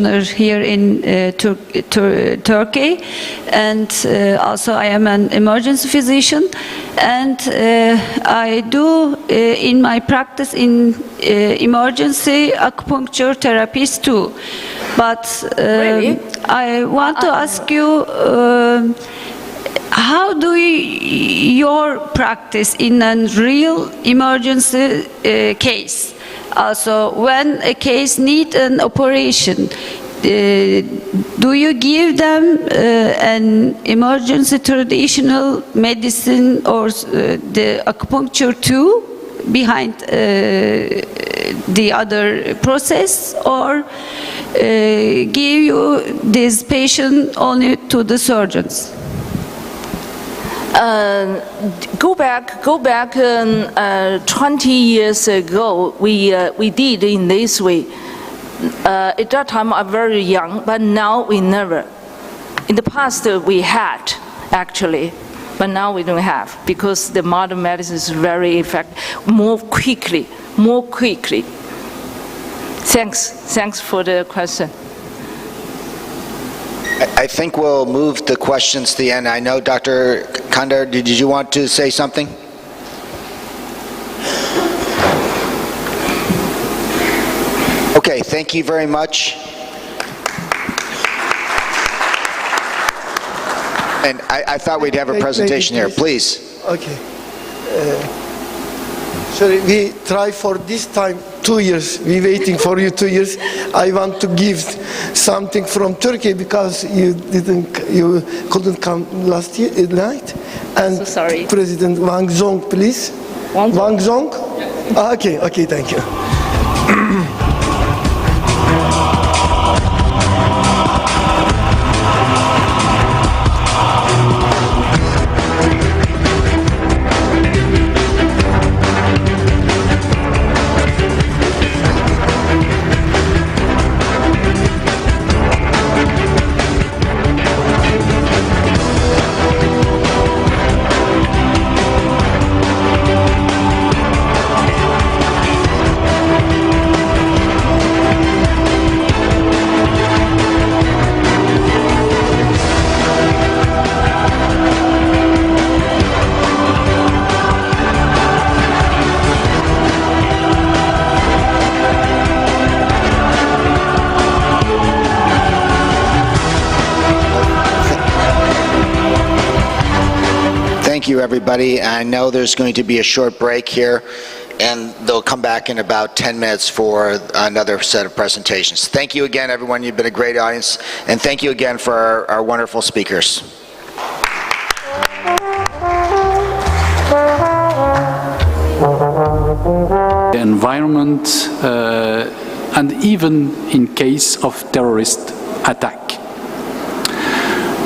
here in Turkey, and also I am an emergency physician, and I do in my practice in emergency acupuncture therapies too. But Really? I want to ask you, how do your practice in a real emergency case? Also, when a case needs an operation, do you give them an emergency traditional medicine or the acupuncture too behind the other process, or give you this patient only to the surgeons? Go back 20 years ago, we did in this way. At that time I'm very young, but now we never. In the past we had, actually, but now we don't have, because the modern medicine is very effective, more quickly. Thanks for the question. I think we'll move the questions to the end. I know Dr. Kandar, did you want to say something? Okay, thank you very much. And I thought we'd have a presentation here, please. Okay. Sorry, we try for this time 2 years. We waiting for you 2 years. I want to give something from Turkey because you couldn't come last night. And so sorry. President Wang Zong, please. Wang Zong? Yeah. Okay, thank you. Thank you, everybody. I know there's going to be a short break here, and they'll come back in about 10 minutes for another set of presentations. Thank you again, everyone. You've been a great audience, and thank you again for our wonderful speakers. The environment, and even in case of terrorist attack.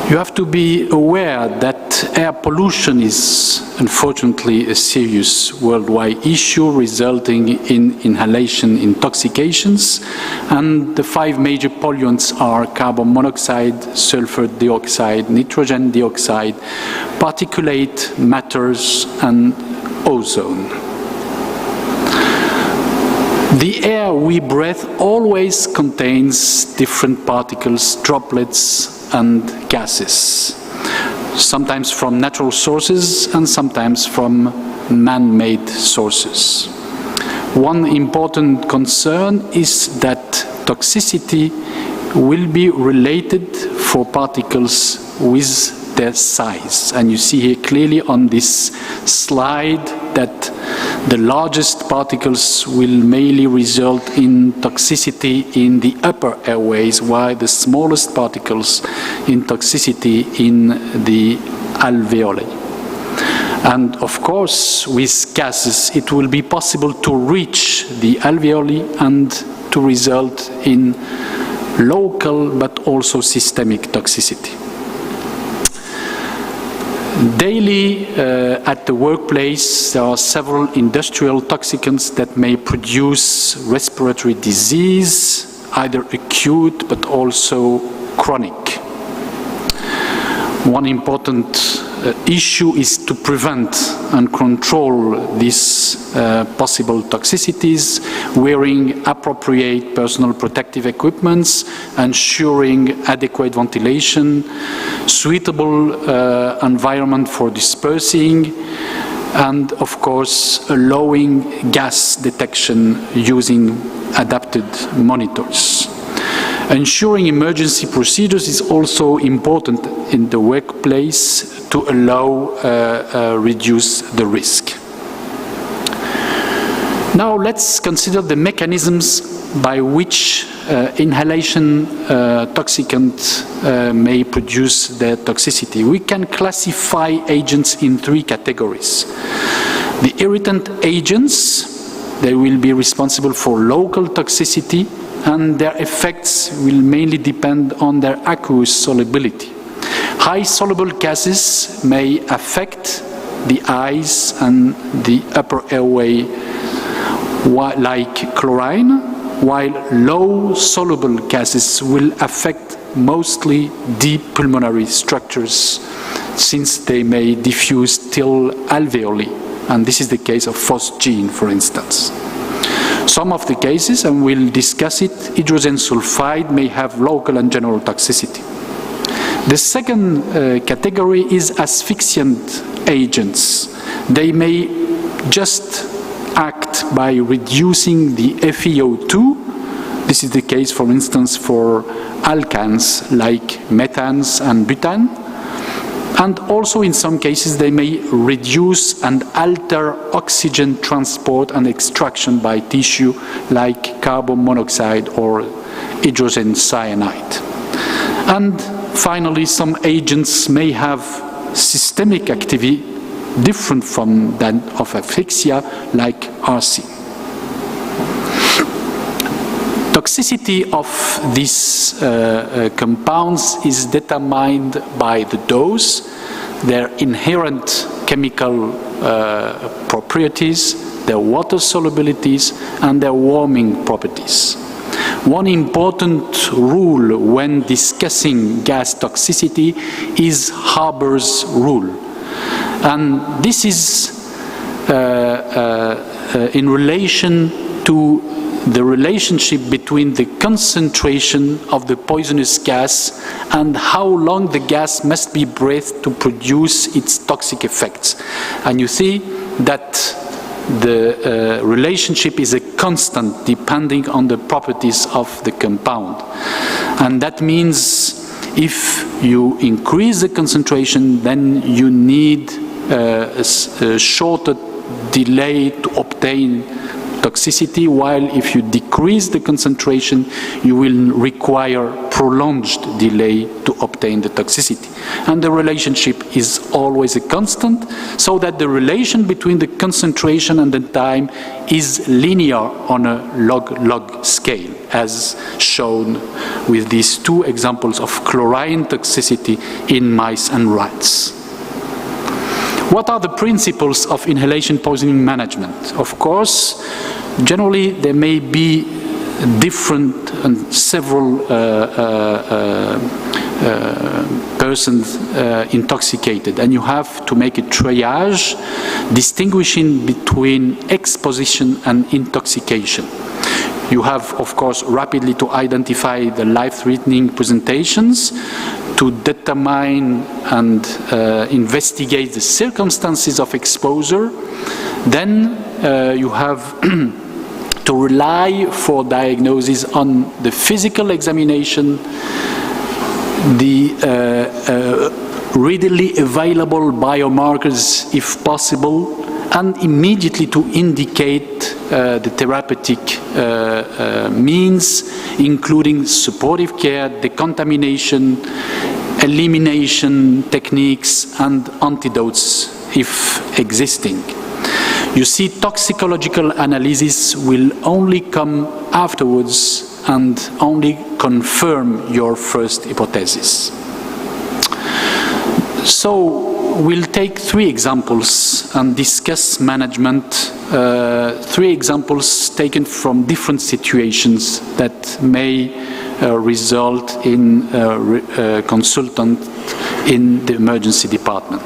You have to be aware that air pollution is unfortunately a serious worldwide issue resulting in inhalation intoxications, and the 5 major pollutants are carbon monoxide, sulfur dioxide, nitrogen dioxide, particulate matters, and ozone. The air we breathe always contains different particles, droplets, and gases, sometimes from natural sources and sometimes from man-made sources. One important concern is that toxicity will be related for particles with their size. And you see here clearly on this slide that the largest particles will mainly result in toxicity in the upper airways, while the smallest particles in toxicity in the alveoli. And of course, with gases, it will be possible to reach the alveoli and to result in local but also systemic toxicity. Daily at the workplace, there are several industrial toxicants that may produce respiratory disease, either acute but also chronic. One important issue is to prevent and control these possible toxicities, wearing appropriate personal protective equipments, ensuring adequate ventilation, suitable environment for dispersing, and of course allowing gas detection using adapted monitors. Ensuring emergency procedures is also important in the workplace to allow reduce the risk. Now let's consider the mechanisms by which inhalation toxicant may produce their toxicity. We can classify agents in three categories. The irritant agents, they will be responsible for local toxicity, and their effects will mainly depend on their aqueous solubility. High soluble gases may affect the eyes and the upper airway, like chlorine, while low soluble gases will affect mostly deep pulmonary structures, since they may diffuse till alveoli, and this is the case of phosgene, for instance. Some of the cases, and we'll discuss it, hydrogen sulfide may have local and general toxicity. The second category is asphyxiant agents. They may just act by reducing the FeO2. This is the case, for instance, for alkanes like methanes and butane. And also in some cases they may reduce and alter oxygen transport and extraction by tissue like carbon monoxide or hydrogen cyanide. And finally, some agents may have systemic activity different from that of asphyxia, like Acil. Toxicity of these compounds is determined by the dose, their inherent chemical properties, their water solubilities, and their warming properties. One important rule when discussing gas toxicity is Haber's rule. And this is in relation to the relationship between the concentration of the poisonous gas and how long the gas must be breathed to produce its toxic effects. And you see that the relationship is a constant depending on the properties of the compound. And that means if you increase the concentration, then you need a shorter delay to obtain toxicity, while if you decrease the concentration, you will require prolonged delay to obtain the toxicity. And the relationship is always a constant, so that the relation between the concentration and the time is linear on a log-log scale, as shown with these two examples of chlorine toxicity in mice and rats. What are the principles of inhalation poisoning management? Of course, generally there may be different and several persons intoxicated, and you have to make a triage distinguishing between exposition and intoxication. You have, of course, rapidly to identify the life-threatening presentations, to determine and investigate the circumstances of exposure. Then you have to rely for diagnosis on the physical examination, the readily available biomarkers if possible, and immediately to indicate the therapeutic means, including supportive care, decontamination, elimination techniques, and antidotes if existing. You see, toxicological analysis will only come afterwards and only confirm your first hypothesis. So, we'll take three examples and discuss management. Three examples taken from different situations that may result in a consultant in the emergency department.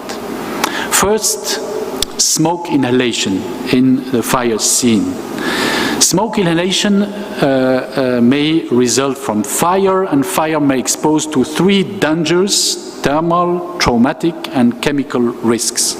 First, smoke inhalation in the fire scene. Smoke inhalation may result from fire, and fire may expose to 3 dangers: thermal, traumatic, and chemical risks.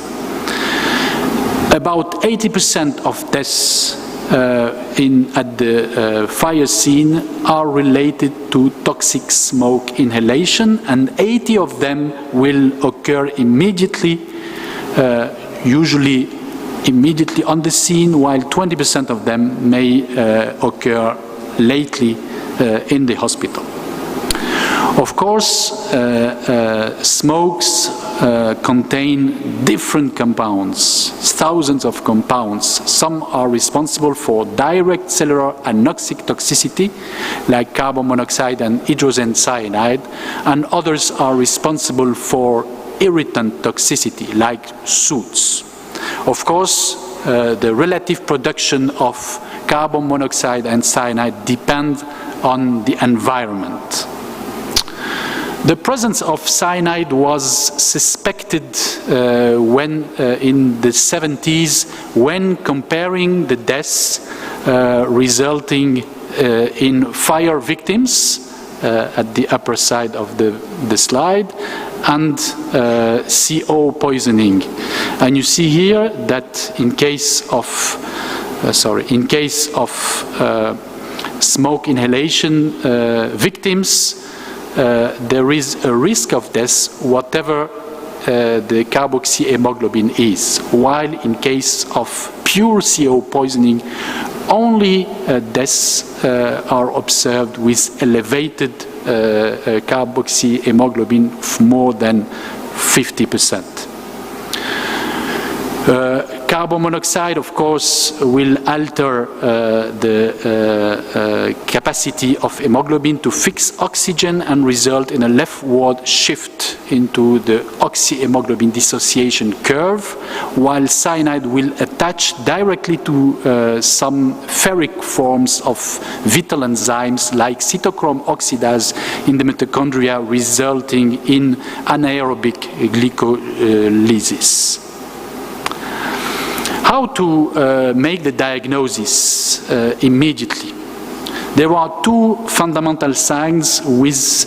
About 80% of deaths at the fire scene are related to toxic smoke inhalation, and 80 of them will occur immediately, usually immediately on the scene, while 20% of them may occur lately in the hospital. Of course, smokes contain different compounds, thousands of compounds. Some are responsible for direct cellular anoxic toxicity, like carbon monoxide and hydrogen cyanide, and others are responsible for irritant toxicity, like soot. Of course, the relative production of carbon monoxide and cyanide depends on the environment. The presence of cyanide was suspected in the 70s when comparing the deaths resulting in fire victims at the upper side of the slide and CO poisoning. And you see here that in case of smoke inhalation victims, there is a risk of death whatever the carboxyhemoglobin is, while in case of pure CO poisoning, only deaths are observed with elevated carboxyhemoglobin of more than 50%. Carbon monoxide, of course, will alter the capacity of hemoglobin to fix oxygen and result in a leftward shift into the oxyhemoglobin dissociation curve, while cyanide will attach directly to some ferric forms of vital enzymes like cytochrome oxidase in the mitochondria, resulting in anaerobic glycolysis. How to make the diagnosis immediately? There are 2 fundamental signs with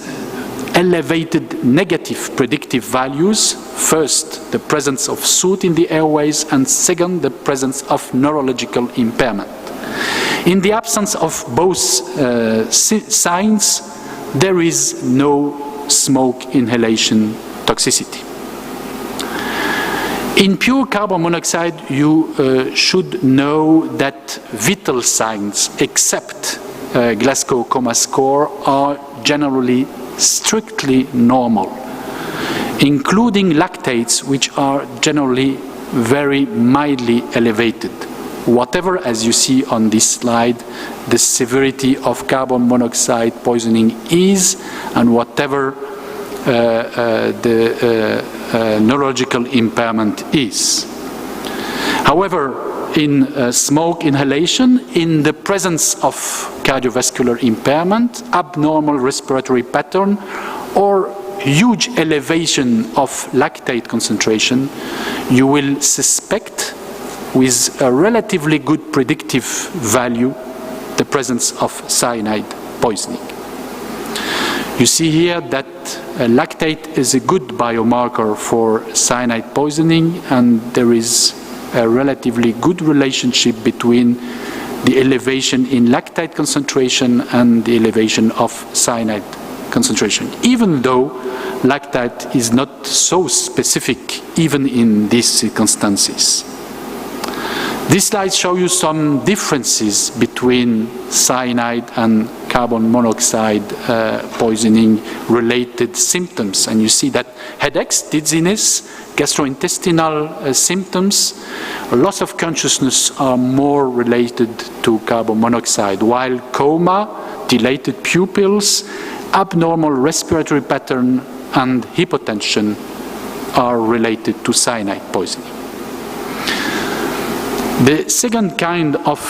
elevated negative predictive values. First, the presence of soot in the airways, and second, the presence of neurological impairment. In the absence of both signs, there is no smoke inhalation toxicity. In pure carbon monoxide, you should know that vital signs, except Glasgow Coma Score, are generally strictly normal, including lactates, which are generally very mildly elevated. Whatever, as you see on this slide, the severity of carbon monoxide poisoning is, and whatever the neurological impairment is. However, in smoke inhalation, in the presence of cardiovascular impairment, abnormal respiratory pattern, or huge elevation of lactate concentration, you will suspect, with a relatively good predictive value, the presence of cyanide poisoning. You see here that lactate is a good biomarker for cyanide poisoning, and there is a relatively good relationship between the elevation in lactate concentration and the elevation of cyanide concentration, even though lactate is not so specific even in these circumstances. These slides show you some differences between cyanide and carbon monoxide poisoning related symptoms, and you see that headaches, dizziness, gastrointestinal symptoms, loss of consciousness are more related to carbon monoxide, while coma, dilated pupils, abnormal respiratory pattern and hypotension are related to cyanide poisoning. The second kind of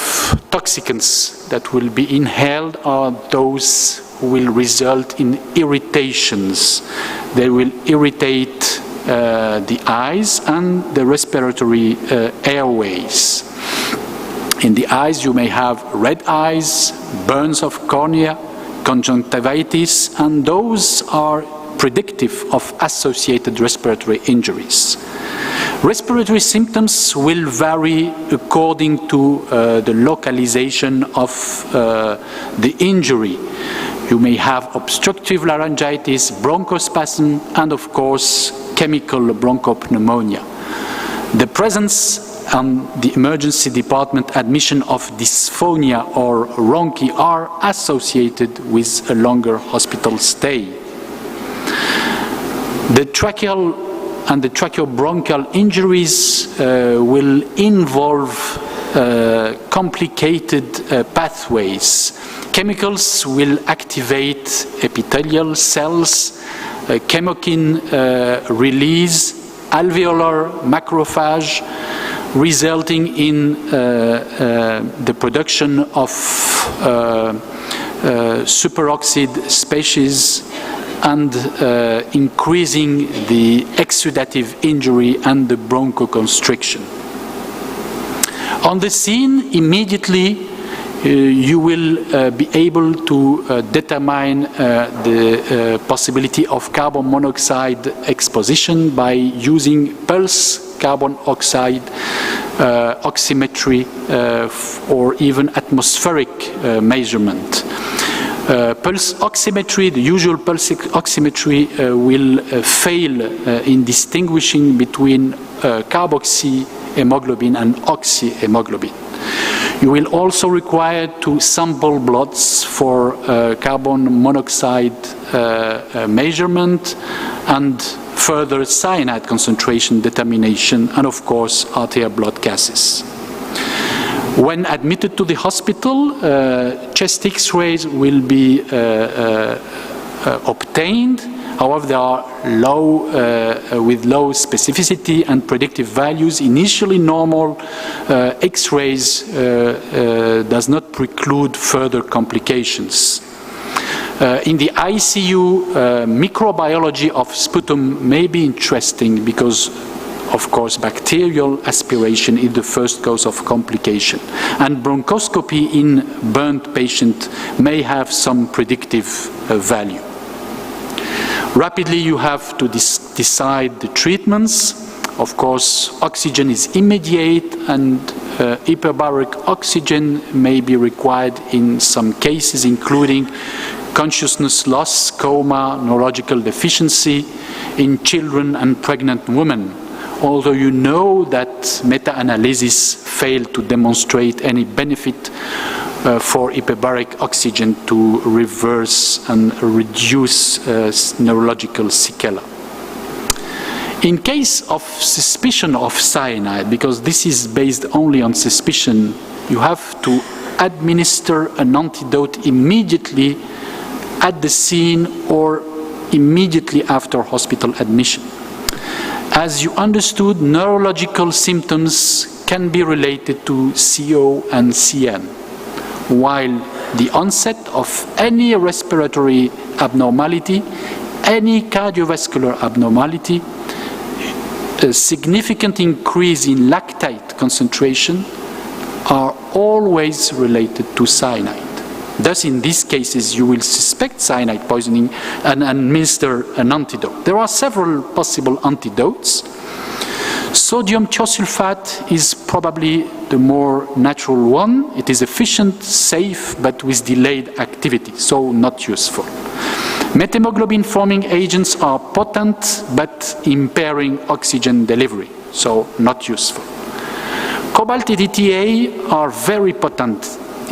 toxicants that will be inhaled are those who will result in irritations. They will irritate the eyes and the respiratory airways. In the eyes, you may have red eyes, burns of cornea, conjunctivitis, and those are predictive of associated respiratory injuries. Respiratory symptoms will vary according to the localization of the injury. You may have obstructive laryngitis, bronchospasm, and of course, chemical bronchopneumonia. The presence and the emergency department admission of dysphonia or rhonchi are associated with a longer hospital stay. The tracheal and the tracheobronchial injuries will involve complicated pathways. Chemicals will activate epithelial cells, chemokine release, alveolar macrophage, resulting in the production of superoxide species and increasing the exudative injury and the bronchoconstriction. On the scene, immediately you will be able to determine the possibility of carbon monoxide exposition by using pulse carbon oxide oximetry or even atmospheric measurement. Pulse oximetry, the usual pulse oximetry will fail in distinguishing between carboxyhemoglobin and oxyhemoglobin. You will also require to sample bloods for carbon monoxide measurement and further cyanide concentration determination, and of course arterial blood gases. When admitted to the hospital, chest X-rays will be obtained. However, they are with low specificity and predictive values. Initially normal X-rays does not preclude further complications. In the ICU, microbiology of sputum may be interesting because, of course, bacterial aspiration is the first cause of complication. And bronchoscopy in burnt patient may have some predictive value. Rapidly, you have to decide the treatments. Of course, oxygen is immediate, and hyperbaric oxygen may be required in some cases, including consciousness loss, coma, neurological deficiency in children and pregnant women. Although you know that meta-analysis failed to demonstrate any benefit for hyperbaric oxygen to reverse and reduce neurological sequelae. In case of suspicion of cyanide, because this is based only on suspicion, you have to administer an antidote immediately at the scene or immediately after hospital admission. As you understood, neurological symptoms can be related to CO and CN, while the onset of any respiratory abnormality, any cardiovascular abnormality, a significant increase in lactate concentration are always related to cyanide. Thus, in these cases, you will suspect cyanide poisoning and administer an antidote. There are several possible antidotes. Sodium thiosulfate is probably the more natural one. It is efficient, safe, but with delayed activity, so not useful. Methemoglobin-forming agents are potent, but impairing oxygen delivery, so not useful. Cobalt EDTA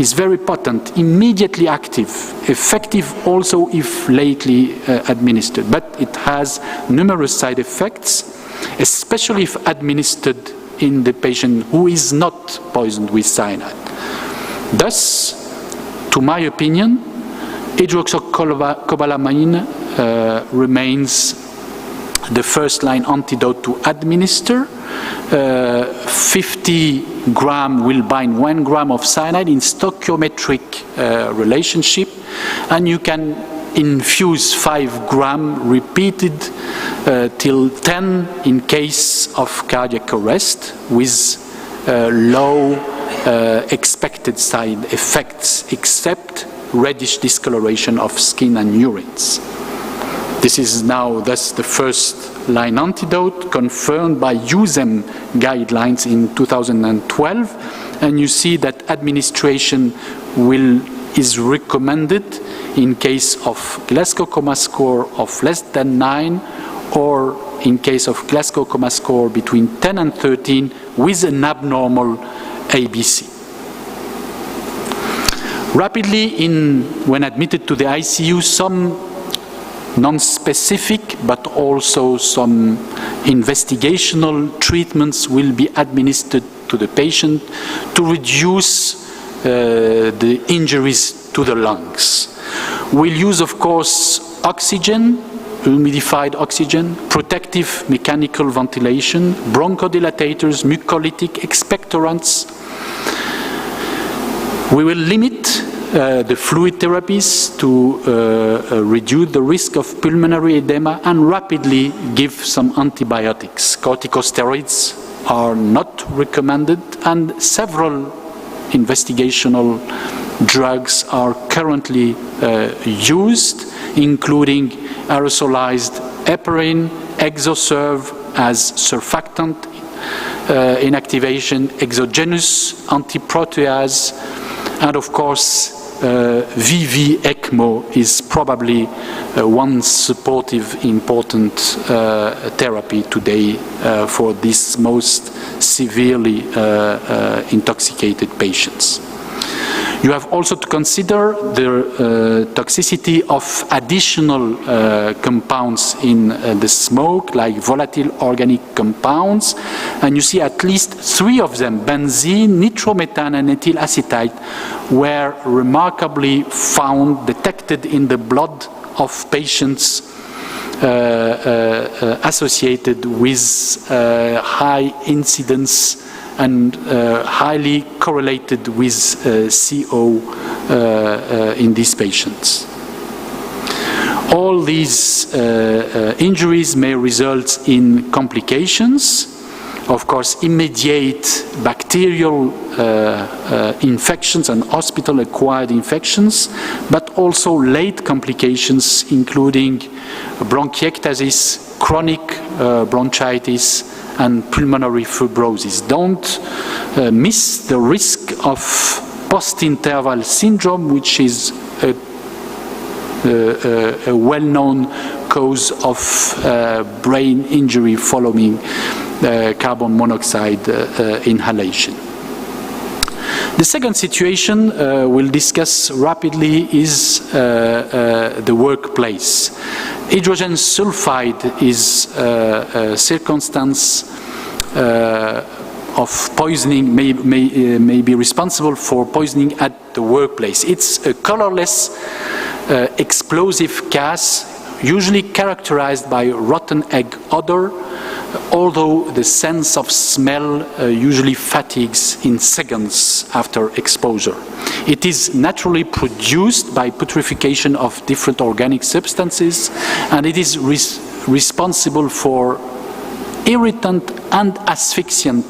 is very potent, immediately active, effective also if lately administered, but it has numerous side effects, especially if administered in the patient who is not poisoned with cyanide. Thus, to my opinion, hydroxycobalamin remains the first-line antidote to administer. 50 gram will bind 1 gram of cyanide in stoichiometric relationship, and you can infuse 5 grams repeated till 10 in case of cardiac arrest with low expected side effects except reddish discoloration of skin and urines. This is now thus the first line antidote confirmed by USEM guidelines in 2012, and you see that administration is recommended in case of Glasgow Coma score of less than 9 or in case of Glasgow Coma score between 10 and 13 with an abnormal ABC. Rapidly, when admitted to the ICU, some non-specific but also some investigational treatments will be administered to the patient to reduce the injuries to the lungs. We'll use, of course, oxygen, humidified oxygen, protective mechanical ventilation, bronchodilators, mucolytic expectorants. We will limit the fluid therapies to reduce the risk of pulmonary edema and rapidly give some antibiotics. Corticosteroids are not recommended, and several investigational drugs are currently used, including aerosolized heparin, Exoserve as surfactant inactivation, exogenous antiprotease, and of course VV ECMO is probably one supportive important therapy today for these most severely intoxicated patients. You have also to consider the toxicity of additional compounds in the smoke, like volatile organic compounds, and you see at least 3 of them, benzene, nitromethane, and ethyl acetate, were remarkably found, detected in the blood of patients associated with high incidence and highly correlated with CO in these patients. All these injuries may result in complications, of course immediate bacterial infections and hospital-acquired infections, but also late complications including bronchiectasis, chronic bronchitis, and pulmonary fibrosis. Don't miss the risk of post-interval syndrome, which is a well-known cause of brain injury following carbon monoxide inhalation. The second situation we'll discuss rapidly is the workplace. Hydrogen sulfide is a circumstance of poisoning, may be responsible for poisoning at the workplace. It's a colorless explosive gas, usually characterized by rotten egg odor, although the sense of smell usually fatigues in seconds after exposure. It is naturally produced by putrefaction of different organic substances, and it is responsible for irritant and asphyxiant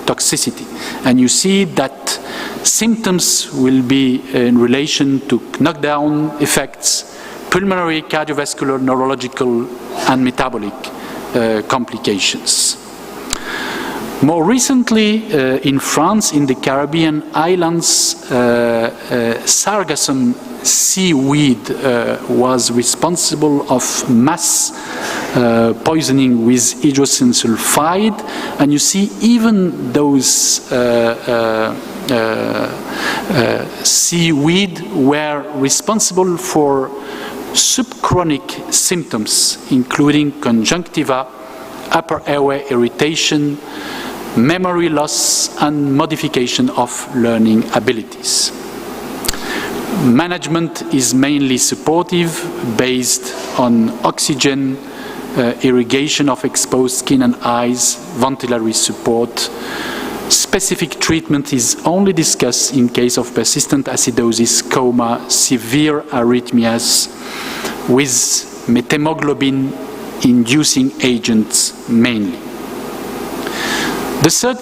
toxicity. And you see that symptoms will be in relation to knockdown effects, pulmonary, cardiovascular, neurological, and metabolic complications. More recently, in France, in the Caribbean islands, sargassum seaweed was responsible of mass poisoning with hydrogen sulfide, and you see even those seaweed were responsible for subchronic symptoms, including conjunctiva, upper airway irritation, memory loss, and modification of learning abilities. Management is mainly supportive, based on oxygen, irrigation of exposed skin and eyes, ventilatory support. Specific treatment is only discussed in case of persistent acidosis, coma, severe arrhythmias, with methemoglobin-inducing agents mainly. The third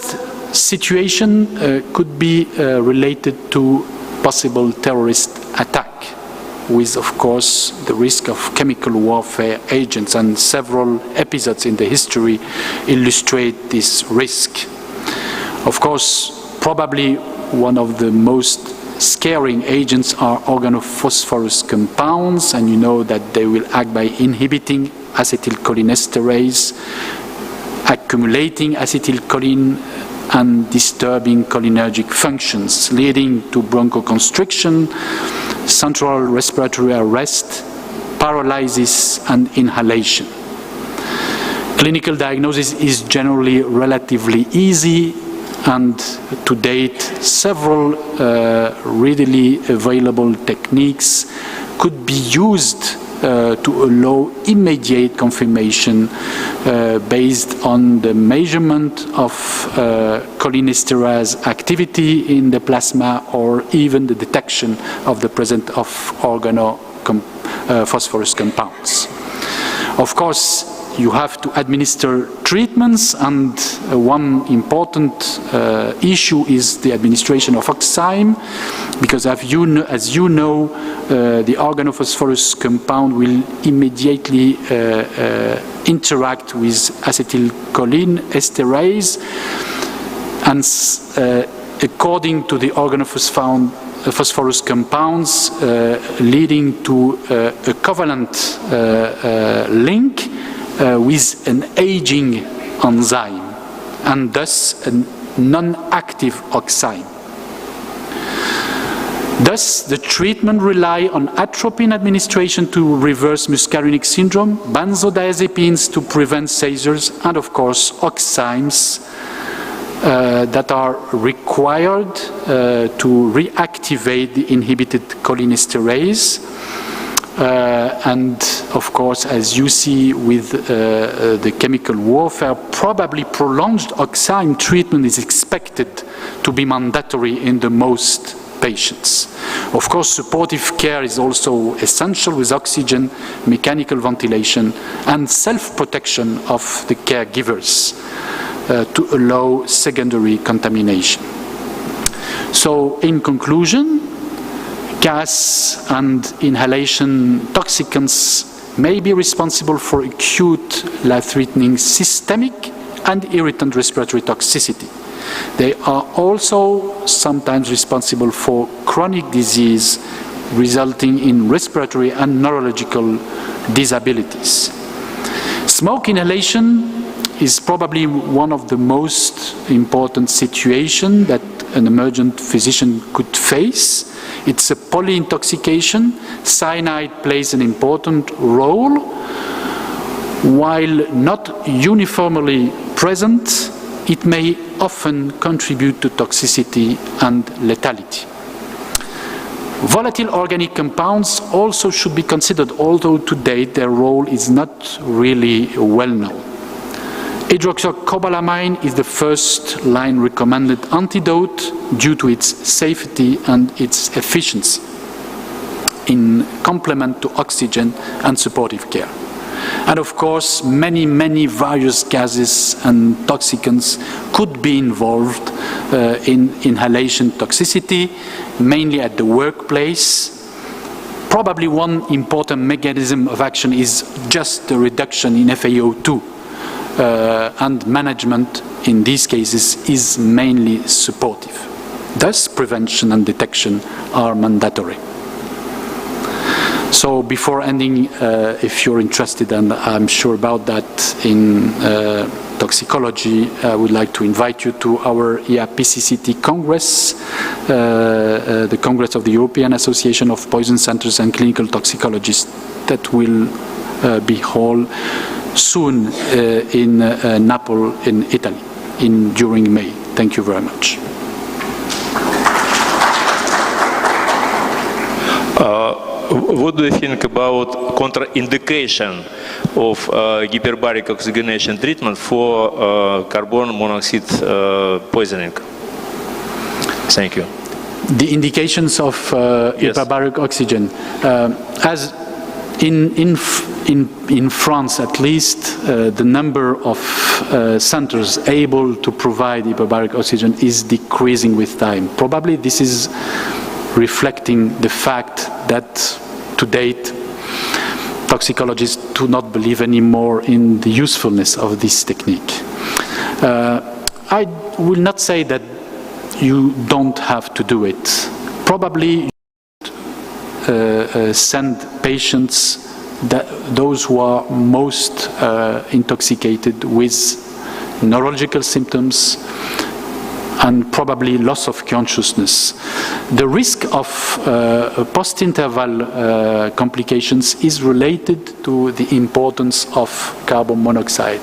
situation could be related to possible terrorist attack, with, of course, the risk of chemical warfare agents, and several episodes in the history illustrate this risk. Of course, probably one of the most scaring agents are organophosphorus compounds, and you know that they will act by inhibiting acetylcholinesterase, accumulating acetylcholine, and disturbing cholinergic functions, leading to bronchoconstriction, central respiratory arrest, paralysis, and inhalation. Clinical diagnosis is generally relatively easy, and to date, several readily available techniques could be used to allow immediate confirmation based on the measurement of cholinesterase activity in the plasma, or even the detection of the presence of organophosphorus compounds. Of course, you have to administer treatments, and one important issue is the administration of oxime, because as you know, the organophosphorus compound will immediately interact with acetylcholine esterase, and according to the organophosphorus compounds, leading to a covalent link with an aging enzyme, and thus a non-active oxime. Thus, the treatment relies on atropine administration to reverse muscarinic syndrome, benzodiazepines to prevent seizures, and of course oximes that are required to reactivate the inhibited cholinesterase. And of course, as you see with the chemical warfare, probably prolonged oxime treatment is expected to be mandatory in the most patients. Of course, supportive care is also essential, with oxygen, mechanical ventilation, and self-protection of the caregivers to allow secondary contamination. So, in conclusion, gas and inhalation toxicants may be responsible for acute life-threatening systemic and irritant respiratory toxicity. They are also sometimes responsible for chronic disease resulting in respiratory and neurological disabilities. Smoke inhalation is probably one of the most important situations that an emergent physician could face. It's a polyintoxication. Cyanide plays an important role. While not uniformly present, it may often contribute to toxicity and lethality. Volatile organic compounds also should be considered, although to date their role is not really well known. Hydroxycobalamin is the first-line recommended antidote due to its safety and its efficiency in complement to oxygen and supportive care. And of course, many various gases and toxicants could be involved in inhalation toxicity, mainly at the workplace. Probably one important mechanism of action is just the reduction in FaO2, and management in these cases is mainly supportive. Thus, prevention and detection are mandatory. So before ending, if you're interested, and I'm sure about that, in toxicology, I would like to invite you to our EAPCCT Congress, the Congress of the European Association of Poison Centers and Clinical Toxicologists, that will be held soon in Naples, in Italy, during May. Thank you very much. What do you think about contraindication of hyperbaric oxygenation treatment for carbon monoxide poisoning? Thank you. The indications of hyperbaric oxygen. As In France, at least, the number of centers able to provide hyperbaric oxygen is decreasing with time. Probably this is reflecting the fact that to date, toxicologists do not believe anymore in the usefulness of this technique. I will not say that you don't have to do it. Probably send patients, those who are most intoxicated with neurological symptoms and probably loss of consciousness. The risk of post-interval complications is related to the importance of carbon monoxide.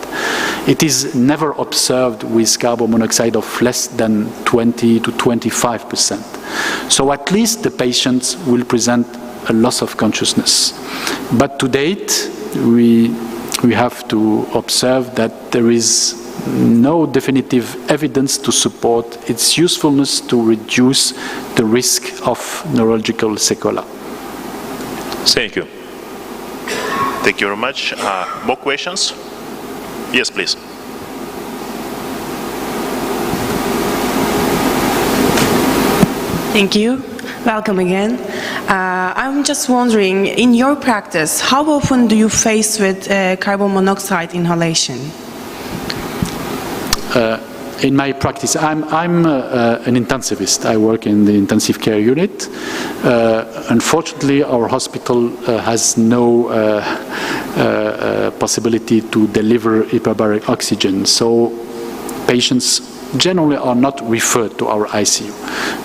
It is never observed with carbon monoxide of less than 20 to 25%. So at least the patients will present a loss of consciousness. But to date, we have to observe that there is no definitive evidence to support its usefulness to reduce the risk of neurological sequelae. Thank you. Thank you very much. More questions? Yes, please. Thank you. Welcome again. I'm just wondering, in your practice, how often do you face with carbon monoxide inhalation? In my practice, I'm an intensivist. I work in the intensive care unit. Unfortunately, our hospital has no possibility to deliver hyperbaric oxygen, so patients generally are not referred to our ICU.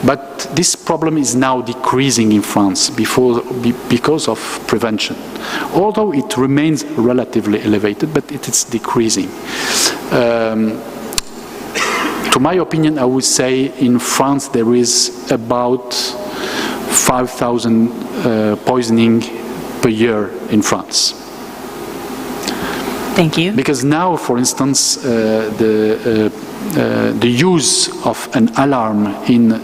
But this problem is now decreasing in France because of prevention. Although it remains relatively elevated, but it is decreasing. To my opinion, I would say in France there is about 5,000 poisoning per year in France. Thank you. Because now, for instance, the use of an alarm in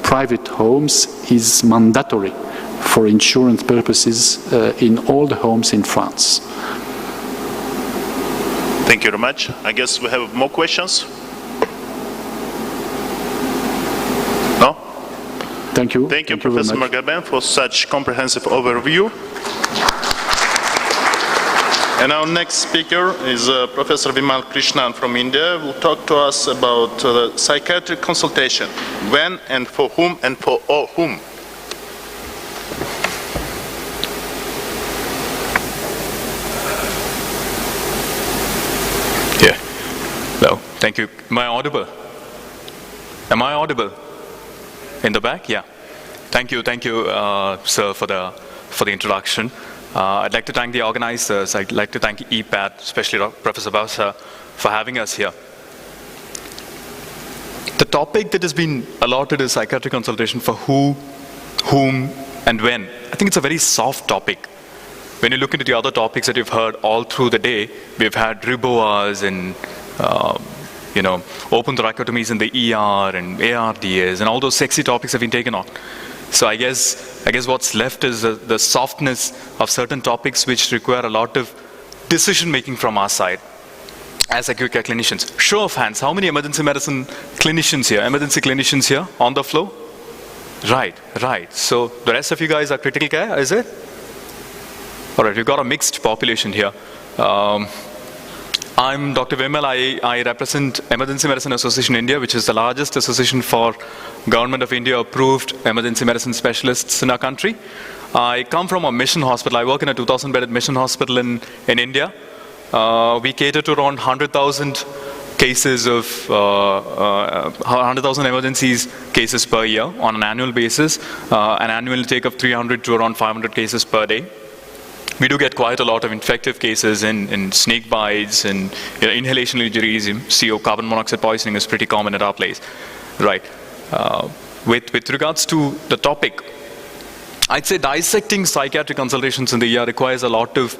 private homes is mandatory for insurance purposes in all the homes in France. Thank you very much. I guess we have more questions. No? Thank you. Thank you, Professor Margaben, for such comprehensive overview. And our next speaker is Professor Vimal Krishnan from India, who will talk to us about psychiatric consultation. When and for whom and for all whom. Yeah. Hello. Thank you. Am I audible? Am I audible? In the back? Yeah. Thank you, sir, for the introduction. I'd like to thank the organizers. I'd like to thank EPAT, especially Professor Bausa, for having us here. The topic that has been allotted is psychiatric consultation for who, whom, and when. I think it's a very soft topic. When you look into the other topics that you've heard all through the day, we've had riboas and open thoracotomies in the ER and ARDS, and all those sexy topics have been taken on. So I guess what's left is the softness of certain topics which require a lot of decision making from our side as acute care clinicians. Show of hands, how many emergency medicine clinicians here, on the floor? Right. So the rest of you guys are critical care, is it? All right, we've got a mixed population here. I'm Dr. Vimal. I represent Emergency Medicine Association India, which is the largest association for Government of India approved emergency medicine specialists in our country. I come from a mission hospital. I work in a 2,000-bedded mission hospital in India. We cater to around 100,000 cases of 100,000 emergencies cases per year on an annual basis, an annual intake of 300 to around 500 cases per day. We do get quite a lot of infective cases in snake bites and inhalation injuries. CO, carbon monoxide poisoning is pretty common at our place. Right. With regards to the topic, I'd say dissecting psychiatric consultations in the ER requires a lot of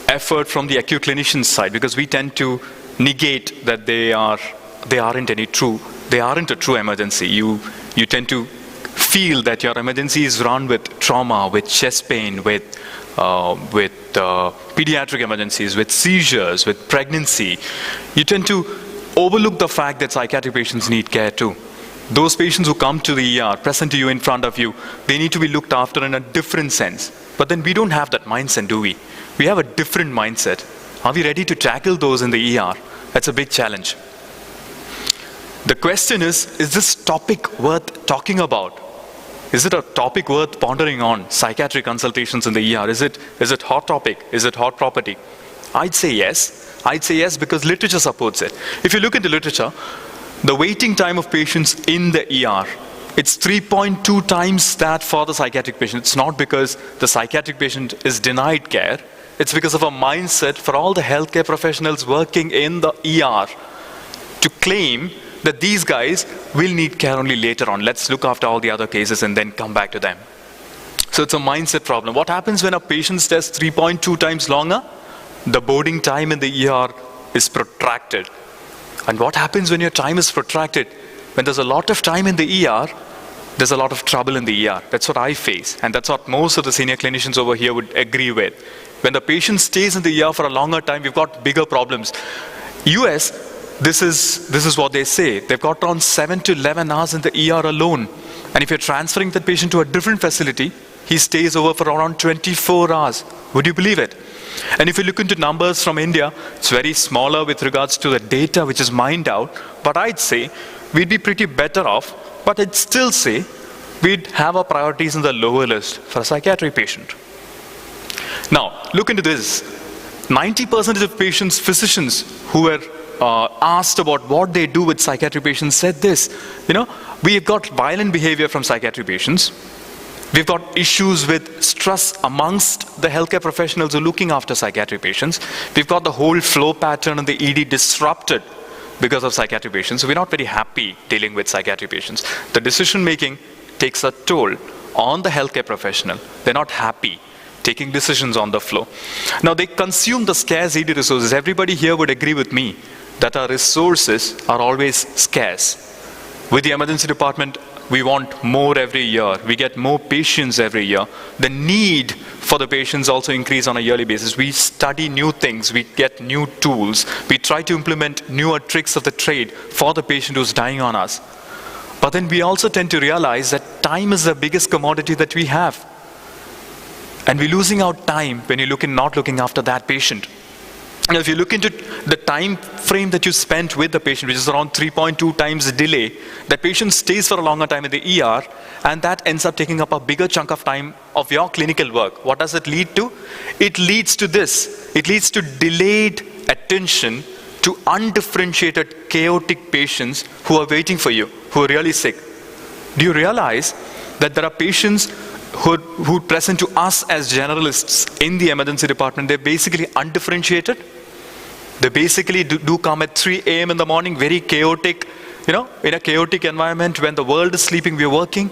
effort from the acute clinician's side, because we tend to negate that they aren't a true emergency. You tend to feel that your emergency is run with trauma, with chest pain, with with pediatric emergencies, with seizures, with pregnancy, you tend to overlook the fact that psychiatric patients need care too. Those patients who come to the ER, present to you in front of you, they need to be looked after in a different sense. But then we don't have that mindset, do we? We have a different mindset. Are we ready to tackle those in the ER? That's a big challenge. The question is this topic worth talking about? Is it a topic worth pondering on, psychiatric consultations in the ER? Is it hot topic? Is it hot property? I'd say yes. I'd say yes because literature supports it. If you look into literature, the waiting time of patients in the ER, it's 3.2 times that for the psychiatric patient. It's not because the psychiatric patient is denied care. It's because of a mindset for all the healthcare professionals working in the ER to claim that these guys will need care only later on. Let's look after all the other cases and then come back to them. So it's a mindset problem. What happens when a patient stays 3.2 times longer? The boarding time in the ER is protracted. And what happens when your time is protracted? When there's a lot of time in the ER, there's a lot of trouble in the ER. That's what I face. And that's what most of the senior clinicians over here would agree with. When the patient stays in the ER for a longer time, we've got bigger problems. US, this is what they say. They've got around 7 to 11 hours in the ER alone. And if you're transferring that patient to a different facility, he stays over for around 24 hours. Would you believe it? And if you look into numbers from India, it's very smaller with regards to the data which is mined out. But I'd say we'd be pretty better off. But I'd still say we'd have our priorities in the lower list for a psychiatric patient. Now, look into this. 90% of patients, physicians who were asked about what they do with psychiatric patients said this. We've got violent behavior from psychiatric patients. We've got issues with stress amongst the healthcare professionals who are looking after psychiatric patients. We've got the whole flow pattern in the ED disrupted because of psychiatric patients. So we're not very happy dealing with psychiatric patients. The decision making takes a toll on the healthcare professional. They're not happy taking decisions on the flow. Now they consume the scarce ED resources. Everybody here would agree with me that our resources are always scarce. With the emergency department, we want more every year. We get more patients every year. The need for the patients also increase on a yearly basis. We study new things. We get new tools. We try to implement newer tricks of the trade for the patient who's dying on us. But then we also tend to realize that time is the biggest commodity that we have. And we're losing out time when you're not looking after that patient. And if you look into the time frame that you spent with the patient, which is around 3.2 times delay, that patient stays for a longer time in the ER, and that ends up taking up a bigger chunk of time of your clinical work. What does it lead to? It leads to this. It leads to delayed attention to undifferentiated, chaotic patients who are waiting for you, who are really sick. Do you realize that there are patients who present to us as generalists in the emergency department? They're basically undifferentiated. They basically do come at 3 a.m. in the morning, very chaotic, in a chaotic environment. When the world is sleeping, we're working.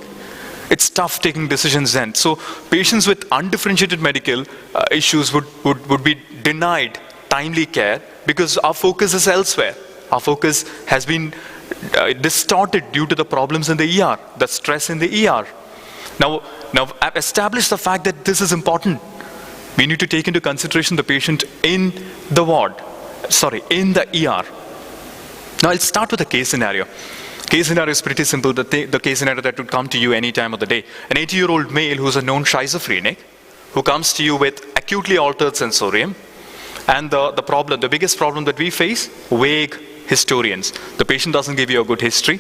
It's tough taking decisions then. So patients with undifferentiated medical issues would be denied timely care because our focus is elsewhere. Our focus has been distorted due to the problems in the ER, the stress in the ER. Now I've established the fact that this is important. We need to take into consideration the patient in the in the ER. Now I'll start with a case scenario. Case scenario is pretty simple. The case scenario that would come to you any time of the day. An 80-year-old male who's a known schizophrenic, who comes to you with acutely altered sensorium. And the biggest problem that we face, vague historians. The patient doesn't give you a good history.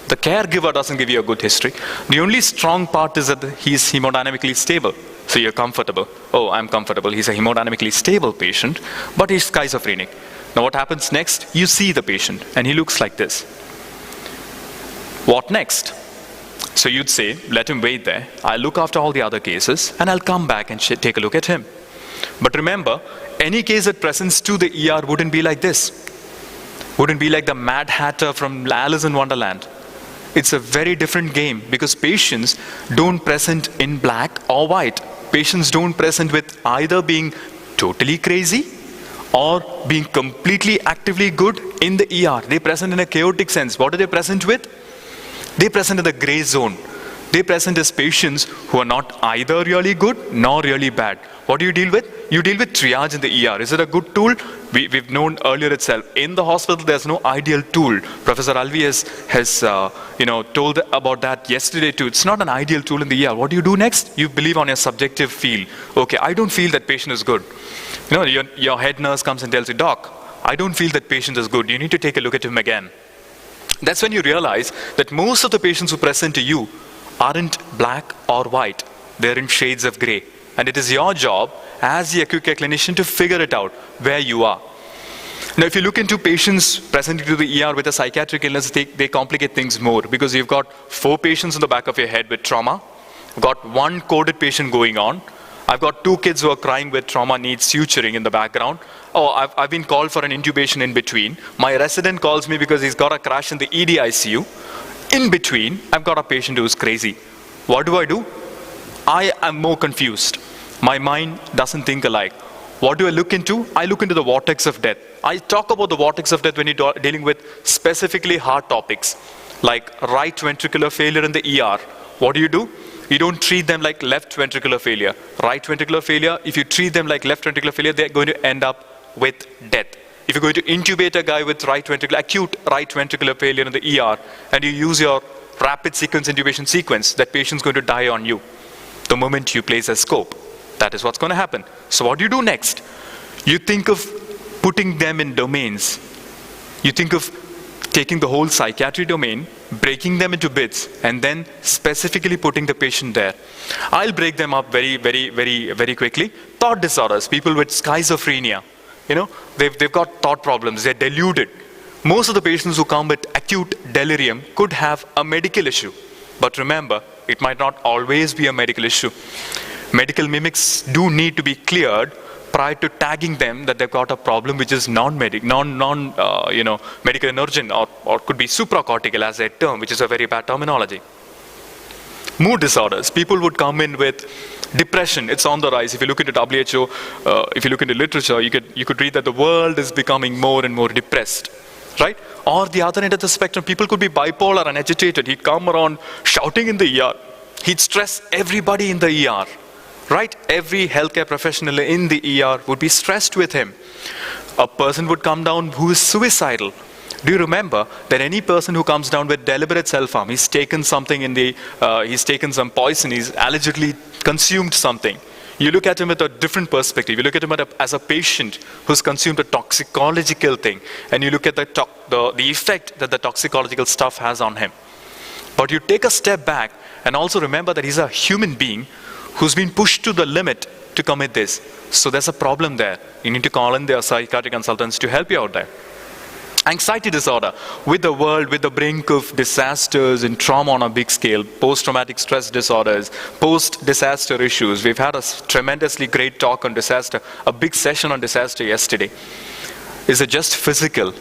The caregiver doesn't give you a good history. The only strong part is that he's hemodynamically stable. So you're comfortable. Oh, I'm comfortable. He's a hemodynamically stable patient, but he's schizophrenic. Now what happens next? You see the patient, and he looks like this. What next? So you'd say, let him wait there. I'll look after all the other cases, and I'll come back and take a look at him. But remember, any case that presents to the ER wouldn't be like this. Wouldn't be like the Mad Hatter from Alice in Wonderland. It's a very different game because patients don't present in black or white. Patients don't present with either being totally crazy or being completely actively good in the ER. They present in a chaotic sense. What do they present with? They present in the gray zone. they present as patients who are not either really good nor really bad. What do you deal with? You deal with triage in the ER. Is it a good tool? We've known earlier itself. In the hospital, there's no ideal tool. Professor Alvi has told about that yesterday too. It's not an ideal tool in the ER. What do you do next? You believe on your subjective feel. Okay, I don't feel that patient is good. Your head nurse comes and tells you, Doc, I don't feel that patient is good. You need to take a look at him again. That's when you realize that most of the patients who present to you aren't black or white. They're in shades of gray. And it is your job as the acute care clinician to figure it out where you are. Now, if you look into patients presenting to the ER with a psychiatric illness, they complicate things more, because you've got 4 patients in the back of your head with trauma. You've got 1 coded patient going on. I've got 2 kids who are crying with trauma, needs suturing in the background. Oh, I've been called for an intubation in between. My resident calls me because he's got a crash in the ED ICU. In between, I've got a patient who's crazy. What do? I am more confused. My mind doesn't think alike. What do I look into? I look into the vortex of death. I talk about the vortex of death when you're dealing with specifically hard topics, like right ventricular failure in the ER. What do? You don't treat them like left ventricular failure. Right ventricular failure, if you treat them like left ventricular failure, they're going to end up with death. If you're going to intubate a guy with acute right ventricular failure in the ER, and you use your rapid sequence intubation sequence, that patient's going to die on you the moment you place a scope. That is what's going to happen. So what do you do next? You think of putting them in domains. You think of taking the whole psychiatry domain, breaking them into bits, and then specifically putting the patient there. I'll break them up very, very, very, very quickly. Thought disorders, people with schizophrenia. They've got thought problems, they're deluded. Most of the patients who come with acute delirium could have a medical issue. But remember, it might not always be a medical issue. Medical mimics do need to be cleared prior to tagging them that they've got a problem which is medical emergent, or could be supracortical as a term, which is a very bad terminology. Mood disorders, people would come in with depression. It's on the rise. If you look into WHO, if you look into literature, you could read that the world is becoming more and more depressed, right? Or the other end of the spectrum, people could be bipolar and agitated. He'd come around shouting in the ER. He'd stress everybody in the ER, right? Every healthcare professional in the ER would be stressed with him. A person would come down who is suicidal. Do you remember that any person who comes down with deliberate self-harm, he's taken something he's taken some poison, he's allegedly consumed something. You look at him with a different perspective. You look at him as a patient who's consumed a toxicological thing, and you look at the effect that the toxicological stuff has on him. But you take a step back and also remember that he's a human being who's been pushed to the limit to commit this. So there's a problem there. You need to call in their psychiatric consultants to help you out there. Anxiety disorder, with the world with the brink of disasters and trauma on a big scale, post-traumatic stress disorders, post-disaster issues. We've had a tremendously great talk on disaster, a big session on disaster yesterday. Is it just physical?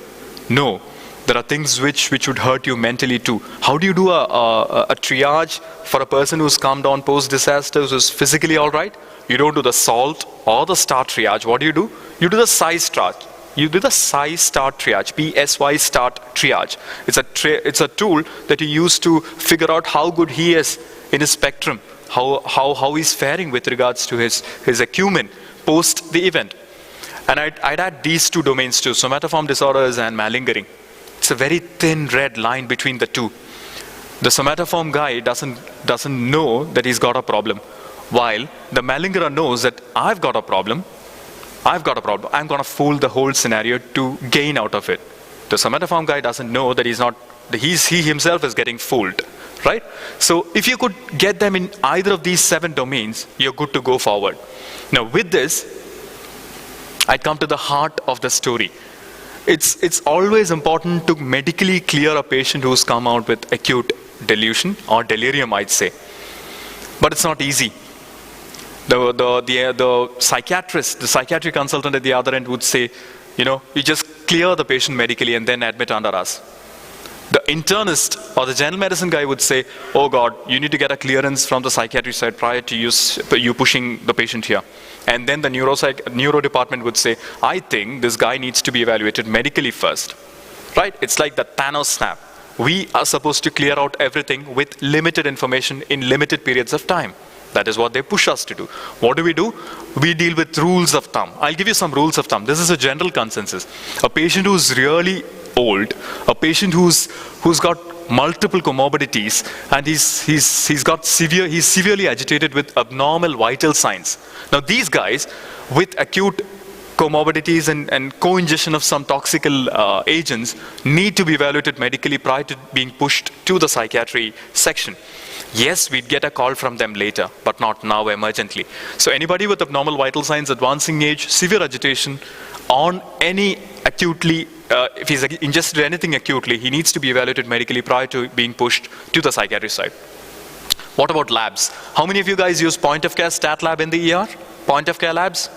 No. There are things which would hurt you mentally too. How do you do a triage for a person who's come down post-disasters, who's physically all right? You don't do the SALT or the STAR triage. What do? You do the PSY triage. You do the PSY START triage, PSY START triage. It's a tool that you use to figure out how good he is in his spectrum, how he's faring with regards to his acumen post the event. And I'd add these 2 domains too, somatoform disorders and malingering. It's a very thin red line between the two. The somatoform guy doesn't know that he's got a problem, while the malingerer knows that I've got a problem. I'm going to fool the whole scenario to gain out of it. The somatoform guy doesn't know that he himself is getting fooled, right? So if you could get them in either of these 7 domains, you're good to go forward. Now with this, I'd come to the heart of the story. It's always important to medically clear a patient who's come out with acute delusion or delirium, I'd say. But it's not easy. The psychiatrist, the psychiatric consultant at the other end would say, you just clear the patient medically and then admit under us. The internist or the general medicine guy would say, oh God, you need to get a clearance from the psychiatry side prior to you pushing the patient here. And then the neuro department would say, I think this guy needs to be evaluated medically first. Right? It's like the Thanos snap. We are supposed to clear out everything with limited information in limited periods of time. That is what they push us to do. What do? We deal with rules of thumb. I'll give you some rules of thumb. This is a general consensus. A patient who's really old, a patient who's got multiple comorbidities, and he's severely agitated with abnormal vital signs. Now these guys with acute comorbidities and co-ingestion of some toxical agents need to be evaluated medically prior to being pushed to the psychiatry section. Yes, we'd get a call from them later, but not now emergently. So anybody with abnormal vital signs, advancing age, severe agitation, on any acutely, if he's ingested anything acutely, he needs to be evaluated medically prior to being pushed to the psychiatry side. What about labs? How many of you guys use point of care stat lab in the ER? Point of care labs?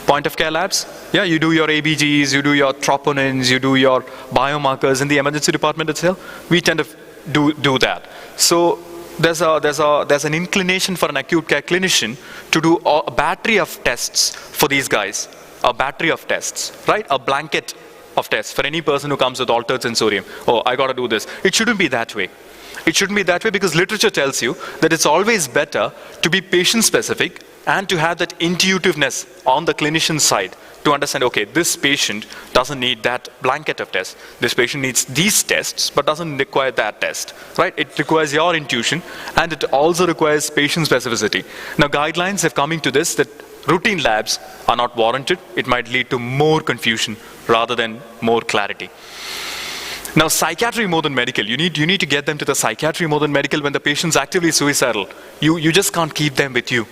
Point of care labs? Yeah, you do your ABGs, you do your troponins, you do your biomarkers in the emergency department itself. We tend to do that. So there's an inclination for an acute care clinician to do a battery of tests for these guys. A battery of tests, right? A blanket of tests for any person who comes with altered sensorium. Oh, I got to do this. It shouldn't be that way. It shouldn't be that way because literature tells you that it's always better to be patient-specific and to have that intuitiveness on the clinician side to understand, okay, this patient doesn't need that blanket of tests. This patient needs these tests, but doesn't require that test, right? It requires your intuition, and it also requires patient specificity. Now, guidelines have come into this that routine labs are not warranted. It might lead to more confusion rather than more clarity. Now, psychiatry more than medical. You need to get them to the psychiatry more than medical when the patient's actively suicidal. You just can't keep them with you,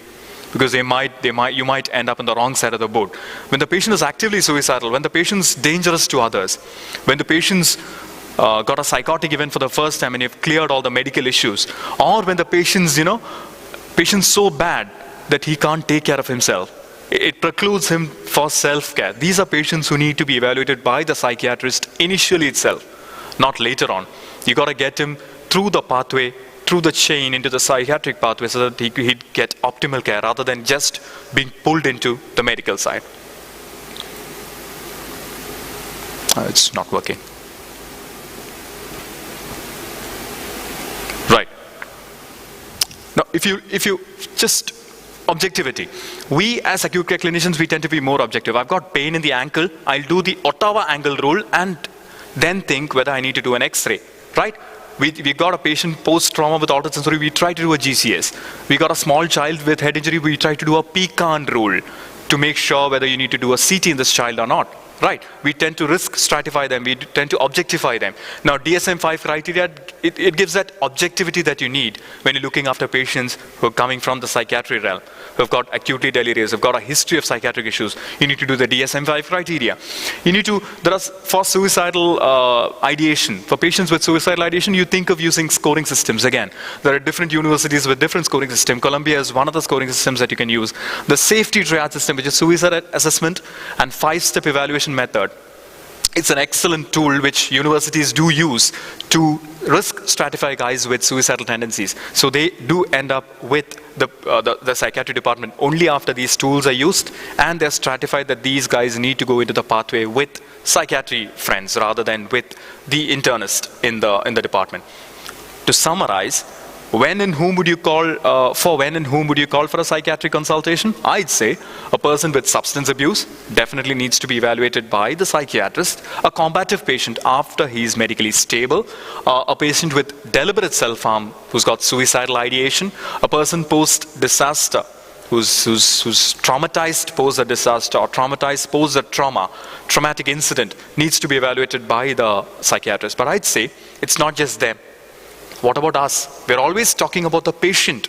because you might end up on the wrong side of the boat. When the patient is actively suicidal, when the patient's dangerous to others, when the patient's got a psychotic event for the first time and you've cleared all the medical issues, or when the patient's so bad that he can't take care of himself, it precludes him for self-care. These are patients who need to be evaluated by the psychiatrist initially itself, not later on. You got to get him through the pathway, through the chain into the psychiatric pathway so that he'd get optimal care rather than just being pulled into the medical side. It's not working. Right. Now, if you just objectivity. We as acute care clinicians, we tend to be more objective. I've got pain in the ankle. I'll do the Ottawa angle rule and then think whether I need to do an X-ray, right? We got a patient post-trauma with altered sensory, we try to do a GCS. We got a small child with head injury, we try to do a Pecan rule to make sure whether you need to do a CT in this child or not. Right, we tend to risk stratify them, we tend to objectify them. Now DSM-5 criteria, it gives that objectivity that you need when you're looking after patients who are coming from the psychiatry realm, who have got acutely delirious, who have got a history of psychiatric issues. You need to do the DSM-5 criteria. You need to, for suicidal ideation, for patients with suicidal ideation, you think of using scoring systems. Again, there are different universities with different scoring systems. Columbia is one of the scoring systems that you can use. The safety triad system, which is suicide assessment and 5-step evaluation method. It's an excellent tool which universities do use to risk stratify guys with suicidal tendencies. So they do end up with the psychiatry department only after these tools are used, and they're stratified that these guys need to go into the pathway with psychiatry friends rather than with the internist in the department. To summarize, when and whom would you call for a psychiatric consultation? I'd say a person with substance abuse definitely needs to be evaluated by the psychiatrist, a combative patient after he's medically stable, a patient with deliberate self-harm who's got suicidal ideation, a person post-disaster who's traumatized post a disaster or traumatized post a traumatic incident needs to be evaluated by the psychiatrist. But I'd say it's not just them. What about us? We're always talking about the patient.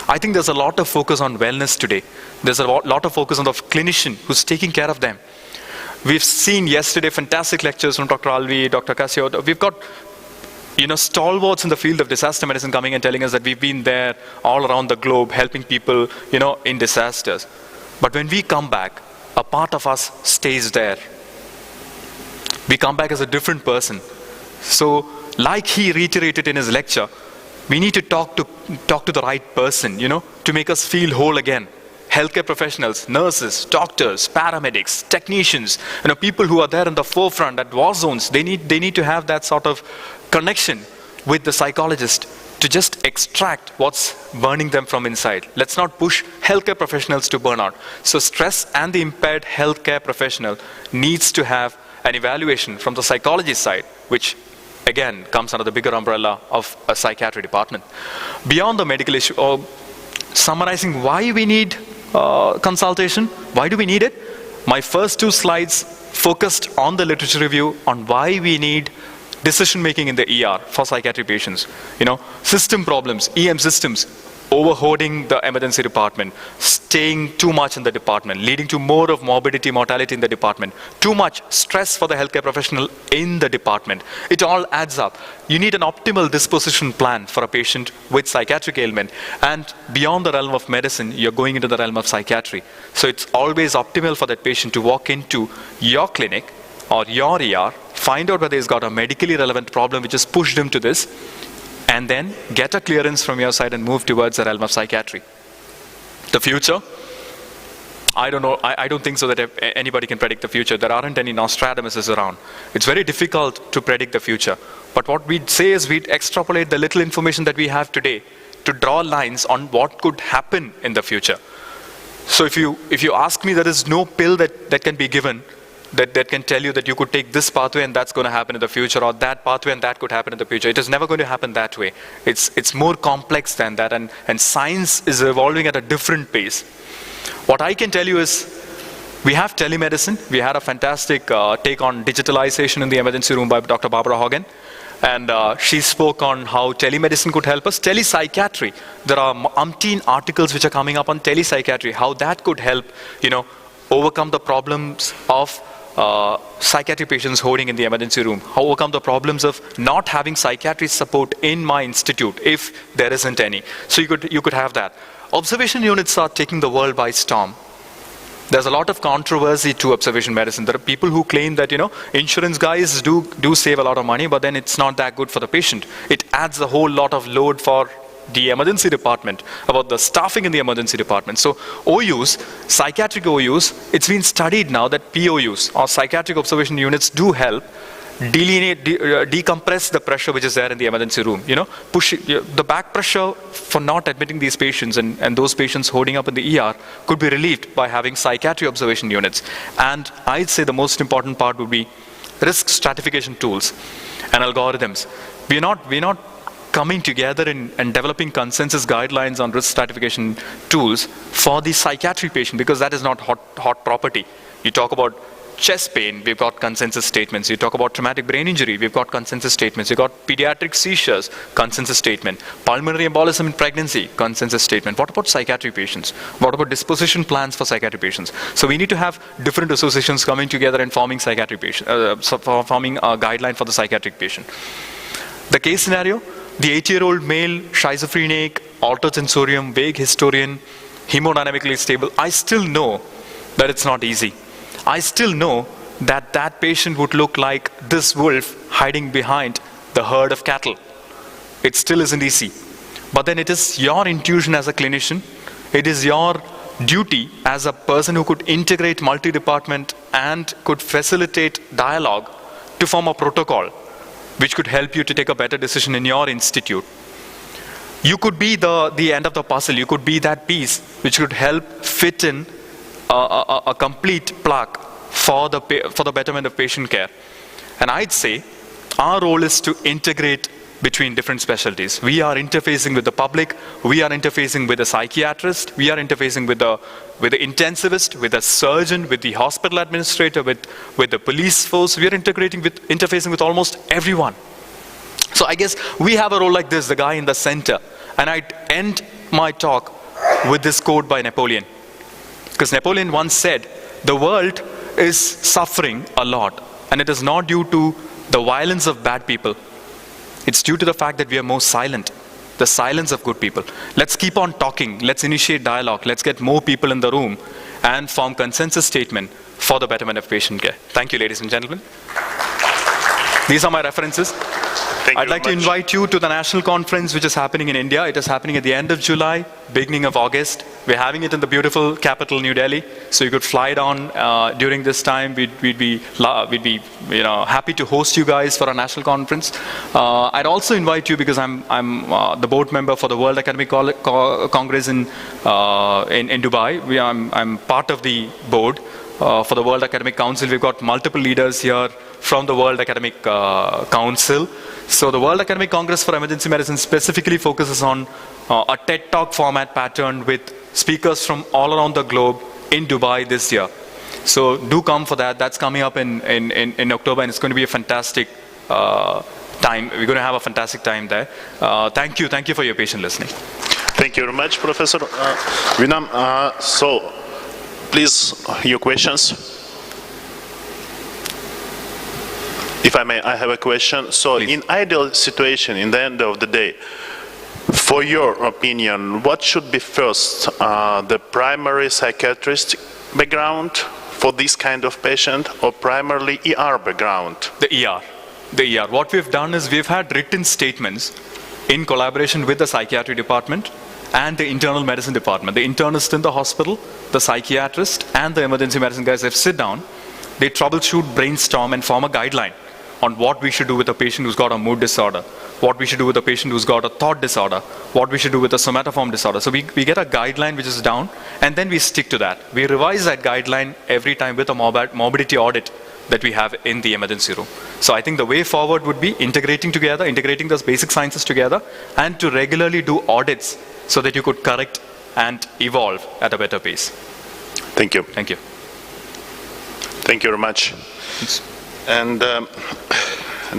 I think there's a lot of focus on wellness today. There's a lot of focus on the clinician who's taking care of them. We've seen yesterday fantastic lectures from Dr. Alvi, Dr. Casio. We've got stalwarts in the field of disaster medicine coming and telling us that we've been there all around the globe helping people in disasters. But when we come back, a part of us stays there. We come back as a different person. So like he reiterated in his lecture, we need to talk to the right person, to make us feel whole again. healthcare professionals, nurses, doctors, paramedics, technicians, people who are there in the forefront at war zones, they need to have that sort of connection with the psychologist to just extract what's burning them from inside. Let's not push healthcare professionals to burnout. So stress and the impaired healthcare professional needs to have an evaluation from the psychology side, which again comes under the bigger umbrella of a psychiatry department. Beyond the medical issue, or summarizing why we need consultation, why do we need it? My first 2 slides focused on the literature review on why we need decision-making in the ER for psychiatric patients. System problems, EM systems, overholding the emergency department, staying too much in the department, leading to more of morbidity, mortality in the department, too much stress for the healthcare professional in the department. It all adds up. You need an optimal disposition plan for a patient with psychiatric ailment. And beyond the realm of medicine, you're going into the realm of psychiatry. So it's always optimal for that patient to walk into your clinic or your ER, find out whether he's got a medically relevant problem which has pushed him to this, and then get a clearance from your side and move towards the realm of psychiatry. The future, I don't know, I don't think so that anybody can predict the future. There aren't any Nostradamuses around. It's very difficult to predict the future. But what we'd say is we'd extrapolate the little information that we have today to draw lines on what could happen in the future. So if you ask me, there is no pill that can be given that can tell you that you could take this pathway and that's going to happen in the future, or that pathway and that could happen in the future. It is never going to happen that way. It's more complex than that, and science is evolving at a different pace. What I can tell you is we have telemedicine. We had a fantastic take on digitalization in the emergency room by Dr. Barbara Hogan. And she spoke on how telemedicine could help us. Telepsychiatry. There are umpteen articles which are coming up on telepsychiatry, how that could help, overcome the problems of psychiatric patients holding in the emergency room, how overcome the problems of not having psychiatric support in my institute if there isn't any. So you could have that. Observation units are taking the world by storm. There's a lot of controversy to observation medicine. There are people who claim that, insurance guys do save a lot of money, but then it's not that good for the patient. It adds a whole lot of load for the emergency department, about the staffing in the emergency department. So OUs, psychiatric OUs, it's been studied now that POUs, or psychiatric observation units, do help decompress the pressure which is there in the emergency room. Push the back pressure for not admitting these patients and those patients holding up in the ER could be relieved by having psychiatric observation units. And I'd say the most important part would be risk stratification tools and algorithms. We're not coming together and developing consensus guidelines on risk stratification tools for the psychiatric patient, because that is not hot property. You talk about chest pain, we've got consensus statements. You talk about traumatic brain injury, we've got consensus statements. You've got pediatric seizures, consensus statement. Pulmonary embolism in pregnancy, consensus statement. What about psychiatric patients? What about disposition plans for psychiatric patients? So we need to have different associations coming together and forming psychiatric patient, forming a guideline for the psychiatric patient. The case scenario: the 8-year-old male, schizophrenic, altered sensorium, vague historian, hemodynamically stable. I still know that it's not easy. I still know that that patient would look like this wolf hiding behind the herd of cattle. It still isn't easy. But then it is your intuition as a clinician, it is your duty as a person who could integrate multi-department and could facilitate dialogue to form a protocol which could help you to take a better decision in your institute. You could be the end of the puzzle. You could be that piece which could help fit in a complete plaque for the betterment of patient care. And I'd say our role is to integrate between different specialties. We are interfacing with the public, we are interfacing with the psychiatrist, we are interfacing with the intensivist, with the surgeon, with the hospital administrator, with the police force. We are interfacing with almost everyone. So I guess we have a role like this, the guy in the center. And I'd end my talk with this quote by Napoleon. Because Napoleon once said, the world is suffering a lot, and it is not due to the violence of bad people. It's due to the fact that we are more silent, the silence of good people. Let's keep on talking, let's initiate dialogue, let's get more people in the room and form consensus statement for the betterment of patient care. Thank you, ladies and gentlemen. These are my references. I'd like to very much. invite you to the national conference which is happening in India. It is happening at the end of July, beginning of August. We're having it in the beautiful capital, New Delhi. So you could fly down during this time. We'd be happy to host you guys for our national conference. I'd also invite you because I'm the board member for the World Academic Congress in Dubai. I'm part of the board for the World Academic Council. We've got multiple leaders here from the World Academic Council. So the World Academic Congress for Emergency Medicine specifically focuses on a TED Talk format pattern with speakers from all around the globe in Dubai this year. So do come for that. That's coming up in October, and it's going to be a fantastic time. We're going to have a fantastic time there. Thank you for your patient listening. Thank you very much, Professor Vinam. So, please, your questions. If I may, I have a question. So, Please. in ideal situation, in the end of the day, for your opinion, what should be first, the primary psychiatrist background for this kind of patient, or primarily ER background? The ER. What we've done is we've had written statements in collaboration with the psychiatry department and the internal medicine department. The internist in the hospital, the psychiatrist, and the emergency medicine guys have sit down. They troubleshoot, brainstorm, and form a guideline on what we should do with a patient who's got a mood disorder, what we should do with a patient who's got a thought disorder, what we should do with a somatoform disorder. So we get a guideline which is down, and then we stick to that. We revise that guideline every time with a morbidity audit that we have in the emergency room. So I think the way forward would be integrating those basic sciences together, and to regularly do audits so that you could correct and evolve at a better pace. Thank you. Thank you. Thank you very much. Thanks. And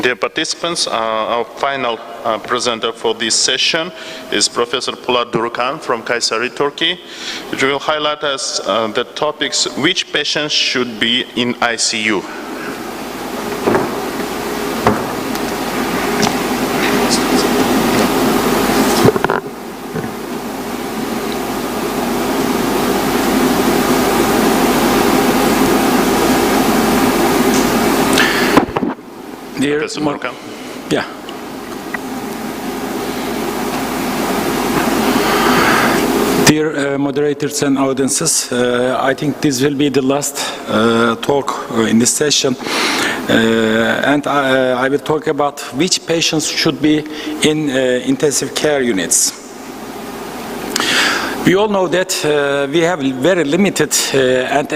dear participants, our final presenter for this session is Professor Polat Durukan from Kayseri, Turkey, which will highlight us the topics which patients should be in ICU. Dear Professor Durukan. Yeah. Dear moderators and audiences, I think this will be the last talk in this session, and I will talk about which patients should be in intensive care units. We all know that we have very limited and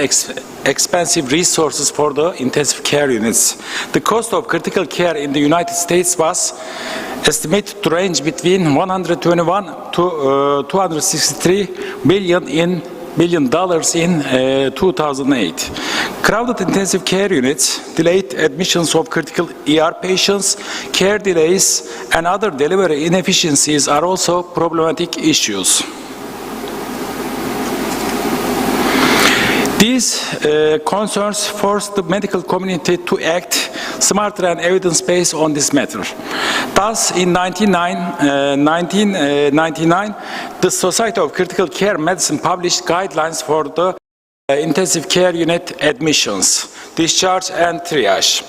expensive resources for the intensive care units. The cost of critical care in the United States was estimated to range between 121 to 263 billion in $1 in 2008. Crowded intensive care units, delayed admissions of critical ER patients, care delays, and other delivery inefficiencies are also problematic issues. These concerns forced the medical community to act smarter and evidence-based on this matter. Thus, in 1999, the Society of Critical Care Medicine published guidelines for the intensive care unit admissions, discharge, and triage.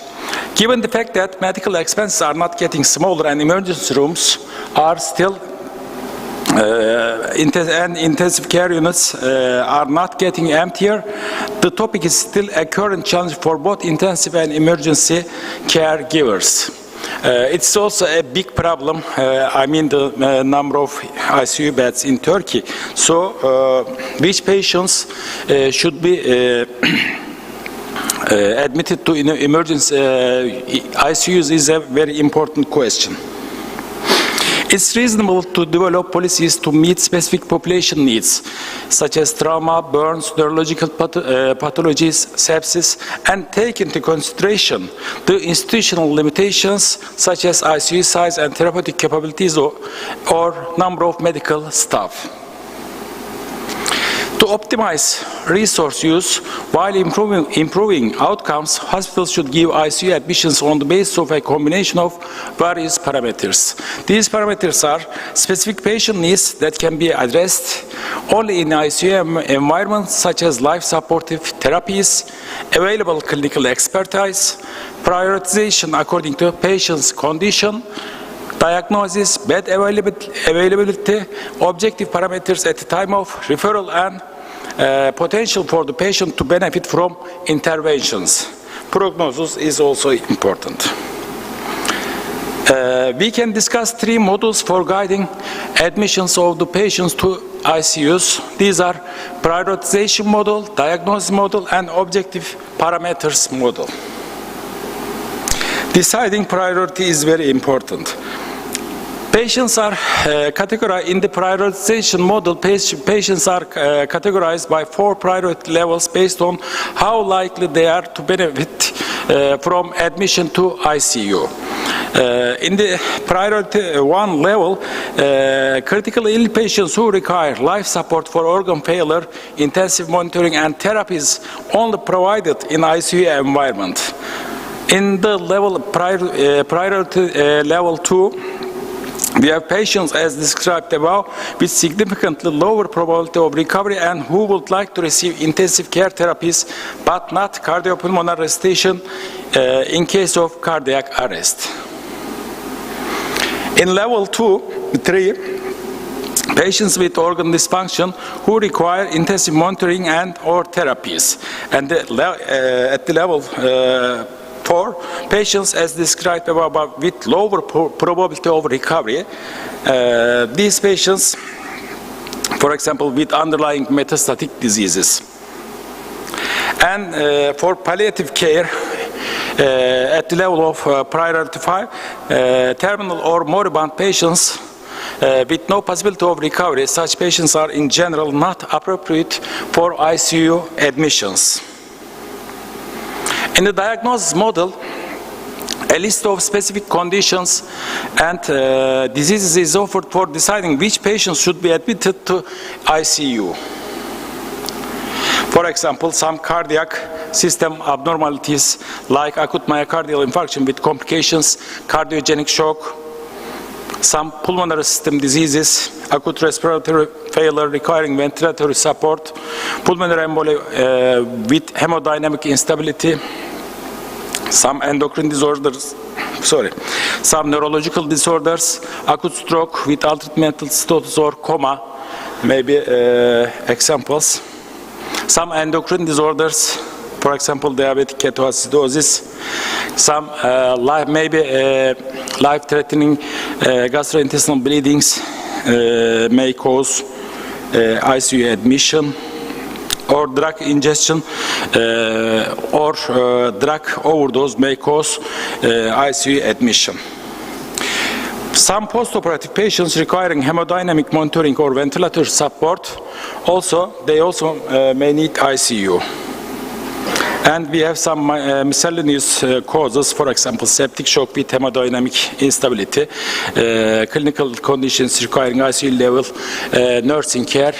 Given the fact that medical expenses are not getting smaller and emergency rooms are still and intensive care units are not getting emptier, the topic is still a current challenge for both intensive and emergency caregivers. It's also a big problem, I mean the number of ICU beds in Turkey. So which patients should be admitted to emergency ICUs is a very important question. It's reasonable to develop policies to meet specific population needs, such as trauma, burns, neurological pathologies, sepsis, and take into consideration the institutional limitations, such as ICU size and therapeutic capabilities or number of medical staff. To optimize resource use while improving outcomes, hospitals should give ICU admissions on the basis of a combination of various parameters. These parameters are specific patient needs that can be addressed only in ICU environments such as life supportive therapies, available clinical expertise, prioritization according to patient's condition, diagnosis, bed availability, objective parameters at the time of referral, and potential for the patient to benefit from interventions. Prognosis is also important. We can discuss three models for guiding admissions of the patients to ICUs. These are prioritization model, diagnosis model, and objective parameters model. Deciding priority is very important. Patients are categorized in the prioritization model. Patients are categorized by 4 priority levels based on how likely they are to benefit from admission to ICU. In the priority 1 level, critically ill patients who require life support for organ failure, intensive monitoring, and therapies only provided in ICU environment. In the priority level 2, we have patients, as described above, with significantly lower probability of recovery and who would like to receive intensive care therapies, but not cardiopulmonary resuscitation in case of cardiac arrest. In level 3, patients with organ dysfunction who require intensive monitoring and or therapies. And at the level 4, patients as described above with lower probability of recovery. These patients, for example, with underlying metastatic diseases. And for palliative care, at the level of priority 5, terminal or moribund patients with no possibility of recovery, such patients are in general not appropriate for ICU admissions. In the diagnosis model, a list of specific conditions and diseases is offered for deciding which patients should be admitted to ICU. For example, some cardiac system abnormalities like acute myocardial infarction with complications, cardiogenic shock, some pulmonary system diseases, acute respiratory failure requiring ventilatory support, pulmonary embolia with hemodynamic instability, some endocrine disorders, some neurological disorders, acute stroke with altered mental status or coma, maybe examples. Some endocrine disorders, for example, diabetic ketoacidosis, some life-threatening gastrointestinal bleedings may cause ICU admission, or drug ingestion or drug overdose may cause ICU admission. Some postoperative patients requiring hemodynamic monitoring or ventilator support, they also may need ICU. And we have some miscellaneous causes, for example, septic shock with hemodynamic instability, clinical conditions requiring ICU level nursing care.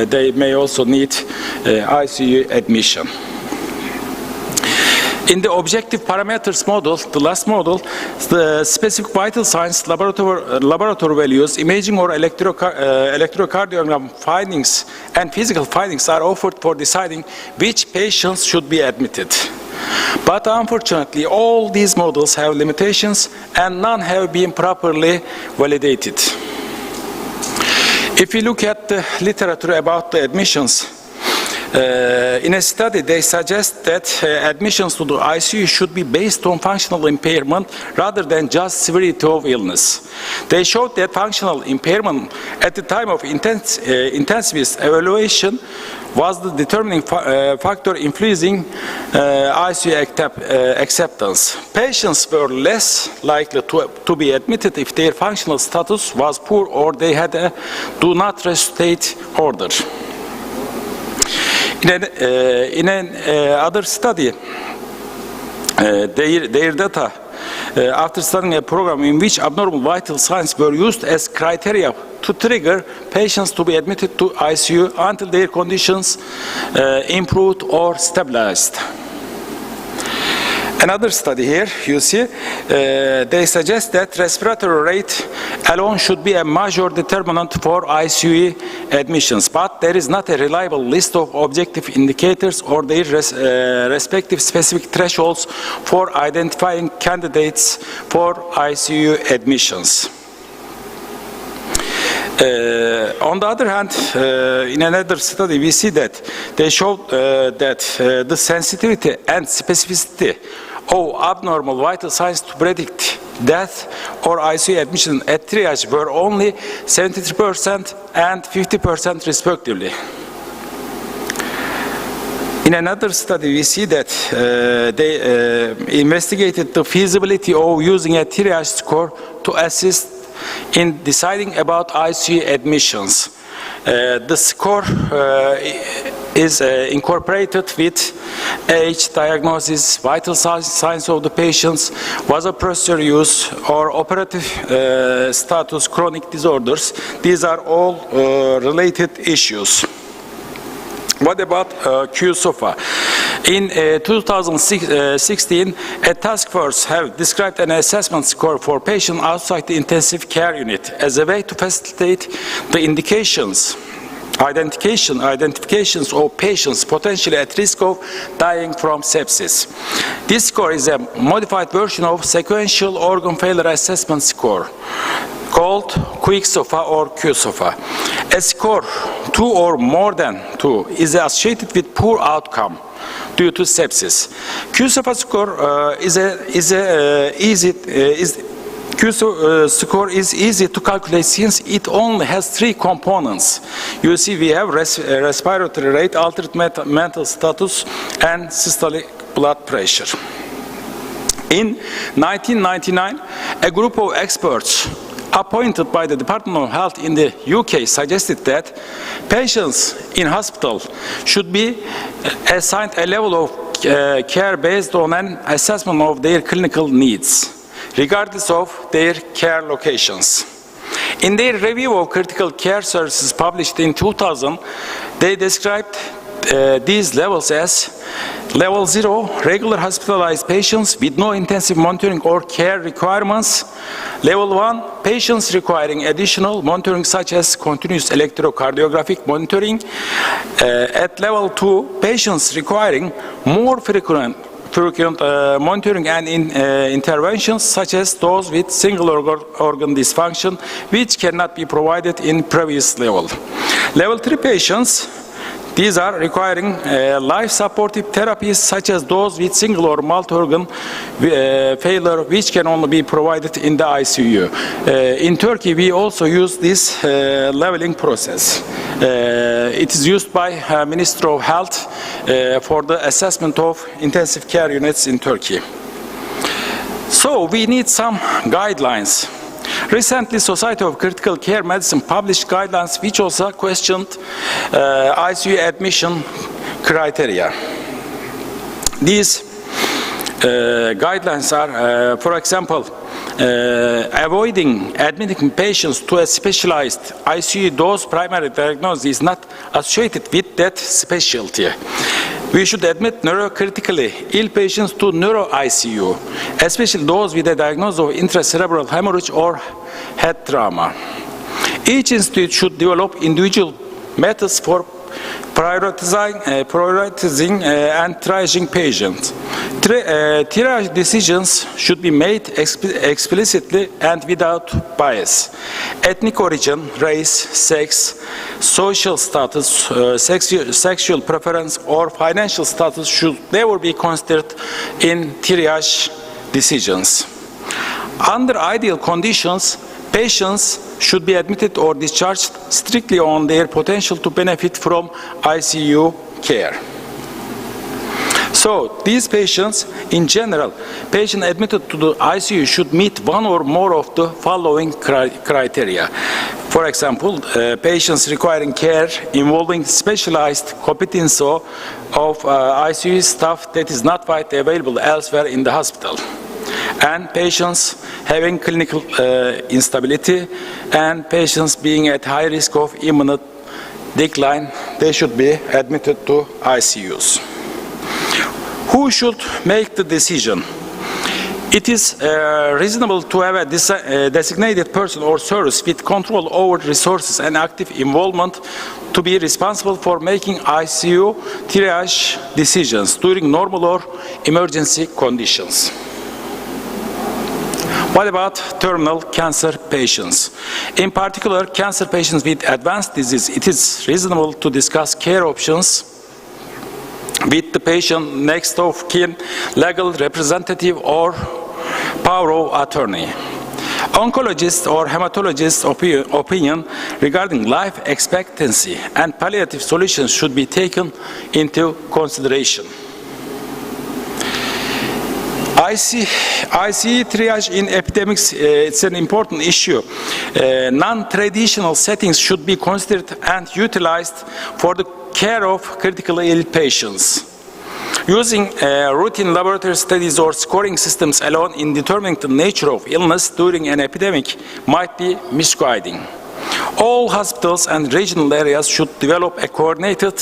They may also need ICU admission. In the objective parameters model, the last model, the specific vital signs, laboratory values, imaging or electrocardiogram findings, and physical findings are offered for deciding which patients should be admitted. But unfortunately, all these models have limitations and none have been properly validated. If we look at the literature about the admissions, in a study, they suggest that admissions to the ICU should be based on functional impairment rather than just severity of illness. They showed that functional impairment at the time of intensivist evaluation was the determining factor influencing ICU acceptance. Patients were less likely to be admitted if their functional status was poor or they had a do not resuscitate order. In another study, their data, after studying a program in which abnormal vital signs were used as criteria to to trigger patients to be admitted to ICU until their conditions improved or stabilized. Another study here, you see, they suggest that respiratory rate alone should be a major determinant for ICU admissions, but there is not a reliable list of objective indicators or their respective specific thresholds for identifying candidates for ICU admissions. On the other hand, in another study, we see that they showed that the sensitivity and specificity of abnormal vital signs to predict death or ICU admission at triage were only 73% and 50% respectively. In another study, we see that they investigated the feasibility of using a triage score to assist in deciding about ICU admissions. The score is incorporated with age, diagnosis, vital signs of the patients, vasopressor use, or operative status, chronic disorders. These are all related issues. What about QSOFA? In 2016, a task force have described an assessment score for patients outside the intensive care unit as a way to facilitate the identifications of patients potentially at risk of dying from sepsis. This score is a modified version of sequential organ failure assessment score called QSOFA or QSOFA. A score 2 or more than 2 is associated with poor outcome due to sepsis. QSOFA score score is easy to calculate since it only has 3 components. You see, we have respiratory rate, altered mental status, and systolic blood pressure. In 1999, a group of experts appointed by the Department of Health in the UK suggested that patients in hospital should be assigned a level of care based on an assessment of their clinical needs, regardless of their care locations. In their review of critical care services published in 2000, they described these levels as level 0, regular hospitalized patients with no intensive monitoring or care requirements. Level 1, patients requiring additional monitoring such as continuous electrocardiographic monitoring. At level 2, patients requiring more frequent monitoring and interventions such as those with single organ dysfunction, which cannot be provided in previous level. Level 3 patients, these are requiring life-supportive therapies such as those with single or multi-organ failure, which can only be provided in the ICU. In Turkey, we also use this leveling process. It is used by Ministry of Health for the assessment of intensive care units in Turkey. So we need some guidelines. Recently, Society of Critical Care Medicine published guidelines which also questioned ICU admission criteria. These guidelines are, for example, avoiding admitting patients to a specialized ICU dose primary diagnosis is not associated with that specialty. We should admit neurocritically ill patients to neuro-ICU, especially those with a diagnosis of intracerebral hemorrhage or head trauma. Each institute should develop individual methods for prioritizing and triaging patients. Triage decisions should be made explicitly and without bias. Ethnic origin, race, sex, social status, sexual preference, or financial status should never be considered in triage decisions. Under ideal conditions, patients should be admitted or discharged strictly on their potential to benefit from ICU care. So these patients, in general, patients admitted to the ICU should meet one or more of the following criteria. For example, patients requiring care involving specialized competence of ICU staff that is not widely available elsewhere in the hospital. and patients having clinical instability and patients being at high risk of imminent decline, they should be admitted to ICUs. Who should make the decision? It is reasonable to have a designated person or service with control over resources and active involvement to be responsible for making ICU triage decisions during normal or emergency conditions. What about terminal cancer patients? In particular, cancer patients with advanced disease, it is reasonable to discuss care options with the patient next of kin, legal representative or power of attorney. Oncologist or hematologist opinion regarding life expectancy and palliative solutions should be taken into consideration. ICE triage in epidemics, it's an important issue. Non-traditional settings should be considered and utilized for the care of critically ill patients. Using routine laboratory studies or scoring systems alone in determining the nature of illness during an epidemic might be misguiding. All hospitals and regional areas should develop a coordinated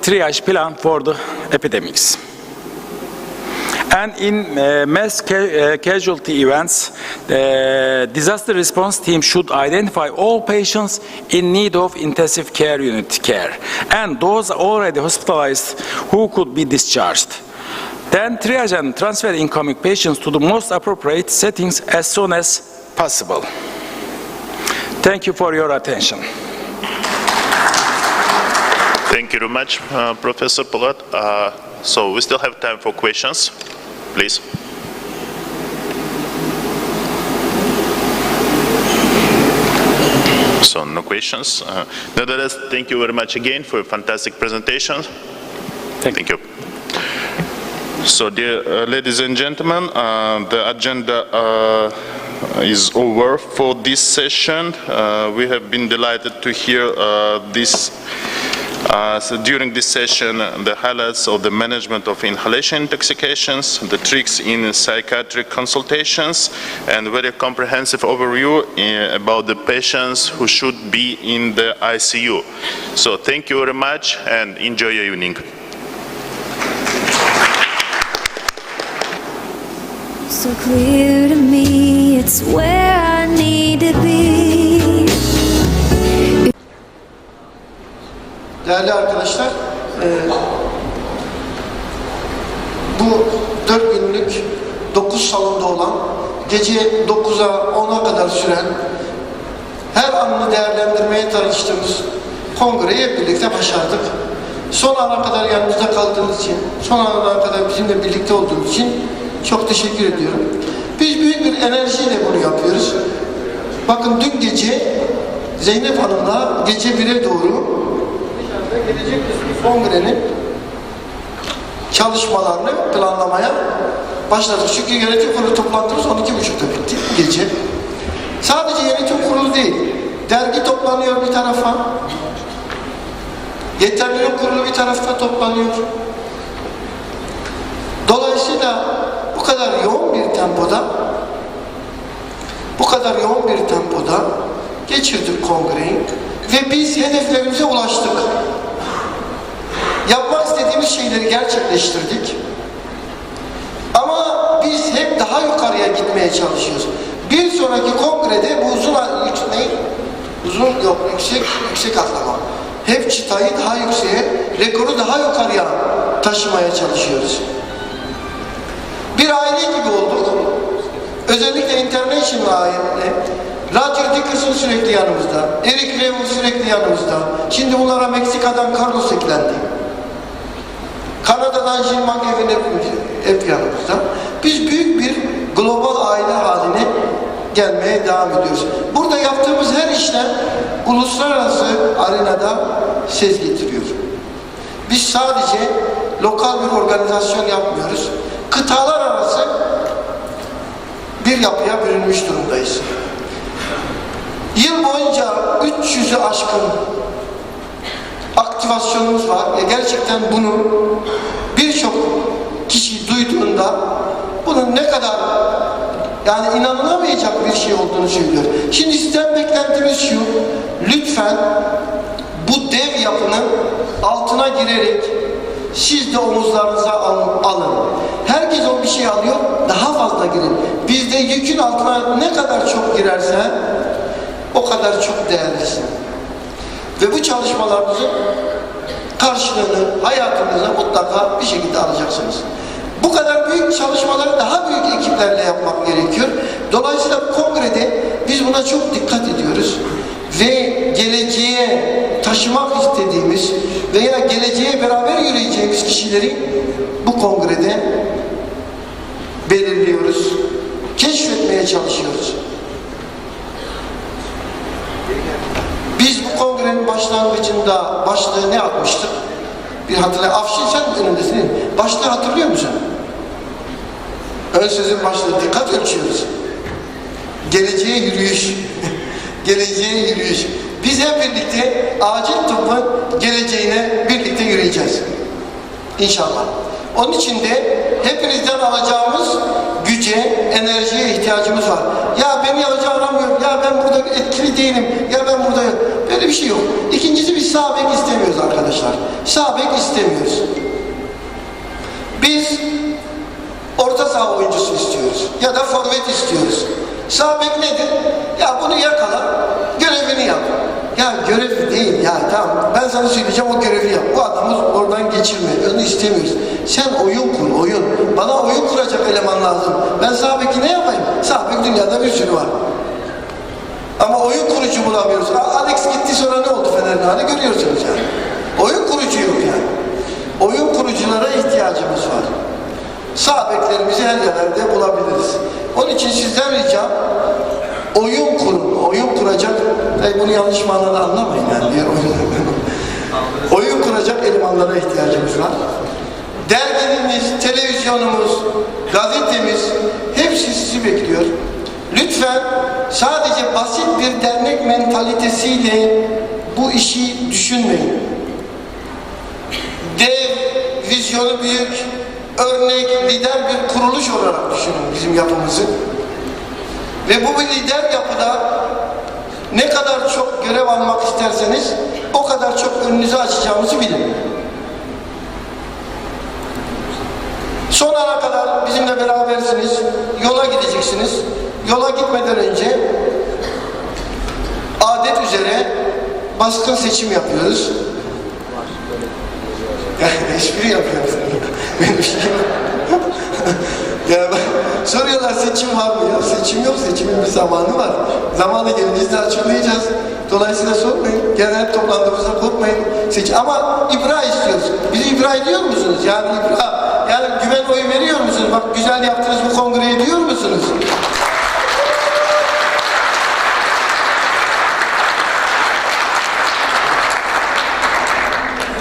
triage plan for the epidemics. And in mass casualty events, disaster response team should identify all patients in need of intensive care unit care and those already hospitalized who could be discharged. Then triage and transfer incoming patients to the most appropriate settings as soon as possible. Thank you for your attention. Thank you very much, Professor Polat. So we still have time for questions. Please. So no questions. Nevertheless, thank you very much again for a fantastic presentation. Thank you. So dear ladies and gentlemen, the agenda is over for this session. We have been delighted to hear during this session, the highlights of the management of inhalation intoxications, the tricks in psychiatric consultations, and very comprehensive overview about the patients who should be in the ICU. So thank you very much and enjoy your evening. So clear to me, it's where I need to be. Değerli arkadaşlar, bu 4 günlük 9 salonda olan, gece 9'a 10'a kadar süren, her anını değerlendirmeye çalıştığımız kongreyi hep birlikte başardık. Son ana kadar yanımızda kaldığınız için, son ana kadar bizimle birlikte olduğunuz için çok teşekkür ediyorum. Biz büyük bir enerjiyle bunu yapıyoruz. Bakın dün gece Zeynep Hanım'la gece 1'e doğru gelecek kongrenin çalışmalarını planlamaya başladık. Çünkü yönetim kurulu toplantımız 12.30'da bitti gece. Sadece yönetim kurulu değil, dergi toplanıyor bir tarafa, yeterlilik kurulu bir tarafta toplanıyor. Dolayısıyla bu kadar yoğun bir tempoda geçirdik kongreyi ve biz hedeflerimize ulaştık. Yapmak istediğimiz şeyleri gerçekleştirdik. Ama biz hep daha yukarıya gitmeye çalışıyoruz. Bir sonraki kongrede bu yüksek atlama. Hep çıtayı daha yükseğe, rekoru daha yukarıya taşımaya çalışıyoruz. Bir aile gibi olduk. Özellikle International aile. Roger Dickerson sürekli yanımızda. Eric Revo sürekli yanımızda. Şimdi bunlara Meksika'dan Carlos eklendi. Kanada'dan Jim McEwen hep yanımızda. Biz büyük bir global aile haline gelmeye devam ediyoruz. Burada yaptığımız her işlem uluslararası arenada ses getiriyor. Biz sadece lokal bir organizasyon yapmıyoruz. Kıtalar arası bir yapıya bürünmüş durumdayız. Yıl boyunca 300'ü aşkın aktivasyonumuz var ve gerçekten bunu birçok kişi duyduğunda ne kadar yani inanılamayacak bir şey olduğunu söylüyor. Şimdi sizden beklentimiz şu, lütfen bu dev yapının altına girerek siz de omuzlarınıza alın. Herkes o bir şey alıyor, daha fazla girin. Biz de yükün altına ne kadar çok girersen o kadar çok değerlisin. Ve bu çalışmalarınızın karşılığını hayatınızda mutlaka bir şekilde alacaksınız. Bu kadar büyük çalışmaları daha büyük ekiplerle yapmak gerekiyor. Dolayısıyla kongrede biz buna çok dikkat ediyoruz. Ve geleceğe taşımak istediğimiz veya geleceğe beraber yürüyeceğimiz kişileri bu kongrede belirliyoruz. Keşfetmeye çalışıyoruz. Biz bu kongrenin başlangıcında başlığı ne atmıştık? Bir hatırla. Afşin sen önündesin değil mi? Başlığı hatırlıyor musun? Ön sözün başlığı. Dikkat ölçüyoruz. Geleceğe yürüyüş. Geleceğe yürüyüş. Biz hep birlikte acil tıbbın geleceğine birlikte yürüyeceğiz. İnşallah. Onun için de hepinizden alacağımız güce, enerjiye ihtiyacımız var. Ya beni hoca aramıyor, ya ben burada etkili değilim, ya ben burada yok. Böyle bir şey yok. İkincisi biz sağ bek istemiyoruz arkadaşlar. Sağ bek istemiyoruz. Biz orta saha oyuncusu istiyoruz. Ya da forvet istiyoruz. Sağ bek nedir? Ya bunu yakala, görevini yap. Ya görev değil ya, tamam ben sana söyleyeceğim, o görevi yap. Bu adamı oradan geçirme, onu istemiyoruz. Sen oyun kur, oyun. Bana oyun kuracak eleman lazım. Ben sağ beki ne yapayım? Sağ bek dünyada bir sürü var. Ama oyun kurucu bulamıyoruz. Alex gitti sonra ne oldu Fener'in hali görüyorsunuz yani. Oyun kurucu yok yani. Oyun kuruculara ihtiyacımız var. Sağ beklerimizi her yerlerde bulabiliriz. Onun için sizden ricam oyun kurun. Oyun kuracak, bunu yanlış manada anlamayın yani diğer oyun kuracak elemanlara ihtiyacımız var. Dergimiz, televizyonumuz, gazetemiz hepsi sizi bekliyor. Lütfen sadece basit bir dernek mentalitesiyle bu işi düşünmeyin. Dev, vizyonu büyük, örnek, lider bir kuruluş olarak düşünün bizim yapımızı. Ve bu bir lider yapıda ne kadar çok görev almak isterseniz o kadar çok önünüzü açacağımızı bilin. Son ana kadar bizimle berabersiniz, yola gideceksiniz. Yola gitmeden önce adet üzere baskın seçim yapıyoruz. Yani espri yapıyoruz. Benim şeyim. Yani soruyorlar seçim var mı ya? Seçim yok, seçimin bir zamanı var. Zamanı gelince size açıklayacağız. Dolayısıyla sormayın. Genel toplantımızda korkmayın. Ama ibra istiyoruz. Bizi ibra ediyor musunuz? Yani ibra, yani güven oyu veriyor musunuz? Bak güzel yaptınız bu kongreyi diyor musunuz?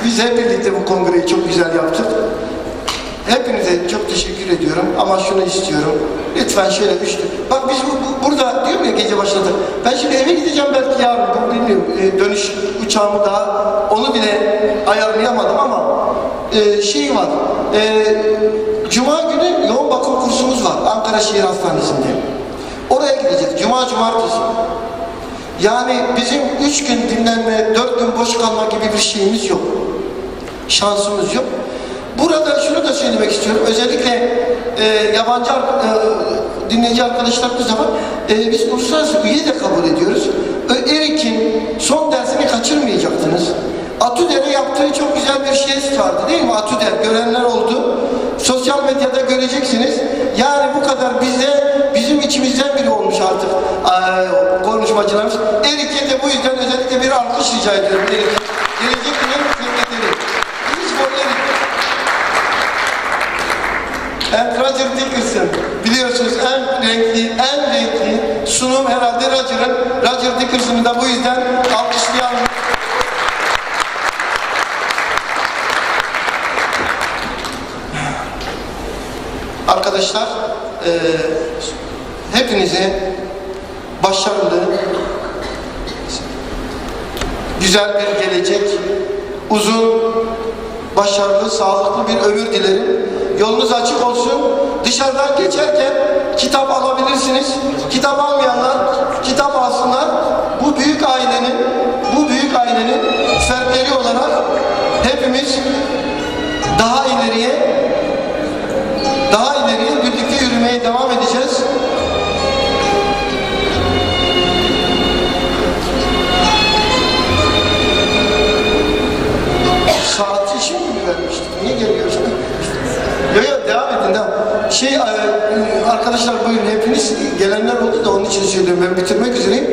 Biz hep birlikte bu kongreyi çok güzel yaptık. Hepinize çok teşekkür ediyorum ama şunu istiyorum. Lütfen şöyle bak biz burada diyorum ya gece başladık. Ben şimdi eve gideceğim belki yarın. Bilmiyorum dönüş uçağımı daha onu bile ayarlayamadım ama şey var. Cuma günü yoğun bakım kursumuz var Ankara Şehir Hastanesi'nde. Oraya gideceğiz. Cuma, cumartesi. Yani bizim 3 gün dinlenme, 4 gün boş kalma gibi bir şeyimiz yok. Şansımız yok. Burada şunu da söylemek istiyorum. Özellikle yabancı dinleyici arkadaşlarımız da var. Biz uluslararası üye de kabul ediyoruz. ERİK'in son dersini kaçırmayacaktınız. ATÜDER'e yaptığı çok güzel bir jest vardı değil mi? ATÜDER görenler oldu. Sosyal medyada göreceksiniz. Yani bu kadar bizim içimizden biri olmuş artık konuşmacılarımız. ERİK'e de bu yüzden özellikle bir alkış rica ediyorum. Gelecek günün sekreteri. Biz bu ERİK. And Roger Dickerson, biliyorsunuz en renkli sunum herhalde Roger Dickerson'ı da bu yüzden alkışlayalım. Arkadaşlar, hepinize başarılı, güzel bir gelecek, uzun, başarılı, sağlıklı bir ömür dilerim. Yolunuz açık olsun. Dışarıdan geçerken kitap alabilirsiniz. Kitap almayanlar kitap alsınlar. Bu büyük ailenin fertleri olarak hepimiz daha ileriye birlikte yürümeye devam edeceğiz. Saati şimdi mi vermiştik? Niye geliyor? Yok devam edin. Devam. Arkadaşlar buyurun, hepiniz gelenler oldu da onun için söylüyorum, ben bitirmek üzereyim.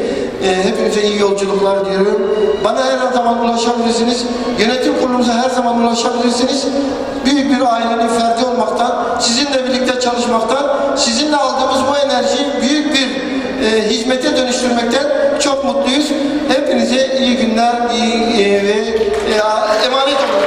Hepinize iyi yolculuklar diliyorum. Bana her zaman ulaşabilirsiniz. Yönetim kurulumuza her zaman ulaşabilirsiniz. Büyük bir ailenin ferdi olmaktan, sizinle birlikte çalışmaktan, sizinle aldığımız bu enerjiyi büyük bir hizmete dönüştürmekten çok mutluyuz. Hepinize iyi günler, ve emanet olun.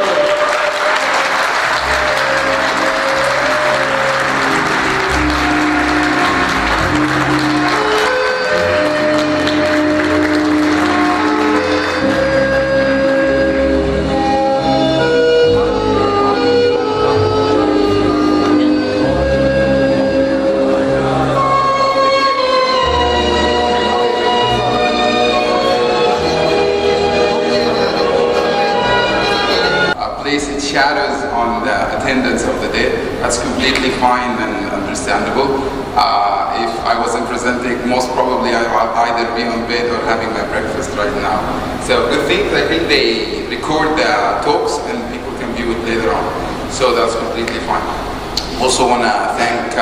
Shadows on the attendance of the day. That's completely fine and understandable. If I wasn't presenting, most probably I'd either be on bed or having my breakfast right now. So good thing, I think they record the talks and people can view it later on. So that's completely fine. Also want to thank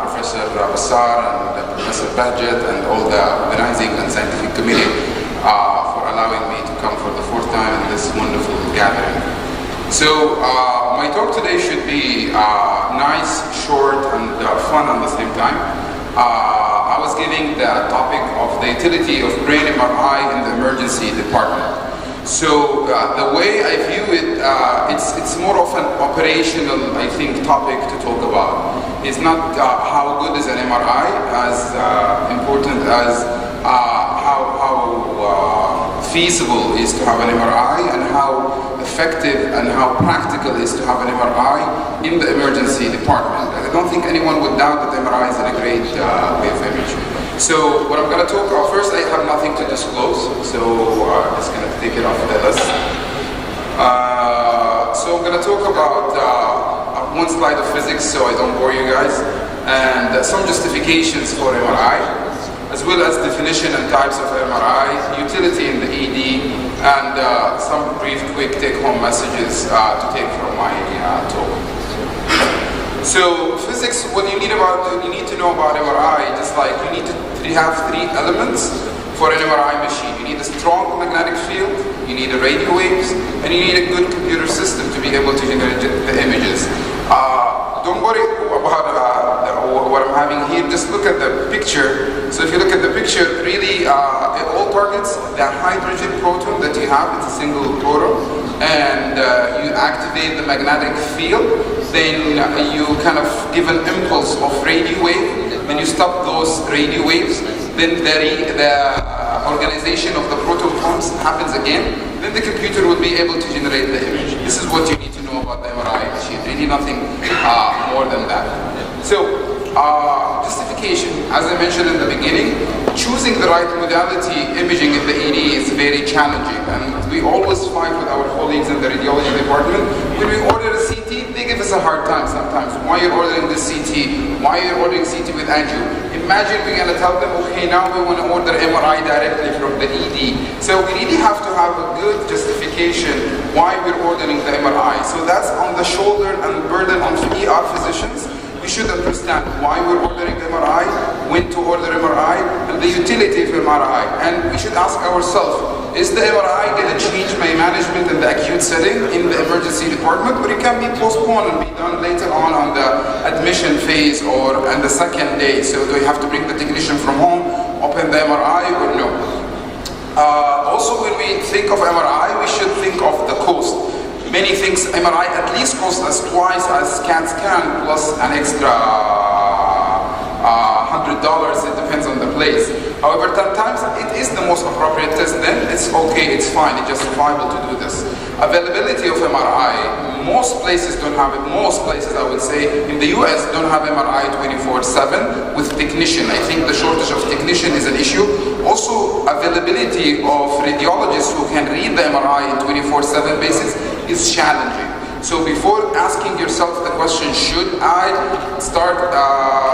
Professor Bassar and Professor Badget and all the organizing and scientific committee for allowing me to come for the fourth time in this wonderful gathering. So my talk today should be nice, short, and fun at the same time. I was giving the topic of the utility of brain MRI in the emergency department. So the way I view it, it's more of an operational, I think, topic to talk about. It's not how good is an MRI, as important as how feasible is to have an MRI and how effective and how practical is to have an MRI in the emergency department. I don't think anyone would doubt that the MRI is a great wave image. So what I'm going to talk about, first I have nothing to disclose, so I'm just going to take it off the list. So I'm going to talk about one slide of physics so I don't bore you guys, and some justifications for MRI, as well as definition and types of MRI, utility in the ED, and some brief, quick take-home messages to take from my talk. So physics, what you need to know about MRI, just like you need to have three elements for an MRI machine. You need a strong magnetic field, you need radio waves, and you need a good computer system to be able to generate the images. Don't worry about what I'm having here, just look at the picture. So if you look at the picture, really it all targets the hydrogen proton that you have, it's a single proton, and you activate the magnetic field, then you kind of give an impulse of radio wave, then you stop those radio waves, then the organization of the proton pumps happens again, then the computer will be able to generate the image. This is what you need to know about the MRI machine, really nothing more than that. So, justification, as I mentioned in the beginning, choosing the right modality imaging in the ED is very challenging, and we always fight with our colleagues in the radiology department. When we order a CT, they give us a hard time sometimes. Why you're ordering this CT? Why you're ordering CT with angio? Imagine we're going to tell them, okay, now we want to order MRI directly from the ED. So we really have to have a good justification why we're ordering the MRI. So that's on the shoulder and burden on ER physicians. We should understand why we're ordering MRI, when to order MRI, and the utility of MRI. And we should ask ourselves, is the MRI going to change my management in the acute setting, in the emergency department, or it can be postponed and be done later on the admission phase or on the second day? So do we have to bring the technician from home, open the MRI, or no? Also, when we think of MRI, we should think of the cost. Many things MRI at least costs us twice as CAT scan plus an extra $100 It depends on the place. However, sometimes it is the most appropriate test. Then it's okay, it's fine, it's justifiable to do this. Availability of MRI, most places don't have it. Most places, I would say, in the US don't have MRI 24/7 with technician. I think the shortage of technician is an issue. Also, availability of radiologists who can read the MRI in 24/7 basis is challenging. So before asking yourself the question, should I start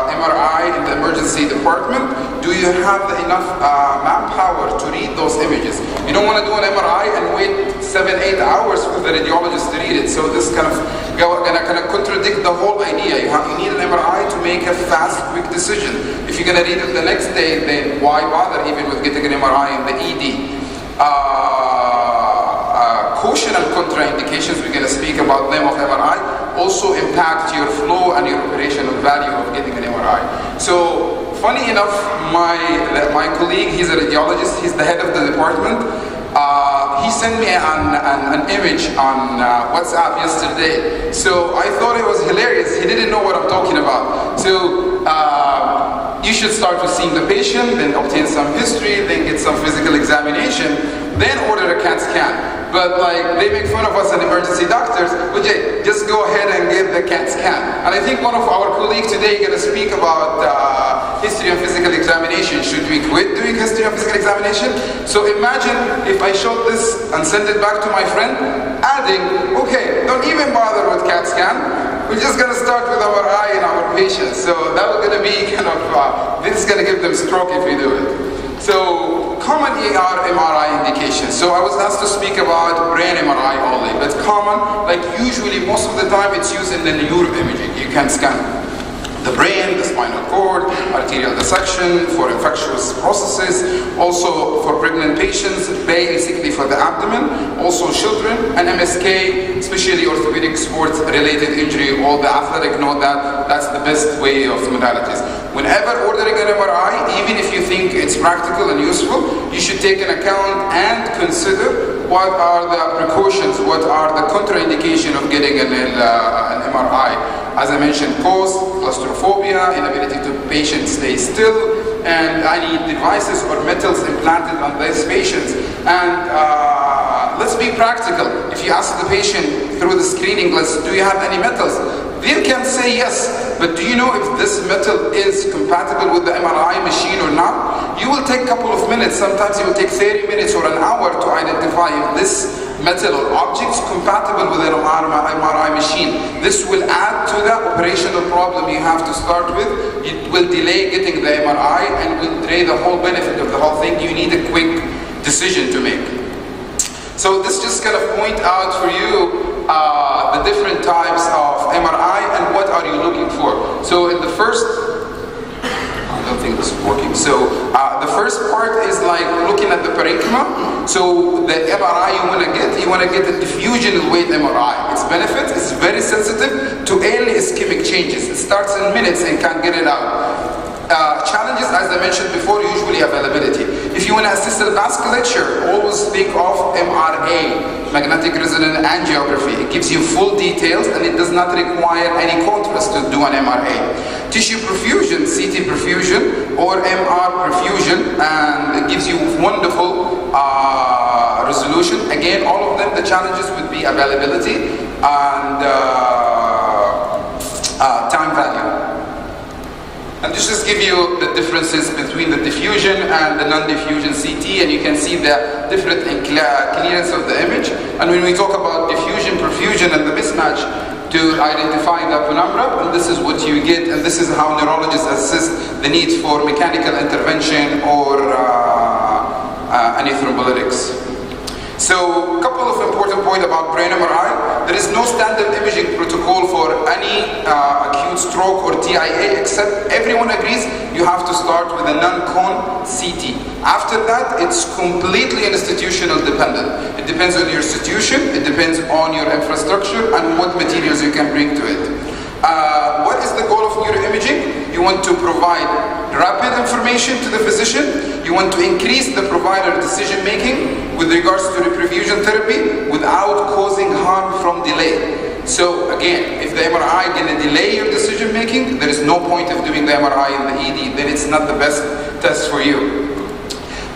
MRI in the emergency department, do you have enough manpower to read those images? You don't want to do an MRI and wait 7-8 hours for the radiologist to read it. So this kind of contradict the whole idea. You need an MRI to make a fast, quick decision. If you're going to read it the next day, then why bother even with getting an MRI in the ED? Caution and contraindications, we're going to speak about them of MRI, also impact your flow and your operational value of getting an MRI. So, funny enough, my colleague, he's a radiologist, he's the head of the department. He sent me an image on WhatsApp yesterday. So I thought it was hilarious. He didn't know what I'm talking about. So you should start with seeing the patient, then obtain some history, then get some physical examination, then order a CAT scan. But like, they make fun of us and emergency doctors, but just go ahead and get the CAT scan. And I think one of our colleagues today is going to speak about history and physical examination. Should we quit doing history and physical examination? So imagine if I showed this and sent it back to my friend, adding, okay, don't even bother with CAT scan. We're just going to start with our eye and our patients. So that was going to be kind of, this is going to give them stroke if we do it. So common ER MRI indications. So I was asked to speak about brain MRI only, but common, like usually most of the time it's used in the neuroimaging. You can scan the brain, the spinal cord, arterial dissection for infectious processes, also for pregnant patients, basically for the abdomen, also children, and MSK, especially orthopedic sports related injury, all the athletic know that that's the best way of modalities. Whenever ordering an MRI, even if you think it's practical and useful, you should take an account and consider what are the precautions, what are the contraindication of getting an MRI. As I mentioned, cost, claustrophobia, inability to patient stay still, and any devices or metals implanted on these patients. And let's be practical. If you ask the patient through the screening list, do you have any metals? They can say yes, but do you know if this metal is compatible with the MRI machine or not? You will take a couple of minutes, sometimes it will take 30 minutes or an hour to identify if this metal or object is compatible with an MRI machine. This will add to the operational problem you have to start with. It will delay getting the MRI and will delay the whole benefit of the whole thing. You need a quick decision to make. So this just kind of point out for you the different types of MRI and what are you looking for. So in the first, I don't think this is working. So the first part is like looking at the parenchyma. So the MRI you want to get a diffusional weight MRI. Its benefit is very sensitive to early ischemic changes. It starts in minutes and can get it out. Challenges, as I mentioned before, usually availability. If you want to assess the vasculature, always think of MRA, magnetic resonance angiography. It gives you full details and it does not require any contrast to do an MRA. Tissue perfusion, CT perfusion or MR perfusion, and it gives you wonderful resolution. Again, all of them, the challenges would be availability and time value. And this just give you the differences between the diffusion and the non-diffusion CT, and you can see the different clearance of the image. And when we talk about diffusion, perfusion, and the mismatch to identify the penumbra, and this is what you get, and this is how neurologists assess the need for mechanical intervention or any thrombolytics. So, a couple of important points about brain MRI. There is no standard imaging protocol for any acute stroke or TIA, except everyone agrees you have to start with a non-cone CT. After that, it's completely institutional dependent. It depends on your institution, it depends on your infrastructure, and what materials you can bring to it. What is the goal of neuroimaging? You want to provide rapid information to the physician. You want to increase the provider decision making with regards to reperfusion therapy without causing harm from delay. So again, if the MRI gonna delay your decision making, there is no point of doing the MRI in the ED, then it's not the best test for you.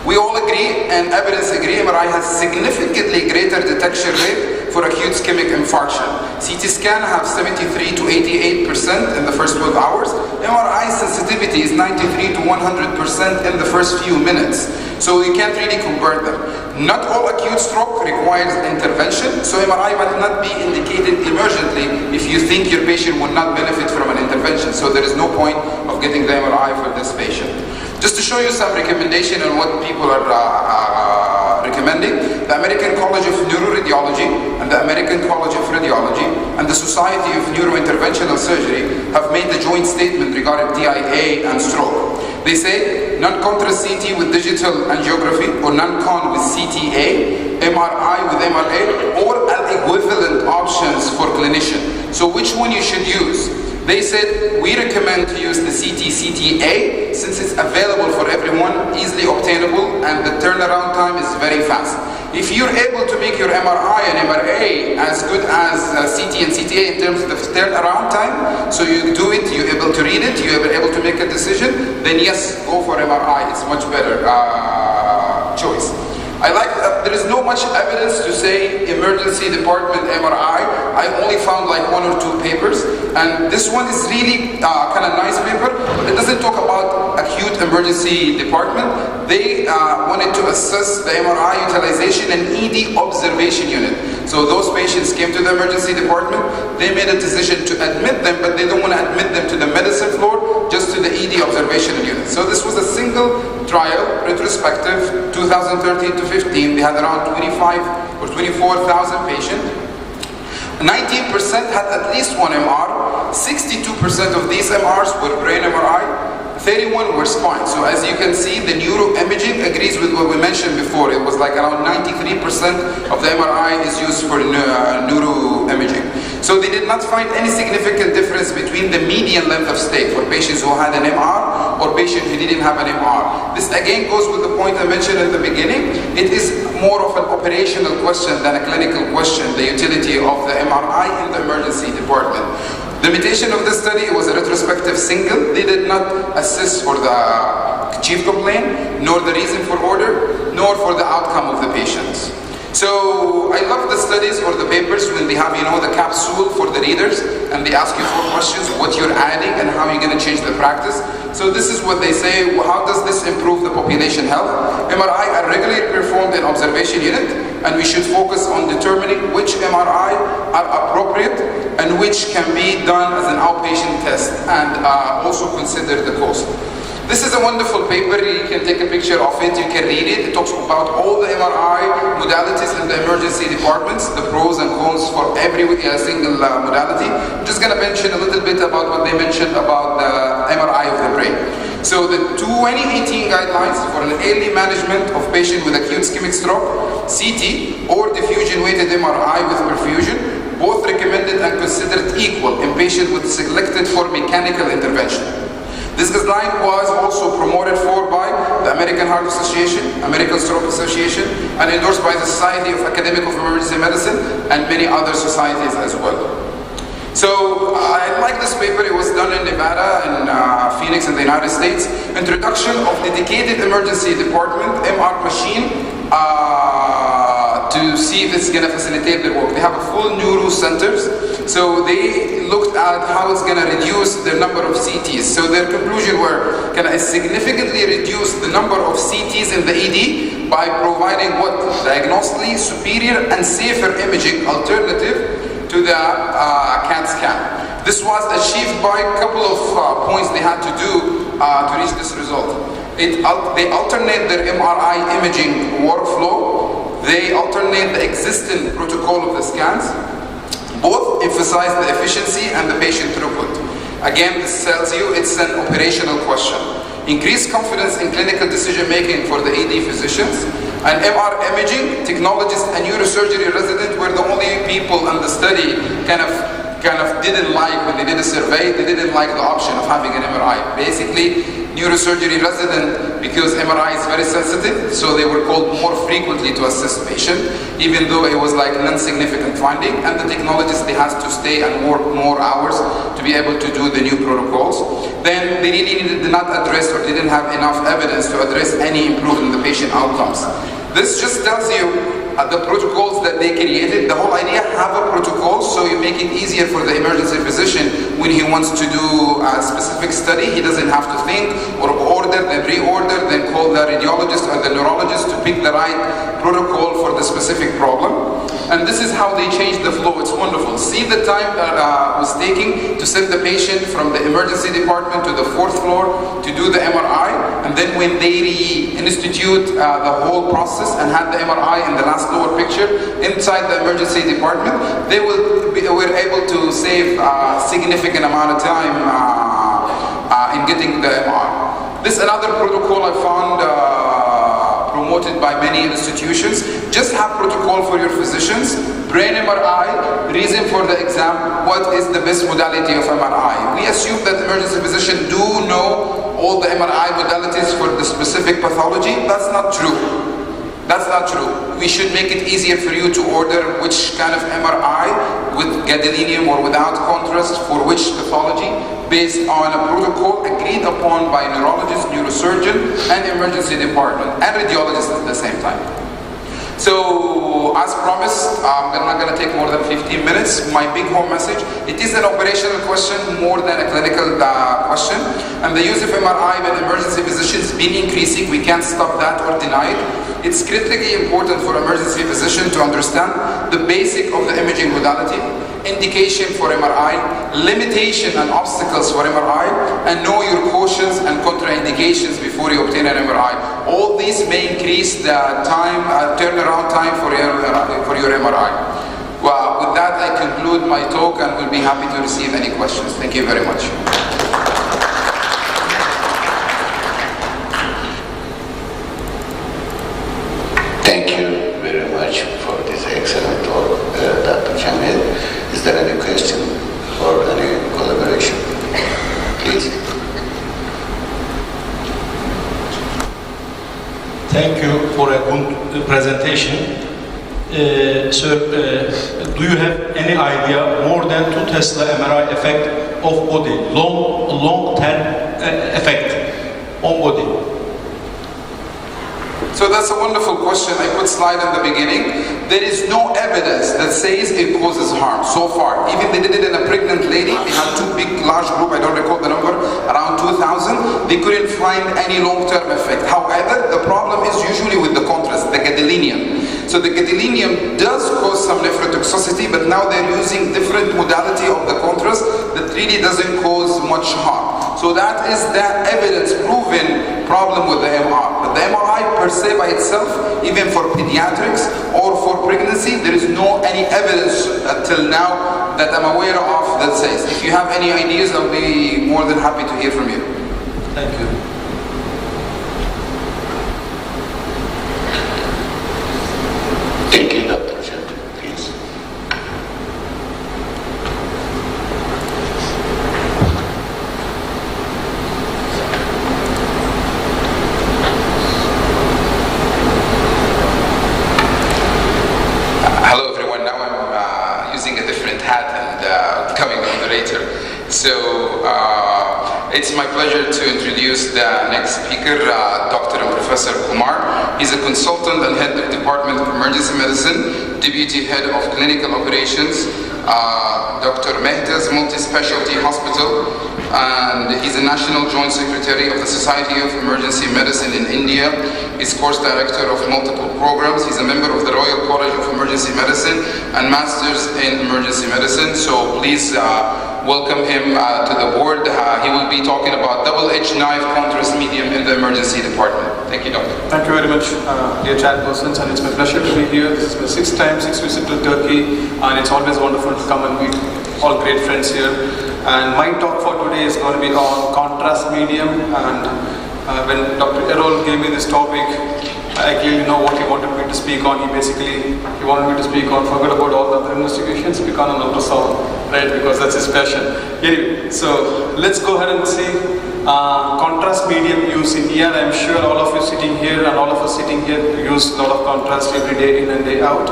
We all agree, and evidence agree, MRI has significantly greater detection rate for acute ischemic infarction. CT scan have 73 to 88% in the first 12 hours. MRI sensitivity is 93 to 100% in the first few minutes. So you can't really compare them. Not all acute stroke requires intervention, so MRI might not be indicated emergently if you think your patient would not benefit from an intervention. So there is no point of getting the MRI for this patient. Just to show you some recommendation on what people are recommending, the American College of Neuroradiology and the American College of Radiology and the Society of Neurointerventional Surgery have made a joint statement regarding TIA and stroke. They say non-contrast CT with digital angiography or non-con with CTA, MRI with MRA, or equivalent options for clinician. So which one you should use? They said, we recommend to use the CT-CTA since it's available for everyone, easily obtainable, and the turnaround time is very fast. If you're able to make your MRI and MRA as good as CT and CTA in terms of the turnaround time, so you do it, you're able to read it, you're able to make a decision, then yes, go for MRI. It's much better choice. I like there is no much evidence to say emergency department MRI. I only found like 1 or 2 papers, and this one is really kind of nice paper, but it doesn't talk about acute emergency department. They wanted to assess the MRI utilization and ED observation unit. So those patients came to the emergency department, they made a decision to admit them, but they don't want to admit them to the medicine floor, just to the ED observation unit. So this was a single trial, retrospective, 2013 to 15. They had around 25 or 24,000 patients. 19% had at least one MR, 62% of these MRs were brain MRI, 31 were spine. So as you can see, the neuroimaging agrees with what we mentioned before. It was like around 93% of the MRI is used for neuroimaging. So they did not find any significant difference between the median length of stay for patients who had an MR or patients who didn't have an MR. This again goes with the point I mentioned at the beginning. It is more of an operational question than a clinical question, the utility of the MRI in the emergency department. The limitation of this study was a retrospective single. They did not assess for the chief complaint, nor the reason for order, nor for the outcome of the patients. So I love the studies or the papers when they have, the capsule for the readers, and they ask you 4 questions, what you're adding and how you're going to change the practice. So this is what they say, how does this improve the population health? MRI are regularly performed in observation unit, and we should focus on determining which MRI are appropriate and which can be done as an outpatient test, and also consider the cost. This is a wonderful paper. You can take a picture of it, you can read it. It talks about all the MRI modalities in the emergency departments, the pros and cons for every single modality. I'm just going to mention a little bit about what they mentioned about the MRI of the brain. So the 2018 guidelines for an early management of patient with acute ischemic stroke, CT, or diffusion-weighted MRI with perfusion, both recommended and considered equal in patients with selected for mechanical intervention. This guideline was also promoted for by the American Heart Association, American Stroke Association, and endorsed by the Society of Academic of Emergency Medicine and many other societies as well. So I like this paper. It was done in Nevada and Phoenix in the United States. Introduction of dedicated emergency department MR machine to see if it's going to facilitate their work. They have a full neuro centers, so they looked at how it's going to reduce the number of CTs. So their conclusion were, can I significantly reduce the number of CTs in the ED by providing what? Diagnostically superior and safer imaging alternative to the CAT scan. This was achieved by a couple of points they had to do to reach this result. They alternate their MRI imaging workflow. They alternate the existing protocol of the scans. Both emphasize the efficiency and the patient throughput. Again, this tells you it's an operational question. Increased confidence in clinical decision making for the ED physicians. And MR imaging, technologists and neurosurgery residents were the only people in the study kind of didn't like, when they did a survey, they didn't like the option of having an MRI. Basically, neurosurgery resident because MRI is very sensitive, so they were called more frequently to assist patient, even though it was like an insignificant finding, and the technologist, they has to stay and work more hours to be able to do the new protocols. Then they really did not address, or didn't have enough evidence to address any improvement in the patient outcomes. This just tells you the protocols that they created. The whole idea, have a protocol so you make it easier for the emergency physician when he wants to do a specific study. He doesn't have to think or order, then reorder, then call the radiologist or the neurologist to pick the right protocol for the specific problem. And this is how they changed the flow. It's wonderful. See the time it was taking to send the patient from the emergency department to the 4th floor to do the MRI, and then when they reinstitute the whole process and had the MRI in the last lower picture inside the emergency department, they were able to save a significant amount of time in getting the MRI. This another protocol I found promoted by many institutions. Just have protocol for your physicians. Brain MRI, reason for the exam, what is the best modality of MRI? We assume that emergency physicians do know all the MRI modalities for the specific pathology. That's not true. That's not true. We should make it easier for you to order which kind of MRI with gadolinium or without contrast for which pathology, based on a protocol agreed upon by neurologist, neurosurgeon, and emergency department, and radiologist at the same time. So, as promised, I'm not going to take more than 15 minutes. My big home message, it is an operational question more than a clinical question. And the use of MRI by emergency physicians has been increasing. We can't stop that or deny it. It's critically important for emergency physician to understand the basic of the imaging modality, indication for MRI, limitation and obstacles for MRI, and know your cautions and contraindications before you obtain an MRI. All these may increase the time, turnaround time for your MRI. Well, with that, I conclude my talk and will be happy to receive any questions. Thank you very much. Thank you very much for this excellent talk, Dr. Jamil. Is there any question or any collaboration? Please. Thank you for a good presentation. Sir, do you have any idea more than 2 Tesla MRI effect of body, long-term effect on body? So that's a wonderful question. I put slide in the beginning. There is no evidence that says it causes harm so far. Even they did it in a pregnant lady. They had 2 big, large group, I don't recall the number, around 2,000. They couldn't find any long-term effect. However, the problem is usually with the contrast, the gadolinium. So the gadolinium does cause some nephrotoxicity, but now they're using different modality of the contrast that really doesn't cause much harm. So that is the evidence-proven problem with the MR. But the MRI per se by itself, even for pediatrics or for pregnancy, there is no any evidence until now that I'm aware of that says. If you have any ideas, I'll be more than happy to hear from you. Thank you. Thank you, Dr. Jamil, please. Hello everyone, now I'm using a different hat and becoming a moderator. So it's my pleasure to introduce the next speaker, Dr. and Professor Kumar. He's a consultant and head of Department of Emergency Medicine, Deputy Head of Clinical Operations, Dr. Mehta's Multi-Specialty Hospital, and he's a National Joint Secretary of the Society of Emergency Medicine in India. He's course director of multiple programs. He's a member of the Royal College of Emergency Medicine and Masters in Emergency Medicine. So please welcome him to the board. He will be talking about double-edged knife contrast medium in the emergency department. Thank you, Doctor. Thank you very much, dear chairpersons, and it's my pleasure to be here. This is my 6th visit to Turkey, and it's always wonderful to come and meet all great friends here. And my talk for today is going to be on contrast medium, and when Dr. Errol gave me this topic, I clearly know what he wanted me to speak on. He wanted me to speak on, forget about all the other investigations, speak on an ultrasound, right? Because that's his passion. Anyway, so let's go ahead and see contrast medium use in ER. I'm sure all of you sitting here and all of us sitting here use a lot of contrast every day in and day out.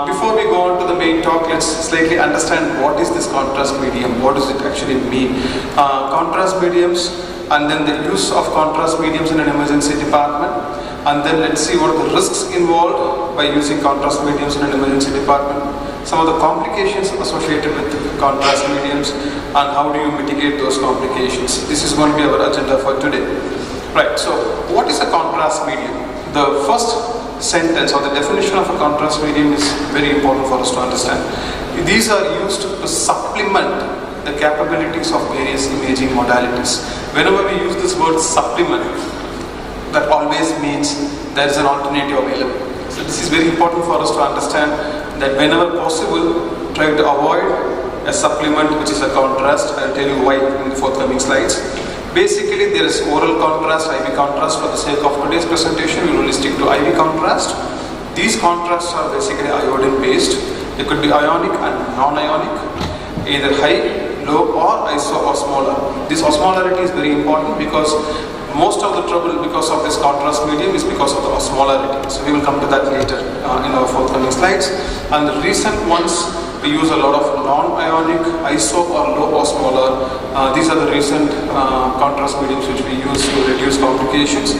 Before we go on to the main talk, let's slightly understand what is this contrast medium, what does it actually mean. Contrast mediums, and then the use of contrast mediums in an emergency department, and then let's see what are the risks involved by using contrast mediums in an emergency department, some of the complications associated with contrast mediums, and how do you mitigate those complications. This is going to be our agenda for today. Right, so what is a contrast medium? The first sentence or the definition of a contrast medium is very important for us to understand. These are used to supplement the capabilities of various imaging modalities. Whenever we use this word supplement, that always means there is an alternative available. So this is very important for us to understand that whenever possible, try to avoid a supplement which is a contrast. I'll tell you why in the forthcoming slides. Basically, there is oral contrast, IV contrast. For the sake of today's presentation, we will only stick to IV contrast. These contrasts are basically iodine based. They could be ionic and non-ionic, either high, low or iso-osmolar. This osmolarity is very important because most of the trouble because of this contrast medium is because of the osmolarity. So we will come to that later in our forthcoming slides. And the recent ones, we use a lot of non-ionic, iso or low osmolar. These are the recent contrast mediums which we use to reduce complications.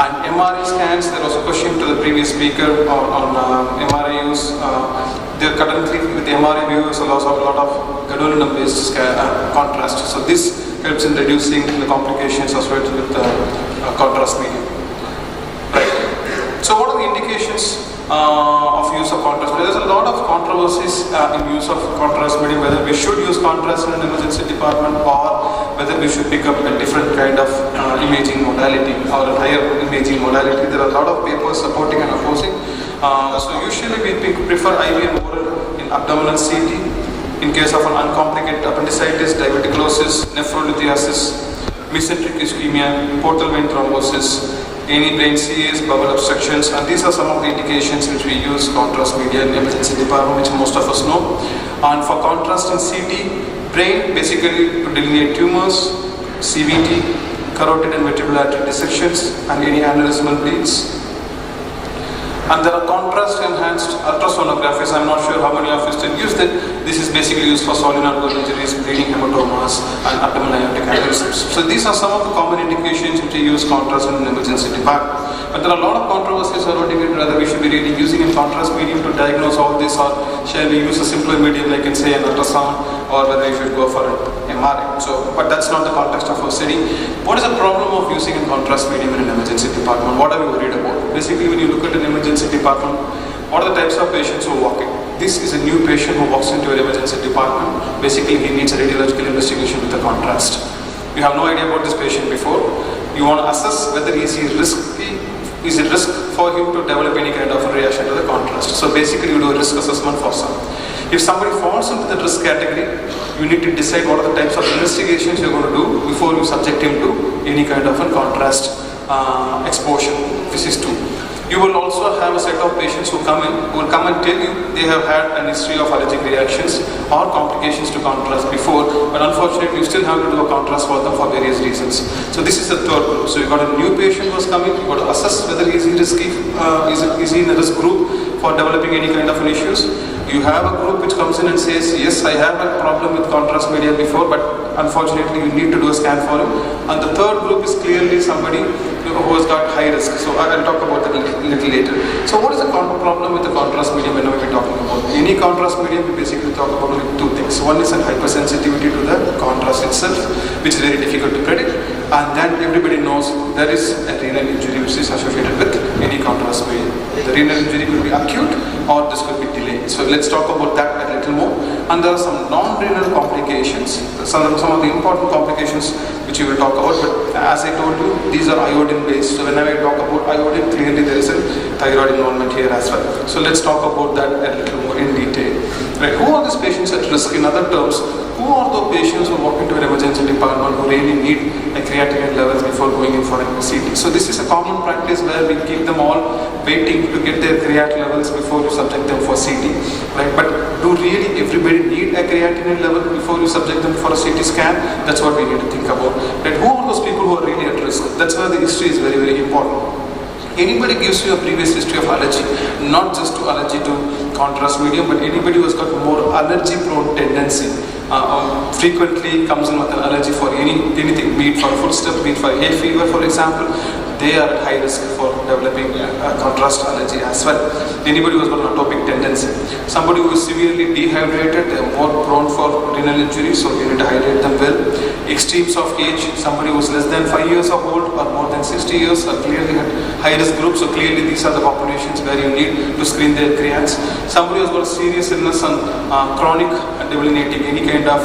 And MRI scans, there was a question to the previous speaker on MRI use. There currently with MRI we use a lot of gadolinium based contrast. So this helps in reducing the complications associated with contrast medium. Right. So what are the indications of use of contrast medium? There's a lot of controversies in use of contrast medium, whether we should use contrast in an emergency department or whether we should pick up a different kind of imaging modality or a higher imaging modality. There are a lot of papers supporting and opposing. So usually we prefer IV and oral in abdominal CT. In case of an uncomplicated appendicitis, diverticulosis, nephrolithiasis, mesenteric ischemia, portal vein thrombosis, any brain CS, bubble obstructions, and these are some of the indications which we use contrast media in emergency department, which most of us know. And for contrast in CT, brain basically to delineate tumors, CVT, carotid and vertebral artery dissections, and any aneurysmal bleeds. And there are contrast enhanced ultrasonographies. I'm not sure how many of you still use that. This is basically used for solenoid injuries, bleeding hematomas, and abdominal aortic aneurysms. So these are some of the common indications which we use contrast in an emergency department. But there are a lot of controversies surrounding it, whether we should be really using a contrast medium to diagnose all this, or shall we use a simpler medium like in say an ultrasound, or whether we should go for an MRI. So, but that's not the context of our study. What is the problem of using a contrast medium in an emergency department? What are we worried about? Basically, when you look at an emergency department, what are the types of patients who walk in? This is a new patient who walks into an emergency department. Basically, he needs a radiological investigation with a contrast. You have no idea about this patient before. You want to assess whether is it risk for him to develop any kind of a reaction to the contrast. So basically, you do a risk assessment for some. If somebody falls into the risk category, you need to decide what are the types of investigations you're going to do before you subject him to any kind of a contrast exposure. This is 2. You will also have a set of patients who will come and tell you they have had an history of allergic reactions or complications to contrast before, but unfortunately you still have to do a contrast for them for various reasons. So this is the 3rd group. So you've got a new patient who's coming, you've got to assess whether is he risky, is he in the risk group for developing any kind of an issues. You have a group which comes in and says, yes, I have a problem with contrast media before, but unfortunately you need to do a scan for him. And the 3rd group is clearly somebody who has got high risk. So I'll talk about that a little later. So what is the problem with the contrast medium whenever we're talking about? Any contrast medium, we basically talk about only 2 things. One is a hypersensitivity to the contrast itself, which is very difficult to predict. And then everybody knows there is a renal injury which is associated with any contrast medium. The renal injury could be acute or this could be delayed. So let's talk about that a little more. And there are some non-renal complications, some of the important complications which we will talk about. But as I told you, these are iodine based. So whenever I talk about iodine, clearly there is a thyroid involvement here as well. So let's talk about that a little more in detail. Right? Who are these patients at risk? In other terms, who who are the patients who walk into an emergency department who really need a creatinine levels before going in for a CT? So this is a common practice where we keep them all waiting to get their creatinine levels before you subject them for CT, right? But do really everybody need a creatinine level before you subject them for a CT scan? That's what we need to think about. Right? Who are those people who are really at risk? That's where the history is very, very important. Anybody gives you a previous history of allergy, not just to allergy to contrast medium, but anybody who has got more allergy prone tendency, frequently comes in with an allergy for anything, be it for footstep, be it for hay fever, for example, they are at high risk for developing a contrast allergy as well. Anybody who has got an atopic tendency. Somebody who is severely dehydrated, they are more prone for renal injury, so you need to hydrate them well. Extremes of age, somebody who is less than 5 years of old or more than 60 years are clearly at high risk group, so clearly these are the populations where you need to screen their creats. Somebody who has got a serious illness and chronic debilitating, any kind of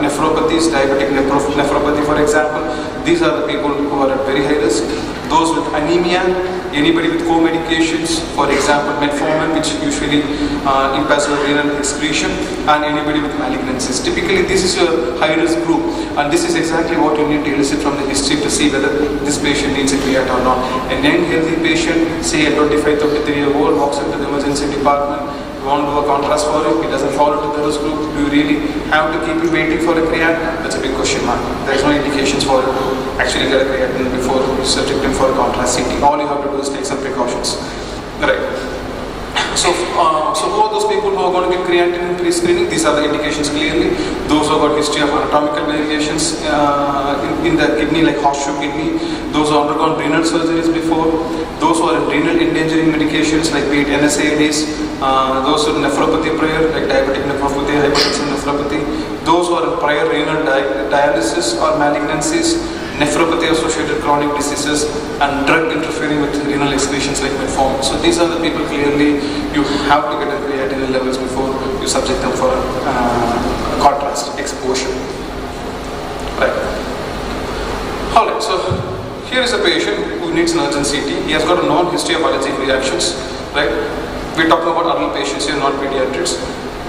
nephropathies, diabetic nephropathy for example, these are the people who are at very high risk. Those with anemia, anybody with co-medications, for example metformin, which usually impairs your renal excretion, and anybody with malignancies. Typically this is a high risk group, and this is exactly what you need to elicit from the history to see whether this patient needs a creat or not. A young healthy patient, say a 25-33-year-old, walks into the emergency department, you want to do a contrast for him, he doesn't fall into the risk group, do you really have to keep him waiting for a creat? That's a big question mark. There is no indications for him to actually get a creatinine before you subject him for a contrast CT. All you have to do is take some precautions. Right. So who are those people who are going to get creatinine pre-screening? These are the indications clearly. Those who have got history of anatomical variations in the kidney, like horseshoe kidney. Those who have undergone renal surgeries before. Those who are in renal endangering medications like be it NSAIDs. Those with nephropathy prior, like diabetic nephropathy, hypertensive nephropathy. Those who are in prior renal dialysis or malignancies, nephropathy-associated chronic diseases, and drug interfering with renal excretions like metformin. So these are the people clearly you have to get a creatinine levels before you subject them for contrast exposure. Right. Alright, so here is a patient who needs an urgent CT. He has got a known history of allergic reactions. Right. We're talking about adult patients here, not pediatrics.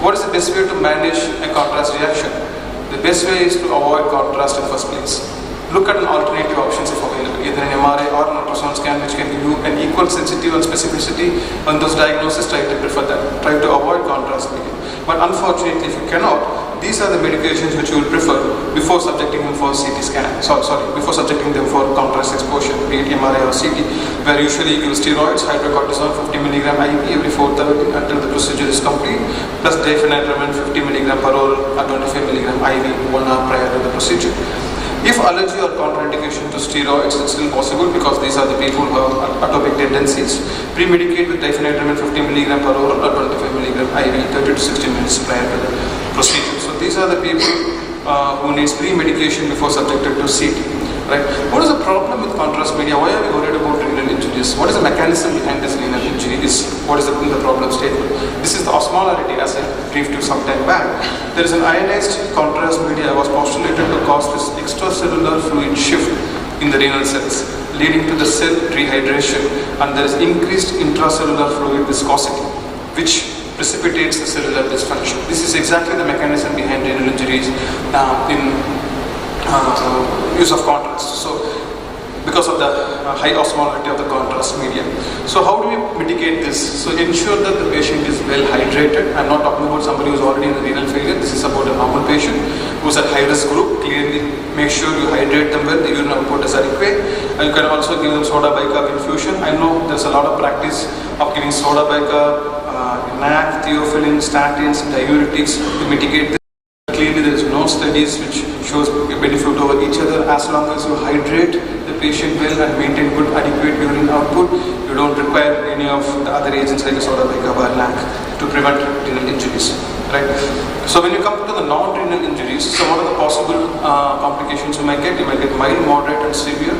What is the best way to manage a contrast reaction? The best way is to avoid contrast in first place. Look at an alternative options if available, either an MRI or an ultrasound scan which can give you an equal sensitivity and specificity on those diagnoses. Try to prefer that. Try to avoid contrast medium. But unfortunately, if you cannot, these are the medications which you will prefer before subjecting them for CT scan. Before subjecting them for contrast exposure, be it MRI or CT, where usually you give steroids, hydrocortisone 50 mg IV every 4:30 until the procedure is complete, plus diphenhydramine 50 mg per oral or 25 mg IV 1 hour prior to the procedure. If allergy or contraindication to steroids, it's still possible because these are the people who have atopic tendencies. Pre-medicate with diphenhydramine 50 mg per oral or 25 mg IV 30 to 60 minutes prior to the procedure. So these are the people who needs pre-medication before subjected to CT. Right? What is the problem with contrast media? Why are we worried about renal injuries? What is the mechanism behind this renal injury? What is the problem statement? This is the osmolarity, as I briefed you some time back. There is an ionized contrast media was postulated to cause this extracellular fluid shift in the renal cells, leading to the cell rehydration, and there is increased intracellular fluid viscosity, which precipitates the cellular dysfunction. This is exactly the mechanism behind renal injuries in use of contrast. So, because of the high osmolarity of the contrast medium. So how do we mitigate this? So ensure that the patient is well hydrated. I'm not talking about somebody who's already in the renal failure. This is about a normal patient who's at high risk group. Clearly make sure you hydrate them well, the urine output is adequate. And you can also give them soda bicarb infusion. I know there's a lot of practice of giving soda bicarb, NAC, theophylline, statins, diuretics to mitigate this. Clearly there is no studies which shows benefit over each other. As long as you hydrate the patient well and maintain good adequate urine output, you don't require any of the other agents like soda bicarb or NAC to prevent renal injuries. Right? So when you come to the non-renal injuries, so what are the possible complications you might get? You might get mild, moderate and severe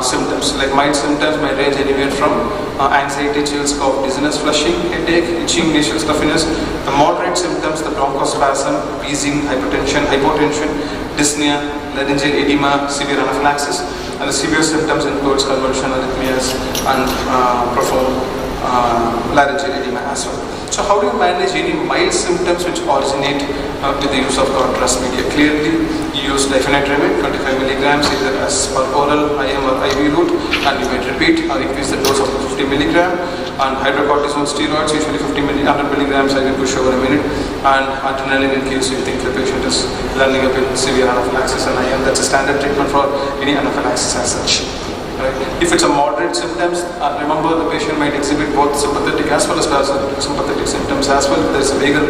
symptoms. Like mild symptoms may range anywhere from anxiety, chills, cough, dizziness, flushing, headache, itching, nasal stuffiness. The moderate symptoms, the bronchospasm, wheezing, hypertension, hypotension, dyspnea, laryngeal edema, severe anaphylaxis, and the severe symptoms includes convulsion, arrhythmias, and profound laryngeal edema as well. So how do you manage any mild symptoms which originate with the use of contrast media? Clearly, you use diphenhydramine, 25 milligrams, either as per oral, IM or IV route, and you may repeat or increase the dose of 50 milligram. And hydrocortisone steroids, usually 100 milligrams, I will push over a minute. And adrenaline in case you think the patient is landing up in severe anaphylaxis and IM. That's a standard treatment for any anaphylaxis as such. Right. If it's a moderate symptoms, remember the patient might exhibit both sympathetic as well as parasympathetic symptoms as well. If there's a vagal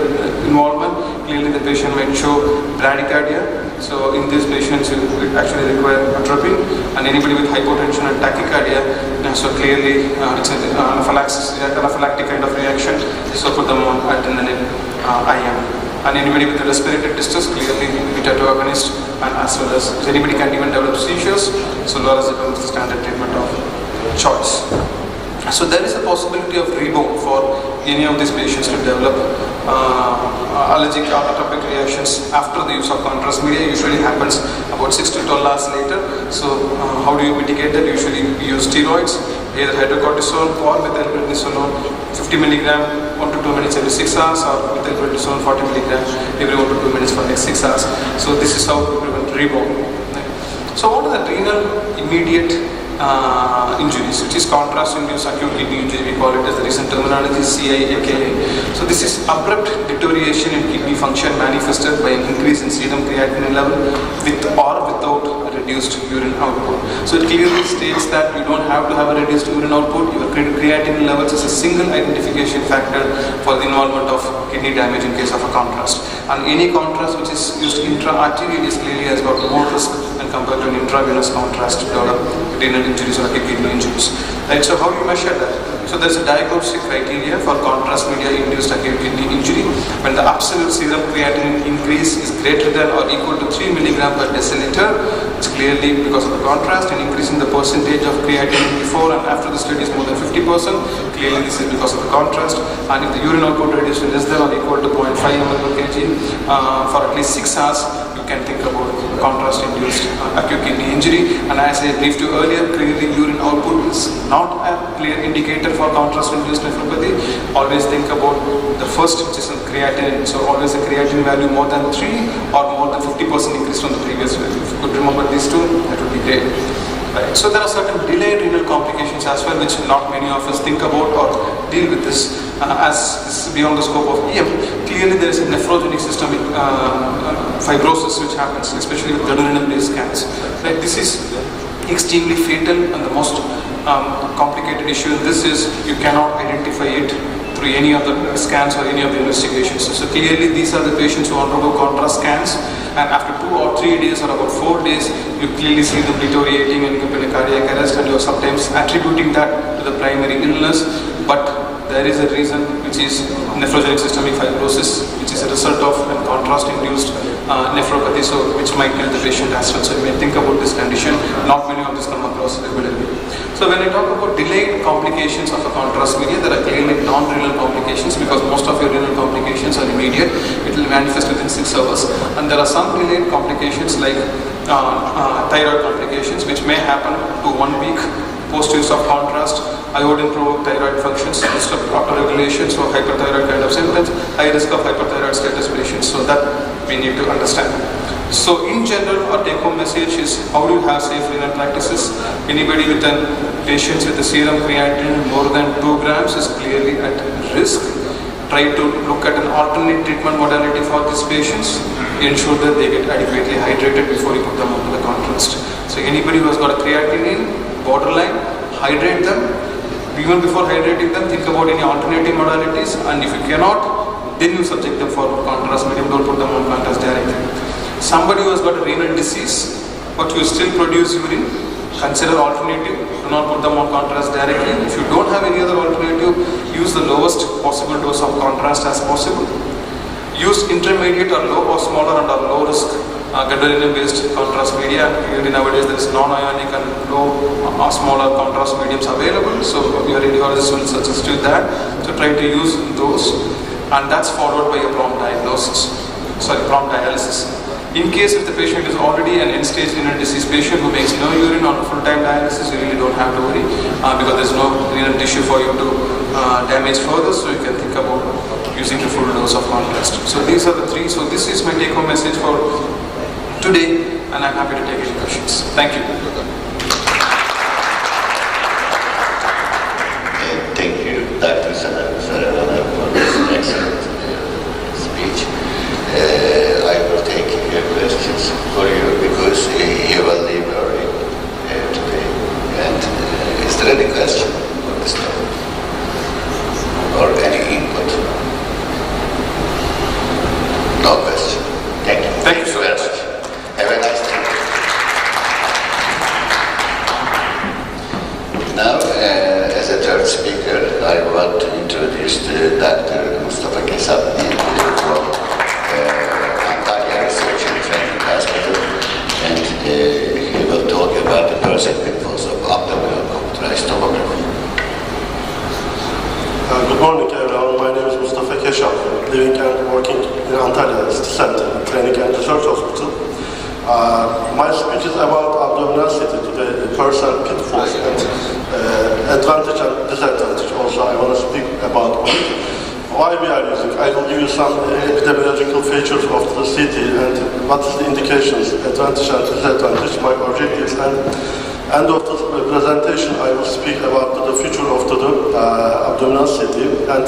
involvement, clearly the patient might show bradycardia. So in these patients, you actually require atropine. And anybody with hypotension and tachycardia, so clearly it's an anaphylactic kind of reaction. So put them on adrenaline IM. And anybody with a respiratory distress, clearly beta-2 agonist, and as well as anybody can even develop seizures, so lorazepam is the standard treatment of choice. So there is a possibility of rebound for any of these patients to develop allergic or atopic reactions after the use of contrast media. Usually happens about 6 to 12 hours later. So how do you mitigate that? Usually we use steroids, either hydrocortisone or methylprednisolone, 50 milligram 1 to 2 minutes every 6 hours, or methylprednisolone 40 milligram every 1 to 2 minutes for next 6 hours. So this is how we prevent rebound. So what are the renal immediate injuries, which is contrast-induced acute kidney injury? We call it as the recent terminology CIAKA. So this is abrupt deterioration in kidney function manifested by an increase in serum creatinine level with or without reduced urine output. So it clearly states that you don't have to have a reduced urine output. Your creatinine levels is a single identification factor for the involvement of kidney damage in case of a contrast. And any contrast which is used intra-arterially clearly has got more risk when compared to an intravenous contrast to develop renal injuries or acute kidney injuries. Right, so how do you measure that? So there's a diagnostic criteria for contrast media induced acute kidney injury. When the absolute serum creatinine increase is greater than or equal to 3 milligram per deciliter, it's clearly because of the contrast, and increasing the percentage of creatinine before and after the study is more than 50%, clearly this is because of the contrast. And if the urine output reduced to less than or equal to 0.5 ml per kg for at least 6 hours, can think about contrast-induced acute kidney injury. And as I briefed you earlier, clearly urine output is not a clear indicator for contrast-induced nephropathy. Always think about the first, which is in creatinine. So always a creatinine value more than 3 or more than 50% increase from the previous value. If you could remember these two, that would be great. Right. So there are certain delayed renal complications as well, which not many of us think about or deal with this as this is beyond the scope of EM. Clearly there is a nephrogenic systemic fibrosis which happens, especially with gadolinium-based scans. Right. This is extremely fatal, and the most complicated issue in this is you cannot identify it through any of the scans or any of the investigations. So clearly these are the patients who undergo contrast scans, and after 2 or 3 days or about 4 days, you clearly see them deteriorating and in cardiac arrest, and you are sometimes attributing that to the primary illness, but there is a reason, which is nephrogenic systemic fibrosis, which is a result of a contrast-induced nephropathy, so which might kill the patient as well. So you may think about this condition. Not many of these come across regularly. So when I talk about delayed complications of a contrast media, there are clearly non-renal complications, because most of your renal complications are immediate. It will manifest within 6 hours. And there are some delayed complications like thyroid complications, which may happen to 1 week post-use of contrast. Iodine provoked thyroid functions, disrupt autoregulation, so hyperthyroid kind of symptoms, high risk of hyperthyroid status patients. So that we need to understand. So in general, our take-home message is, how do you have safe renal practices? Anybody with patients with a serum creatinine more than 2 grams is clearly at risk. Try to look at an alternate treatment modality for these patients. Ensure that they get adequately hydrated before you put them onto the contrast. So anybody who has got a creatinine borderline, hydrate them. Even before hydrating them, think about any alternative modalities, and if you cannot, then you subject them for contrast medium. Don't put them on contrast directly. Somebody who has got a renal disease, but you still produce urine, consider alternative. Do not put them on contrast directly. If you don't have any other alternative, use the lowest possible dose of contrast as possible. Use intermediate or low or smaller and or low risk gadolinium-based contrast media. Clearly nowadays there is non-ionic and low or smaller contrast mediums available. So your radiologist will suggest you that. So try to use those, and that's followed by a prompt dialysis. In case if the patient is already an end-stage renal disease patient who makes no urine on full-time dialysis, you really don't have to worry because there's no renal tissue for you to damage further, so you can think about using the full dose of contrast. So these are the three. So this is my take-home message for today, and I'm happy to take any questions. Thank you. Thank you, Dr. Saravana, for this excellent speech. I will take your questions for you because you will leave early today. And is there any question on this topic? Or any input? No question. Thank you. Thank you very much. Have a nice day. Now, as a third speaker, I want to introduce Dr. Mustafa Kesap from Antalya Research and Training Hospital, and he will talk about the pros and pitfalls of abdominal computerized tomography. Good morning, everyone. My name is Mustafa Kesap, living and working in Antalya Center, Training and Research Hospital. My speech is about abdominality today, the pros and pitfalls, and advantage and disadvantage. Also, I want to speak about why we are using. I will give you some epidemiological features of the CT and what is the indications, advantage and disadvantage, my objectives, and end of the presentation I will speak about the future of the abdominal CT and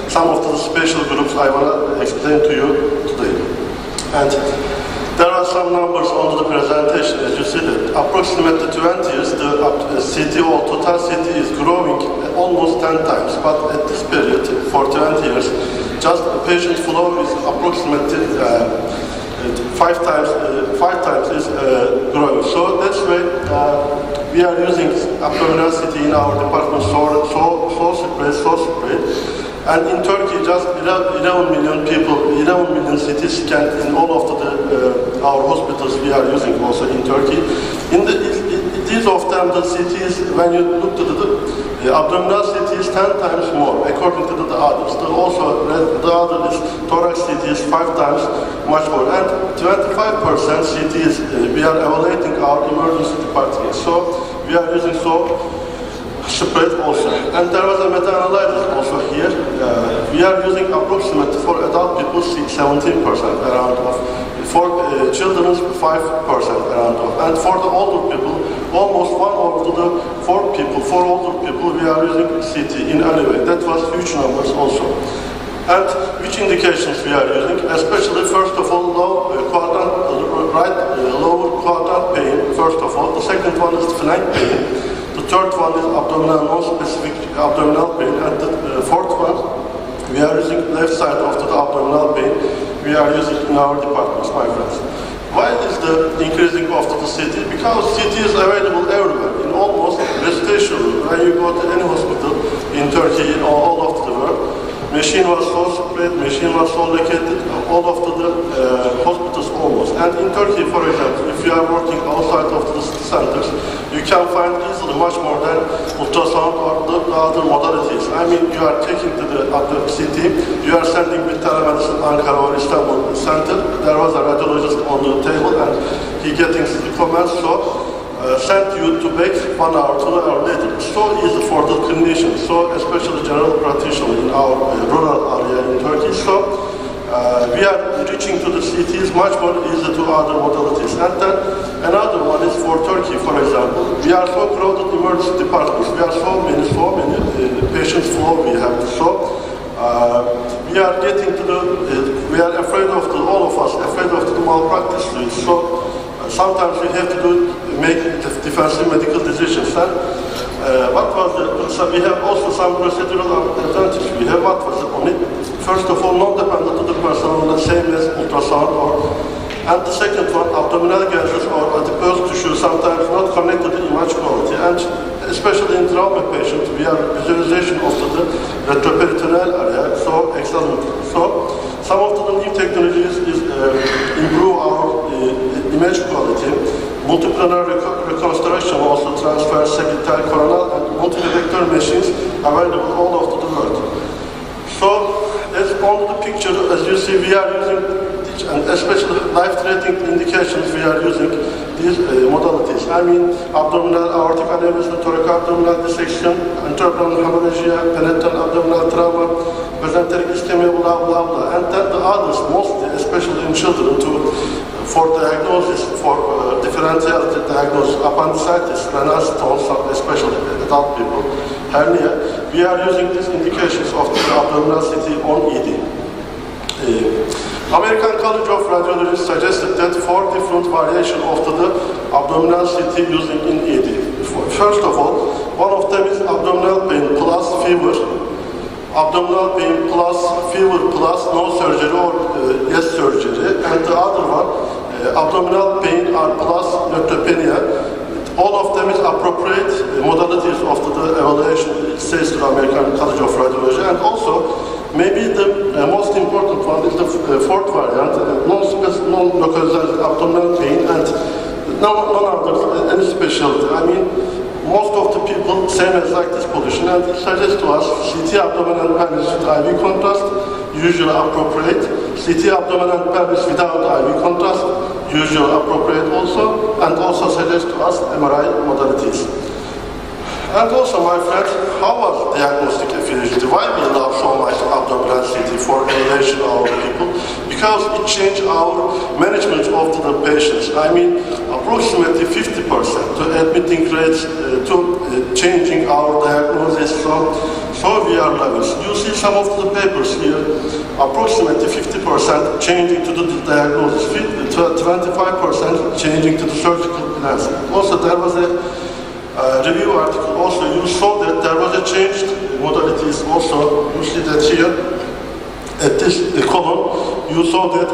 some of the special groups I want to explain to you today. And there are some numbers on the presentation, as you see that approximately 20 years the CT or total CT is growing almost 10 times, but at this period, for 20 years, just the patient flow is approximately 5 times is growing. So that's why we are using abdominal CT in our department so spread. And in Turkey, just 11 million people, 11 million CT scan in all of our hospitals we are using also in Turkey. These of them, the CTs, when you look to the abdominal CT is 10 times more, according to the others. The other is thorax CT is 5 times much more. And 25% CT is, we are evaluating our emergency department. So we are using spread also. And there was a meta-analysis also here. We are using approximately for adult people 17% around of, for children 5% around of, and for the older people almost 1 over the 4 older people we are using CT in any way. That was huge numbers also. And which indications we are using, especially first of all lower quadrant pain, first of all. The second one is flank pain. The third one is abdominal, non-specific abdominal pain. And the fourth one, we are using left side of the abdominal pain. We are using in our departments, my friends. Why is the increasing of the CT? Because CT is available everywhere, in almost residential room. When you go to any hospital in Turkey, in all of the world, machine was so spread, machine was so located, all of the hospitals almost. And in Turkey, for example, if you are working outside of the city centers, you can find easily much more than ultrasound or the other modalities. I mean, you are taking to the CT, you are sending with telemedicine Ankara or Istanbul center. There was a radiologist on the table and he getting the comments, so sent you to back 1 hour, 2 hours later. It's so easy for the clinician, so especially general practitioner in our rural area in Turkey. So we are reaching to the CTs much more easy to other modalities. And then another one is for Turkey, for example. We are so crowded emergency departments. We are so many patients flow we have. So we are getting to we are afraid of all of us, afraid of the malpractice. So sometimes we have to make defensive medical decisions. And we have also some procedural advantage. We have what was on it. First of all, non-dependent to the person on the same as ultrasound, and the second one, abdominal gases or adipose tissue, sometimes not connected to image quality. And especially in trauma patients, we have visualization of the retroperitoneal area, so excellent. So some of the new technologies is improve our image quality. Multiplanar reconstruction also transfers segmental coronal and multi-detector machines available all over the world. So as on the picture, as you see, we are using speech, and especially life-threatening indications, we are using these modalities. I mean, abdominal aortic aneurysm, thoracoabdominal dissection, intraabdominal hemorrhagia, penetrant abdominal trauma, mesenteric ischemia, blah, blah, blah. And then the others, mostly, especially in children, for diagnosis, for differential diagnosis, appendicitis, renal stones, especially adult people, hernia, we are using these indications of the abdominal CT on ED. American College of Radiology suggested that 4 different variations of the abdominal CT using in ED. First of all, one of them is abdominal pain plus fever, abdominal pain plus fever plus no surgery or yes surgery, and the other one, abdominal pain or plus neutropenia. All of them is appropriate modalities of the evaluation, it says the American College of Radiology. And also, maybe the most important one is the fourth variant, non-localized abdominal pain, and none other, any specialty. I mean, most of the people, same as like this position, and it suggests to us CT abdominal pelvis with IV contrast, usually appropriate. CT abdominal pelvis without IV contrast, usually appropriate also, and also suggests to us MRI modalities. And also, my friend, how was diagnostic efficiency? Why we love so much abdominal CT for evaluation of our people? Because it changed our management of the patients. I mean, approximately 50% to admitting rates, to changing our diagnosis from severe levels. You see some of the papers here, approximately 50% changing to the diagnosis, 25% changing to the surgical plans. Also, there was a review article also, you saw that there was a changed modalities also. You see that here at this column, you saw that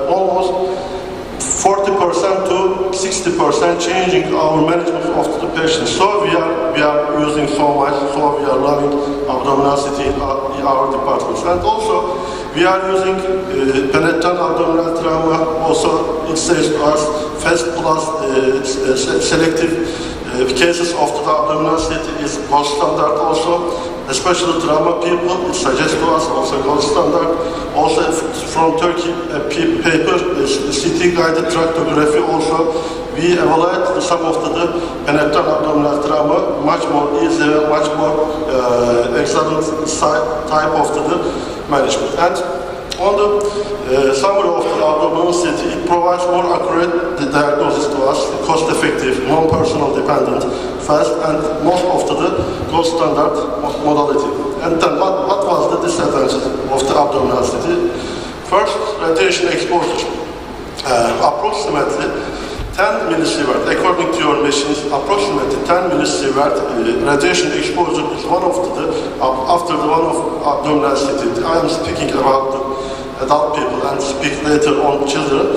almost 40% to 60% changing our management of the patients. So we are using so much, so we are loving abdominality in our departments. And also we are using penetrant abdominal trauma. Also it says to us FAST plus selective cases of the abdominality is gold standard also, especially trauma people, it suggests to us also gold standard. Also from Turkey, a paper, CT guided tractography also, we evaluate some of the penetrant abdominal trauma, much more easier, much more excellent type of the management. And on the summary of the abdominal CT, it provides more accurate diagnosis to us, cost-effective, non-personal dependent, fast, and most of the gold standard modality. And then what was the disadvantage of the abdominal CT? First, radiation exposure. Approximately 10 millisievert, according to your machines, approximately 10 millisievert radiation exposure is one of the, after the one of abdominal CT. I am speaking about the adult people and speak later on children.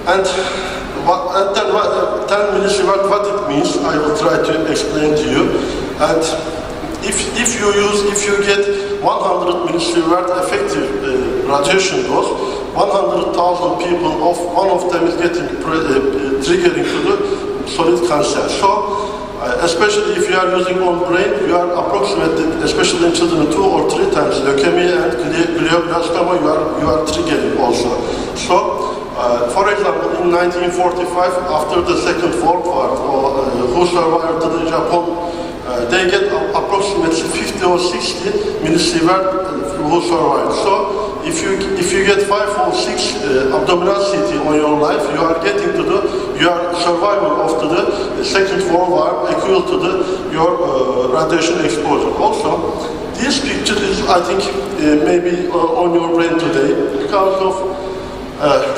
And then 10 millisievert, what it means, I will try to explain to you. And if you get 100 millisievert effective radiation dose, 100,000 people, one of them is getting triggering to the solid cancer. So, especially if you are using on brain, you are approximately, especially in children, 2 or 3 times leukemia and glioblastoma, you are triggering also. So, for example, in 1945, after the Second World War, who survived to the Japan, they get approximately 50 or 60 millisievert who survived. So, if you get 5 or 6 abdominal CT on your life, you are getting to your survival of the Second World War equal to your radiation exposure. Also, this picture is, I think, maybe on your brain today because of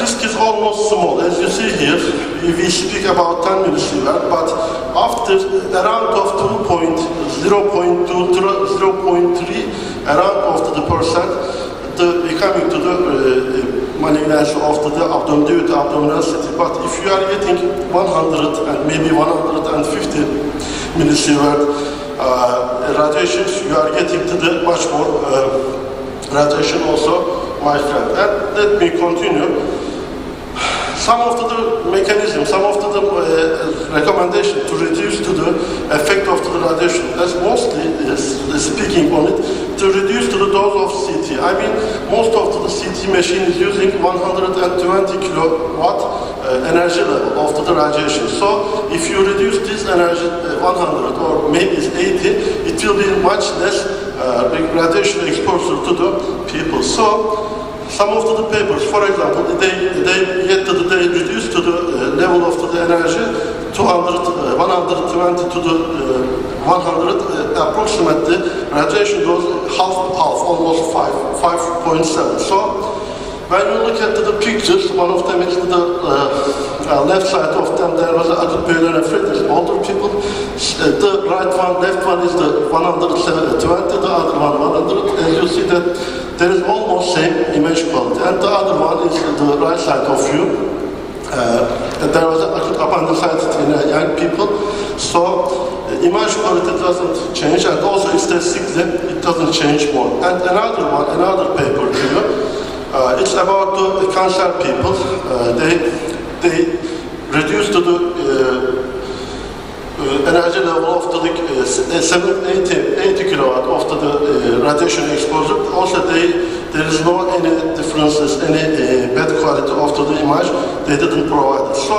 risk is almost small. As you see here, we speak about 10 millisievert, but after around of 0.2 to 0.3 around of the percent, we coming to the malignancy of the abdominal CT. But if you are getting 100 and maybe 150 millisievert radiations, you are getting to the much more radiation also, my friend. And let me continue. Some of the mechanisms, some of the recommendation to reduce to the effect of the radiation, as mostly is speaking on it, to reduce to the dose of CT. I mean, most of the CT machine is using 120 kilowatt energy level of the radiation. So if you reduce this energy 100 or maybe it's 80, it will be much less radiation exposure to the people. So some of the papers, for example, they reduced to the level of the energy 120 to the 100, approximately radiation goes half, almost 5.7. So when you look at the pictures, one of them is the left side of them, there was acute biliary nephritis, older people. The right one, left one is the 120, the other one 100, and you see that there is almost same image quality. And the other one is the right side of you. There was acute appendicitis in young people, so image quality doesn't change, and also statistically it doesn't change more. And another paper here, it's about the cancer people. They reduced the energy level of the 80 kilowatt of the radiation exposure. Also, there is no any differences, any bad quality of the image. They didn't provide it. So,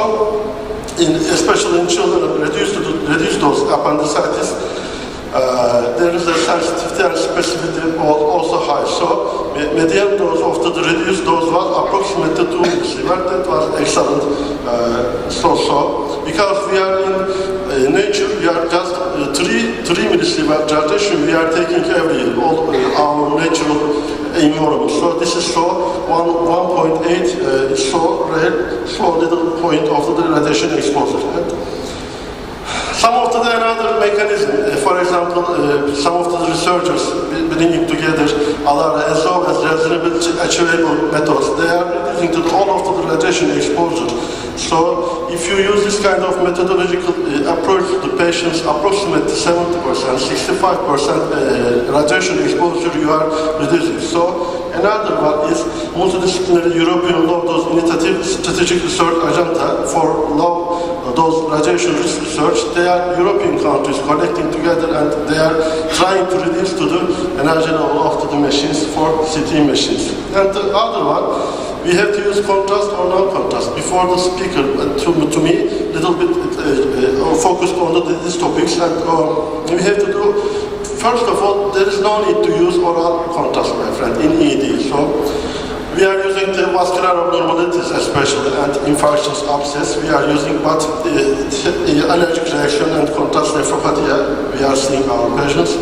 especially in children, reduce those appendicitis. There is a sensitivity and specificity also high. So, median dose of the reduced dose was approximately 2 millisievert. That was excellent. Because we are in nature, we are just 3 millisievert radiation we are taking every year, all our natural environment. So this is 1.8 is so rare, so little point of the radiation exposure. Some of the another mechanism, for example, some of the researchers bringing together ALARA as well as reasonable achievable methods, they are reducing all of the radiation exposure. So if you use this kind of methodological approach to the patients, approximately 70%, 65% radiation exposure you are reducing. So another one is multidisciplinary European low dose initiative strategic research agenda for low dose radiation risk research. They are European countries collecting together and they are trying to reduce to the energy level of the machines for CT machines. And the other one, we have to use contrast or non-contrast. Before the speaker, to me, little bit focused on these topics, and we have to do. First of all, there is no need to use oral contrast, my friend, in ED. So we are using the vascular abnormalities, especially, and infarctions, abscess. We are using, but allergic reaction and contrast nephropathy, we are seeing our patients.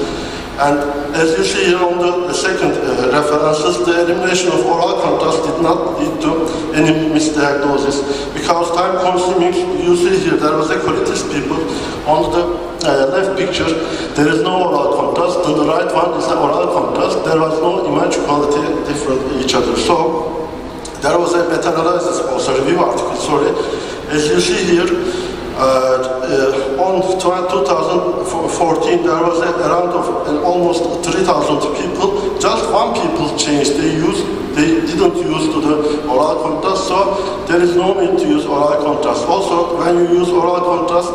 And as you see here on the second references, the elimination of oral contrast did not lead to any misdiagnosis. Because time consuming, you see here, there was a colitis people. On the left picture, there is no oral contrast. On the right one is the oral contrast. There was no image quality different each other. So there was a meta-analysis, also review article, sorry. As you see here, on 2014, there was around almost 3,000 people. Just one people changed. They didn't use the oral contrast, so there is no need to use oral contrast. Also, when you use oral contrast,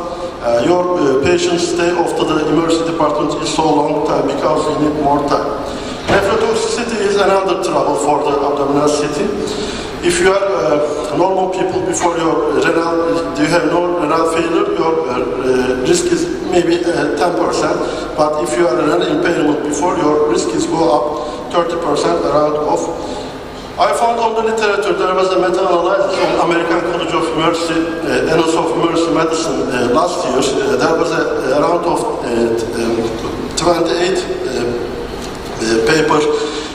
your patient's stay after the emergency department is so long time because you need more time. Nephrotoxicity is another trouble for the abdominal CT. If you are normal people before your you have no renal failure, your risk is maybe 10%. But if you are renal impairment before, your risk is go up 30% around of. I found on the literature there was a meta-analysis on American College of Emergency, Annals of Emergency Medicine last year. There was around of 28 papers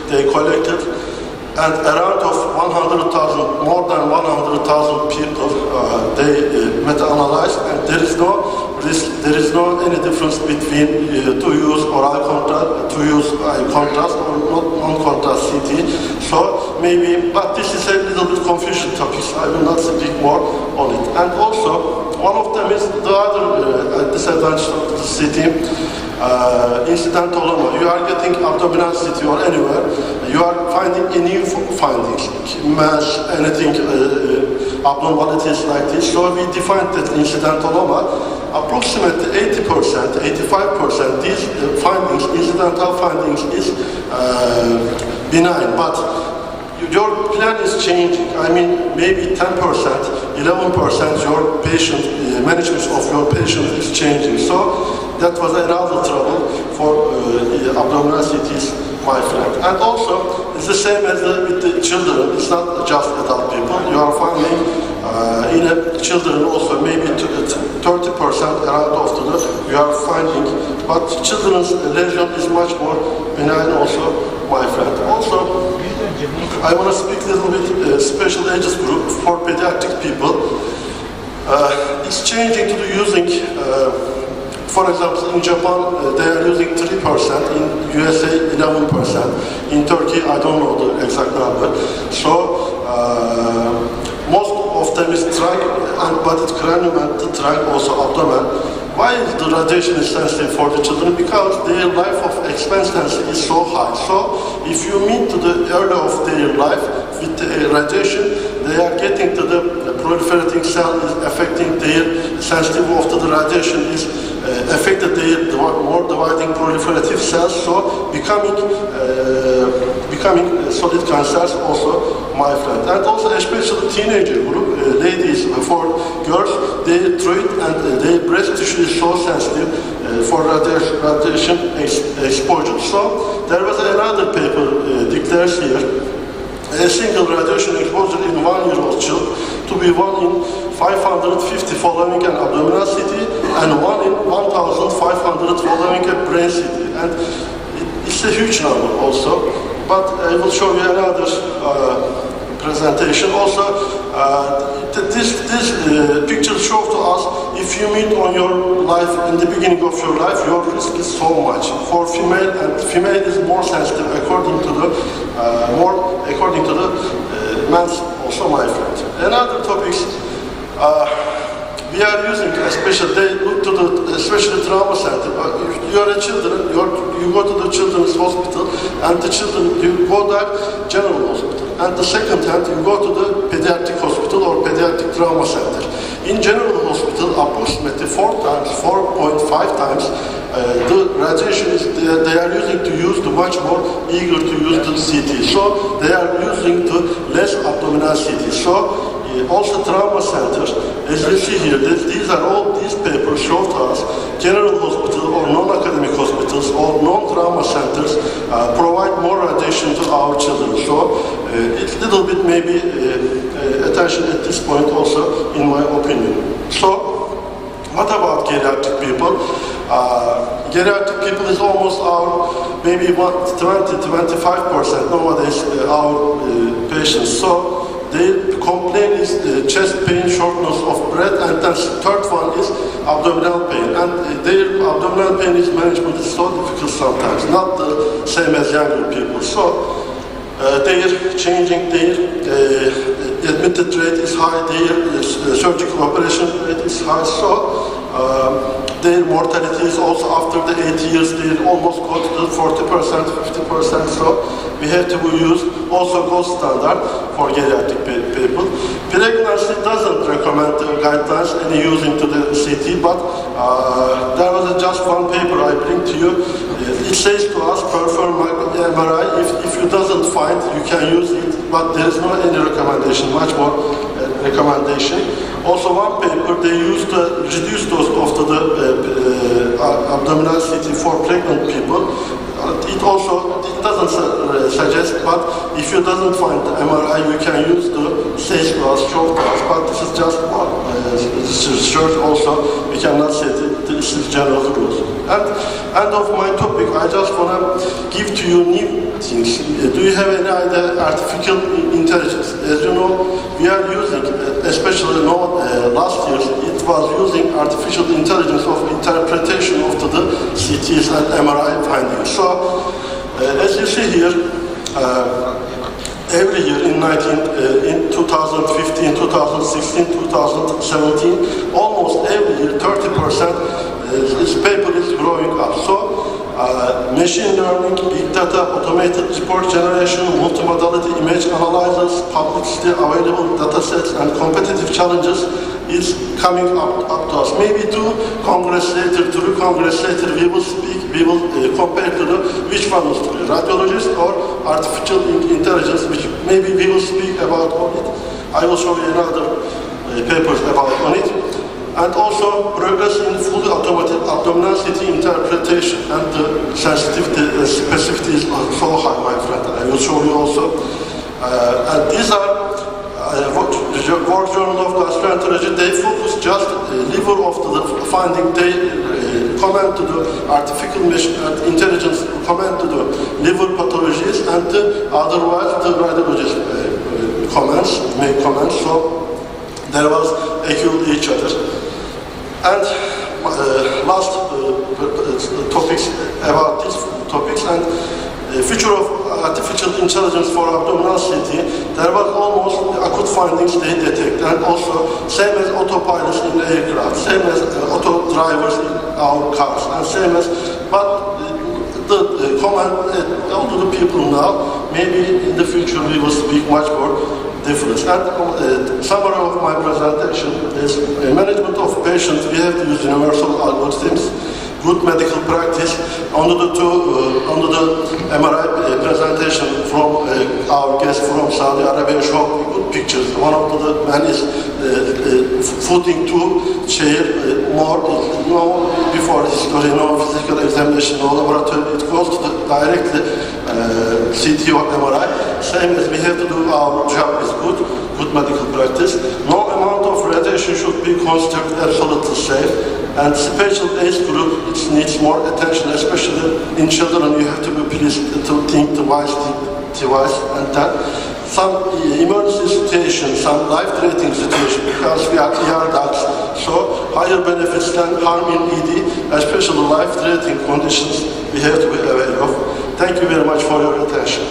they collected, and around of 100,000, more than 100,000 people they meta-analyzed, and there is no risk, there is no any difference between to use oral contrast, to use contrast or not non-contrast CT. So maybe, but this is a little bit confusion topic, so I will not speak more on it. And also, one of them is the other disadvantage of the CT. Incidentaloma. You are getting abdominal CT or anywhere, you are finding any findings, mass, anything, abnormalities like this. So we defined that incidentaloma, approximately 80%, 85%, these findings, incidental findings is benign, but your plan is changing. I mean, maybe 10%, 11% your patient, management of your patient is changing. So that was another trouble for abdominal CTs, my friend. And also, it's the same as with the children. It's not just adult people. You are finding in children also maybe 30% around of the you are finding. But children's lesion is much more benign also, my friend. Also, I want to speak a little bit special ages group for pediatric people. It's changing to the using, for example, in Japan, they are using 3%, in USA, 11%. In Turkey, I don't know the exact number. So, most of them is trunk and body cranium and the trunk, also abdomen. Why is the radiation is sensitive for the children? Because their life of expectancy is so high. So if you meet to the early of their life with the radiation, they are getting to the proliferating cell is affecting their sensitivity of the radiation is affected their more dividing proliferative cells, so becoming solid cancers also, my friend. And also especially teenager group, ladies, for girls, their throat and their breast tissue is so sensitive for radiation exposure. So there was another paper declares here, a single radiation exposure in 1-year-old child to be 1 in 550 following an abdominal CT and 1 in 1,500 following a brain CT. And it's a huge number also, but I will show you another presentation. Also, this picture shows to us if you meet on your life, in the beginning of your life, your risk is so much. For female, and female is more sensitive according to the man's also, my friend. Another topics, we are using, especially they look to the especially trauma center. If you are a children, you go to the children's hospital, and the children you go there general hospital. And the second hand, you go to the pediatric hospital or pediatric trauma center. In general hospital, approximately 4.5 times, the radiation is they are using to use the much more eager to use the CT. So they are using the less abdominal CT. So also trauma centers, as you see here, these are all these papers show to us general hospital or non-academic hospitals or non-trauma centers provide more radiation to our children. So it's a little bit maybe attention at this point also, in my opinion. So what about geriatric people? Geriatric people is almost our maybe 20-25% nowadays our patients. So their complaint is chest pain, shortness of breath, and then third one is abdominal pain. And their abdominal pain is management is so difficult sometimes, not the same as younger people. So they are changing their admitted rate is high, their surgical operation rate is high. So their mortality is also after the 8 years, they almost go to the 40%, 50%. So we have to use also gold standard for geriatric people. Pregnancy doesn't recommend the guidelines any using to the CT, but there was just one paper I bring to you. It says to us, perform MRI. If you doesn't find, you can use it, but there is no any recommendation, much more recommendation. Also one paper, they used the reduced dose of the abdominal CT for pregnant people. It also doesn't suggest, but if you doesn't find the MRI, you can use the SAGE class, short class, but this is just one research also. We cannot say that this is general rules. And end of my topic, I just want to give to you new things. Do you have any idea artificial intelligence? As you know, we are using, especially last year, it was using artificial intelligence of interpretation of the CTs and MRI findings. So, as you see here, every year in 2015, 2016, 2017, almost every year 30% this paper is growing up. So machine learning, big data, automated report generation, multimodality image analyzers, publicly available data sets, and competitive challenges is coming up to us. Maybe 2 Congress later, 3 Congress later, we will speak, we will compare to which one is true, radiologist or artificial intelligence, which maybe we will speak about on it. I will show you another papers about on it. And also progress in fully automated abdominal CT interpretation, and the sensitivity, specificity is so high, my friend. I will show you also. And these are work journal of gastroenterology. They focus just liver of the finding. They comment to the artificial intelligence, comment to the liver pathologies, and otherwise the radiologist make comments. So there was equal each other. And last topics about these topics and future of artificial intelligence for abdominal CT. There was almost acute findings they detect, and also same as autopilots in aircraft, same as auto drivers in our cars, and same as, but the comment all to the people now, maybe in the future we will speak much more difference. And summary of my presentation is management of patients. We have to use universal algorithms, good medical practice. Under the MRI presentation from our guest from Saudi Arabia showed good pictures. One of the man is footing to chair more, no before history, no physical examination, no laboratory. It goes to the directly CT or MRI. Same as we have to do our job is good medical practice. No amount of radiation should be considered absolutely safe. And special age group, it needs more attention, especially in children. You have to be pleased to think device, and that. Some emergency situation, some life-threatening situation, because we are ER docs, so higher benefits than harm in ED, especially life-threatening conditions, we have to be aware of. Thank you very much for your attention.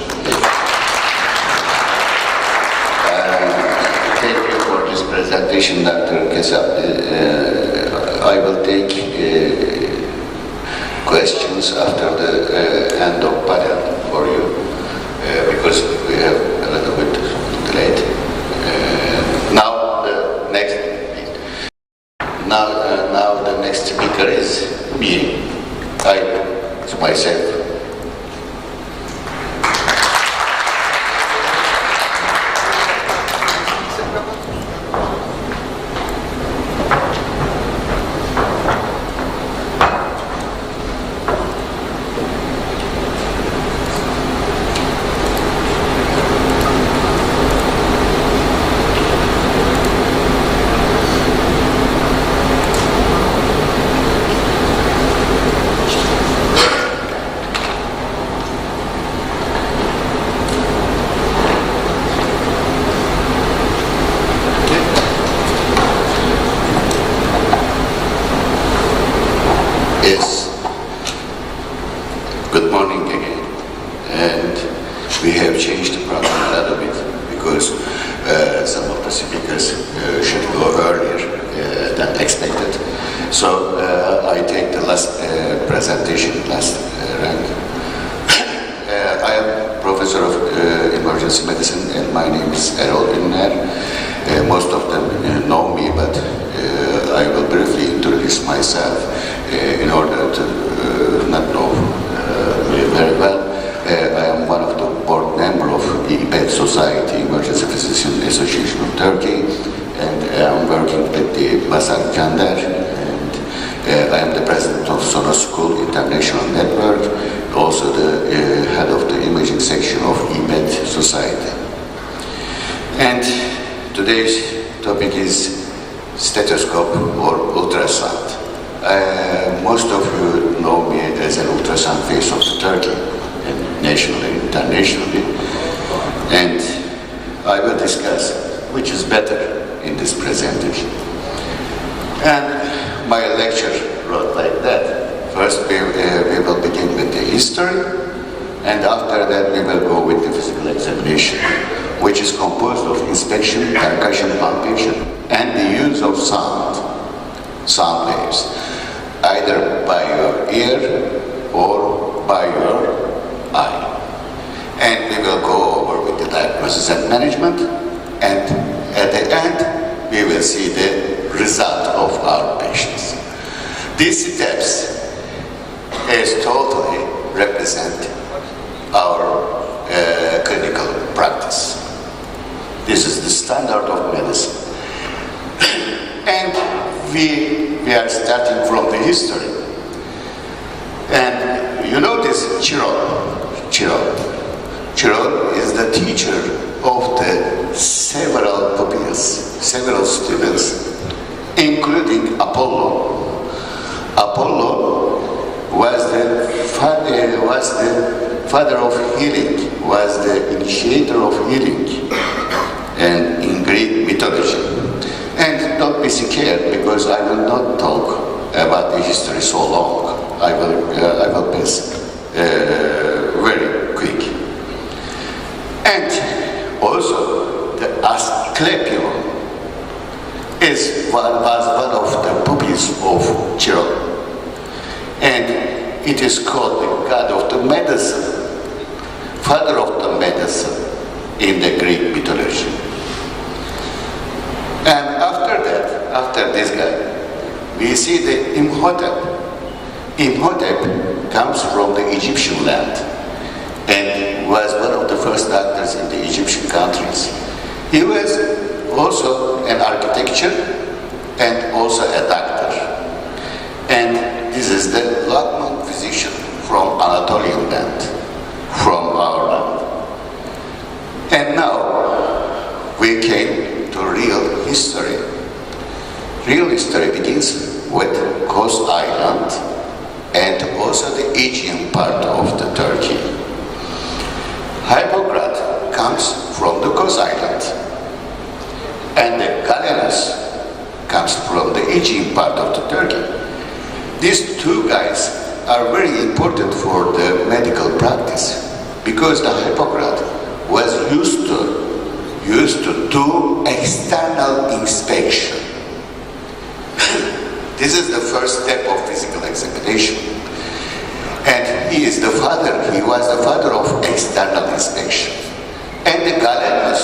Thank you for this presentation, Dr. Kesap. I will take questions after the end of panel for you, because we have a little bit delayed. Now the next speaker is me. Myself. Yes. Good morning again. And we have changed the program a little bit because some of the speakers should go earlier than expected. So I take the last presentation, last rank. I am professor of emergency medicine, and my name is Erol Ünler. Most of them know me, but I will briefly introduce myself in order to not know me very well. I am one of the board member of the EPET Society, Emergency Physician Association of Turkey, and I am working with the Basar Cander, and I am the president of Sonos School International Network, also the head of the imaging section of EPET Society. And today's topic is stethoscope or ultrasound. Most of you know me as an ultrasound face of Turkey, and nationally, internationally, and I will discuss which is better in this presentation. And my lecture wrote like that. First we will begin with the history, and after that we will go with the physical examination, which is composed of inspection, percussion, palpation, and the use of sound waves, either by your ear or by your eye. And we will go over with the diagnosis and management, and at the end we will see the result of our patients. These steps is totally represent our clinical practice. This is the standard of medicine. And we are starting from the history. And you notice Chiro is the teacher of the several pupils, several students, including Apollo. Apollo was the father of healing, was the initiator of healing, and in Greek mythology. And don't be scared, because I will not talk about the history so long. I will pass very quick. And also the Asclepion was one of the pupils of Chiro. And it is called the god of the medicine, father of the medicine in the Greek mythology. And after that, after this guy, we see the Imhotep. Imhotep comes from the Egyptian land and was one of the first doctors in the Egyptian countries. He was also an architecture and also a doctor. And this is the Lachman physician from Anatolian land, from our land. And now we came to real history. Real history begins with Kos Island and also the Aegean part of the Turkey. Hippocrates comes from the Kos Island, and the Galenus comes from the Aegean part of the Turkey. These two guys are very important for the medical practice, because the Hippocrates was used to do external inspection. This is the first step of physical examination. And he was the father of external inspection. And the Galenus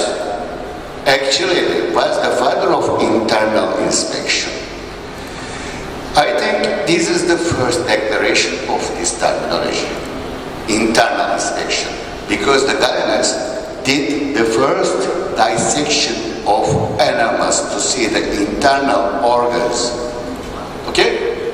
actually was the father of internal inspection. I think this is the first declaration of this terminology, internal inspection, because the Galenus did the first dissection of animals to see the internal organs. Okay?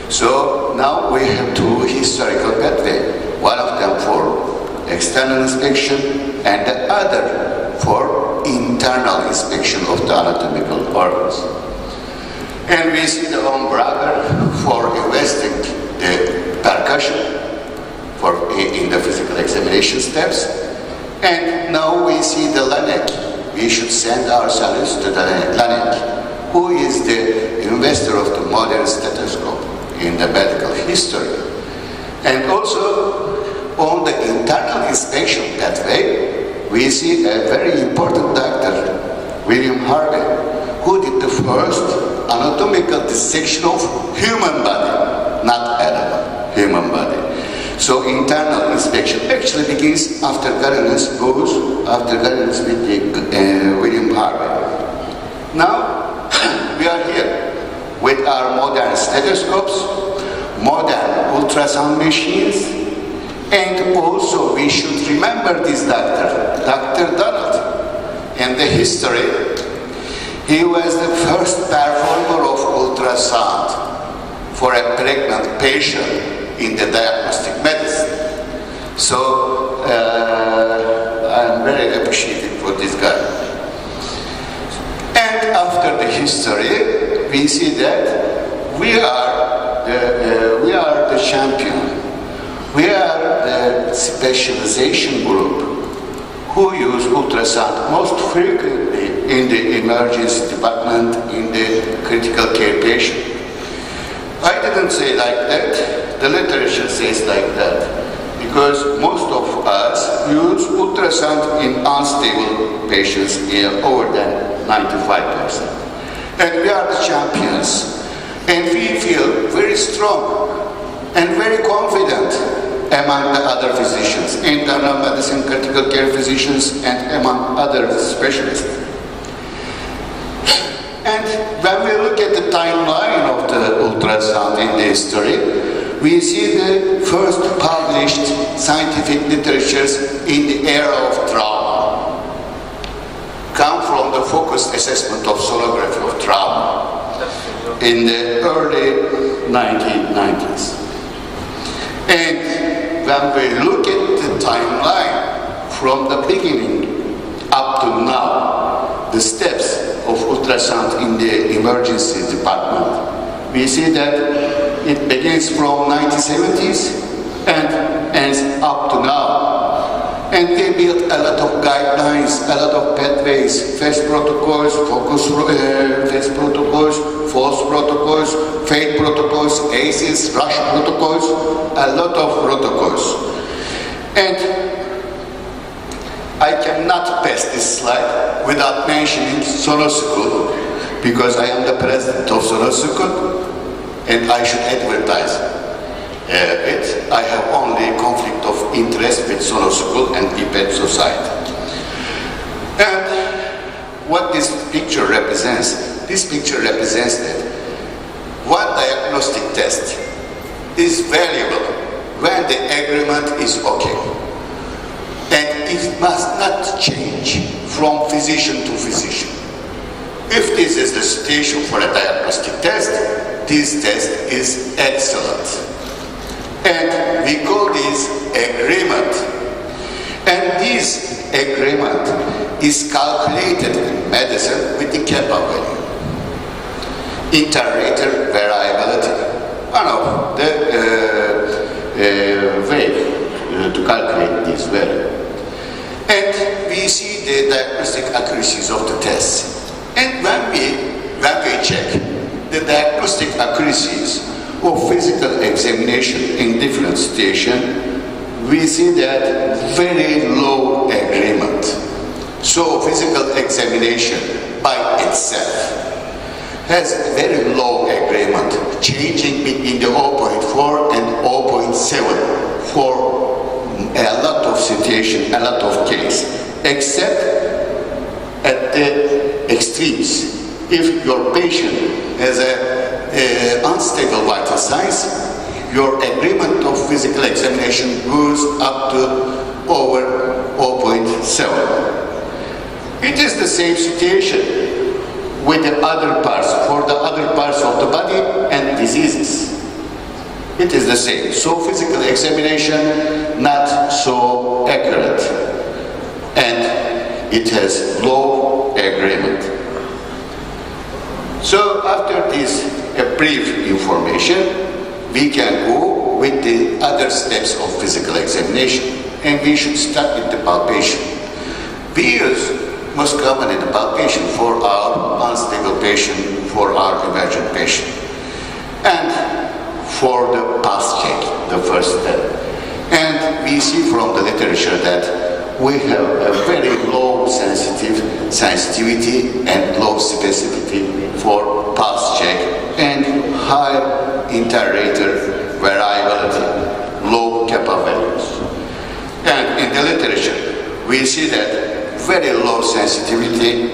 So now we have two historical pathways, one of them for external inspection and the other for internal inspection of the anatomical organs. And we see the own brother for investing the percussion in the physical examination steps. And now we see the Laennec. We should send our salutes to the Laennec, who is the inventor of the modern stethoscope in the medical history. And also on the internal inspection pathway, we see a very important doctor, William Harvey, who did the first anatomical dissection of human body, not animal, human body. So internal inspection actually begins after Galenus with William Harvey. Now we are here with our modern stethoscopes, modern ultrasound machines, and also we should remember this doctor, Dr. Donald. In the history, he was the first performer of ultrasound for a pregnant patient in the diagnostic medicine. So I'm very appreciative for this guy. And after the history, we see that we are the champion. We are the specialization group who use ultrasound most frequently in the emergency department, in the critical care patient. I didn't say like that, the literature says like that, because most of us use ultrasound in unstable patients over than 95%. And we are the champions, and we feel very strong and very confident among the other physicians, internal medicine, critical care physicians, and among other specialists. And when we look at the timeline of the ultrasound in the history, we see the first published scientific literatures in the era of trauma come from the focused assessment of sonography of trauma in the early 1990s. And when we look at the timeline from the beginning up to now, the steps of ultrasound in the emergency department, we see that it begins from 1970s and ends up to now. And they built a lot of guidelines, a lot of pathways, FAST protocols, FAST protocols, false protocols, FATE protocols, Acil, rush protocols, a lot of protocols. And I cannot pass this slide without mentioning Sonosukul, because I am the president of Sonosukul and I should advertise it. I have only conflict of interest with Sonosukul and IPED Society. And what this picture represents, this picture represents that one diagnostic test is valuable when the agreement is okay. And it must not change from physician to physician. If this is the situation for a diagnostic test, this test is excellent. And we call this agreement. And this agreement is calculated in medicine with the kappa value. Inter-rater variability, one of the way to calculate this value. And we see the diagnostic accuracies of the tests. And when we check the diagnostic accuracies of physical examination in different stations, we see that very low agreement. So physical examination by itself has very low agreement, changing between the 0.4 and 0.7 for a lot of situation, a lot of case, except at the extremes. If your patient has a unstable vital signs, your agreement of physical examination goes up to over 0.7. It is the same situation with the other parts, for the other parts of the body and diseases. It is the same. So physical examination, not so accurate. And it has low agreement. So after this brief information, we can go with the other steps of physical examination. And we should start with the palpation. We use most common in the palpation for our unstable patient, for our emergent patient. And for the pulse check, the first step. And we see from the literature that we have a very low sensitivity and low specificity for pulse check and high inter-rater variability, low kappa values. And in the literature, we see that very low sensitivity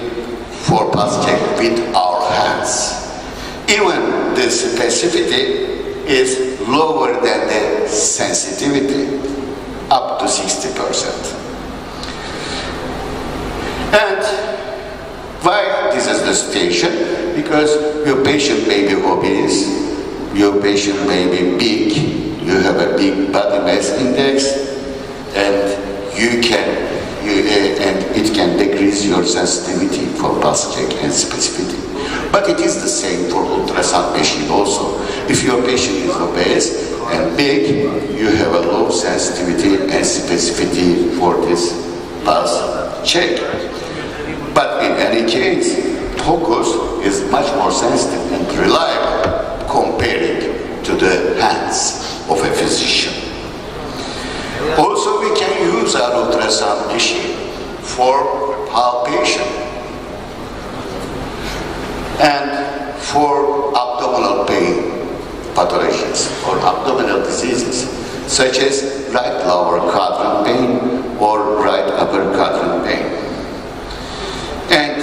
for pulse check with our hands. Even the specificity is lower than the sensitivity, up to 60%. And why this is the station? Because your patient may be obese, your patient may be big, you have a big body mass index, and it can decrease your sensitivity for pulse check and specificity. But it is the same for ultrasound machine also. If your patient is obese and big, you have a low sensitivity and specificity for this pulse check. But in any case, focus is much more sensitive and reliable compared to the hands of a physician. Also, we can use our ultrasound machine for palpation and for abdominal pain pathologies or abdominal diseases such as right lower quadrant pain or right upper quadrant pain. And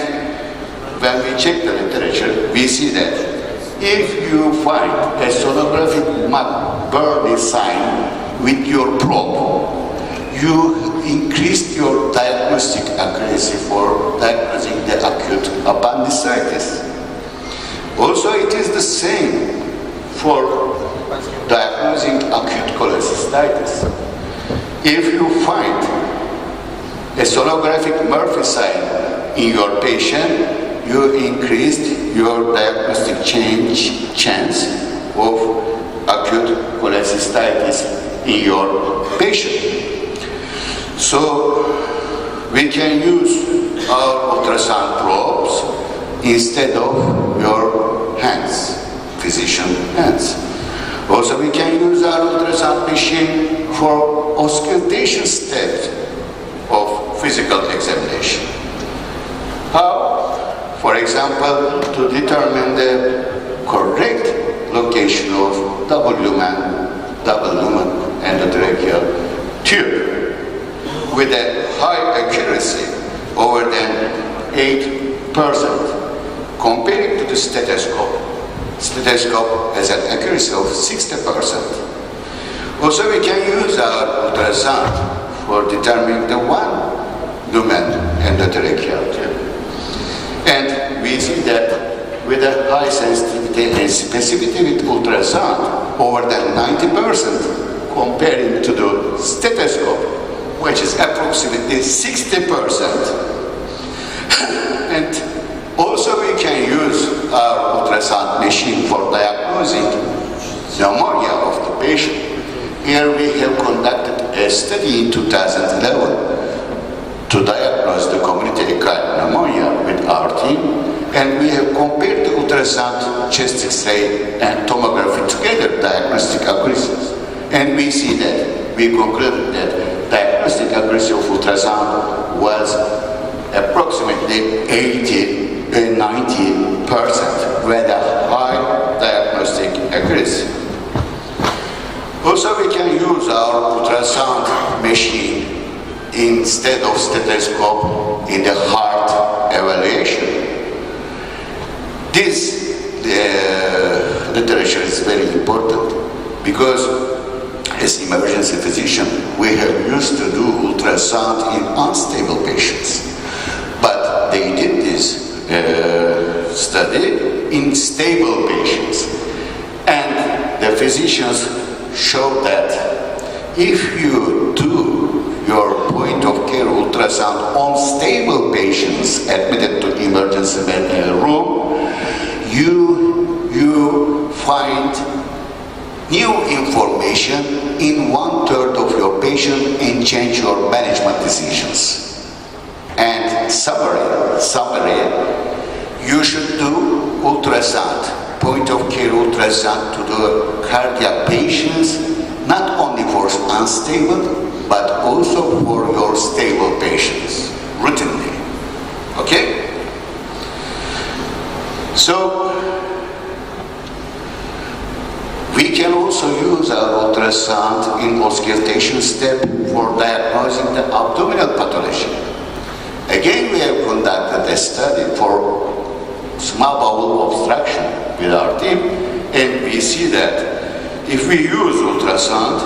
when we check the literature, we see that if you find a sonographic McBurney sign with your probe, you increase your diagnostic accuracy for diagnosing the acute appendicitis. Also, it is the same for diagnosing acute cholecystitis. If you find a sonographic Murphy sign in your patient, you increased your diagnostic chance of acute cholecystitis in your patient. So we can use our ultrasound probes instead of your hands, physician hands. Also, we can use our ultrasound machine for auscultation steps of physical examination. How? For example, to determine the correct location of double lumen endotracheal tube with a high accuracy over than 8% comparing to the stethoscope. Stethoscope has an accuracy of 60%. Also, we can use our ultrasound for determining the one lumen endotracheal tube. And we see that with a high sensitivity and specificity with ultrasound, over than 90% comparing to the stethoscope, which is approximately 60%. And also we can use our ultrasound machine for diagnosing pneumonia of the patient. Here we have conducted a study in 2011 to diagnose the community-acquired pneumonia with our team, and we have compared the ultrasound, chest X-ray, and tomography together diagnostic accuracies. And we see that, we concluded that diagnostic accuracy of ultrasound was approximately 90% with a high diagnostic accuracy. Also, we can use our ultrasound machine instead of stethoscope in the heart evaluation. This literature is very important because as emergency physician, we have used to do ultrasound in unstable patients. But they did this study in stable patients. And the physicians showed that if you do your point of care ultrasound on stable patients admitted to emergency room, you find new information in 1/3 of your patient and change your management decisions. And summary, you should do ultrasound, point of care ultrasound to the cardiac patients, not only for unstable, but also for your stable patients, routinely. Okay? So, we can also use our ultrasound in auscultation step for diagnosing the abdominal pathology. Again, we have conducted a study for small bowel obstruction with our team, and we see that if we use ultrasound,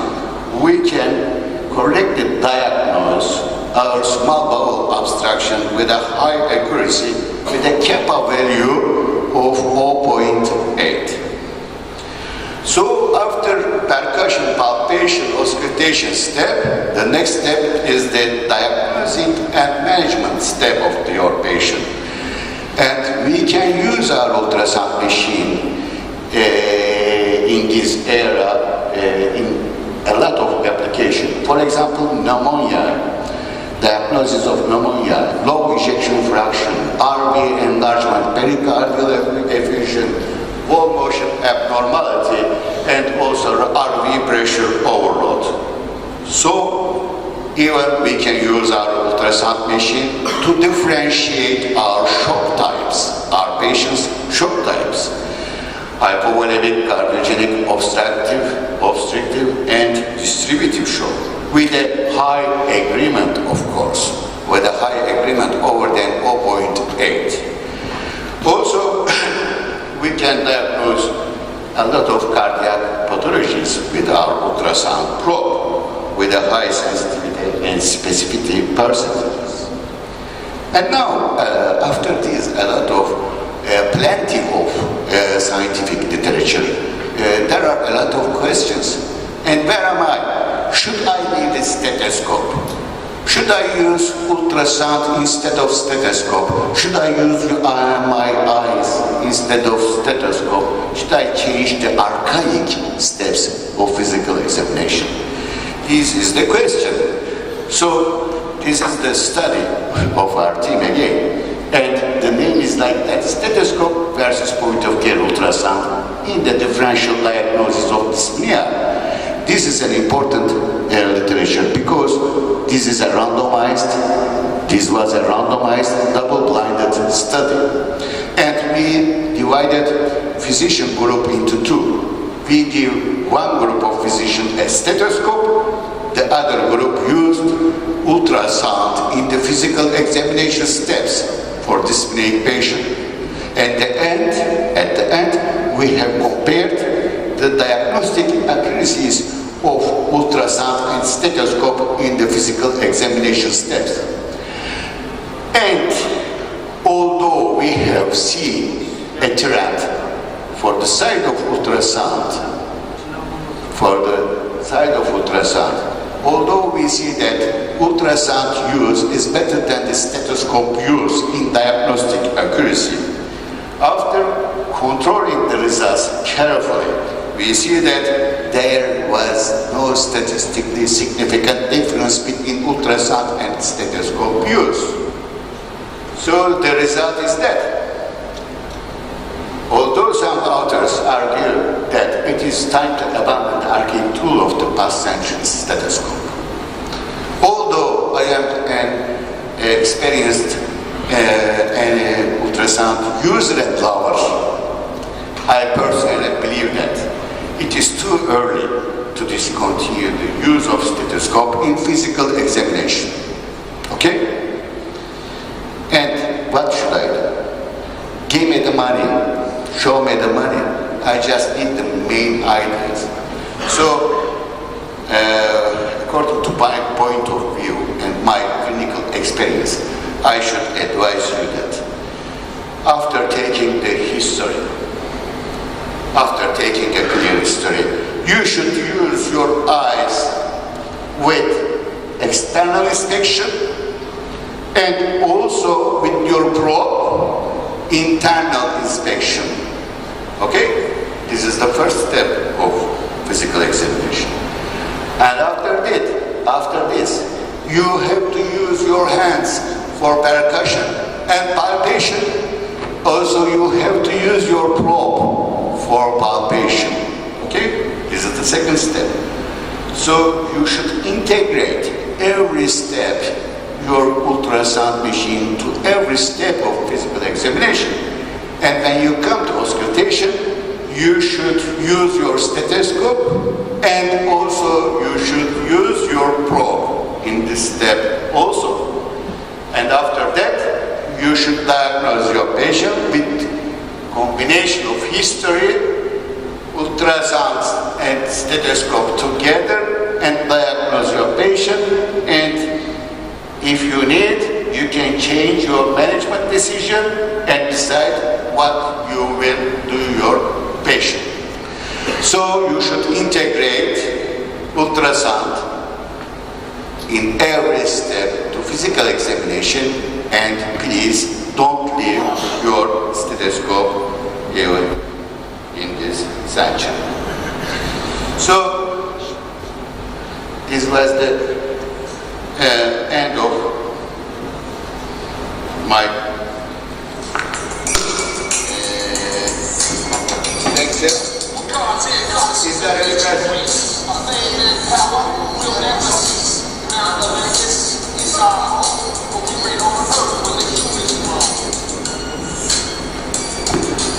we can correctly diagnose our small bowel obstruction with a high accuracy with a kappa value of 0.8. So after percussion, palpation, auscultation step, the next step is the diagnosing and management step of your patient. And we can use our ultrasound machine in this era in a lot of application. For example, pneumonia, diagnosis of pneumonia, low ejection fraction, RV enlargement, pericardial effusion, wall motion abnormality, and also RV pressure overload. So, even we can use our ultrasound machine to differentiate our shock types, our patients' shock types. Hypovolemic, cardiogenic, obstructive, and distributive shock, with a high agreement, of course, with a high agreement over than 0.8. Also, we can diagnose a lot of cardiac pathologies with our ultrasound probe with a high sensitivity and specificity percentages. And now, after this, a lot of plenty of scientific literature, there are a lot of questions. And where am I? Should I need a stethoscope? Should I use ultrasound instead of stethoscope? Should I use my eyes instead of stethoscope? Should I change the archaic steps of physical examination? This is the question. So this is the study of our team again. And the name is like that, stethoscope versus point of care ultrasound in the differential diagnosis of dyspnea. This is an important literature because this was a randomized, double-blinded study. And we divided physician group into two. We give one group of physicians a stethoscope, the other group used ultrasound in the physical examination steps for dyspneic patient. At the end, we have compared the diagnostic accuracies of ultrasound and stethoscope in the physical examination steps. And although we have seen a trend for the side of ultrasound, although we see that ultrasound use is better than the stethoscope use in diagnostic accuracy, after controlling the results carefully, we see that there was no statistically significant difference between ultrasound and stethoscope use. So the result is that, although some authors argue that it is time to abandon the archaic tool of the past century's stethoscope, although I am an experienced ultrasound user and lover, I personally believe that it is too early to discontinue the use of stethoscope in physical examination. Okay? And what should I do? Give me the money, show me the money. I just need the main ideas. So, according to my point of view and my clinical experience, I should advise you that after taking the history, after taking a clear history, you should use your eyes with external inspection and also with your probe, internal inspection. Okay? This is the first step of physical examination. And after this, you have to use your hands for percussion and palpation. Also, you have to use your probe for palpation. Okay? This is the second step. So you should integrate every step, your ultrasound machine, to every step of physical examination. And when you come to auscultation, you should use your stethoscope and also you should use your probe in this step also. And after that, you should diagnose your patient with combination of history, ultrasound and stethoscope together and diagnose your patient. And if you need, you can change your management decision and decide what you will do your patient. So you should integrate ultrasound in every step to physical examination, and please don't leave your stethoscope even in this section. So this was the end of my lecture. Is there any questions?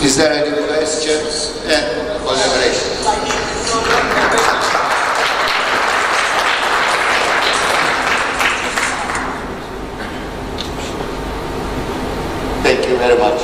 Is there any questions and collaboration? Thank you very much.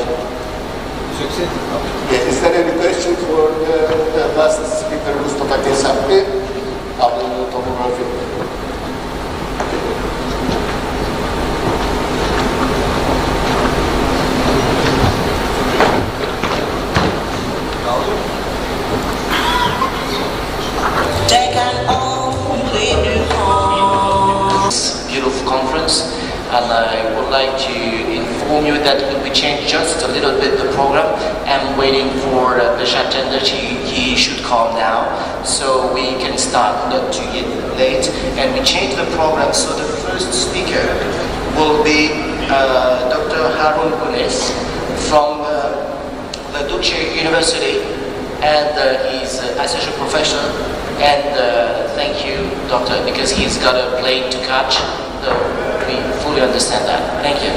they can only do harm. Beautiful conference, and I would like to inform you that we changed just a little bit the program. I'm waiting for the attendant. He should come now, so we can start not too late. And we changed the program, so the first speaker will be Dr. Harun Kunes from the Dutch University, and he's an associate professor. And thank you, doctor, because he's got a plane to catch. So we fully understand that. Thank you.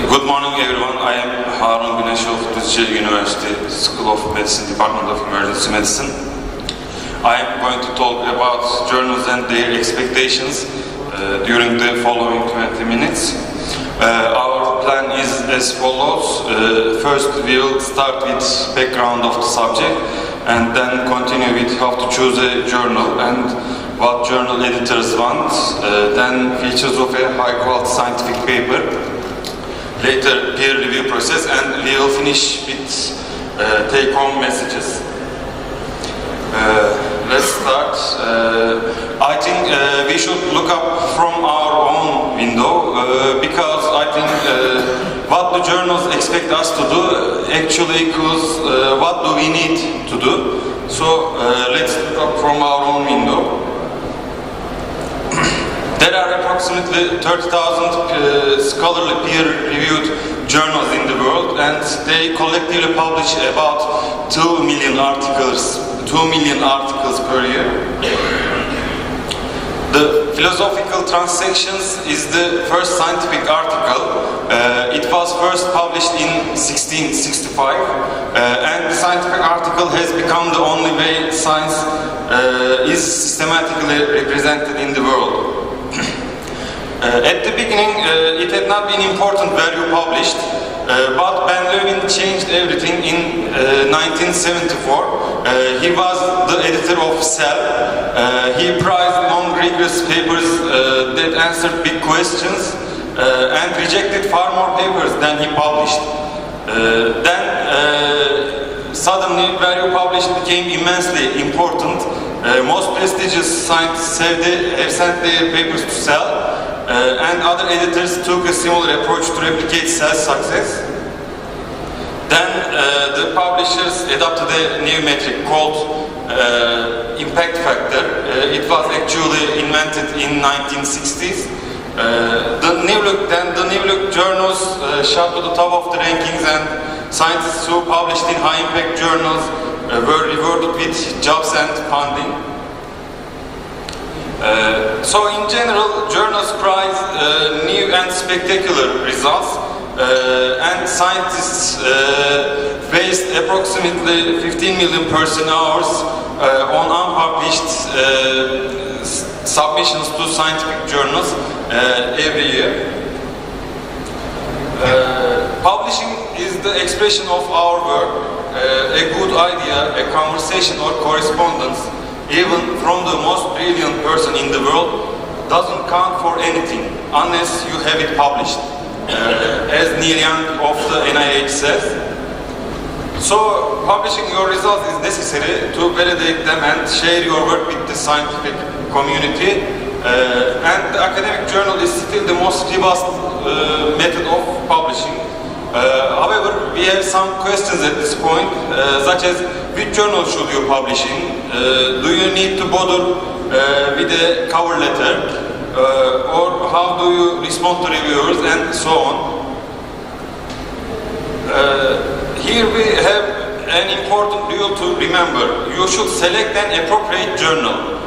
Good morning, everyone. I am Harun Güneş of Düzce University School of Medicine, Department of Emergency Medicine. I am going to talk about journals and their expectations during the following 20 minutes. Our plan is as follows. First, we will start with background of the subject and then continue with how to choose a journal and what journal editors want, then features of a high-quality scientific paper, later peer review process, and we will finish with take-home messages. Let's start. I think we should look up from our own window because I think what the journals expect us to do actually equals what do we need to do. So let's look up from our own window. There are approximately 30,000 scholarly peer-reviewed journals in the world, and they collectively publish about 2 million articles per year. The Philosophical Transactions is the first scientific article. It was first published in 1665, and the scientific article has become the only way science is systematically represented in the world. At the beginning, it had not been important where you published, but Ben Levin changed everything in 1974. He was the editor of Cell. He prized long, rigorous papers that answered big questions and rejected far more papers than he published. Then suddenly, where you published became immensely important. Most prestigious scientists have sent their papers to Cell. And other editors took a similar approach to replicate Cell's success. Then the publishers adopted a new metric called impact factor. It was actually invented in 1960s. The New Look journals shot to the top of the rankings, and scientists who published in high-impact journals were rewarded with jobs and funding. So in general, journals prize new and spectacular results, and scientists waste approximately 15 million person-hours on unpublished submissions to scientific journals every year. Publishing is the expression of our work, a good idea, a conversation or correspondence, even from the most brilliant person in the world, doesn't count for anything unless you have it published, as Neil Young of the NIH says. So publishing your results is necessary to validate them and share your work with the scientific community, and the academic journal is still the most robust method of publishing. However, we have some questions at this point, such as which journal should you publish in? Do you need to bother with a cover letter? Or how do you respond to reviewers, and so on? Here we have an important rule to remember. You should select an appropriate journal,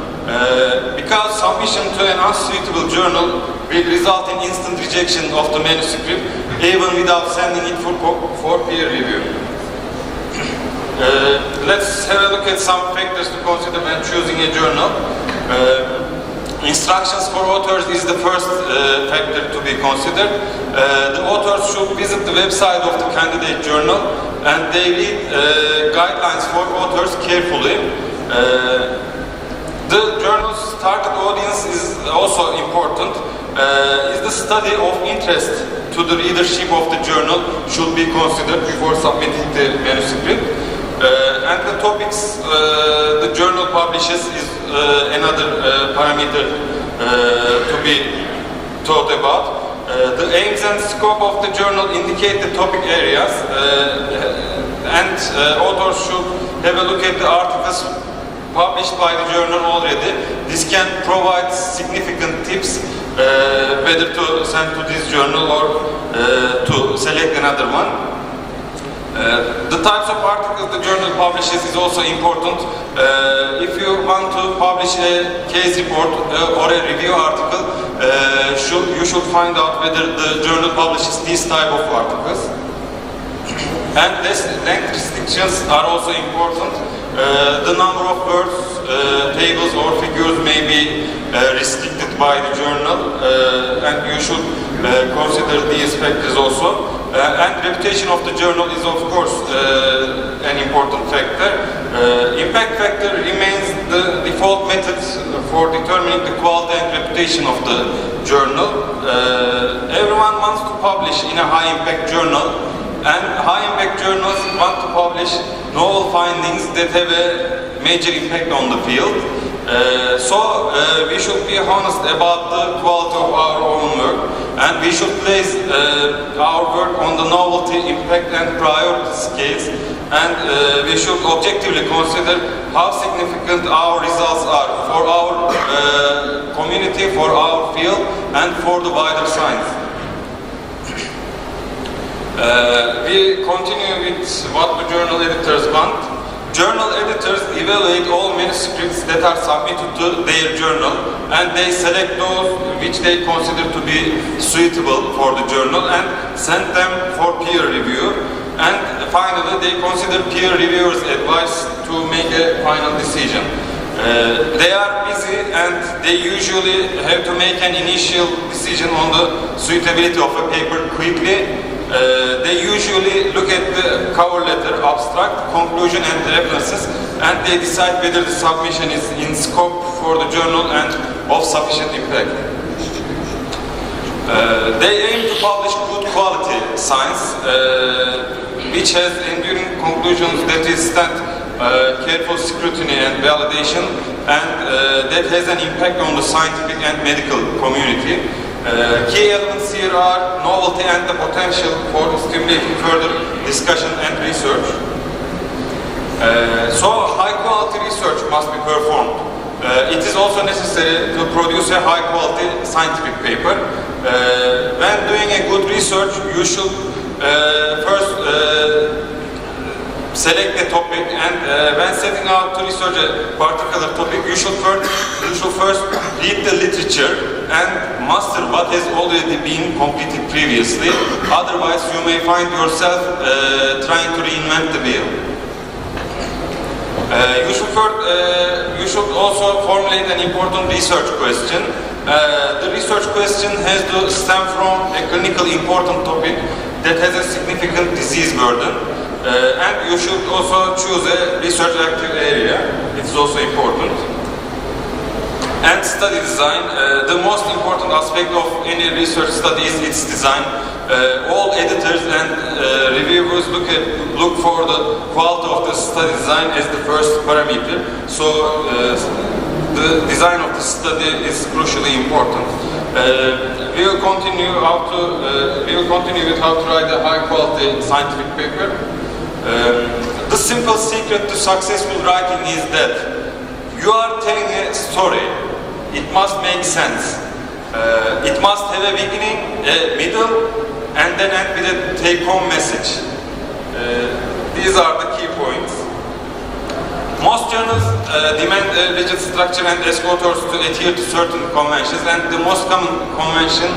because submission to an unsuitable journal will result in instant rejection of the manuscript, even without sending it for peer review. Let's have a look at some factors to consider when choosing a journal. Instructions for authors is the first factor to be considered. The authors should visit the website of the candidate journal, and they read guidelines for authors carefully. The journal's target audience is also important. is the study of interest to the readership of the journal should be considered before submitting the manuscript. And the topics the journal publishes is another parameter to be thought about. The aims and scope of the journal indicate the topic areas, and authors should have a look at the articles published by the journal already. This can provide significant tips whether to send to this journal or to select another one. The types of articles the journal publishes is also important. If you want to publish a case report or a review article, you should find out whether the journal publishes this type of articles. And length restrictions are also important. The number of words, tables or figures may be restricted by the journal, and you should consider these factors also. And reputation of the journal is of course an important factor. Impact factor remains the default method for determining the quality and reputation of the journal. Everyone wants to publish in a high impact journal, and high impact journals want to publish novel findings that have a major impact on the field. So we should be honest about the quality of our own work, and we should place our work on the novelty, impact and priority scales, and we should objectively consider how significant our results are for our community, for our field and for the wider science. We continue with what the journal editors want. Journal editors evaluate all manuscripts that are submitted to their journal, and they select those which they consider to be suitable for the journal and send them for peer review. And finally, they consider peer reviewers' advice to make a final decision. They are busy and they usually have to make an initial decision on the suitability of a paper quickly. They usually look at the cover letter, abstract, conclusion and references, and they decide whether the submission is in scope for the journal and of sufficient impact. They aim to publish good quality science, which has enduring conclusions that withstand careful scrutiny and validation, and that has an impact on the scientific and medical community. Key elements here are novelty and the potential for stimulating further discussion and research. So high quality research must be performed. It is also necessary to produce a high quality scientific paper. When doing a good research, you should first select a topic, and when setting out to research a particular topic, you should first read the literature and master what has already been completed previously. Otherwise, you may find yourself trying to reinvent the wheel. You should also formulate an important research question. The research question has to stem from a clinically important topic that has a significant disease burden. And you should also choose a research active area. It's also important. And study design. The most important aspect of any research study is its design. All editors and reviewers look for the quality of the study design as the first parameter. So the design of the study is crucially important. We will continue with how to write a high quality scientific paper. The simple secret to successful writing is that you are telling a story. It must make sense. It must have a beginning, a middle, and then end with a take-home message. These are the key points. Most journals demand a rigid structure and ask authors to adhere to certain conventions, and the most common convention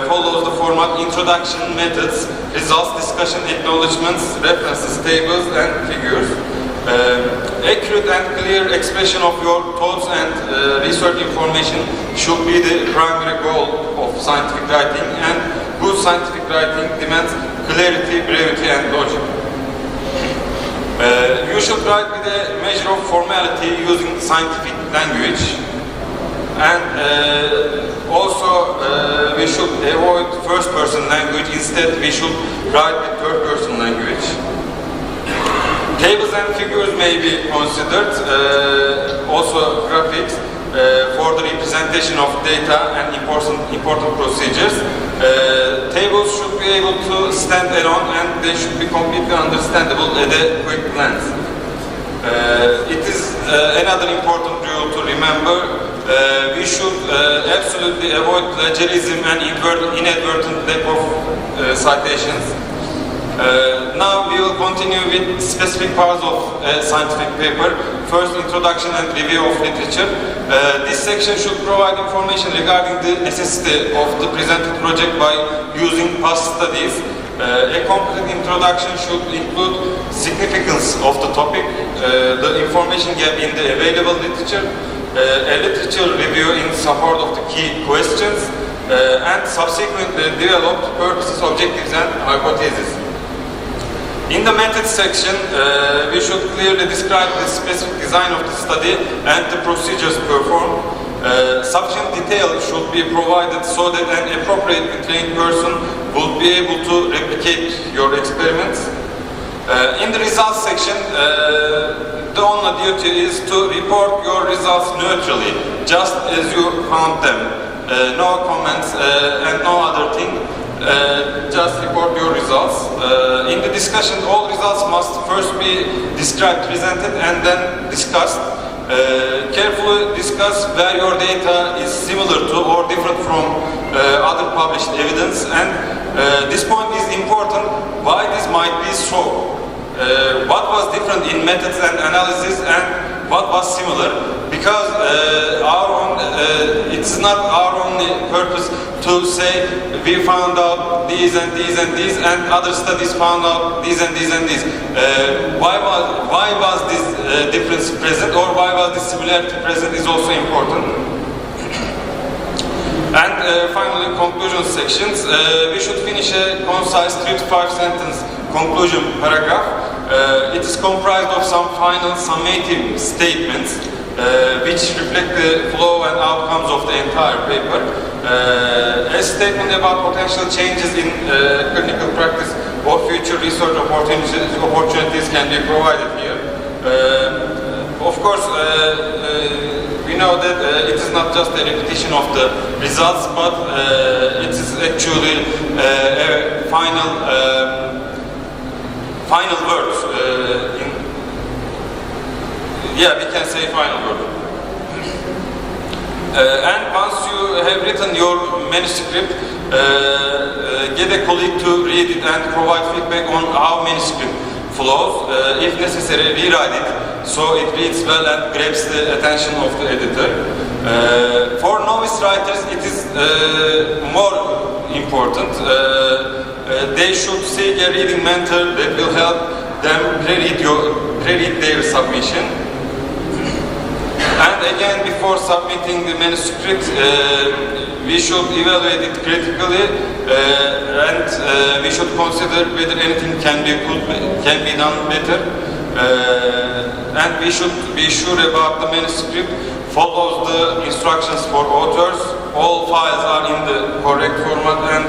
follows the format introduction, methods, results, discussion, acknowledgements, references, tables, and figures. Accurate and clear expression of your thoughts and research information should be the primary goal of scientific writing, and good scientific writing demands clarity, brevity, and logic. You should write with a measure of formality using scientific language. And also we should avoid first-person language. Instead, we should write with third-person language. Tables and figures may be considered, also graphics, for the representation of data and important procedures. Tables should be able to stand alone and they should be completely understandable at a quick glance. It is another important rule to remember. We should absolutely avoid plagiarism and inadvertent lack of citations. Now we will continue with specific parts of a scientific paper. First, introduction and review of literature. This section should provide information regarding the necessity of the presented project by using past studies. A complete introduction should include significance of the topic, the information gap in the available literature, a literature review in support of the key questions, and subsequently developed purposes, objectives, and hypotheses. In the methods section, we should clearly describe the specific design of the study and the procedures performed. Sufficient detail should be provided so that an appropriately trained person will be able to replicate your experiments. In the results section, the only duty is to report your results neutrally, just as you found them. No comments and no other thing. Just report your results. In the discussion, all results must first be described, presented, and then discussed. Carefully discuss where your data is similar to or different from other published evidence, and this point is important, why this might be so. What was different in methods and analysis and what was similar, because it's not our only purpose to say we found out these and these and these and other studies found out these and these and these. Why was this difference present, or why was this similarity present is also important. And finally, conclusion sections. We should finish a concise 3 to 5 sentence conclusion paragraph. It is comprised of some final summative statements which reflect the flow and outcomes of the entire paper. A statement about potential changes in clinical practice or future research opportunities can be provided here. Of course, we know that it is not just a repetition of the results, but it is actually a final word. We can say final word. And once you have written your manuscript, get a colleague to read it and provide feedback on how manuscript flows. If necessary, rewrite it so it reads well and grabs the attention of the editor. For novice writers, it is more important. They should seek a reading mentor that will help them pre-read their submission. And again, before submitting the manuscript, we should evaluate it critically, and we should consider whether anything can be done better. And we should be sure about the manuscript follows the instructions for authors. All files are in the correct format and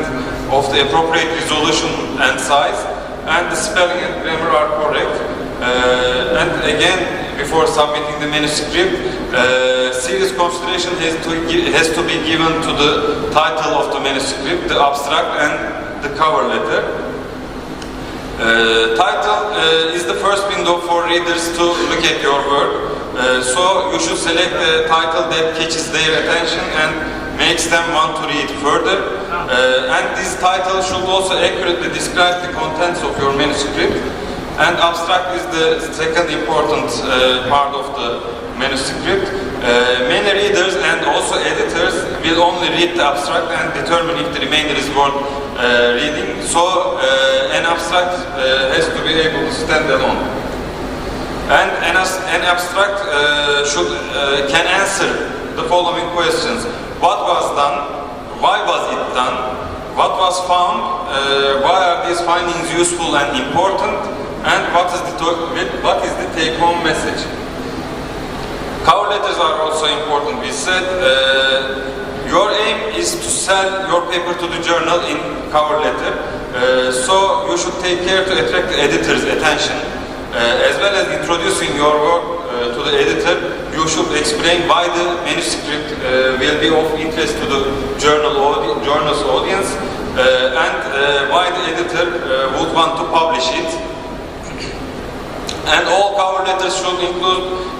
of the appropriate resolution and size, and the spelling and grammar are correct. And again, before submitting the manuscript, serious consideration has to be given to the title of the manuscript, the abstract, and the cover letter. Title is the first window for readers to look at your work, so you should select the title that catches their attention and makes them want to read further. And this title should also accurately describe the contents of your manuscript. And abstract is the second important part of the manuscript. Many readers and also editors will only read the abstract and determine if the remainder is worth reading. So an abstract has to be able to stand alone. And an abstract can answer the following questions. What was done? Why was it done? What was found? Why are these findings useful and important? And what is the take-home message? Cover letters are also important. We said your aim is to sell your paper to the journal in cover letter. So you should take care to attract the editor's attention. As well as introducing your work to the editor, you should explain why the manuscript will be of interest to the journal's audience and why the editor would want to publish it. And all cover letters should include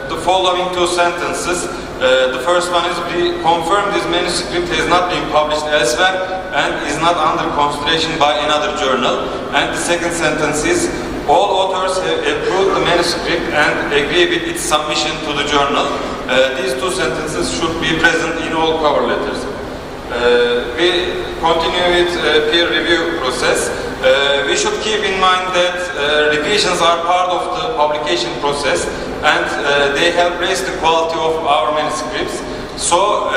the following two sentences. The first one is, we confirm this manuscript has not been published elsewhere and is not under consideration by another journal. And the second sentence is, all authors have approved the manuscript and agree with its submission to the journal. These two sentences should be present in all cover letters. We continue with peer review process. We should keep in mind that revisions are part of the publication process and they help raise the quality of our manuscripts. So,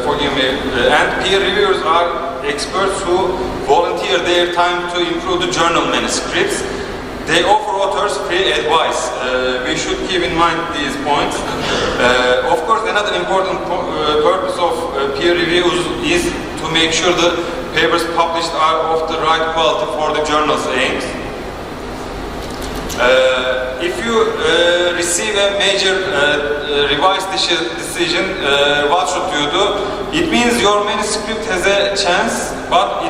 forgive me, and peer reviewers are experts who volunteer their time to improve the journal manuscripts. They offer authors free advice. We should keep in mind these points. Of course, another important purpose of peer reviews is to make sure the papers published are of the right quality for the journal's aims. If you receive a major revised decision, what should you do? It means your manuscript has a chance, but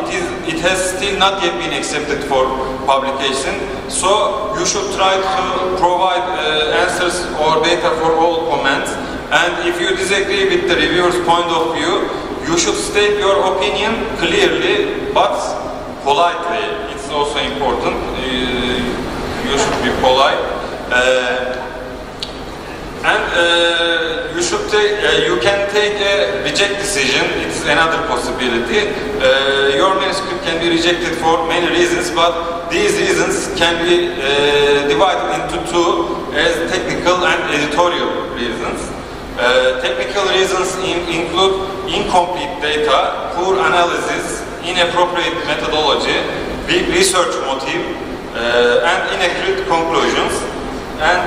it has still not yet been accepted for publication. So you should try to provide answers or data for all comments. And if you disagree with the reviewer's point of view, you should state your opinion clearly but politely. It's also important. You should be polite. You can take a reject decision. It's another possibility. Your manuscript can be rejected for many reasons, but these reasons can be divided into two as technical and editorial reasons. Technical reasons include incomplete data, poor analysis, inappropriate methodology, weak research motive, and inaccurate conclusions. And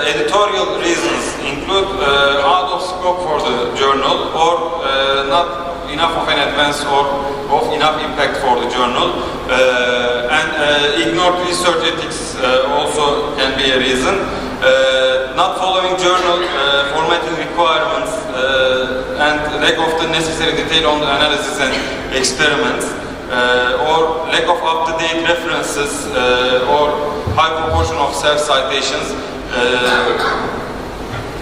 editorial reasons include out of scope for the journal or not enough of an advance or of enough impact for the journal. And ignored research ethics also can be a reason. Not following journal formatting requirements and lack of the necessary detail on the analysis and experiments. Or lack of up-to-date references or high proportion of self-citations,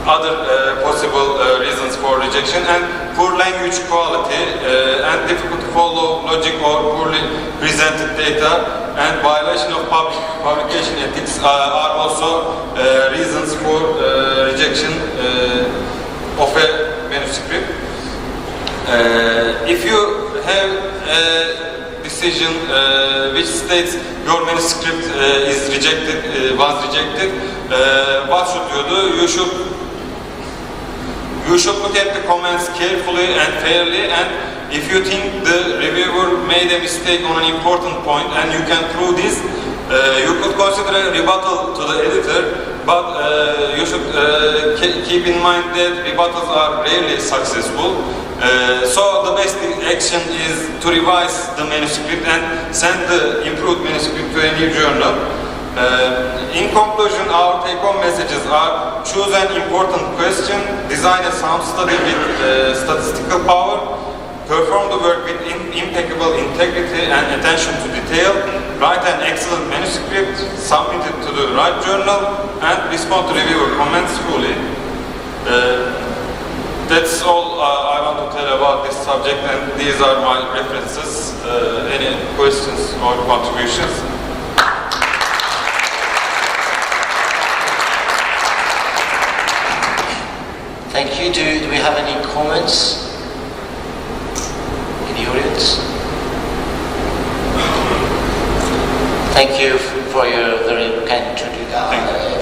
other possible reasons for rejection, and poor language quality and difficult to follow logic or poorly presented data and violation of publication ethics are also reasons for rejection of a manuscript. If you have a decision which states your manuscript is rejected, was rejected, what should you do? You should look at the comments carefully and fairly, and if you think the reviewer made a mistake on an important point and you can prove this, you could consider a rebuttal to the editor, but you should keep in mind that rebuttals are rarely successful. So the best action is to revise the manuscript and send the improved manuscript to a new journal. In conclusion, our take-home messages are: choose an important question, design a sound study with statistical power, perform the work with impeccable integrity and attention to detail, write an excellent manuscript, submit it to the right journal, and respond to reviewer comments fully. That's all I want to tell about this subject, and these are my references. Any questions or contributions? Thank you. Do we have any comments in the audience? Thank you for your very kind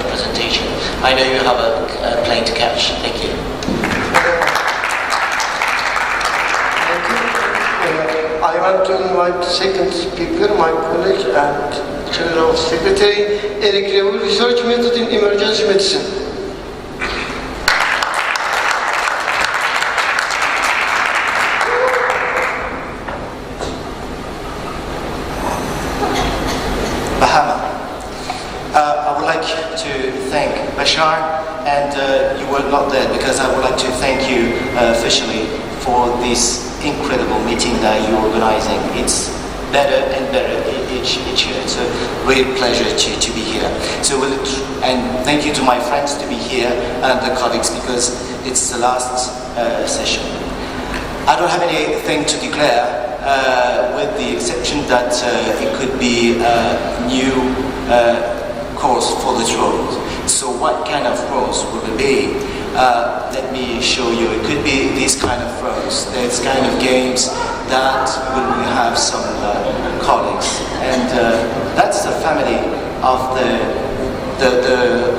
presentation. I know you have a plane to catch. Thank you. I want to invite the second speaker, my colleague and General Secretary, Eric Revel, Research Method in Emergency Medicine. Bahama. I would like to thank Bashar, and you were not there because I would like to thank you officially for this incredible meeting that you're organizing. It's better and better each year. It's a real pleasure to be here. And thank you to my friends to be here and the colleagues because it's the last session. I don't have anything to declare with the exception that it could be a new course for the road. So what kind of roads will it be? Let me show you. It could be these kind of roads. There's kind of games that will have some colleagues, and that's the family of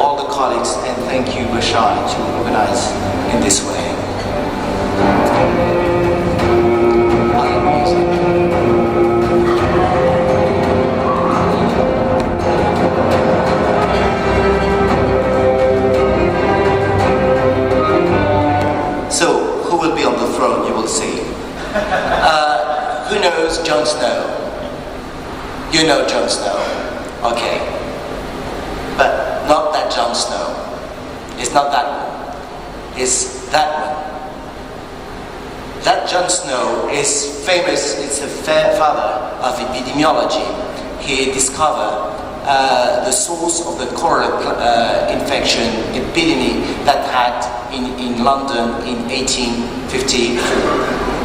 all the colleagues. And thank you, Bashar, to organize in this way. So, who will be on the throne, you will see. Who knows Jon Snow? You know Jon Snow, okay. But not that Jon Snow. It's not that one. It's that one. That Jon Snow is famous, it's the father of epidemiology. He discovered the source of the cholera infection epidemic that had in London in 1854.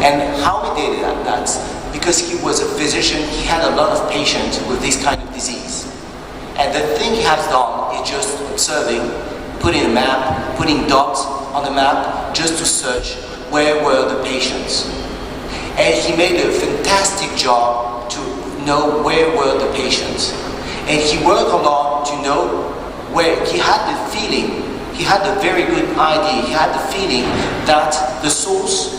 And how he did that? Because he was a physician, he had a lot of patients with this kind of disease. And the thing he has done is just observing, putting a map, putting dots on the map, just to search where were the patients. And he made a fantastic job to know where were the patients. And he worked a lot to know where he had the feeling, he had a very good idea, he had the feeling that the source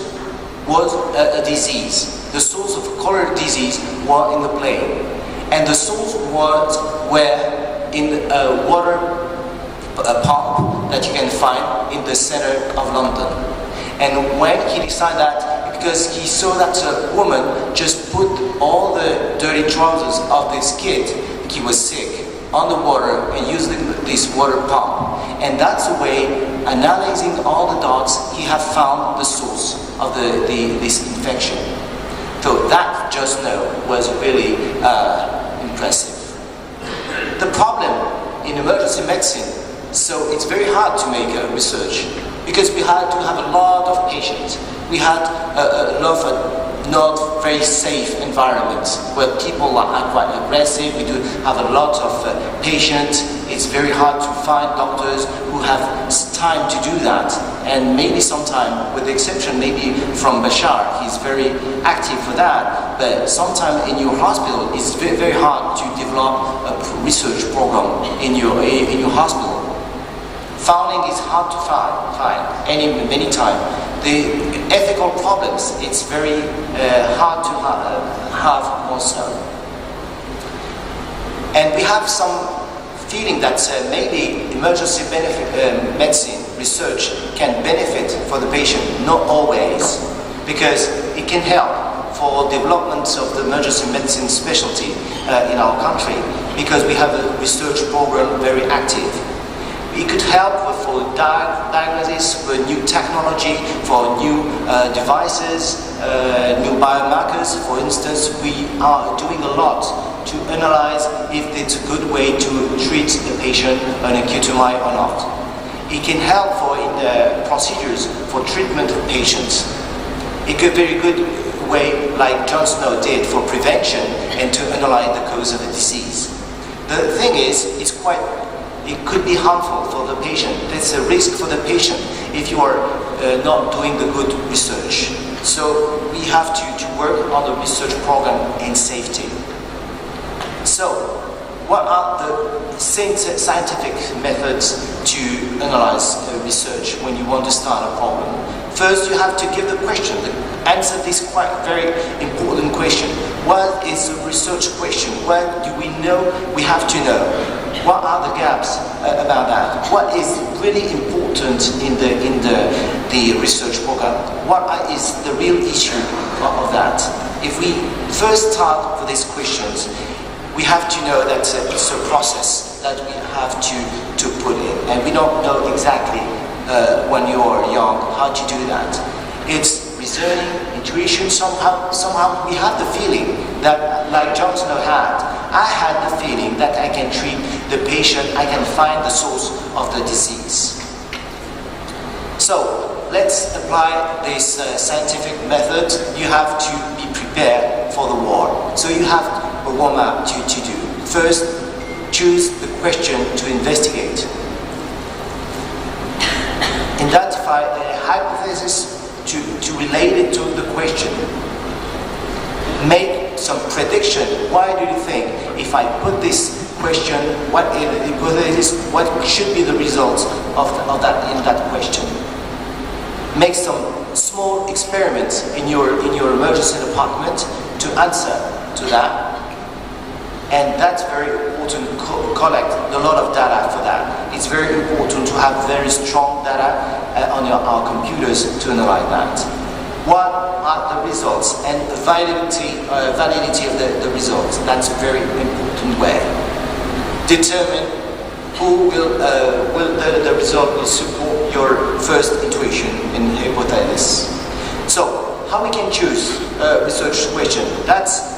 was a disease. The source of cholera disease was in the plain. And the source was where in a water pump that you can find in the center of London. And when he decided that, because he saw that a woman just put all the dirty trousers of this kid, he was sick, on the water and using this water pump. And that's the way, analyzing all the dots, he had found the source of this infection. So that just now was really impressive. The problem in emergency medicine, so it's very hard to make research because we had to have a lot of patients. We had a lot of not very safe environments where people are quite aggressive. We do have a lot of patients. It's very hard to find doctors who have time to do that. And maybe sometime, with the exception maybe from Bashar, he's very active for that. But sometime in your hospital, it's very, very hard to develop a research program in your hospital. Funding is hard to find many times. The ethical problems, it's very hard to have also. And we have some feeling that maybe emergency medicine research can benefit for the patient, not always, because it can help for development of the emergency medicine specialty in our country, because we have a research program very active. It could help for diagnosis, for new technology, for new devices, new biomarkers. For instance, we are doing a lot to analyze if it's a good way to treat the patient an acute-MI or not. It can help for in the procedures for treatment of patients. It could be a very good way, like Jon Snow did, for prevention and to analyze the cause of the disease. The thing is, it could be harmful for the patient. There's a risk for the patient if you are not doing the good research. So we have to work on the research program in safety. So what are the scientific methods to analyze research when you want to start a problem? First, you have to give the question, answer this quite very important question. What is the research question? What do we know we have to know? What are the gaps about that? What is really important in the research program? What is the real issue of that? If we first start with these questions, we have to know that it's a process that we have to put in, and we don't know exactly when you are young how to do that. It's reasoning, intuition. Somehow we have the feeling that, like Jon Snow had, I had the feeling that I can treat the patient, I can find the source of the disease. So let's apply this scientific method. You have to be prepared for the war. So you have a warm-up to do. First, choose the question to investigate. Identify a hypothesis to relate it to the question. Make some prediction. Why do you think if I put this question, what should be the results of that in that question? Make some small experiments in your emergency department to answer to that. And that's very important to collect a lot of data for that. It's very important to have very strong data on our computers to analyze that. What are the results and the validity of the results? That's a very important way. Determine who will the result will support your first intuition in hypothesis. So how we can choose a research question? That's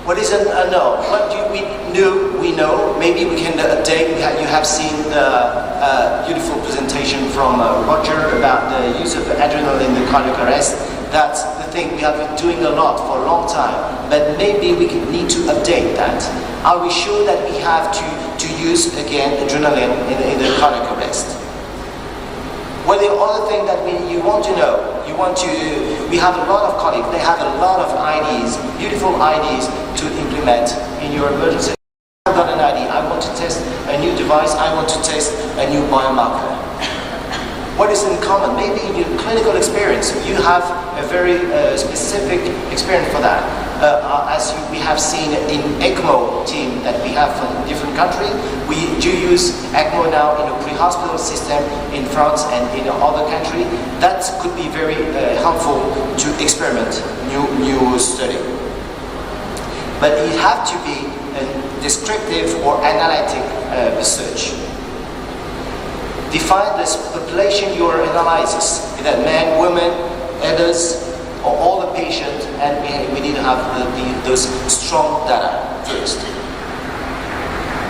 what is a no? What do we know? We know. Maybe we can update. You have seen the beautiful presentation from Roger about the use of adrenaline in the cardiac arrest. That's the thing we have been doing a lot for a long time. But maybe we need to update that. Are we sure that we have to use again adrenaline in the cardiac arrest? What the other thing that you want to know? We have a lot of colleagues, they have a lot of ideas, beautiful ideas to implement in your emergency. I've got an idea, I want to test a new device, I want to test a new biomarker. What is in common? Maybe in your clinical experience, you have a very specific experience for that. As we have seen in ECMO team that we have from different countries, we do use ECMO now in a pre-hospital system in France and in other countries. That could be very helpful to experiment new study. But it have to be a descriptive or analytic research. Define this population you are analyzing, either men, women, adults, or all the patients, and we need to have those strong data first.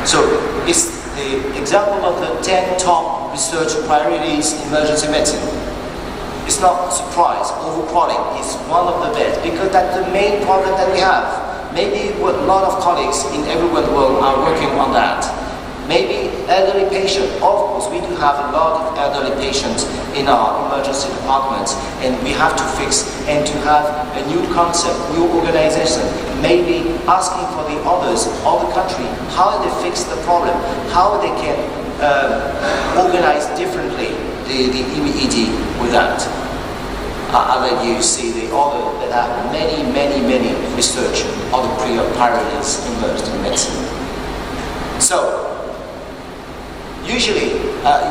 So it's the example of the 10 top research priorities in emergency medicine. It's not a surprise, overcrowding is one of the best, because that's the main problem that we have. Maybe a lot of colleagues in everywhere in the world are working on that. Maybe elderly patients, of course, we do have a lot of elderly patients in our emergency departments, and we have to fix and to have a new concept, new organization, maybe asking for the others, all the country, how they fix the problem, how they can organize differently the EMED with that. I'll let you see the other that have many research on the priorities in emergency medicine. So, usually,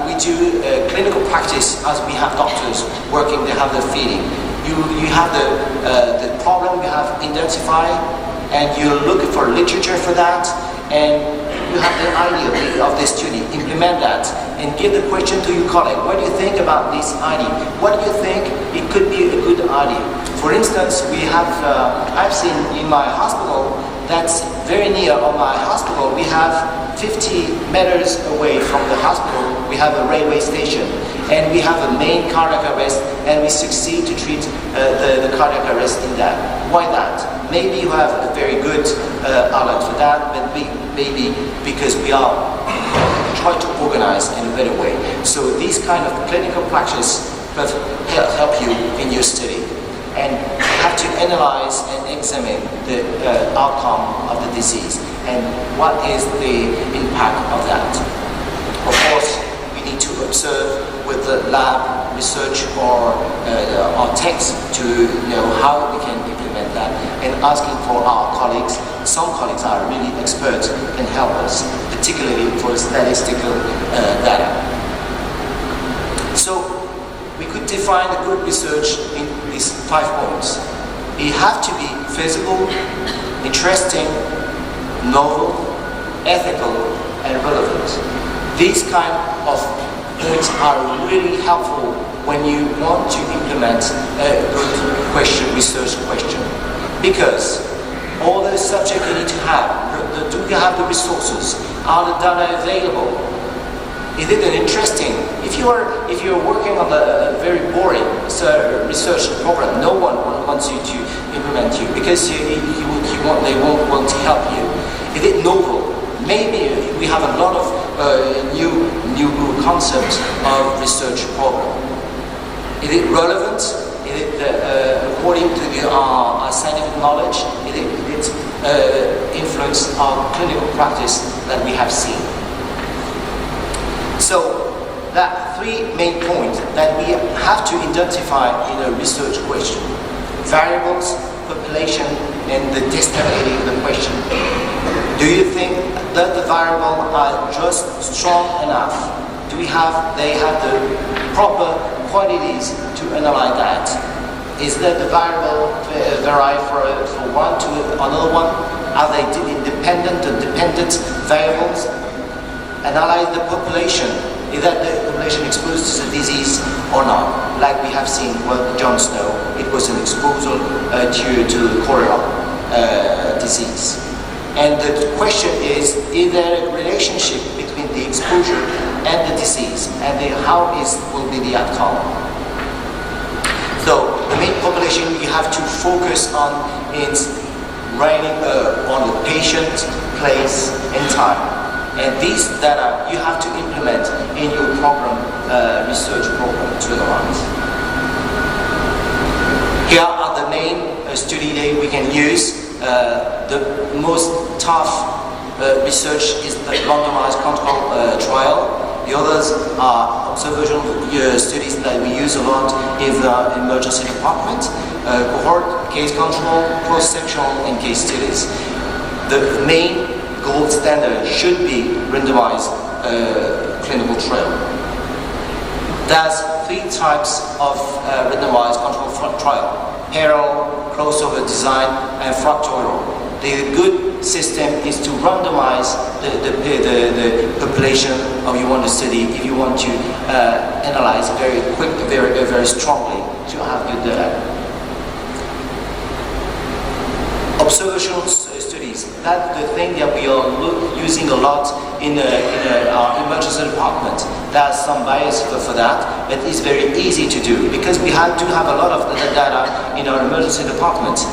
we do clinical practice as we have doctors working, they have the feeling. You have the problem you have identified, and you look for literature for that, and you have the idea of this study, implement that, and give the question to your colleague. What do you think about this idea? What do you think it could be a good idea? For instance, we have, I've seen in my hospital, that's very near of my hospital, we have 50 meters away from the hospital, we have a railway station, and we have a main cardiac arrest, and we succeed to treat the cardiac arrest in that. Why that? Maybe you have a very good outlet for that, but maybe because we are trying to organize in a better way. So these kind of clinical practice help you in your study, and you have to analyze and examine the outcome of the disease and what is the impact of that. Of course, we need to observe with the lab research or text to know how we can implement that, and asking for our colleagues. Some colleagues are really experts and help us, particularly for statistical data. So we could define a good research in these 5 points. It has to be feasible, interesting, novel, ethical, and relevant. These kind of points are really helpful when you want to implement a good research question. Because all the subjects you need to have, do you have the resources? Are the data available? Is it an interesting? If you're working on a very boring research program, no one wants you to implement you because they won't want to help you. Is it novel? Maybe we have a lot of new concepts of research program. Is it relevant? Is it according to our scientific knowledge? Is it influence our clinical practice that we have seen? So that 3 main points that we have to identify in a research question: variables, population, and the testability of the question. Do you think that the variables are just strong enough? They have the proper quantities to analyze that? Is that the variable vary from one to another one? Are they independent or dependent variables? Analyze the population. Is that the population exposed to the disease or not? Like we have seen with Jon Snow, it was an exposure to cholera disease. And the question is there a relationship between the exposure and the disease, and how will be the outcome? So the main population you have to focus on is writing on the patient, place, and time. And these data you have to implement in your program, research program to analyze. Here are the main study that we can use. The most tough research is the randomized control trial. The others are observational studies that we use a lot in the emergency department, cohort, case control, cross-sectional, and case studies. The main gold standard should be randomized clinical trial. There's 3 types of randomized control trial: parallel, crossover design, and factorial. The good system is to randomize the population of you want to study if you want to analyze very quickly, very strongly to have good data. Observational studies, that's the thing that we are using a lot in our emergency department. There's some bias for that, but it's very easy to do because we do have a lot of data in our emergency department.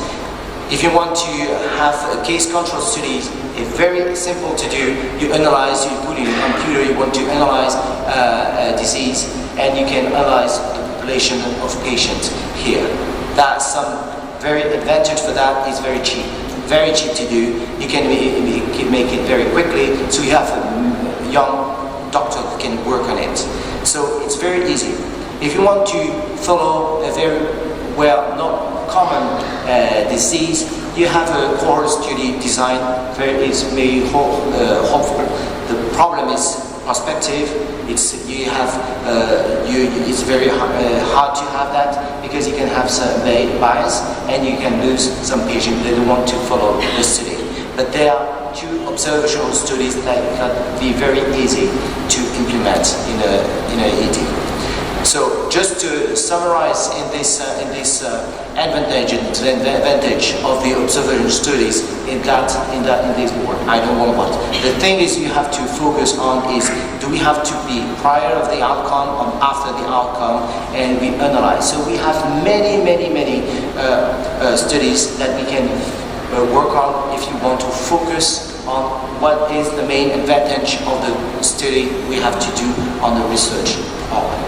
If you want to have a case control studies, it's very simple to do. You analyze, you put in a computer, you want to analyze a disease, and you can analyze the population of patients here. That's some very advantage for that. It's very cheap to do. You can make it very quickly, so you have a young doctor who can work on it. So it's very easy. If you want to follow a very not common disease, you have a cohort study design is very hopeful. The problem is perspective. It's very hard to have that because you can have some bias and you can lose some patients that don't want to follow the study. But there are 2 observational studies that can be very easy to implement in a ED. So just to summarize in this advantage and disadvantage of the observational studies in this board, I don't want what. The thing is you have to focus on is do we have to be prior of the outcome or after the outcome, and we analyze. So we have many studies that we can work on if you want to focus on what is the main advantage of the study we have to do on the research problem.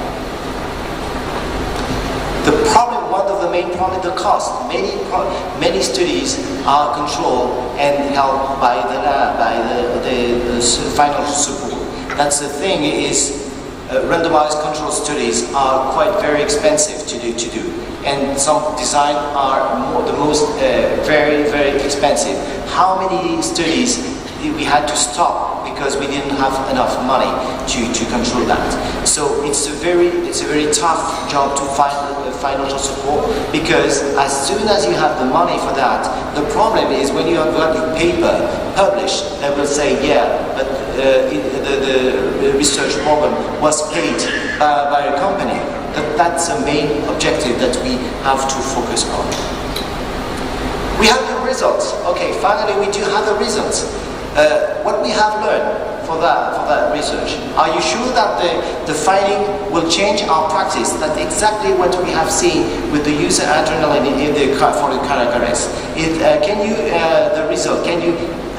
The problem, one of the main problems, the cost. Many studies are controlled and held by the final support. That's the thing is, randomized control studies are quite very expensive to do. And some design are the most very, very expensive. How many studies we had to stop because we didn't have enough money to control that. So it's a very tough job to find financial support, because as soon as you have the money for that, the problem is when you have got your paper published, they will say, yeah, but the research program was paid by a company. That's the main objective that we have to focus on. We have the results. Okay, finally we do have the results. What we have learned for that research. Are you sure that the finding will change our practice? That's exactly what we have seen with the user adrenaline for the cardiac arrest. Can you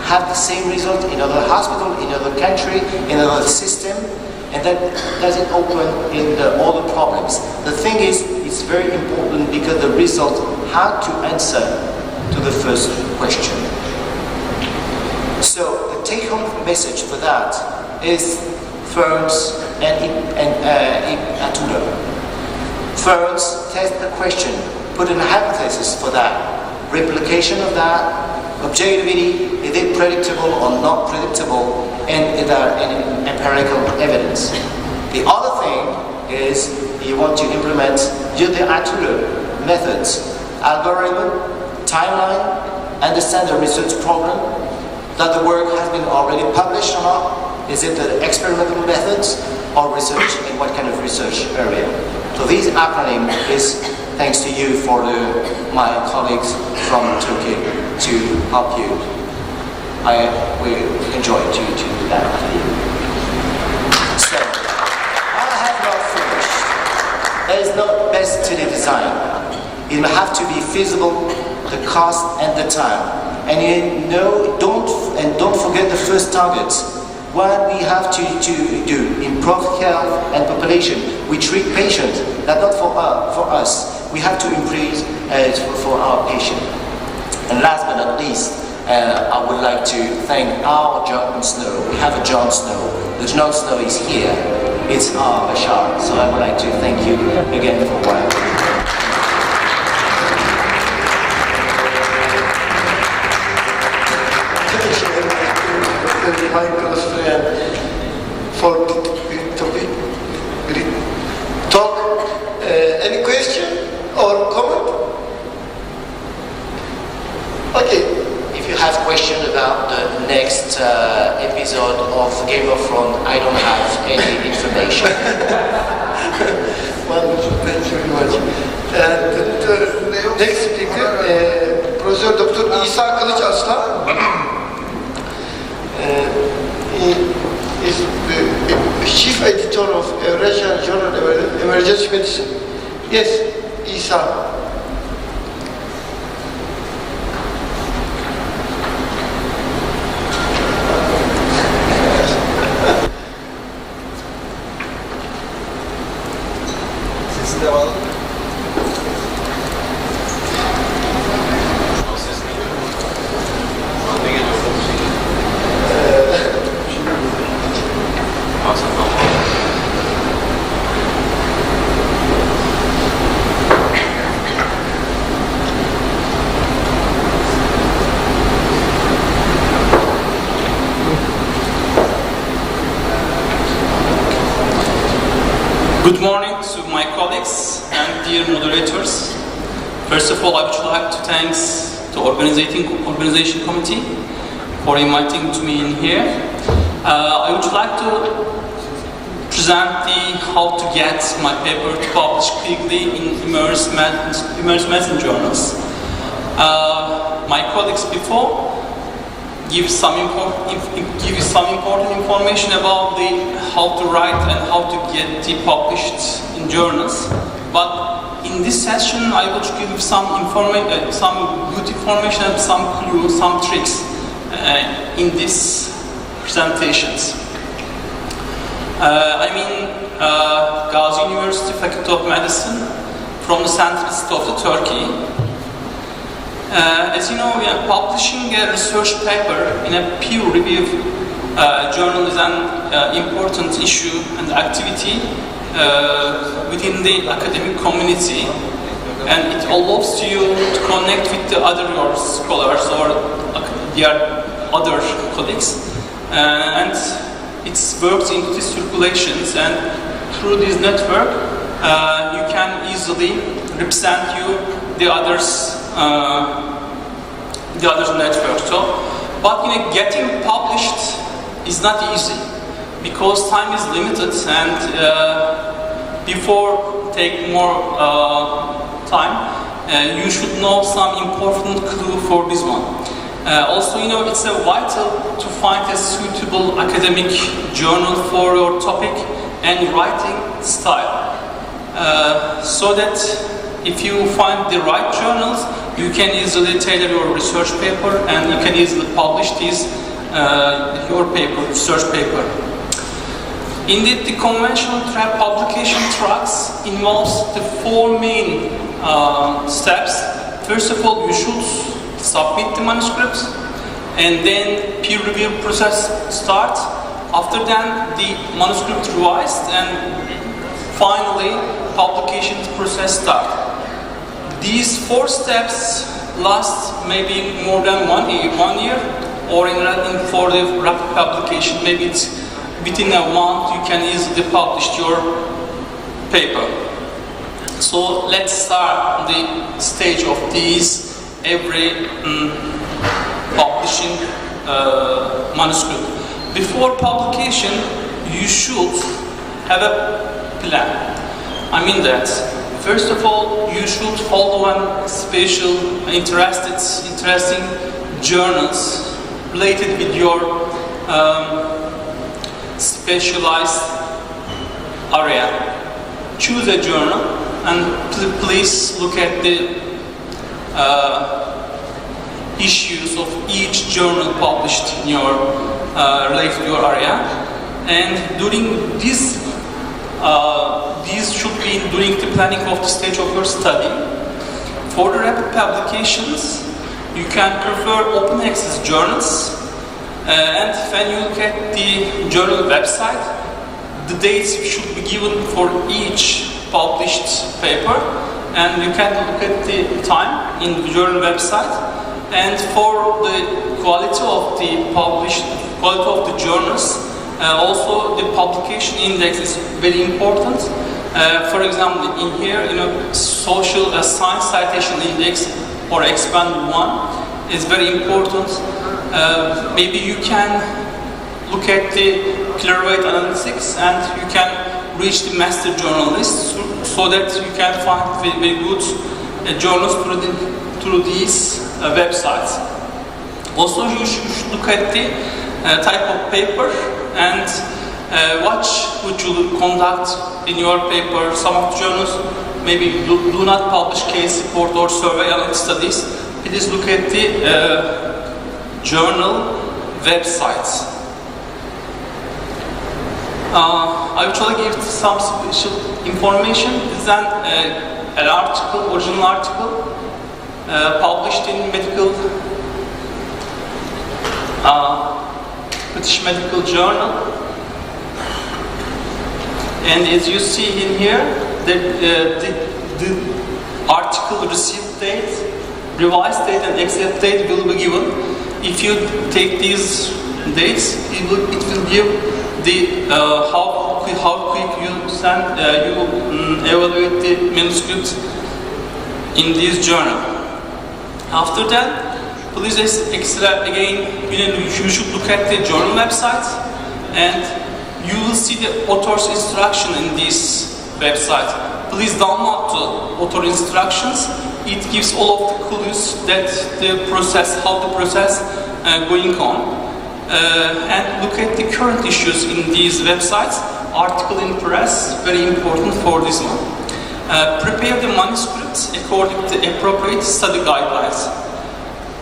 have the same result in other hospital, in other country, in another system? And that doesn't open in all the problems. The thing is, it's very important because the result had to answer to the first question. So the take-home message for that is firms and Acil. Firms test the question, put in a hypothesis for that, replication of that, objectivity, is it predictable or not predictable, and is there any empirical evidence. The other thing is you want to implement the Acil methods, algorithm, timeline, understand the research program, that the work has been already published or not, is it the experimental methods or research, and what kind of research area. So this acronym is thanks to you for my colleagues from Turkey to help you. We enjoy to do that for you. So, I have not finished. There is no best study design. It will have to be feasible, the cost and the time. And don't forget the first targets. What we have to do, improve health and population. We treat patients, that's not for us. We have to improve for our patient. And last but not least, I would like to thank our Jon Snow. We have a Jon Snow. The Jon Snow is here. It's our Bashar. So I would like to thank you again for welcoming. My close friend for the topic, great talk. Any question or comment? Okay. If you have questions about the next episode of Game of Thrones, I don't have any information. Wonderful, thank you very much. The next speaker, Professor Dr. İsa Kılıç Aslan. He is the chief editor of Eurasian Journal of Emergency Medicine. Yes, İsa. Sesi de bağlı. Good morning to my colleagues and dear moderators. First of all, I would like to thank the organization committee for inviting me in here. I would like to present how to get my paper to publish quickly in immersed medicine journals. My colleagues before give some important information about how to write and how to get it published in journals. But in this session, I will give some good information and some clues, some tricks in these presentations. I'm in Gazi University Faculty of Medicine from the centrist of Turkey. As you know, we are publishing a research paper in a peer-reviewed journal is an important issue and activity within the academic community, and it allows you to connect with the other your scholars or their other colleagues, and it works into the circulations, and through this network you can easily represent the others network. But getting published is not easy because time is limited, and before take more time, you should know some important clue for this one. Also, it's vital to find a suitable academic journal for your topic and writing style, so that if you find the right journals, you can easily tailor your research paper and you can easily publish your paper, research paper. Indeed, the conventional publication tracks involves the four main steps. First of all, you should submit the manuscript, and then peer review process starts. After that, the manuscript revised, and finally, publication process starts. These four steps last maybe more than one year, or for the rapid publication, maybe it's within a month you can easily publish your paper. So let's start the stage of these every publishing manuscript. Before publication, you should have a plan. I mean that, first of all, you should follow one special, interesting journals related with your specialized area. Choose a journal and please look at the issues of each journal published in your related to your area, and during this these should be during the planning of the stage of your study. For the rapid publications, you can prefer open access journals, and when you look at the journal website, the dates should be given for each published paper, and you can look at the time in the journal website. And for the quality of the journals, also the publication index is very important. For example, in here, social science citation index or expanded one is very important. Maybe you can look at the clear rate analytics, and you can reach the master journal list, so that you can find very good journals through these websites. Also, you should look at the type of paper and what would you conduct in your paper. Some of the journals maybe do not publish case report or survey analytic studies. Please look at the journal websites. I will try to give some special information. This is an article, original article, published in British Medical Journal. And as you see in here, the article receipt date, revised date, and accept date will be given. If you take these dates, it will give the how quick you send you evaluate the manuscript in this journal. After that, please again, you should look at the journal website, and you will see the author's instruction in this website. Please download the author instructions. It gives all of the clues that the process, how the process going on. And look at the current issues in these websites. Article in press, very important for this one. Prepare the manuscripts according to the appropriate study guidelines.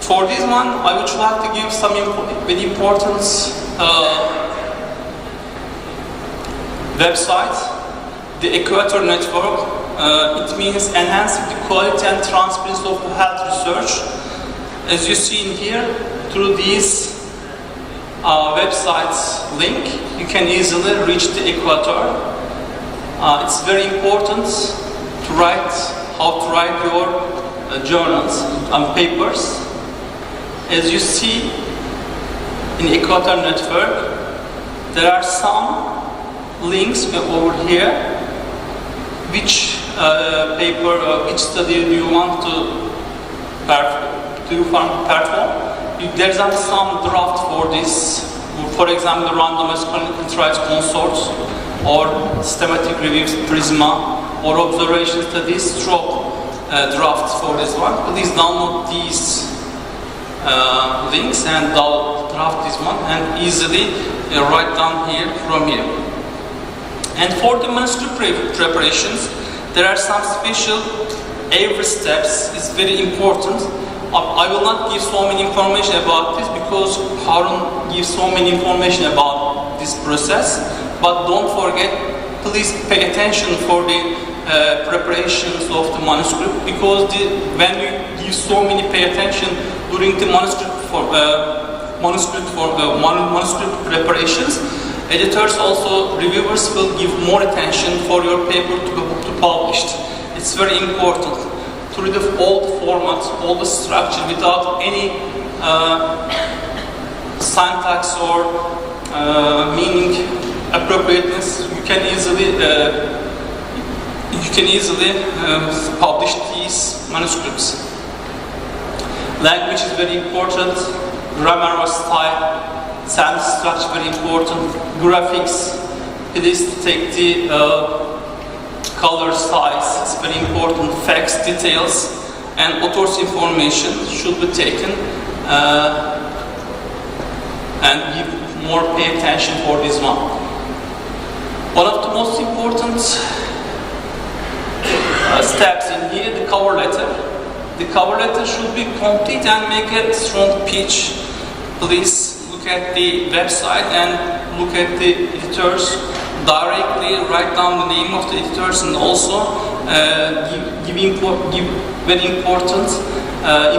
For this one, I would like to give some very important website, the Equator Network. It means enhancing the quality and transparency of health research. As you see in here, through these website's link, you can easily reach the equator. It's very important to write, how to write your journals and papers. As you see in Equator Network, there are some links over here. Which paper, which study do you want to perform? There's some draft for this. For example, randomized clinical trials consorts, or systematic reviews, Prisma, or observation studies, drafts for this one. Please download these links and draft this one and easily write down here from here. And for the manuscript preparations, there are some special every steps is very important. I will not give so many information about this because Harun gives so many information about this process. But don't forget, please pay attention for the preparations of the manuscript, because when you give so many pay attention during the manuscript preparations, editors also, reviewers will give more attention for your paper to be published. It's very important to read all the formats, all the structure without any syntax or meaning appropriateness. You can easily publish these manuscripts. Language is very important. Grammar or style. Sentence structure very important. Graphics, please take the color size, it's very important. Facts, details, and author's information should be taken and give more pay attention for this one. One of the most important steps in here, the cover letter. The cover letter should be complete and make a strong pitch. Please look at the website and look at the editors directly, write down the name of the editors, and also give very important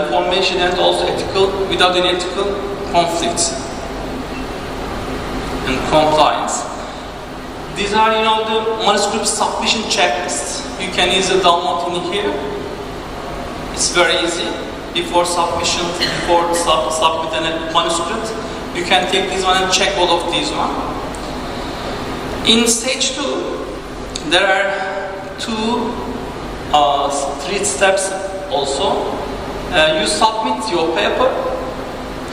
information and also ethical, without any ethical conflicts and compliance. These are, the manuscript submission checklists. You can easily download in here. It's very easy. Before submission, before submitting a manuscript, you can take this one and check all of these one. In stage 2, there are 3 steps also. You submit your paper,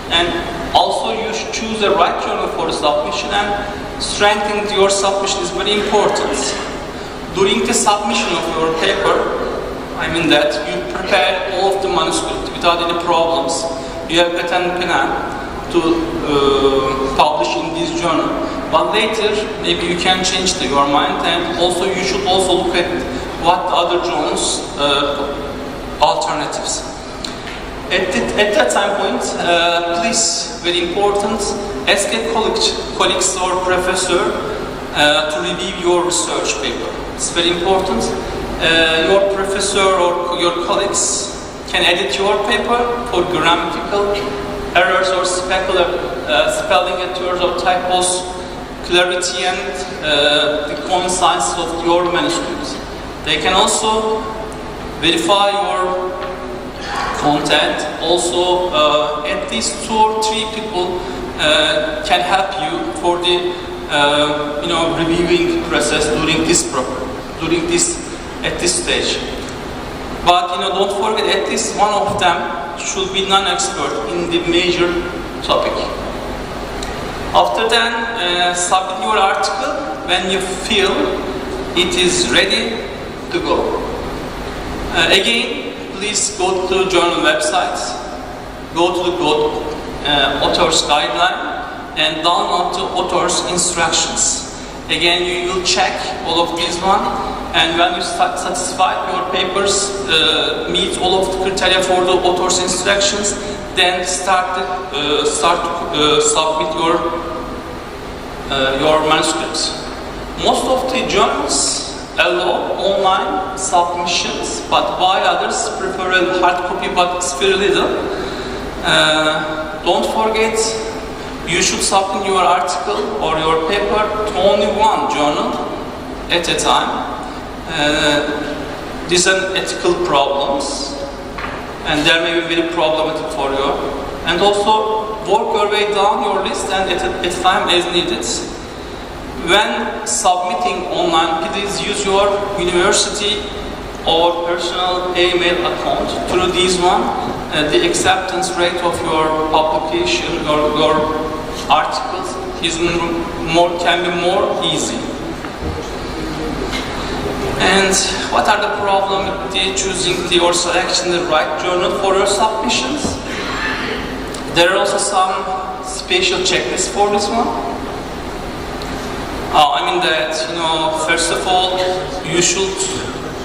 and also you should choose the right journal for the submission, and strengthening your submission is very important. During the submission of your paper, I mean that you prepare all of the manuscript without any problems. You have pen and pen to publish in this journal. But later, maybe you can change your mind, and also you should also look at what the other journals alternatives. At that time point, please, very important, ask a colleague or professor to review your research paper. It's very important. Your professor or your colleagues can edit your paper for grammatical errors or spelling errors or typos, clarity and the conciseness of your manuscript. They can also verify your content. Also, at least 2 or 3 people can help you for the reviewing process at this stage. But don't forget, at least one of them should be non-expert in the major topic. After that, submit your article when you feel it is ready to go. Again, please go to the journal website, go to the author's guideline, and download the author's instructions. Again, you will check all of these one, and when you satisfied your papers meet all of the criteria for the author's instructions, then start to submit your manuscripts. Most of the journals allow online submissions, but while others prefer a hard copy, but it's very little. Don't forget, you should submit your article or your paper to only one journal at a time. These are ethical problems, and they may be very problematic for you. And also work your way down your list and at a time as needed. When submitting online, please use your university or personal email account. Through this one, the acceptance rate of your publication or your articles can be more easy. And what are the problems with choosing or selecting the right journal for your submissions? There are also some special checklists for this one. First of all, you should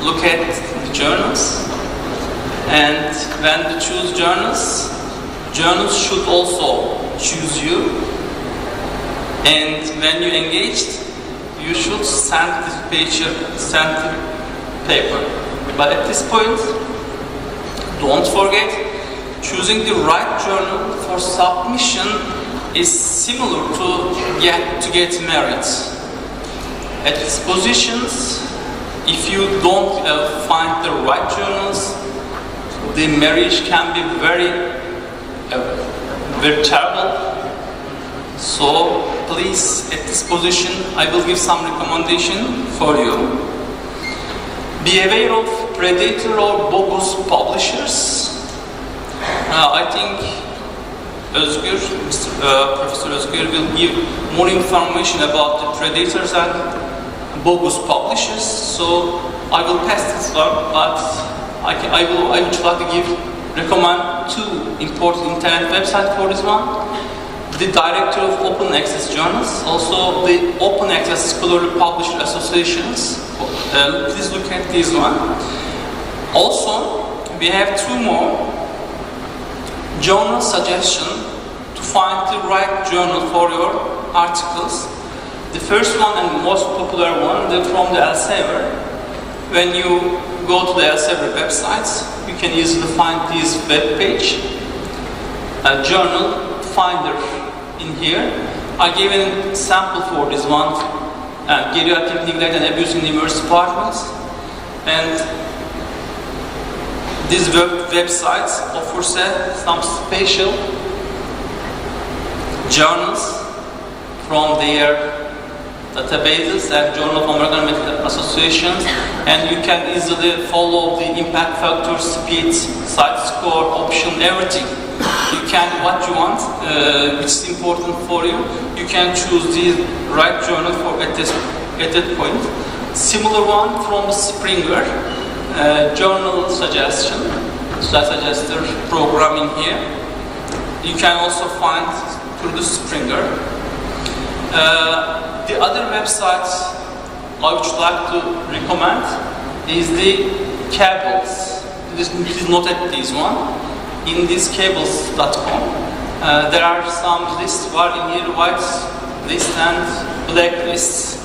look at the journals. And when you choose journals, journals should also choose you. And when you engaged, you should send the paper. But at this point, don't forget, choosing the right journal for submission is similar to get married. At these positions, if you don't find the right journals, the marriage can be very terrible. So please, at this position, I will give some recommendation for you. Be aware of predator or bogus publishers. I think Professor Özgür will give more information about the predators and bogus publishers. So I will pass this one, but I would like to recommend two important internet websites for this one. The Director of Open Access Journals, also the Open Access Scholarly Publisher Associations. Please look at this one. Also, we have two more journal suggestions to find the right journal for your articles. The first one and most popular one, they're from the Elsevier. When you go to the Elsevier websites, you can easily find this web page, a journal finder in here. I gave a sample for this one, Geriatric Neglect and Abuse in the University Departments. And these websites offer some special journals from their databases and Journal of American Medical Associations, and you can easily follow the impact factor, speed, site score, option, everything. You can, what you want, which is important for you, you can choose the right journal for at that point. Similar one from the Springer, journal suggestion, suggester program in here. You can also find through the Springer. The other website I would like to recommend is the cables. Please note at this one. In this cables.com, there are some lists in here, white list and black lists.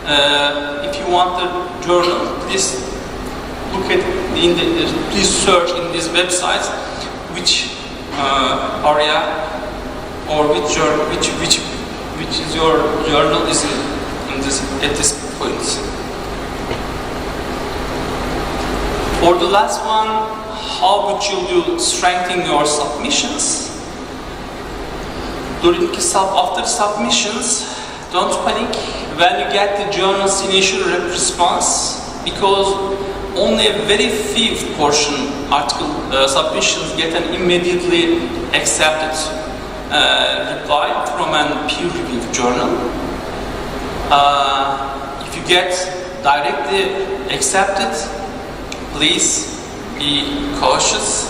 If you want the journal, please look at please search in this website which area or which is your journal is at this point. For the last one, how would you strengthen your submissions? After submissions, don't panic when you get the journal's initial response, because only a very few article submissions get an immediately accepted reply from a peer-reviewed journal. If you get directly accepted, please be cautious.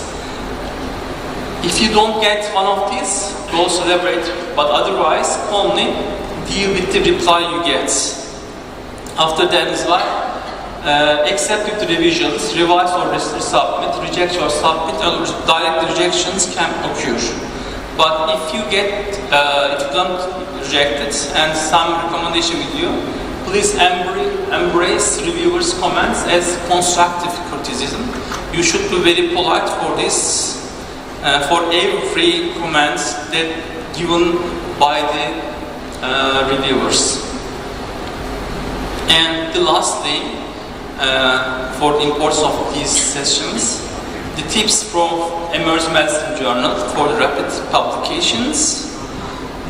If you don't get one of these, go celebrate, but otherwise only deal with the reply you get. After that is accept with revisions, revise or resubmit, reject or submit, and direct rejections can occur. But if you don't reject it and some recommendation with you, please embrace reviewers' comments as constructive criticism. You should be very polite for this, for every comment that given by the reviewers. And lastly, for the importance of these sessions, the tips from Emerging Medicine Journal for the rapid publications.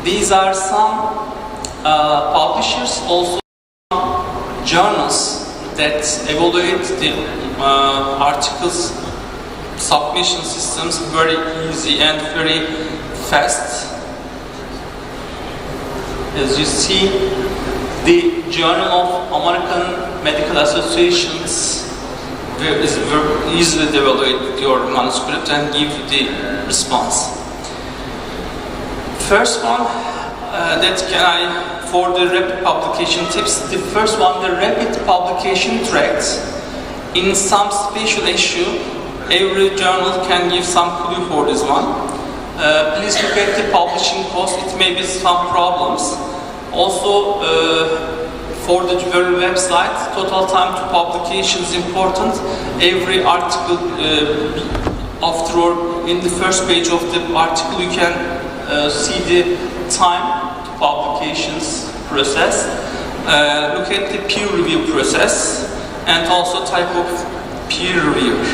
These are some publishers, also journals that evaluate the articles submission systems very easy and very fast. As you see, the Journal of American Medical Associations is very easily evaluate your manuscript and give the response. First one, for the rapid publication tips, the first one, the rapid publication tract. In some special issue, every journal can give some clue for this one. Please look at the publishing cost, it may be some problems. Also, for the very website, total time to publication is important. Every article, after all, in the first page of the article, you can see the time to publications process. Look at the peer review process and also type of peer reviewer.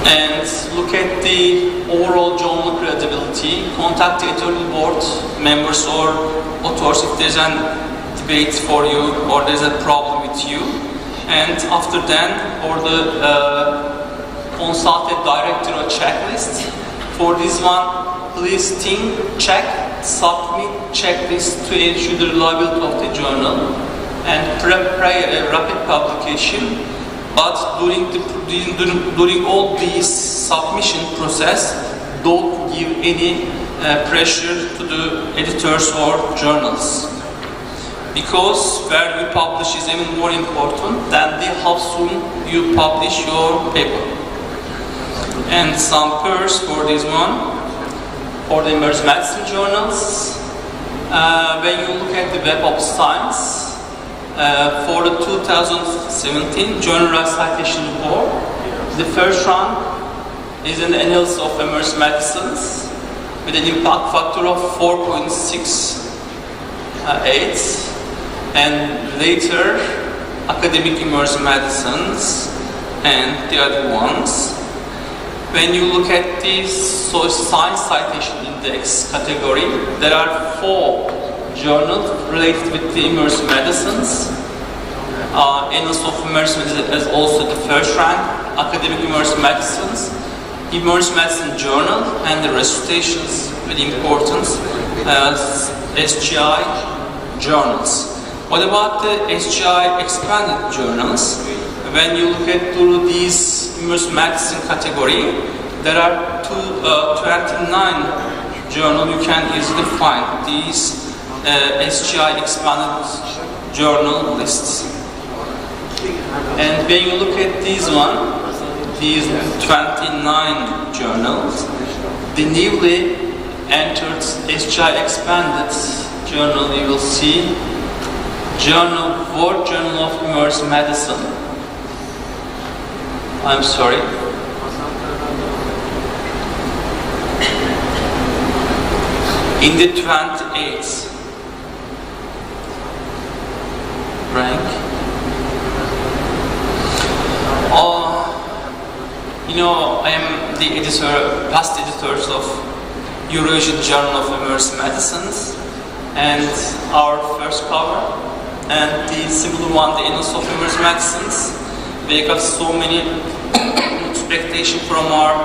And look at the overall journal credibility, contact the editorial board members or authors if there's a debate for you or there's a problem with you. And after then, for the consult a director or checklist. For this one, please check, submit checklist to ensure the reliability of the journal and prepare a rapid publication. But during all these submission process, don't give any pressure to the editors or journals. Because where you publish is even more important than how soon you publish your paper. And some pairs for this one, for the Emerging Medicine journals. When you look at the Web of Science, for the 2017 Journal Citation Report, the first run is an analysis of emerging medicines with an impact factor of 4.68, and later academic emerging medicines and the other ones. When you look at the Science Citation Index category, there are 4 journals related with the emerging medicines. Annals of Emerging Medicine is also the first rank, academic emerging medicines, emerging medicine journal, and the recitations with importance, SGI journals. What about the SGI expanded journals? When you look at through these emerging medicine category, there are 29 journals you can easily find these SGI expanded journal lists. And when you look at these 29 journals, the newly entered SGI expanded journal, you will see World Journal of Emerging Medicine. I'm sorry. In the 28th rank. I am the past editors of Eurasian Journal of Emerging Medicines, and our first cover, and the similar one, the Annals of Emerging Medicines. We got so many expectation from our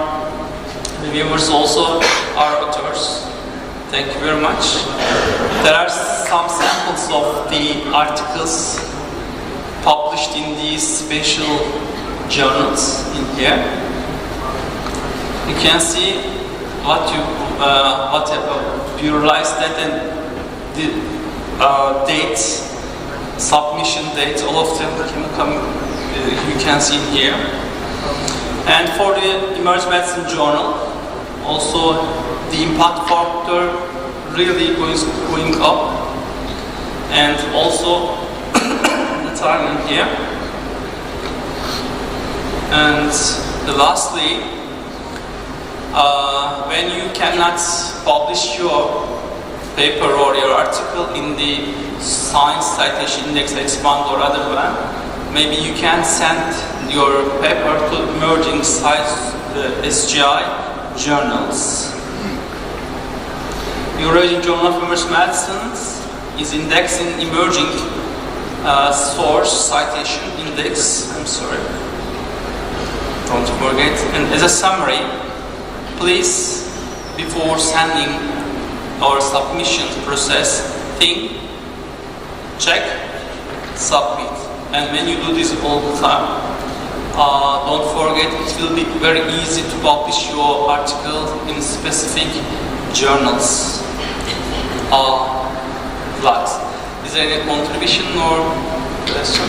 reviewers, also our authors. Thank you very much. There are some samples of the articles published in these special journals in here. You can see what you realize that the date, submission date, all of them can come. You can see here. And for the Emerging Medicine Journal, also the impact factor really going up, and also the time in here. And lastly, When you cannot publish your paper or your article in the Science Citation Index, Expand or other one, maybe you can send your paper to emerging sites, SGI journals. Eurasian Journal of Emerging Medicine is indexing emerging source citation index. I'm sorry. Don't forget. And as a summary, please, before sending our submission process, think, check, submit. And when you do this all the time, don't forget, it will be very easy to publish your article in specific journals. Blogs. Is there any contribution or question?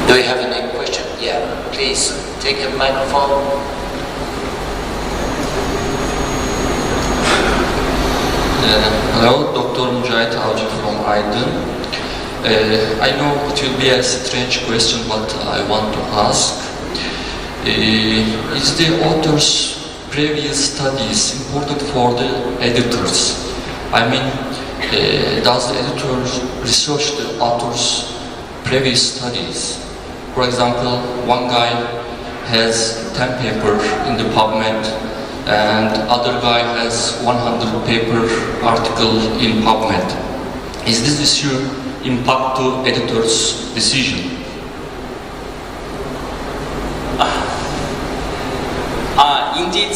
Do we have any question? Yeah, please take a microphone. Hello, Dr. Mücahit Avcı from Aydın. I know it will be a strange question, but I want to ask. Is the author's previous studies important for the editors? I mean, does the editor research the author's previous studies? For example, one guy has 10 papers in the PubMed and other guy has 100 paper article in PubMed. Is this issue impact to editor's decision? Indeed,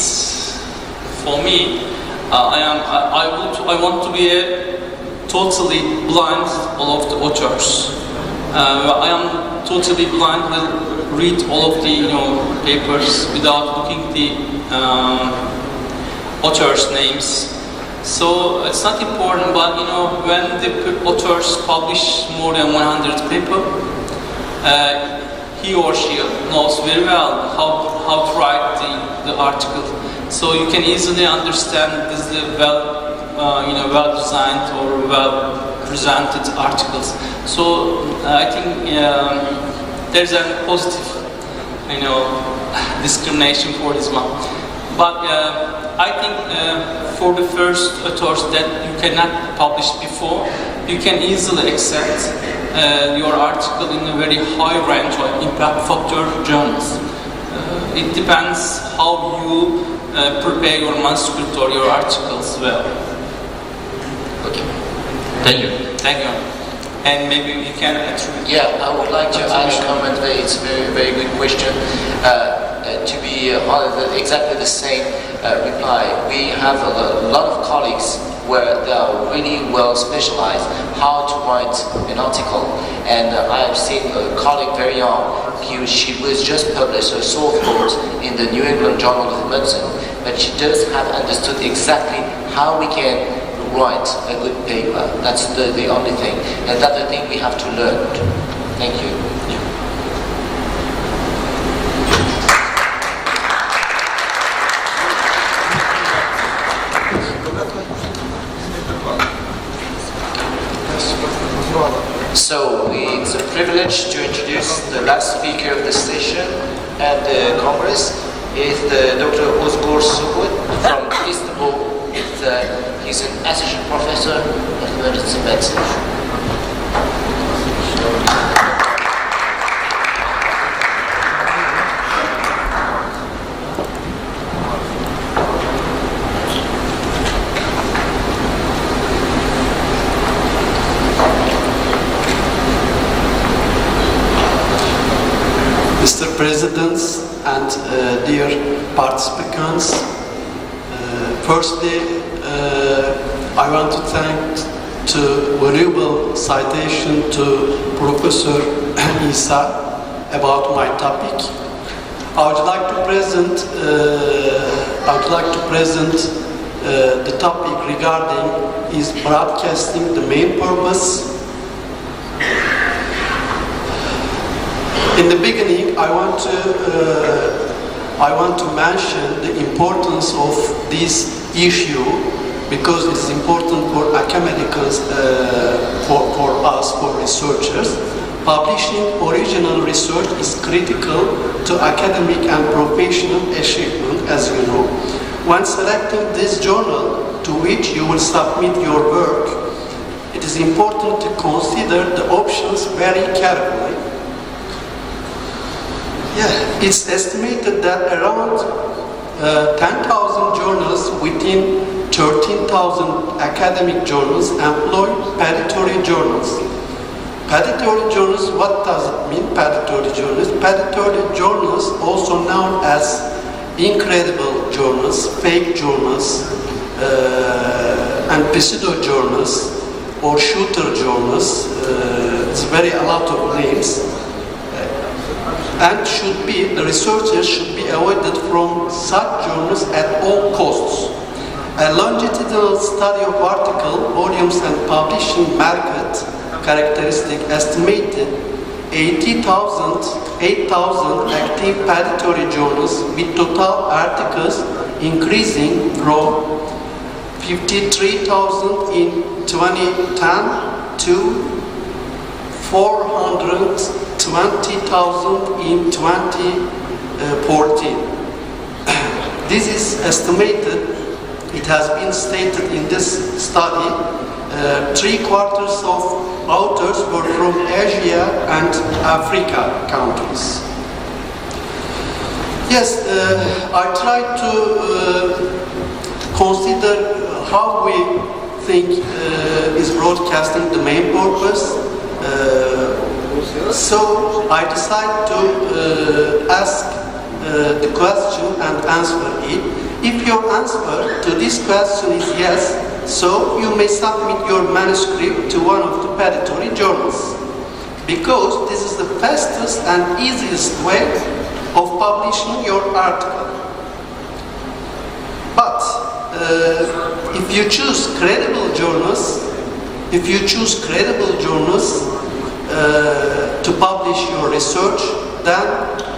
for me, I want to be totally blind all of the authors. I am totally blind. Will read all of the papers without looking the authors' names. So it's not important, but when the authors publish more than 100 paper, he or she knows very well how to write the article. So you can easily understand this is a well designed or well presented articles. So I think there's a positive discrimination for this one. But I think for the first authors that you cannot publish before, you can easily accept your article in a very high range of impact factor journals. It depends how you prepare your manuscript or your articles well. Okay. Thank you. Thank you. And maybe you can attribute. Yeah, I would like to add a comment. It's a very, very good question. To be exactly the same reply, we have a lot of colleagues where they are really well specialized how to write an article. And I have seen a colleague very young, she was just published a short quote in the New England Journal of Medicine, but she does have understood exactly how we can write a good paper. That's the only thing. And that's the thing we have to learn. Thank you. So it's a privilege to introduce the last speaker of the session at the Congress is the Dr. Özgür Sukut from Istanbul. He's an associate professor of emergency medicine. Mr. President and dear participants, firstly, I want to thank the valuable citation to Professor Isa about my topic. I would like to present the topic regarding is broadcasting the main purpose. In the beginning, I want to mention the importance of this issue because it is important for academics, for us, for researchers. Publishing original research is critical to academic and professional achievement, as you know. When selecting this journal to which you will submit your work, it is important to consider the options very carefully. It's estimated that around 10,000 journals within 13,000 academic journals employ predatory journals. Predatory journals, what does it mean, predatory journals? Predatory journals, also known as incredible journals, fake journals, and pseudo journals, or shooter journals. It's a lot of names. And the researchers should be avoided from such journals at all costs. A longitudinal study of article volumes and publishing market characteristic estimated 8,000 active predatory journals with total articles increasing from 53,000 in 2010 to 420,000 in 2014. This is estimated, it has been stated in this study, 3/4 of authors were from Asia and Africa countries. Yes, I tried to consider how we think is broadcasting the main purpose. So I decided to ask the question and answer it. If your answer to this question is yes, so you may submit your manuscript to one of the predatory journals, because this is the fastest and easiest way of publishing your article. But if you choose credible journals, to publish your research, then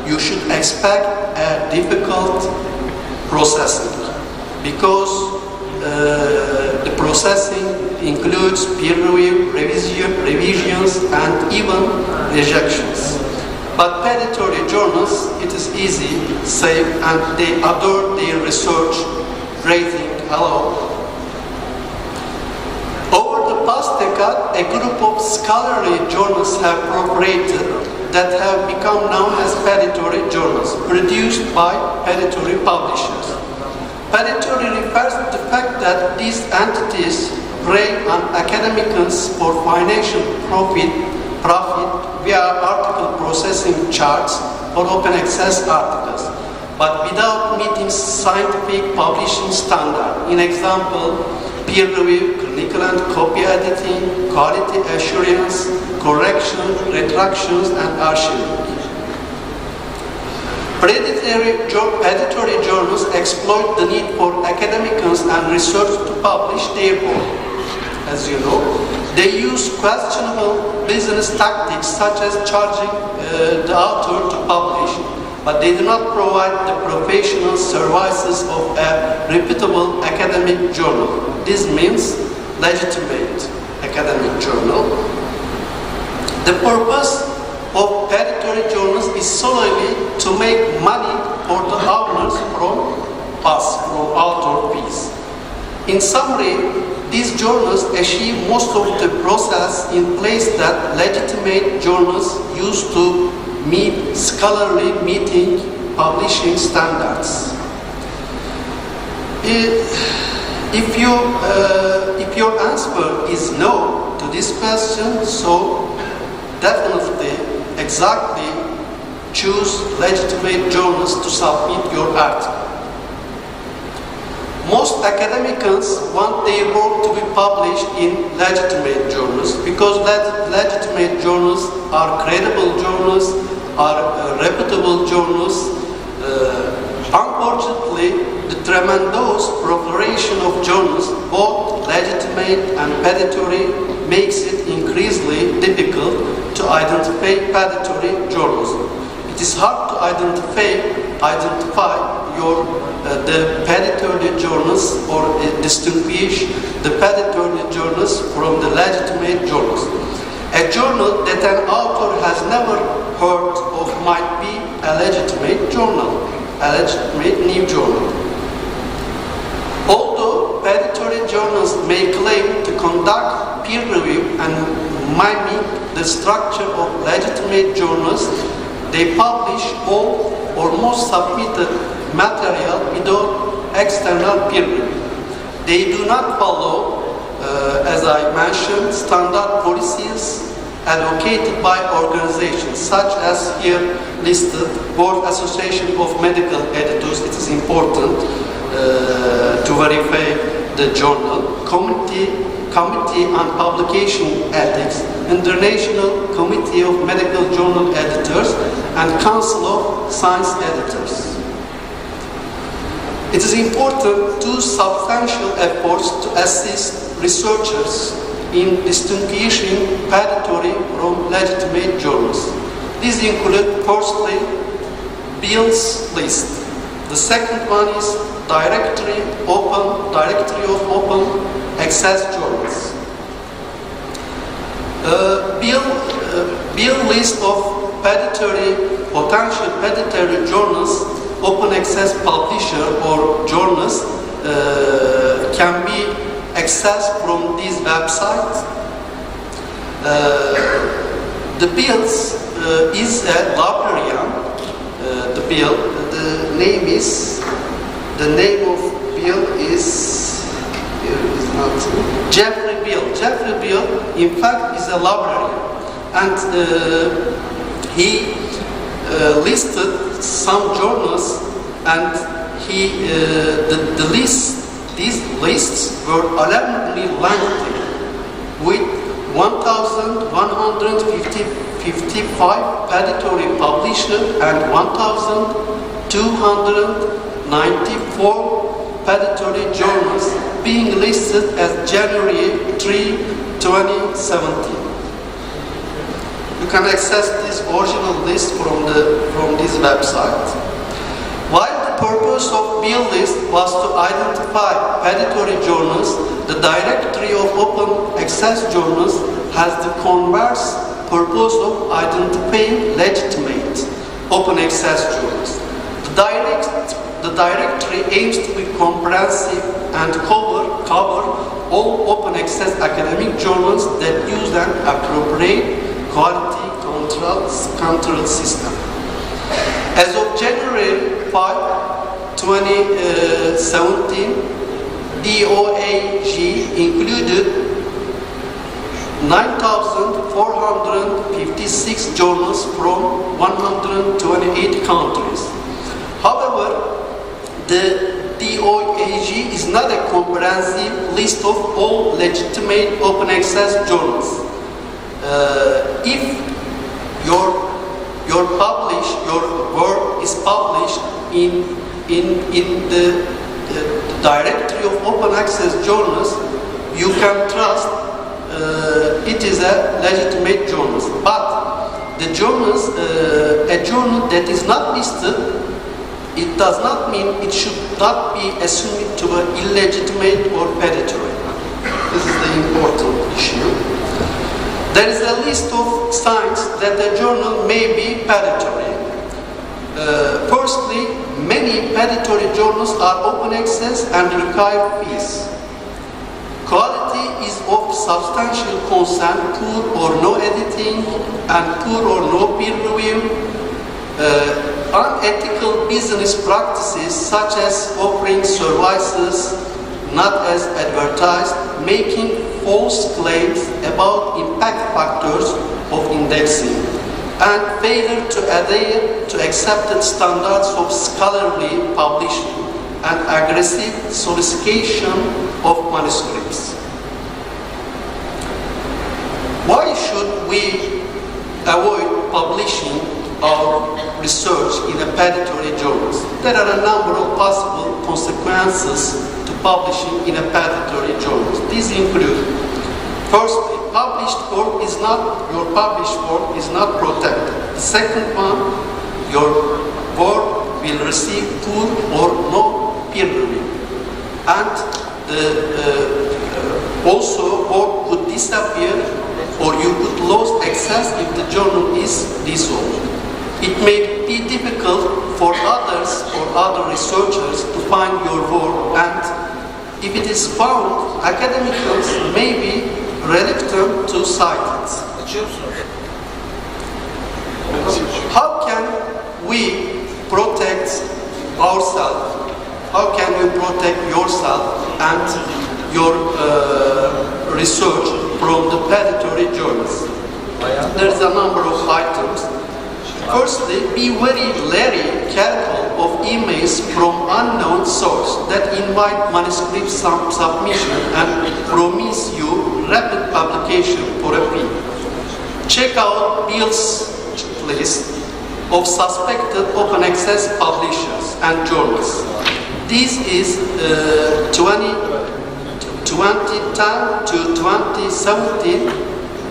you should expect a difficult processing, because the processing includes peer review, revisions, and even rejections. But predatory journals, it is easy, safe, and they adore their research rating. Hello. Over the past decade, a group of scholarly journals have proliferated that have become known as predatory journals, produced by predatory publishers. Predatory refers to the fact that these entities prey on academics for financial profit via article processing charts for open access articles, but without meeting scientific publishing standard. In example, peer review, clinical and copy editing, quality assurance, correction, retractions, and archiving. Predatory journals exploit the need for academics and research to publish their work. As you know, they use questionable business tactics such as charging the author to publish, but they do not provide the professional services of a reputable academic journal. This means legitimate academic journal. The purpose of predatory journals is solely to make money for the owners from author fees. In summary, these journals achieve most of the process in place that legitimate journals use to meet scholarly meeting publishing standards. If your answer is no to this question, so definitely, exactly, choose legitimate journals to submit your article. Most academics want their work to be published in legitimate journals, because legitimate journals are credible journals, are reputable journals. Unfortunately, the tremendous proliferation of journals, both legitimate and predatory, makes it increasingly difficult to identify predatory journals. It is hard to identify the predatory journals or distinguish the predatory journals from the legitimate journals. A journal that an author has never heard of might be a legitimate journal, a legitimate new journal. Although predatory journals may claim to conduct peer review and mimic the structure of legitimate journals, they publish all or most submitted material without external peer review. They do not follow, as I mentioned, standard policies advocated by organizations such as here listed, World Association of Medical Editors. It is important to verify the journal, Committee on Publication Ethics, International Committee of Medical Journal Editors, and Council of Science Editors. It is important to substantial efforts to assist researchers in distinguishing predatory from legitimate journals. These include, firstly, Bill's list. The second one is Directory of Open Access Journals. Bill list of potential predatory journals, open access publisher or journals can be accessed from these websites. The Bill is a librarian. The name of Bill is not Jeffrey Bill. Jeffrey Bill, in fact, is a librarian, and he listed some journals, and these lists were alarmingly lengthy, with 1,155 predatory publishers and 1,294 predatory journals being listed as January 3, 2017. You can access this original list from this website. While the purpose of Bill list was to identify predatory journals, the Directory of Open Access Journals has the converse purpose of identifying legitimate open access journals. The directory aims to be comprehensive and cover all open access academic journals that use an appropriate quality control system. As of January 5, 2017, DOAG included 9,456 journals from 128 countries. However, the DOAG is not a comprehensive list of all legitimate open access journals. If your work is published in the Directory of Open Access Journals, you can trust it is a legitimate journal. But the journals, a journal that is not listed, it does not mean it should not be assumed to be illegitimate or predatory. This is the important issue. There is a list of signs that a journal may be predatory. Firstly, many predatory journals are open access and require fees. Quality is of substantial concern, poor or no editing, and poor or no peer review. Unethical business practices such as offering services not as advertised, making false claims about impact factors of indexing, and failure to adhere to accepted standards of scholarly publishing and aggressive solicitation of manuscripts. Why should we avoid publishing our research in a predatory journals? There are a number of possible consequences to publishing in a predatory journals. These include, firstly, your published work is not protected. The second one, your work will receive poor or no peer review. And also work could disappear or you could lose access if the journal is dissolved. It may be difficult for others or other researchers to find your work, and if it is found, academics may be reluctant to cite it. How can we protect ourselves? How can you protect yourself and your research from the predatory journals? There's a number of items. Firstly, be very careful of emails from unknown source that invite manuscript submission and promise you rapid publication for a fee. Check out Bill's list of suspected open access publishers and journals. This is 2010 to 2017,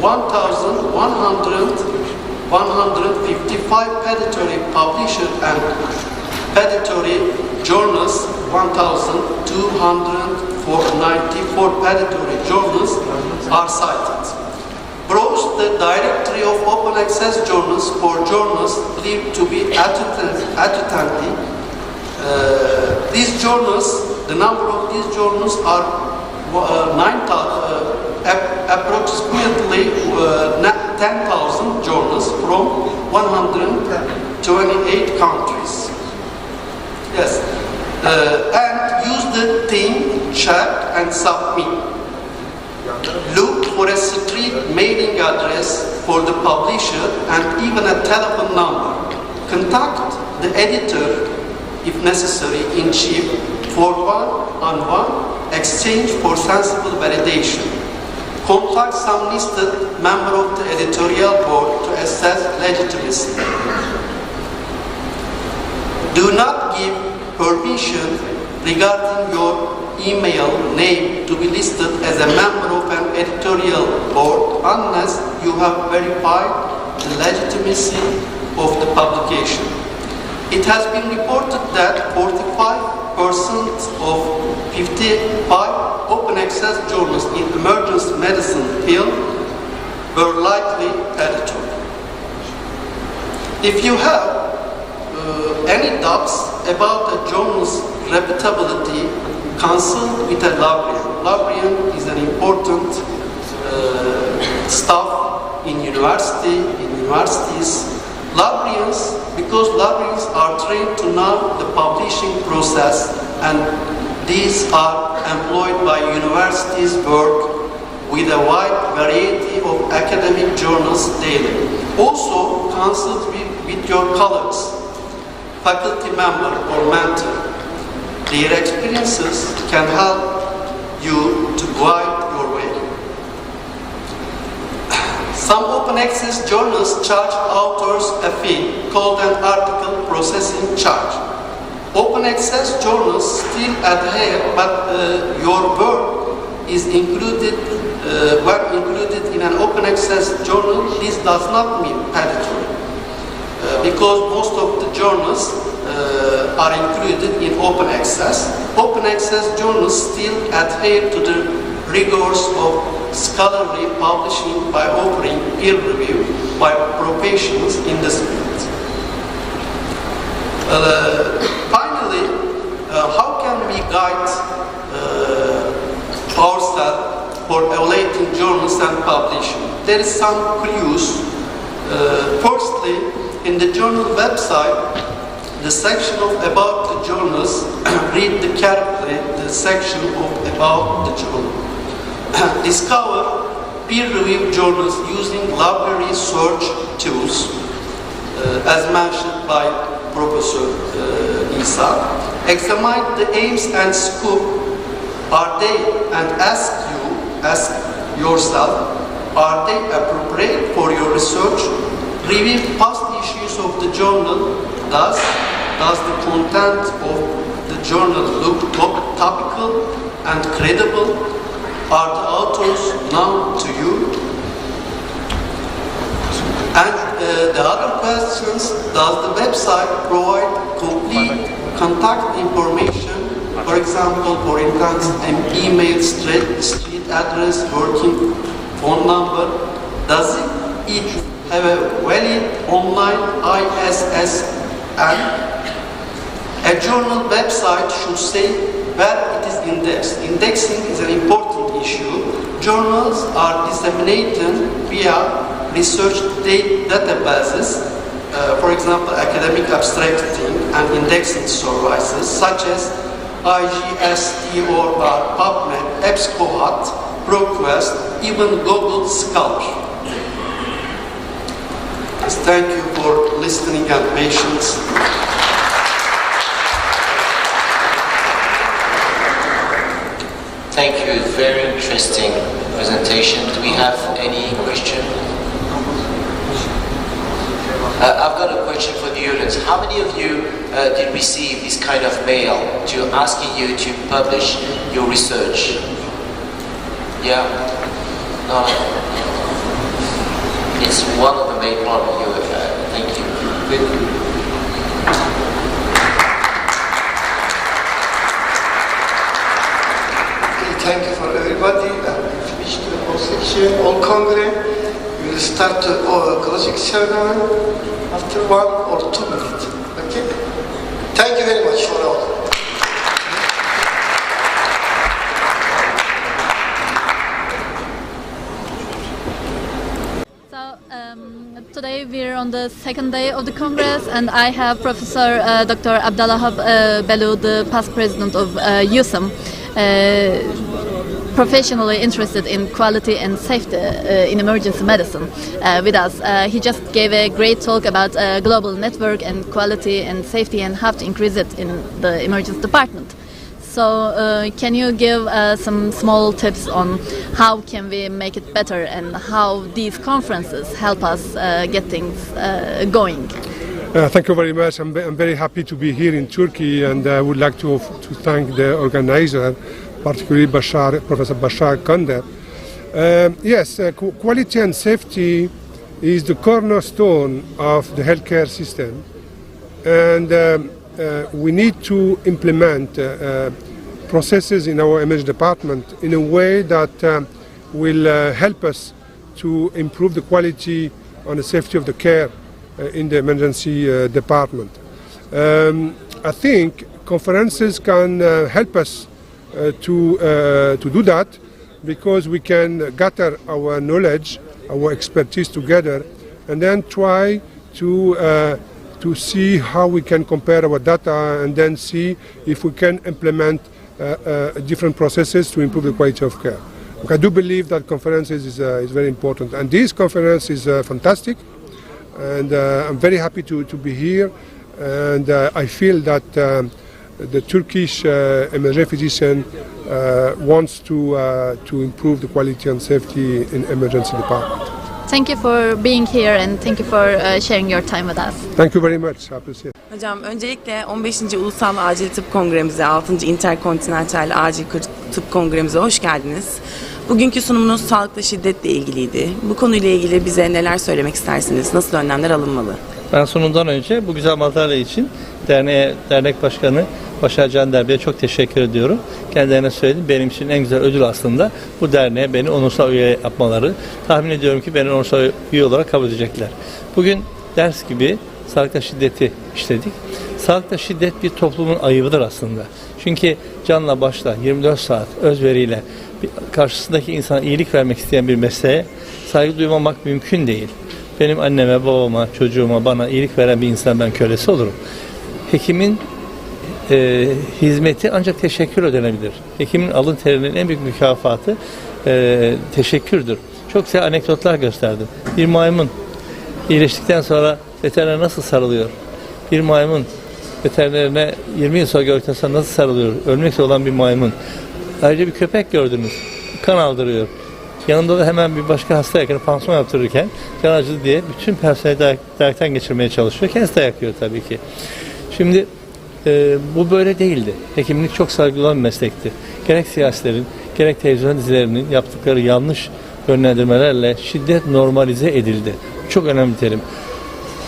1,155 predatory publishers and predatory journals, 1,294 predatory journals are cited. Browse the directory of open access journals for journals believed to be authentic. These journals, the number of these journals are approximately 10,000 journals from 128 countries. Yes, and use the theme, check and submit. Look for a street mailing address for the publisher and even a telephone number. Contact the editor, if necessary, in chief for one-on-one exchange for sensible validation. Contact some listed member of the editorial board to assess legitimacy. Do not give permission regarding your email name to be listed as a member of an editorial board unless you have verified the legitimacy of the publication. It has been reported that 45% of 55 open access journals in emergency medicine field were likely editorial. If you have any doubts about a journal's reputability, consult with a librarian. Librarian is an important staff in universities. Librarians, because librarians are trained to know the publishing process, and these are employed by universities work with a wide variety of academic journals daily. Also, consult with your colleagues, faculty member or mentor. Their experiences can help you to guide your way. Some open access journals charge authors a fee called an article processing charge. Open access journals still adhere, but your work is included, when included in an open access journal, this does not mean predatory. Because most of the journals are included in open access. Open access journals still adhere to the rigors of scholarly publishing by offering peer review by professionals in this field. Finally, how can we guide ourselves for evaluating journals and publishing? There is some clues. Firstly, in the journal website, the section of about the journals, read carefully the section of about the journal. Discover peer-reviewed journals using library search tools, as mentioned by Professor Isa. Examine the aims and scope. Are they, and ask yourself, are they appropriate for your research? Review past issues of the journal. Does the content of the journal look topical and credible? Are the authors known to you? And the other questions, does the website provide complete contact information, for example, for instance, an email, street address, working phone number, does it have a valid online ISSN? A journal website should say where it is indexed. Indexing is an important issue. Journals are disseminated via research databases, for example, academic abstracting and indexing services such as IGS, or PubMed, EBSCOhot, ProQuest, even Google Scholar. Thank you for listening and patience. Thank you. Very interesting presentation. Do we have any question? I've got a question for the audience. How many of you did receive this kind of mail asking you to publish your research? Yeah? No? It's one of the main problems you have had. Thank you. Thank you for everybody and finish the whole section. On Congress, we will start the closing ceremony after 1 or 2 minutes. Okay? Thank you very much for all. Today we're on the second day of the Congress, and I have Professor Dr. Abdallah Belou, the past president of USAM, professionally interested in quality and safety in emergency medicine with us. He just gave a great talk about global network and quality and safety and how to increase it in the emergency department. So can you give some small tips on how can we make it better and how these conferences help us get things going? Thank you very much. I'm very happy to be here in Turkey, and I would like to thank the organizer, particularly Professor Bashar Kander. Yes, quality and safety is the cornerstone of the healthcare system, and we need to implement processes in our emergency department in a way that will help us to improve the quality and the safety of the care in the emergency department. I think conferences can help us to do that, because we can gather our knowledge, our expertise together, and then try to see how we can compare our data, and then see if we can implement different processes to improve the quality of care. I do believe that conferences is very important, and this conference is fantastic, and I'm very happy to be here, and I feel that the Turkish emergency physician wants to improve the quality and safety in emergency department. Thank you for being here and thank you for sharing your time with us. Thank you very much. I appreciate it. Hocam öncelikle 15. Ulusal Acil Tıp Kongremize, 6. Interkontinental Acil Tıp Kongremize hoş geldiniz. Bugünkü sunumunuz sağlıkla şiddetle ilgiliydi. Bu konuyla ilgili bize neler söylemek istersiniz? Nasıl önlemler alınmalı? Ben sunumdan önce bu güzel madalya için dernek başkanı Başar Cander Bey'e çok teşekkür ediyorum. Kendilerine söyledim. Benim için en güzel ödül aslında bu derneğe beni onursal üye yapmaları. Tahmin ediyorum ki beni onursal üye olarak kabul edecekler. Bugün ders gibi sağlıkta şiddeti işledik. Sağlıkta şiddet bir toplumun ayıbıdır aslında. Çünkü canla başla 24 saat özveriyle karşısındaki insana iyilik vermek isteyen bir mesleğe saygı duymamak mümkün değil. Benim anneme, babama, çocuğuma, bana iyilik veren bir insan, ben kölesi olurum. Hekimin hizmeti ancak teşekkür ödenebilir. Hekimin alın terinin en büyük mükafatı teşekkürdür. Çok güzel anekdotlar gösterdim. Bir maymun iyileştikten sonra veteriner nasıl sarılıyor? Bir maymun veterinerine 20 yıl sonra gördükten sonra nasıl sarılıyor? Ölmek üzere olan bir maymun. Ayrıca bir köpek gördünüz. Kan aldırıyor. Yanında da hemen bir başka hastayken pansuman yaptırırken can acıdı diye bütün personeli dayaktan geçirmeye çalışıyor. Kendisi dayak yiyor tabii ki. Şimdi bu böyle değildi. Hekimlik çok saygılı olan bir meslekti. Gerek siyasilerin, gerek televizyon dizilerinin yaptıkları yanlış yönlendirmelerle şiddet normalize edildi. Çok önemli bir terim.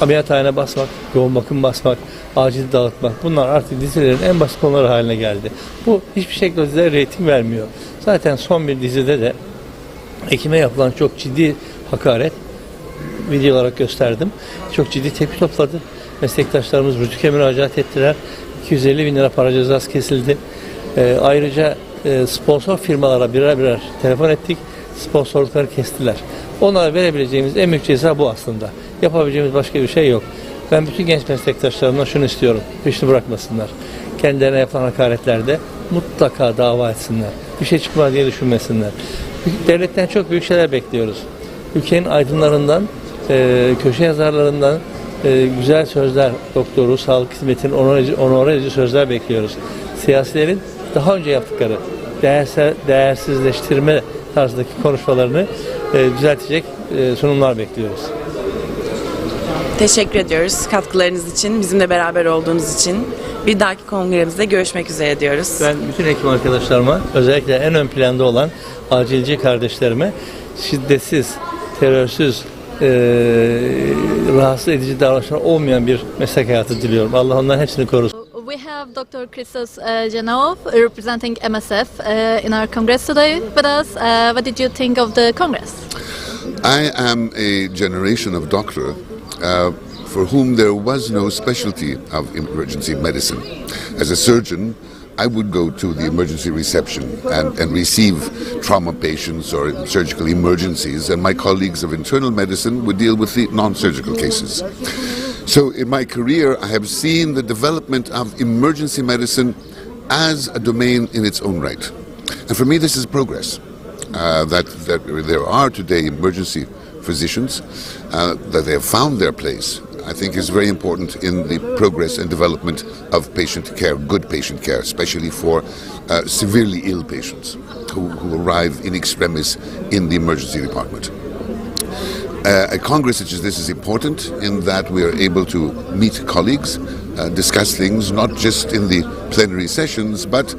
Ameliyathane basmak, yoğun bakım basmak, acil dağıtmak, bunlar artık dizilerin en basit konuları haline geldi. Bu hiçbir şekilde dizilere reyting vermiyor. Zaten son bir dizide de hekime yapılan çok ciddi hakaret video olarak gösterdim. Çok ciddi tepki topladı. Meslektaşlarımız Rütük'e müracaat ettiler. 250 bin lira para cezası kesildi. Ayrıca sponsor firmalara birer telefon ettik. Sponsorlukları kestiler. Onlara verebileceğimiz en büyük ceza bu aslında. Yapabileceğimiz başka bir şey yok. Ben bütün genç meslektaşlarımdan şunu istiyorum. Peşini bırakmasınlar. Kendilerine yapılan hakaretlerde mutlaka dava etsinler. Bir şey çıkmaz diye düşünmesinler. Devletten çok büyük şeyler bekliyoruz. Ülkenin aydınlarından, köşe yazarlarından güzel sözler, doktoru, sağlık hizmetinin onore edici sözler bekliyoruz. Siyasilerin daha önce yaptıkları değersizleştirme tarzındaki konuşmalarını düzeltecek sunumlar bekliyoruz. Teşekkür ediyoruz katkılarınız için, bizimle beraber olduğunuz için. Bir dahaki kongremizde görüşmek üzere diyoruz. Ben bütün hekim arkadaşlarıma, özellikle en ön planda olan acilci kardeşlerime şiddetsiz, terörsüz, rahatsız edici davranışlar olmayan bir meslek hayatı diliyorum. Allah onların hepsini korusun. We have Dr. Christos Janov representing MSF in our congress today with us. What did you think of the congress? I am a generation of doctor for whom there was no specialty of emergency medicine. As a surgeon, I would go to the emergency reception and receive trauma patients or surgical emergencies, and my colleagues of internal medicine would deal with the non-surgical cases. So in my career, I have seen the development of emergency medicine as a domain in its own right. And for me, this is progress. That there are today emergency physicians, that they have found their place, I think is very important in the progress and development of patient care, good patient care, especially for severely ill patients who arrive in extremis in the emergency department. A congress such as this is important in that we are able to meet colleagues, discuss things not just in the plenary sessions, but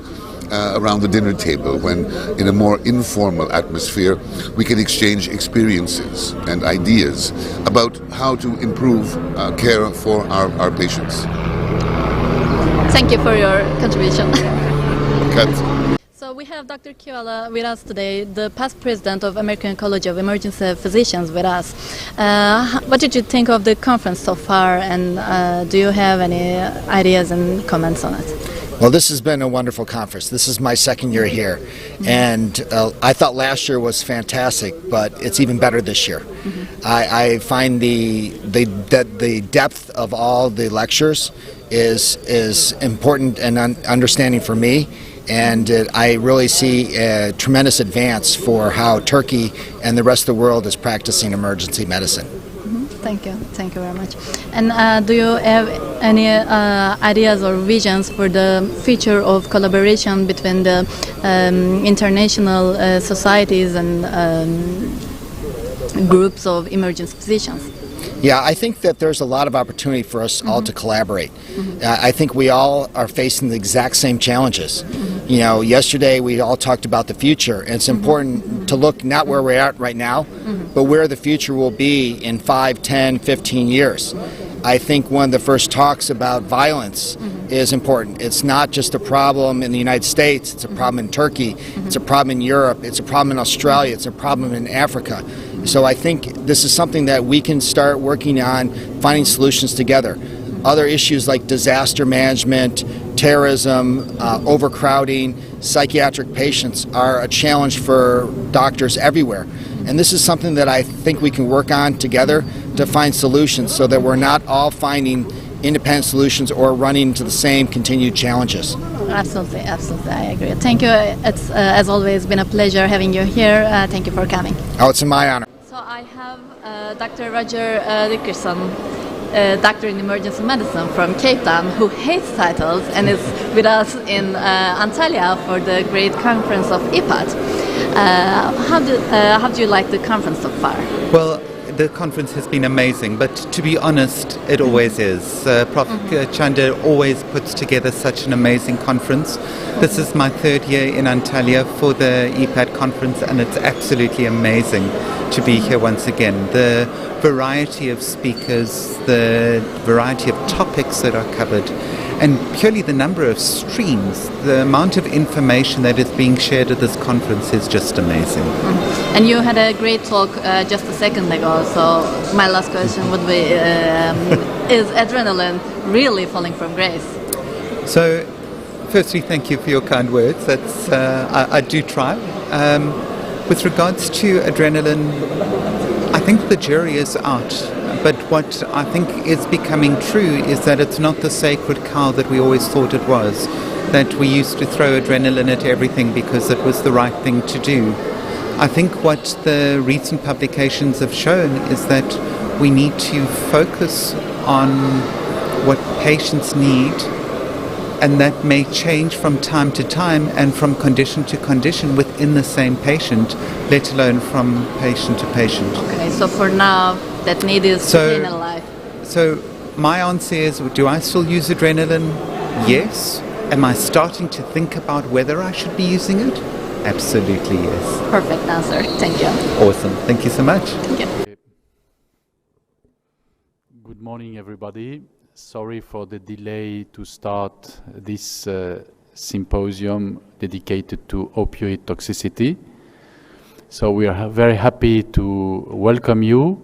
around the dinner table, when in a more informal atmosphere we can exchange experiences and ideas about how to improve care for our patients. Thank you for your contribution. Cut. So we have Dr. Kivala with us today, the past president of American College of Emergency Physicians with us. What did you think of the conference so far, and do you have any ideas and comments on it? Well, this has been a wonderful conference. This is my second year here, and I thought last year was fantastic, but it's even better this year. I find the depth of all the lectures is important and understanding for me, and I really see a tremendous advance for how Turkey and the rest of the world is practicing emergency medicine. Thank you very much. And do you have any ideas or visions for the future of collaboration between the international societies and groups of emergency physicians? Yeah, I think that there's a lot of opportunity for us all to collaborate. I think we all are facing the exact same challenges. You know, yesterday we all talked about the future, and it's important to look not where we're at right now, but where the future will be in 5, 10, 15 years. I think one of the first talks about violence is important. It's not just a problem in the United States, it's a problem in Turkey, it's a problem in Europe, it's a problem in Australia, it's a problem in Africa. So I think this is something that we can start working on, finding solutions together. Other issues like disaster management, terrorism, overcrowding, psychiatric patients are a challenge for doctors everywhere. And this is something that I think we can work on together to find solutions so that we're not all finding independent solutions or running into the same continued challenges. Absolutely, I agree. Thank you. It's as always been a pleasure having you here. Thank you for coming. Oh, it's my honor. So I have Dr. Roger Dickerson, doctor in emergency medicine from Cape Town, who hates titles and is with us in Antalya for the great conference of IPAT. How do you like the conference so far? Well, the conference has been amazing, but to be honest, it always is. Prof. Chanda always puts together such an amazing conference. This is my third year in Antalya for the EPAD conference, and it's absolutely amazing to be here once again. The variety of speakers, the variety of topics that are covered, and purely the number of streams, the amount of information that is being shared at this conference is just amazing. And you had a great talk just a second ago, so my last question would be, is adrenaline really falling from grace? So, firstly, thank you for your kind words. That's I do try. With regards to adrenaline, I think the jury is out. But what I think is becoming true is that it's not the sacred cow that we always thought it was, that we used to throw adrenaline at everything because it was the right thing to do. I think what the recent publications have shown is that we need to focus on what patients need, and that may change from time to time and from condition to condition within the same patient, let alone from patient to patient. Okay, so for now, that need is staying alive. So my answer is, do I still use adrenaline? Yes. Am I starting to think about whether I should be using it? Absolutely yes. Perfect answer. Thank you. Awesome. Thank you so much. Thank you. Good morning, everybody. Sorry for the delay to start this symposium dedicated to opioid toxicity. So we are very happy to welcome you.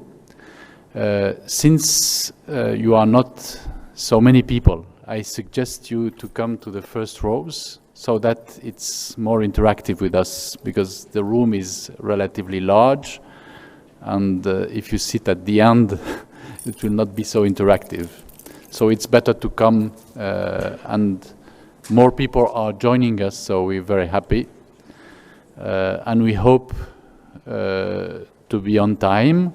Since you are not so many people, I suggest you to come to the first rows so that it's more interactive with us, because the room is relatively large, and if you sit at the end, it will not be so interactive. So it's better to come, and more people are joining us, so we're very happy. And we hope to be on time.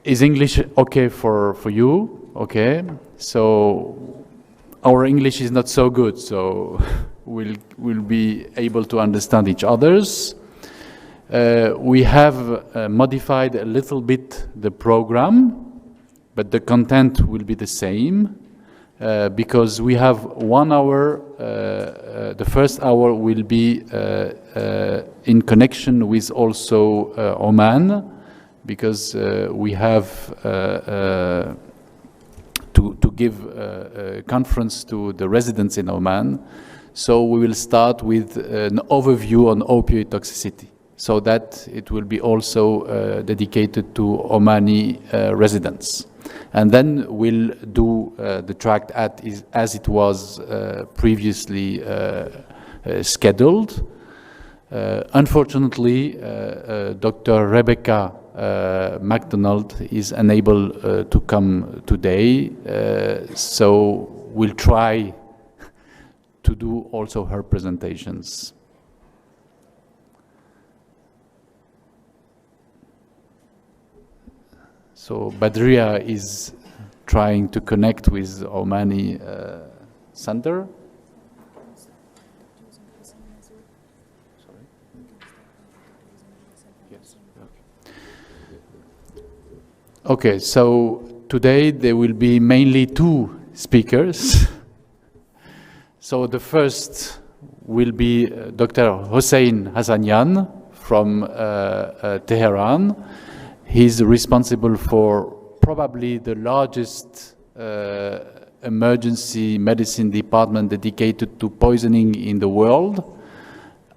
Is English okay for you? Okay, so our English is not so good, so we'll be able to understand each other's. We have modified a little bit the program, but the content will be the same, because we have 1 hour. The first hour will be in connection with also Oman, because we have to give a conference to the residents in Oman. So we will start with an overview on opioid toxicity, so that it will be also dedicated to Omani residents. And then we'll do the track as it was previously scheduled. Unfortunately, Dr. Rebecca MacDonald is unable to come today, so we'll try to do also her presentations. So Badria is trying to connect with Omani center. Okay, so today there will be mainly 2 speakers. So the first will be Dr. Hossein Hassanian from Tehran. He's responsible for probably the largest emergency medicine department dedicated to poisoning in the world.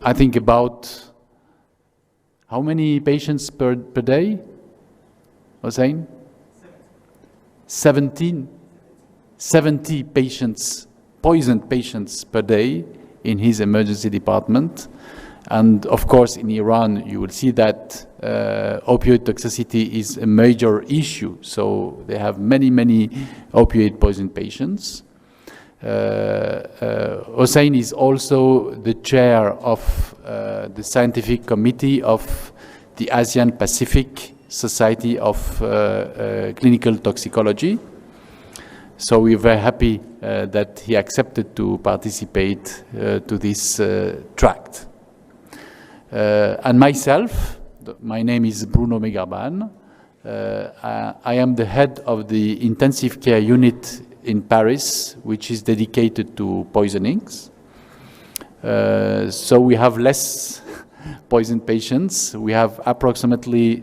I think about how many patients per day? Hossein? 70 patients, poisoned patients per day in his emergency department. And of course, in Iran, you will see that opioid toxicity is a major issue. So they have many opioid poisoned patients. Hossein is also the chair of the scientific committee of the ASEAN Pacific Society of Clinical Toxicology. So we're very happy that he accepted to participate to this tract. And myself, my name is Bruno Megarban. I am the head of the intensive care unit in Paris, which is dedicated to poisonings. So we have less poison patients. We have approximately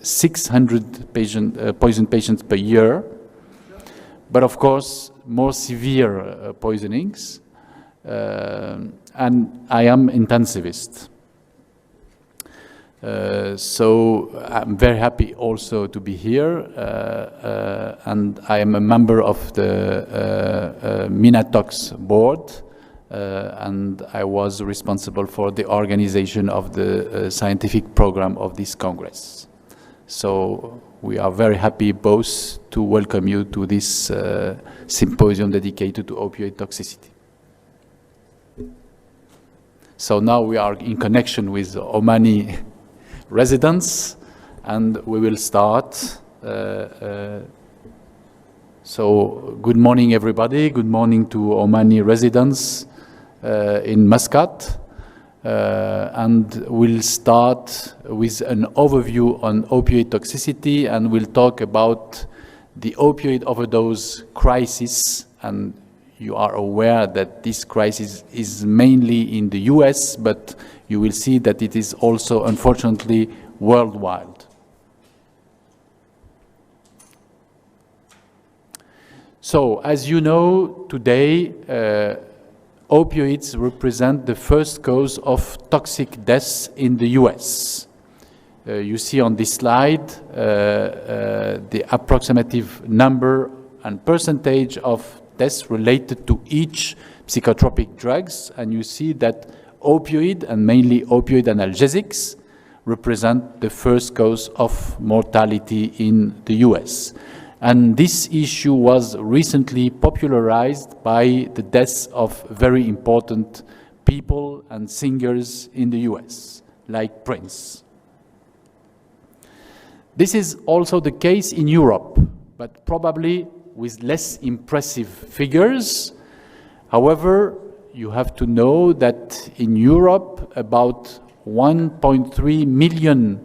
600 poison patients per year, but of course more severe poisonings. And I am intensivist. So I'm very happy also to be here, and I am a member of the Minatox board, and I was responsible for the organization of the scientific program of this Congress. So we are very happy both to welcome you to this symposium dedicated to opioid toxicity. So now we are in connection with Omani residents, and we will start. So good morning, everybody. Good morning to Omani residents in Muscat. And we'll start with an overview on opioid toxicity, and we'll talk about the opioid overdose crisis. And you are aware that this crisis is mainly in the US, but you will see that it is also, unfortunately, worldwide. So, as you know, today, opioids represent the first cause of toxic deaths in the US. You see on this slide the approximative number and percentage of deaths related to each psychotropic drugs, and you see that opioid, and mainly opioid analgesics, represent the first cause of mortality in the US. And this issue was recently popularized by the deaths of very important people and singers in the US, like Prince. This is also the case in Europe, but probably with less impressive figures. However, you have to know that in Europe, about 1.3 million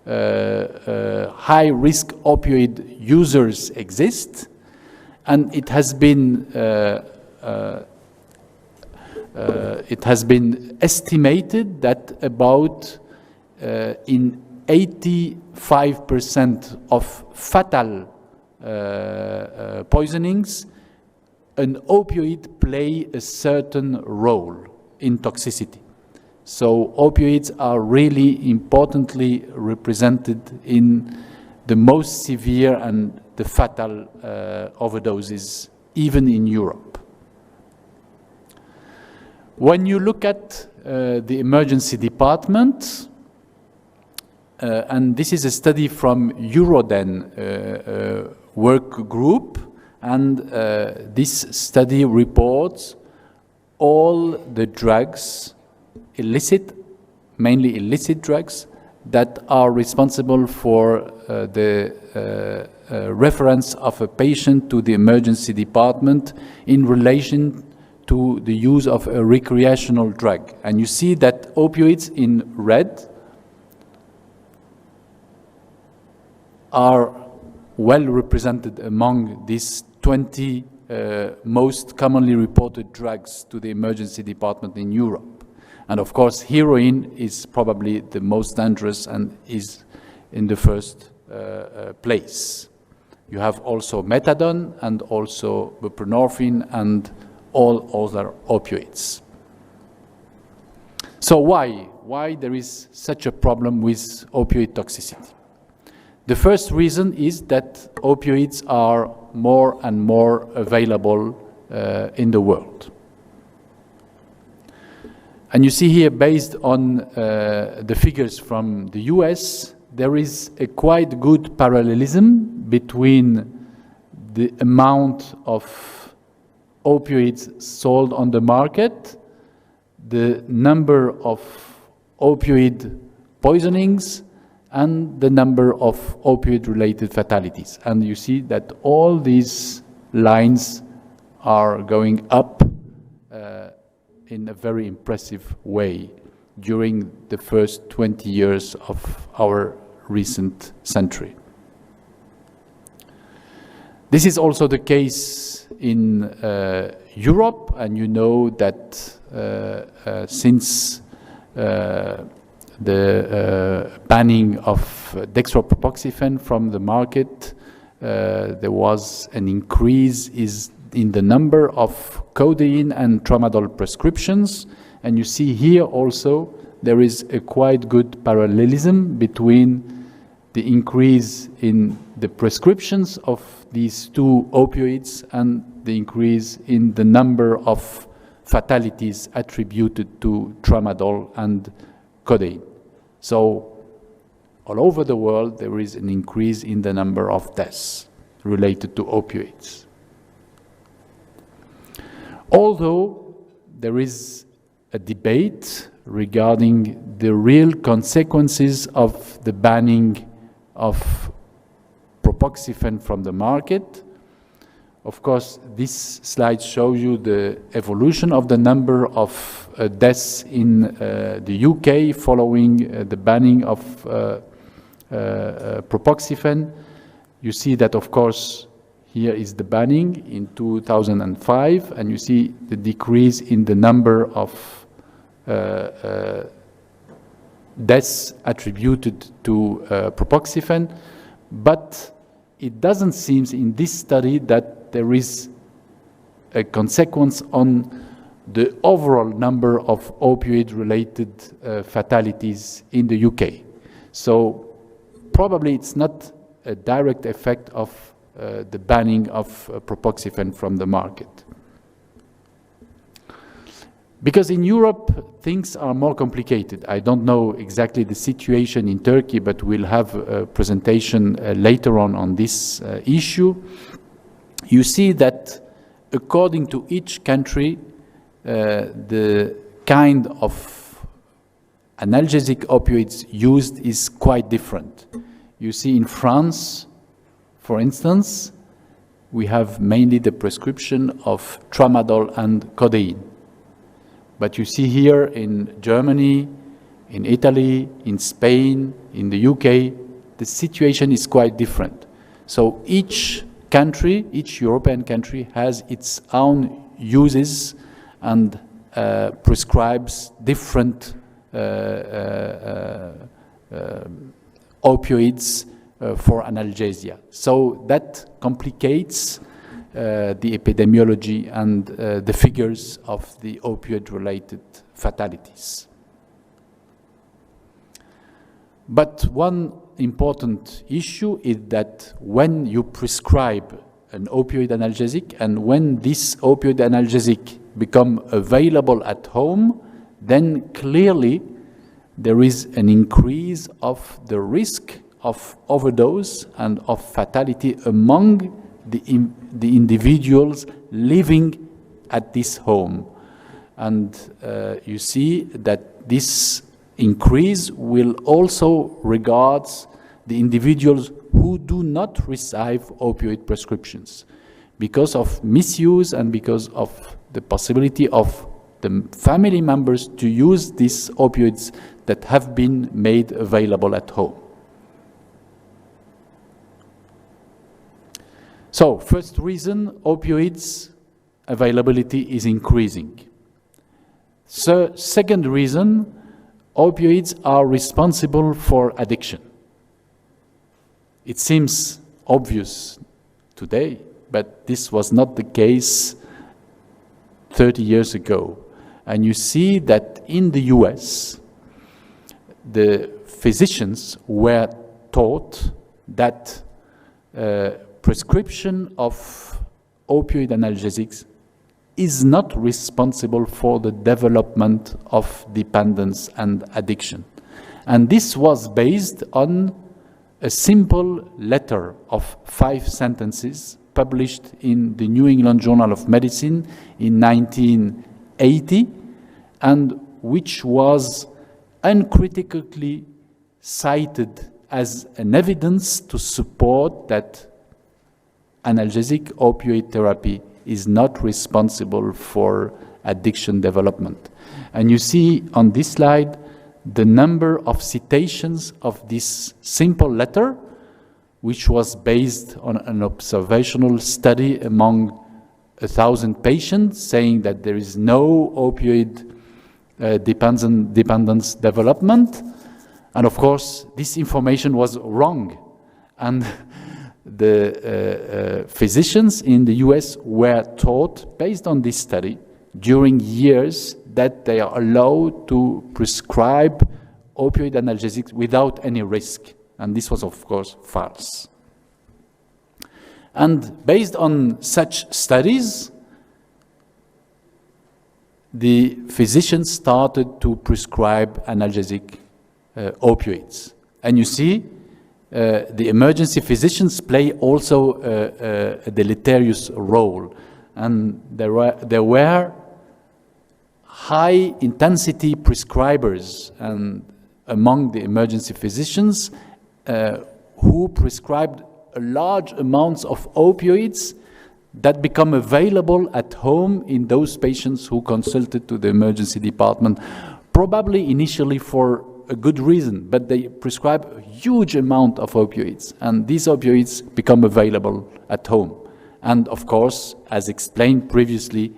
high-risk opioid users exist, and it has been estimated that about in 85% of fatal poisonings, an opioid play a certain role in toxicity. So opioids are really importantly represented in the most severe and the fatal overdoses, even in Europe. When you look at the emergency department, and this is a study from Euroden work group, and this study reports all the drugs, illicit, mainly illicit drugs, that are responsible for the reference of a patient to the emergency department in relation to the use of a recreational drug. And you see that opioids in red are well represented among these 20 most commonly reported drugs to the emergency department in Europe. And of course, heroin is probably the most dangerous and is in the first place. You have also methadone and also buprenorphine and all other opioids. So why there is such a problem with opioid toxicity? The first reason is that opioids are more and more available in the world. And you see here, based on the figures from the US, there is a quite good parallelism between the amount of opioids sold on the market, the number of opioid poisonings, and the number of opioid-related fatalities. And you see that all these lines are going up in a very impressive way during the first 20 years of our recent century. This is also the case in Europe, and you know that since the banning of dextropropoxifen from the market, there was an increase in the number of codeine and tramadol prescriptions. And you see here also there is a quite good parallelism between the increase in the prescriptions of these two opioids and the increase in the number of fatalities attributed to tramadol and codeine. So all over the world there is an increase in the number of deaths related to opioids. Although there is a debate regarding the real consequences of the banning of propoxifen from the market. Of course, this slide shows you the evolution of the number of deaths in the UK following the banning of propoxifen. You see that, of course, here is the banning in 2005, and you see the decrease in the number of deaths attributed to propoxifen, but it doesn't seem in this study that there is a consequence on the overall number of opioid-related fatalities in the UK. So probably it's not a direct effect of the banning of propoxifen from the market. Because in Europe, things are more complicated. I don't know exactly the situation in Turkey, but we'll have a presentation later on this issue. You see that according to each country, the kind of analgesic opioids used is quite different. You see in France, for instance, we have mainly the prescription of tramadol and codeine. But you see here in Germany, in Italy, in Spain, in the UK, the situation is quite different. So each country, each European country has its own uses and prescribes different opioids for analgesia. So that complicates the epidemiology and the figures of the opioid-related fatalities. But one important issue is that when you prescribe an opioid analgesic and when this opioid analgesic become available at home, then clearly there is an increase of the risk of overdose and of fatality among the individuals living at this home. And you see that this increase will also regards the individuals who do not receive opioid prescriptions because of misuse and because of the possibility of the family members to use these opioids that have been made available at home. So, first reason, opioids availability is increasing. So, second reason, opioids are responsible for addiction. It seems obvious today, but this was not the case 30 years ago. And you see that in the US, the physicians were taught that prescription of opioid analgesics is not responsible for the development of dependence and addiction. And this was based on a simple letter of 5 sentences published in the New England Journal of Medicine in 1980, and which was uncritically cited as an evidence to support that analgesic opioid therapy is not responsible for addiction development. And you see on this slide the number of citations of this simple letter, which was based on an observational study among 1,000 patients, saying that there is no opioid dependence development. And of course, this information was wrong. And the physicians in the US were taught, based on this study, during years, that they are allowed to prescribe opioid analgesics without any risk. And this was, of course, false. And based on such studies, the physicians started to prescribe analgesic opioids. And you see, the emergency physicians play also a deleterious role. And there were high-intensity prescribers and among the emergency physicians who prescribed large amounts of opioids that become available at home in those patients who consulted to the emergency department, probably initially for a good reason, but they prescribe a huge amount of opioids, and these opioids become available at home. And of course, as explained previously,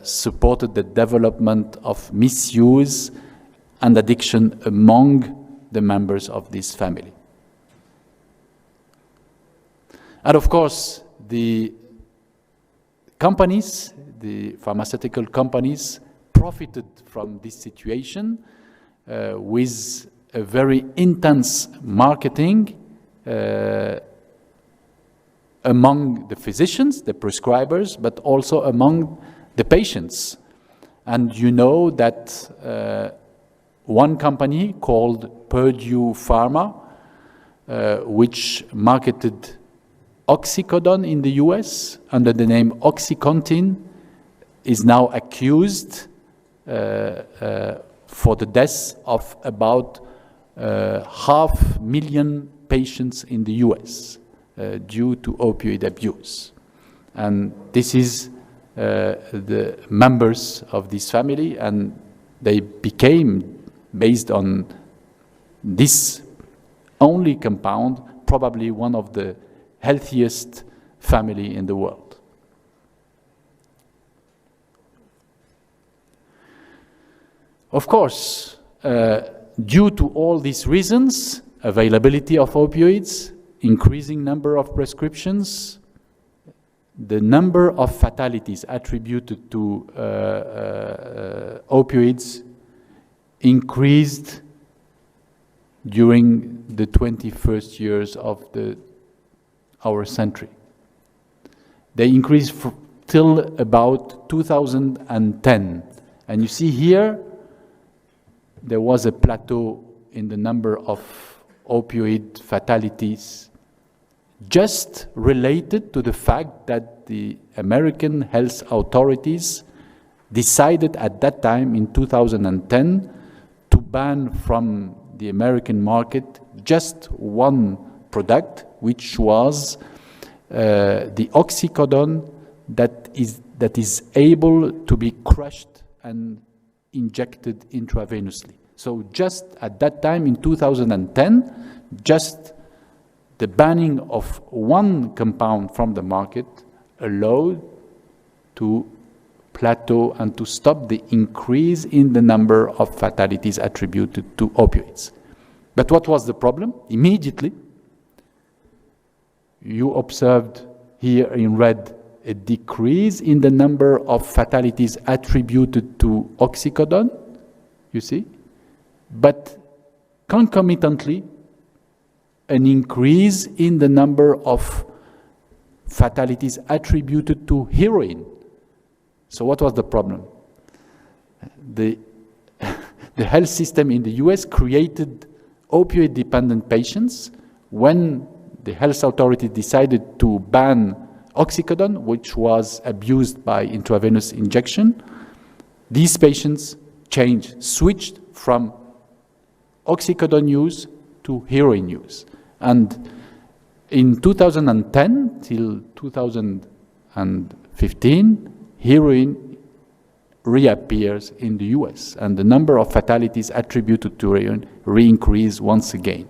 supported the development of misuse and addiction among the members of this family. And of course, the companies, the pharmaceutical companies, profited from this situation with a very intense marketing among the physicians, the prescribers, but also among the patients. And you know that one company called Purdue Pharma, which marketed oxycodone in the US under the name OxyContin, is now accused for the deaths of about 500,000 patients in the US due to opioid abuse. And this is the members of this family, and they became, based on this only compound, probably one of the healthiest family in the world. Of course, due to all these reasons, availability of opioids, increasing number of prescriptions, the number of fatalities attributed to opioids increased during the 21st years of our century. They increased till about 2010. And you see here, there was a plateau in the number of opioid fatalities, just related to the fact that the American health authorities decided at that time in 2010 to ban from the American market just one product, which was the oxycodone that is able to be crushed and injected intravenously. So just at that time in 2010, just the banning of one compound from the market allowed to plateau and to stop the increase in the number of fatalities attributed to opioids. But what was the problem? Immediately, you observed here in red a decrease in the number of fatalities attributed to oxycodone, you see, but concomitantly, an increase in the number of fatalities attributed to heroin. So what was the problem? The health system in the US created opioid-dependent patients. When the health authority decided to ban oxycodone, which was abused by intravenous injection, these patients switched from oxycodone use to heroin use. And In 2010 till 2015, heroin reappears in the US, and the number of fatalities attributed to heroin re-increased once again.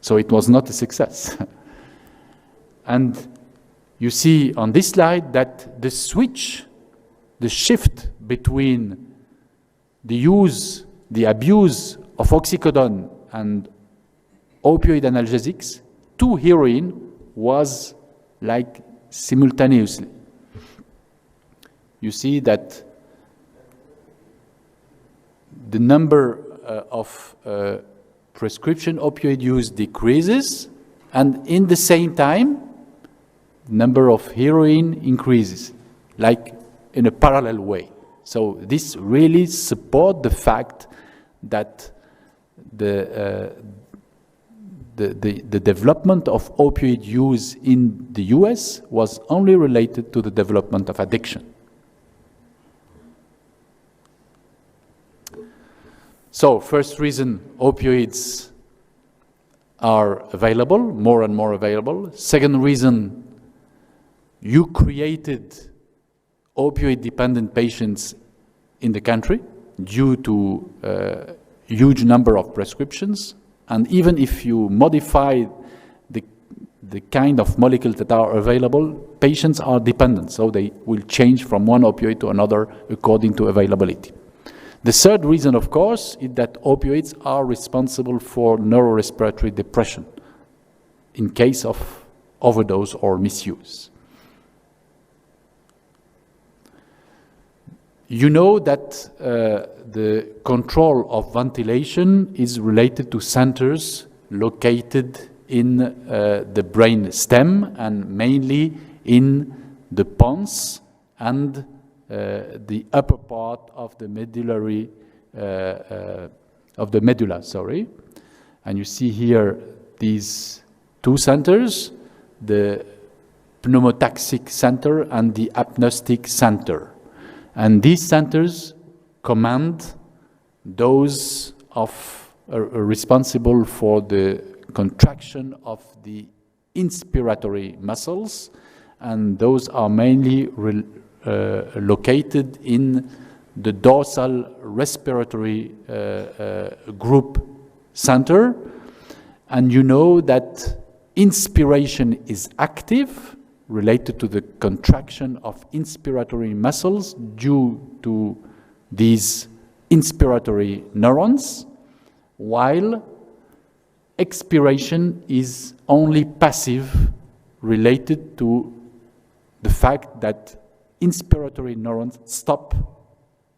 So it was not a success. And you see on this slide that the switch, the shift between the use, the abuse of oxycodone and opioid analgesics to heroin was like simultaneously. You see that the number of prescription opioid use decreases, and in the same time, the number of heroin increases, like in a parallel way. So this really supports the fact that the development of opioid use in the US was only related to the development of addiction. So, first reason, opioids are available, more and more available. Second reason, you created opioid-dependent patients in the country due to a huge number of prescriptions. And even if you modify the kind of molecules that are available, patients are dependent, so they will change from one opioid to another according to availability. The third reason, of course, is that opioids are responsible for neurorespiratory depression in case of overdose or misuse. You know that the control of ventilation is related to centers located in the brain stem and mainly in the pons and the upper part of the medullary medulla. And you see here these two centers, the pneumotaxic center and the apnostic center. And these centers command those responsible for the contraction of the inspiratory muscles, and those are mainly located in the dorsal respiratory group center. And you know that inspiration is active, related to the contraction of inspiratory muscles due to these inspiratory neurons, while expiration is only passive, related to the fact that inspiratory neurons stop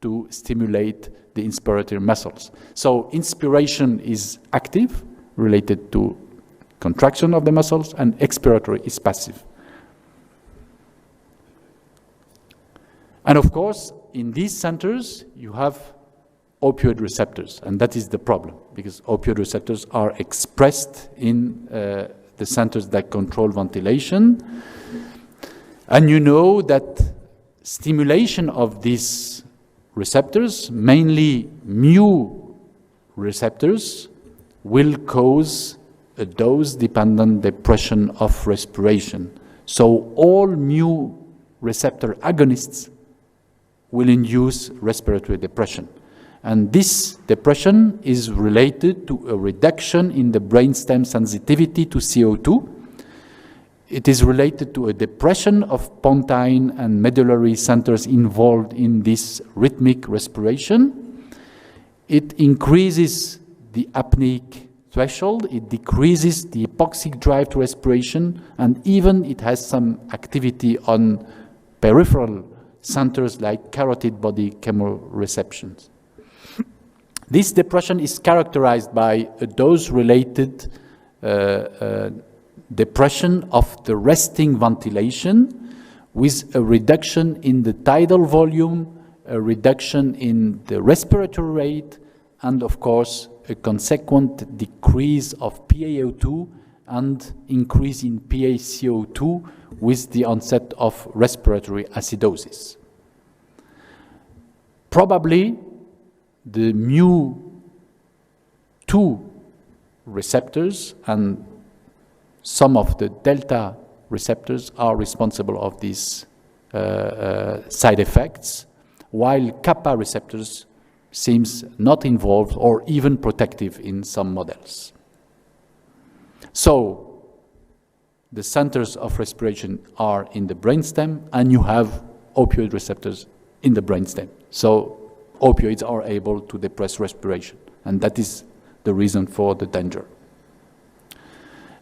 to stimulate the inspiratory muscles. So inspiration is active, related to contraction of the muscles, and expiratory is passive. And of course, in these centers, you have opioid receptors, and that is the problem, because opioid receptors are expressed in the centers that control ventilation. And you know that stimulation of these receptors, mainly mu receptors, will cause a dose-dependent depression of respiration. So all mu receptor agonists will induce respiratory depression. And this depression is related to a reduction in the brainstem sensitivity to CO2. It is related to a depression of pontine and medullary centers involved in this rhythmic respiration. It increases the apneic threshold, it decreases the hypoxic drive to respiration, and even it has some activity on peripheral centers like carotid body chemoreceptions. This depression is characterized by a dose-related depression of the resting ventilation with a reduction in the tidal volume, a reduction in the respiratory rate, and of course a consequent decrease of PaO2 and increase in PaCO2 with the onset of respiratory acidosis. Probably the mu2 receptors and some of the delta receptors are responsible of these side effects, while kappa receptors seems not involved or even protective in some models. So the centers of respiration are in the brainstem, and you have opioid receptors in the brainstem. So opioids are able to depress respiration, and that is the reason for the danger.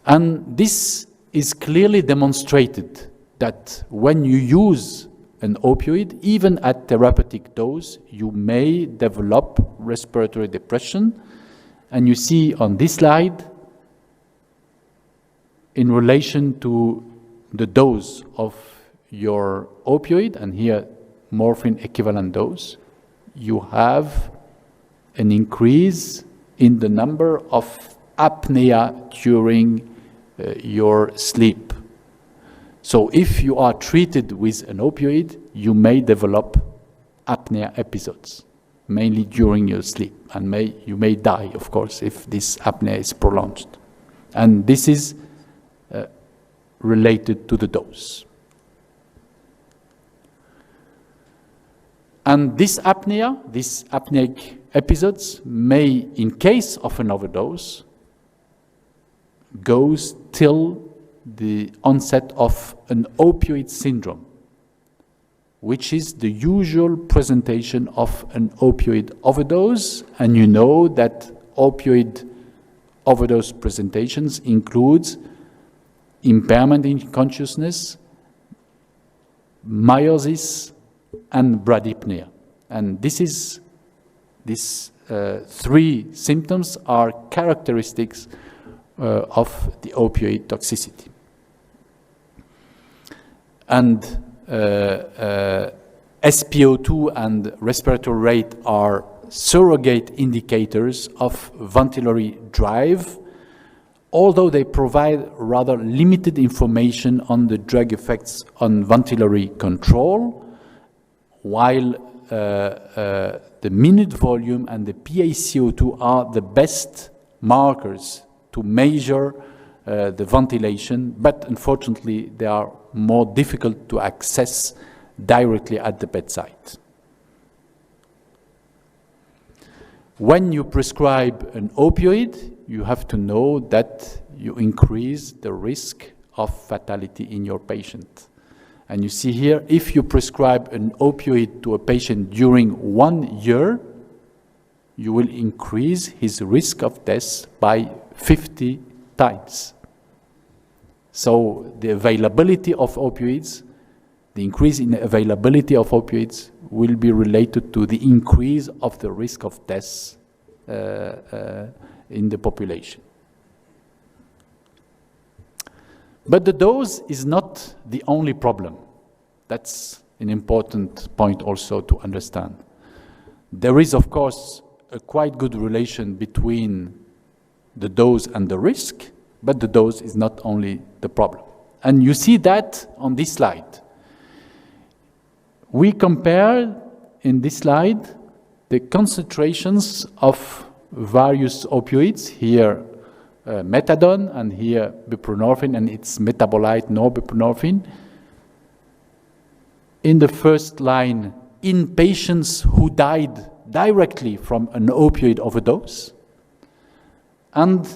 And this is clearly demonstrated that when you use an opioid, even at therapeutic dose, you may develop respiratory depression. And you see on this slide, in relation to the dose of your opioid, and here morphine equivalent dose, you have an increase in the number of apnea during your sleep. So if you are treated with an opioid, you may develop apnea episodes, mainly during your sleep, and you may die, of course, if this apnea is prolonged. And this is related to the dose. And these apneic episodes may, in case of an overdose, goes till the onset of an opioid syndrome, which is the usual presentation of an opioid overdose. And you know that opioid overdose presentations includes impairment in consciousness, meiosis, and bradypnea. And these three symptoms are characteristics of the opioid toxicity. And SpO2 and respiratory rate are surrogate indicators of ventilatory drive, although they provide rather limited information on the drug effects on ventilatory control, while the minute volume and the PaCO2 are the best markers to measure the ventilation, but unfortunately they are more difficult to access directly at the bedside. When you prescribe an opioid, you have to know that you increase the risk of fatality in your patient. And you see here, if you prescribe an opioid to a patient during 1 year, you will increase his risk of death by 50 times. So the availability of opioids, the increase in the availability of opioids will be related to the increase of the risk of death in the population. But the dose is not the only problem. That's an important point also to understand. There is, of course, a quite good relation between the dose and the risk, but the dose is not only the problem. And you see that on this slide. We compare in this slide the concentrations of various opioids, here methadone, and here buprenorphine and its metabolite norbuprenorphine. In the first line, in patients who died directly from an opioid overdose. And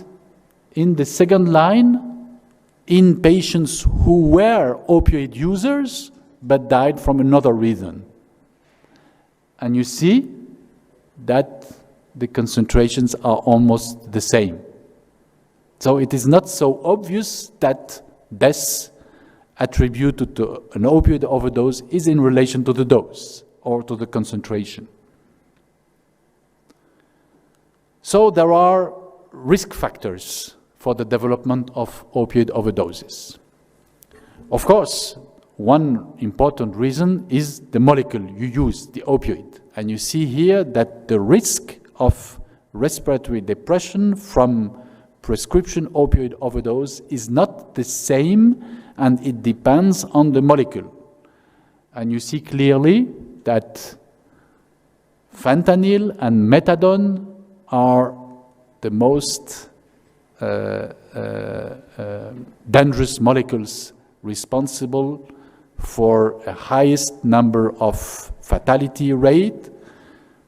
in the second line, in patients who were opioid users but died from another reason. And you see that the concentrations are almost the same. So it is not so obvious that death attributed to an opioid overdose is in relation to the dose or to the concentration. So there are risk factors for the development of opioid overdoses. Of course, one important reason is the molecule you use, the opioid. And you see here that the risk of respiratory depression from prescription opioid overdose is not the same, and it depends on the molecule. And you see clearly that fentanyl and methadone are the most dangerous molecules responsible for a highest number of fatality rate,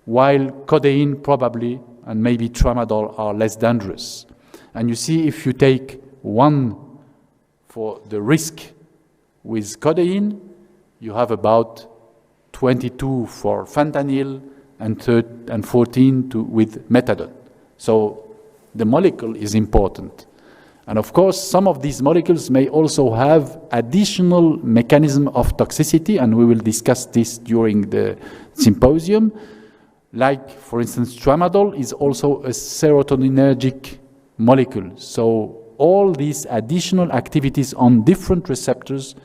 while codeine probably and maybe tramadol are less dangerous. And you see, if you take one for the risk with codeine, you have about 22 for fentanyl and 14 with methadone. So the molecule is important. And of course, some of these molecules may also have additional mechanism of toxicity, and we will discuss this during the symposium. Like, for instance, tramadol is also a serotoninergic molecule. So all these additional activities on different receptors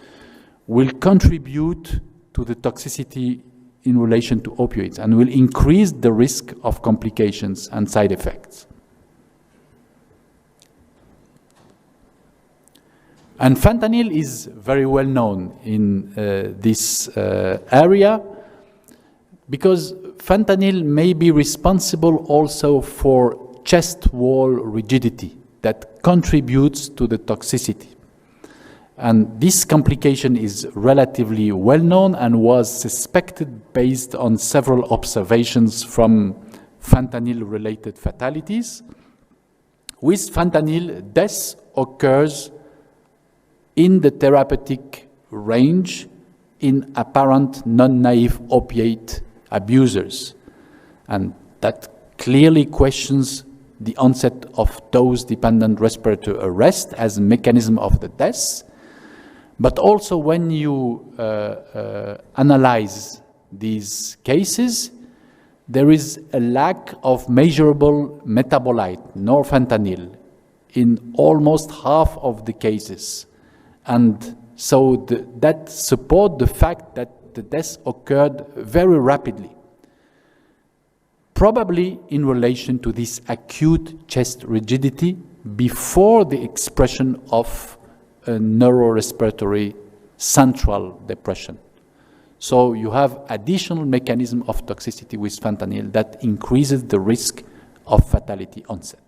will contribute to the toxicity in relation to opioids and will increase the risk of complications and side effects. And fentanyl is very well known in this area, because fentanyl may be responsible also for chest wall rigidity that contributes to the toxicity. And this complication is relatively well known and was suspected based on several observations from fentanyl-related fatalities. With fentanyl, death occurs in the therapeutic range in apparent non-naive opiate abusers. And that clearly questions the onset of dose-dependent respiratory arrest as a mechanism of the death. But also when you analyze these cases, there is a lack of measurable metabolite, norfentanyl, in almost half of the cases. And so that supports the fact that the death occurred very rapidly, probably in relation to this acute chest rigidity before the expression of a neurorespiratory central depression. So you have additional mechanism of toxicity with fentanyl that increases the risk of fatality onset.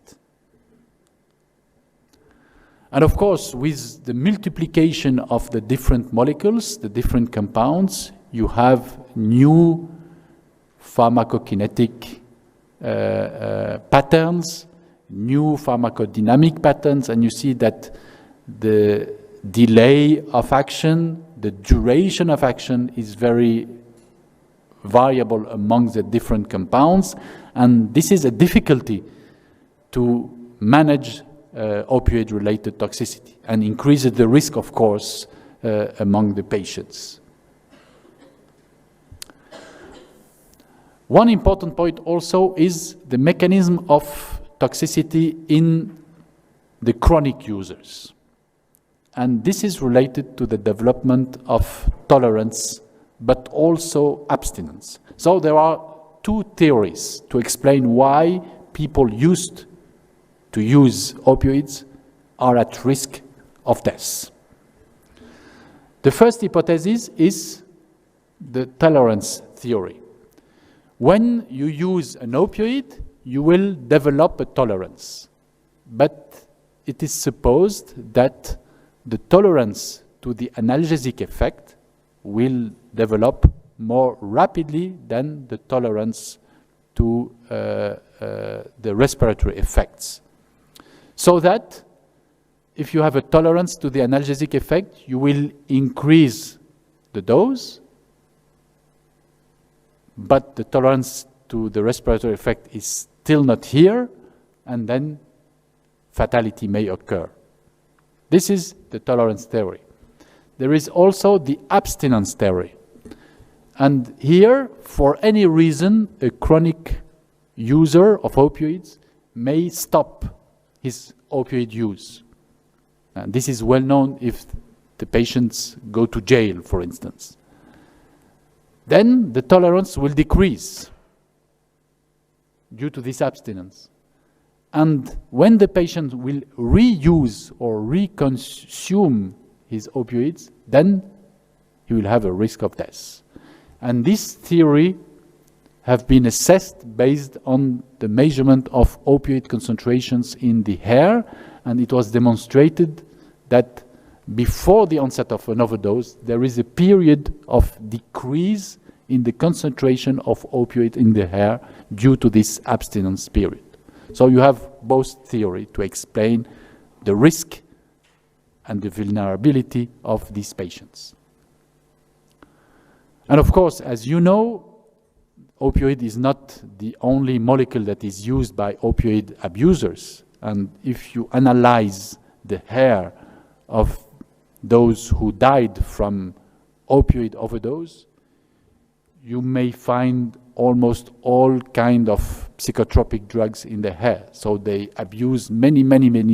And of course, with the multiplication of the different molecules, the different compounds, you have new pharmacokinetic patterns, new pharmacodynamic patterns, and you see that the delay of action, the duration of action is very variable among the different compounds, and this is a difficulty to manage opioid-related toxicity and increases the risk, of course, among the patients. One important point also is the mechanism of toxicity in the chronic users. And this is related to the development of tolerance, but also abstinence. So there are two theories to explain why people used to use opioids are at risk of death. The first hypothesis is the tolerance theory. When you use an opioid, you will develop a tolerance. But it is supposed that the tolerance to the analgesic effect will develop more rapidly than the tolerance to the respiratory effects. So that if you have a tolerance to the analgesic effect, you will increase the dose, but the tolerance to the respiratory effect is still not here, and then fatality may occur. This is the tolerance theory. There is also the abstinence theory. And here, for any reason, a chronic user of opioids may stop his opioid use. And this is well known if the patients go to jail, for instance. Then the tolerance will decrease due to this abstinence. And when the patient will reuse or reconsume his opioids, then he will have a risk of death. And this theory have been assessed based on the measurement of opioid concentrations in the hair, and it was demonstrated that before the onset of an overdose, there is a period of decrease in the concentration of opioid in the hair due to this abstinence period. So you have both theory to explain the risk and the vulnerability of these patients. And of course, as you know, opioid is not the only molecule that is used by opioid abusers. And if you analyze the hair of those who died from opioid overdose, you may find almost all kind of psychotropic drugs in the hair. So they abuse many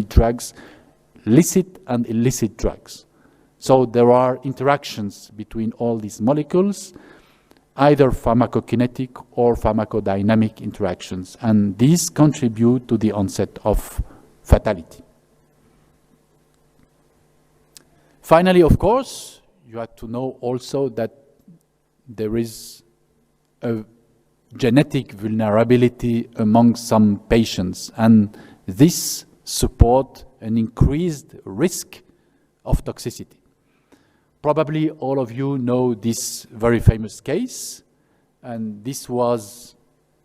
drugs, licit and illicit drugs. So there are interactions between all these molecules, either pharmacokinetic or pharmacodynamic interactions, and these contribute to the onset of fatality. Finally, of course, you have to know also that there is a genetic vulnerability among some patients, and this supports an increased risk of toxicity. Probably all of you know this very famous case, and this was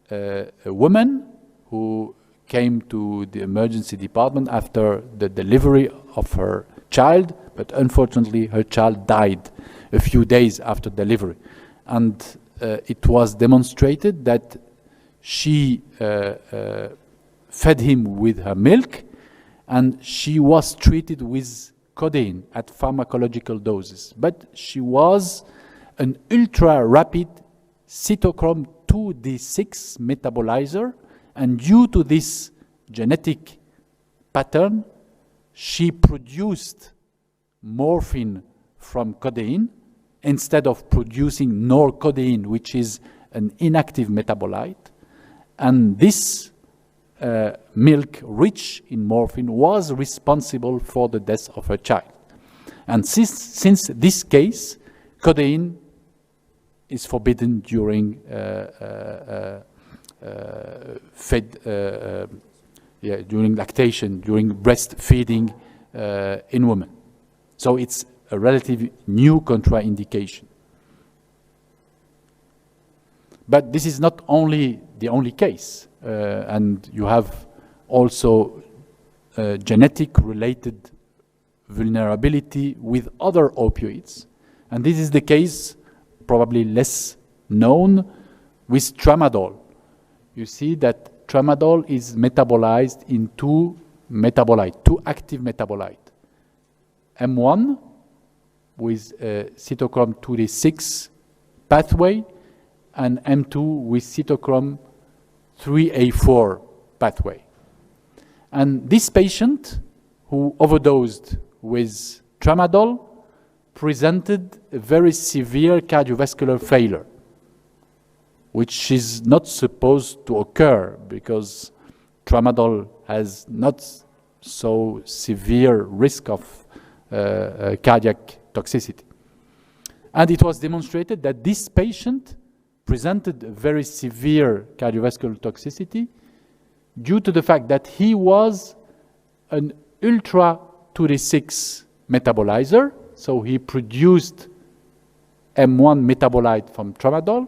a woman who came to the emergency department after the delivery of her child, but unfortunately her child died a few days after delivery. And it was demonstrated that she fed him with her milk, and she was treated with codeine at pharmacological doses. But she was an ultra-rapid cytochrome 2D6 metabolizer, and due to this genetic pattern, she produced morphine from codeine instead of producing norcodeine, which is an inactive metabolite. And this milk rich in morphine was responsible for the death of her child. And since this case, codeine is forbidden during during lactation, during breastfeeding in women. So it's a relatively new contraindication. But this is not only the only case, and you have also genetic-related vulnerability with other opioids. And this is the case, probably less known, with tramadol. You see that tramadol is metabolized in two active metabolites. M1 with cytochrome 2D6 pathway, and M2 with cytochrome 3A4 pathway. And this patient who overdosed with tramadol presented a very severe cardiovascular failure, which is not supposed to occur because tramadol has not so severe risk of cardiac toxicity. And it was demonstrated that this patient presented a very severe cardiovascular toxicity due to the fact that he was an ultra 2D6 metabolizer, so he produced M1 metabolite from tramadol,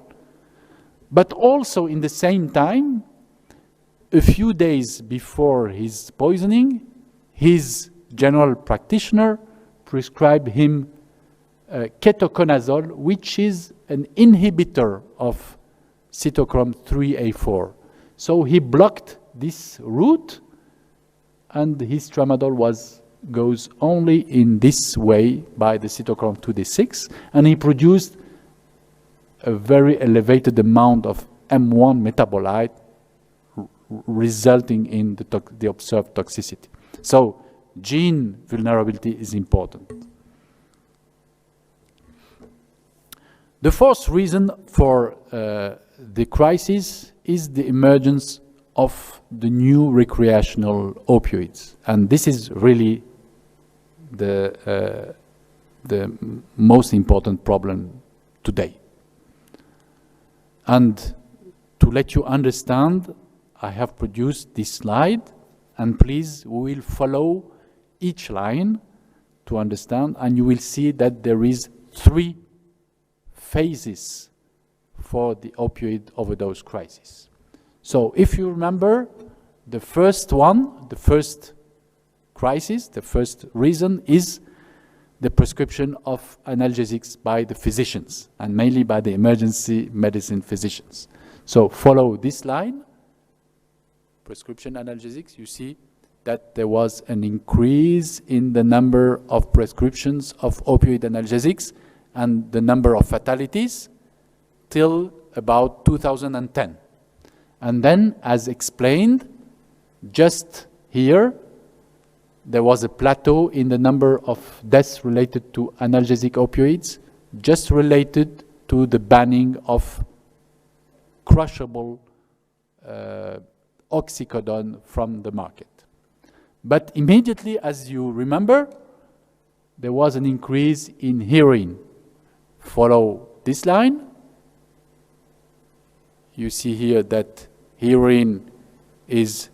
but also in the same time, a few days before his poisoning, his general practitioner prescribed him ketoconazole, which is an inhibitor of cytochrome 3A4. So he blocked this route, and his tramadol goes only in this way by the cytochrome 2D6, and he produced a very elevated amount of M1 metabolite, resulting in the observed toxicity. So gene vulnerability is important. The fourth reason for the crisis is the emergence of the new recreational opioids. And this is really the most important problem today. And to let you understand, I have produced this slide, and please, we will follow each line to understand, and you will see that there is 3 phases for the opioid overdose crisis. So if you remember, the first one, the first crisis, the first reason is the prescription of analgesics by the physicians, and mainly by the emergency medicine physicians. So follow this line, prescription analgesics. You see that there was an increase in the number of prescriptions of opioid analgesics and the number of fatalities till about 2010. And then, as explained, just here, there was a plateau in the number of deaths related to analgesic opioids, just related to the banning of crushable oxycodone from the market. But immediately, as you remember, there was an increase in heroin. Follow this line. You see here that heroin is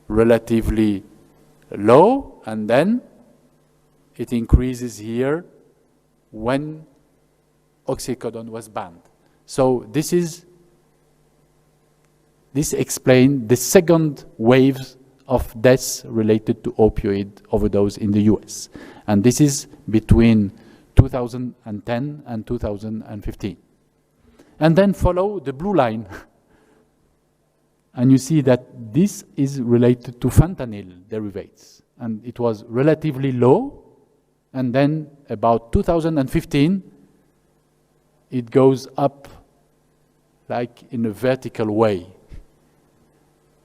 relatively low, and then it increases here when oxycodone was banned. So this explains the second wave of deaths related to opioid overdose in the US. And this is between 2010 and 2015. And then follow the blue line. And you see that this is related to fentanyl derivatives. And it was relatively low. And then about 2015, it goes up like in a vertical way.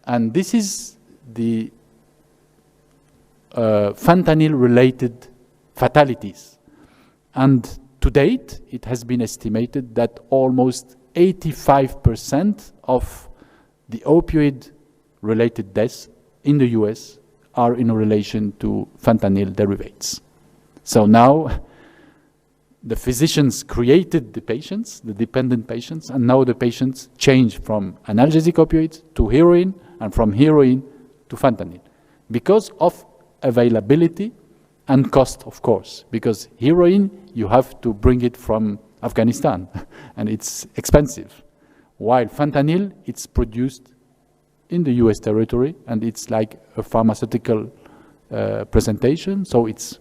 And this is the fentanyl-related fatalities. And to date, it has been estimated that almost 85% of the opioid-related deaths in the US are in relation to fentanyl derivatives. So now, the physicians created the patients, the dependent patients, and now the patients change from analgesic opioids to heroin, and from heroin to fentanyl, because of availability and cost, of course, because heroin, you have to bring it from Afghanistan, and it's expensive, while fentanyl, it's produced in the US territory, and it's like a pharmaceutical presentation, so it's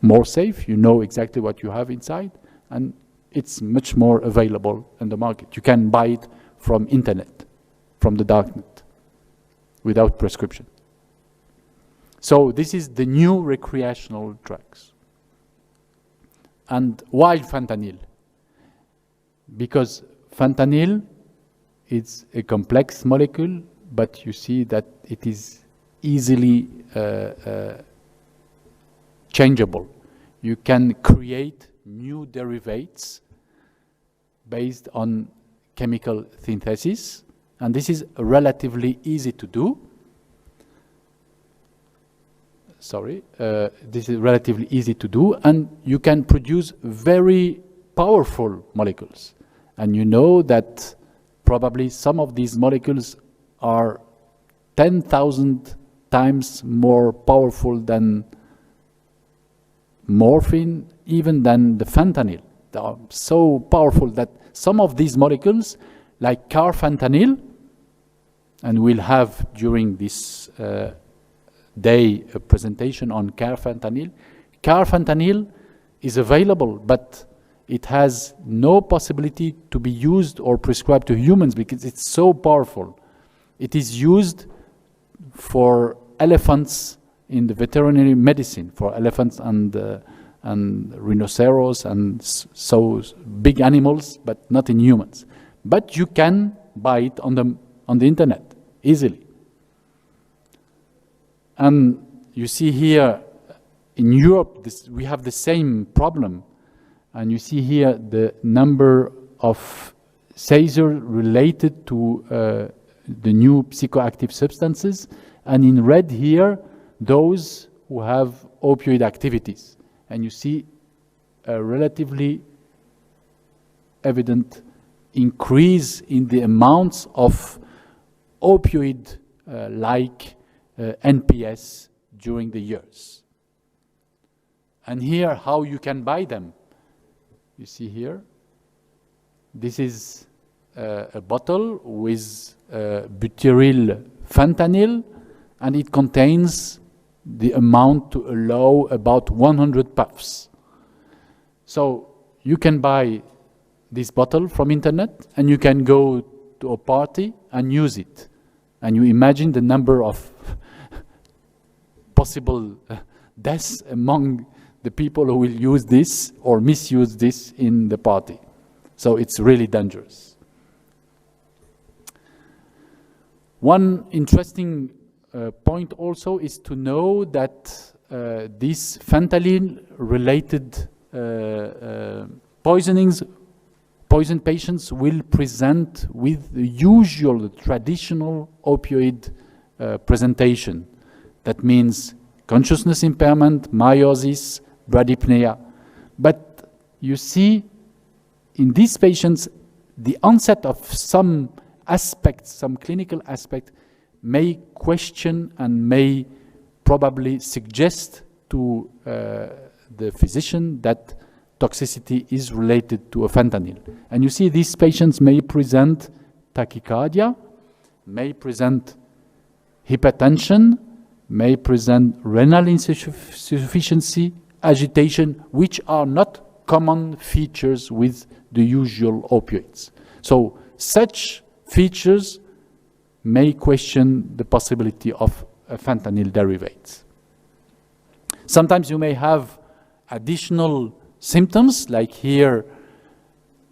more safe, you know exactly what you have inside, and it's much more available in the market. You can buy it from internet, from the darknet, without prescription. So this is the new recreational drugs. And why fentanyl? Because fentanyl is a complex molecule, but you see that it is easily changeable. You can create new derivatives based on chemical synthesis, and this is relatively easy to do. This is relatively easy to do, and you can produce very powerful molecules. And you know that probably some of these molecules are 10,000 times more powerful than morphine, even than the fentanyl. They are so powerful that some of these molecules, like carfentanil, and we'll have during this day a presentation on carfentanil. Carfentanil is available, but it has no possibility to be used or prescribed to humans because it's so powerful. It is used for elephants in the veterinary medicine, for elephants and rhinoceros and so big animals, but not in humans. But you can buy it on the internet easily. And you see here in Europe, we have the same problem. And you see here the number of seizures related to the new psychoactive substances. And in red here, those who have opioid activities. And you see a relatively evident increase in the amounts of opioid like NPS during the years. And here, how you can buy them. You see here, this is a bottle with butyryl fentanyl, and it contains the amount to allow about 100 puffs. So you can buy this bottle from internet, and you can go to a party and use it. And you imagine the number of possible deaths among the people who will use this or misuse this in the party. So it's really dangerous. One interesting point also is to know that these fentanyl-related poison patients will present with the usual traditional opioid presentation. That means consciousness impairment, meiosis, bradypnea. But you see, in these patients, the onset of some aspects, some clinical aspect, may question and may probably suggest to the physician that toxicity is related to a fentanyl. And you see these patients may present tachycardia, may present hypertension, may present renal insufficiency, agitation, which are not common features with the usual opioids. So such features may question the possibility of fentanyl derivatives. Sometimes you may have additional symptoms, like here,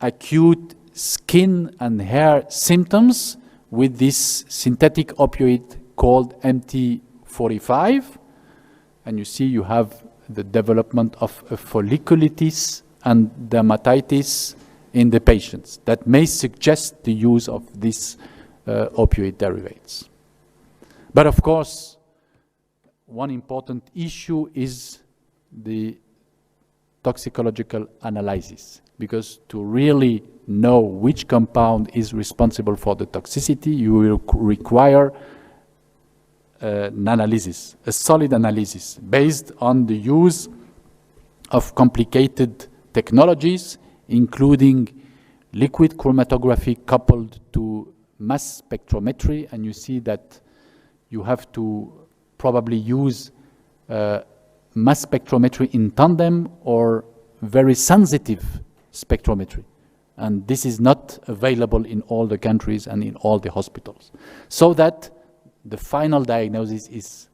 acute skin and hair symptoms with this synthetic opioid called MT45. And you see you have the development of a folliculitis and dermatitis in the patients that may suggest the use of these opioid derivatives. But of course, one important issue is the toxicological analysis, because to really know which compound is responsible for the toxicity, you will require an analysis, a solid analysis, based on the use of complicated technologies, including liquid chromatography coupled to mass spectrometry. And you see that you have to probably use mass spectrometry in tandem or very sensitive spectrometry. And this is not available in all the countries and in all the hospitals. So that the final diagnosis is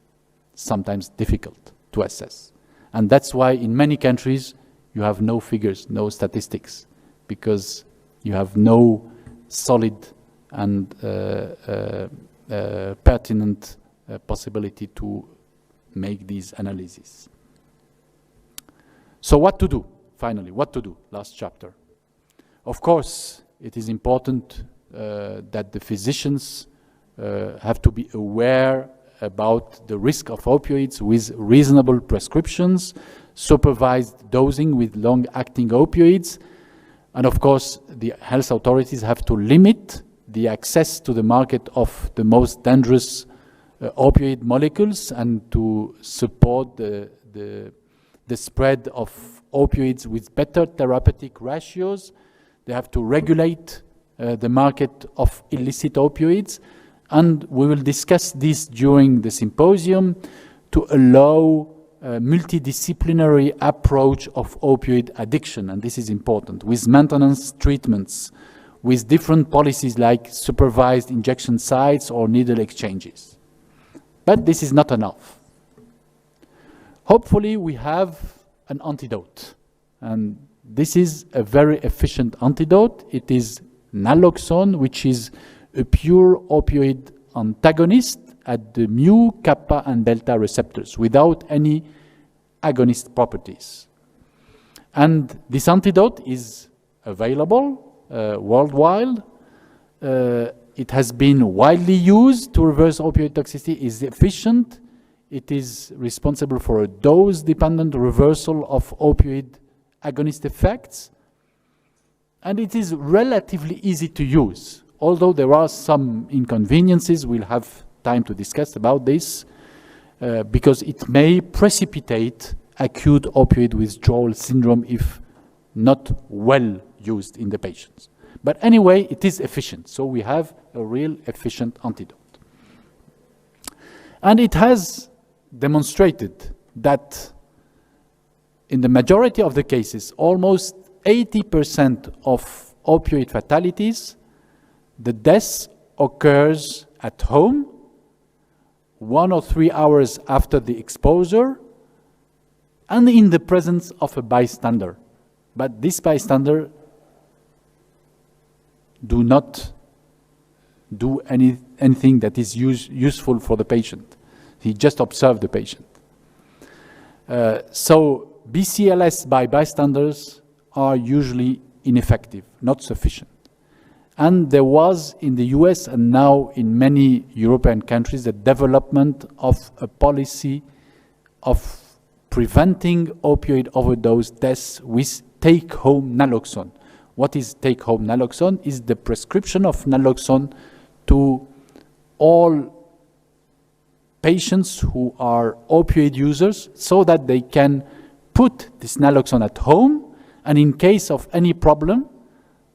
sometimes difficult to assess. And that's why in many countries you have no figures, no statistics, because you have no solid and pertinent possibility to make these analyses. So what to do, finally, what to do, last chapter. Of course, it is important that the physicians have to be aware about the risk of opioids with reasonable prescriptions, supervised dosing with long-acting opioids, and of course, the health authorities have to limit the access to the market of the most dangerous opioid molecules and to support the spread of opioids with better therapeutic ratios. They have to regulate the market of illicit opioids, and we will discuss this during the symposium to allow a multidisciplinary approach of opioid addiction, and this is important, with maintenance treatments, with different policies like supervised injection sites or needle exchanges. But this is not enough. Hopefully we have an antidote, and this is a very efficient antidote. It is naloxone, which is a pure opioid antagonist at the mu, kappa, and delta receptors without any agonist properties. And this antidote is available worldwide. It has been widely used to reverse opioid toxicity, is efficient. It is responsible for a dose-dependent reversal of opioid agonist effects. and it is relatively easy to use. Although there are some inconveniences, we'll have time to discuss about this, because it may precipitate acute opioid withdrawal syndrome if not well used in the patients. But anyway, it is efficient, so we have a real efficient antidote. And it has demonstrated that in the majority of the cases, almost 80% of opioid fatalities, the death occurs at home 1 or 3 hours after the exposure and in the presence of a bystander. But this bystander do not do anything that is useful for the patient. He just observes the patient. So BCLS by bystanders are usually ineffective, not sufficient. And there was in the US and now in many European countries the development of a policy of preventing opioid overdose deaths with take-home naloxone. What is take-home naloxone? Is the prescription of naloxone to all patients who are opioid users so that they can put this naloxone at home, and in case of any problem,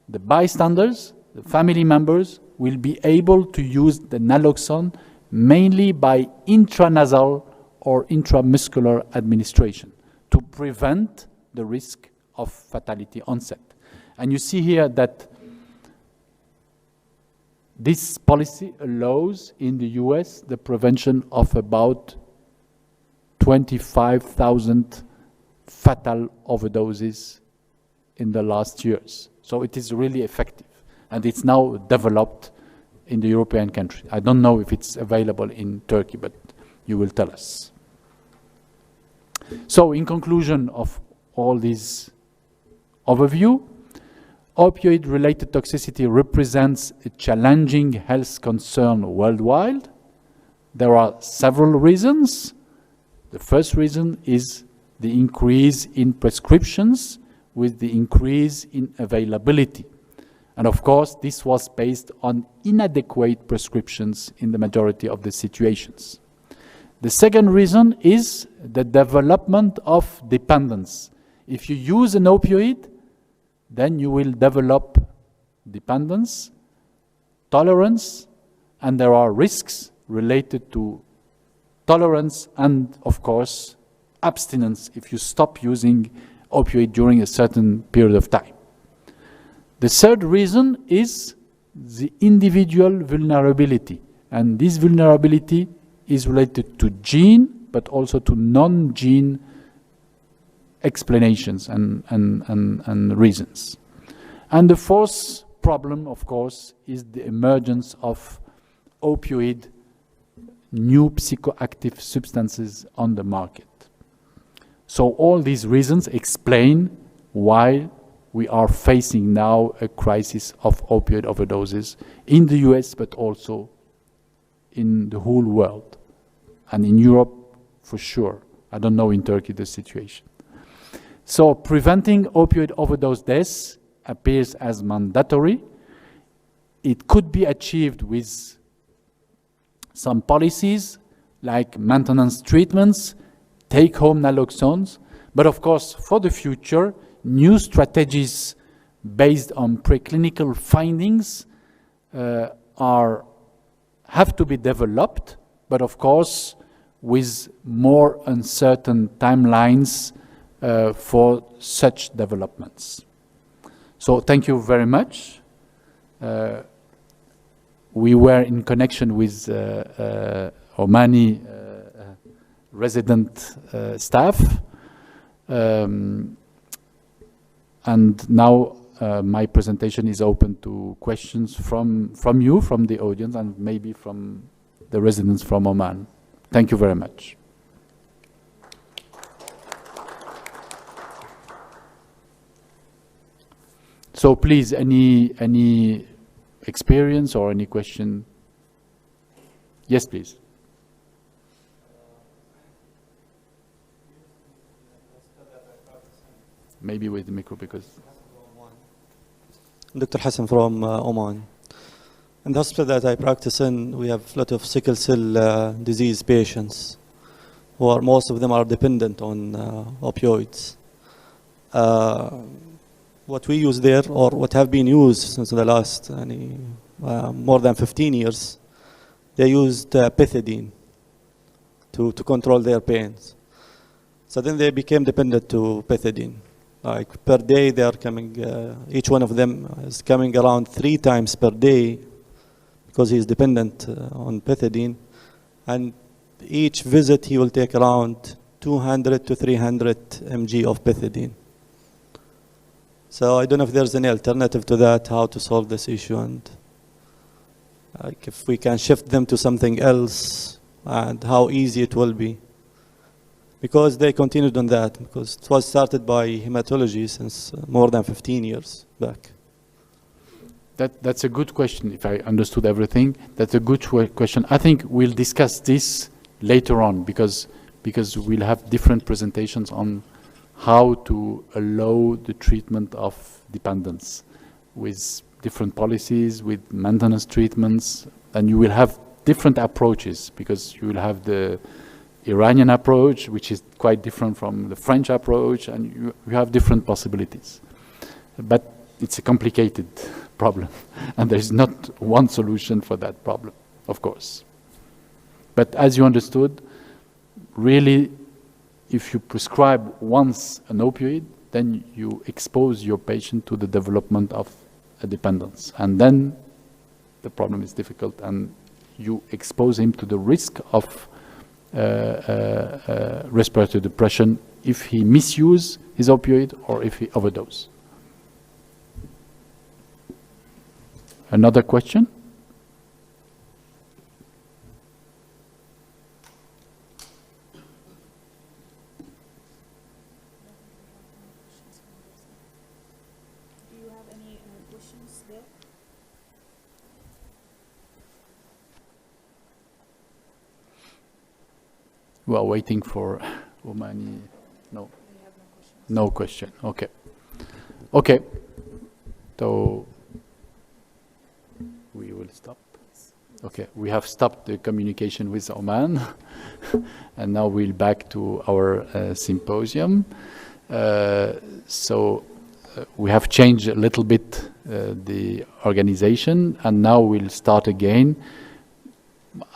the bystanders, the family members, will be able to use the naloxone mainly by intranasal or intramuscular administration to prevent the risk of fatality onset. And you see here that this policy allows in the US the prevention of about 25,000 fatal overdoses in the last years. So it is really effective. And it's now developed in the European countries. I don't know if it's available in Turkey, but you will tell us. So in conclusion of all this overview, opioid-related toxicity represents a challenging health concern worldwide. There are several reasons. The first reason is the increase in prescriptions with the increase in availability. And of course, this was based on inadequate prescriptions in the majority of the situations. The second reason is the development of dependence. If you use an opioid, then you will develop dependence, tolerance, and there are risks related to tolerance and, of course, abstinence if you stop using opioid during a certain period of time. The third reason is the individual vulnerability, and this vulnerability is related to gene, but also to non-gene explanations and reasons. And the fourth problem, of course, is the emergence of opioid, new psychoactive substances on the market. So all these reasons explain why we are facing now a crisis of opioid overdoses in the US, but also in the whole world, and in Europe for sure. I don't know in Turkey the situation. So preventing opioid overdose deaths appears as mandatory. It could be achieved with some policies like maintenance treatments, take-home naloxones, but of course for the future, new strategies based on preclinical findings have to be developed, but of course with more uncertain timelines for such developments. So thank you very much. We were in connection with Omani resident staff, and now my presentation is open to questions from you, from the audience, and maybe from the residents from Oman. Thank you very much. So please, any experience or any question? Yes, please. Maybe with the micro, because Dr. Hassan from Oman. In the hospital that I practice in, we have a lot of sickle cell disease patients, who are, most of them are dependent on opioids. What we use there, or what have been used since the last more than 15 years, they used pethidine to control their pains. So then they became dependent to pethidine. Like per day, they are coming, each one of them is coming around 3 times per day because he is dependent on pethidine. And each visit, he will take around 200 to 300 mg of pethidine. So I don't know if there's any alternative to that, how to solve this issue, and like if we can shift them to something else, and how easy it will be. Because they continued on that, because it was started by hematology since more than 15 years back. That's a good question, if I understood everything. That's a good question. I think we'll discuss this later on, because we'll have different presentations on how to allow the treatment of dependence with different policies, with maintenance treatments, and you will have different approaches, because you will have the Iranian approach, which is quite different from the French approach, and you have different possibilities. But it's a complicated problem, and there is not one solution for that problem, of course. But as you understood, really, if you prescribe once an opioid, then you expose your patient to the development of a dependence. And then the problem is difficult, and you expose him to the risk of respiratory depression if he misuse his opioid or if he overdose. Another question? Do you have any questions there? We are waiting for Omani. No. No question. Okay. Okay. So we will stop. Okay. We have stopped the communication with Oman, and now we'll back to our symposium. We have changed a little bit the organization, and now we'll start again.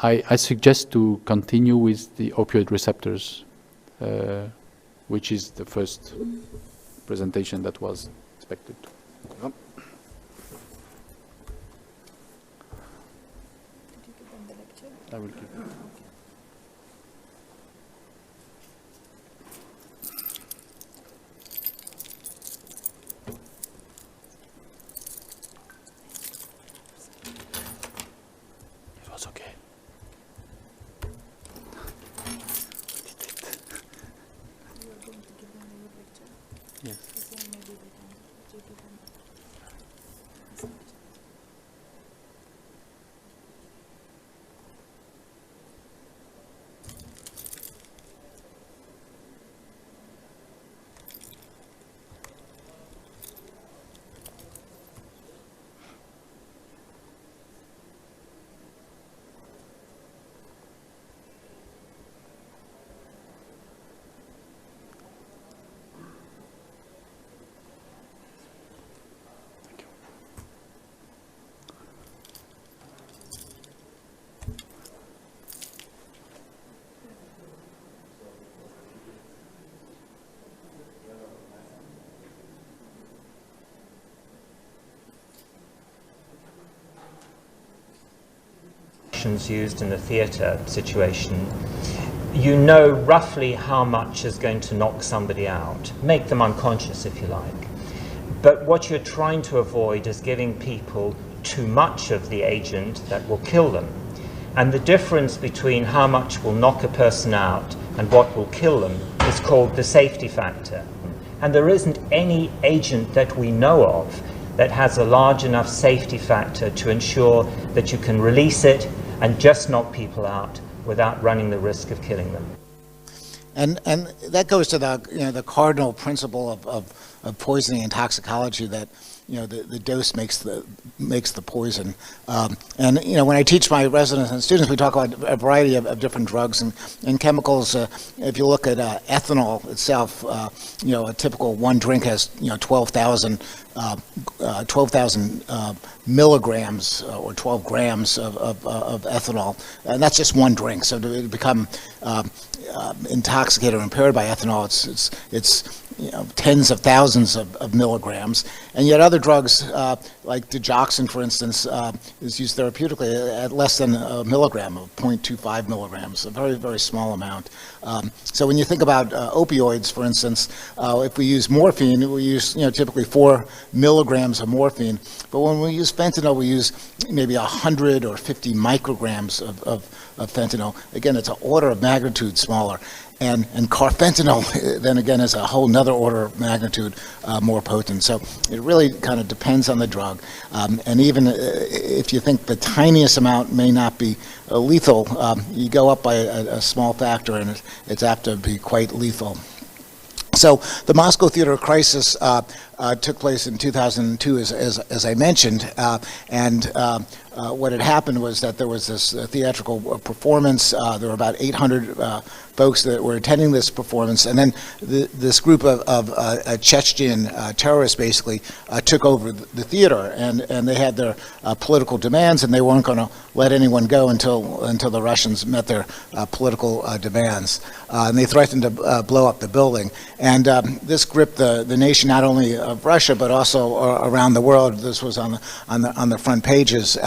I suggest to continue with the opioid receptors, which is the first presentation that was expected. I will give it. It was okay. Yes. Used in a theatre situation, you know roughly how much is going to knock somebody out, make them unconscious if you like. But what you're trying to avoid is giving people too much of the agent that will kill them. And the difference between how much will knock a person out and what will kill them is called the safety factor. And there isn't any agent that we know of that has a large enough safety factor to ensure that you can release it and just knock people out without running the risk of killing them. And that goes to the the cardinal principle of poisoning and toxicology, that the dose makes the poison. And when I teach my residents and students, we talk about a variety of different drugs and chemicals. If you look at ethanol itself, a typical one drink has 12,000 milligrams or 12 grams of ethanol, and that's just one drink. So to become intoxicated or impaired by ethanol, it's tens of thousands of milligrams, and yet other drugs like digoxin, for instance, is used therapeutically at less than a milligram, of 0.25 milligrams, a very, very small amount. So when you think about opioids, for instance, if we use morphine, we use typically 4 milligrams of morphine, but when we use fentanyl, we use maybe 100 or 50 micrograms of fentanyl. Again, it's an order of magnitude smaller. And carfentanil, then again, is a whole nother order of magnitude more potent. So it really kind of depends on the drug. And even if you think the tiniest amount may not be lethal, you go up by a small factor and it's apt to be quite lethal. So the Moscow theater crisis took place in 2002, as I mentioned, and what had happened was that there was this theatrical performance. There were about 800 folks that were attending this performance, and then this group of Chechen terrorists basically took over the theater, and they had their political demands, and they weren't going to let anyone go until the Russians met their political demands, and they threatened to blow up the building. And this gripped the nation, not only of Russia but also around the world. This was on the front pages,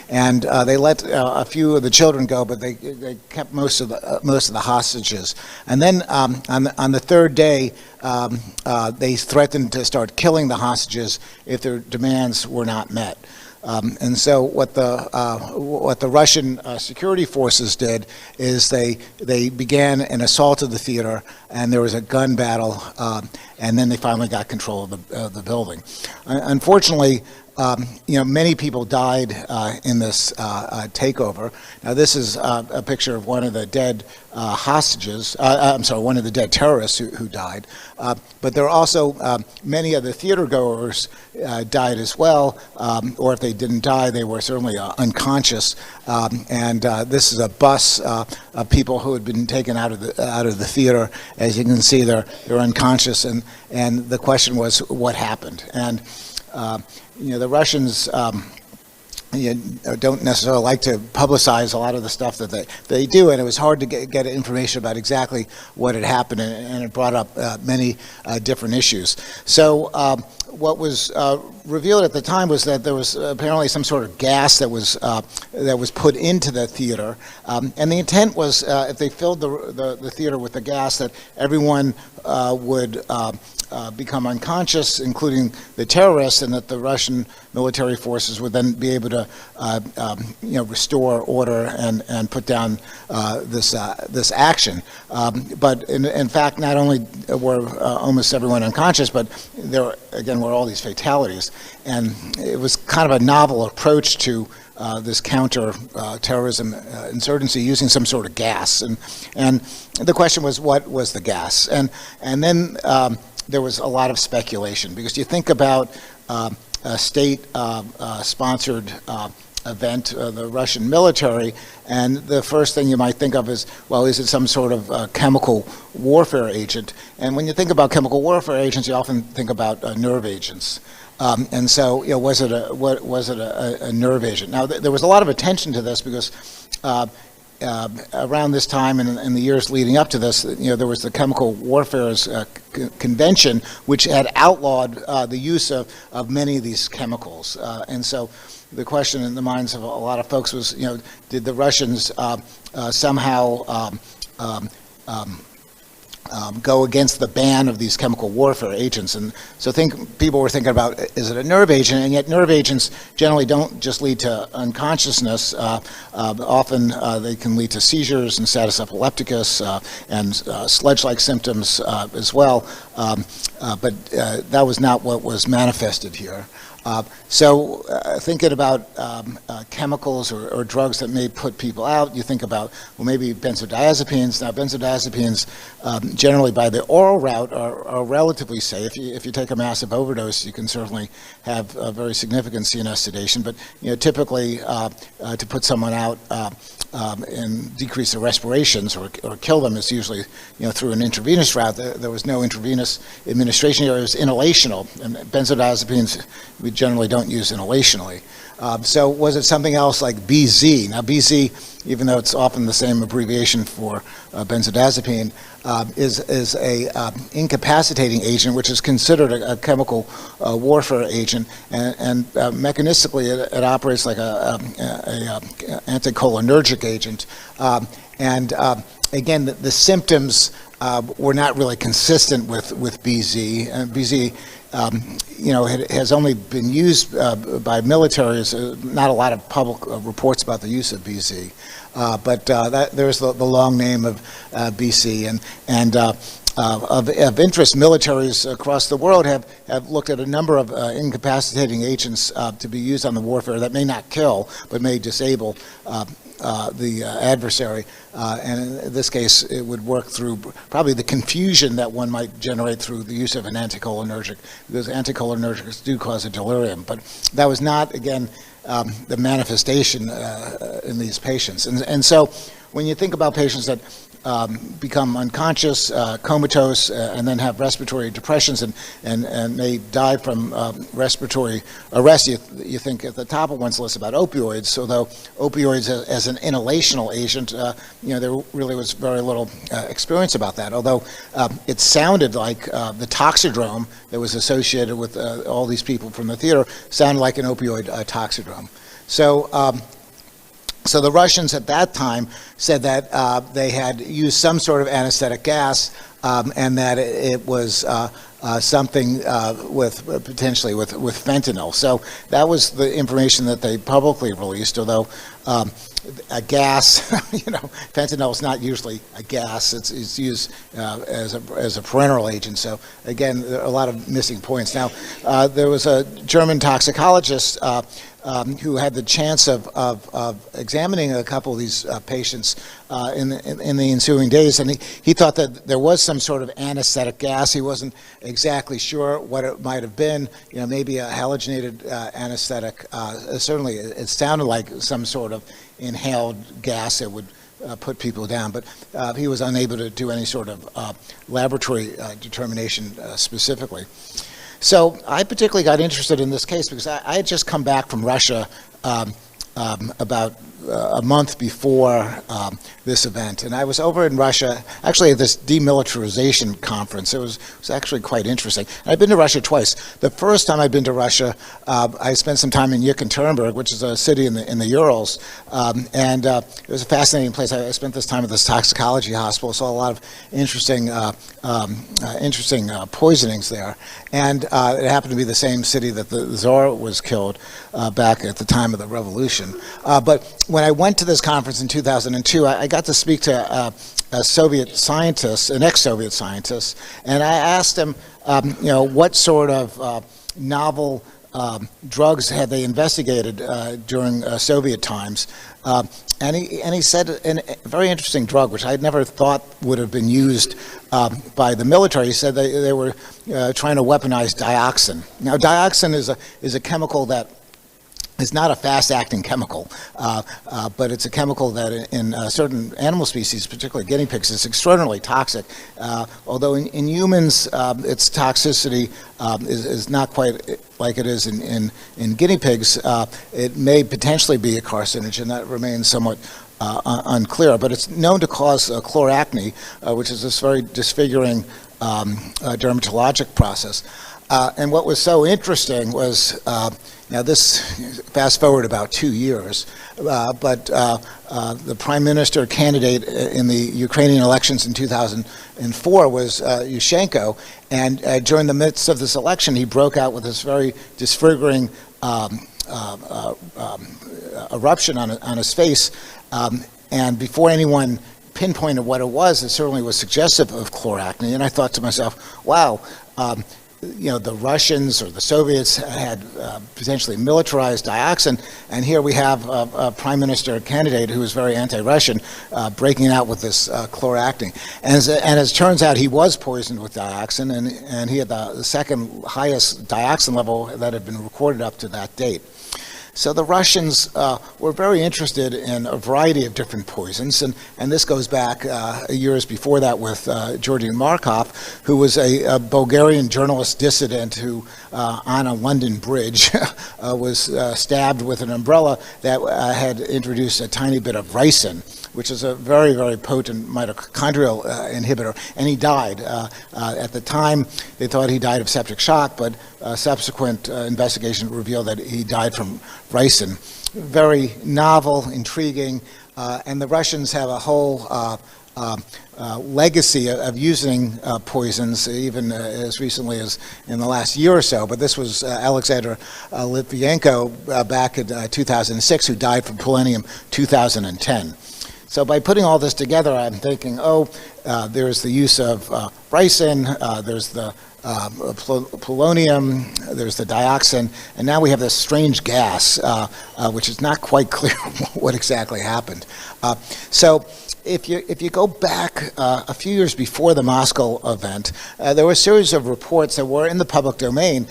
and they let a few of the children go, but they kept most of the hostages. And then on the third day, they threatened to start killing the hostages if their demands were not met. And so what the Russian security forces did is they began an assault of the theater, and there was a gun battle, and then they finally got control of the building. Unfortunately, many people died in this takeover. Now, this is a picture of one of the dead hostages. One of the dead terrorists who died. But there are also many of the theater goers died as well, or if they didn't die, they were certainly unconscious. And this is a bus of people who had been taken out of the theater. As you can see, they're unconscious, and the question was, what happened? And the Russians don't necessarily like to publicize a lot of the stuff that they do, and it was hard to get information about exactly what had happened, and it brought up many different issues. So what was revealed at the time was that there was apparently some sort of gas that was put into the theater, and the intent was if they filled the theater with the gas, that everyone would become unconscious, including the terrorists, and that the Russian military forces would then be able to restore order and put down this action. But in fact, not only were almost everyone unconscious, but there again were all these fatalities, and it was kind of a novel approach to this counter-terrorism insurgency using some sort of gas, and the question was, what was the gas? And then there was a lot of speculation, because you think about a state-sponsored event, the Russian military, and the first thing you might think of is, well, is it some sort of chemical warfare agent? And when you think about chemical warfare agents, you often think about nerve agents. And so, was it a nerve agent? Now, there was a lot of attention to this because around this time and in the years leading up to this, there was the Chemical Warfare Convention, which had outlawed the use of many of these chemicals. And so the question in the minds of a lot of folks was, did the Russians somehow go against the ban of these chemical warfare agents? And so people were thinking about, is it a nerve agent? And yet nerve agents generally don't just lead to unconsciousness. Often they can lead to seizures and status epilepticus and sledge-like symptoms as well. But that was not what was manifested here. Thinking about chemicals or drugs that may put people out, you think about, well, maybe benzodiazepines. Now, benzodiazepines, generally by the oral route, are relatively safe. If you take a massive overdose, you can certainly have a very significant CNS sedation. But typically, to put someone out and decrease their respirations or kill them is usually through an intravenous route. There was no intravenous administration here. It was inhalational, and benzodiazepines we generally don't use inhalationally. So was it something else like BZ? Now BZ, even though it's often the same abbreviation for benzodiazepine, is a incapacitating agent, which is considered a chemical warfare agent, and mechanistically it operates like a anticholinergic agent. Again, the symptoms were not really consistent with BZ. BZ has only been used by militaries. Not a lot of public reports about the use of BZ, but there's the long name of BC, and of interest, militaries across the world have looked at a number of incapacitating agents to be used on the warfare that may not kill, but may disable the adversary, and in this case it would work through probably the confusion that one might generate through the use of an anticholinergic, because anticholinergics do cause a delirium, but that was not, again, the manifestation in these patients. And so when you think about patients that become unconscious, comatose, and then have respiratory depressions and may die from respiratory arrest, you think at the top of one's list about opioids. Although opioids as an inhalational agent, there really was very little experience about that. Although it sounded like the toxidrome that was associated with all these people from the theater sounded like an opioid toxidrome. So the Russians at that time said that they had used some sort of anesthetic gas, and that it was something potentially with fentanyl. So that was the information that they publicly released. Although a gas, fentanyl is not usually a gas. It's used as a parenteral agent. So again, there are a lot of missing points. Now there was a German toxicologist who had the chance of examining a couple of these patients in the ensuing days, and he thought that there was some sort of anesthetic gas. He wasn't exactly sure what it might have been. Maybe a halogenated anesthetic. Certainly, it sounded like some sort of inhaled gas that would put people down, but he was unable to do any sort of laboratory determination specifically. So I particularly got interested in this case because I had just come back from Russia about a month before this event, and I was over in Russia actually at this demilitarization conference. It was actually quite interesting. I've been to Russia twice. The first time I'd been to Russia, I spent some time in Yekaterinburg, which is a city in the Urals, and it was a fascinating place. I spent this time at this toxicology hospital, saw a lot of interesting poisonings there, and it happened to be the same city that the Tsar was killed back at the time of the revolution. But when I went to this conference in 2002, I got to speak to a Soviet scientist, an ex-Soviet scientist, and I asked him, what sort of novel drugs had they investigated during Soviet times, and he said a very interesting drug, which I had never thought would have been used by the military. He said they were trying to weaponize dioxin. Now, dioxin is a chemical that is not a fast-acting chemical, but it's a chemical that in certain animal species, particularly guinea pigs, is extraordinarily toxic. Although in humans, its toxicity is not quite like it is in guinea pigs. It may potentially be a carcinogen. That remains somewhat unclear, but it's known to cause chloracne, which is this very disfiguring dermatologic process. And what was so interesting was, now this, fast forward about 2 years, but the prime minister candidate in the Ukrainian elections in 2004 was Yushchenko, and during the midst of this election, he broke out with this very disfiguring eruption on his face, and before anyone pinpointed what it certainly was suggestive of chloracne, and I thought to myself, wow, the Russians or the Soviets had potentially militarized dioxin, and here we have a prime minister candidate who is very anti-Russian breaking out with this chloracting. And as it turns out, he was poisoned with dioxin, and he had the second highest dioxin level that had been recorded up to that date. So the Russians were very interested in a variety of different poisons, and this goes back years before that with Georgy Markov, who was a Bulgarian journalist dissident who, on a London bridge, was stabbed with an umbrella that had introduced a tiny bit of ricin, which is a very, very potent mitochondrial inhibitor, and he died. At the time, they thought he died of septic shock, but subsequent investigation revealed that he died from ricin. Very novel, intriguing, and the Russians have a whole legacy of using poisons, even as recently as in the last year or so. But this was Alexander Litvinenko back in 2006, who died from polonium 2010. So by putting all this together, I'm thinking, there's the use of ricin, there's the polonium, there's the dioxin, and now we have this strange gas, which is not quite clear what exactly happened. So if you go back a few years before the Moscow event, there were a series of reports that were in the public domain.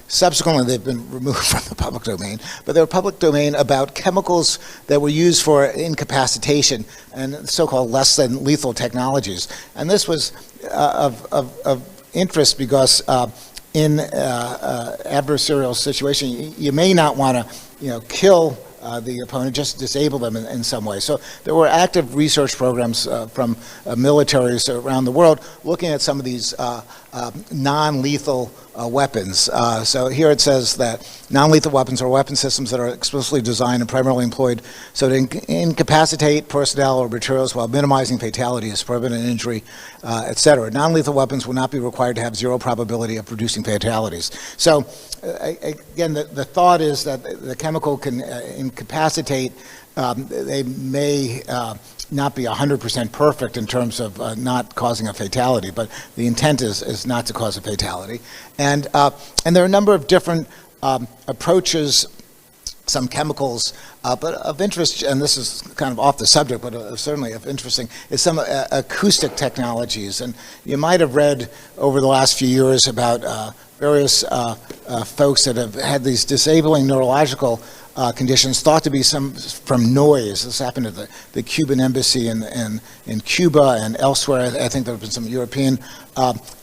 Subsequently, they've been removed from the public domain, but they were public domain about chemicals that were used for incapacitation and so-called less than lethal technologies. And this was of interest because in adversarial situation, you may not want to, kill the opponent, just disable them in some way. So there were active research programs from militaries around the world looking at some of these non-lethal weapons. So here it says that non-lethal weapons are weapon systems that are explicitly designed and primarily employed so to incapacitate personnel or materials while minimizing fatalities, permanent injury, etc. Non-lethal weapons will not be required to have zero probability of producing fatalities. So again, the thought is that the chemical can incapacitate. They may not be 100% perfect in terms of not causing a fatality, but the intent is not to cause a fatality. And there are a number of different approaches, some chemicals, but of interest, and this is kind of off the subject, but certainly of interesting, is some acoustic technologies. And you might have read over the last few years about various folks that have had these disabling neurological conditions thought to be from noise. This happened at the Cuban embassy in Cuba and elsewhere. I think there have been some European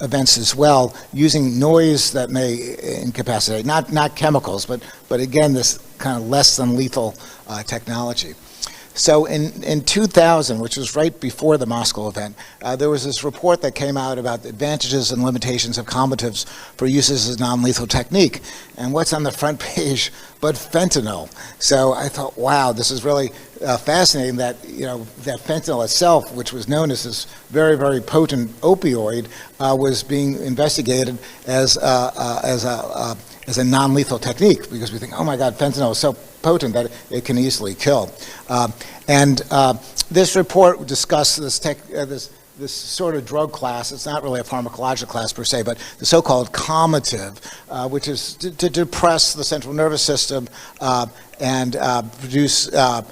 events as well, using noise that may incapacitate, not chemicals, but again, this kind of less than lethal technology. So in 2000, which was right before the Moscow event, there was this report that came out about the advantages and limitations of combatives for use as a non-lethal technique. And what's on the front page but fentanyl? So I thought, wow, this is really fascinating that, that fentanyl itself, which was known as this very, very potent opioid, was being investigated as a non-lethal technique, because we think, oh my God, fentanyl is so potent that it can easily kill. This report discussed this sort of drug class. It's not really a pharmacological class per se, but the so-called calmative, which is to depress the central nervous system and produce, a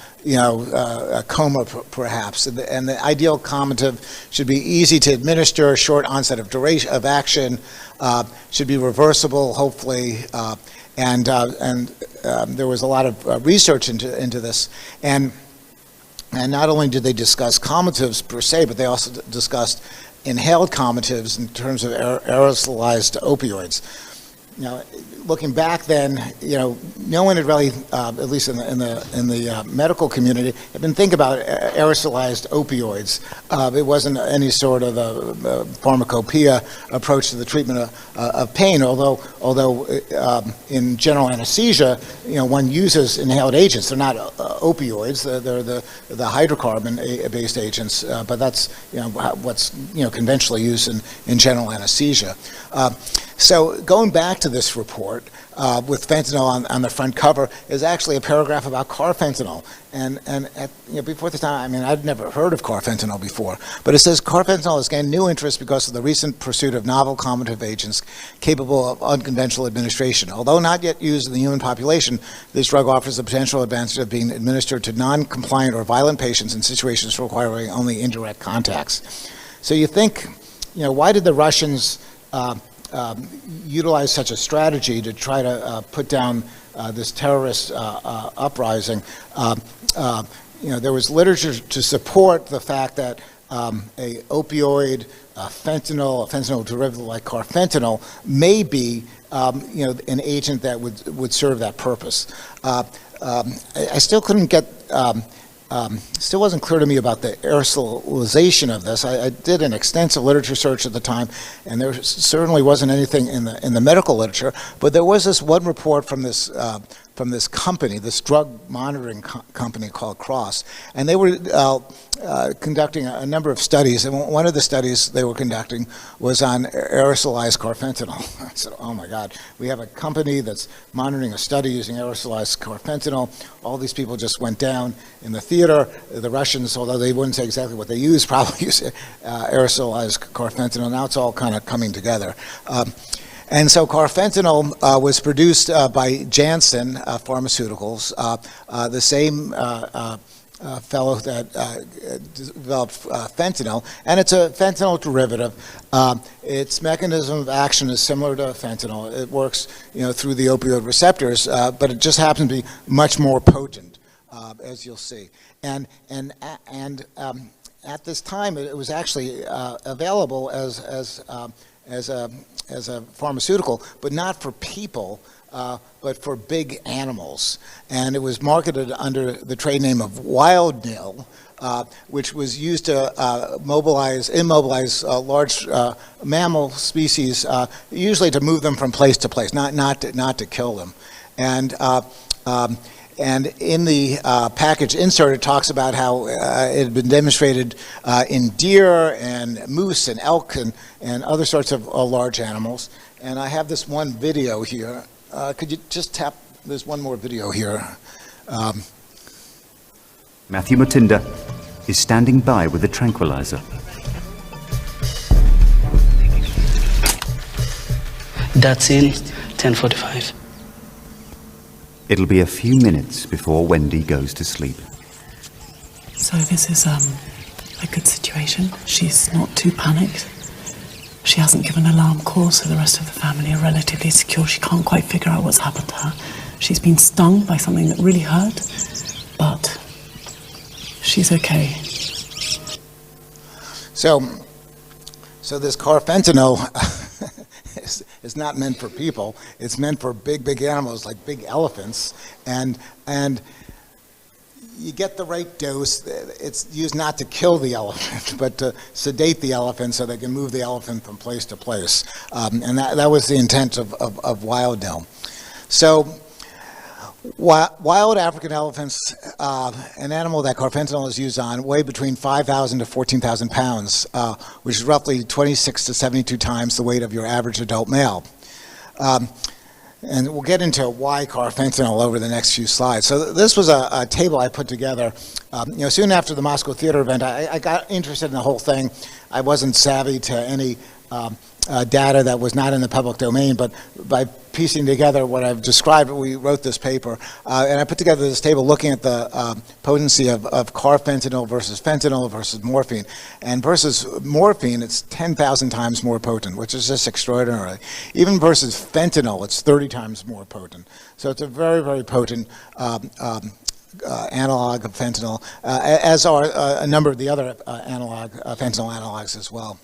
coma perhaps. And the ideal calmative should be easy to administer, short onset of duration of action, should be reversible, hopefully. And there was a lot of research into this. And not only did they discuss calmatives per se, but they also discussed inhaled calmatives in terms of aerosolized opioids. Now, looking back then, no one had really, at least in the medical community, had been thinking about aerosolized opioids. It wasn't any sort of a pharmacopoeia approach to the treatment of pain, although in general anesthesia, one uses inhaled agents. They're not opioids. They're the hydrocarbon-based agents, but that's what's conventionally used in general anesthesia. So going back to this report, report with fentanyl on the front cover is actually a paragraph about carfentanil. And before the time, I mean, I'd never heard of carfentanil before, but it says carfentanil has gained new interest because of the recent pursuit of novel combinative agents capable of unconventional administration. Although not yet used in the human population, this drug offers the potential advantage of being administered to non-compliant or violent patients in situations requiring only indirect contacts. So you think, why did the Russians utilize such a strategy to try to put down this terrorist uprising? There was literature to support the fact that a opioid, a fentanyl derivative like carfentanil may be an agent that would serve that purpose. I still couldn't get, still wasn't clear to me about the aerosolization of this. I did an extensive literature search at the time, and there certainly wasn't anything in the medical literature, but there was this one report from this company, this drug monitoring company called Cross, and they were conducting a number of studies, and one of the studies they were conducting was on aerosolized carfentanil. I said, oh my God, we have a company that's monitoring a study using aerosolized carfentanil. All these people just went down in the theater. The Russians, although they wouldn't say exactly what they used, probably used aerosolized carfentanil. Now it's all kind of coming together. And so carfentanil was produced by Janssen Pharmaceuticals, the same fellow that developed fentanyl, and it's a fentanyl derivative. Its mechanism of action is similar to fentanyl. It works, through the opioid receptors, but it just happens to be much more potent, as you'll see. And at this time, it was actually available as a pharmaceutical, but not for people, but for big animals. And it was marketed under the trade name of Wild Nil, which was used to immobilize large mammal species, usually to move them from place to place, not to kill them. And in the package insert, it talks about how it had been demonstrated in deer and moose and elk and other sorts of large animals. And I have this one video here. Could you just tap, there's one more video here. Matthew Mutinda is standing by with a tranquilizer. That's in 10:45. It'll be a few minutes before Wendy goes to sleep. So this is a good situation. She's not too panicked. She hasn't given alarm calls, so the rest of the family are relatively secure. She can't quite figure out what's happened to her. She's been stung by something that really hurt, but she's okay. So this carfentanil is not meant for people. It's meant for big animals like big elephants, and you get the right dose. It's used not to kill the elephant, but to sedate the elephant so they can move the elephant from place to place. And that was the intent of Wild Nil. So wild African elephants, an animal that carfentanil is used on, weigh between 5,000 to 14,000 pounds, which is roughly 26 to 72 times the weight of your average adult male. And we'll get into why carfentanil over the next few slides. So this was a table I put together. Soon after the Moscow theater event, I got interested in the whole thing. I wasn't savvy to any data that was not in the public domain, but by piecing together what I've described, we wrote this paper. And I put together this table looking at the potency of carfentanil versus fentanyl versus morphine. And versus morphine, it's 10,000 times more potent, which is just extraordinary. Even versus fentanyl, it's 30 times more potent. So it's a very, very potent analog of fentanyl, as are a number of the other fentanyl analogs as well.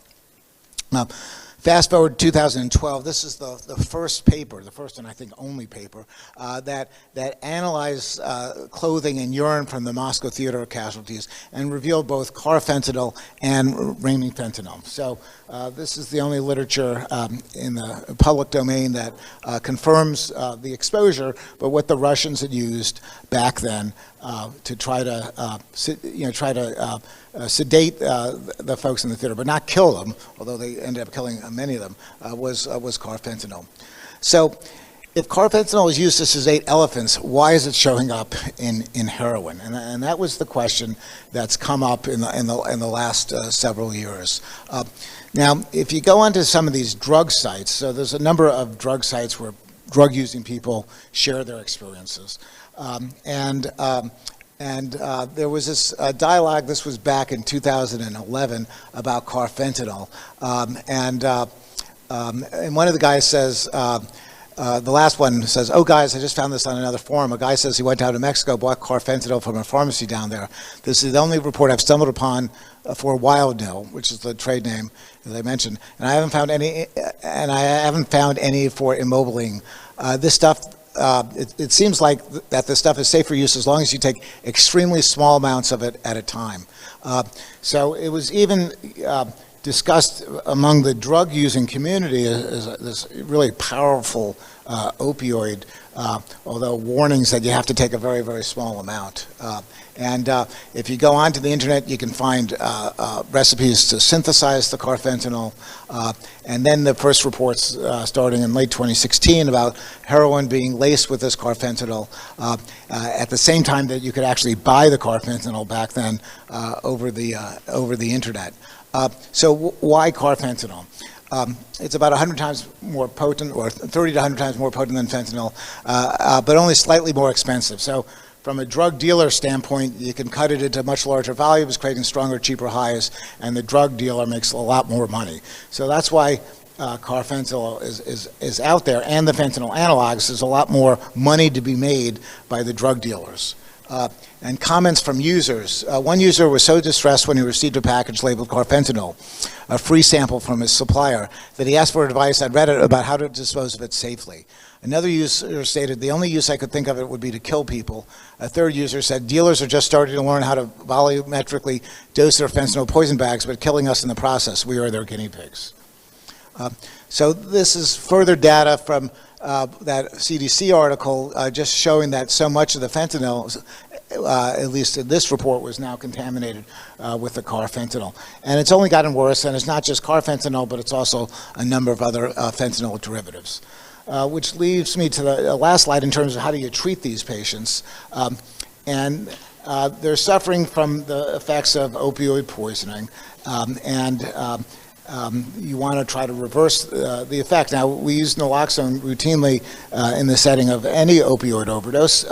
Fast forward to 2012, this is the first paper, the first and I think only paper, that analyzed clothing and urine from the Moscow theater casualties and revealed both carfentanil and remifentanil. So this is the only literature in the public domain that confirms the exposure, but what the Russians had used back then to try to sedate the folks in the theater, but not kill them, although they ended up killing many of them, was carfentanil. So if carfentanil is used to sedate elephants, why is it showing up in heroin? And that was the question that's come up in the last several years. Now, if you go onto some of these drug sites, so there's a number of drug sites where drug-using people share their experiences. There was this dialogue, this was back in 2011, about carfentanil. And one of the guys says, the last one says, "Oh guys, I just found this on another forum. A guy says he went down to Mexico, bought carfentanil from a pharmacy down there. This is the only report I've stumbled upon for Wildnil, which is the trade name as I mentioned, and I haven't found any for Immobiline. This stuff, it seems like that this stuff is safe for use as long as you take extremely small amounts of it at a time." So it was even discussed among the drug-using community as this really powerful opioid, although warnings that you have to take a very, very small amount. If you go onto the internet, you can find recipes to synthesize the carfentanil, and then the first reports starting in late 2016 about heroin being laced with this carfentanil at the same time that you could actually buy the carfentanil back then over the internet. So why carfentanil? It's about 100 times more potent, or 30 to 100 times more potent than fentanyl, but only slightly more expensive. So from a drug dealer standpoint, you can cut it into much larger volumes, creating stronger, cheaper highs, and the drug dealer makes a lot more money. So that's why carfentanil is out there, and the fentanyl analogs. There's a lot more money to be made by the drug dealers. And comments from users. One user was so distressed when he received a package labeled carfentanil, a free sample from his supplier, that he asked for advice on Reddit about how to dispose of it safely. Another user stated, "The only use I could think of it would be to kill people." A third user said, "Dealers are just starting to learn how to volumetrically dose their fentanyl poison bags, but killing us in the process. We are their guinea pigs." So this is further data from that CDC article just showing that so much of the fentanyl, at least in this report, was now contaminated with the carfentanil. And it's only gotten worse, and it's not just carfentanil, but it's also a number of other fentanyl derivatives. Which leads me to the last slide in terms of how do you treat these patients. They're suffering from the effects of opioid poisoning, you want to try to reverse the effect. Now, we use naloxone routinely in the setting of any opioid overdose.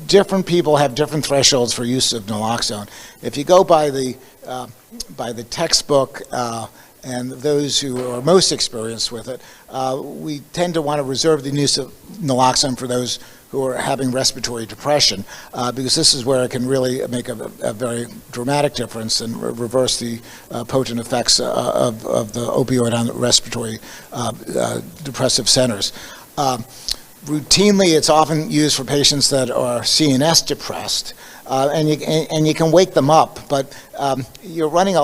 Different people have different thresholds for use of naloxone. If you go by the textbook and those who are most experienced with it, we tend to want to reserve the use of naloxone for those who are having respiratory depression, because this is where it can really make a very dramatic difference and reverse the potent effects of the opioid on the respiratory depressive centers. Routinely, it's often used for patients that are CNS depressed, and you can wake them up, but you're running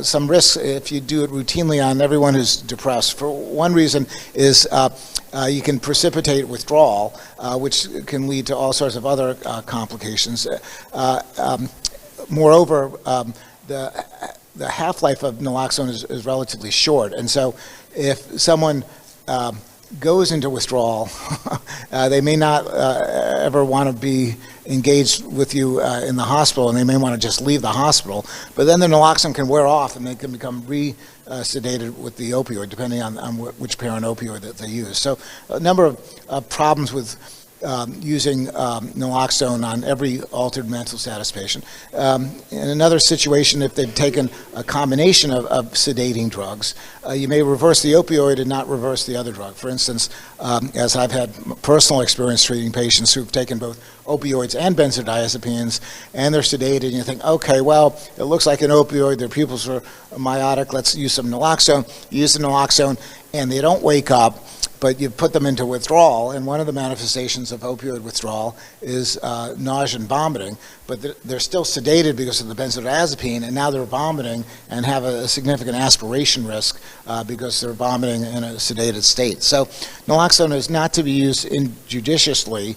some risks if you do it routinely on everyone who's depressed. For one reason is you can precipitate withdrawal, which can lead to all sorts of other complications. Moreover, the half-life of naloxone is relatively short, and so if someone goes into withdrawal, they may not ever want to be engaged with you in the hospital, and they may want to just leave the hospital. But then the naloxone can wear off, and they can become sedated with the opioid, depending on which parent opioid that they use. So a number of problems with using naloxone on every altered mental status patient. In another situation, if they've taken a combination of sedating drugs, you may reverse the opioid and not reverse the other drug. For instance, as I've had personal experience treating patients who've taken both opioids and benzodiazepines, and they're sedated, and you think, okay, well, it looks like an opioid, their pupils are myotic, let's use some naloxone. You use the naloxone, and they don't wake up, but you put them into withdrawal, and one of the manifestations of opioid withdrawal is nausea and vomiting, but they're still sedated because of the benzodiazepine, and now they're vomiting and have a significant aspiration risk because they're vomiting in a sedated state. So naloxone is not to be used injudiciously.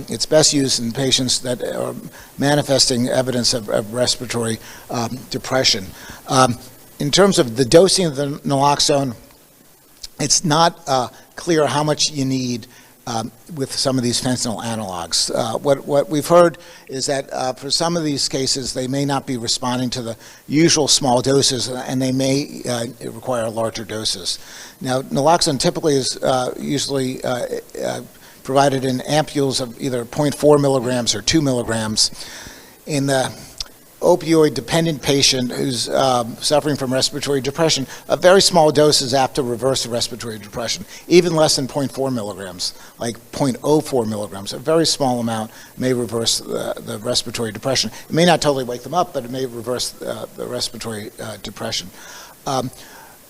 It's best used in patients that are manifesting evidence of respiratory depression. In terms of the dosing of the naloxone, it's not clear how much you need with some of these fentanyl analogs. What we've heard is that for some of these cases, they may not be responding to the usual small doses, and they may require larger doses. Now, naloxone typically is usually provided in ampules of either 0.4 milligrams or 2 milligrams. In the opioid-dependent patient who's suffering from respiratory depression, a very small dose is apt to reverse the respiratory depression, even less than 0.4 milligrams, like 0.04 milligrams. A very small amount may reverse the respiratory depression. It may not totally wake them up, but it may reverse the respiratory depression.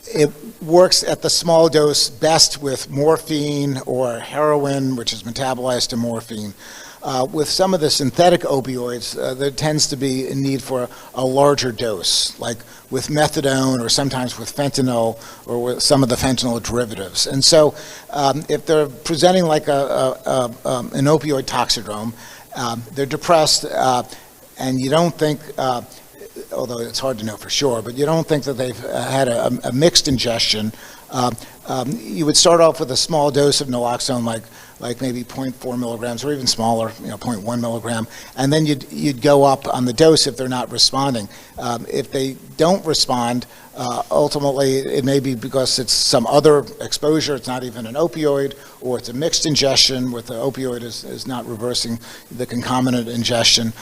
It works at the small dose best with morphine or heroin, which is metabolized to morphine. With some of the synthetic opioids, there tends to be a need for a larger dose, like with methadone or sometimes with fentanyl or with some of the fentanyl derivatives. And so if they're presenting like an opioid toxidrome, they're depressed, and you don't think, although it's hard to know for sure, but you don't think that they've had a mixed ingestion, you would start off with a small dose of naloxone, like maybe 0.4 milligrams or even smaller, 0.1 milligram, and then you'd go up on the dose if they're not responding. If they don't respond, ultimately it may be because it's some other exposure, it's not even an opioid, or it's a mixed ingestion with the opioid is not reversing the concomitant ingestion.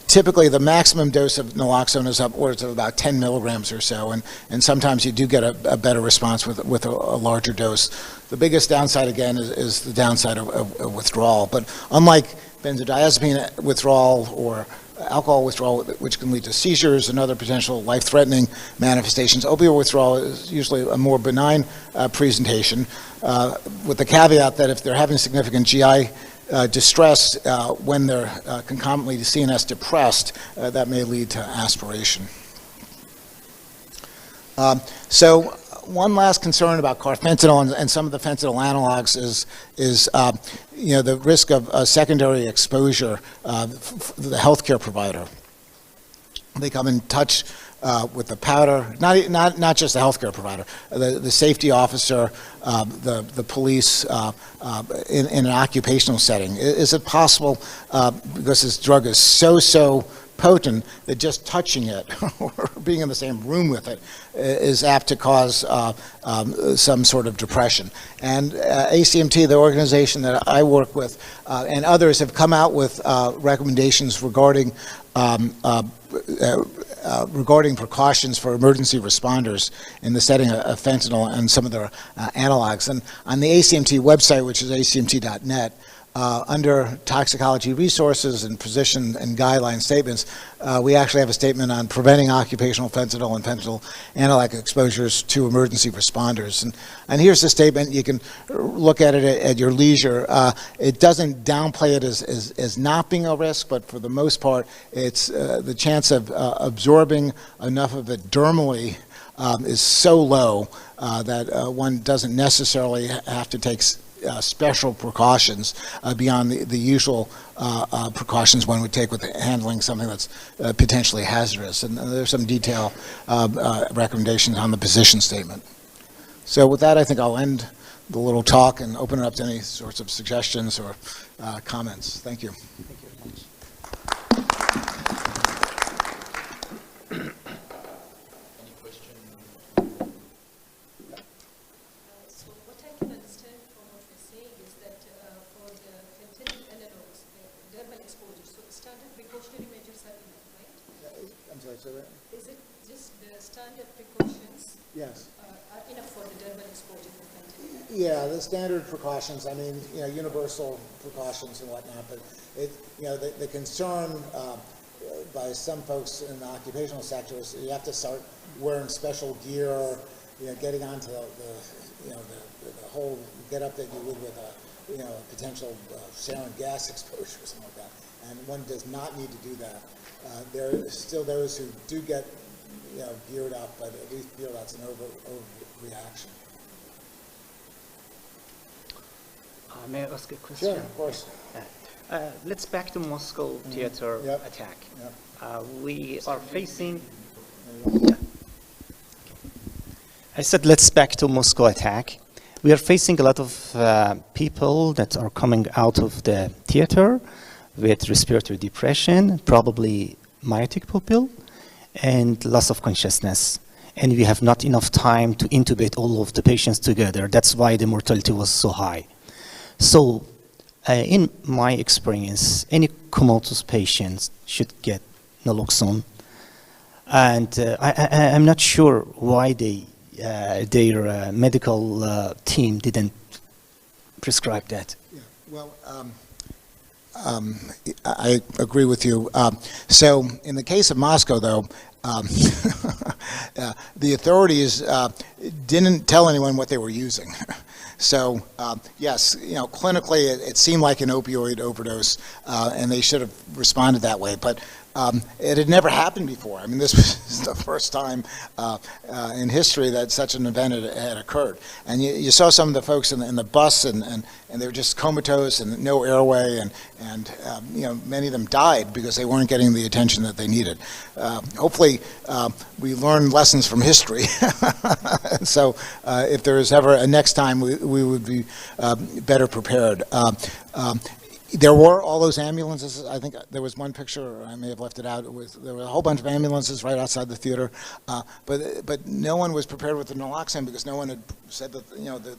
Typically, the maximum dose of naloxone is upwards of about 10 milligrams or so, and sometimes you do get a better response with a larger dose. The biggest downside, again, is the downside of withdrawal. But unlike benzodiazepine withdrawal or alcohol withdrawal, which can lead to seizures and other potential life-threatening manifestations, opioid withdrawal is usually a more benign presentation, with the caveat that if they're having significant GI distress when they're concomitantly CNS depressed, that may lead to aspiration. So one last concern about carfentanil and some of the fentanyl analogs is the risk of secondary exposure for the healthcare provider. They come in touch with the powder, not just the healthcare provider, the safety officer, the police in an occupational setting. Is it possible, because this drug is so potent, that just touching it or being in the same room with it is apt to cause some sort of depression? And ACMT, the organization that I work with, and others have come out with recommendations regarding precautions for emergency responders in the setting of fentanyl and some of their analogs. And on the ACMT website, which is acmt.net, under toxicology resources and position and guideline statements, we actually have a statement on preventing occupational fentanyl and fentanyl analog exposures to emergency responders. And here's the statement. You can look at it at your leisure. It doesn't downplay it as not being a risk, but for the most part, it's the chance of absorbing enough of it dermally is so low that one doesn't necessarily have to take special precautions beyond the usual precautions one would take with handling something that's potentially hazardous. And there's some detailed recommendations on the position statement. So with that, I think I'll end the little talk and open it up to any sorts of suggestions or comments. Thank you. Is it just the standard precautions? Yes. Are enough for the dermal exposure for fentanyl? Yeah, the standard precautions. I mean, universal precautions and whatnot. But the concern by some folks in the occupational sector is you have to start wearing special gear, getting onto the whole get up that you would with a potential sarin gas exposure or something like that. And one does not need to do that. There are still those who do get geared up, but at least feel that's an overreaction. May I ask a question? Sure, of course. Let's back to Moscow theater attack. We are facing... I said let's back to Moscow attack. we are facing a lot of people that are coming out of the theater with respiratory depression, probably myotic pupil, and loss of consciousness. And we have not enough time to intubate all of the patients together. That's why the mortality was so high. So, in my experience, any comatose patients should get naloxone. And I'm not sure why their medical team didn't prescribe that. Yeah, well, I agree with you. So in the case of Moscow, though, the authorities didn't tell anyone what they were using. So yes, clinically it seemed like an opioid overdose, and they should have responded that way. But it had never happened before. I mean, this was the first time in history that such an event had occurred. And you saw some of the folks in the bus, and they were just comatose and no airway, and many of them died because they weren't getting the attention that they needed. Hopefully, we learn lessons from history. So if there is ever a next time, we would be better prepared. There were all those ambulances. I think there was one picture, I may have left it out. There were a whole bunch of ambulances right outside the theater, but no one was prepared with the naloxone because no one had said that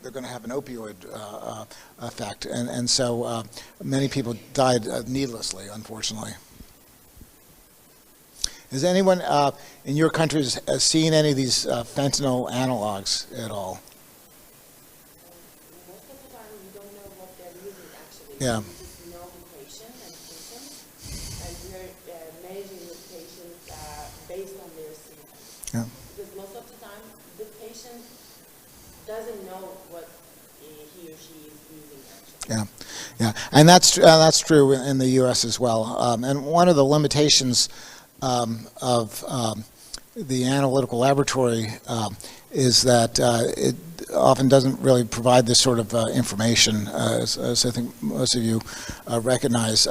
they're going to have an opioid effect, and so many people died needlessly, unfortunately. Has anyone in your countries seen any of these fentanyl analogs at all? Most of the time, we don't know what they're using actually. Yeah. Yeah. Because most of the time, the patient doesn't know what he or she is using actually. Yeah, and that's true in the U.S. as well. And one of the limitations of the analytical laboratory is that it often doesn't really provide this sort of information, as I think most of you recognize.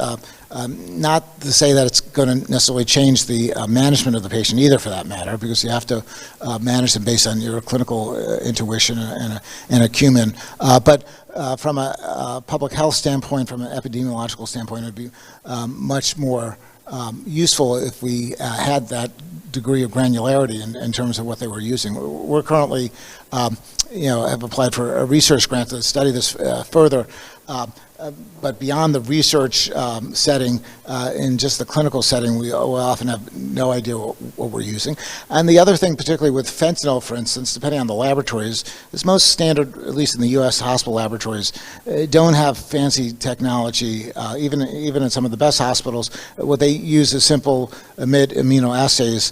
Not to say that it's going to necessarily change the management of the patient either, for that matter, because you have to manage them based on your clinical intuition and acumen. But from a public health standpoint, from an epidemiological standpoint, it would be much more useful if we had that degree of granularity in terms of what they were using. We're currently, have applied for a research grant to study this further. But beyond the research setting, in just the clinical setting, we often have no idea what we're using. And the other thing, particularly with fentanyl, for instance, depending on the laboratories, is most standard, at least in the U.S. hospital laboratories, don't have fancy technology. Even in some of the best hospitals, what they use is simple immunoassays,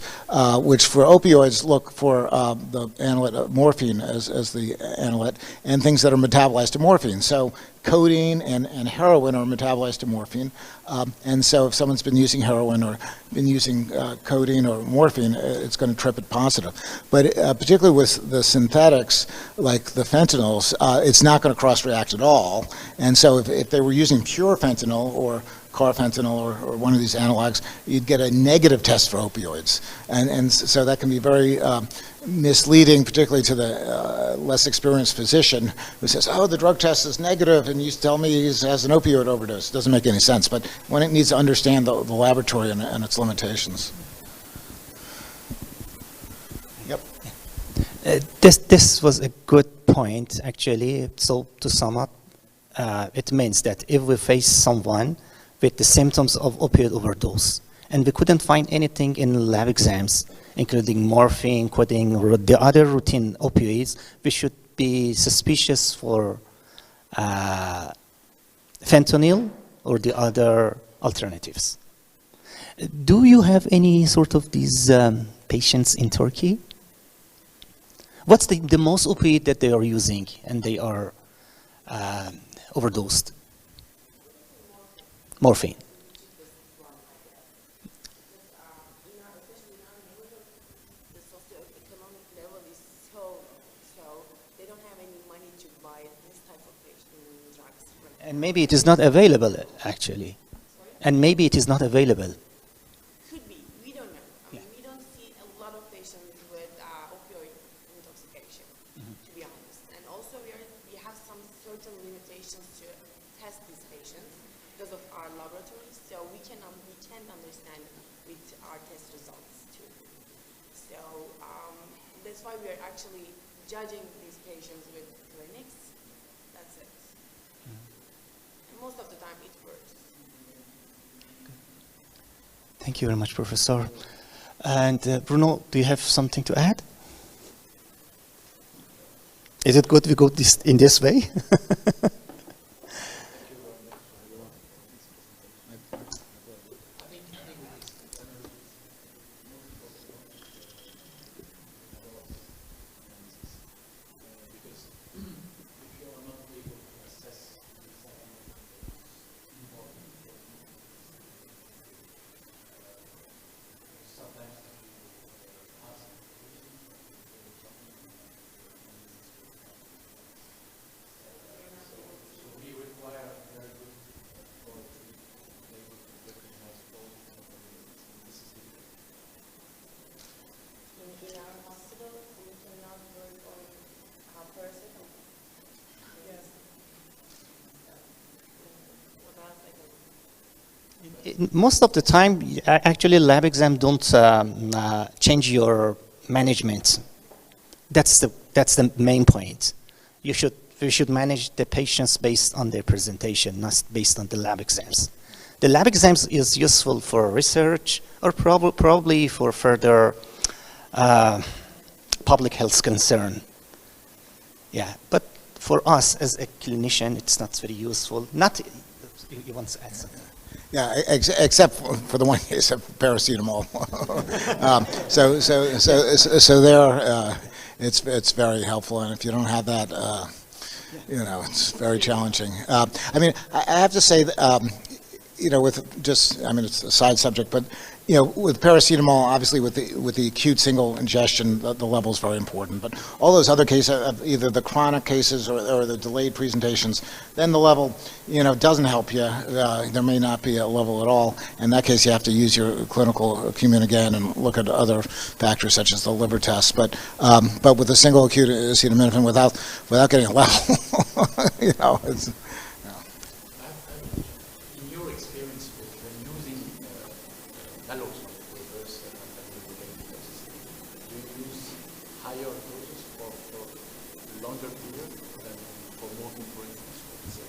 which for opioids look for the analyte morphine as the analyte, and things that are metabolized to morphine. So codeine and heroin are metabolized to morphine, and so if someone's been using heroin or been using codeine or morphine, it's going to trip it positive. But particularly with the synthetics, like the fentanyls, it's not going to cross-react at all. And so if they were using pure fentanyl or carfentanil or one of these analogs, you'd get a negative test for opioids. And so that can be very misleading, particularly to the less experienced physician who says, oh, the drug test is negative and you tell me he has an opioid overdose. It doesn't make any sense, but when it needs to understand the laboratory and its limitations. Yep. This was a good point, actually. So to sum up, it means that if we face someone with the symptoms of opioid overdose, and we couldn't find anything in lab exams, including morphine, codeine, or the other routine opioids, we should be suspicious for fentanyl or the other alternatives. Do you have any sort of these patients in Turkey? What's the most opioid that they are using and they are overdosed? Morphine. And maybe it is not available, actually. And maybe it is not available. Could be. We don't know. I mean, we don't see a lot of patients with opioid intoxication, to be honest. And also we have some certain limitations to test these patients because of our laboratories, so we can't understand with our test results too. So that's why we are actually judging these patients with clinics. That's it. And most of the time it works. Thank you very much, Professor. And Bruno, do you have something to add? Is it good we go in this way? Most of the time, actually, lab exam don't change your management. That's the main point. You should manage the patients based on their presentation, not based on the lab exams. The lab exams is useful for research or probably for further public health concern. Yeah, but for us as a clinician, it's not very useful. Not you want to add something? Yeah, except for the one case of paracetamol. So there, it's very helpful, and if you don't have that, it's very challenging. I mean, I have to say that, it's a side subject, but with paracetamol, obviously with the acute single ingestion, the level is very important. But all those other cases, either the chronic cases or the delayed presentations, then the level, doesn't help you. There may not be a level at all. In that case, you have to use your clinical acumen again and look at other factors such as the liver test. But with a single acute acetaminophen, without getting a level, it's.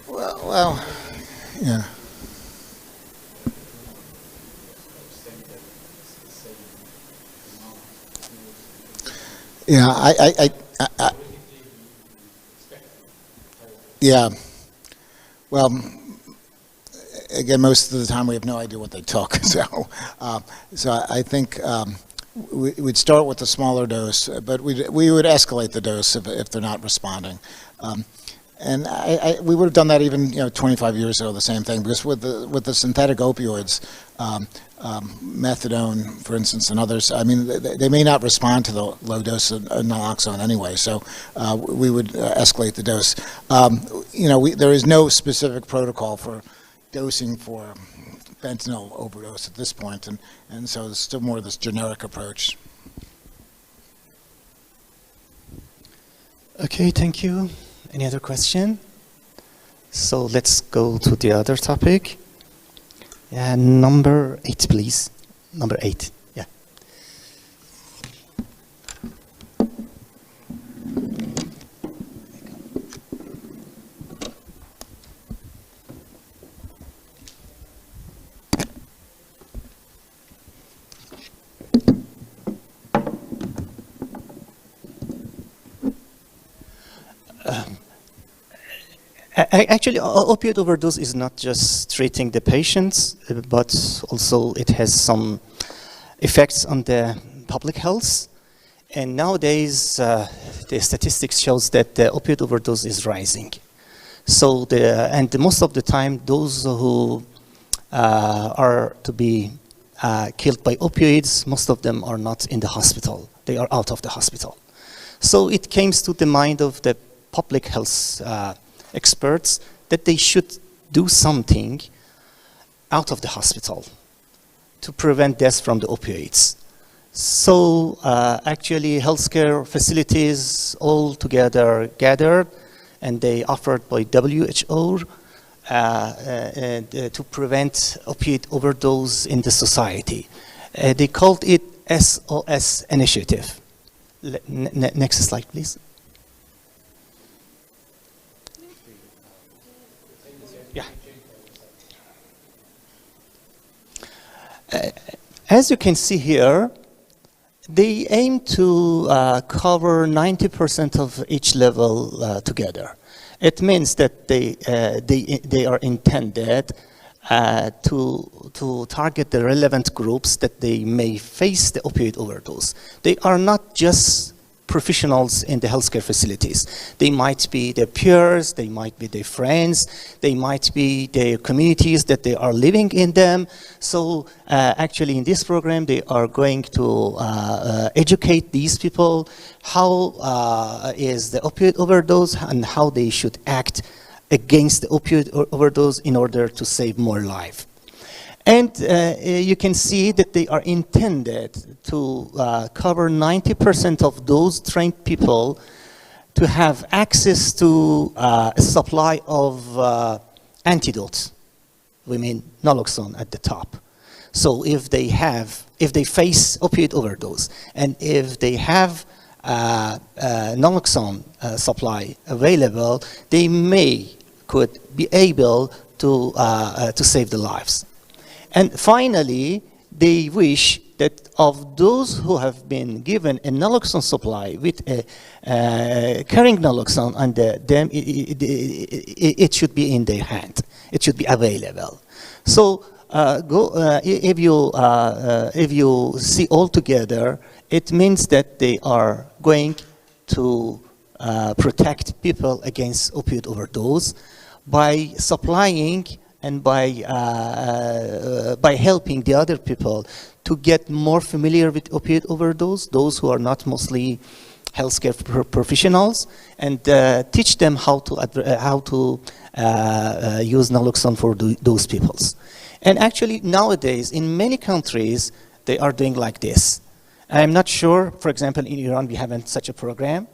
Well, yeah. Yeah, yeah. Well, again, most of the time we have no idea what they took. So I think we'd start with a smaller dose, but we would escalate the dose if they're not responding. And we would have done that even 25 years ago, the same thing, because with the synthetic opioids, methadone, for instance, and others, I mean, they may not respond to the low dose of naloxone anyway, so we would escalate the dose. There is no specific protocol for dosing for fentanyl overdose at this point, and so it's still more this generic approach. Okay, thank you. Any other question? So let's go to the other topic. Number 8, please. Number 8. Yeah. Actually, opioid overdose is not just treating the patients, but also it has some effects on the public health. And nowadays, the statistics shows that the opioid overdose is rising. So most of the time, those who are to be killed by opioids, most of them are not in the hospital. They are out of the hospital. So it came to the mind of the public health experts that they should do something out of the hospital to prevent death from the opioids. So actually healthcare facilities all together gathered, and they offered by WHO to prevent opioid overdose in the society. They called it SOS initiative. Next slide, please. Yeah. As you can see here, they aim to cover 90% of each level together. It means that they are intended to target the relevant groups that they may face the opioid overdose. They are not just professionals in the healthcare facilities. They might be their peers, they might be their friends, they might be their communities that they are living in them. So actually in this program, they are going to educate these people how is the opioid overdose and how they should act against the opioid overdose in order to save more life. And you can see that they are intended to cover 90% of those trained people to have access to a supply of antidotes. We mean naloxone at the top. So if they face opioid overdose, and if they have naloxone supply available, they could be able to save the lives. And finally, they wish that of those who have been given a naloxone supply with carrying naloxone under them, it should be in their hand. It should be available. So if you see all together, it means that they are going to protect people against opioid overdose by supplying and by helping the other people to get more familiar with opioid overdose, those who are not mostly healthcare professionals, and teach them how to use naloxone for those peoples. And actually nowadays, in many countries, they are doing like this. I'm not sure, for example, in Iran, we haven't such a program.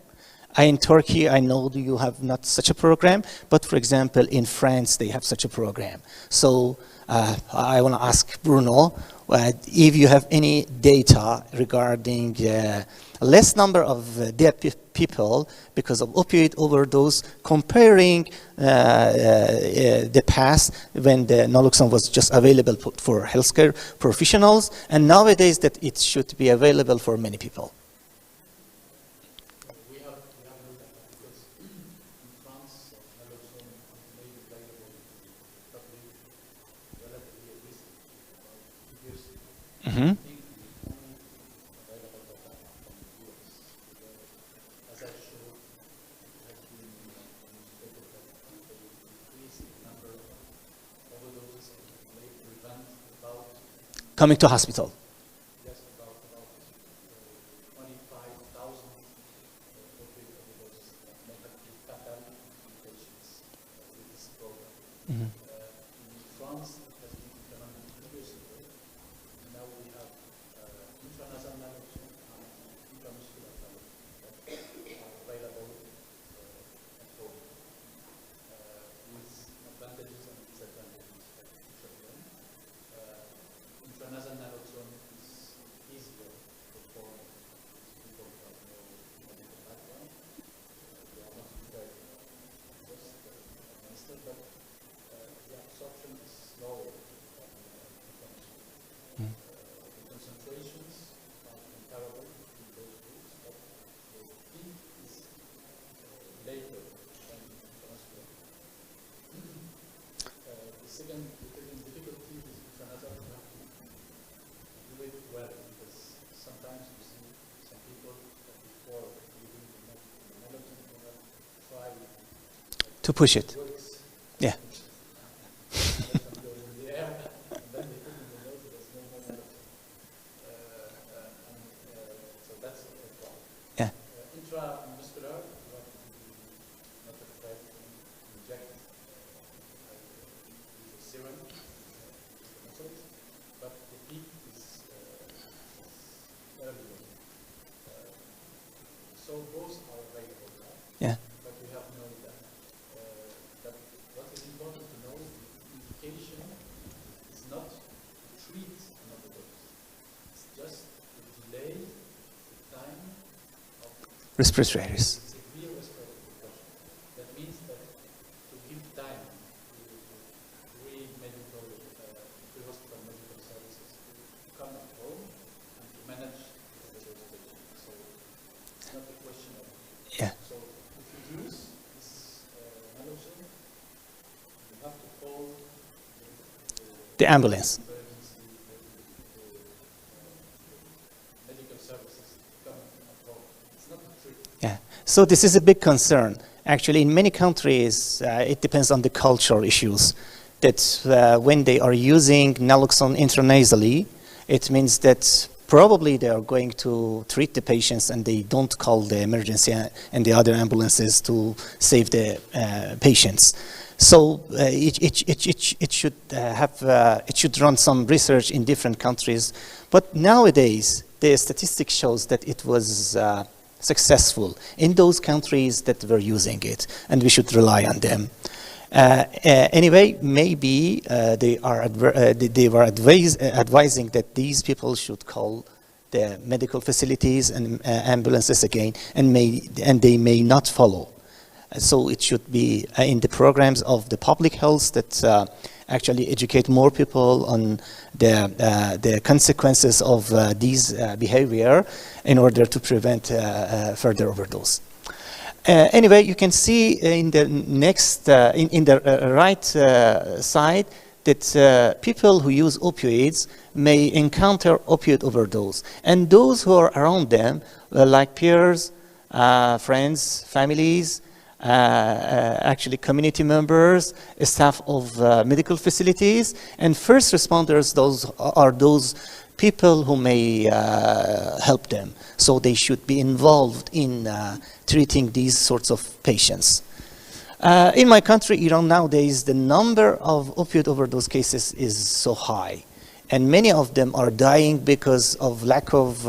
In Turkey, I know you have not such a program, but for example, in France, they have such a program. So I want to ask Bruno, if you have any data regarding less number of dead people because of opioid overdose, comparing the past when the naloxone was just available for healthcare professionals, and nowadays that it should be available for many people. Mm-hmm. Coming to hospital. Mm-hmm. To push it. Yeah. Yeah. So both are available, right? Yeah. But we have known that. But what is important to know is the indication is not to treat an overdose. It's just to delay the time of Respiratory arrest. severe respiratory depression. That means that to give time to pre-medical, pre-hospital medical services to come at home and to manage the overdose patient. So it's not a question of. Yeah. So if you use this naloxone, you have to call The ambulance. emergency, medical services to come at home. It's not a trick. Yeah. So this is a big concern. Actually, in many countries, it depends on the cultural issues. That when they are using naloxone intranasally, it means that probably they are going to treat the patients and they don't call the emergency and the other ambulances to save the patients. So it should it should run some research in different countries. But nowadays, the statistics shows that it was successful in those countries that were using it, and we should rely on them. Anyway, maybe they were advising that these people should call the medical facilities and ambulances again, and they may not follow. So it should be in the programs of the public health that actually educate more people on the consequences of these behavior in order to prevent further overdose. Anyway, you can see in the next, in the right side that people who use opioids may encounter opioid overdose. And those who are around them, like peers, friends, families, actually community members, staff of medical facilities, and first responders, those are those people who may help them. So they should be involved in treating these sorts of patients. In my country, Iran, nowadays, the number of opioid overdose cases is so high. And many of them are dying because of lack of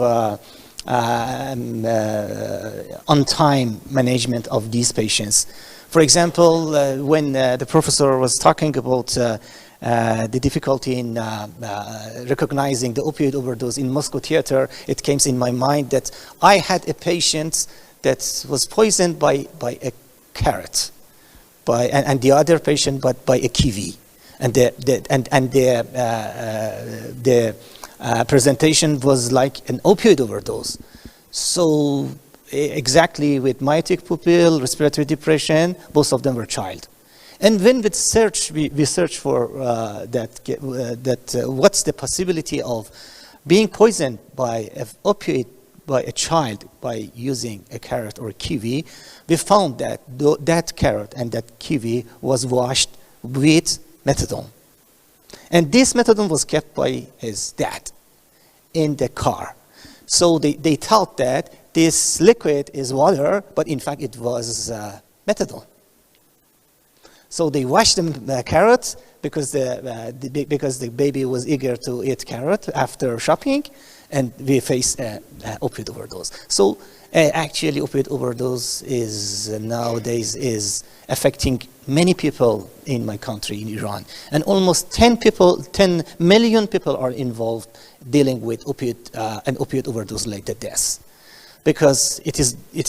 on-time management of these patients. For example, when the professor was talking about the difficulty in recognizing the opioid overdose in Moscow theater, it came in my mind that I had a patient that was poisoned by a carrot, and the other patient by a kiwi, and the presentation was like an opioid overdose. So exactly with myotic pupil, respiratory depression, both of them were child. And when we search for what's the possibility of being poisoned by an opioid by a child by using a carrot or a kiwi, we found that that carrot and that kiwi was washed with methadone. And this methadone was kept by his dad in the car. So they thought that this liquid is water, but in fact it was methadone. So they washed the carrot because the baby was eager to eat carrot after shopping, and we faced opioid overdose. So actually opioid overdose is nowadays is affecting many people in my country, in Iran. And almost 10 million people are involved dealing with an opioid overdose related deaths. Because it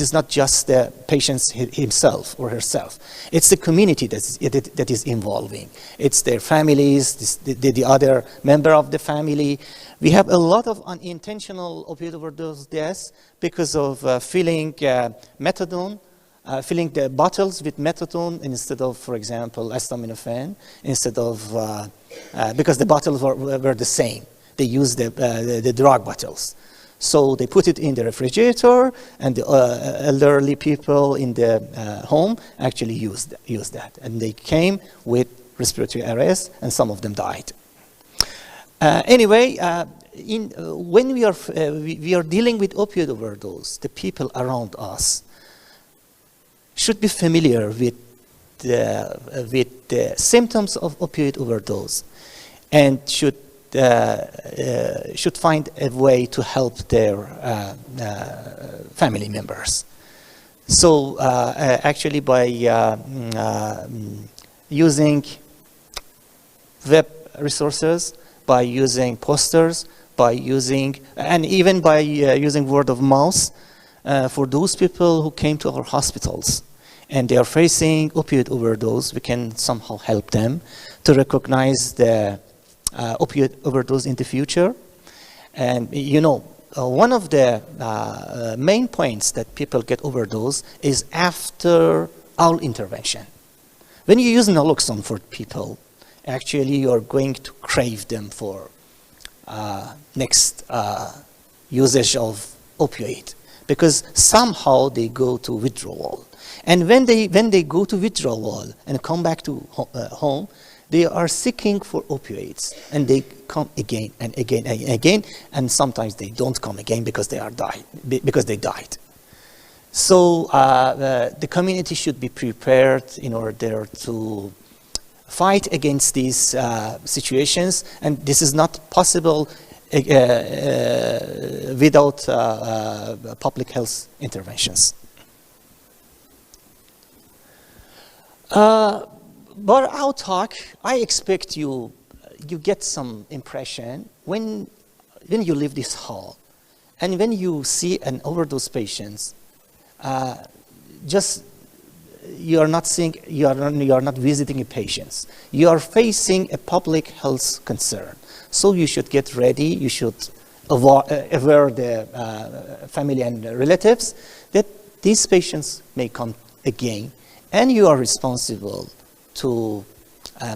is not just the patient himself or herself. It's the community that is involving. It's their families, the other member of the family. We have a lot of unintentional opioid overdose deaths because of filling methadone, filling the bottles with methadone instead of, for example, acetaminophen, instead of, because the bottles were the same. They used the drug bottles. So they put it in the refrigerator, and the elderly people in the home actually used that. And they came with respiratory arrest, and some of them died. Anyway, when we are dealing with opioid overdose, the people around us should be familiar with the symptoms of opioid overdose, and should find a way to help their family members. So actually by using web resources, by using posters, by using, and even by using word of mouth, for those people who came to our hospitals and they are facing opioid overdose, we can somehow help them to recognize the opioid overdose in the future. And you know, one of the main points that people get overdose is after our intervention. When you use naloxone for people, actually you're going to crave them for next usage of opioid, because somehow they go to withdrawal. And when they go to withdrawal and come back to home, they are seeking for opioids, and they come again and again and again, and sometimes they don't come again because they died. So the community should be prepared in order to fight against these situations, and this is not possible without public health interventions. But our talk, I expect you get some impression when you leave this hall, and when you see an overdose patient. Just you are not visiting a patient. You are facing a public health concern. So you should get ready. You should aware the family and relatives that these patients may come again, and you are responsible to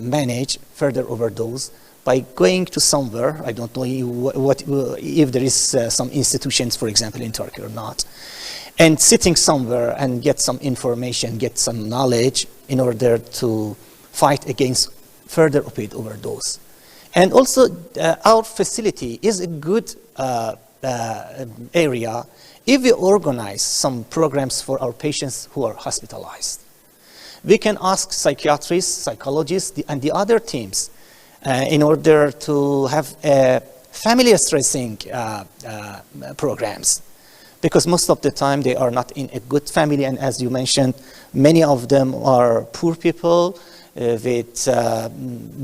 manage further overdose by going to somewhere. I don't know if there is some institutions, for example, in Turkey or not, and sitting somewhere and get some information, get some knowledge in order to fight against further opioid overdose. And also, our facility is a good area if we organize some programs for our patients who are hospitalized. We can ask psychiatrists, psychologists, and the other teams in order to have family stressing programs. Because most of the time they are not in a good family, and as you mentioned, many of them are poor people with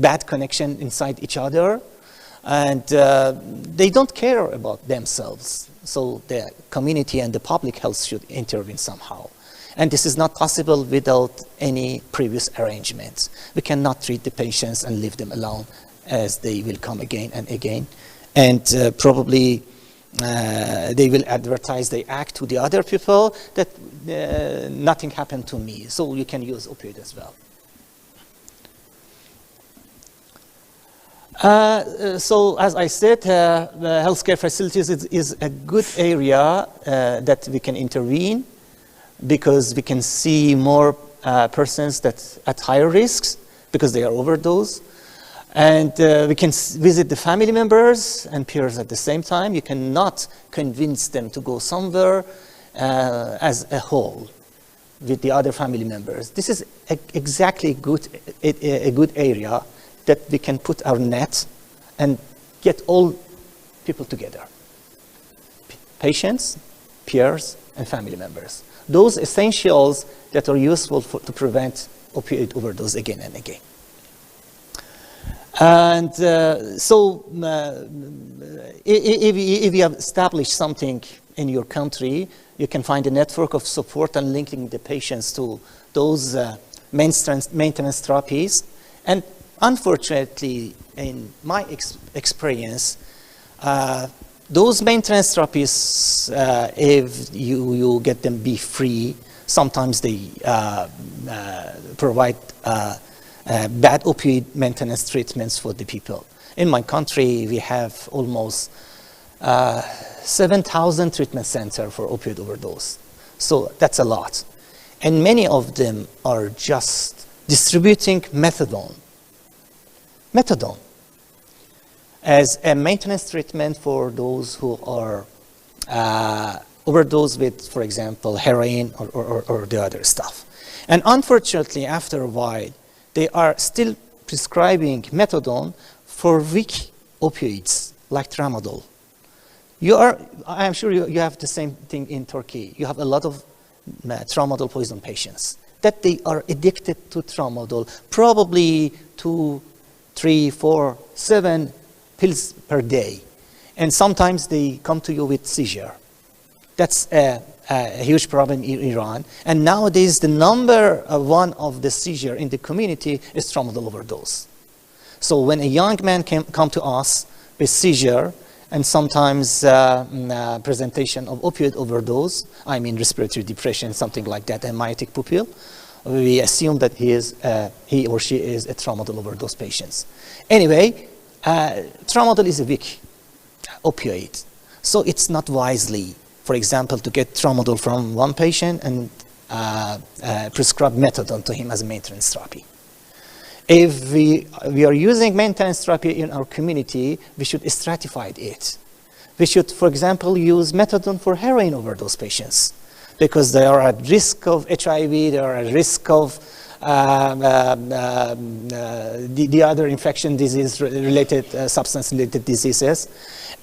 bad connection inside each other, and they don't care about themselves. So the community and the public health should intervene somehow. And this is not possible without any previous arrangements. We cannot treat the patients and leave them alone, as they will come again and again. And probably they will advertise, they act to the other people that nothing happened to me. So you can use opioid as well. So as I said, the healthcare facilities is a good area that we can intervene, because we can see more persons that at higher risks because they are overdose. And we can visit the family members and peers at the same time. You cannot convince them to go somewhere as a whole with the other family members. This is exactly a good area that we can put our net and get all people together. Patients, peers, and family members. Those essentials that are useful to prevent opioid overdose again and again. And so if you have established something in your country, you can find a network of support and linking the patients to those maintenance therapies. And unfortunately, in my experience, those maintenance therapies, if you get them be free, sometimes they provide bad opioid maintenance treatments for the people. In my country, we have almost 7,000 treatment centers for opioid overdose. So that's a lot. And many of them are just distributing methadone as a maintenance treatment for those who are overdosed with, for example, heroin or the other stuff. And unfortunately, after a while, they are still prescribing methadone for weak opioids like tramadol. I am sure you have the same thing in Turkey. You have a lot of tramadol poison patients, that they are addicted to tramadol, probably 2, 3, 4, 7 pills per day. And sometimes they come to you with seizure. That's a huge problem in Iran. And nowadays, the number one of the seizure in the community is tramadol overdose. So when a young man come to us with seizure, and sometimes presentation of opioid overdose, I mean respiratory depression, something like that, and myotic pupil, we assume that he or she is a tramadol overdose patient. Anyway, tramadol is a weak opioid, so it's not wisely, for example, to get tramadol from one patient and prescribe methadone to him as a maintenance therapy. If we are using maintenance therapy in our community, we should stratify it. We should, for example, use methadone for heroin overdose patients because they are at risk of HIV, they are at risk of the other infection disease related, substance-related diseases.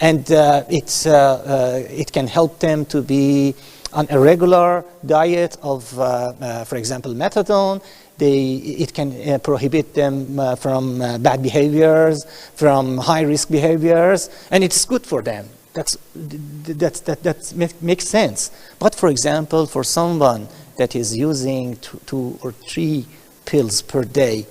And it can help them to be on a regular diet of, for example, methadone. It can prohibit them from bad behaviors, from high-risk behaviors, and it's good for them. That makes sense. But for example, for someone that is using 2 or 3 pills per day,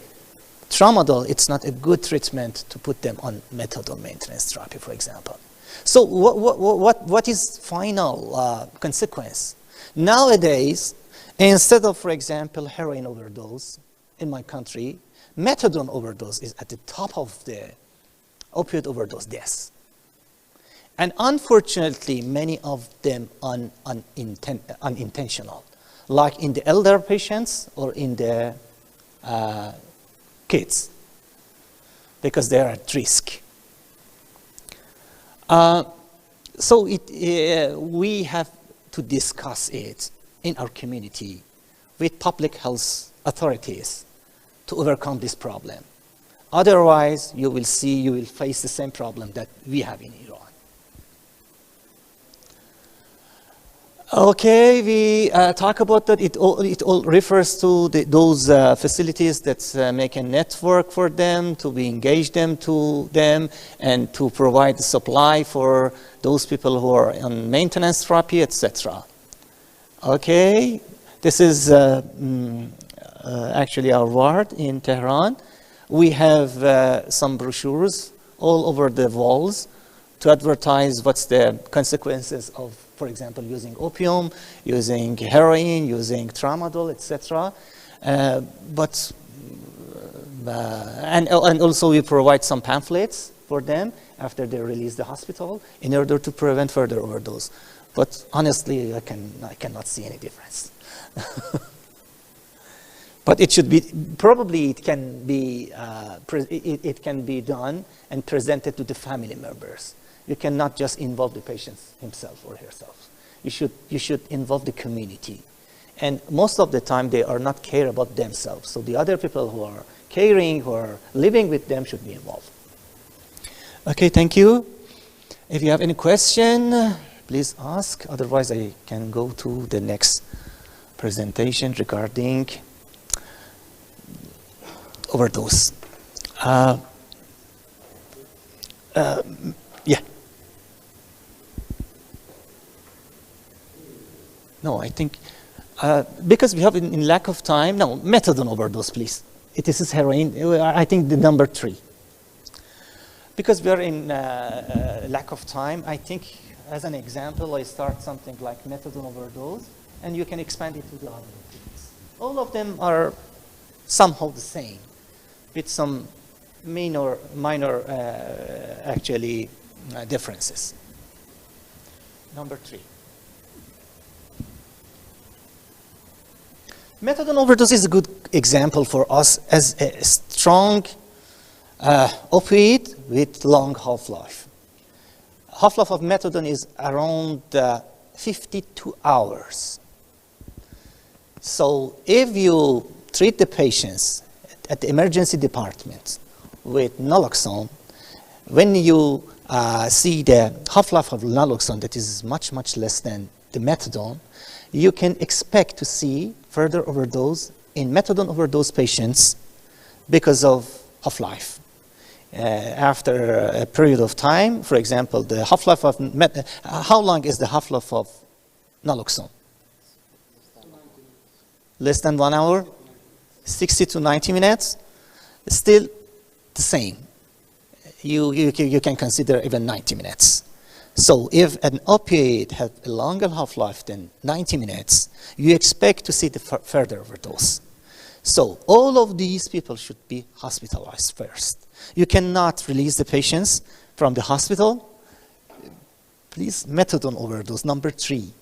tramadol, it's not a good treatment to put them on methadone maintenance therapy, for example. So what is final consequence? Nowadays, instead of, for example, heroin overdose in my country, methadone overdose is at the top of the opioid overdose deaths. And unfortunately, many of them unintentional, like in the elder patients or in the kids, because they are at risk. So we have to discuss it in our community with public health authorities to overcome this problem. Otherwise, you will face the same problem that we have in Iran. Okay, we talk about that. It all refers to those facilities that make a network for them, to be engage them to them, and to provide the supply for those people who are on maintenance therapy, etc. Okay, this is actually our ward in Tehran. We have some brochures all over the walls to advertise what's the consequences of, for example, using opium, using heroin, using tramadol, etc. And also we provide some pamphlets for them after they release the hospital in order to prevent further overdose. But honestly, I cannot see any difference. But it should be, probably it can be done and presented to the family members. You cannot just involve the patient himself or herself. You should involve the community. And most of the time, they are not care about themselves. So the other people who are caring, who are living with them should be involved. Okay, thank you. If you have any question, please ask. Otherwise, I can go to the next presentation regarding overdose. Yeah. No, I think, because we have in lack of time, no, methadone overdose, please. This is heroin, I think the number 3. Because we are in lack of time, I think, as an example, I start something like methadone overdose, and you can expand it to the other things. All of them are somehow the same, with some minor actually differences. Number 3. Methadone overdose is a good example for us as a strong opioid with long half-life. Half-life of methadone is around 52 hours. So if you treat the patients at the emergency department with naloxone, when you see the half-life of naloxone that is much, much less than the methadone, you can expect to see further overdose in methadone overdose patients because of half-life. After a period of time, for example, the half-life of how long is the half-life of naloxone? Less than 1 hour, 60 to 90 minutes, still the same. You can consider even 90 minutes. So if an opioid has a longer half-life than 90 minutes, you expect to see the further overdose. So all of these people should be hospitalized first. You cannot release the patients from the hospital. Please, methadone overdose, number 3.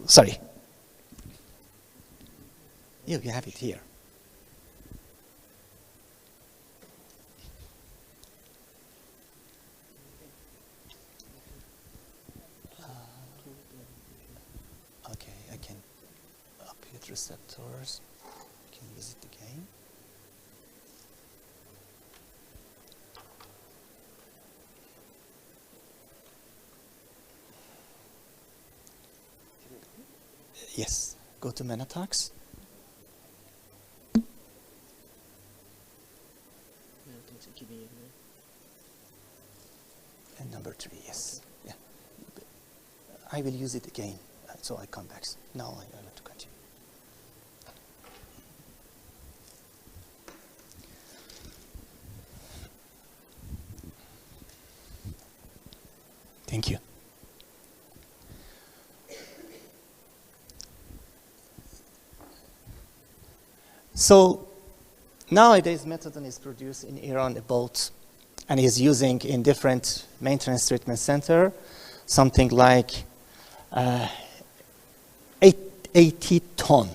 Sorry. You have it here. Okay, I can opiate receptors. I can use it again. Yes, go to Menatox. And number 3, yes. Yeah. I will use it again, so I come back. Now I want to continue. Thank you. So nowadays, methadone is produced in Iran about, and is using in different maintenance treatment center, something like 80 ton.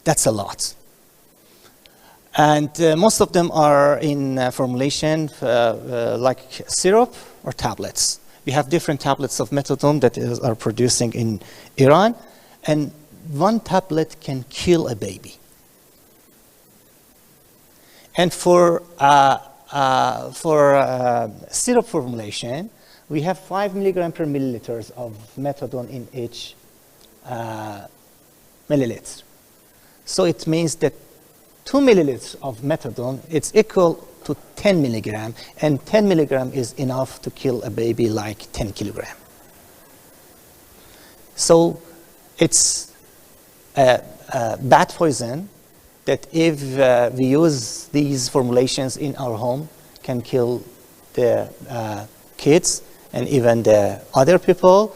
That's a lot. And most of them are in formulation like syrup or tablets. We have different tablets of methadone that are producing in Iran, and one tablet can kill a baby. And for syrup formulation, we have 5 milligram per milliliters of methadone in each milliliter. So it means that 2 milliliters of methadone, it's equal to 10 milligram, and 10 milligram is enough to kill a baby like 10 kilogram. So it's a bad poison that if we use these formulations in our home, can kill the kids and even the other people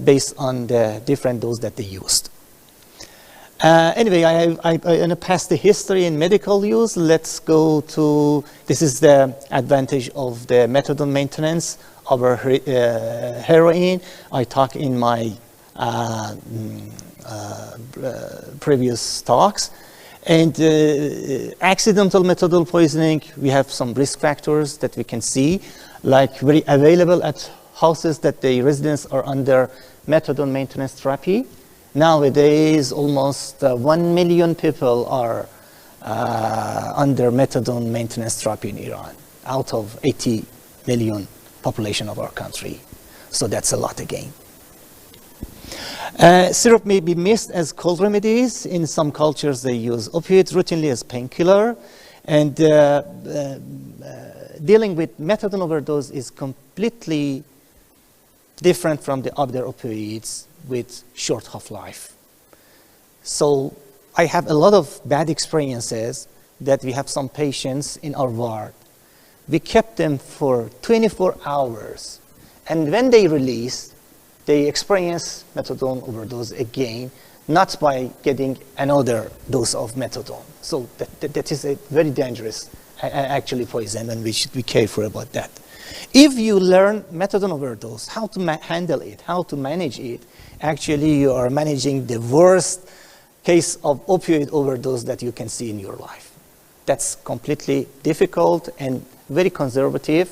based on the different dose that they used. Anyway, I'm going to pass the history in medical use. Let's go to, this is the advantage of the methadone maintenance over heroin. I talk in my previous talks. And accidental methadone poisoning, we have some risk factors that we can see, like very available at houses that the residents are under methadone maintenance therapy. Nowadays, almost 1 million people are under methadone maintenance therapy in Iran, out of 80 million population of our country. So that's a lot again. Syrup may be missed as cold remedies. In some cultures, they use opioids routinely as painkiller. And dealing with methadone overdose is completely different from the other opioids with short half-life. So I have a lot of bad experiences that we have some patients in our ward. We kept them for 24 hours. And when they release, they experience methadone overdose again, not by getting another dose of methadone. So that is a very dangerous, actually, poison, and we should be careful about that. If you learn methadone overdose, how to handle it, how to manage it, actually you are managing the worst case of opioid overdose that you can see in your life. That's completely difficult and very conservative,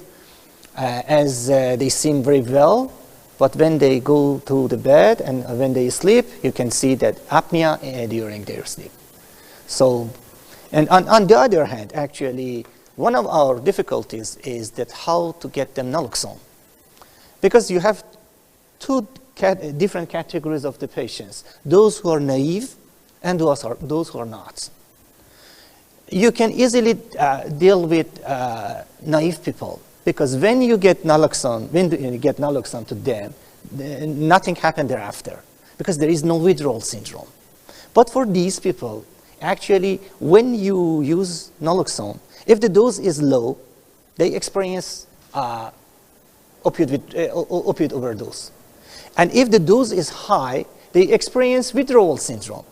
as they seem very well. But when they go to the bed and when they sleep, you can see that apnea during their sleep. So, and on the other hand, actually, one of our difficulties is that how to get them naloxone. Because you have two different categories of the patients, those who are naive and those who are not. You can easily deal with naive people, because when you get naloxone, to them, nothing happened thereafter, because there is no withdrawal syndrome. But for these people, actually, when you use naloxone, if the dose is low, they experience opioid overdose. And if the dose is high, they experience withdrawal syndrome.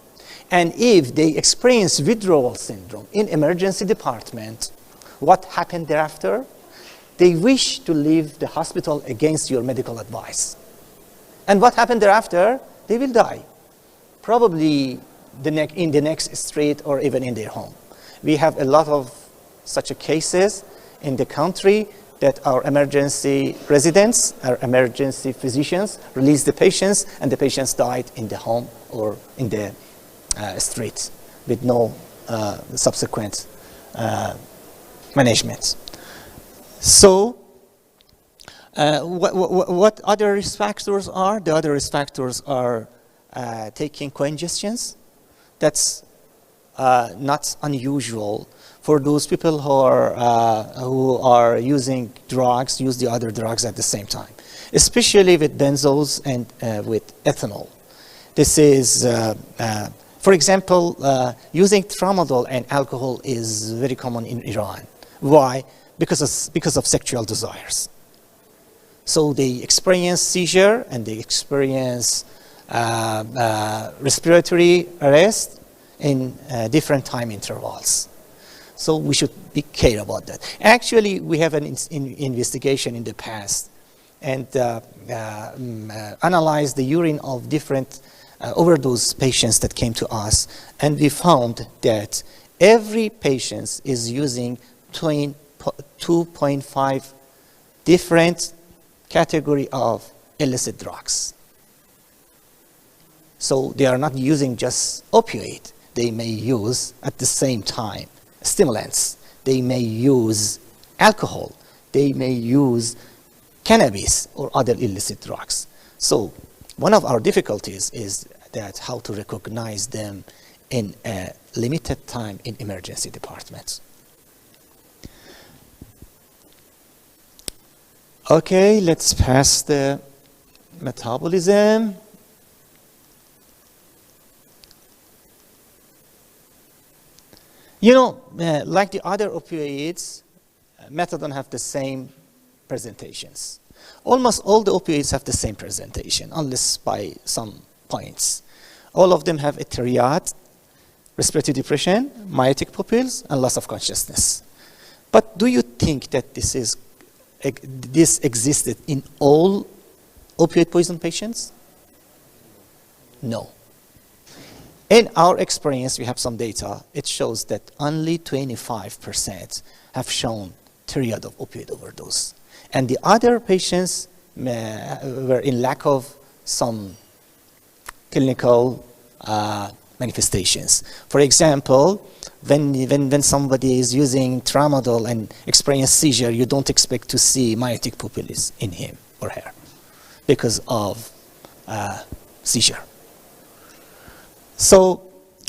And if they experience withdrawal syndrome in emergency department, what happened thereafter? They wish to leave the hospital against your medical advice. And what happened thereafter? They will die, probably in the next street or even in their home. We have a lot of such cases in the country that our emergency residents, our emergency physicians released the patients, and the patients died in the home or in the street with no subsequent management. So what other risk factors are? The other risk factors are taking congestions. That's not unusual for those people who are using drugs, use the other drugs at the same time, especially with benzos and with ethanol. This is, for example, using tramadol and alcohol is very common in Iran. Why? Because of sexual desires. So they experience seizure and they experience respiratory arrest in different time intervals. So we should be care about that. Actually, we have an investigation in the past and analyzed the urine of different overdose patients that came to us, and we found that every patient is using 2.5 different category of illicit drugs. So they are not using just opioid. They may use at the same time stimulants. They may use alcohol. They may use cannabis or other illicit drugs. So one of our difficulties is that how to recognize them in a limited time in emergency departments. Okay, let's pass the metabolism. You know, like the other opioids, methadone have the same presentations. Almost all the opioids have the same presentation, unless by some points. All of them have a triad, respiratory depression, myotic pupils, and loss of consciousness. But do you think that this existed in all opioid poison patients? No. In our experience, we have some data. It shows that only 25% have shown triad of opioid overdose. And the other patients were in lack of some clinical manifestations. For example, when somebody is using tramadol and experience seizure, you don't expect to see myotic pupils in him or her because of seizure. So,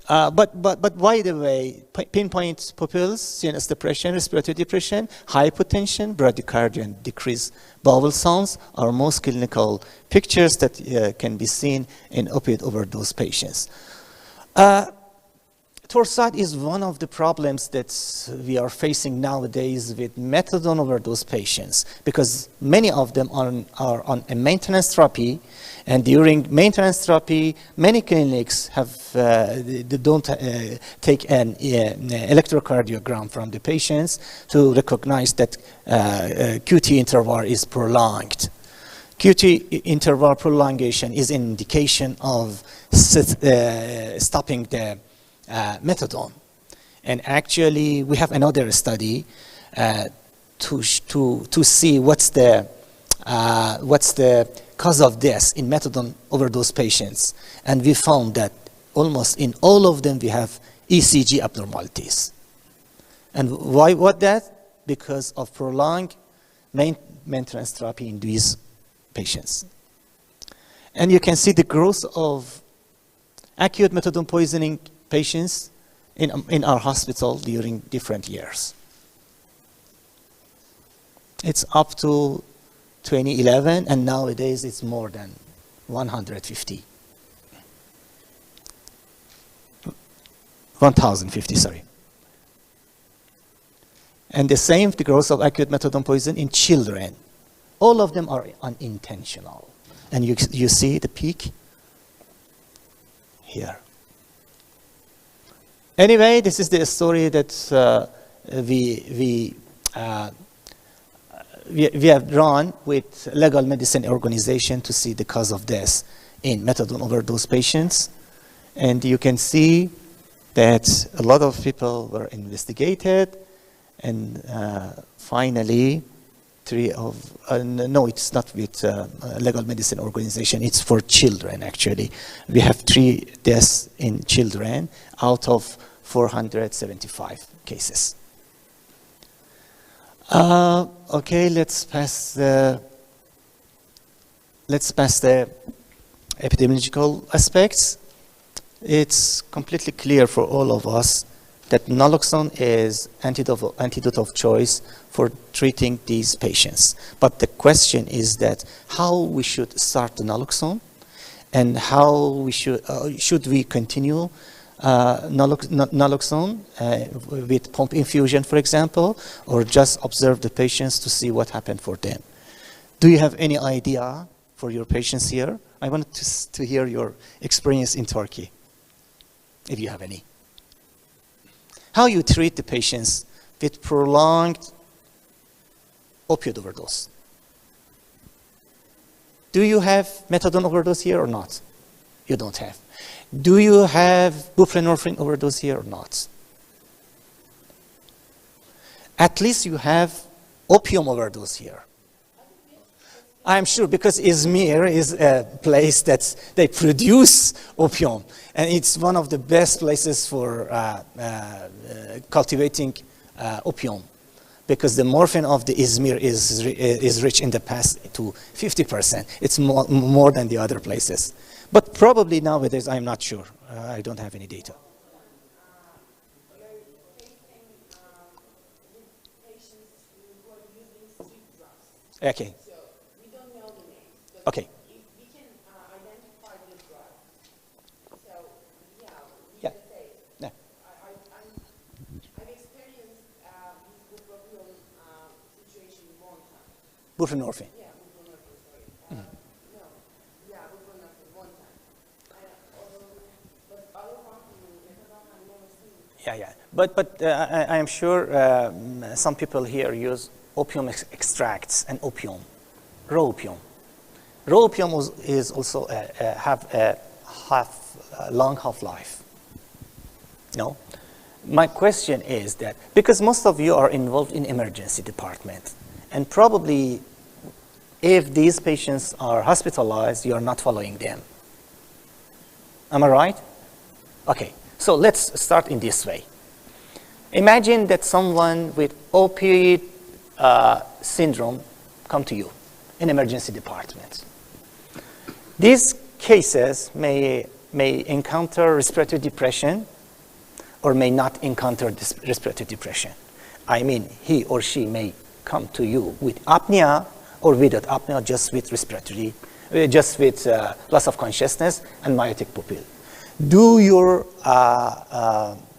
but by the way, pinpoint pupils, CNS depression, respiratory depression, hypotension, bradycardia, and decreased bowel sounds are most clinical pictures that can be seen in opioid overdose patients. Torsade is one of the problems that we are facing nowadays with methadone overdose patients, because many of them are on a maintenance therapy, and during maintenance therapy, many clinics they don't take an electrocardiogram from the patients to recognize that QT interval is prolonged. QT interval prolongation is an indication of stopping the methadone. And actually, we have another study to see what's the cause of death in methadone overdose patients. And we found that almost in all of them, we have ECG abnormalities. And why what that? Because of prolonged maintenance therapy in these patients. And you can see the growth of acute methadone poisoning patients in our hospital during different years. It's up to 2011, and nowadays it's more than 150. 1,050, sorry. And the same, the growth of acute methadone poison in children. All of them are unintentional. And you see the peak here. Anyway, this is the story that we have drawn with Legal Medicine Organization to see the cause of death in methadone overdose patients. And you can see that a lot of people were investigated, and finally, no, it's not with Legal Medicine Organization, it's for children actually. We have 3 deaths in children out of 475 cases. Okay, let's pass the epidemiological aspects. It's completely clear for all of us that naloxone is antidote of choice for treating these patients. But the question is that how we should start the naloxone, and how we should we continue naloxone with pump infusion, for example, or just observe the patients to see what happened for them. Do you have any idea for your patients here? I wanted to hear your experience in Turkey, if you have any. How you treat the patients with prolonged opioid overdose. Do you have methadone overdose here or not? You don't have. Do you have buprenorphine overdose here or not? At least you have opium overdose here. I'm sure, because Izmir is a place that they produce opium, and it's one of the best places for cultivating opium, because the morphine of the Izmir is rich in the past to 50%. It's more than the other places. But probably nowadays, I'm not sure. I don't have any data. Okay. Okay. We can identify the drug. So, yeah, yeah. Yeah. I've experienced this buprenorphine situation one time. Buprenorphine? Yeah, buprenorphine, sorry. No, yeah, buprenorphine one time. But other methadone I've never seen. Yeah. But I am sure some people here use opium extracts and opium, raw opium. Raw opium is also have a long half-life. No? My question is that, because most of you are involved in emergency department, and probably if these patients are hospitalized, you are not following them. Am I right? Okay, so let's start in this way. Imagine that someone with opioid syndrome come to you in emergency department. These cases may encounter respiratory depression or may not encounter this respiratory depression. I mean, he or she may come to you with apnea or without apnea, just with respiratory, just with loss of consciousness and myotic pupil. Do your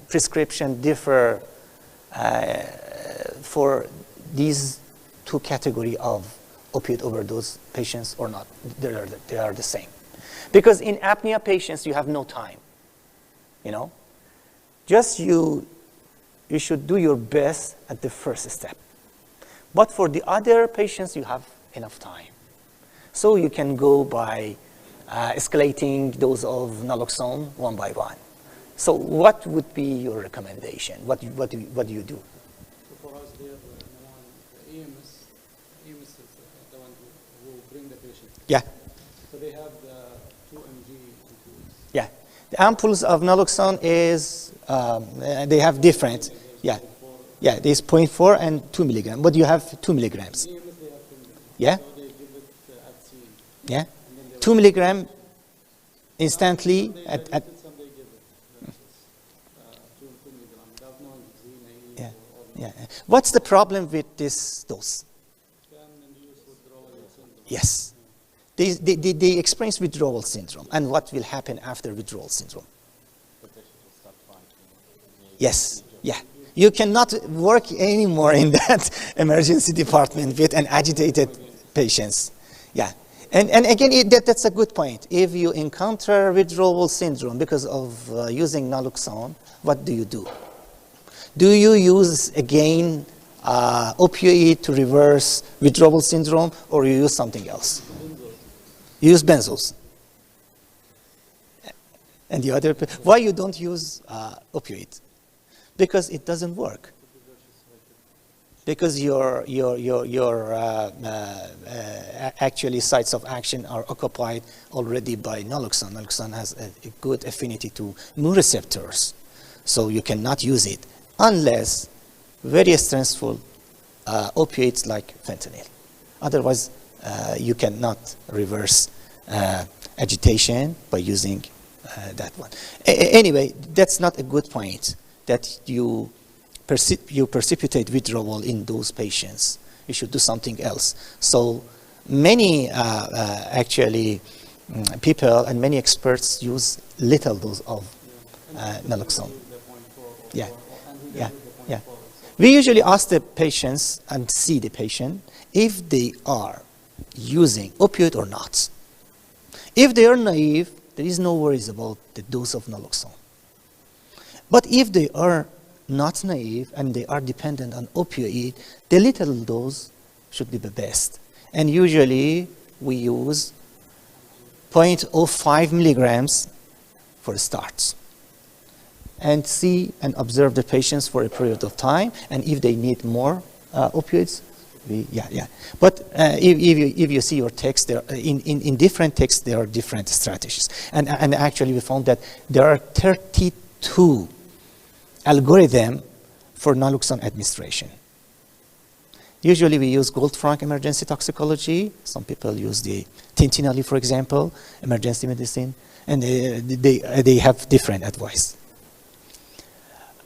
prescription differ for these 2 categories of opioid overdose patients or not? They are the same. Because in apnea patients, you have no time, you know? Just you should do your best at the first step. But for the other patients, you have enough time. So you can go by escalating dose of naloxone one by one. So what would be your recommendation? What do you do? For us, the EMS is the one who bring the patient. Yeah. So they have the 2 mg ampoules. Yeah. The ampoules of naloxone is, they have different. Yeah. Yeah, there's 0.4 and 2 milligrams. But you have 2 milligrams. EMS, they have 2 milligrams. Yeah? So they give it Acil. Yeah, 2 milligram instantly at yeah, yeah. What's the problem with this dose? Yes, they experience withdrawal syndrome. And what will happen after withdrawal syndrome? Yes, yeah. You cannot work anymore in that emergency department with an agitated patients. Yeah. And again, that's a good point. If you encounter withdrawal syndrome because of using naloxone, what do you do? Do you use, again, opioid to reverse withdrawal syndrome, or you use something else? You use benzos. And the other, why you don't use opioid? Because it doesn't work. Because your actually sites of action are occupied already by naloxone. Naloxone has a good affinity to mu receptors, so you cannot use it unless very stressful opioids like fentanyl. Otherwise, you cannot reverse agitation by using that one. Anyway, that's not a good point that you precipitate withdrawal in those patients. You should do something else. So many actually people and many experts use little dose of naloxone. Yeah, yeah, yeah. We usually ask the patients and see the patient if they are using opioid or not. If they are naive, there is no worries about the dose of naloxone. But if they are not naive and they are dependent on opioid, the little dose should be the best. And usually we use 0.05 milligrams for start. And see and observe the patients for a period of time. And if they need more opioids, yeah. But if you see your text, there in different texts there are different strategies. And actually we found that there are 32 algorithm for naloxone administration. Usually we use Goldfrank emergency toxicology. Some people use the Tintinelli, for example, emergency medicine, and they have different advice.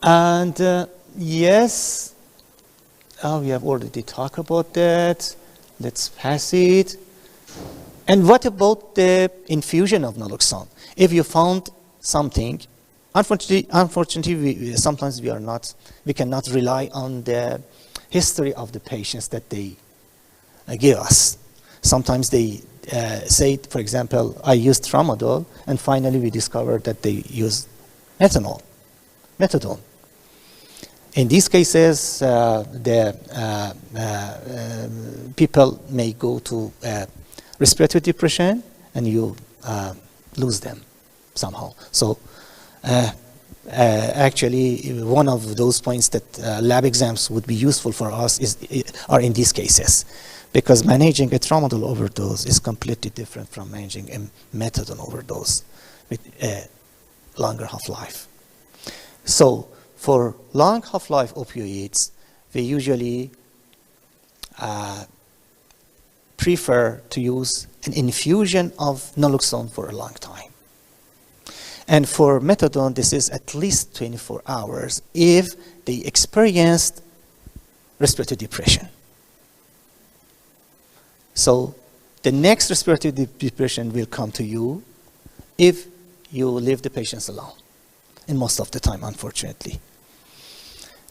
And yes, we have already talked about that. Let's pass it. And what about the infusion of naloxone? If you found something, unfortunately, sometimes we cannot rely on the history of the patients that they give us. Sometimes they say, for example, I used tramadol, and finally we discovered that they used methadone. In these cases, the people may go to respiratory depression, and you lose them somehow. So actually, one of those points that lab exams would be useful for us are in these cases, because managing a tramadol overdose is completely different from managing a methadone overdose with a longer half-life. So for long half-life opioids, we usually prefer to use an infusion of naloxone for a long time. And for methadone, this is at least 24 hours if they experienced respiratory depression. So the next respiratory depression will come to you if you leave the patients alone, and most of the time, unfortunately.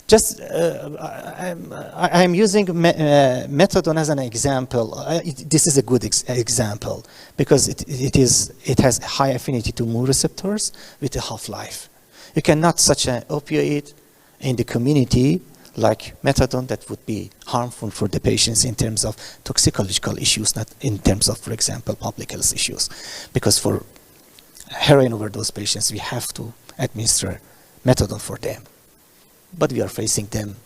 Just, I'm using methadone as an example. This is a good example because it has high affinity to mu receptors with a half-life. You cannot such an opioid in the community like methadone that would be harmful for the patients in terms of toxicological issues, not in terms of, for example, public health issues. Because for heroin overdose patients, we have to administer methadone for them. But we are facing them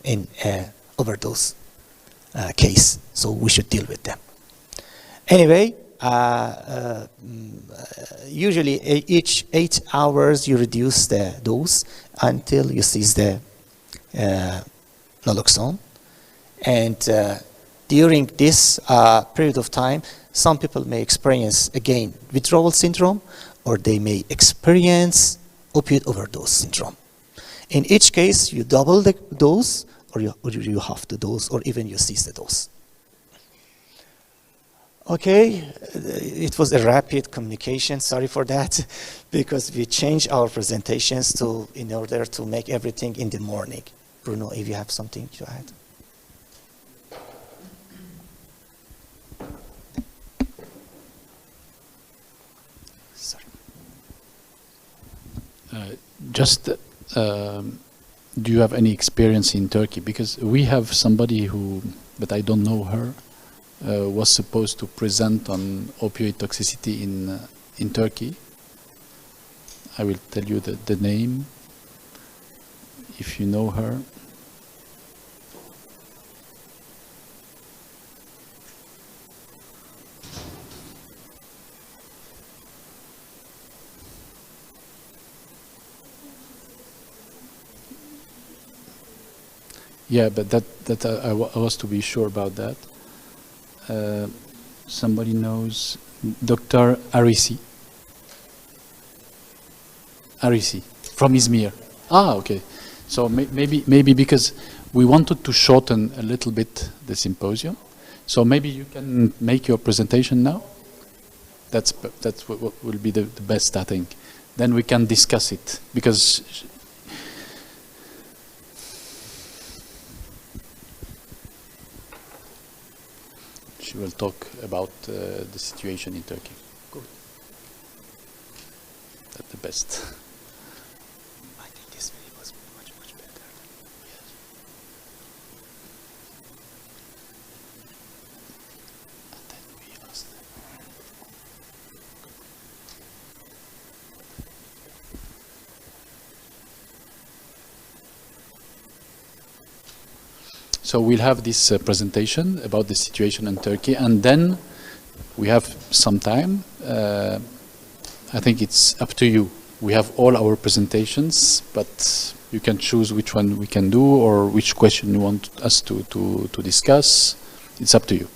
in an overdose case, so we should deal with them. Anyway, usually each 8 hours you reduce the dose until you cease the naloxone. And during this period of time, some people may experience, again, withdrawal syndrome, or they may experience opioid overdose syndrome. In each case, you double the dose, or you half the dose, or even you cease the dose. Okay, it was a rapid communication, sorry for that, because we changed our presentations in order to make everything in the morning. Bruno, if you have something to add. Sorry. Do you have any experience in Turkey? Because we have somebody who, but I don't know her, was supposed to present on opioid toxicity in Turkey. I will tell you the name, if you know her. Yeah, but I was to be sure about that. Somebody knows Dr. Arisi from Izmir. Ah, okay. So maybe because we wanted to shorten a little bit the symposium, so maybe you can make your presentation now. That's what will be the best, I think. Then we can discuss it, because she will talk about the situation in Turkey. Good. That's the best. I think this video was much better. Yes. And then we asked them. So we'll have this presentation about the situation in Turkey, and then we have some time. I think it's up to you. We have all our presentations, but you can choose which one we can do or which question you want us to discuss. It's up to you.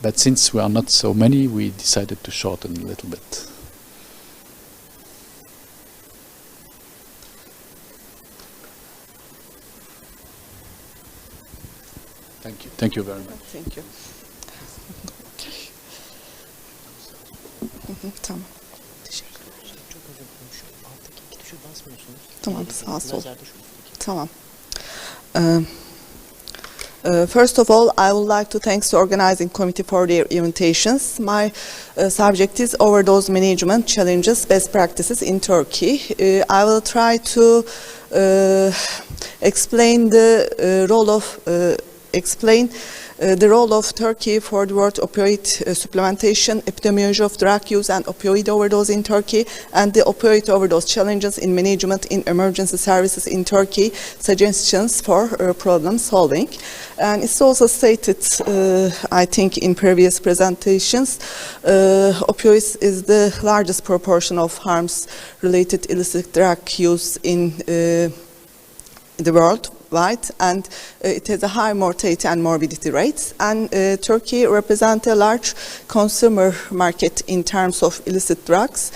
But since we are not so many, we decided to shorten a little bit. Thank you. Thank you very much. Thank you. Tamam. Tamam, sağ sol. Tamam. First of all, I would like to thank the organizing committee for their invitations. My subject is overdose management challenges, best practices in Turkey. I will try to explain the role of Turkey for the world opioid supplementation, epidemiology of drug use and opioid overdose in Turkey, and the opioid overdose challenges in management in emergency services in Turkey, suggestions for problem solving. And it's also stated, I think, in previous presentations, opioids is the largest proportion of harms related illicit drug use in the world. Right, and it has a high mortality and morbidity rates, and Turkey represents a large consumer market in terms of illicit drugs.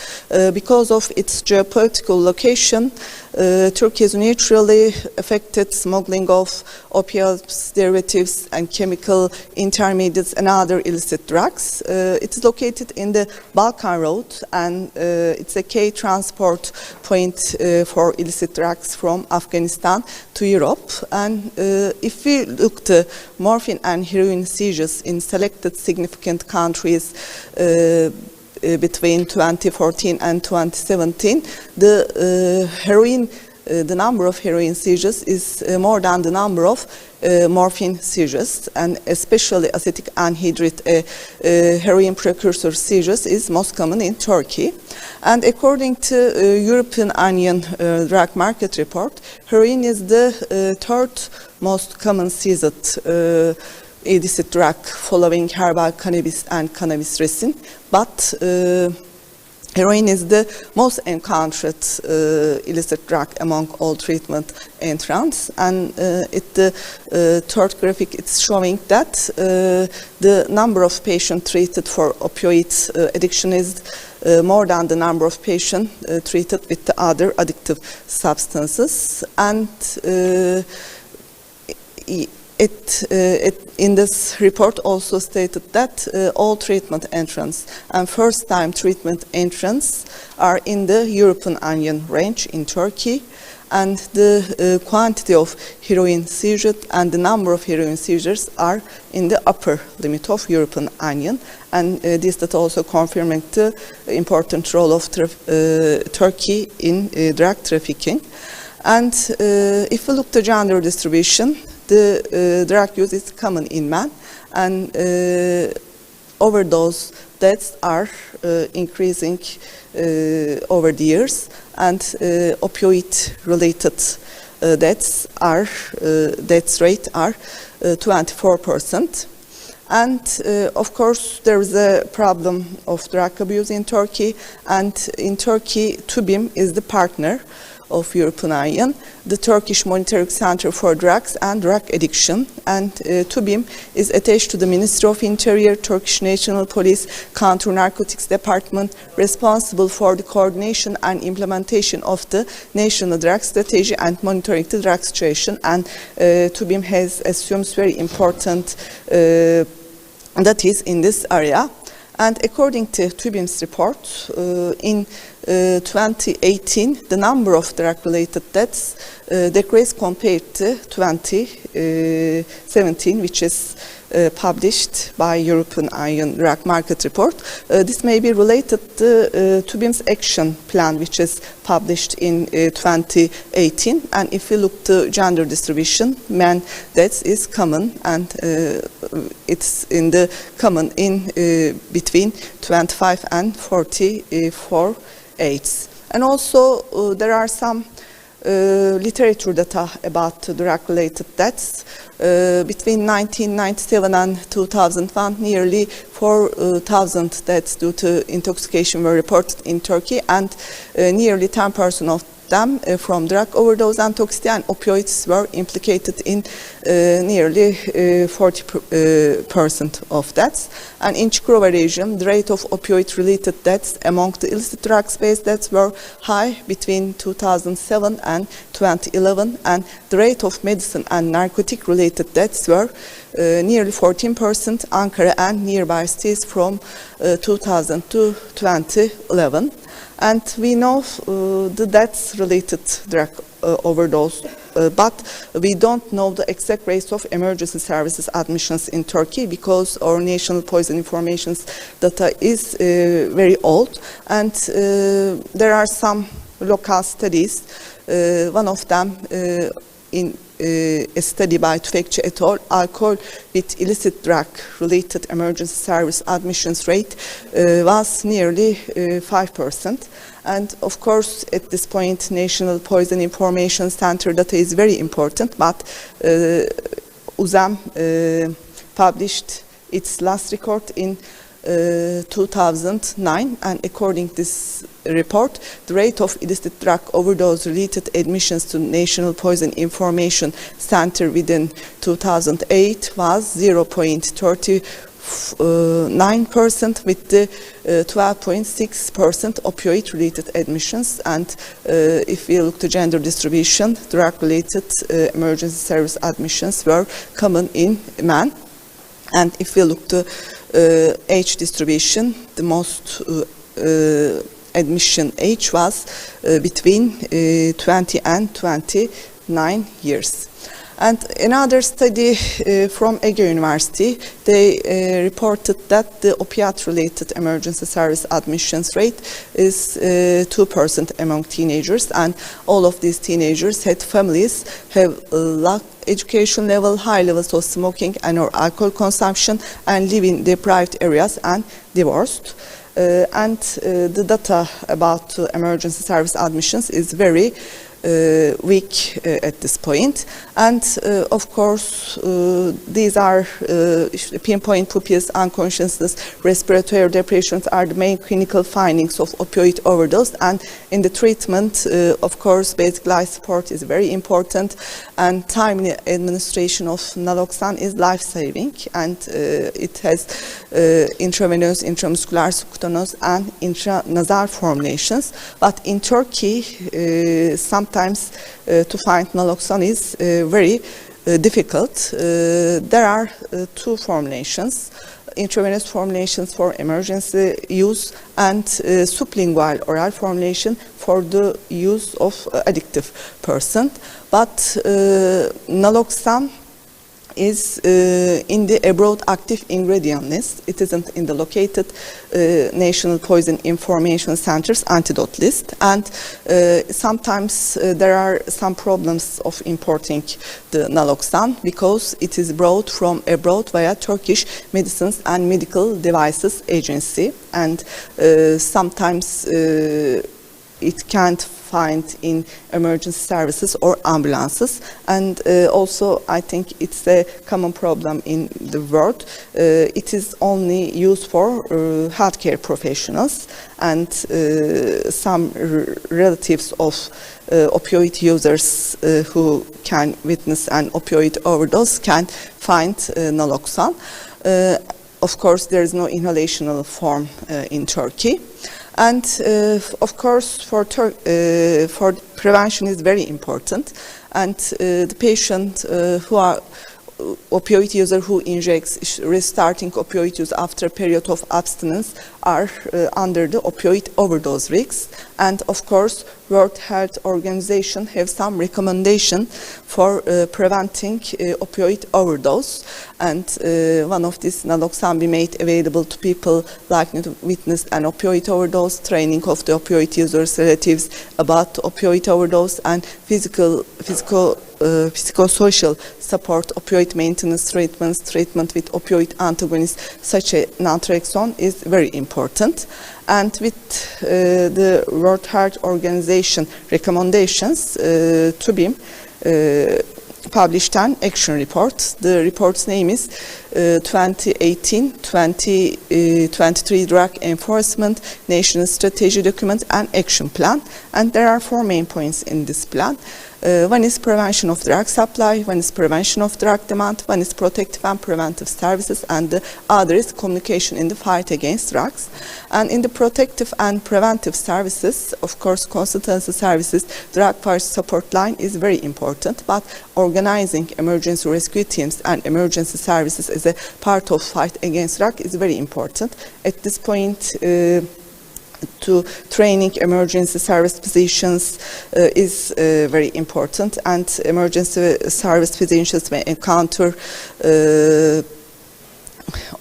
Because of its geopolitical location, Turkey is naturally affected smuggling of opioids, derivatives, and chemical intermediates and other illicit drugs. It is located in the Balkan Road, and it's a key transport point for illicit drugs from Afghanistan to Europe. And if we look to morphine and heroin seizures in selected significant countries between 2014 and 2017, the number of heroin seizures is more than the number of morphine seizures, and especially acetic anhydride heroin precursor seizures is most common in Turkey. And according to European Union drug market report, heroin is the third most common seized illicit drug following herbal cannabis and cannabis resin. But Heroin is the most encountered illicit drug among all treatment entrants, and the third graphic it's showing that the number of patients treated for opioid addiction is more than the number of patients treated with the other addictive substances, and in this report also stated that all treatment entrants and first-time treatment entrants are in the European Union range in Turkey, and the quantity of heroin seizures and the number of heroin seizures are in the upper limit of European Union, and this that also confirming the important role of Turkey in drug trafficking. And if we look at the gender distribution, the drug use is common in men, and overdose deaths are increasing over the years, and opioid-related deaths rate are 24%. And of course, there is a problem of drug abuse in Turkey, and in Turkey, TÜBİM is the partner of European Union, the Turkish Monitoring Center for Drugs and Drug Addiction, and TÜBİM is attached to the Ministry of Interior, Turkish National Police, Counter-Narcotics Department, responsible for the coordination and implementation of the national drug strategy and monitoring the drug situation, and TÜBİM has assumed very important that is in this area. And according to TÜBİM's report, in 2018, the number of drug-related deaths decreased compared to 2017, which is published by European Union Drug Market Report. This may be related to TÜBİM's action plan, which is published in 2018. And if we look to gender distribution, men deaths is common, and it's common in between 25 and 44 age. And also there are some literature data about drug-related deaths. Between 1997 and 2001, nearly 4,000 deaths due to intoxication were reported in Turkey, and nearly 10% of them from drug overdose and toxicity, and opioids were implicated in nearly 40% of deaths. And in Çukurova region, the rate of opioid-related deaths among the illicit drugs-based deaths were high between 2007 and 2011, and the rate of medicine and narcotic-related deaths were nearly 14%, Ankara and nearby cities from 2000 to 2011. And we know the deaths related drug overdose, but we don't know the exact rates of emergency services admissions in Turkey, because our national poison information data is very old, and there are some local studies. One of them in a study by Tüfekçi et al., alcohol with illicit drug-related emergency service admissions rate was nearly 5%. And of course, at this point, National Poison Information Center data is very important, but UZEM published its last record in 2009, and according to this report, the rate of illicit drug overdose-related admissions to National Poison Information Center within 2008 was 0.39%, with the 12.6% opioid-related admissions. And if we look to gender distribution, drug-related emergency service admissions were common in men. And if we look to age distribution, the most admission age was between 20 and 29 years. And another study from Ege University, they reported that the opiate-related emergency service admissions rate is 2% among teenagers, and all of these teenagers had families, have low education level, high levels of smoking and or alcohol consumption, and live in deprived areas and divorced. And the data about emergency service admissions is very weak at this point. And of course, these are pinpoint pupils, unconsciousness, respiratory depressions are the main clinical findings of opioid overdose. And in the treatment, of course, basic life support is very important, and timely administration of naloxone is life-saving, and it has intravenous, intramuscular, subcutaneous, and intranasal formulations. But in Turkey, sometimes to find naloxone is very difficult. There are two formulations: intravenous formulations for emergency use and sublingual oral formulation for the use of addictive person. But naloxone is in the abroad active ingredient list. It isn't in the located National Poison Information Center's antidote list. And sometimes there are some problems of importing the naloxone because it is brought from abroad via Turkish Medicines and Medical Devices Agency. And sometimes it can't find in emergency services or ambulances. And also I think it's a common problem in the world. It is only used for healthcare professionals, and some relatives of opioid users who can witness an opioid overdose can find naloxone. Of course, there is no inhalational form in Turkey. And of course, for prevention is very important. And the patient who are opioid user who injects restarting opioid use after a period of abstinence are under the opioid overdose risks. And of course, World Health Organization have some recommendation for preventing opioid overdose. And one of these naloxone be made available to people likely to witness an opioid overdose, training of the opioid users' relatives about opioid overdose, and psychosocial support, opioid maintenance treatments, treatment with opioid antagonists such as naltrexone is very important. And with the World Health Organization recommendations, TÜBİM published an action report. The report's name is 2018-2023 Drug Enforcement National Strategy Document and Action Plan. And there are 4 main points in this plan. One is prevention of drug supply, one is prevention of drug demand, one is protective and preventive services, and the other is communication in the fight against drugs. And in the protective and preventive services, of course, consultancy services, drug policy support line is very important, but organizing emergency rescue teams and emergency services as a part of fight against drug is very important. At this point, to training emergency service physicians is very important, and emergency service physicians may encounter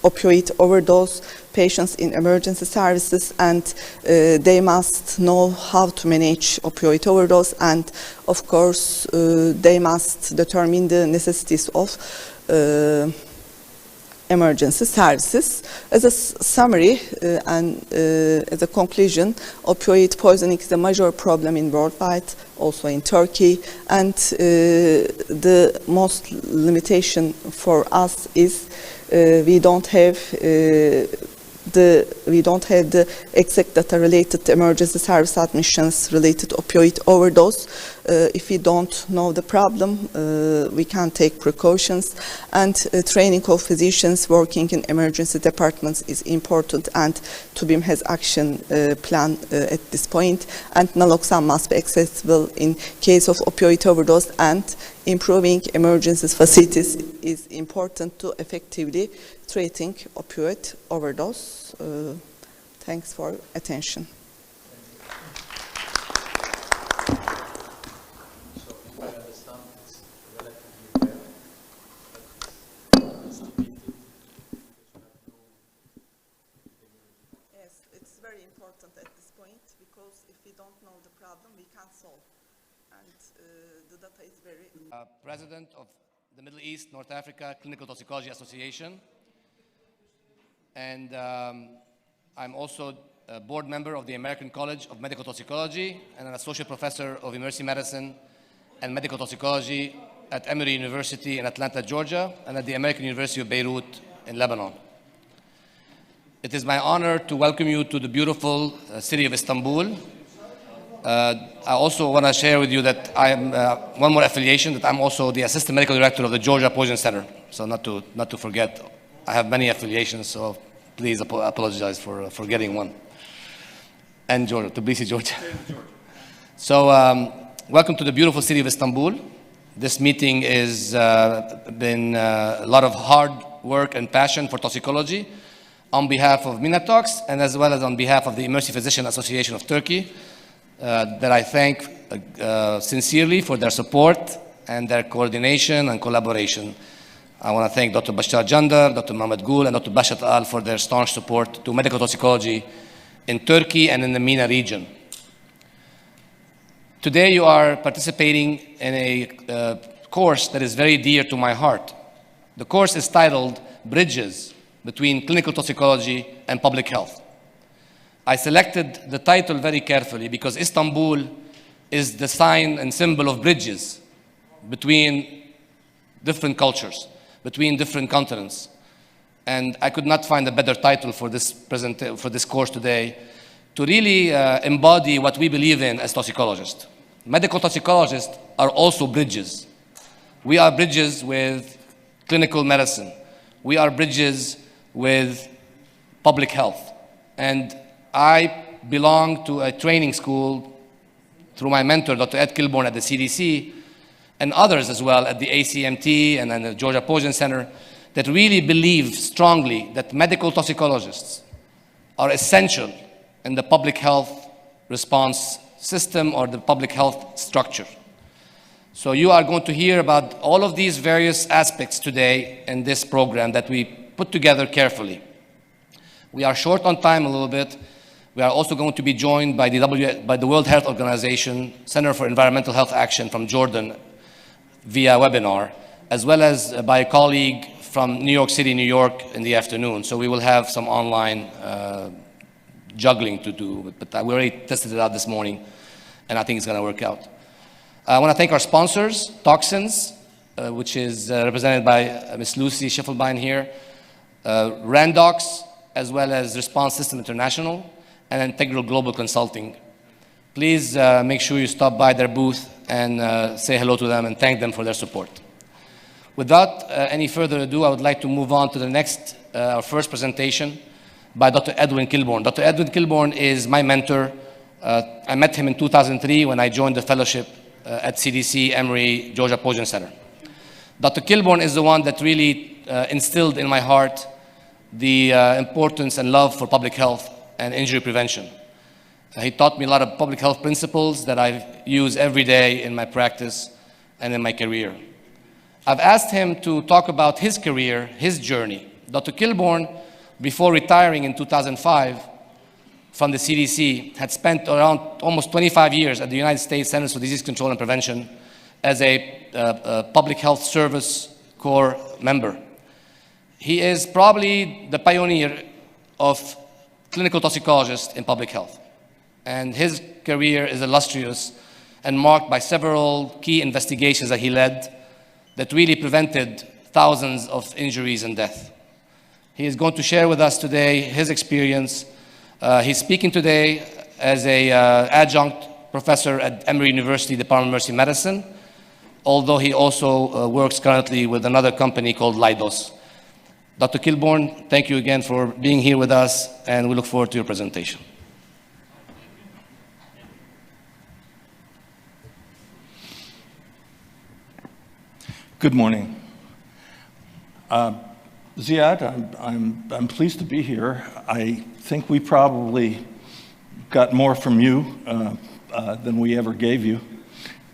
opioid overdose patients in emergency services, and they must know how to manage opioid overdose, and of course they must determine the necessities of emergency services. As a summary and as a conclusion, opioid poisoning is a major problem in worldwide, also in Turkey, and the most limitation for us is we don't have the exact data related to emergency service admissions related to opioid overdose. If we don't know the problem, we can take precautions, and training of physicians working in emergency departments is important, and TÜBİM has action plan at this point, and naloxone must be accessible in case of opioid overdose, and improving emergency facilities is important to effectively treating opioid overdose. Thanks for attention. Yes, it's very important at this point, because if we don't know the problem, we can't solve. And the data is very... President of the Middle East, North Africa Clinical Toxicology Association. And I'm also a board member of the American College of Medical Toxicology and an associate professor of emergency medicine and medical toxicology at Emory University in Atlanta, Georgia, and at the American University of Beirut in Lebanon. It is my honor to welcome you to the beautiful city of Istanbul. I also want to share with you that I am one more affiliation, that I'm also the assistant medical director of the Georgia Poison Center. So not to forget, I have many affiliations, so please apologize for forgetting one. And Georgia, Tbilisi, Georgia. So welcome to the beautiful city of Istanbul. This meeting has been a lot of hard work and passion for toxicology on behalf of Minatox and as well as on behalf of the Emergency Physician Association of Turkey. That I thank sincerely for their support and their coordination and collaboration. I want to thank Dr. Bashar Jandar, Dr. Mohamed Gul, and Dr. Bashat Al for their staunch support to medical toxicology in Turkey and in the MENA region. Today you are participating in a course that is very dear to my heart. The course is titled Bridges Between Clinical Toxicology and Public Health. I selected the title very carefully because Istanbul is the sign and symbol of bridges between different cultures, between different continents. And I could not find a better title for this course today to really embody what we believe in as toxicologists. Medical toxicologists are also bridges. We are bridges with clinical medicine. We are bridges with public health. And I belong to a training school through my mentor, Dr. Ed Kilbourne at the CDC, and others as well at the ACMT and then the Georgia Poison Center, that really believe strongly that medical toxicologists are essential in the public health response system or the public health structure. So you are going to hear about all of these various aspects today in this program that we put together carefully. We are short on time a little bit. We are also going to be joined by the World Health Organization Center for Environmental Health Action from Jordan via webinar, as well as by a colleague from New York City, New York in the afternoon. So we will have some online juggling to do, but we already tested it out this morning, and I think it's going to work out. I want to thank our sponsors, Toxins, which is represented by Ms. Lucy Schiffelbein here, Randox, as well as Response System International, and Integral Global Consulting. Please make sure you stop by their booth and say hello to them and thank them for their support. Without any further ado, I would like to move on to the next, our first presentation by Dr. Edwin Kilbourne. Dr. Edwin Kilbourne is my mentor. I met him in 2003 when I joined the fellowship at CDC Emory Georgia Poison Center. Dr. Kilbourne is the one that really instilled in my heart the importance and love for public health and injury prevention. He taught me a lot of public health principles that I use every day in my practice and in my career. I've asked him to talk about his career, his journey. Dr. Kilbourne, before retiring in 2005 from the CDC, had spent around almost 25 years at the United States Centers for Disease Control and Prevention as a Public Health Service Corps member. He is probably the pioneer of clinical toxicologist in public health. And his career is illustrious and marked by several key investigations that he led that really prevented thousands of injuries and death. He is going to share with us today his experience. He's speaking today as an adjunct professor at Emory University Department of Emergency Medicine, although he also works currently with another company called Leidos. Dr. Kilbourne, thank you again for being here with us, and we look forward to your presentation. Good morning. Ziad, I'm pleased to be here. I think we probably got more from you than we ever gave you.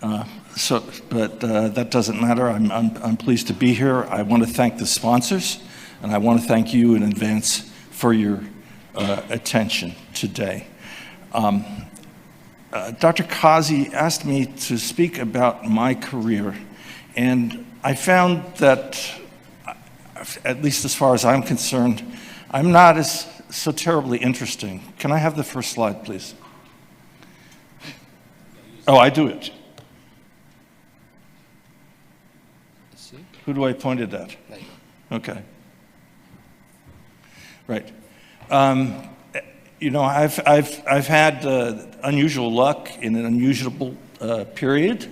But that doesn't matter. I'm pleased to be here. I want to thank the sponsors, and I want to thank you in advance for your attention today. Dr. Kazi asked me to speak about my career, and I found that, at least as far as I'm concerned, I'm not as so terribly interesting. Can I have the first slide, please? Oh, I do it. Who do I point it at? Okay. Right. You know, I've had unusual luck in an unusual period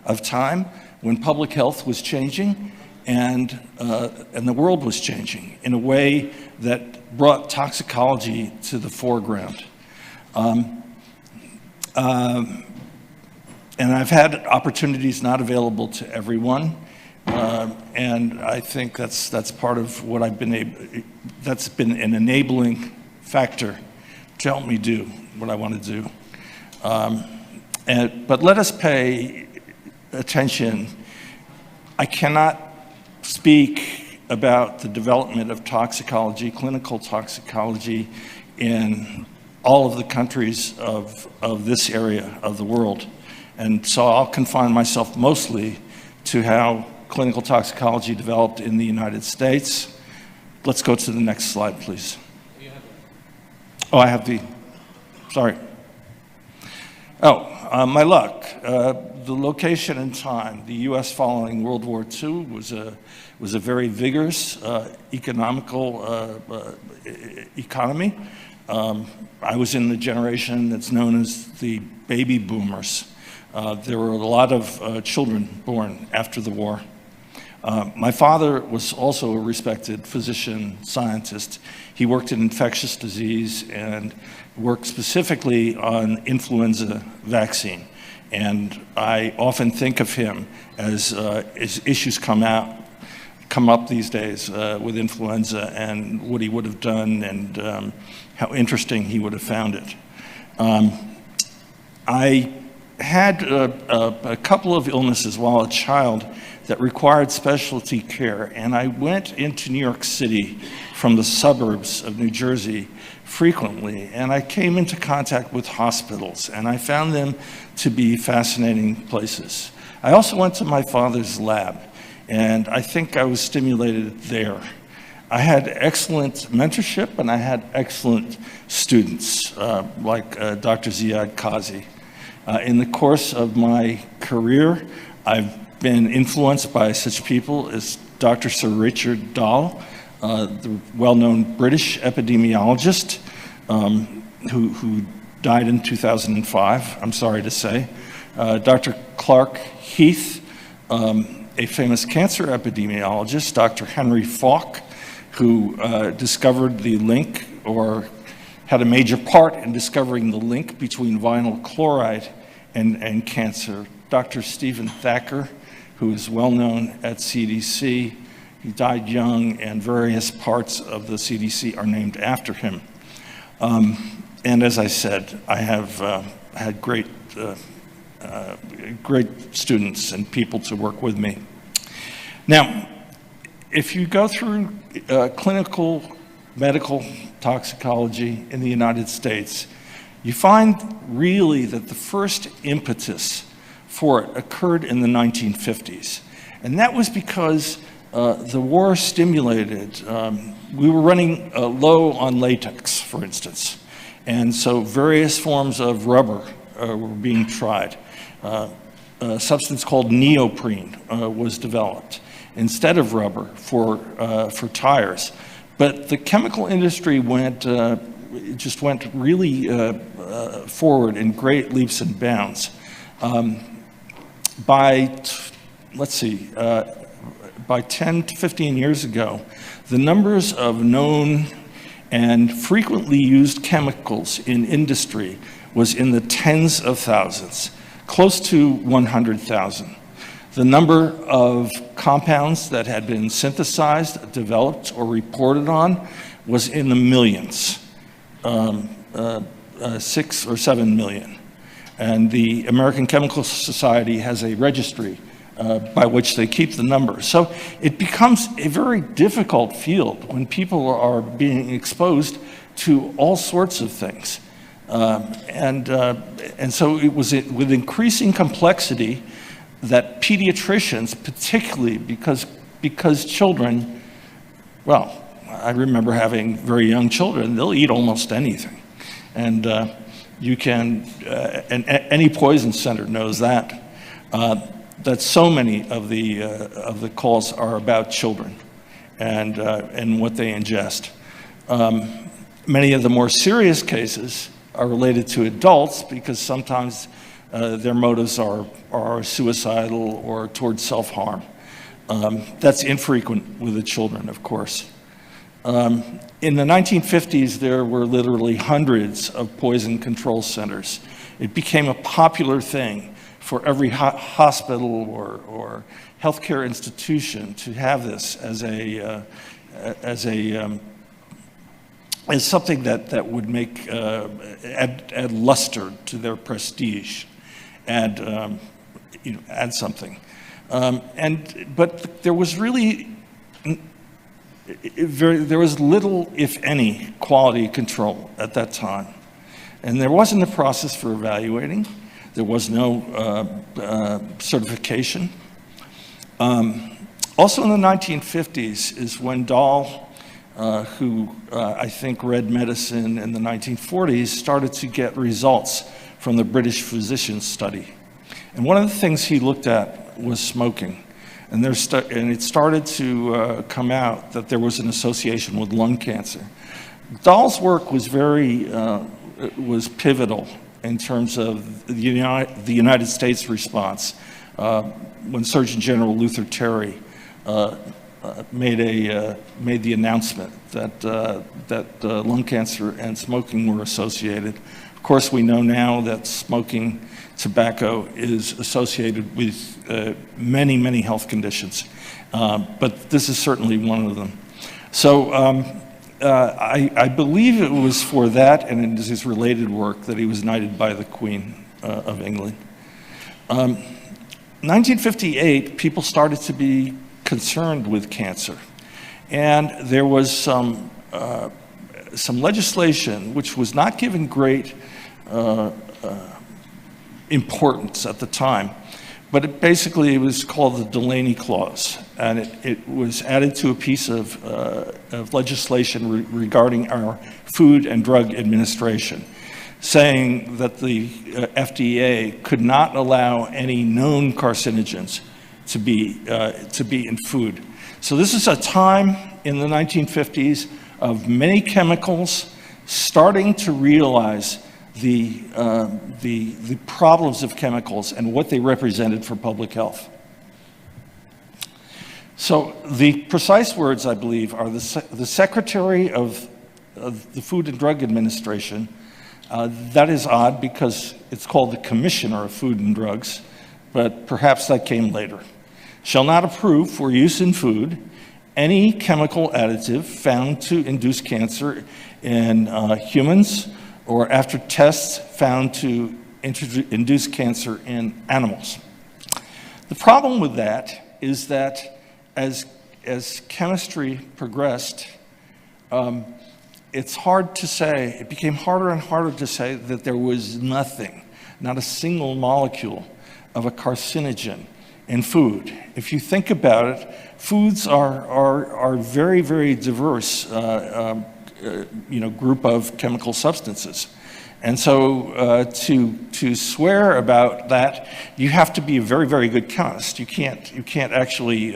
of time when public health was changing and the world was changing in a way that brought toxicology to the foreground. And I've had opportunities not available to everyone. And I think that's part of what I've been able, that's been an enabling factor to help me do what I want to do. But let us pay attention. I cannot speak about the development of toxicology, clinical toxicology, in all of the countries of this area of the world. And so I'll confine myself mostly to how clinical toxicology developed in the United States. Let's go to the next slide, please. Oh, I have the, sorry. Oh, my luck. The location and time. The U.S. following World War II was a very vigorous economical economy. I was in the generation that's known as the baby boomers. There were a lot of children born after the war. My father was also a respected physician scientist. He worked in infectious disease and worked specifically on influenza vaccine. And I often think of him as issues come up these days with influenza and what he would have done and how interesting he would have found it. I had a couple of illnesses while a child that required specialty care, and I went into New York City from the suburbs of New Jersey frequently, and I came into contact with hospitals, and I found them to be fascinating places. I also went to my father's lab, and I think I was stimulated there. I had excellent mentorship, and I had excellent students, like Dr. Ziad Kazi. In the course of my career, I've been influenced by such people as Dr. Sir Richard Dahl, the well-known British epidemiologist who died in 2005, I'm sorry to say. Dr. Clark Heath, a famous cancer epidemiologist, Dr. Henry Falk, who discovered the link or had a major part in discovering the link between vinyl chloride and cancer. Dr. Stephen Thacker, who is well known at CDC. He died young, and various parts of the CDC are named after him. And as I said, I have had great students and people to work with me. Now, if you go through clinical medical toxicology in the United States, you find really that the first impetus for it occurred in the 1950s. And that was because the war stimulated, we were running low on latex, for instance. And so various forms of rubber were being tried. A substance called neoprene was developed instead of rubber for tires. But the chemical industry just went really forward in great leaps and bounds. By 10 to 15 years ago, the numbers of known and frequently used chemicals in industry was in the tens of thousands, close to 100,000. The number of compounds that had been synthesized, developed, or reported on was in the millions, 6 or 7 million. And the American Chemical Society has a registry by which they keep the numbers. So it becomes a very difficult field when people are being exposed to all sorts of things. And so it was with increasing complexity that pediatricians, particularly because children, well, I remember having very young children, they'll eat almost anything. And you can, and any poison center knows that so many of the calls are about children and what they ingest. Many of the more serious cases are related to adults because sometimes their motives are suicidal or towards self-harm. That's infrequent with the children, of course. In the 1950s, there were literally hundreds of poison control centers. It became a popular thing for every hospital or healthcare institution to have this as something that would make add luster to their prestige, add something. But there was really there was little, if any, quality control at that time. And there wasn't a process for evaluating. There was no certification. Also in the 1950s is when Dahl, who I think read medicine in the 1940s, started to get results from the British physicians study. And one of the things he looked at was smoking. And it started to come out that there was an association with lung cancer. Dahl's work was was pivotal in terms of the United States response. When Surgeon General Luther Terry made the announcement that lung cancer and smoking were associated. Of course, we know now that smoking tobacco is associated with many, many health conditions, but this is certainly one of them. So I believe it was for that and in his related work that he was knighted by the Queen of England. 1958, people started to be concerned with cancer, and there was some legislation which was not given great importance at the time, but it was called the Delaney Clause, and it was added to a piece of legislation regarding our Food and Drug Administration, saying that the FDA could not allow any known carcinogens to be in food. So this is a time in the 1950s of many chemicals starting to realize the problems of chemicals and what they represented for public health. So the precise words, I believe, are the Secretary of the Food and Drug Administration. That is odd because it's called the Commissioner of Food and Drugs, but perhaps that came later. Shall not approve for use in food any chemical additive found to induce cancer in humans or after tests found to induce cancer in animals. The problem with that is that as chemistry progressed, it's hard to say, it became harder and harder to say that there was nothing, not a single molecule of a carcinogen in food. If you think about it, foods are very, very diverse group of chemical substances. And so to swear about that, you have to be a very, very good chemist. You can't actually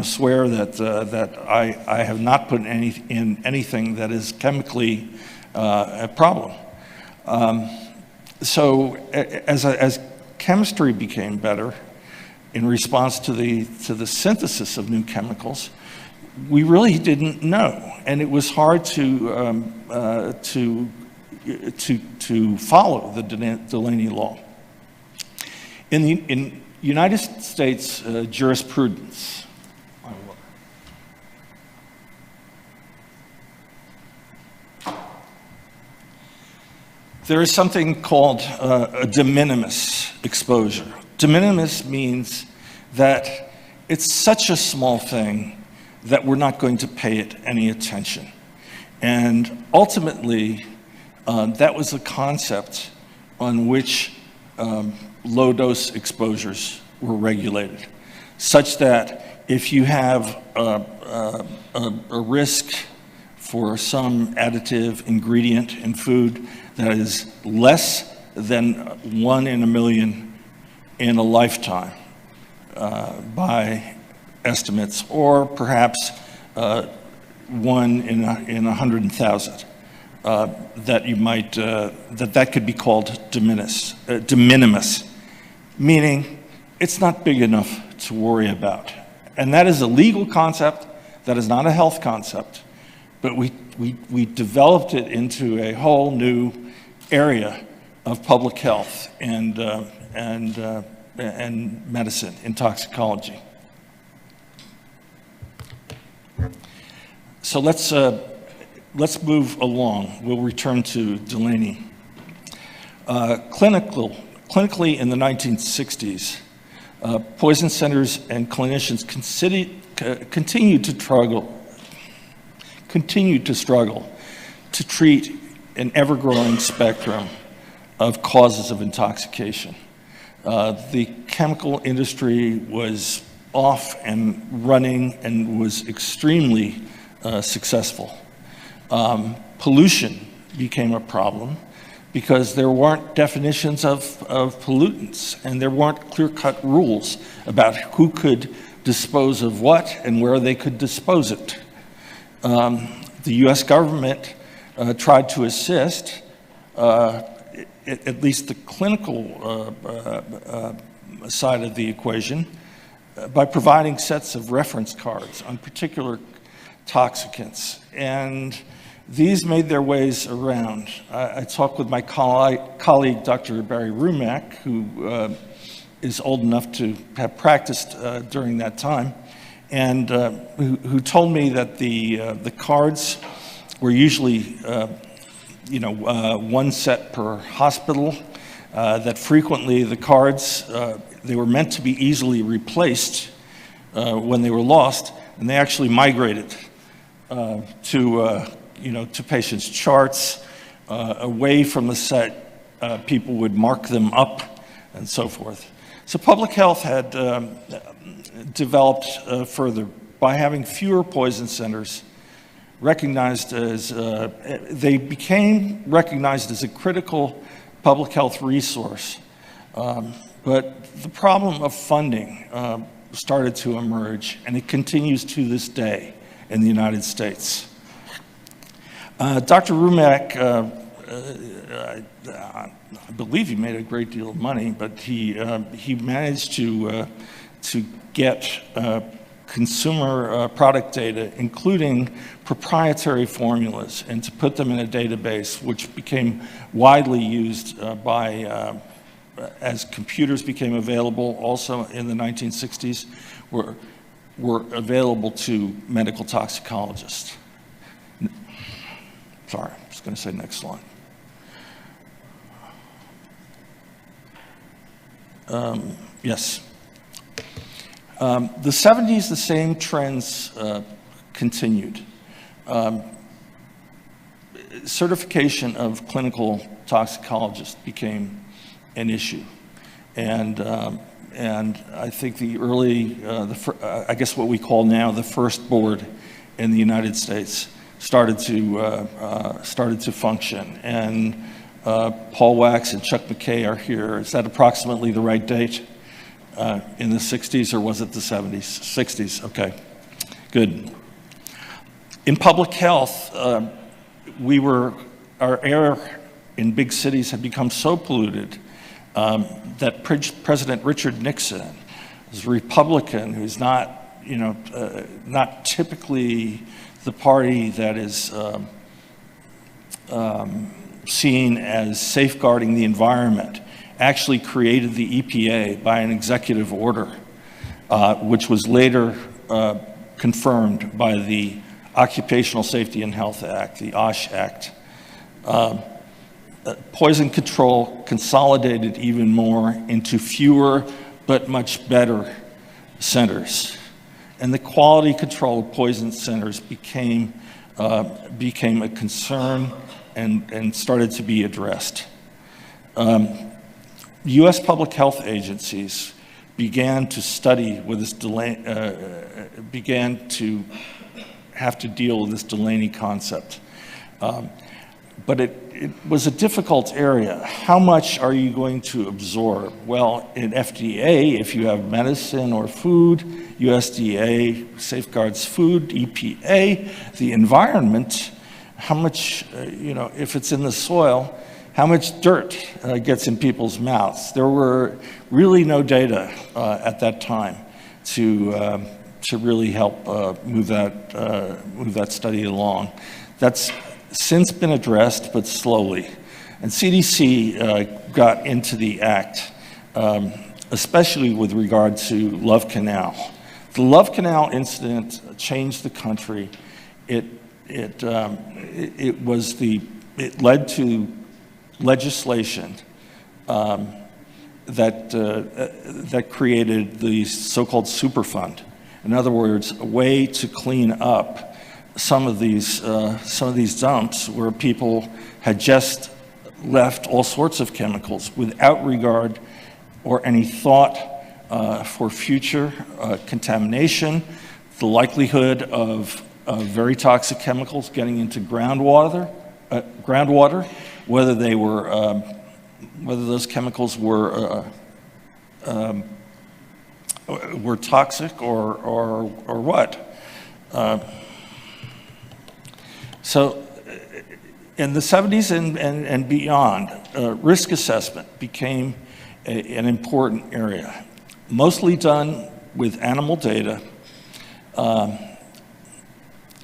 swear that I have not put in anything that is chemically a problem. So as chemistry became better in response to the synthesis of new chemicals, we really didn't know, and it was hard to follow the Delaney Law. In United States jurisprudence, there is something called a de minimis exposure. De minimis means that it's such a small thing that we're not going to pay it any attention. And ultimately, that was the concept on which low-dose exposures were regulated, such that if you have a risk for some additive ingredient in food that is less than 1 in a million in a lifetime by estimates, or perhaps 1 in 100,000, that you might that could be called de minimis, meaning it's not big enough to worry about. And that is a legal concept, that is not a health concept, but we developed it into a whole new area of public health and medicine, in toxicology. So let's move along. We'll return to Delaney. Clinically in the 1960s, poison centers and clinicians continued to struggle to treat an ever-growing spectrum of causes of intoxication. The chemical industry was off and running and was extremely successful. Pollution became a problem because there weren't definitions of pollutants, and there weren't clear-cut rules about who could dispose of what and where they could dispose it. The US government tried to assist, at least the clinical side of the equation, by providing sets of reference cards on particular toxicants. And these made their ways around. I talked with my colleague, Dr. Barry Rumack, who is old enough to have practiced during that time, and who told me that the cards were usually one set per hospital, that frequently the cards, they were meant to be easily replaced when they were lost, and they actually migrated to patients' charts, away from the set. People would mark them up and so forth. So public health had developed further by having fewer poison centers recognized as, they became recognized as a critical public health resource. But the problem of funding started to emerge, and it continues to this day in the United States. Dr. Rumack, I believe he made a great deal of money, but he managed to get consumer product data, including proprietary formulas, and to put them in a database, which became widely used as computers became available also in the 1960s, were available to medical toxicologists. Sorry, I was going to say next slide. Yes. The 70s, the same trends continued. Certification of clinical toxicologists became an issue. And I think the early, I guess what we call now the first board in the United States started to function. And Paul Wax and Chuck McKay are here. Is that approximately the right date? In the 60s, or was it the 70s? 60s, okay, good. In public health, our air in big cities had become so polluted that President Richard Nixon, who's a Republican, who's not, not typically the party that is seen as safeguarding the environment, actually created the EPA by an executive order, which was later confirmed by the Occupational Safety and Health Act, the OSH Act. Poison control consolidated even more into fewer but much better centers. And the quality control of poison centers became a concern and started to be addressed. U.S. public health agencies began to study with this began to have to deal with this Delaney concept. But it was a difficult area. How much are you going to absorb? Well, in FDA, if you have medicine or food, USDA safeguards food, EPA, the environment, how much, if it's in the soil, how much dirt gets in people's mouths. There were really no data at that time to really help move that study along. That's since been addressed, but slowly. And CDC got into the act, especially with regard to Love Canal. The Love Canal incident changed the country. It led to legislation that created the so-called Superfund. In other words, a way to clean up some of these dumps where people had just left all sorts of chemicals without regard or any thought for future contamination, the likelihood of very toxic chemicals getting into groundwater, whether those chemicals were toxic or what. So in the 70s and beyond, risk assessment became an important area, mostly done with animal data,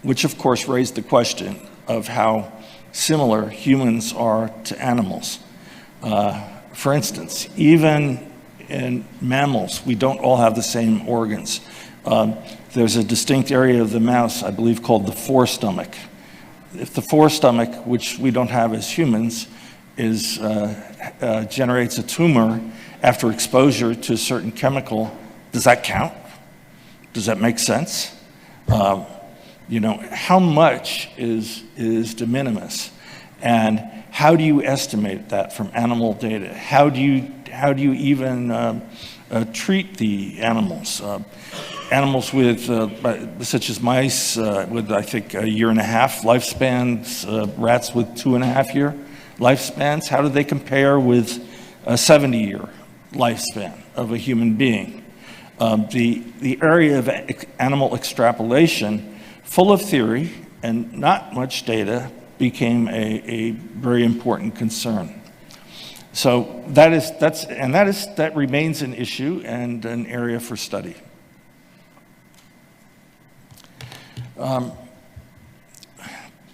which of course raised the question of how similar humans are to animals. For instance, even in mammals, we don't all have the same organs. There's a distinct area of the mouse, I believe, called the forestomach. If the forestomach, which we don't have as humans, generates a tumor after exposure to a certain chemical, does that count? Does that make sense? How much is de minimis? And how do you estimate that from animal data? How do you even treat the animals? Animals with, such as mice, with I think 1.5 year lifespans, rats with 2.5 year lifespans, how do they compare with a 70-year lifespan of a human being? The area of animal extrapolation, full of theory and not much data, became a very important concern. So that remains an issue and an area for study.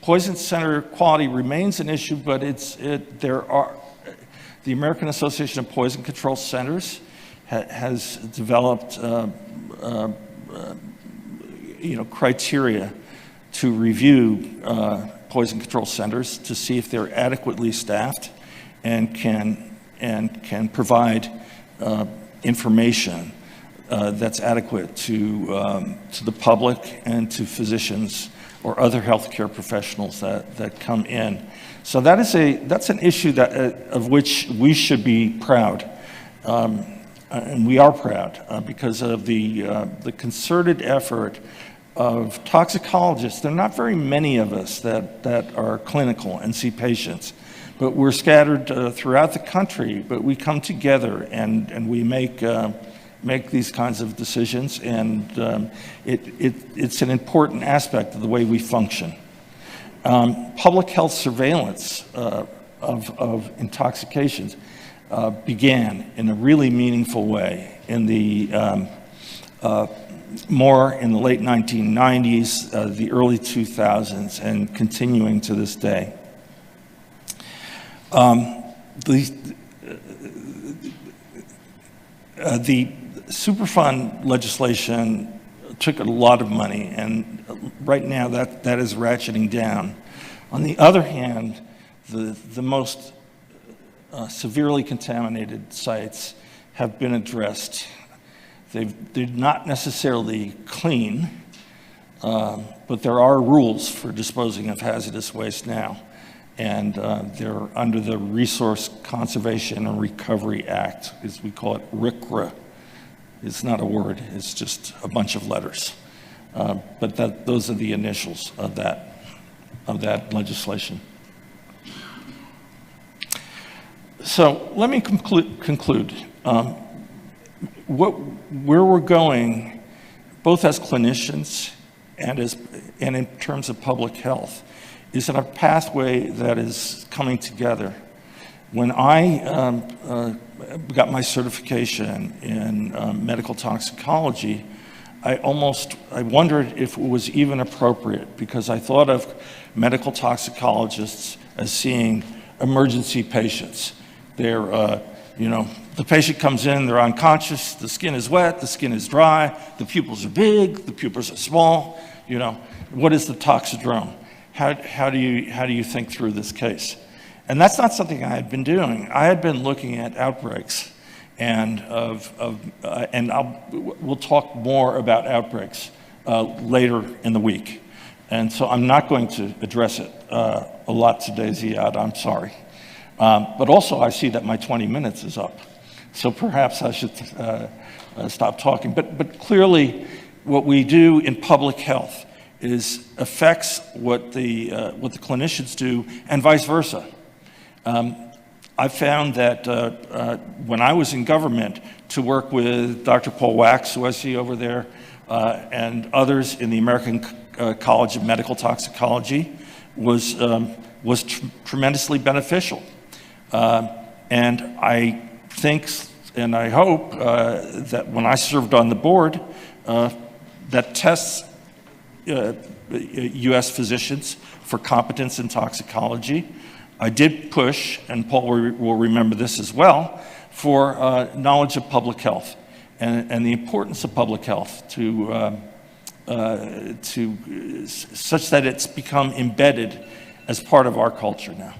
Poison center quality remains an issue, but the American Association of Poison Control Centers has developed criteria to review poison control centers to see if they're adequately staffed and can provide information that's adequate to the public and to physicians or other healthcare professionals that come in. So that's an issue of which we should be proud, and we are proud because of the concerted effort of toxicologists. There are not very many of us that are clinical and see patients, but we're scattered throughout the country. But we come together and we make these kinds of decisions, and it's an important aspect of the way we function. Public health surveillance of intoxications began in a really meaningful way in the more in the late 1990s, the early 2000s, and continuing to this day. The Superfund legislation took a lot of money, and right now that is ratcheting down. On the other hand, the most severely contaminated sites have been addressed. They're not necessarily clean, but there are rules for disposing of hazardous waste now, and they're under the Resource Conservation and Recovery Act, as we call it, RCRA. It's not a word, it's just a bunch of letters. But those are the initials of that legislation. So let me conclude. Where we're going, both as clinicians and in terms of public health, is in a pathway that is coming together. When I got my certification in medical toxicology, I wondered if it was even appropriate, because I thought of medical toxicologists as seeing emergency patients. They're, the patient comes in, they're unconscious, the skin is wet, the skin is dry, the pupils are big, the pupils are small. What is the toxidrome? How do you think through this case? And that's not something I had been doing. I had been looking at outbreaks, and we'll talk more about outbreaks later in the week. And so I'm not going to address it a lot today, Ziad, I'm sorry. But also I see that my 20 minutes is up. So perhaps I should stop talking. But clearly what we do in public health affects what the clinicians do, and vice versa. I found that when I was in government, to work with Dr. Paul Wax, who I see over there, and others in the American College of Medical Toxicology was tremendously beneficial. And I think and I hope that when I served on the board that tests U.S. physicians for competence in toxicology, I did push, and Paul will remember this as well, for knowledge of public health and the importance of public health such that it's become embedded as part of our culture now,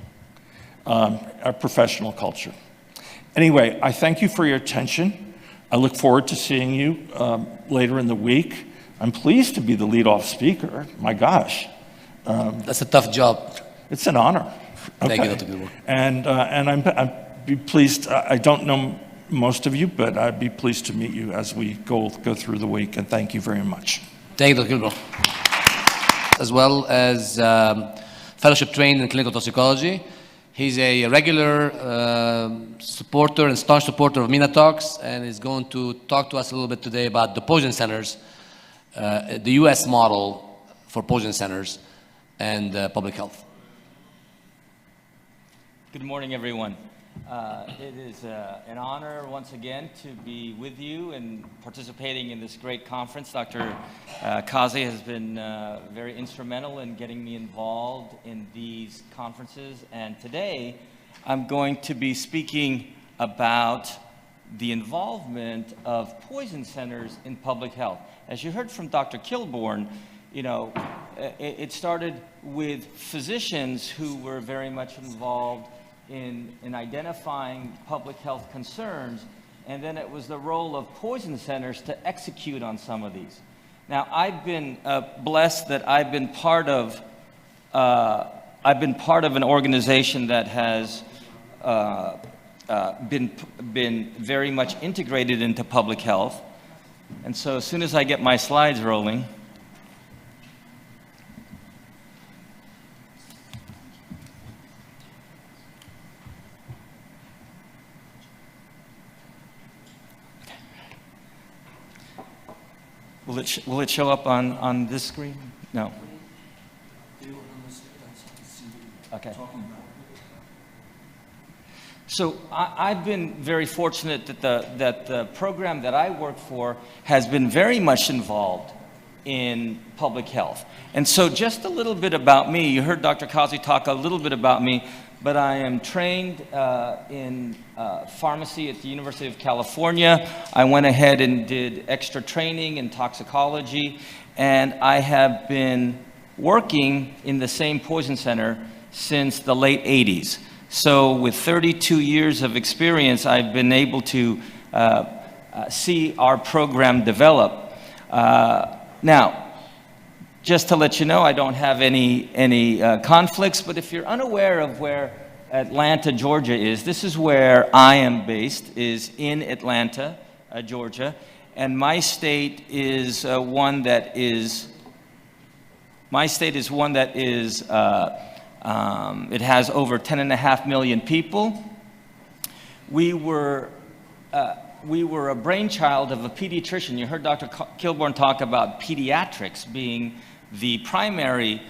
our professional culture. Anyway, I thank you for your attention. I look forward to seeing you later in the week. I'm pleased to be the lead-off speaker. My gosh. That's a tough job. It's an honor. Thank you, Dr. Gilmore. And I'd be pleased, I don't know most of you, but I'd be pleased to meet you as we go through the week, and thank you very much. Thank you, Dr. Gilmore. As well as fellowship trained in clinical toxicology. He's a regular supporter and staunch supporter of MinaTox, and is going to talk to us a little bit today about the poison centers, the US model for poison centers and public health. Good morning, everyone. It is an honor once again to be with you and participating in this great conference. Dr. Kazi has been very instrumental in getting me involved in these conferences, and today I'm going to be speaking about the involvement of poison centers in public health. As you heard from Dr. Kilbourne, it started with physicians who were very much involved in identifying public health concerns, and then it was the role of poison centers to execute on some of these. Now, I've been blessed that I've been part of an organization that has been very much integrated into public health, and so as soon as I get my slides rolling. Will it show up on this screen? No. Okay. So I've been very fortunate that the program that I work for has been very much involved in public health. And so just a little bit about me. You heard Dr. Kazi talk a little bit about me, but I am trained in pharmacy at the University of California. I went ahead and did extra training in toxicology, and I have been working in the same poison center since the late 80s. So with 32 years of experience, I've been able to see our program develop. Now, just to let you know, I don't have any conflicts, but if you're unaware of where Atlanta, Georgia is, this is where I am based, is in Atlanta, Georgia. and my state is one that is it has over 10.5 million people. We were a brainchild of a pediatrician. You heard Dr. Kilborn talk about pediatrics being the primary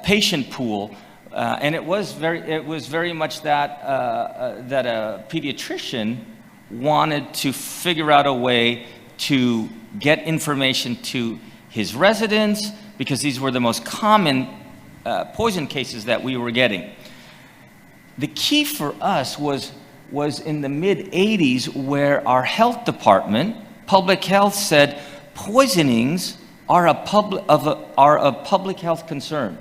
patient pool, and it was very much that that a pediatrician wanted to figure out a way to get information to his residents, because these were the most common poison cases that we were getting. The key for us was in the mid-'80s, where our health department, public health, said poisonings are a public health concern.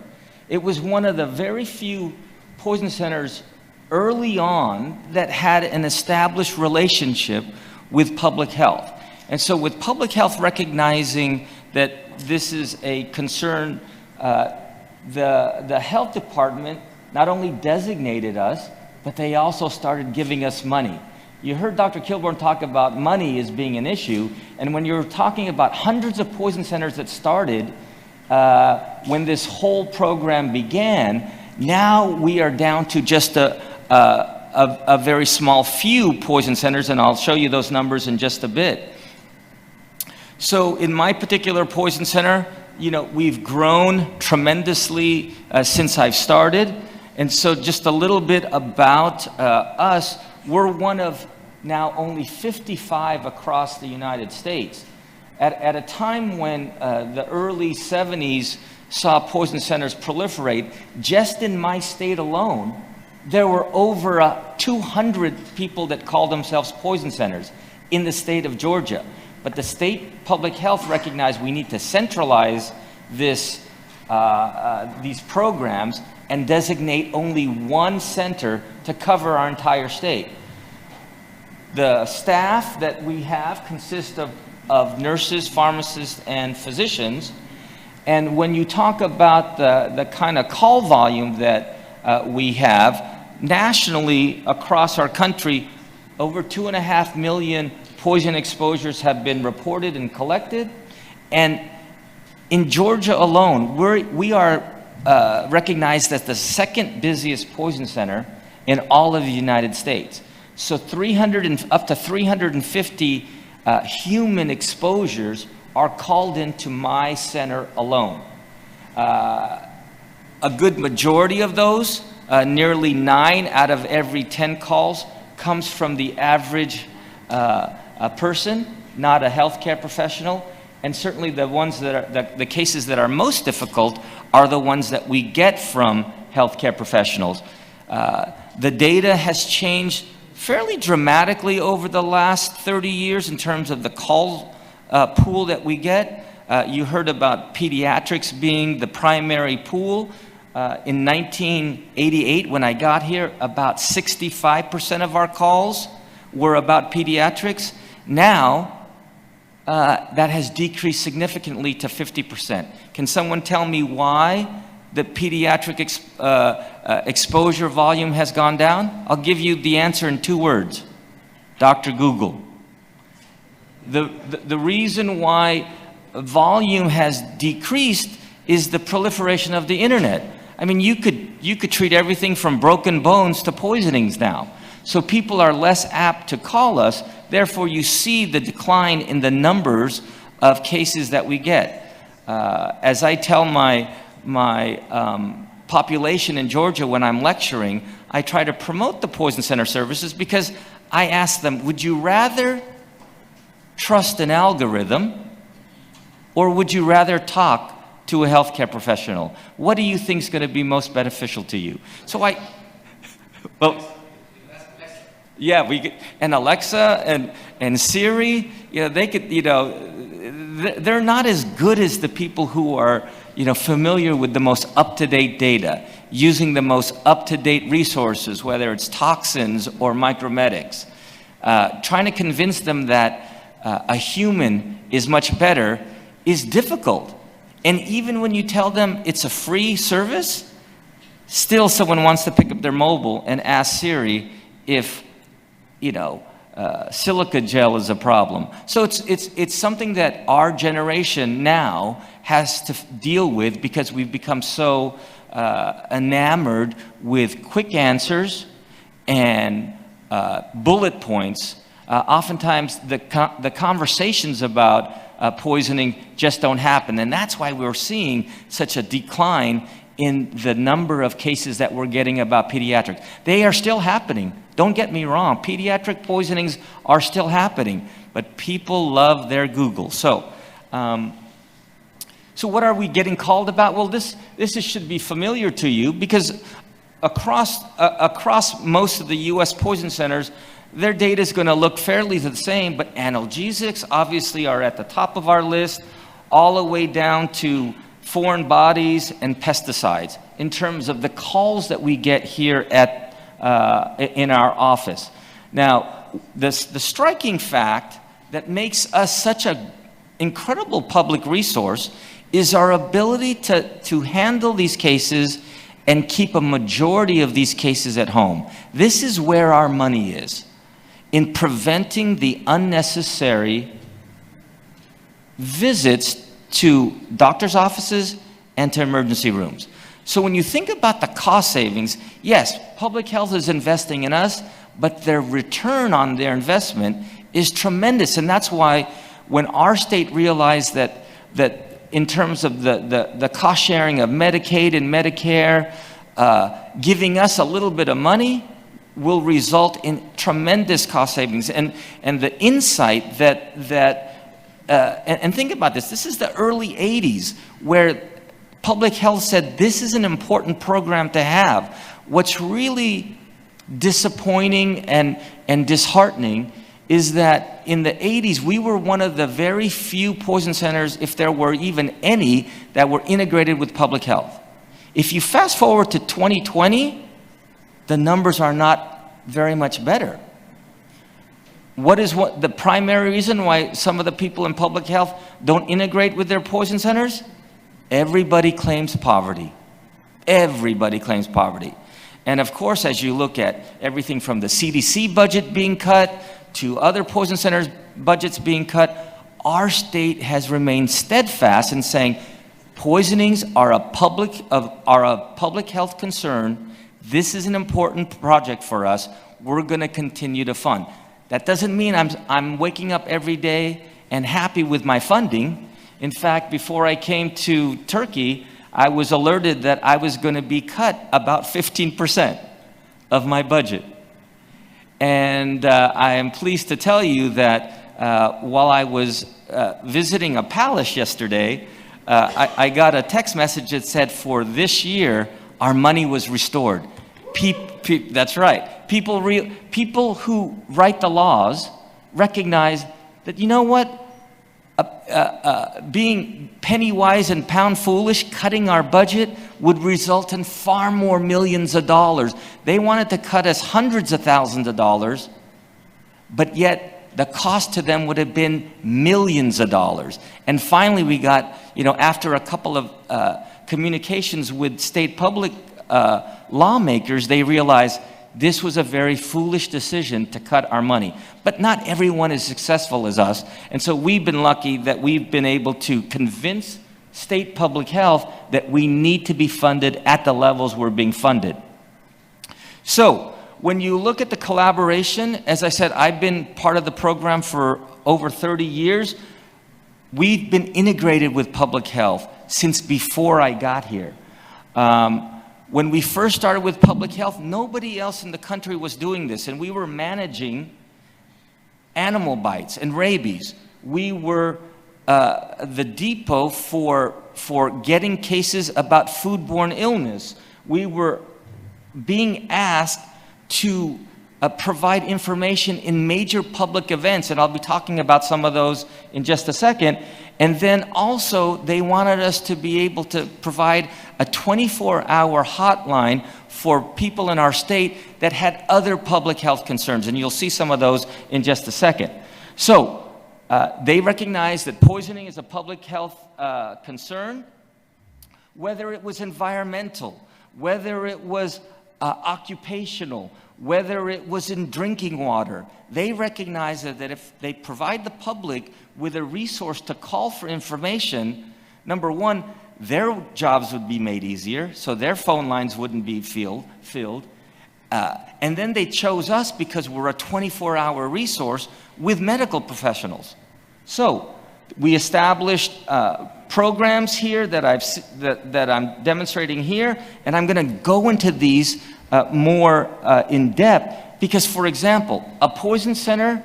It was one of the very few poison centers early on that had an established relationship with public health. And so with public health recognizing that this is a concern, the health department not only designated us, but they also started giving us money. You heard Dr. Kilborn talk about money as being an issue, and when you're talking about hundreds of poison centers that started when this whole program began, now we are down to just a very small few poison centers, and I'll show you those numbers in just a bit. So in my particular poison center, you know, we've grown tremendously since I've started. And so just a little bit about us. We're one of now only 55 across the United States. At a time when the early 70s saw poison centers proliferate, just in my state alone, there were over 200 people that called themselves poison centers in the state of Georgia. But the state public health recognized we need to centralize these programs and designate only one center to cover our entire state. The staff that we have consists of nurses, pharmacists, and physicians. And when you talk about the kind of call volume that we have, nationally across our country, over 2.5 million poison exposures have been reported and collected. And in Georgia alone, we are recognized as the second busiest poison center in all of the United States. So up to 350 human exposures are called into my center alone. A good majority of those, nearly 9 out of every 10 calls, comes from the average person, not a healthcare professional. And certainly the ones that are the cases that are most difficult are the ones that we get from healthcare professionals. The data has changed fairly dramatically over the last 30 years in terms of the call pool that we get. You heard about pediatrics being the primary pool. In 1988, when I got here, about 65% of our calls were about pediatrics. Now, that has decreased significantly to 50%. Can someone tell me why the pediatric exposure volume has gone down? I'll give you the answer in 2 words. Dr. Google. The reason why volume has decreased is the proliferation of the internet. I mean, you could treat everything from broken bones to poisonings now. So people are less apt to call us. Therefore, you see the decline in the numbers of cases that we get. As I tell my population in Georgia when I'm lecturing, I try to promote the poison center services because I ask them, would you rather trust an algorithm or would you rather talk to a healthcare professional? What do you think is going to be most beneficial to you? So well, yeah, and Alexa and Siri, you know, they could, you know, they're not as good as the people who are, you know, familiar with the most up-to-date data, using the most up-to-date resources, whether it's toxins or micromedics. Trying to convince them that a human is much better is difficult. And even when you tell them it's a free service, still someone wants to pick up their mobile and ask Siri if, you know, silica gel is a problem. So it's something that our generation now has to deal with because we've become so enamored with quick answers and bullet points. Oftentimes the conversations about poisoning just don't happen, and that's why we're seeing such a decline in the number of cases that we're getting about pediatrics. They are still happening. Don't get me wrong, pediatric poisonings are still happening, but people love their Google. So what are we getting called about? Well, this should be familiar to you because across most of the U.S. poison centers, their data is going to look fairly the same, but analgesics obviously are at the top of our list, all the way down to foreign bodies and pesticides in terms of the calls that we get here at in our office. Now, the striking fact that makes us such an incredible public resource is our ability to handle these cases and keep a majority of these cases at home. This is where our money is, in preventing the unnecessary visits to doctor's offices and to emergency rooms. So when you think about the cost savings, yes, public health is investing in us, but their return on their investment is tremendous. And that's why when our state realized that in terms of the cost sharing of Medicaid and Medicare, giving us a little bit of money will result in tremendous cost savings. And the insight and think about this is the early 80s where public health said this is an important program to have. What's really disappointing and disheartening is that in the 80s, we were one of the very few poison centers, if there were even any, that were integrated with public health. If you fast forward to 2020, the numbers are not very much better. What is the primary reason why some of the people in public health don't integrate with their poison centers? Everybody claims poverty. Everybody claims poverty. And of course, as you look at everything from the CDC budget being cut to other poison centers' budgets being cut, our state has remained steadfast in saying poisonings are a public health concern. This is an important project for us. We're going to continue to fund. That doesn't mean I'm waking up every day and happy with my funding. In fact, before I came to Turkey, I was alerted that I was going to be cut about 15% of my budget. And I am pleased to tell you that while I was visiting a palace yesterday, I got a text message that said for this year, our money was restored. That's right. People who write the laws recognize that, you know what? Being penny wise and pound foolish, cutting our budget would result in far more millions of dollars. They wanted to cut us hundreds of thousands of dollars, but yet the cost to them would have been millions of dollars. And finally we got, after a couple of communications with state public lawmakers, they realized this was a very foolish decision to cut our money. But not everyone is successful as us. And so we've been lucky that we've been able to convince state public health that we need to be funded at the levels we're being funded. So when you look at the collaboration, as I said, I've been part of the program for over 30 years. We've been integrated with public health since before I got here. When we first started with public health, nobody else in the country was doing this, and we were managing animal bites and rabies. We were the depot for getting cases about foodborne illness. We were being asked to provide information in major public events, and I'll be talking about some of those in just a second. And then also, they wanted us to be able to provide a 24-hour hotline for people in our state that had other public health concerns, and you'll see some of those in just a second. So, they recognize that poisoning is a public health concern, whether it was environmental, whether it was occupational, whether it was in drinking water. They recognize that if they provide the public with a resource to call for information, number one, their jobs would be made easier, so their phone lines wouldn't be filled. And then they chose us because we're a 24-hour resource with medical professionals. So we established programs here that I'm demonstrating here, and I'm going to go into these more in depth because, for example, a poison center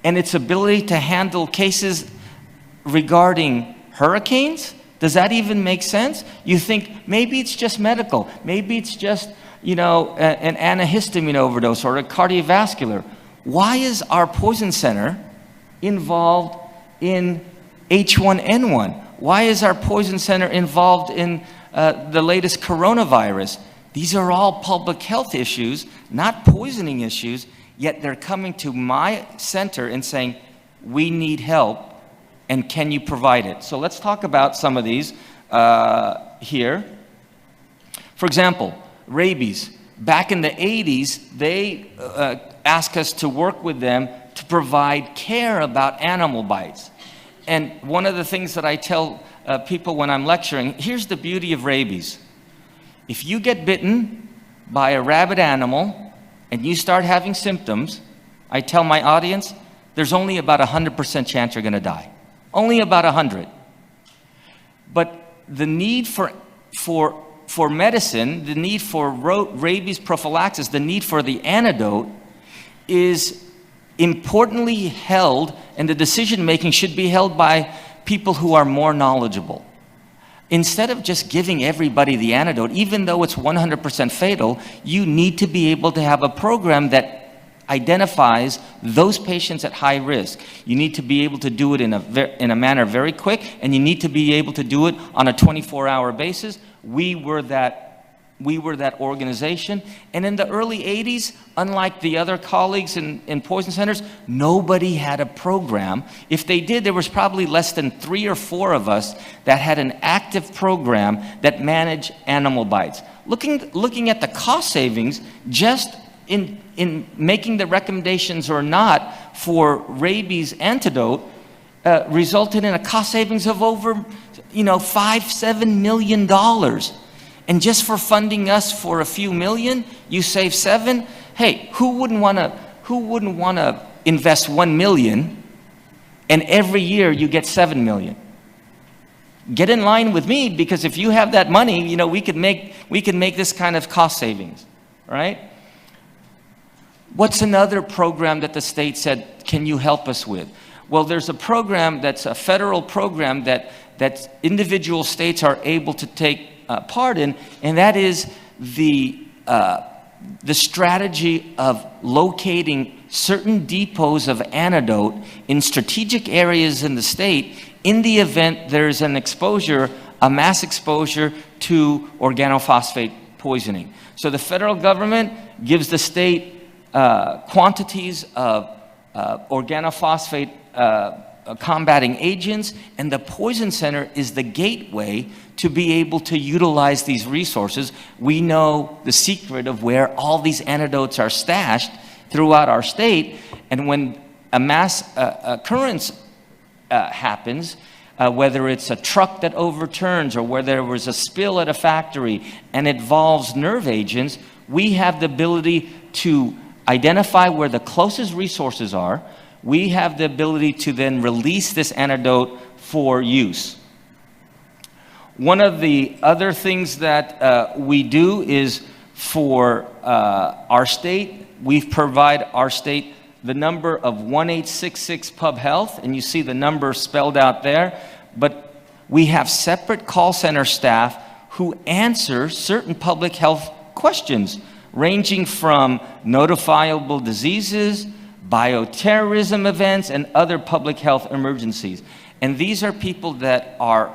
and its ability to handle cases regarding hurricanes, does that even make sense? You think maybe it's just medical, maybe it's just, you know, an antihistamine overdose or a cardiovascular. Why is our poison center involved in H1N1? Why is our poison center involved in the latest coronavirus? These are all public health issues, not poisoning issues, yet they're coming to my center and saying, we need help, and can you provide it? So let's talk about some of these here. For example, rabies. Back in the 80s, they asked us to work with them to provide care about animal bites. And one of the things that I tell people when I'm lecturing, here's the beauty of rabies. If you get bitten by a rabid animal and you start having symptoms, I tell my audience, there's only about 100% chance you're going to die. Only about 100. But the need for medicine, the need for rabies prophylaxis, the need for the antidote is importantly held, and the decision-making should be held by people who are more knowledgeable. Instead of just giving everybody the antidote, even though it's 100% fatal, you need to be able to have a program that identifies those patients at high risk. You need to be able to do it in a manner very quick, and you need to be able to do it on a 24-hour basis. We were that organization. And in the early 80s, unlike the other colleagues in poison centers, nobody had a program. If they did, there was probably less than 3 or 4 of us that had an active program that managed animal bites. Looking at the cost savings, just in making the recommendations or not for rabies antidote, resulted in a cost savings of over, $5-7 million. And just for funding us for a few million, you save 7. Hey, who wouldn't want to invest 1 million, and every year you get 7 million? Get in line with me, because if you have that money, we could make this kind of cost savings, right? What's another program that the state said, can you help us with? Well, there's a program that's a federal program that individual states are able to take part in, and that is the strategy of locating certain depots of antidote in strategic areas in the state in the event there's an exposure, a mass exposure to organophosphate poisoning. So the federal government gives the state quantities of organophosphate combating agents, and the poison center is the gateway to be able to utilize these resources. We know the secret of where all these antidotes are stashed throughout our state, and when a mass occurrence happens, whether it's a truck that overturns or where there was a spill at a factory and it involves nerve agents, we have the ability to identify where the closest resources are. We have the ability to then release this antidote for use. One of the other things that we do is for our state, we provide our state the number of 1866 Pub Health, and you see the number spelled out there, but we have separate call center staff who answer certain public health questions, ranging from notifiable diseases, bioterrorism events, and other public health emergencies. And these are people that are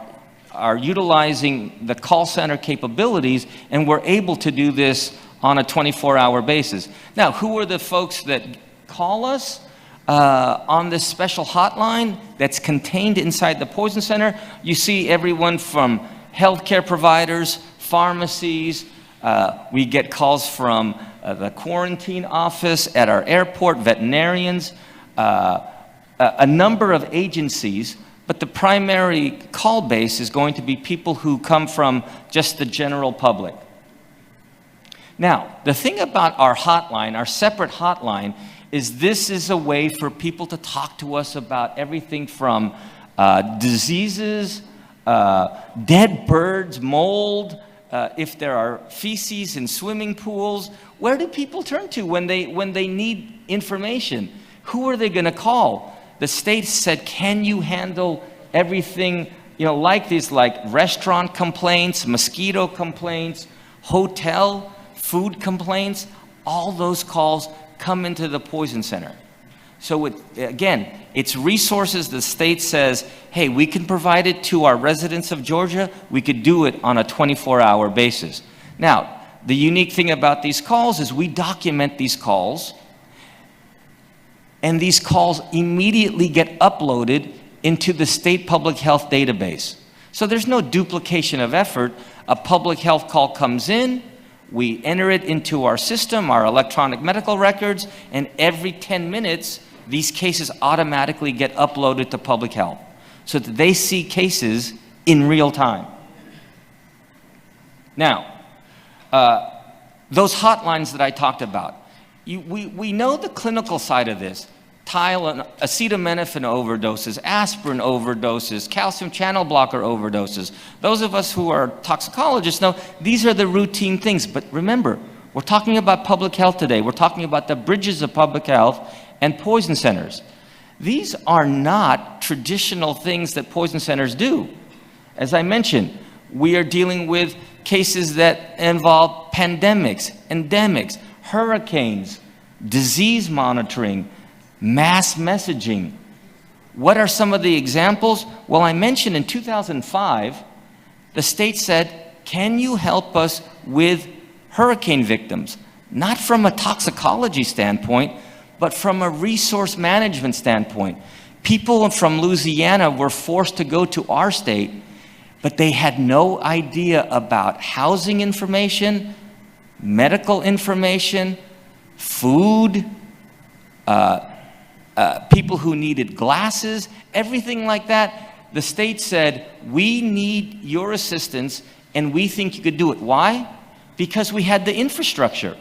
utilizing the call center capabilities, and we're able to do this on a 24-hour basis. Now, who are the folks that call us on this special hotline that's contained inside the poison center? You see everyone from healthcare providers, pharmacies, We get calls from the quarantine office at our airport, veterinarians, a number of agencies, but the primary call base is going to be people who come from just the general public. Now, the thing about our hotline, our separate hotline, is this is a way for people to talk to us about everything from diseases, dead birds, mold, if there are feces in swimming pools. Where do people turn to when they need information? Who are they going to call? The state said, can you handle everything, like these, like restaurant complaints, mosquito complaints, hotel, food complaints? All those calls come into the poison center. So again, it's resources the state says, hey, we can provide it to our residents of Georgia. We could do it on a 24-hour basis. Now, the unique thing about these calls is we document these calls, and these calls immediately get uploaded into the state public health database. So there's no duplication of effort. A public health call comes in, we enter it into our system, our electronic medical records, and every 10 minutes, these cases automatically get uploaded to public health so that they see cases in real time. Now, those hotlines that I talked about, we know the clinical side of this. Acetaminophen overdoses, aspirin overdoses, calcium channel blocker overdoses. Those of us who are toxicologists know these are the routine things. But remember, we're talking about public health today. We're talking about the bridges of public health and poison centers. These are not traditional things that poison centers do. As I mentioned, we are dealing with cases that involve pandemics, endemics, hurricanes, disease monitoring, mass messaging. What are some of the examples? Well, I mentioned in 2005, the state said, can you help us with hurricane victims? Not from a toxicology standpoint, but from a resource management standpoint. People from Louisiana were forced to go to our state, but they had no idea about housing information, medical information, food, people who needed glasses, everything like that. The state said, we need your assistance and we think you could do it. Why? Because we had the infrastructure.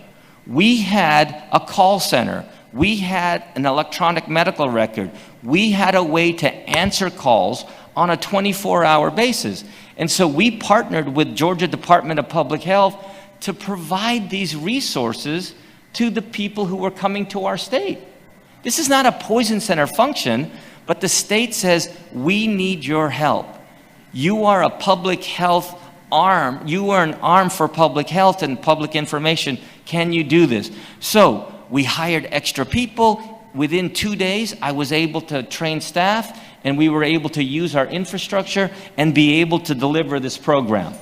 We had a call center. We had an electronic medical record. We had a way to answer calls on a 24-hour basis. And so we partnered with Georgia Department of Public Health to provide these resources to the people who were coming to our state. This is not a poison center function, but the state says, we need your help. You are a public health arm. You are an arm for public health and public information. Can you do this? So we hired extra people. Within 2 days, I was able to train staff, and we were able to use our infrastructure and be able to deliver this program.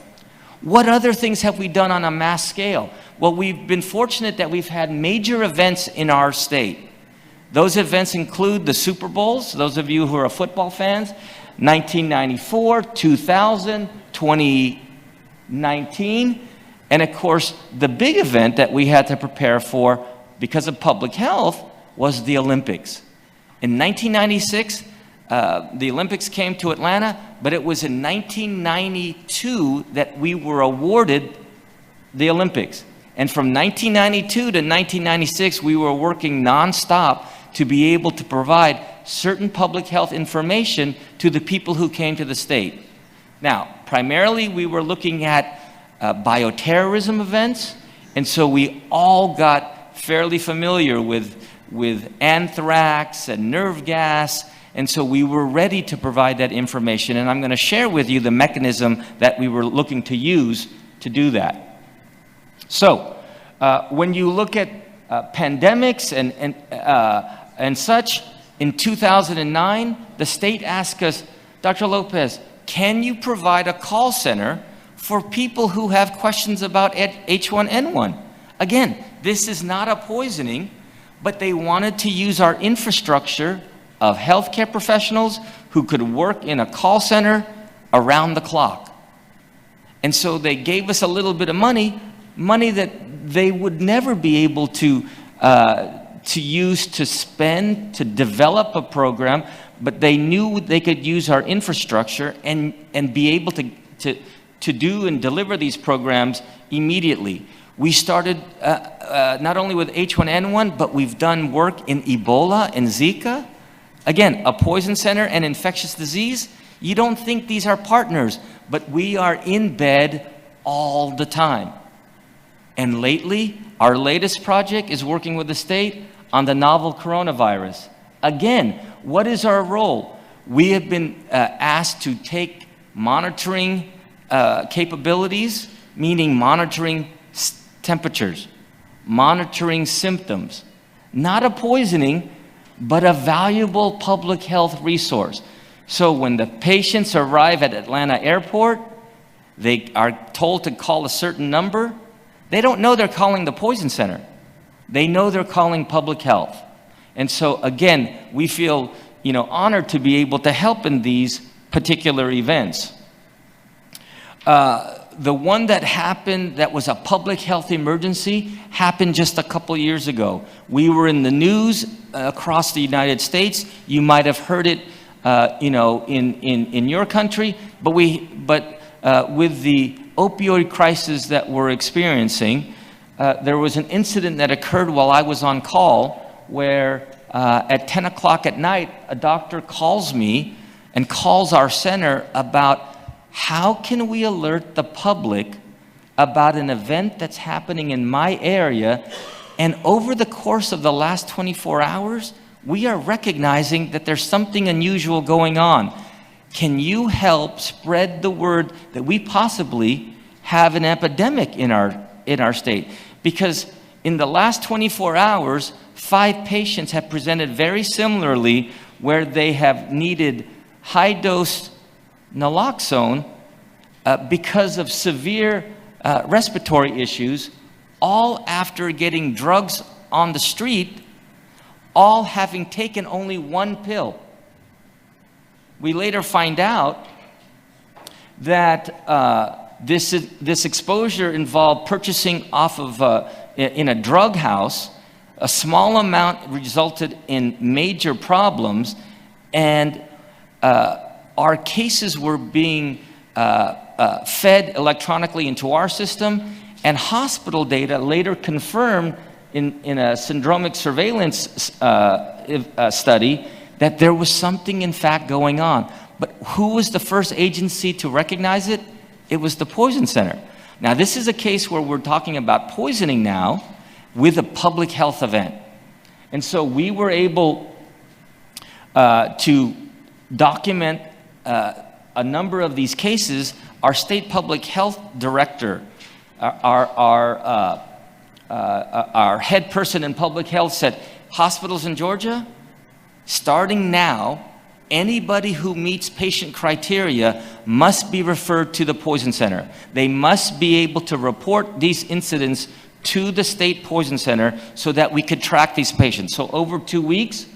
What other things have we done on a mass scale? Well, we've been fortunate that we've had major events in our state. Those events include the Super Bowls, those of you who are football fans, 1994, 2000, 2019, and of course, the big event that we had to prepare for because of public health was the Olympics. In 1996, the Olympics came to Atlanta, but it was in 1992 that we were awarded the Olympics. And from 1992 to 1996, we were working nonstop to be able to provide certain public health information to the people who came to the state. Now, primarily we were looking at bioterrorism events, and so we all got fairly familiar with anthrax and nerve gas, and so we were ready to provide that information, and I'm going to share with you the mechanism that we were looking to use to do that. So, when you look at pandemics and such, in 2009, the state asked us, Dr. Lopez, can you provide a call center for people who have questions about H1N1? Again, this is not a poisoning, but they wanted to use our infrastructure of healthcare professionals who could work in a call center around the clock. And so they gave us a little bit of money, money that they would never be able to use to spend, to develop a program, but they knew they could use our infrastructure and be able to do and deliver these programs immediately. We started not only with H1N1, but we've done work in Ebola and Zika. Again, a poison center and infectious disease. You don't think these are partners, but we are in bed all the time. And lately, our latest project is working with the state on the novel coronavirus. Again, what is our role? We have been asked to take monitoring capabilities, meaning monitoring temperatures, monitoring symptoms, not a poisoning, but a valuable public health resource. So when the patients arrive at Atlanta Airport, they are told to call a certain number. They don't know they're calling the poison center. They know they're calling public health. And so again, we feel, honored to be able to help in these particular events. The one that happened that was a public health emergency happened just a couple years ago. We were in the news across the United States. You might have heard it, in your country, but with the opioid crisis that we're experiencing, there was an incident that occurred while I was on call where at 10 o'clock at night, a doctor calls me and calls our center about how can we alert the public about an event that's happening in my area, and over the course of the last 24 hours, we are recognizing that there's something unusual going on. Can you help spread the word that we possibly have an epidemic in our state? Because in the last 24 hours, 5 patients have presented very similarly where they have needed high-dose naloxone because of severe respiratory issues, all after getting drugs on the street, all having taken only 1 pill. We later find out that this exposure involved purchasing off of in a drug house. A small amount resulted in major problems, and our cases were being fed electronically into our system, and hospital data later confirmed in a syndromic surveillance study that there was something in fact going on. But who was the first agency to recognize it? It was the Poison Center. Now this is a case where we're talking about poisoning now with a public health event. And so we were able to document a number of these cases. Our state public health director, our head person in public health said, hospitals in Georgia, starting now, anybody who meets patient criteria must be referred to the Poison Center. They must be able to report these incidents to the state Poison Center so that we could track these patients. So over 2 weeks,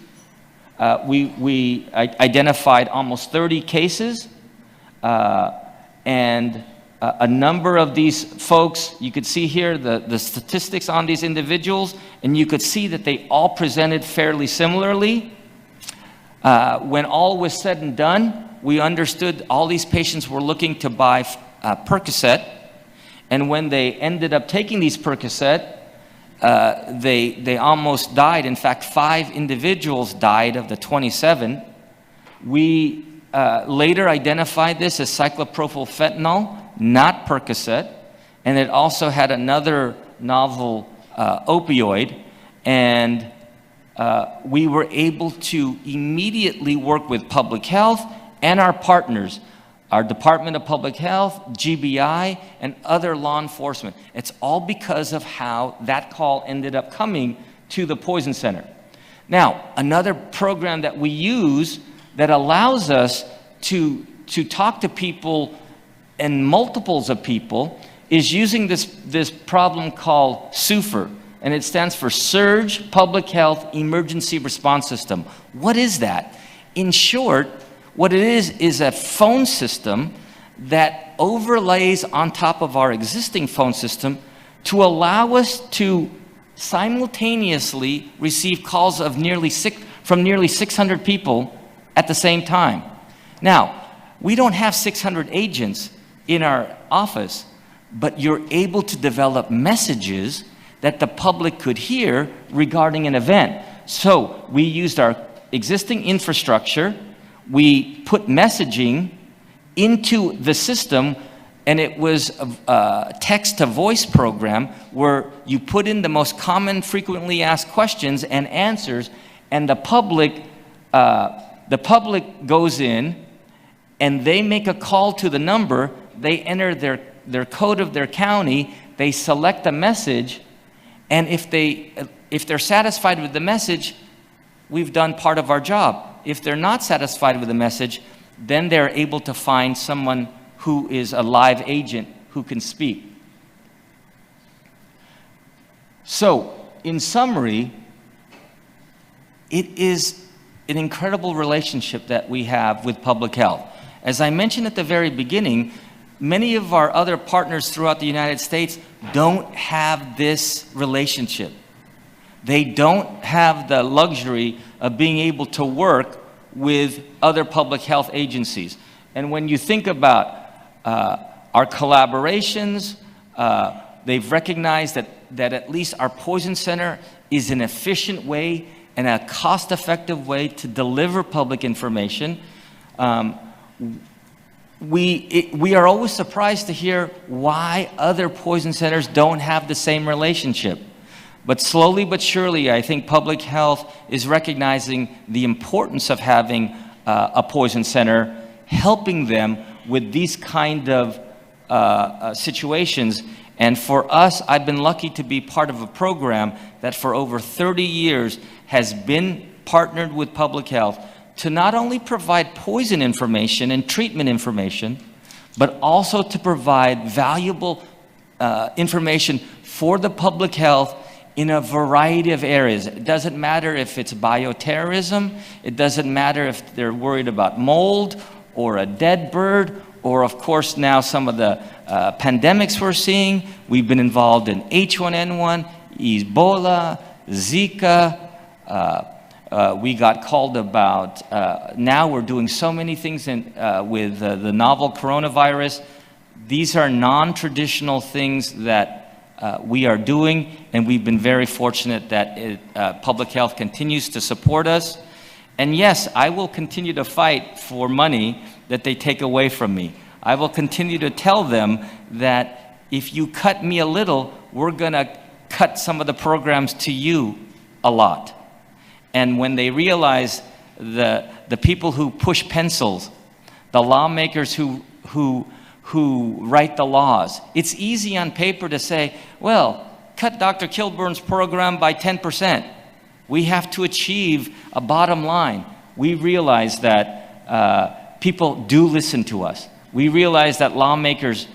we identified almost 30 cases, and a number of these folks, you could see here the statistics on these individuals, and you could see that they all presented fairly similarly. When all was said and done, we understood all these patients were looking to buy Percocet, and when they ended up taking these Percocet, they almost died. In fact, 5 individuals died of the 27. We later identified this as cyclopropyl-fentanyl, not Percocet, and it also had another novel opioid, and we were able to immediately work with public health and our partners, our Department of Public Health, GBI, and other law enforcement. It's all because of how that call ended up coming to the Poison Center. Now, another program that we use that allows us to talk to people and multiples of people is using this problem called SUFER, and it stands for Surge Public Health Emergency Response System. What is that? In short, what it is a phone system that overlays on top of our existing phone system to allow us to simultaneously receive calls of from nearly 600 people at the same time. Now, we don't have 600 agents in our office, but you're able to develop messages that the public could hear regarding an event. So we used our existing infrastructure, we put messaging into the system, and it was a text-to-voice program where you put in the most common frequently asked questions and answers, and the public goes in and they make a call to the number, they enter their code of their county, they select a message, and if they're satisfied with the message, we've done part of our job. If they're not satisfied with the message, then they're able to find someone who is a live agent who can speak. So, in summary, it is an incredible relationship that we have with public health. As I mentioned at the very beginning, many of our other partners throughout the United States don't have this relationship. They don't have the luxury of being able to work with other public health agencies. And when you think about our collaborations, they've recognized that at least our Poison Center is an efficient way and a cost-effective way to deliver public information. We are always surprised to hear why other poison centers don't have the same relationship. But slowly but surely, I think public health is recognizing the importance of having a poison center, helping them with these kind of situations. And for us, I've been lucky to be part of a program that for over 30 years has been partnered with public health to not only provide poison information and treatment information, but also to provide valuable information for the public health in a variety of areas. It doesn't matter if it's bioterrorism, it doesn't matter if they're worried about mold or a dead bird, or of course now some of the pandemics we're seeing. We've been involved in H1N1, Ebola, Zika. We got called about, now we're doing so many things with the novel coronavirus. These are non-traditional things that we are doing, and we've been very fortunate that public health continues to support us. And yes, I will continue to fight for money that they take away from me. I will continue to tell them that if you cut me a little, we're gonna cut some of the programs to you a lot. And when they realize the people who push pencils, the lawmakers who write the laws, it's easy on paper to say, well, cut Dr. Kilburn's program by 10%. We have to achieve a bottom line. We realize that people do listen to us. We realize that lawmakers,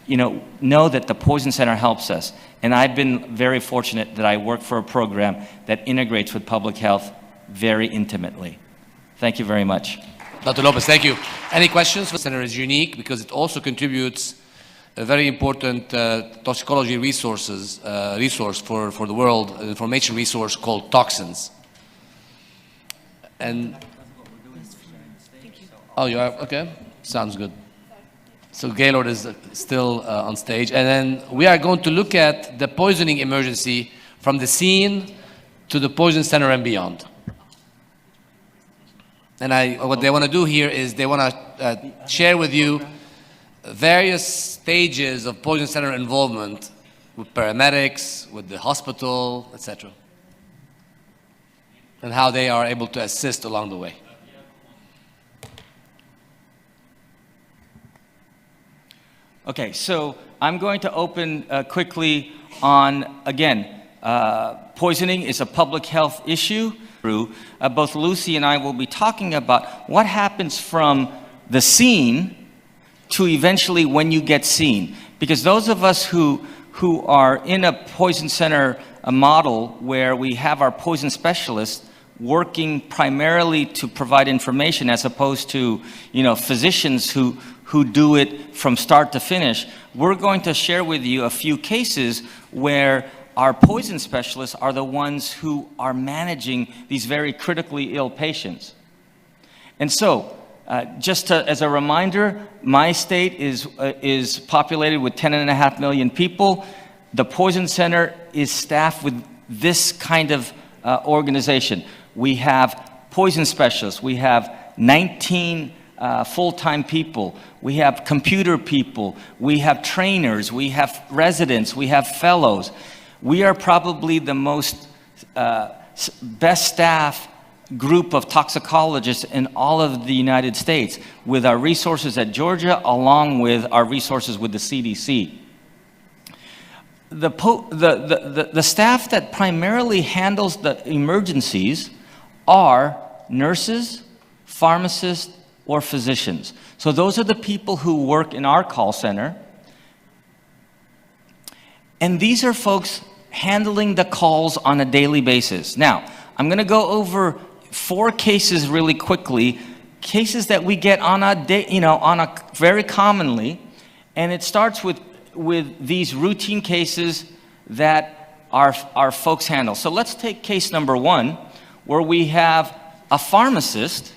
know that the Poison Center helps us. And I've been very fortunate that I work for a program that integrates with public health very intimately. Thank you very much. Dr. Lopez, thank you. Any questions? The center is unique because it also contributes a very important toxicology resource for the world, an information resource called toxins. And oh, you are okay. Sounds good. So Gaylord is still on stage, and then we are going to look at the poisoning emergency from the scene to the Poison Center and beyond. And what they want to do here is they want to share with you various stages of Poison Center involvement with paramedics, with the hospital, etc., and how they are able to assist along the way. Okay, so I'm going to open quickly on, again, poisoning is a public health issue. Both Lucy and I will be talking about what happens from the scene to eventually when you get seen. Because those of us who are in a poison center model where we have our poison specialists working primarily to provide information as opposed to physicians who who do it from start to finish. We're going to share with you a few cases where our poison specialists are the ones who are managing these very critically ill patients. And so, as a reminder, my state is populated with 10.5 million people. The Poison Center is staffed with this kind of organization. We have poison specialists. We have 19 full-time people. We have computer people. We have trainers. We have residents. We have fellows. We are probably the most best staff group of toxicologists in all of the United States, with our resources at Georgia along with our resources with the CDC. The staff that primarily handles the emergencies are nurses, pharmacists, or physicians. So those are the people who work in our call center. And these are folks handling the calls on a daily basis. Now, I'm going to go over 4 cases really quickly, cases that we get on a day, very commonly, and it starts with these routine cases that our folks handle. So let's take case number 1, where we have a pharmacist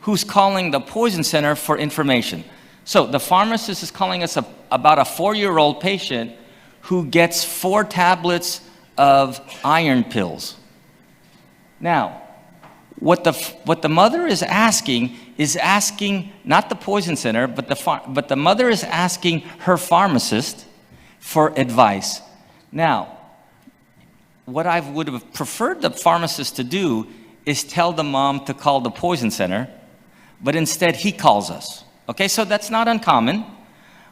who's calling the Poison Center for information. So the pharmacist is calling us about a 4-year-old patient who gets 4 tablets of iron pills. Now, what the mother is asking not the Poison Center, but the mother is asking her pharmacist for advice. Now, what I would have preferred the pharmacist to do is tell the mom to call the Poison Center, but instead he calls us. Okay, so that's not uncommon,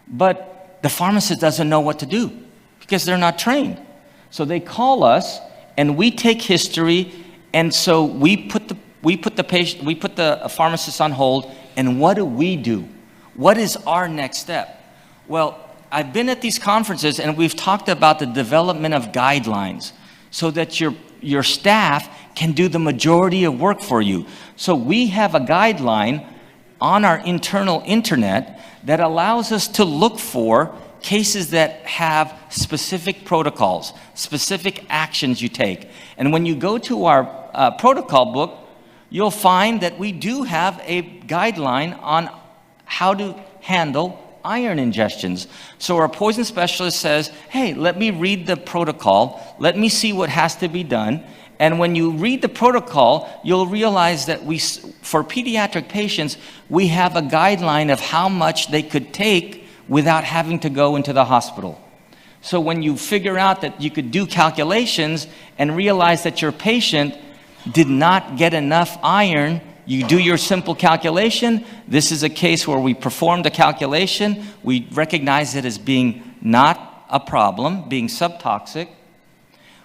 but the pharmacist doesn't know what to do because they're not trained. So they call us and we take history, and so we put the pharmacist on hold, and what do? What is our next step? Well, I've been at these conferences and we've talked about the development of guidelines so that your staff can do the majority of work for you. So we have a guideline on our internal internet that allows us to look for cases that have specific protocols, specific actions you take. And when you go to our protocol book, you'll find that we do have a guideline on how to handle iron ingestions. So our poison specialist says, hey, let me read the protocol, let me see what has to be done. And when you read the protocol, you'll realize that for pediatric patients, we have a guideline of how much they could take without having to go into the hospital. So when you figure out that you could do calculations and realize that your patient did not get enough iron, you do your simple calculation. This is a case where we performed a calculation. We recognize it as being not a problem, being subtoxic.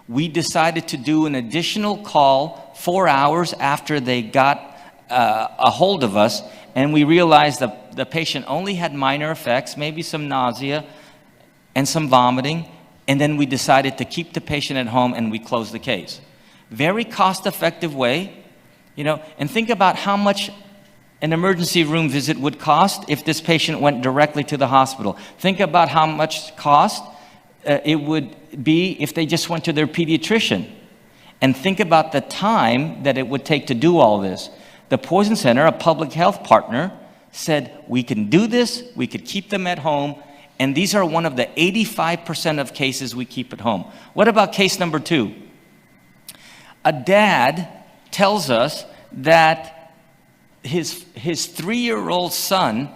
We decided to do an additional call 4 hours after they got a hold of us, and we realized that the patient only had minor effects, maybe some nausea and some vomiting, and then we decided to keep the patient at home and we closed the case. Very cost-effective way, and think about how much an emergency room visit would cost if this patient went directly to the hospital. Think about how much cost it would be if they just went to their pediatrician. And think about the time that it would take to do all this. The Poison Center, a public health partner, said we can do this, we could keep them at home, and these are one of the 85% of cases we keep at home. What about case number 2? A dad tells us that his 3-year-old son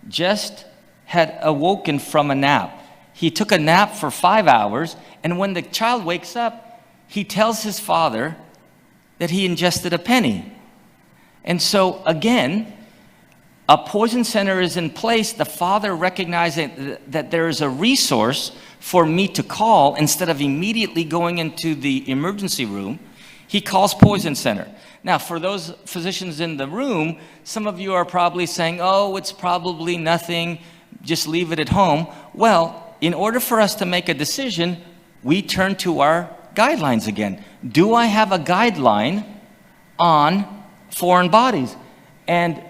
just had awoken from a nap. He took a nap for 5 hours, and when the child wakes up, he tells his father that he ingested a penny. And so again, a poison center is in place, the father recognizing that there is a resource for me to call instead of immediately going into the emergency room. He calls Poison Center. Now, for those physicians in the room, some of you are probably saying, oh, it's probably nothing, just leave it at home. Well, in order for us to make a decision, we turn to our guidelines again. Do I have a guideline on foreign bodies? And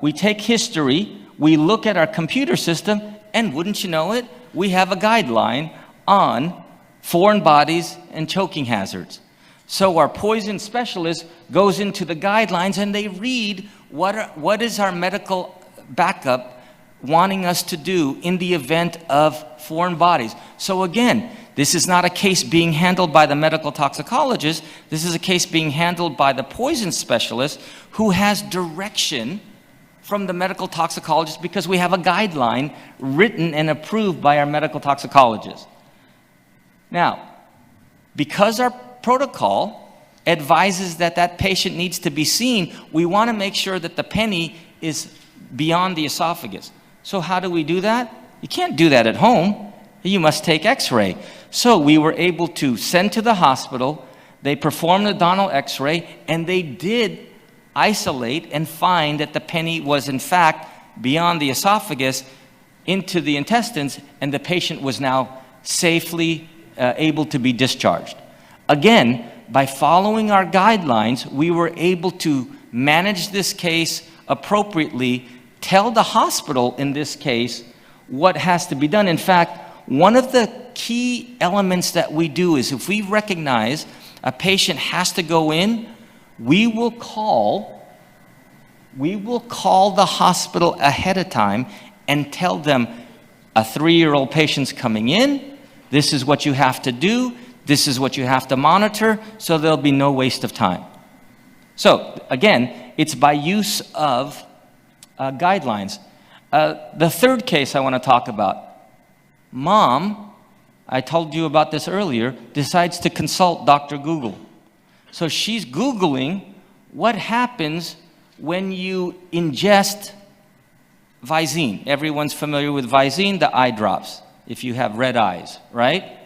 we take history, we look at our computer system, and wouldn't you know it, we have a guideline on foreign bodies and choking hazards. So our poison specialist goes into the guidelines and they read what is our medical backup wanting us to do in the event of foreign bodies. So again, this is not a case being handled by the medical toxicologist. This is a case being handled by the poison specialist who has direction from the medical toxicologist because we have a guideline written and approved by our medical toxicologist. Now, because our protocol advises that that patient needs to be seen, we want to make sure that the penny is beyond the esophagus. So how do we do that? You can't do that at home. You must take x-ray. So we were able to send to the hospital, they performed a abdominal x-ray, and they did isolate and find that the penny was in fact beyond the esophagus into the intestines, and the patient was now safely able to be discharged. Again, by following our guidelines, we were able to manage this case appropriately, tell the hospital in this case what has to be done. In fact, one of the key elements that we do is if we recognize a patient has to go in, we will call the hospital ahead of time and tell them a 3-year-old patient's coming in, this is what you have to do, this is what you have to monitor, so there'll be no waste of time. So again, it's by use of guidelines. The third case I want to talk about, mom, I told you about this earlier, decides to consult Dr. Google. So she's Googling what happens when you ingest Visine. Everyone's familiar with Visine, the eye drops, if you have red eyes, right?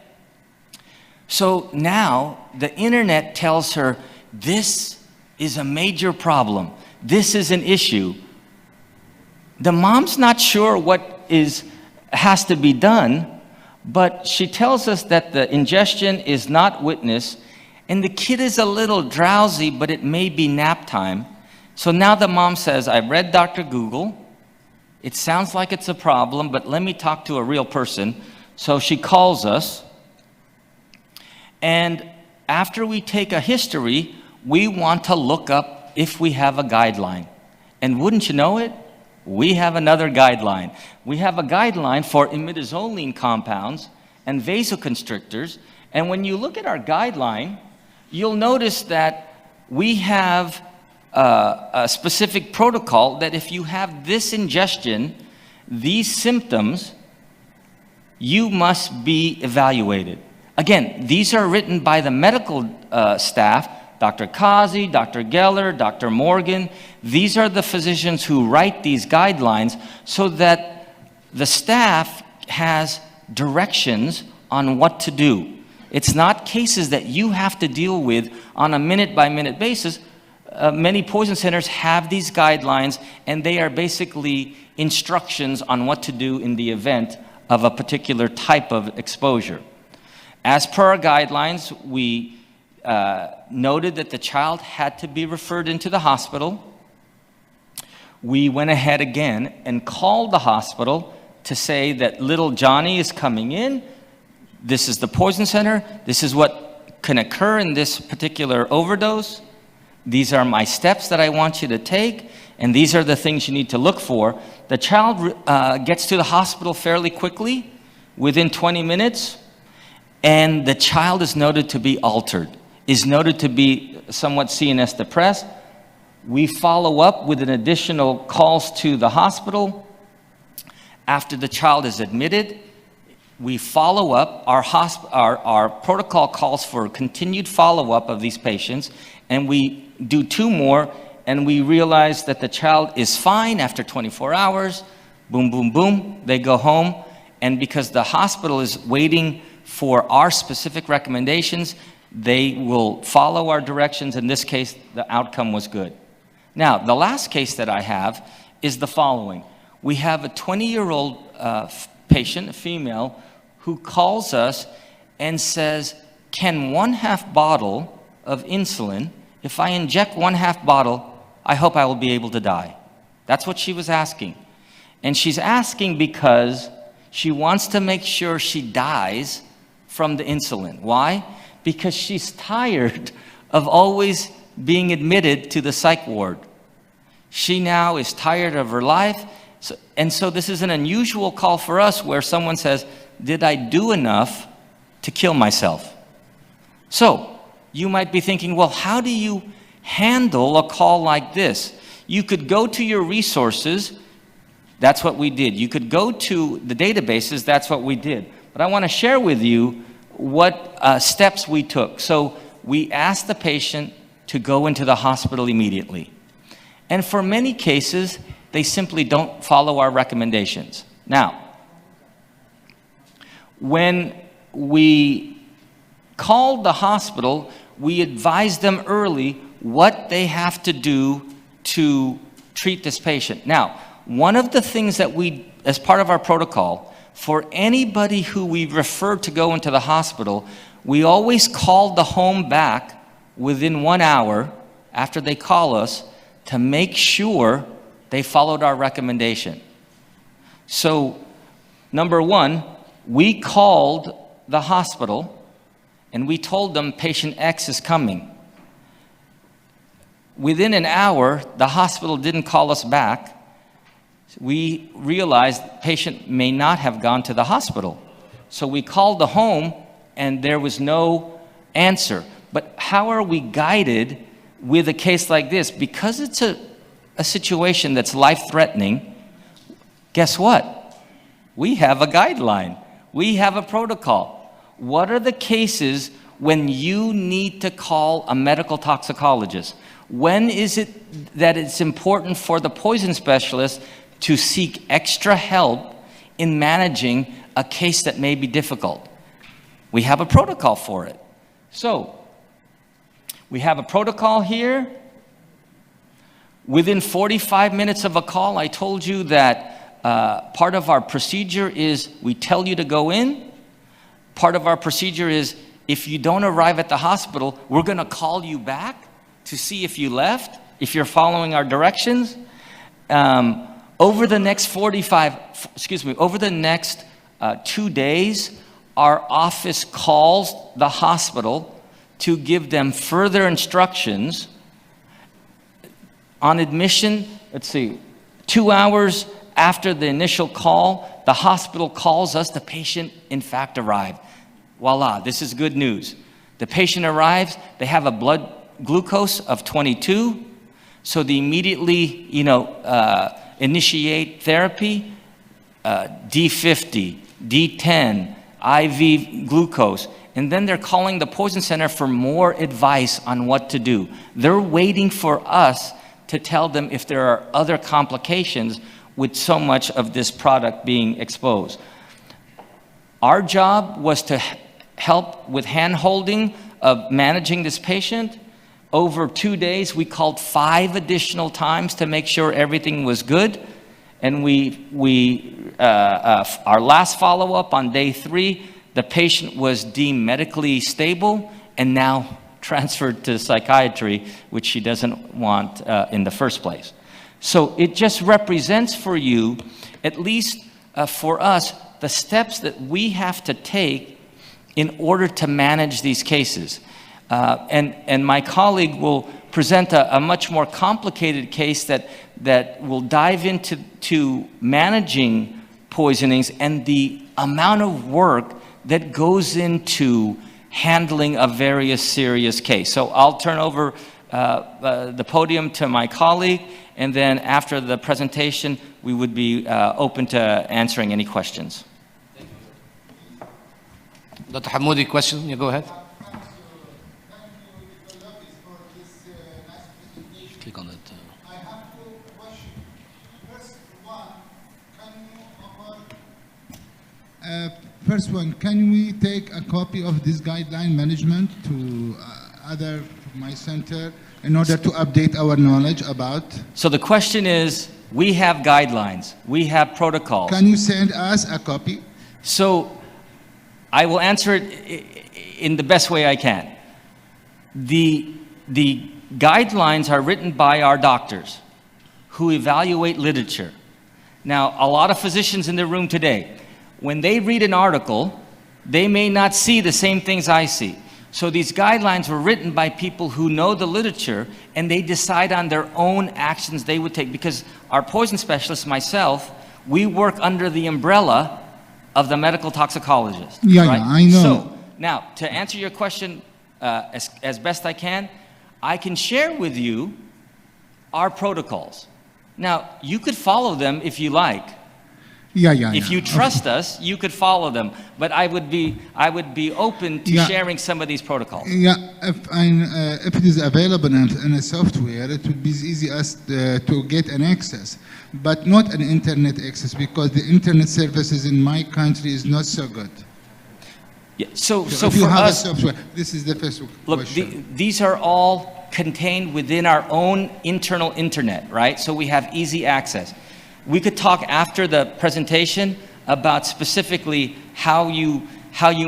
So now the internet tells her this is a major problem. This is an issue. The mom's not sure what has to be done, but she tells us that the ingestion is not witnessed, and the kid is a little drowsy, but it may be nap time. So now the mom says, I read Dr. Google. It sounds like it's a problem, but let me talk to a real person. So she calls us. And after we take a history, we want to look up if we have a guideline. And wouldn't you know it, we have another guideline. We have a guideline for imidazoline compounds and vasoconstrictors. And when you look at our guideline, you'll notice that we have a specific protocol that if you have this ingestion, these symptoms, you must be evaluated. Again, these are written by the medical staff, Dr. Kazi, Dr. Geller, Dr. Morgan. These are the physicians who write these guidelines so that the staff has directions on what to do. It's not cases that you have to deal with on a minute-by-minute basis. Many poison centers have these guidelines, and they are basically instructions on what to do in the event of a particular type of exposure. As per our guidelines, we noted that the child had to be referred into the hospital. We went ahead again and called the hospital to say that little Johnny is coming in. This is the poison center. This is what can occur in this particular overdose. These are my steps that I want you to take, and these are the things you need to look for. The child gets to the hospital fairly quickly, within 20 minutes, and the child is noted to be altered, is noted to be somewhat CNS depressed. We follow up with an additional calls to the hospital. After the child is admitted, we follow up. Our protocol calls for continued follow-up of these patients, and we do 2 more, and we realize that the child is fine after 24 hours. Boom, boom, boom, they go home. And because the hospital is waiting for our specific recommendations, they will follow our directions. In this case, the outcome was good. Now, the last case that I have is the following. We have a 20-year-old patient, a female, who calls us and says, can 1/2 bottle of insulin, if I inject 1/2 bottle, I hope I will be able to die. That's what she was asking. And she's asking because she wants to make sure she dies from the insulin. Why? Because she's tired of always being admitted to the psych ward. She now is tired of her life. And so this is an unusual call for us where someone says, did I do enough to kill myself? So you might be thinking, well, how do you handle a call like this? You could go to your resources. That's what we did. You could go to the databases. That's what we did. But I want to share with you what steps we took. So we asked the patient to go into the hospital immediately. And for many cases, they simply don't follow our recommendations. Now, when we called the hospital, we advised them early what they have to do to treat this patient. Now, one of the things that we, as part of our protocol, for anybody who we referred to go into the hospital, we always called the home back within 1 hour after they call us to make sure they followed our recommendation. So, number one, we called the hospital and we told them patient X is coming. Within an hour, the hospital didn't call us back. We realized the patient may not have gone to the hospital. So we called the home and there was no answer. But how are we guided with a case like this? Because it's a situation that's life-threatening, guess what? We have a guideline. We have a protocol. What are the cases when you need to call a medical toxicologist? When is it that it's important for the poison specialist to seek extra help in managing a case that may be difficult? We have a protocol for it. So, we have a protocol here. Within 45 minutes of a call, I told you that part of our procedure is we tell you to go in. Part of our procedure is if you don't arrive at the hospital, we're going to call you back to see if you left, if you're following our directions. Over the next 2 days, our office calls the hospital to give them further instructions. On admission, 2 hours after the initial call, the hospital calls us, the patient in fact arrived. Voila, this is good news. The patient arrives, they have a blood glucose of 22, so they immediately, initiate therapy, D50, D10, IV glucose, and then they're calling the poison center for more advice on what to do. They're waiting for us to tell them if there are other complications with so much of this product being exposed. Our job was to help with hand-holding of managing this patient. Over 2 days, we called 5 additional times to make sure everything was good. And our last follow-up on day 3, the patient was deemed medically stable and now transferred to psychiatry, which she doesn't want in the first place. So it just represents for you, at least for us, the steps that we have to take in order to manage these cases. And my colleague will present a much more complicated case that will dive into managing poisonings and the amount of work that goes into handling a very serious case. So I'll turn over the podium to my colleague, and then after the presentation, we would be open to answering any questions. Dr. Hamoudi, question? You go ahead. Click on it. First one, can we take a copy of this guideline management to my center in order to update our knowledge about? So the question is, we have guidelines, we have protocols. Can you send us a copy? So I will answer it in the best way I can. The guidelines are written by our doctors who evaluate literature. Now, a lot of physicians in the room today, when they read an article, they may not see the same things I see. So these guidelines were written by people who know the literature, and they decide on their own actions they would take. Because our poison specialist, myself, we work under the umbrella of the medical toxicologist. Yeah, right? yeah, I know. So now, to answer your question as best I can share with you our protocols. Now, you could follow them if you like. If you trust us, you could follow them. But I would be open to sharing some of these protocols. Yeah, if it is available in a software, it would be easy to get an access, but not an internet access, because the internet services in my country is not so good. Yeah, so if for you have us, a software, this is the first question. these are all contained within our own internal internet, right? So we have easy access. We could talk after the presentation about specifically how you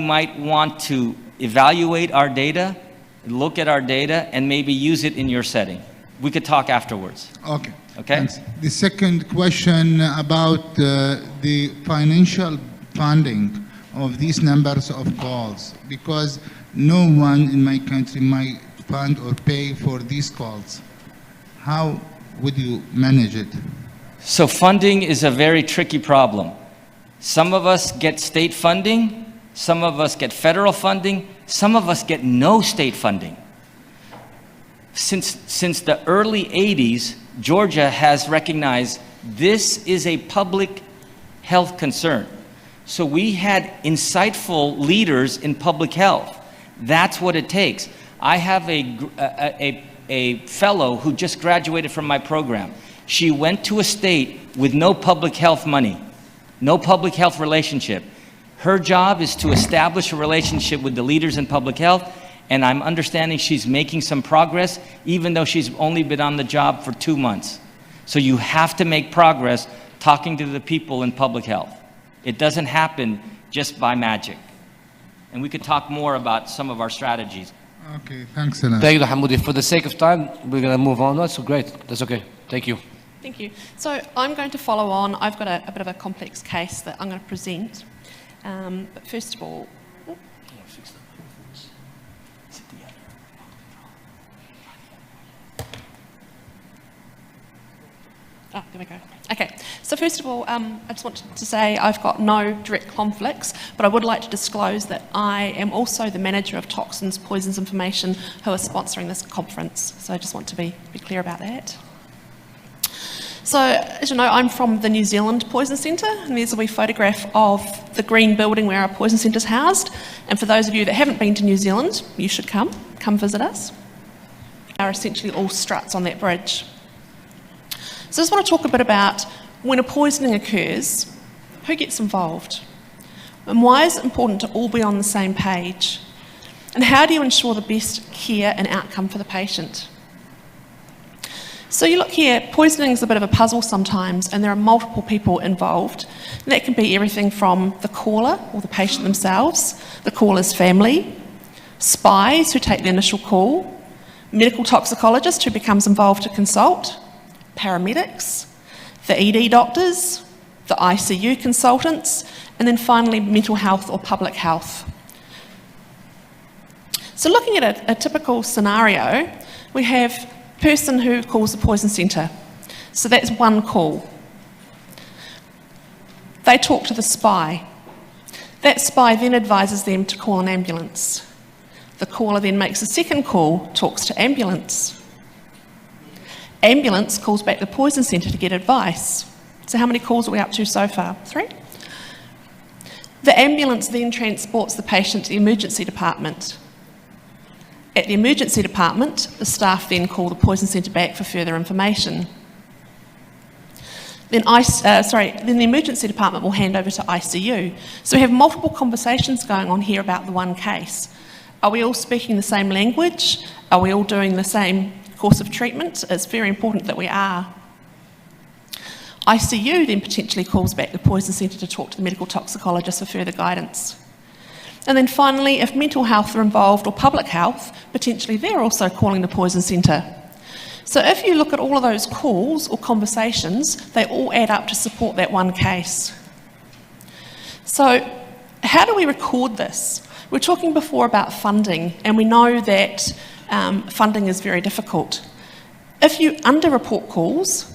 might want to evaluate our data, look at our data, and maybe use it in your setting. We could talk afterwards. Okay. Okay? Thanks. The second question about the financial funding of these numbers of calls, because no one in my country might fund or pay for these calls. How would you manage it? So funding is a very tricky problem. Some of us get state funding, some of us get federal funding, some of us get no state funding. Since the early 80s, Georgia has recognized this is a public health concern. So we had insightful leaders in public health. That's what it takes. I have a fellow who just graduated from my program. She went to a state with no public health money, no public health relationship. Her job is to establish a relationship with the leaders in public health, and I'm understanding she's making some progress, even though she's only been on the job for 2 months. So you have to make progress talking to the people in public health. It doesn't happen just by magic. And we could talk more about some of our strategies. Okay, thanks a lot. Thank you, Hamoudi. For the sake of time, we're going to move on. That's great. That's okay. Thank you. Thank you. So I'm going to follow on. I've got a bit of a complex case that I'm going to present. But first of all, there we go. Okay, so first of all, I just want to say I've got no direct conflicts, but I would like to disclose that I am also the manager of Toxins, Poisons Information, who are sponsoring this conference. So I just want to be clear about that. So, as you know, I'm from the New Zealand Poison Centre, and there's a wee photograph of the green building where our poison centre is housed. And for those of you that haven't been to New Zealand, you should come visit us. There are essentially all struts on that bridge. So I just want to talk a bit about when a poisoning occurs, who gets involved? And why is it important to all be on the same page? And how do you ensure the best care and outcome for the patient? So you look here, poisoning is a bit of a puzzle sometimes, and there are multiple people involved. And that can be everything from the caller or the patient themselves, the caller's family, spies who take the initial call, medical toxicologist who becomes involved to consult, paramedics, the ED doctors, the ICU consultants, and then finally mental health or public health. So looking at a typical scenario, we have person who calls the poison centre. So that's one call. They talk to the spy. That spy then advises them to call an ambulance. The caller then makes a second call, talks to ambulance. Ambulance calls back the poison centre to get advice. So how many calls are we up to so far? 3? The ambulance then transports the patient to the emergency department. At the emergency department, the staff then call the poison centre back for further information. Then the emergency department will hand over to ICU. So we have multiple conversations going on here about the one case. Are we all speaking the same language? Are we all doing the same course of treatment? It's very important that we are. ICU then potentially calls back the poison centre to talk to the medical toxicologist for further guidance. And then finally, if mental health are involved or public health, potentially they're also calling the poison centre. So if you look at all of those calls or conversations, they all add up to support that one case. So how do we record this? We were talking before about funding, and we know that funding is very difficult. If you underreport calls,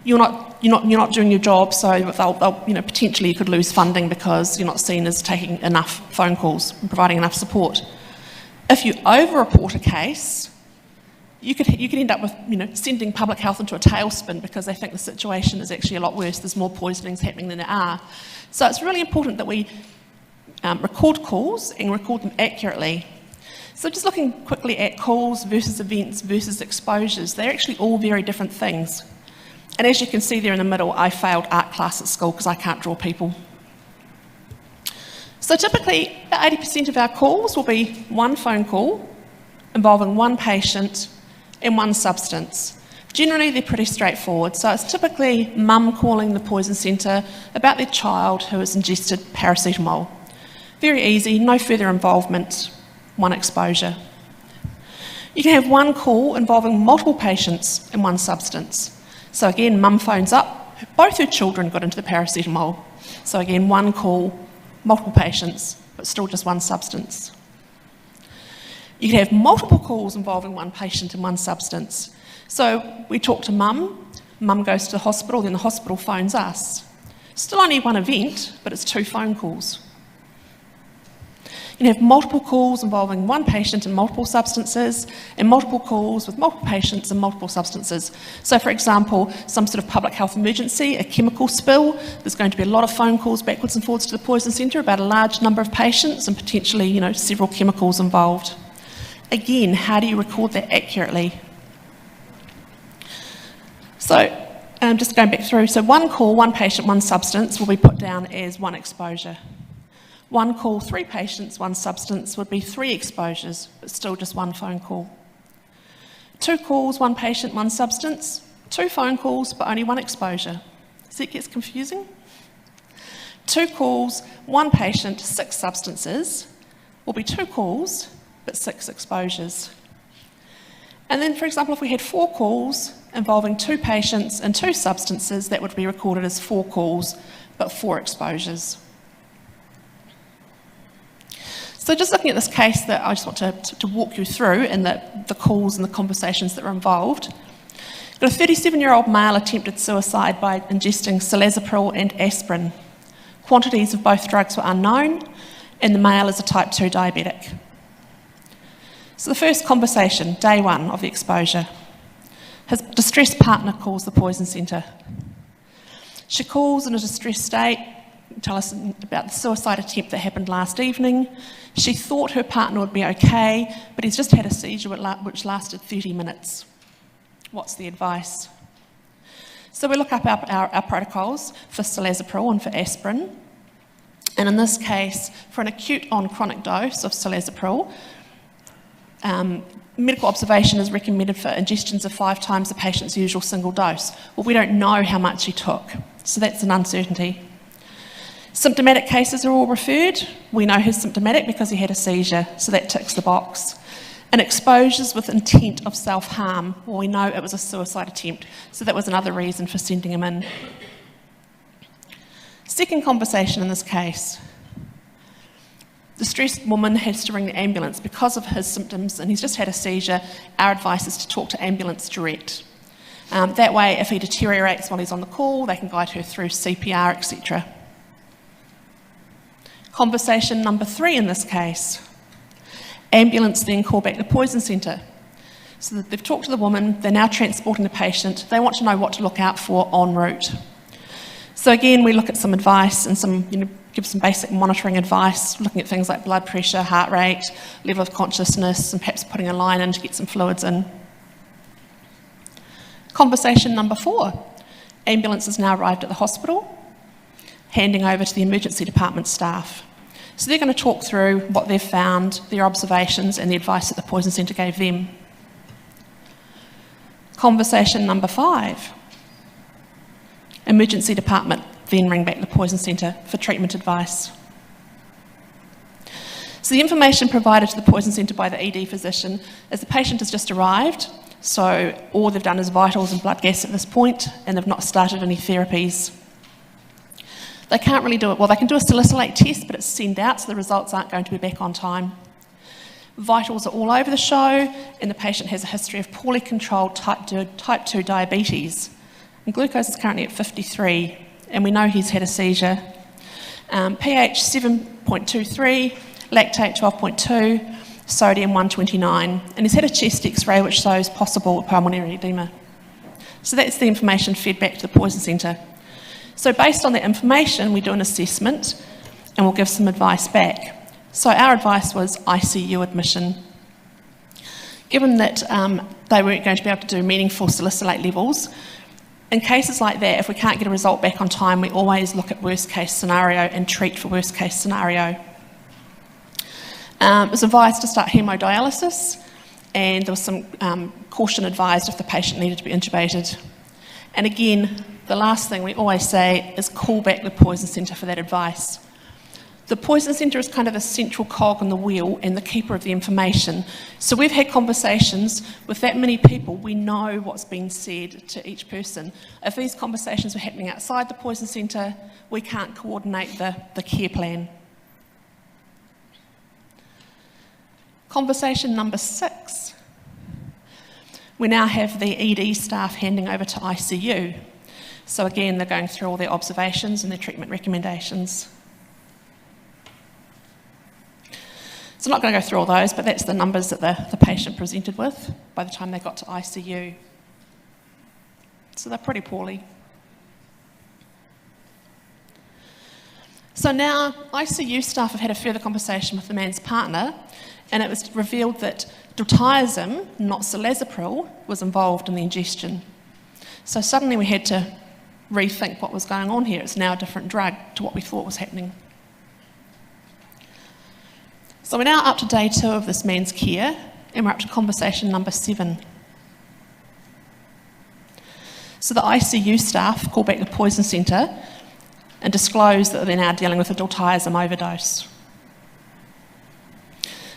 you're not doing your job, so potentially you could lose funding because you're not seen as taking enough phone calls and providing enough support. If you overreport a case, you could end up with sending public health into a tailspin because they think the situation is actually a lot worse. There's more poisonings happening than there are. So it's really important that we record calls and record them accurately. So just looking quickly at calls versus events versus exposures, they're actually all very different things. And as you can see there in the middle, I failed art class at school because I can't draw people. So typically, about 80% of our calls will be one phone call involving one patient and one substance. Generally, they're pretty straightforward. So it's typically mum calling the poison centre about their child who has ingested paracetamol. Very easy, no further involvement, one exposure. You can have one call involving multiple patients and one substance. So again, mum phones up, both her children got into the paracetamol. So again, one call, multiple patients, but still just one substance. You can have multiple calls involving one patient and one substance. So we talk to mum goes to the hospital, then the hospital phones us. Still only one event, but it's 2 phone calls. You can have multiple calls involving one patient and multiple substances, and multiple calls with multiple patients and multiple substances. So for example, some sort of public health emergency, a chemical spill, there's going to be a lot of phone calls backwards and forwards to the poison centre about a large number of patients and potentially, several chemicals involved. Again, how do you record that accurately? So just going back through, so one call, one patient, one substance will be put down as one exposure. One call, 3 patients, one substance would be 3 exposures, but still just one phone call. 2 calls, 1 patient, 1 substance. 2 phone calls, but only 1 exposure. See, it gets confusing? 2 calls, 1 patient, 6 substances will be 2 calls, but 6 exposures. And then, for example, if we had 4 calls involving 2 patients and 2 substances, that would be recorded as 4 calls, but 4 exposures. So just looking at this case that I just want to walk you through and the calls and the conversations that were involved. Got a 37-year-old male attempted suicide by ingesting silazepam and aspirin. Quantities of both drugs were unknown, and the male is a type 2 diabetic. So the first conversation, day 1 of the exposure. His distressed partner calls the poison centre. She calls in a distressed state, tell us about the suicide attempt that happened last evening. She thought her partner would be okay, but he's just had a seizure which lasted 30 minutes. What's the advice? So we look up our protocols for silazepam and for aspirin. And in this case, for an acute on chronic dose of silazepam, medical observation is recommended for ingestions of 5 times the patient's usual single dose. Well, we don't know how much he took, so that's an uncertainty. Symptomatic cases are all referred. We know he's symptomatic because he had a seizure, so that ticks the box. And exposures with intent of self-harm, well, we know it was a suicide attempt, so that was another reason for sending him in. Second conversation in this case. The distressed woman has to ring the ambulance because of his symptoms, and he's just had a seizure. Our advice is to talk to ambulance direct. That way, if he deteriorates while he's on the call, they can guide her through CPR, etc. Conversation number 3 in this case. Ambulance then call back the poison centre. So that they've talked to the woman, they're now transporting the patient. They want to know what to look out for en route. So again, we look at some advice and give some basic monitoring advice, looking at things like blood pressure, heart rate, level of consciousness, and perhaps putting a line in to get some fluids in. Conversation number 4. Ambulance has now arrived at the hospital, handing over to the emergency department staff. So they're going to talk through what they've found, their observations, and the advice that the poison centre gave them. Conversation number 5. Emergency department then ring back the poison centre for treatment advice. So the information provided to the poison centre by the ED physician is the patient has just arrived, so all they've done is vitals and blood gas at this point, and they've not started any therapies. They can't really do it, well, they can do a salicylate test, but it's sent out, so the results aren't going to be back on time. Vitals are all over the show, and the patient has a history of poorly controlled type 2 diabetes. And glucose is currently at 53, and we know he's had a seizure. pH 7.23, lactate 12.2, sodium 129, and he's had a chest x-ray which shows possible pulmonary edema. So that's the information fed back to the poison centre. So based on that information, we do an assessment and we'll give some advice back. So our advice was ICU admission. Given that they weren't going to be able to do meaningful salicylate levels, in cases like that, if we can't get a result back on time, we always look at worst case scenario and treat for worst case scenario. It was advised to start hemodialysis, and there was some caution advised if the patient needed to be intubated. And again, the last thing we always say is call back the poison centre for that advice. The poison centre is kind of the central cog in the wheel and the keeper of the information. So we've had conversations with that many people, we know what's been said to each person. If these conversations were happening outside the poison centre, we can't coordinate the care plan. Conversation number 6. We now have the ED staff handing over to ICU. So again, they're going through all their observations and their treatment recommendations. So I'm not going to go through all those, but that's the numbers that the patient presented with by the time they got to ICU. So they're pretty poorly. So now ICU staff have had a further conversation with the man's partner, and it was revealed that diltiazem, not cilazapril, was involved in the ingestion. So suddenly we had to rethink what was going on here. It's now a different drug to what we thought was happening. So we're now up to day 2 of this man's care, and we're up to conversation number 7. So the ICU staff call back the poison centre and disclose that they're now dealing with a diltiazem overdose.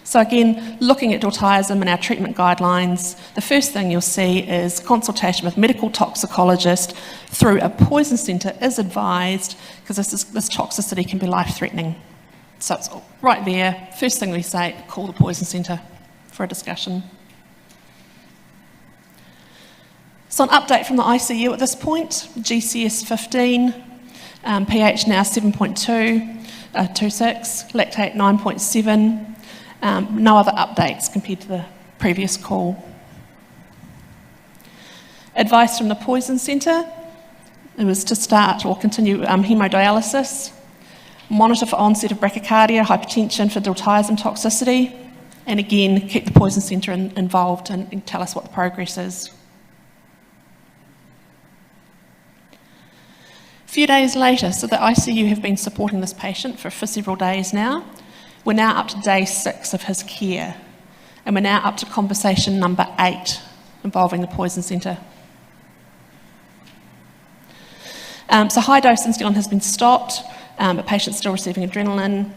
So again, looking at diltiazem and our treatment guidelines, the first thing you'll see is consultation with medical toxicologist through a poison centre is advised, because this toxicity can be life-threatening. So it's right there, first thing we say, call the poison centre for a discussion. So an update from the ICU at this point, GCS 15, pH now 7.2, 26, lactate 9.7, no other updates compared to the previous call. Advice from the poison centre, it was to start or continue hemodialysis, monitor for onset of bradycardia, hypertension for diltiazem toxicity, and again, keep the poison centre involved and tell us what the progress is. A few days later, so the ICU have been supporting this patient for several days now. We're now up to day 6 of his care, and we're now up to conversation number 8 involving the poison centre. So high-dose insulin has been stopped, but patient's still receiving adrenaline.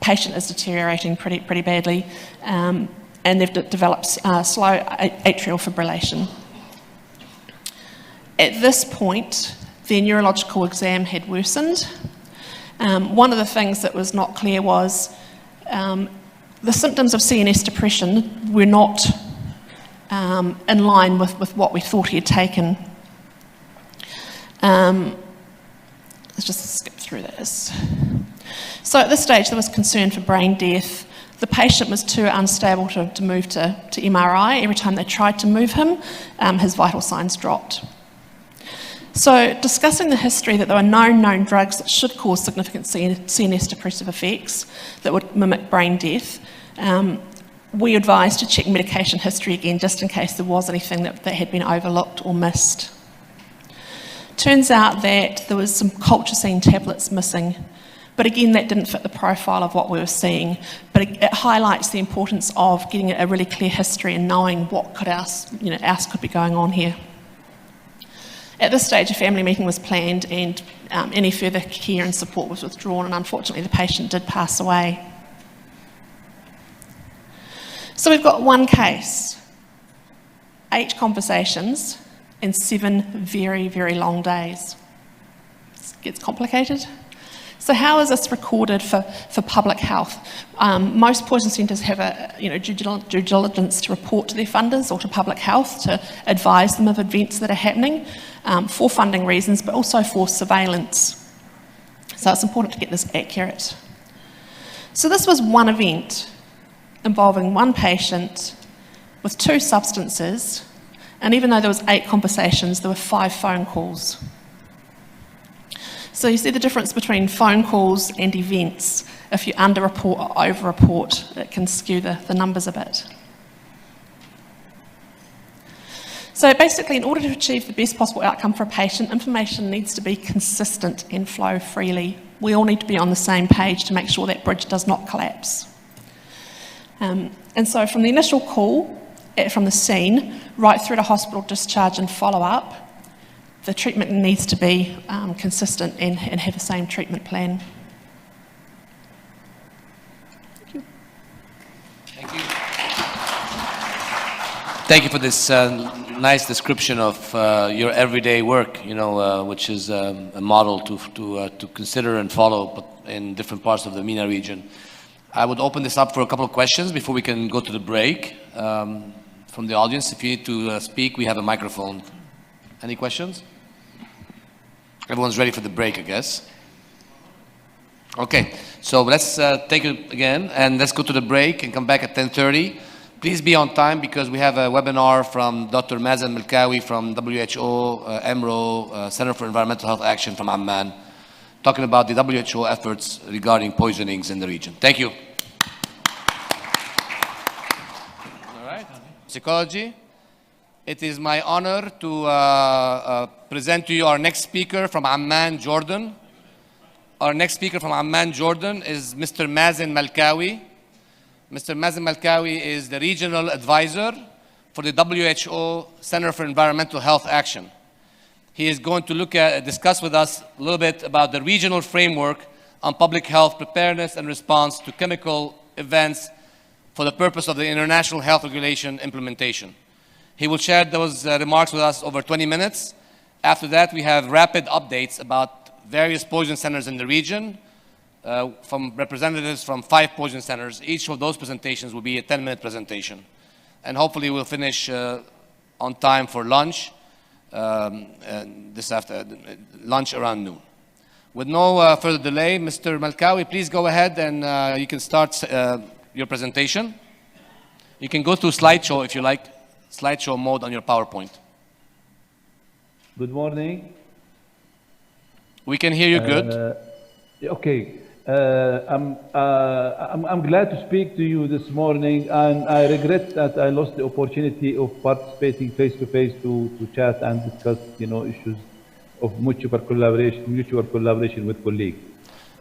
Patient is deteriorating pretty badly, and they've developed slow atrial fibrillation. At this point, their neurological exam had worsened. One of the things that was not clear was the symptoms of CNS depression were not in line with what we thought he had taken. Let's just skip through this. So at this stage, there was concern for brain death. The patient was too unstable to move to MRI. Every time they tried to move him, his vital signs dropped. So discussing the history that there were no known drugs that should cause significant CNS depressive effects that would mimic brain death, we advised to check medication history again just in case there was anything that had been overlooked or missed. Turns out that there was some colchicine tablets missing, but again that didn't fit the profile of what we were seeing, but it highlights the importance of getting a really clear history and knowing what else could be going on here. At this stage, a family meeting was planned and any further care and support was withdrawn, and unfortunately the patient did pass away. So we've got one case, 8 conversations in 7 very, very long days. It gets complicated. So how is this recorded for public health? Most poison centres have a due diligence to report to their funders or to public health to advise them of events that are happening for funding reasons, but also for surveillance. So it's important to get this accurate. So this was one event involving one patient with 2 substances, and even though there was 8 conversations, there were 5 phone calls. So you see the difference between phone calls and events. If you under-report or over-report, it can skew the numbers a bit. So basically, in order to achieve the best possible outcome for a patient, information needs to be consistent and flow freely. We all need to be on the same page to make sure that bridge does not collapse. And so from the initial call, from the scene, right through to hospital discharge and follow-up, the treatment needs to be consistent and have the same treatment plan. Thank you. Thank you. Thank you for this nice description of your everyday work, which is a model to consider and follow in different parts of the MENA region. I would open this up for a couple of questions before we can go to the break. From the audience, if you need to speak, we have a microphone. Any questions? Everyone's ready for the break, I guess. Okay, so let's take it again and let's go to the break and come back at 10:30. Please be on time because we have a webinar from Dr. Mazen Melkawi from WHO, EMRO, Center for Environmental Health Action from Amman, talking about the WHO efforts regarding poisonings in the region. Thank you. All right, psychology. It is my honor to present to you our next speaker from Amman, Jordan. Our next speaker from Amman, Jordan is Mr. Mazen Melkawi. Mr. Mazen Melkawi is the regional advisor for the WHO Center for Environmental Health Action. He is going to discuss with us a little bit about the regional framework on public health preparedness and response to chemical events for the purpose of the international health regulation implementation. He will share those remarks with us over 20 minutes. After that, we have rapid updates about various poison centers in the region from representatives from 5 poison centers. Each of those presentations will be a 10-minute presentation. And hopefully we'll finish on time for lunch, lunch around noon. With no further delay, Mr. Melkawi, please go ahead and you can start your presentation. You can go through slideshow if you like, slideshow mode on your PowerPoint. Good morning. We can hear you good. Okay. I'm glad to speak to you this morning, and I regret that I lost the opportunity of participating face-to-face to chat and discuss, issues of mutual collaboration with colleagues.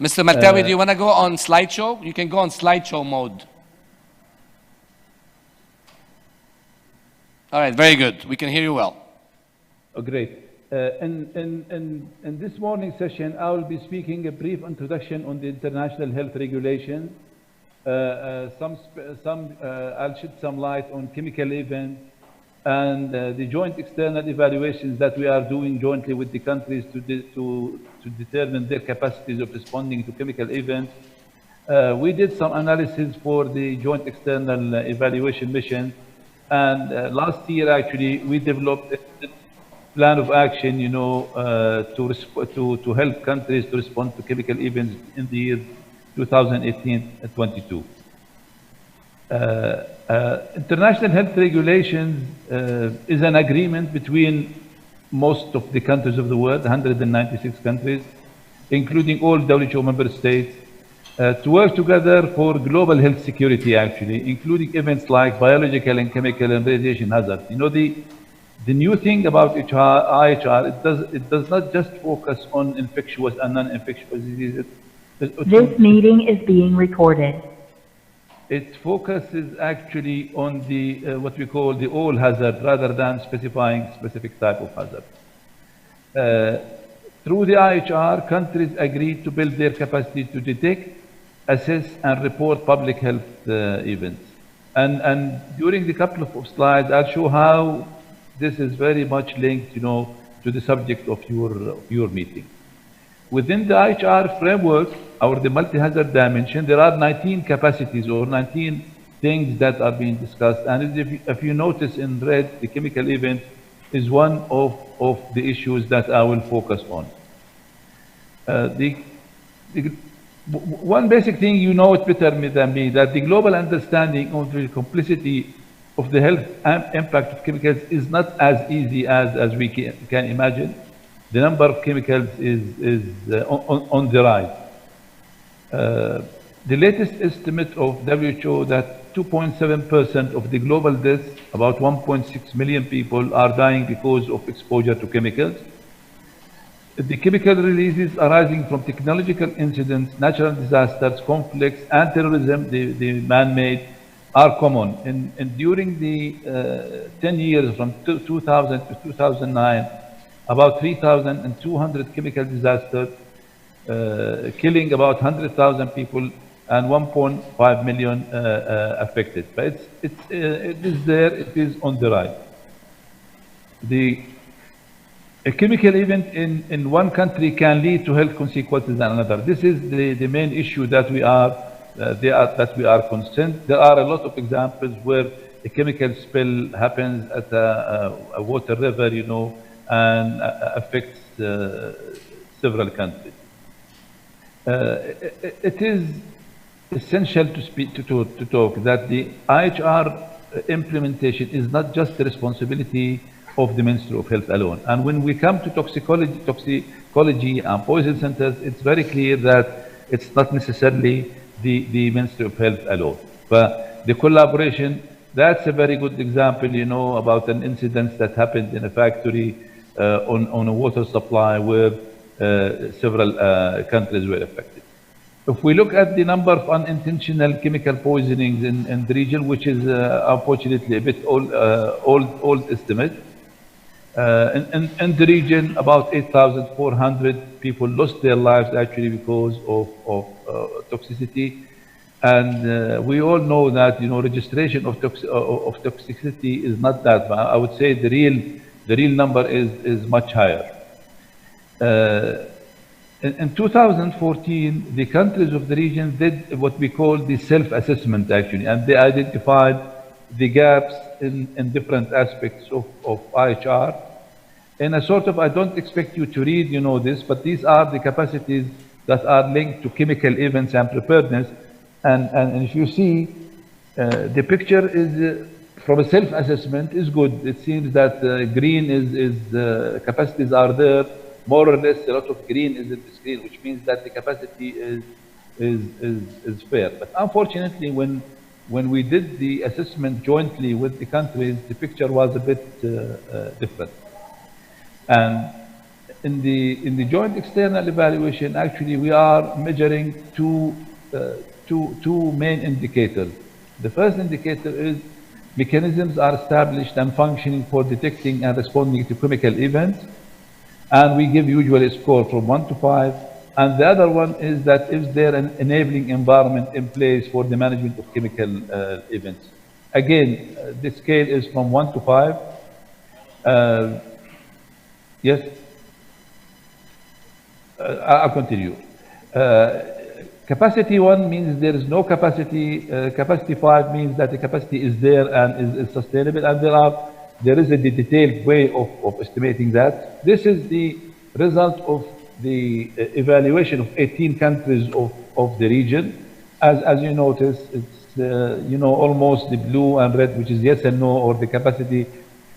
Mr. Melkawi, do you want to go on slideshow? You can go on slideshow mode. All right, very good. We can hear you well. Oh, great. In this morning's session, I will be speaking a brief introduction on the international health regulations. I'll shed some light on chemical events and the joint external evaluations that we are doing jointly with the countries to determine their capacities of responding to chemical events. We did some analysis for the joint external evaluation mission, and last year actually we developed a plan of action, to help countries to respond to chemical events in the year 2018-22. International health regulations is an agreement between most of the countries of the world, 196 countries, including all WHO member states, to work together for global health security, actually, including events like biological and chemical and radiation hazards. The new thing about IHR, it does not just focus on infectious and non-infectious diseases. This meeting is being recorded. It focuses actually on the what we call the all hazard rather than specifying specific type of hazard. Through the IHR, countries agreed to build their capacity to detect, assess, and report public health events. And during the couple of slides, I'll show how this is very much linked, to the subject of your meeting. Within the IHR framework, or the multi-hazard dimension, there are 19 capacities or 19 things that are being discussed. And if you notice in red, the chemical event is one of the issues that I will focus on. One basic thing, you know it better than me, that the global understanding of the complexity of the health impact of chemicals is not as easy as we can imagine. The number of chemicals is on the rise. The latest estimate of WHO that 2.7% of the global deaths, about 1.6 million people, are dying because of exposure to chemicals. The chemical releases arising from technological incidents, natural disasters, conflicts, and terrorism, the man-made, are common. And during the 10 years from 2000 to 2009, about 3,200 chemical disasters, killing about 100,000 people and 1.5 million affected. But it is there, it is on the rise. A chemical event in one country can lead to health consequences in another. This is the main issue that we are concerned. There are a lot of examples where a chemical spill happens at a water river, and affects several countries. It is essential to talk that the IHR implementation is not just the responsibility of the Ministry of Health alone. And when we come to toxicology and poison centers, it's very clear that it's not necessarily the Ministry of Health alone. But the collaboration, that's a very good example, about an incident that happened in a factory on a water supply where several countries were affected. If we look at the number of unintentional chemical poisonings in the region, which is unfortunately a bit old estimate, in the region, about 8,400 people lost their lives actually because of toxicity. And we all know that registration of toxicity is not that bad. I would say the real number is much higher. In 2014, the countries of the region did what we call the self-assessment actually, and they identified the gaps in different aspects of IHR. And a sort of, I don't expect you to read, this, but these are the capacities that are linked to chemical events and preparedness. And if you see, the picture is, from a self-assessment, is good. It seems that green capacities are there, more or less a lot of green is in the screen, which means that the capacity is fair. But unfortunately, when we did the assessment jointly with the countries, the picture was a bit different. And in the joint external evaluation, actually, we are measuring two main indicators. The first indicator is mechanisms are established and functioning for detecting and responding to chemical events, and we give usually a score from 1 to 5. And the other one is that is there an enabling environment in place for the management of chemical events. Again, the scale is from 1 to 5. Yes? I'll continue. Capacity 1 means there is no capacity. Capacity 5 means that the capacity is there and is sustainable, and there is a detailed way of estimating that. This is the result of the evaluation of 18 countries of the region. As you notice, it's almost the blue and red, which is yes and no, or the capacity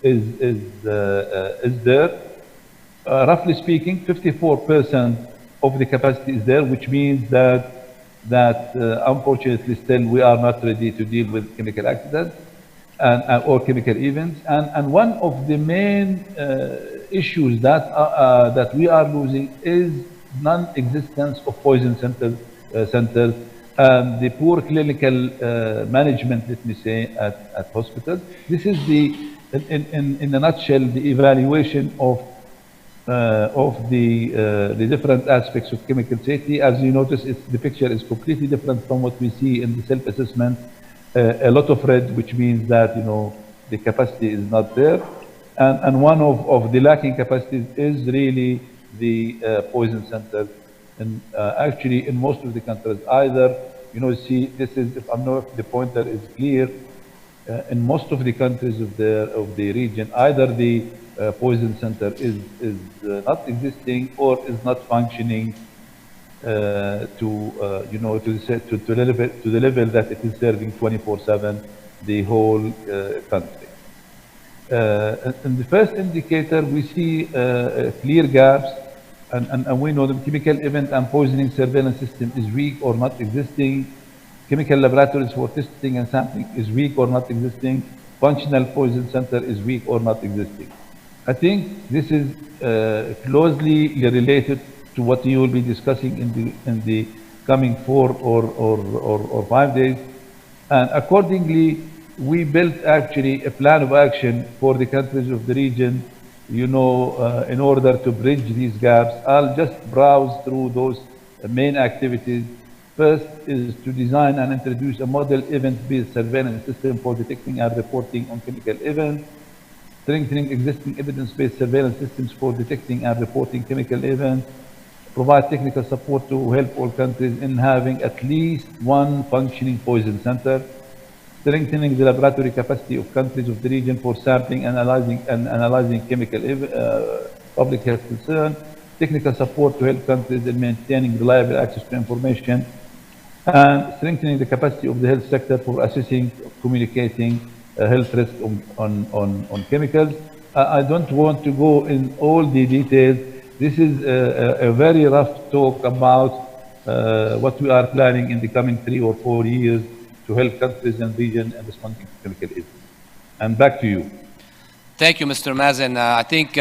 is there. Roughly speaking, 54% of the capacity is there, which means that unfortunately still we are not ready to deal with chemical accidents or chemical events. And one of the main issues that we are losing is non-existence of poison centers and the poor clinical management, let me say, at hospitals. This is in a nutshell, the evaluation of the different aspects of chemical safety. As you notice, the picture is completely different from what we see in the self-assessment. a lot of red, which means that, you know, the capacity is not there. And one of the lacking capacities is really the poison center. And actually, in most of the countries, either, you know, see, this is, if I know if the pointer is clear, in most of the countries of the region, either the poison center is not existing or is not functioning you know, to the level that it is serving 24/7 the whole country. In the first indicator, we see clear gaps, and we know the chemical event and poisoning surveillance system is weak or not existing. Chemical laboratories for testing and sampling is weak or not existing. Functional poison center is weak or not existing. I think this is closely related to what you will be discussing in the coming 4 or 5 days. And accordingly, we built actually a plan of action for the countries of the region, you know, in order to bridge these gaps. I'll just browse through those main activities. First is to design and introduce a model event-based surveillance system for detecting and reporting on chemical events, strengthening existing evidence-based surveillance systems for detecting and reporting chemical events, provide technical support to help all countries in having at least one functioning poison center, strengthening the laboratory capacity of countries of the region for sampling and analyzing chemical public health concern, technical support to help countries in maintaining reliable access to information, and strengthening the capacity of the health sector for assessing, communicating health risk on chemicals. I don't want to go in all the details. This is a very rough talk about what we are planning in the coming 3 or 4 years to help countries and region in responding to chemical events. And back to you. Thank you, Mr. Mazen. I think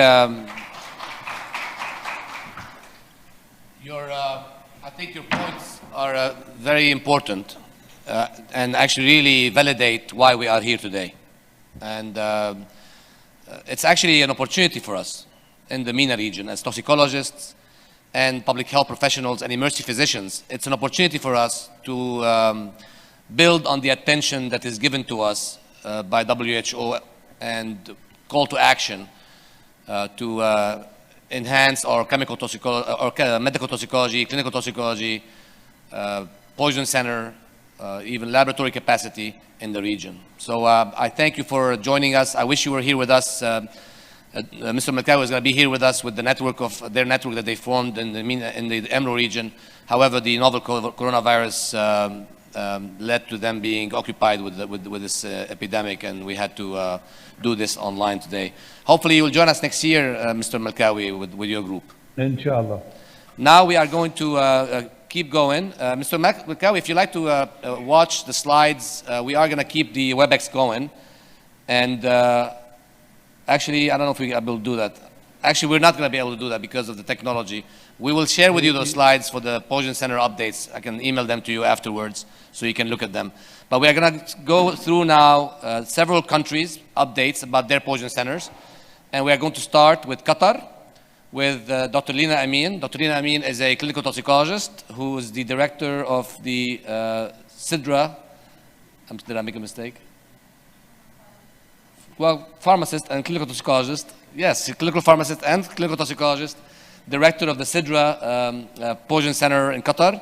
your points are very important and actually really validate why we are here today. And it's actually an opportunity for us in the MENA region as toxicologists and public health professionals and emergency physicians. It's an opportunity for us to build on the attention that is given to us by WHO and call to action to enhance our chemical toxicology, or medical toxicology, clinical toxicology, poison center, even laboratory capacity in the region. So I thank you for joining us. I wish you were here with us. Mr. Melkawi is going to be here with us with the network of their network that they formed in the EMRO region. However, the novel coronavirus led to them being occupied with this epidemic, and we had to do this online today. Hopefully you will join us next year, Mr. Melkawi, with your group. Inshallah. Now we are going to keep going. Mr. Melkawi, if you'd like to watch the slides, we are going to keep the WebEx going. And actually, I don't know if we'll be able to do that. Actually, we're not going to be able to do that because of the technology. We will share with you those slides for the Poison Center updates. I can email them to you afterwards so you can look at them. But we are going to go through now several countries' updates about their Poison Centers. And we are going to start with Qatar, with Dr. Lina Amin. Dr. Lina Amin is a clinical toxicologist who is the director of the Sidra. Did I make a mistake? Well, pharmacist and clinical toxicologist. Yes, clinical pharmacist and clinical toxicologist, director of the Sidra Poison Center in Qatar.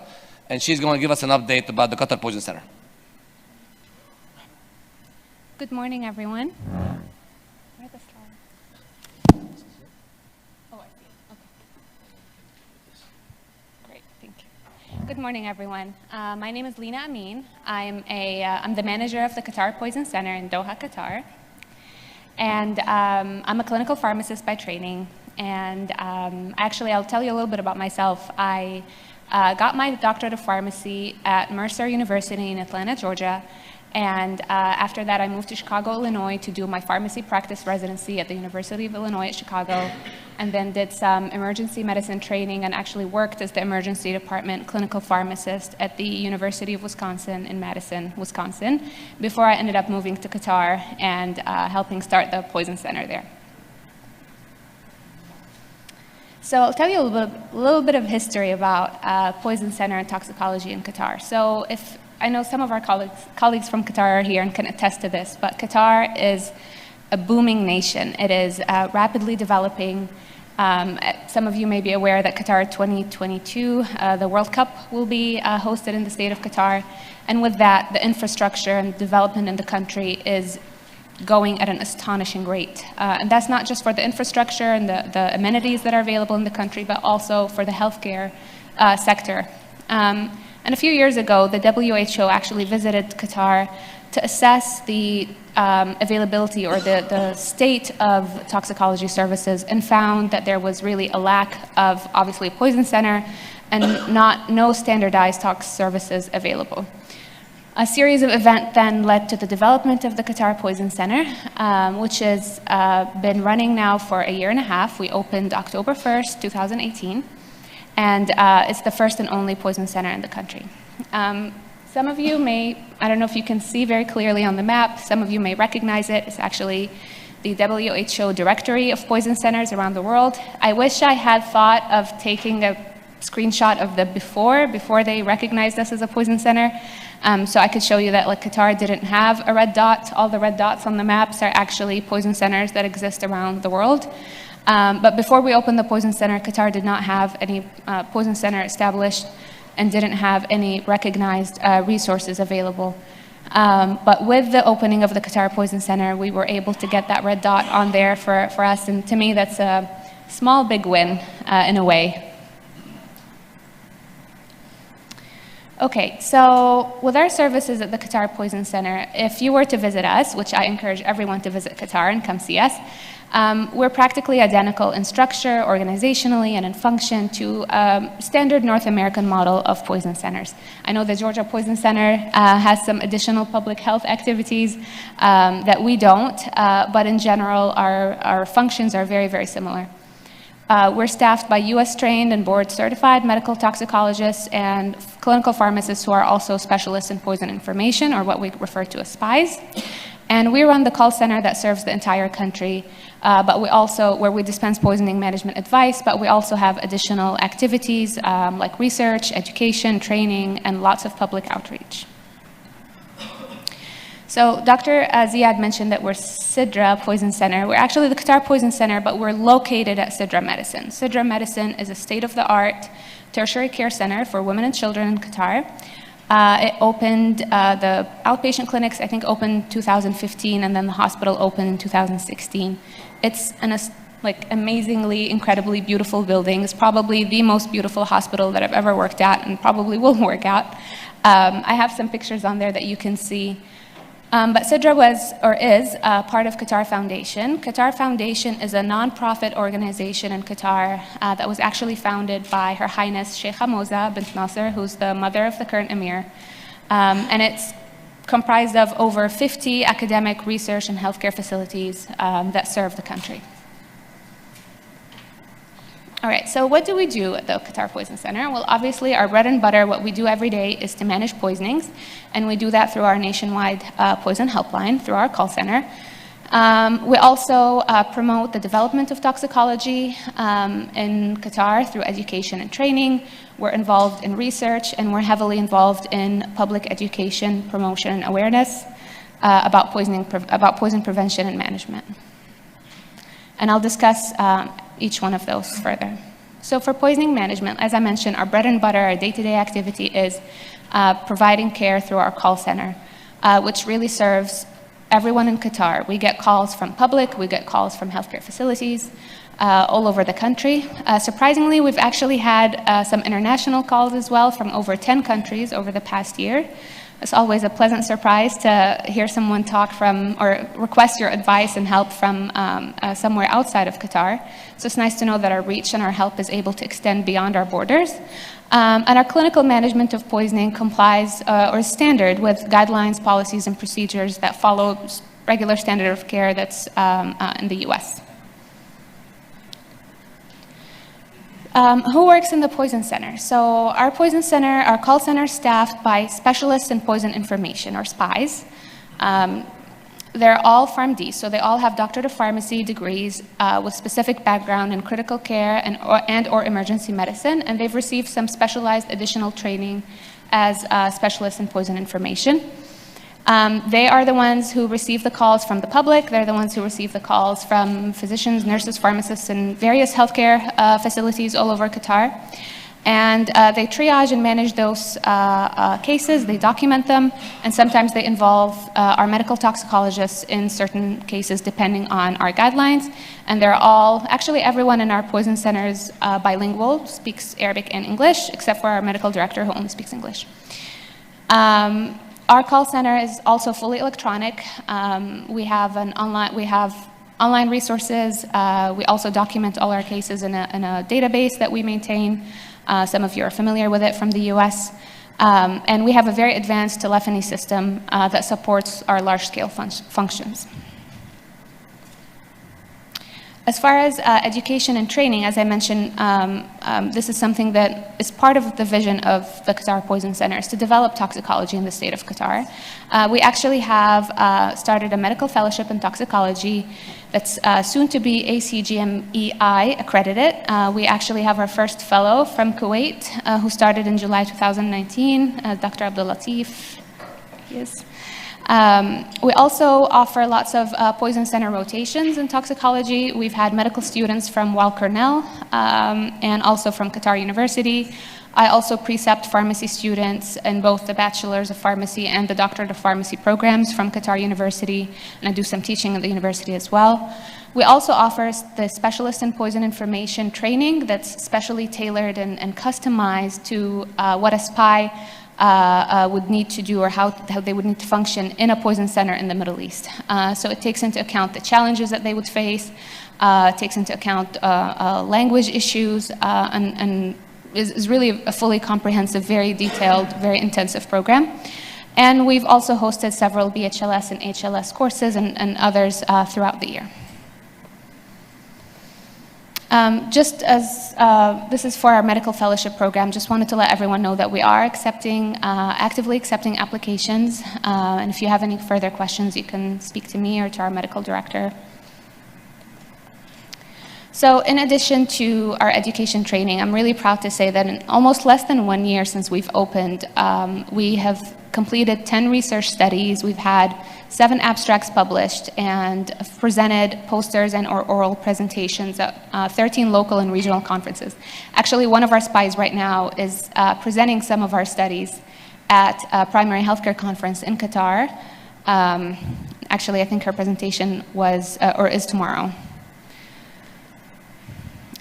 And she's going to give us an update about the Qatar Poison Center. Good morning, everyone. Where are the slides? Oh, I see it. Okay. Great, thank you. Good morning, everyone. My name is Lina Amin. I'm the manager of the Qatar Poison Center in Doha, Qatar. And I'm a clinical pharmacist by training. And actually, I'll tell you a little bit about myself. I got my doctorate of pharmacy at Mercer University in Atlanta, Georgia. And after that, I moved to Chicago, Illinois to do my pharmacy practice residency at the University of Illinois at Chicago, and then did some emergency medicine training and actually worked as the emergency department clinical pharmacist at the University of Wisconsin in Madison, Wisconsin, before I ended up moving to Qatar and helping start the Poison Center there. So I'll tell you a little bit of history about Poison Center and toxicology in Qatar. So if I know some of our colleagues from Qatar are here and can attest to this, but Qatar is a booming nation. It is rapidly developing. Some of you may be aware that Qatar 2022, the World Cup will be hosted in the state of Qatar. And with that, the infrastructure and development in the country is going at an astonishing rate. And that's not just for the infrastructure and the amenities that are available in the country, but also for the healthcare sector. And a few years ago, the WHO actually visited Qatar to assess the availability or the state of toxicology services and found that there was really a lack of, obviously, a poison center and no standardized tox services available. A series of events then led to the development of the Qatar Poison Center, which has been running now for a year and a half. We opened October 1st, 2018, and it's the first and only poison center in the country. Some of you may, I don't know if you can see very clearly on the map, some of you may recognize it. It's actually the WHO directory of poison centers around the world. I wish I had thought of taking a screenshot of the before they recognized us as a poison center. So I could show you that like Qatar didn't have a red dot. All the red dots on the maps are actually poison centers that exist around the world. But before we opened the poison center, Qatar did not have any poison center established and didn't have any recognized resources available. But with the opening of the Qatar Poison Center, we were able to get that red dot on there for us. And to me, that's a small, big win in a way. Okay, so with our services at the Qatar Poison Center, if you were to visit us, which I encourage everyone to visit Qatar and come see us, we're practically identical in structure, organizationally, and in function to standard North American model of poison centers. I know the Georgia Poison Center has some additional public health activities that we don't, but in general, our functions are very, very similar. We're staffed by US-trained and board-certified medical toxicologists and clinical pharmacists who are also specialists in poison information, or what we refer to as SPIs. And we run the call center that serves the entire country, but we also, where we dispense poisoning management advice, but we also have additional activities like research, education, training, and lots of public outreach. So Dr. Ziad mentioned that we're Sidra Poison Center. We're actually the Qatar Poison Center, but we're located at Sidra Medicine. Sidra Medicine is a state-of-the-art tertiary care center for women and children in Qatar. It opened, the outpatient clinics, I think, opened 2015, and then the hospital opened in 2016. It's an amazingly, incredibly beautiful building. It's probably the most beautiful hospital that I've ever worked at and probably will work at. I have some pictures on there that you can see. But Sidra was, or is, part of Qatar Foundation. Qatar Foundation is a nonprofit organization in Qatar that was actually founded by Her Highness Sheikha Moza bint Nasser, who's the mother of the current emir. And it's comprised of over 50 academic research and healthcare facilities that serve the country. All right, so what do we do at the Qatar Poison Center? Well, obviously, our bread and butter, what we do every day is to manage poisonings, and we do that through our nationwide poison helpline, through our call center. We also promote the development of toxicology in Qatar through education and training. We're involved in research, and we're heavily involved in public education, promotion, and awareness about poison prevention and management. And I'll discuss each one of those further. So for poisoning management, as I mentioned, our bread and butter, our day-to-day activity is providing care through our call center, which really serves everyone in Qatar. We get calls from public, we get calls from healthcare facilities all over the country. Surprisingly, we've actually had some international calls as well from over 10 countries over the past year. It's always a pleasant surprise to hear someone talk from or request your advice and help from somewhere outside of Qatar. So it's nice to know that our reach and our help is able to extend beyond our borders. And our clinical management of poisoning complies or is standard with guidelines, policies, and procedures that follow regular standard of care that's in the US. Who works in the poison center? So our poison center, our call center is staffed by specialists in poison information, or SPIs. They're all PharmD, so they all have doctorate of pharmacy degrees with specific background in critical care and or emergency medicine, and they've received some specialized additional training as specialists in poison information. They are the ones who receive the calls from the public. They're the ones who receive the calls from physicians, nurses, pharmacists, and various healthcare facilities all over Qatar. And they triage and manage those cases, they document them, and sometimes they involve our medical toxicologists in certain cases depending on our guidelines. And they're all, actually everyone in our poison center is bilingual, speaks Arabic and English, except for our medical director who only speaks English. Our call center is also fully electronic. We have online resources. We also document all our cases in a database that we maintain. Some of you are familiar with it from the US. And we have a very advanced telephony system that supports our large-scale functions. As far as education and training, as I mentioned, this is something that is part of the vision of the Qatar Poison Center, is to develop toxicology in the state of Qatar. We actually have started a medical fellowship in toxicology that's soon to be ACGMEI accredited. We actually have our first fellow from Kuwait who started in July 2019, Dr. Abdul Latif. Yes. We also offer lots of poison center rotations in toxicology. We've had medical students from Weill Cornell and also from Qatar University. I also precept pharmacy students in both the Bachelor's of Pharmacy and the Doctorate of Pharmacy programs from Qatar University, and I do some teaching at the university as well. We also offer the Specialist in Poison Information training that's specially tailored and customized to what a spy would need to do or how they would need to function in a poison center in the Middle East. So it takes into account the challenges that they would face, takes into account language issues, and is really a fully comprehensive, very detailed, very intensive program. And we've also hosted several BHLS and HLS courses and others throughout the year. Just as this is for our medical fellowship program, just wanted to let everyone know that we are actively accepting applications. And if you have any further questions, you can speak to me or to our medical director. So in addition to our education training, I'm really proud to say that in almost less than 1 year since we've opened, we have completed 10 research studies. We've had 7 abstracts published and presented posters and or oral presentations at 13 local and regional conferences. Actually, one of our spies right now is presenting some of our studies at a primary healthcare conference in Qatar. Actually, I think her presentation was or is tomorrow.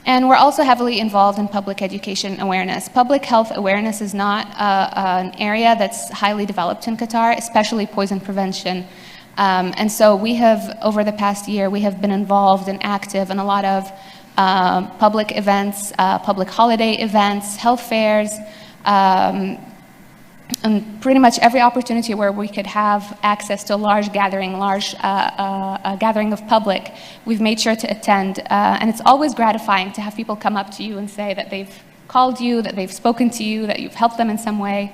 And we're also heavily involved in public education awareness. Public health awareness is not an area that's highly developed in Qatar, especially poison prevention. And so we have, over the past year, we have been involved and active in a lot of public events, public holiday events, health fairs, and pretty much every opportunity where we could have access to a large gathering, a gathering of public, we've made sure to attend. And it's always gratifying to have people come up to you and say that they've called you, that they've spoken to you, that you've helped them in some way.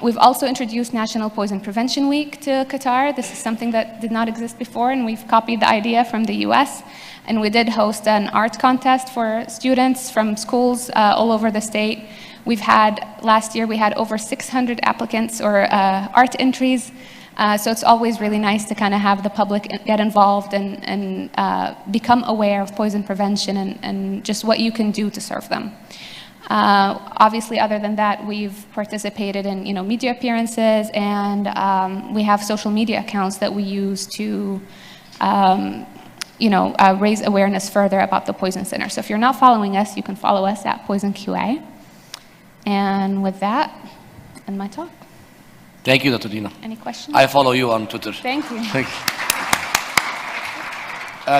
We've also introduced National Poison Prevention Week to Qatar. This is something that did not exist before, and we've copied the idea from the US. And we did host an art contest for students from schools all over the state. Last year we had over 600 applicants or art entries. So it's always really nice to kind of have the public get involved and become aware of poison prevention and just what you can do to serve them. Obviously, other than that, we've participated in media appearances, and we have social media accounts that we use to raise awareness further about the Poison Center. So if you're not following us, you can follow us at Poison QA. And with that, end my talk. Thank you, Dr. Dina. Any questions? I follow you on Twitter. Thank you. Thank you.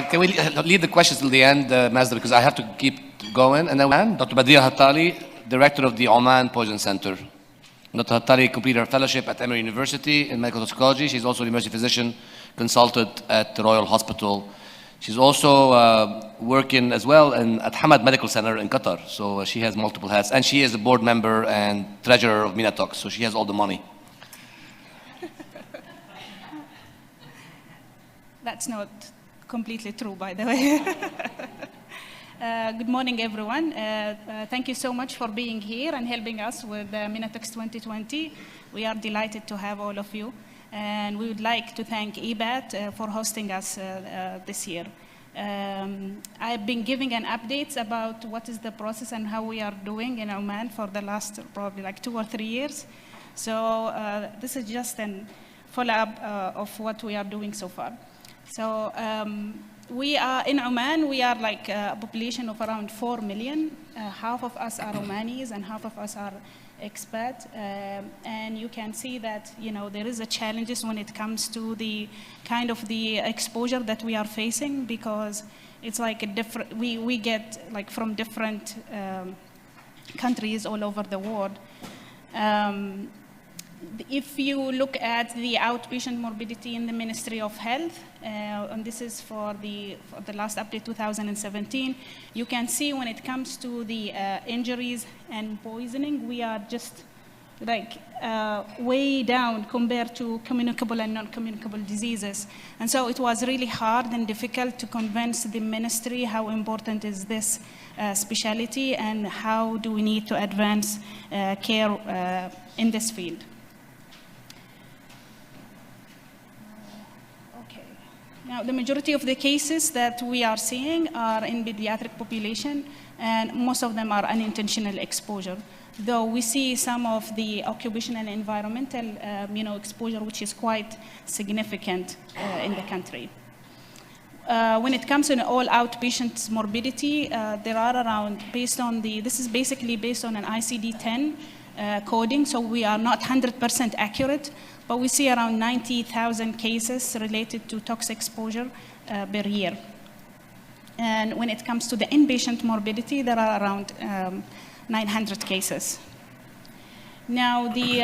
Can we leave the questions till the end, Mazda, because I have to keep going. And then Dr. Badia Hattali, Director of the Oman Poison Center. Dr. Hattali completed her fellowship at Emory University in medical toxicology. She's also a university physician consultant at the Royal Hospital. She's also working as well at Hamad Medical Center in Qatar. So she has multiple hats. And she is a board member and treasurer of Minatox. So she has all the money. That's not completely true, by the way. Good morning, everyone. Thank you so much for being here and helping us with Minatox 2020. We are delighted to have all of you. And we would like to thank EBAT for hosting us this year. I've been giving an updates about what is the process and how we are doing in Oman for the last probably like 2 or 3 years. So this is just a follow-up of what we are doing so far. So we are in Oman, we are like a population of around 4 million. Half of us are Omanis and half of us are expat, and you can see that there is a challenges when it comes to the kind of the exposure that we are facing, because it's like a different, we get like from different countries all over the world. If you look at the outpatient morbidity in the Ministry of Health, and this is for the last update 2017, you can see when it comes to the injuries and poisoning, we are just like way down compared to communicable and non-communicable diseases. And so it was really hard and difficult to convince the ministry how important is this specialty and how do we need to advance care in this field. Now, the majority of the cases that we are seeing are in pediatric population, and most of them are unintentional exposure. Though we see some of the occupational and environmental exposure, which is quite significant in the country. When it comes to all outpatient morbidity, there are around, this is basically based on an ICD-10 coding, so we are not 100% accurate, but we see around 90,000 cases related to toxic exposure per year. And when it comes to the inpatient morbidity, there are around 900 cases. Now, the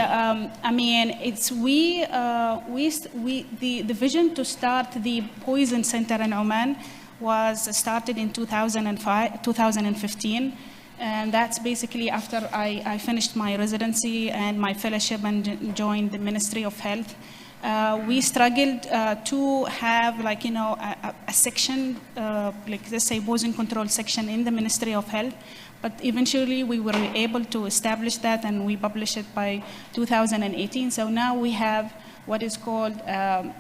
vision to start the poison center in Oman was started in 2015. And that's basically after I finished my residency and my fellowship and joined the Ministry of Health. We struggled to have a section, let's say poison control section in the Ministry of Health, but eventually we were able to establish that and we published it by 2018. So now we have what is called a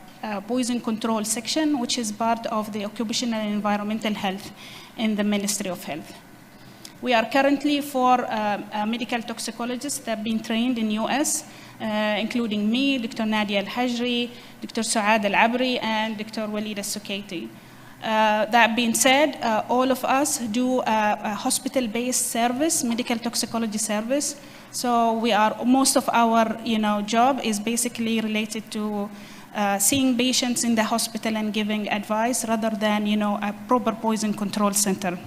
poison control section, which is part of the occupational and environmental health in the Ministry of Health. We are currently 4 medical toxicologists that have been trained in US, including me, Dr. Nadia Al-Hajri, Dr. Suad Al-Abri, and Dr. Walid Al-Sukaiti. That being said, all of us do a hospital-based service, medical toxicology service. So most of our job is basically related to seeing patients in the hospital and giving advice rather than a proper poison control center.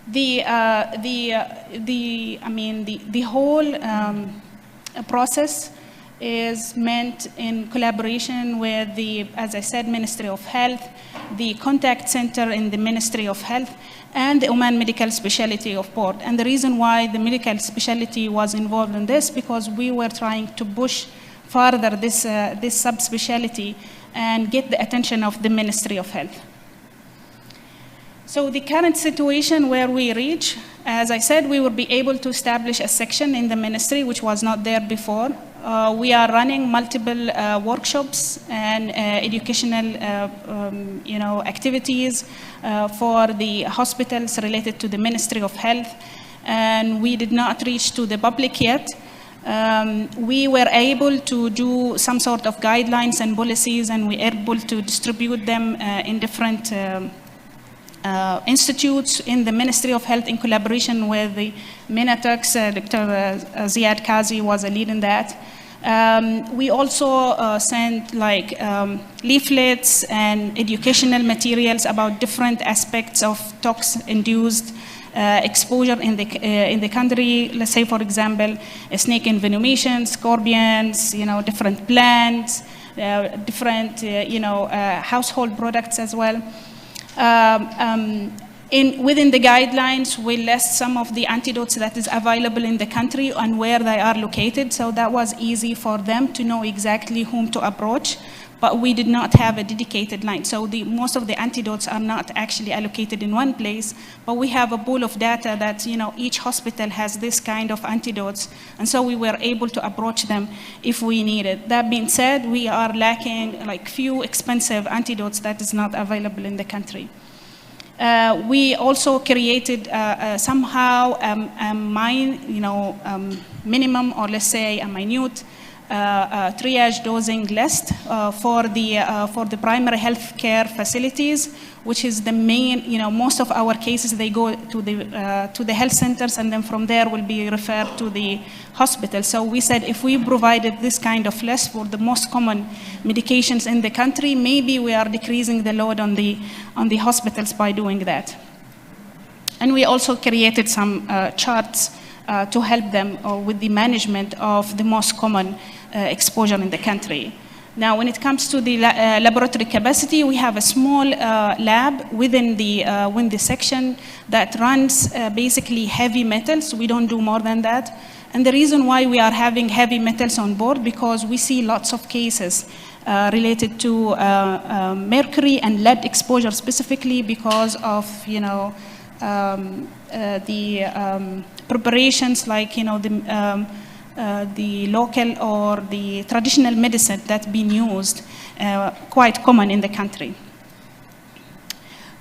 The whole process is meant in collaboration with the, as I said, Ministry of Health, the contact center in the Ministry of Health, and the Oman Medical Specialty of Board. And the reason why the medical specialty was involved in this, because we were trying to push further this subspecialty and get the attention of the Ministry of Health. So the current situation where we reach, as I said, we will be able to establish a section in the ministry which was not there before. We are running multiple workshops and educational activities for the hospitals related to the Ministry of Health, and we did not reach to the public yet. We were able to do some sort of guidelines and policies, and we were able to distribute them in different institutes in the Ministry of Health in collaboration with the Minatox. Dr. Ziad Kazi was a lead in that. We also sent leaflets and educational materials about different aspects of tox-induced exposure in the country. Let's say, for example, snake envenomation, scorpions, different plants, different household products as well. Within the guidelines, we list some of the antidotes that is available in the country and where they are located, so that was easy for them to know exactly whom to approach but we did not have a dedicated line. So most of the antidotes are not actually allocated in one place, but we have a pool of data that, each hospital has this kind of antidotes, and so we were able to approach them if we needed. That being said, we are lacking like few expensive antidotes that is not available in the country. We also created somehow minimum, or let's say a minute triage dosing list for the primary health care facilities, which is the main, most of our cases, they go to the health centers, and then from there will be referred to the hospital. So we said if we provided this kind of list for the most common medications in the country, maybe we are decreasing the load on the hospitals by doing that. And we also created some charts to help them with the management of the most common exposure in the country. Now, when it comes to the laboratory capacity, we have a small lab within the section that runs basically heavy metals. We don't do more than that. And the reason why we are having heavy metals on board, because we see lots of cases related to mercury and lead exposure, specifically because of the preparations like the local or the traditional medicine that's been used, quite common in the country.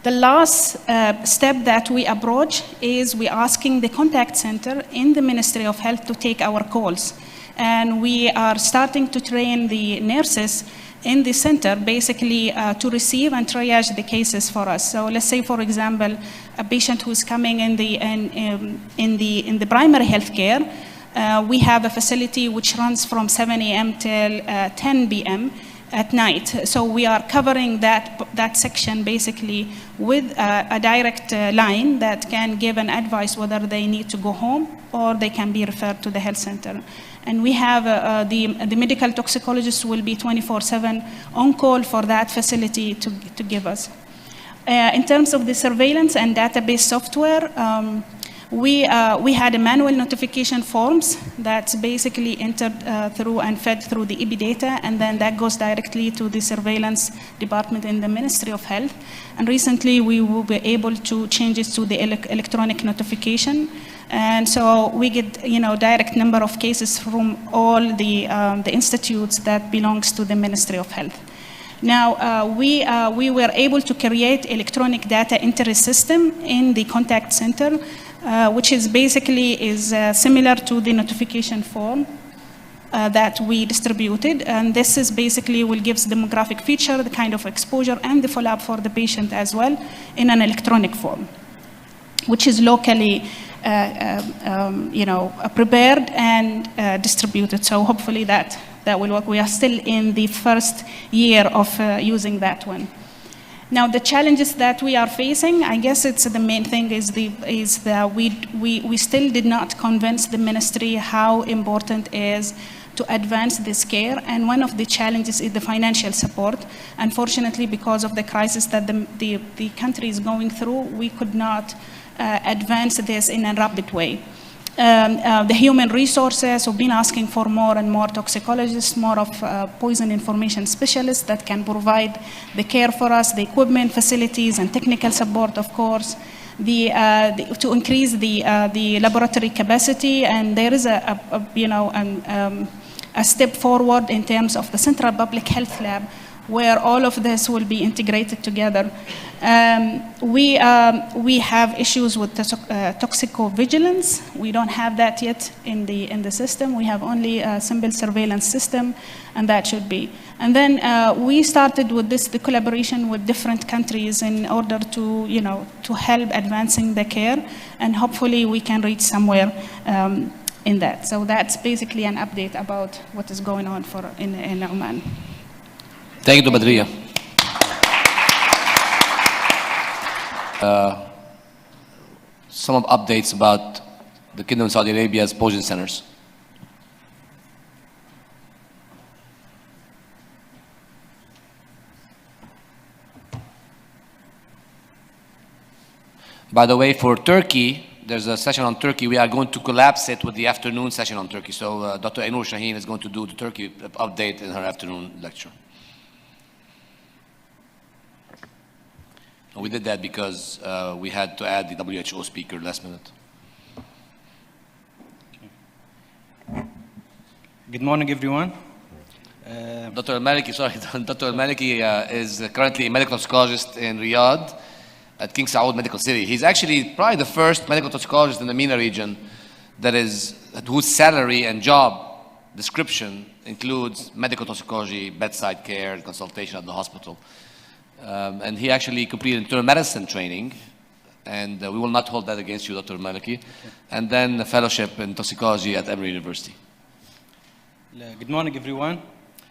The last step that we approach is we asking the contact center in the Ministry of Health to take our calls. And we are starting to train the nurses in the center basically to receive and triage the cases for us. So let's say, for example, a patient who's coming in the primary health care, we have a facility which runs from 7 a.m. till 10 p.m. at night. So we are covering that section basically with a direct line that can give an advice whether they need to go home or they can be referred to the health center. And we have the medical toxicologist will be 24/7 on call for that facility to give us. In terms of the surveillance and database software, we had a manual notification forms that's basically entered through and fed through the EB data, and then that goes directly to the surveillance department in the Ministry of Health. And recently we will be able to change it to the electronic notification. And so we get, direct number of cases from all the institutes that belongs to the Ministry of Health. Now, we were able to create electronic data entry system in the contact center, which is basically similar to the notification form that we distributed. And this is basically will give demographic feature, the kind of exposure, and the follow-up for the patient as well in an electronic form, which is locally prepared and distributed. So hopefully that will work. We are still in the first year of using that one. Now, the challenges that we are facing, I guess it's the main thing is that we still did not convince the ministry how important is to advance this care, and one of the challenges is the financial support. Unfortunately, because of the crisis that the country is going through, we could not advance this in a rapid way. The human resources have been asking for more and more toxicologists, more of poison information specialists that can provide the care for us, the equipment, facilities, and technical support, of course, to increase the laboratory capacity. And there is a step forward in terms of the Central Public Health Lab, where all of this will be integrated together. We have issues with toxicovigilance. We don't have that yet in the system. We have only a simple surveillance system, and that should be. And then we started with the collaboration with different countries in order to help advancing the care, and hopefully we can reach somewhere in that. So that's basically an update about what is going on in Oman. Thank you, Badriya. Some of updates about the Kingdom of Saudi Arabia's poison centers. By the way, for Turkey, there's a session on Turkey. We are going to collapse it with the afternoon session on Turkey. So Dr. Ainur Shaheen is going to do the Turkey update in her afternoon lecture. We did that because we had to add the WHO speaker last minute. Good morning, everyone. Dr. Al-Maliki, sorry, Dr. Al-Maliki is currently a medical toxicologist in Riyadh at King Saud Medical City. He's actually probably the first medical toxicologist in the MENA region whose salary and job description includes medical toxicology, bedside care, consultation at the hospital. And he actually completed internal medicine training, and we will not hold that against you, Dr. Maliki, and then a fellowship in toxicology at Emory University. Good morning, everyone.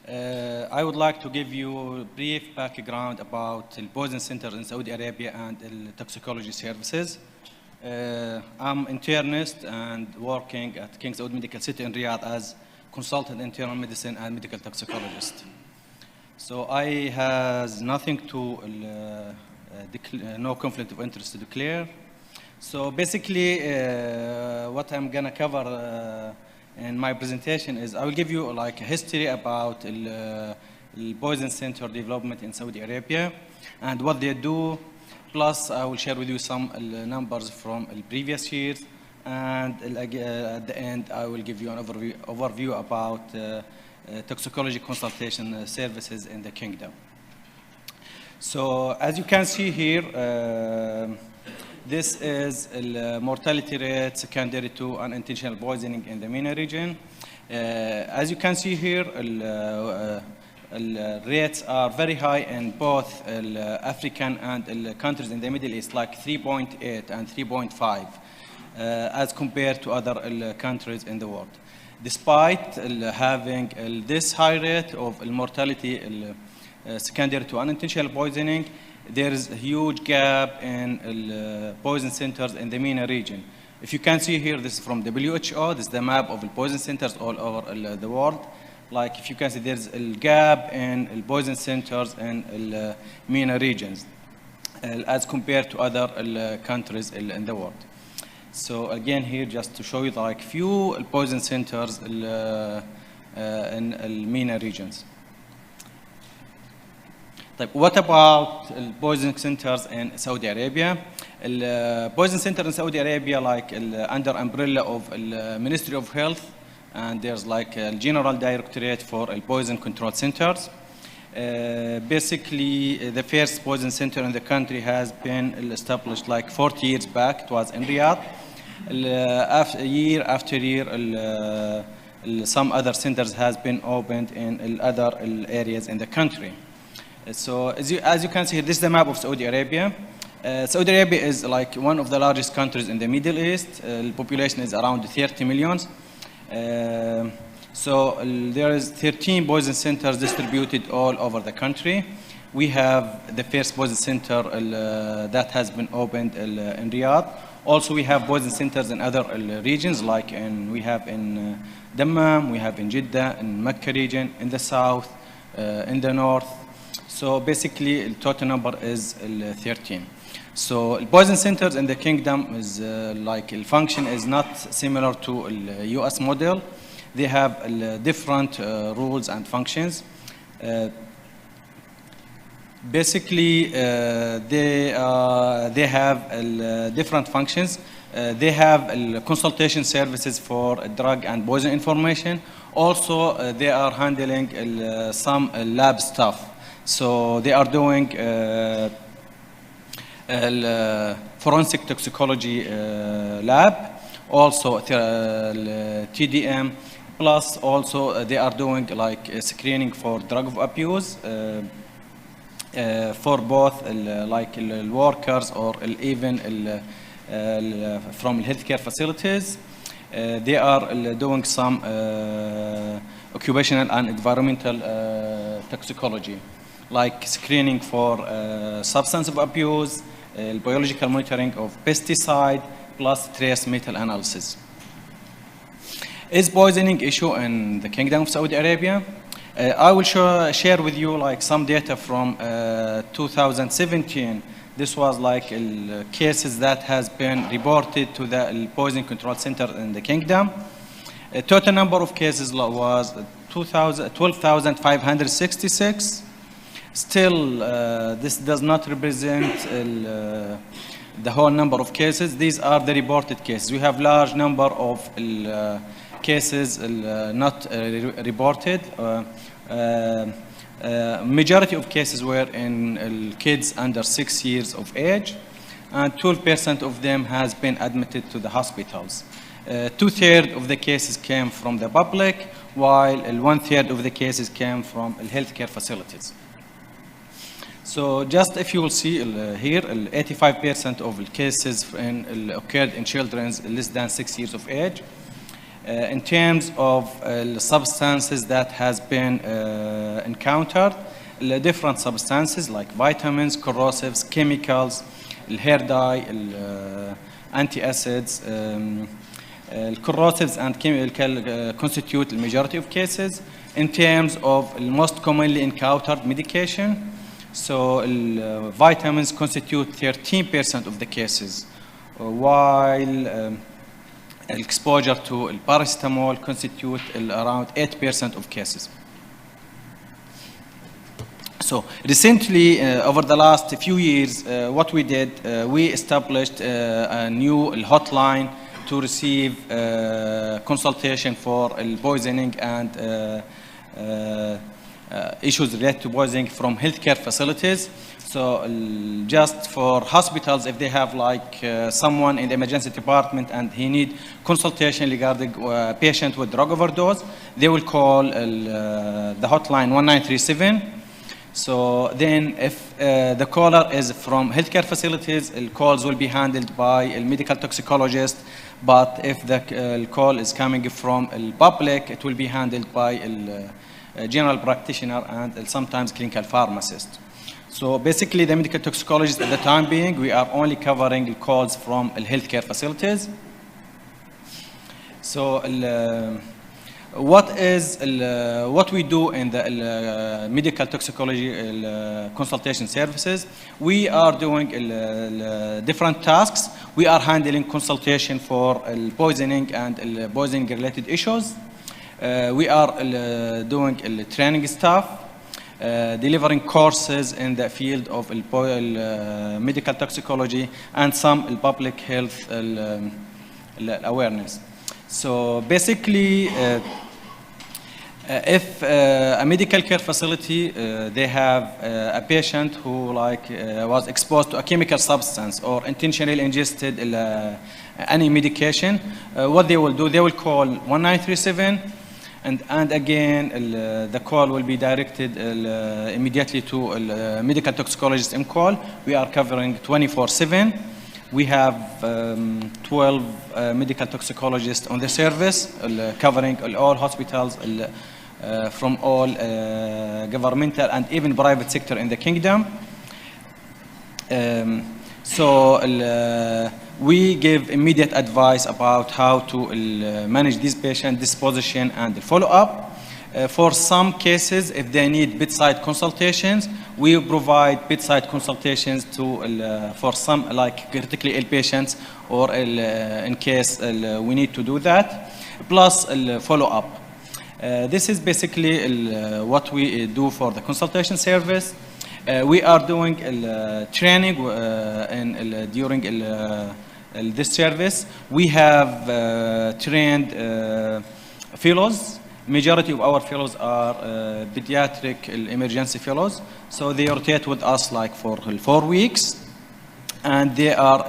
I would like to give you a brief background about the poison center in Saudi Arabia and the toxicology services. I'm internist and working at King Saud Medical City in Riyadh as consultant internal medicine and medical toxicologist. So I has nothing to, no conflict of interest to declare. So basically, what I'm gonna cover in my presentation is I will give you like a history about the poison center development in Saudi Arabia and what they do. Plus, I will share with you some numbers from the previous years. And at the end, I will give you an overview about toxicology consultation services in the kingdom. So as you can see here, this is the mortality rate secondary to unintentional poisoning in the MENA region. As you can see here, rates are very high in both African and countries in the Middle East, like 3.8 and 3.5, as compared to other countries in the world. Despite having this high rate of mortality secondary to unintentional poisoning, there is a huge gap in poison centers in the MENA region. If you can see here, this is from WHO. This is the map of the poison centers all over the world. Like if you can see, there's a gap in poison centers in the MENA regions as compared to other countries in the world. So again here, just to show you like few poison centers in the MENA regions. What about poison centers in Saudi Arabia? Poison center in Saudi Arabia, like under umbrella of the Ministry of Health, and there's like a General Directorate for Poison Control Centers. Basically, the first poison center in the country has been established like 40 years back. It was in Riyadh. Year after year, some other centers has been opened in other areas in the country. So as you can see, this is the map of Saudi Arabia. Saudi Arabia is like one of the largest countries in the Middle East. The population is around 30 million. So there is 13 poison centers distributed all over the country. We have the first poison center that has been opened in Riyadh. Also, we have poison centers in other regions, like we have in Dammam, we have in Jeddah, in Mecca region, in the south, in the north. So basically, the total number is 13. So poison centers in the kingdom is like the function is not similar to the US model. They have different rules and functions. Basically, they have different functions. They have consultation services for drug and poison information. Also, they are handling some lab stuff. So they are doing forensic toxicology lab, also TDM, plus also they are doing like screening for drug of abuse for both like workers or even from healthcare facilities. They are doing some occupational and environmental toxicology, like screening for substance of abuse, biological monitoring of pesticide, plus trace metal analysis. Is poisoning issue in the Kingdom of Saudi Arabia? I will share with you like some data from 2017. This was like cases that has been reported to the Poison Control Center in the Kingdom. Total number of cases was 12,566. Still, this does not represent the whole number of cases. These are the reported cases. We have large number of cases not reported. Majority of cases were in kids under 6 years of age, and 12% of them has been admitted to the hospitals. 2/3 of the cases came from the public, while 1/3 of the cases came from healthcare facilities. So just if you will see here, 85% of the cases occurred in children less than 6 years of age. In terms of substances that has been encountered, different substances like vitamins, corrosives, chemicals, hair dye, antacids, corrosives and chemical constitute the majority of cases. In terms of most commonly encountered medication, so vitamins constitute 13% of the cases, while exposure to paracetamol constitute around 8% of cases. So recently, over the last few years, what we did, we established a new hotline to receive consultation for poisoning and issues related to poisoning from healthcare facilities. So just for hospitals, if they have like someone in the emergency department and he need consultation regarding a patient with drug overdose, they will call the hotline 1937. So then if the caller is from healthcare facilities, calls will be handled by a medical toxicologist. But if the call is coming from public, it will be handled by a general practitioner and sometimes clinical pharmacist. So basically, the medical toxicologist at the time being, we are only covering calls from healthcare facilities. So what we do in the medical toxicology consultation services, we are doing different tasks. We are handling consultation for poisoning and poisoning related issues. We are doing training staff, delivering courses in the field of medical toxicology and some public health awareness. So basically, if a medical care facility, they have a patient who was exposed to a chemical substance or intentionally ingested any medication, what they will do, they will call 1937, and again, the call will be directed immediately to a medical toxicologist in call. We are covering 24/7. We have 12 medical toxicologists on the service, covering all hospitals from all governmental and even private sector in the kingdom. We give immediate advice about how to manage this patient disposition and the follow-up. For some cases, if they need bedside consultations, we provide bedside consultations for some like critically ill patients or in case we need to do that, plus follow-up. This is basically what we do for the consultation service. We are doing training during this service. We have trained fellows. Majority of our fellows are pediatric emergency fellows. So they rotate with us like for 4 weeks. And they are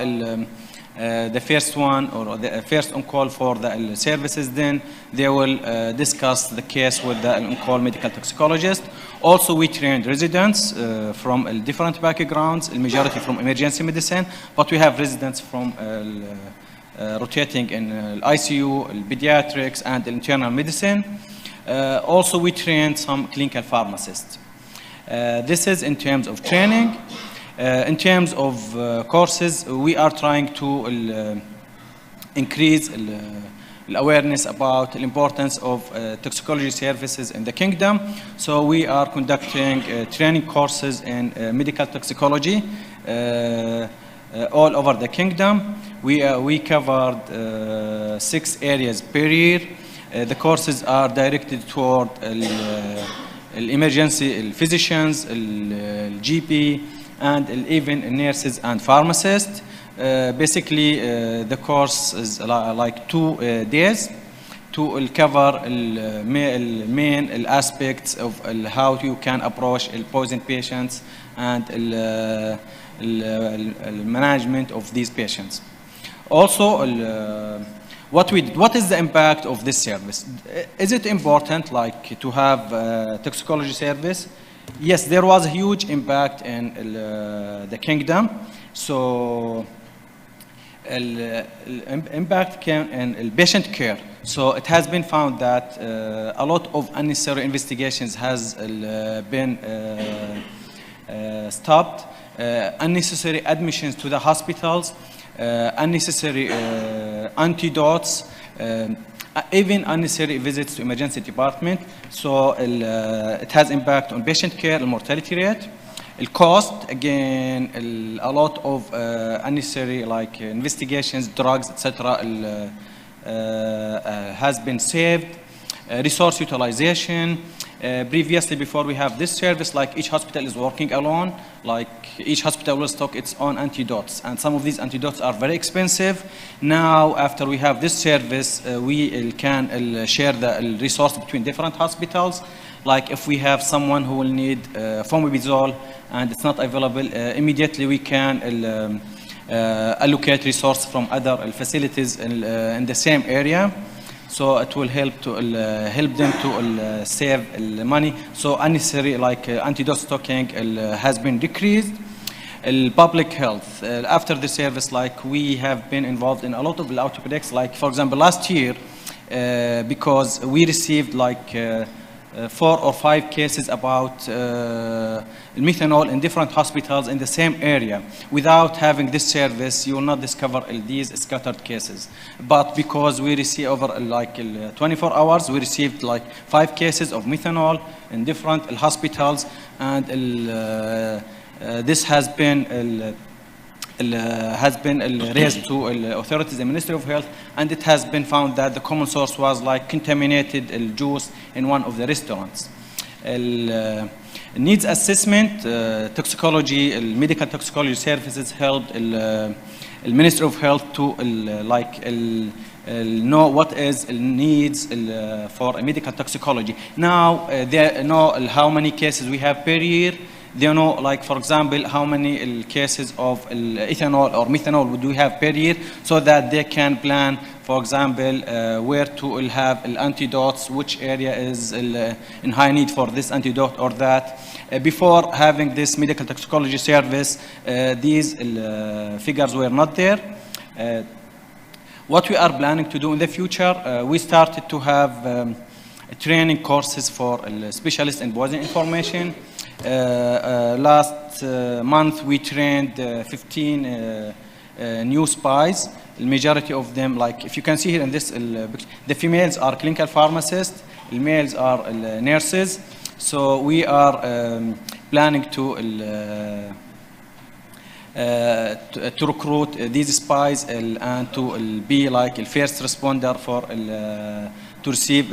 the first one or the first on call for the services. Then they will discuss the case with the on-call medical toxicologist. Also, we trained residents from different backgrounds, majority from emergency medicine, but we have residents from rotating in ICU, pediatrics, and internal medicine. Also, we trained some clinical pharmacists. This is in terms of training. In terms of courses, we are trying to increase awareness about the importance of toxicology services in the kingdom. So we are conducting training courses in medical toxicology all over the kingdom. We covered 6 areas per year. The courses are directed toward emergency physicians, GP, and even nurses and pharmacists. Basically, the course is like 2 days to cover the main aspects of how you can approach poison patients and the management of these patients. Also, what is the impact of this service? Is it important, like, to have a toxicology service? Yes, there was a huge impact in the kingdom. So, impact came in patient care. So it has been found that a lot of unnecessary investigations has been stopped, unnecessary admissions to the hospitals, unnecessary antidotes, even unnecessary visits to emergency department. So it has impact on patient care, the mortality rate. The cost, again, a lot of unnecessary, like, investigations, drugs, etc. Has been saved. Resource utilization. Previously, before we have this service, like, each hospital is working alone. Like, each hospital will stock its own antidotes, and some of these antidotes are very expensive. Now, after we have this service, we can share the resource between different hospitals. Like, if we have someone who will need fomepizole and it's not available, immediately we can allocate resources from other facilities in the same area. So it will help them to save money. So unnecessary, like, antidote stocking has been decreased. Public health, after the service, like, we have been involved in a lot of outbreaks. Like, for example, last year, because we received, like, 4 or 5 cases about methanol in different hospitals in the same area. Without having this service, you will not discover these scattered cases. But because we receive over, like, 24 hours, we received, like, 5 cases of methanol in different hospitals, and this has been raised to authorities and Ministry of Health, and it has been found that the common source was, like, contaminated juice in one of the restaurants. Needs assessment, toxicology, medical toxicology services helped the Ministry of Health to know what is needs for medical toxicology. Now they know how many cases we have per year. They know, like, for example, how many cases of ethanol or methanol do we have per year, so that they can plan, for example, where to have antidotes, which area is in high need for this antidote or that. Before having this medical toxicology service, these figures were not there. What we are planning to do in the future, we started to have training courses for specialists in poison information. Last month we trained 15 new spies. The majority of them, like, if you can see here in this, the females are clinical pharmacists, the males are nurses. So we are planning to recruit these spies and to be like a first responder for to receive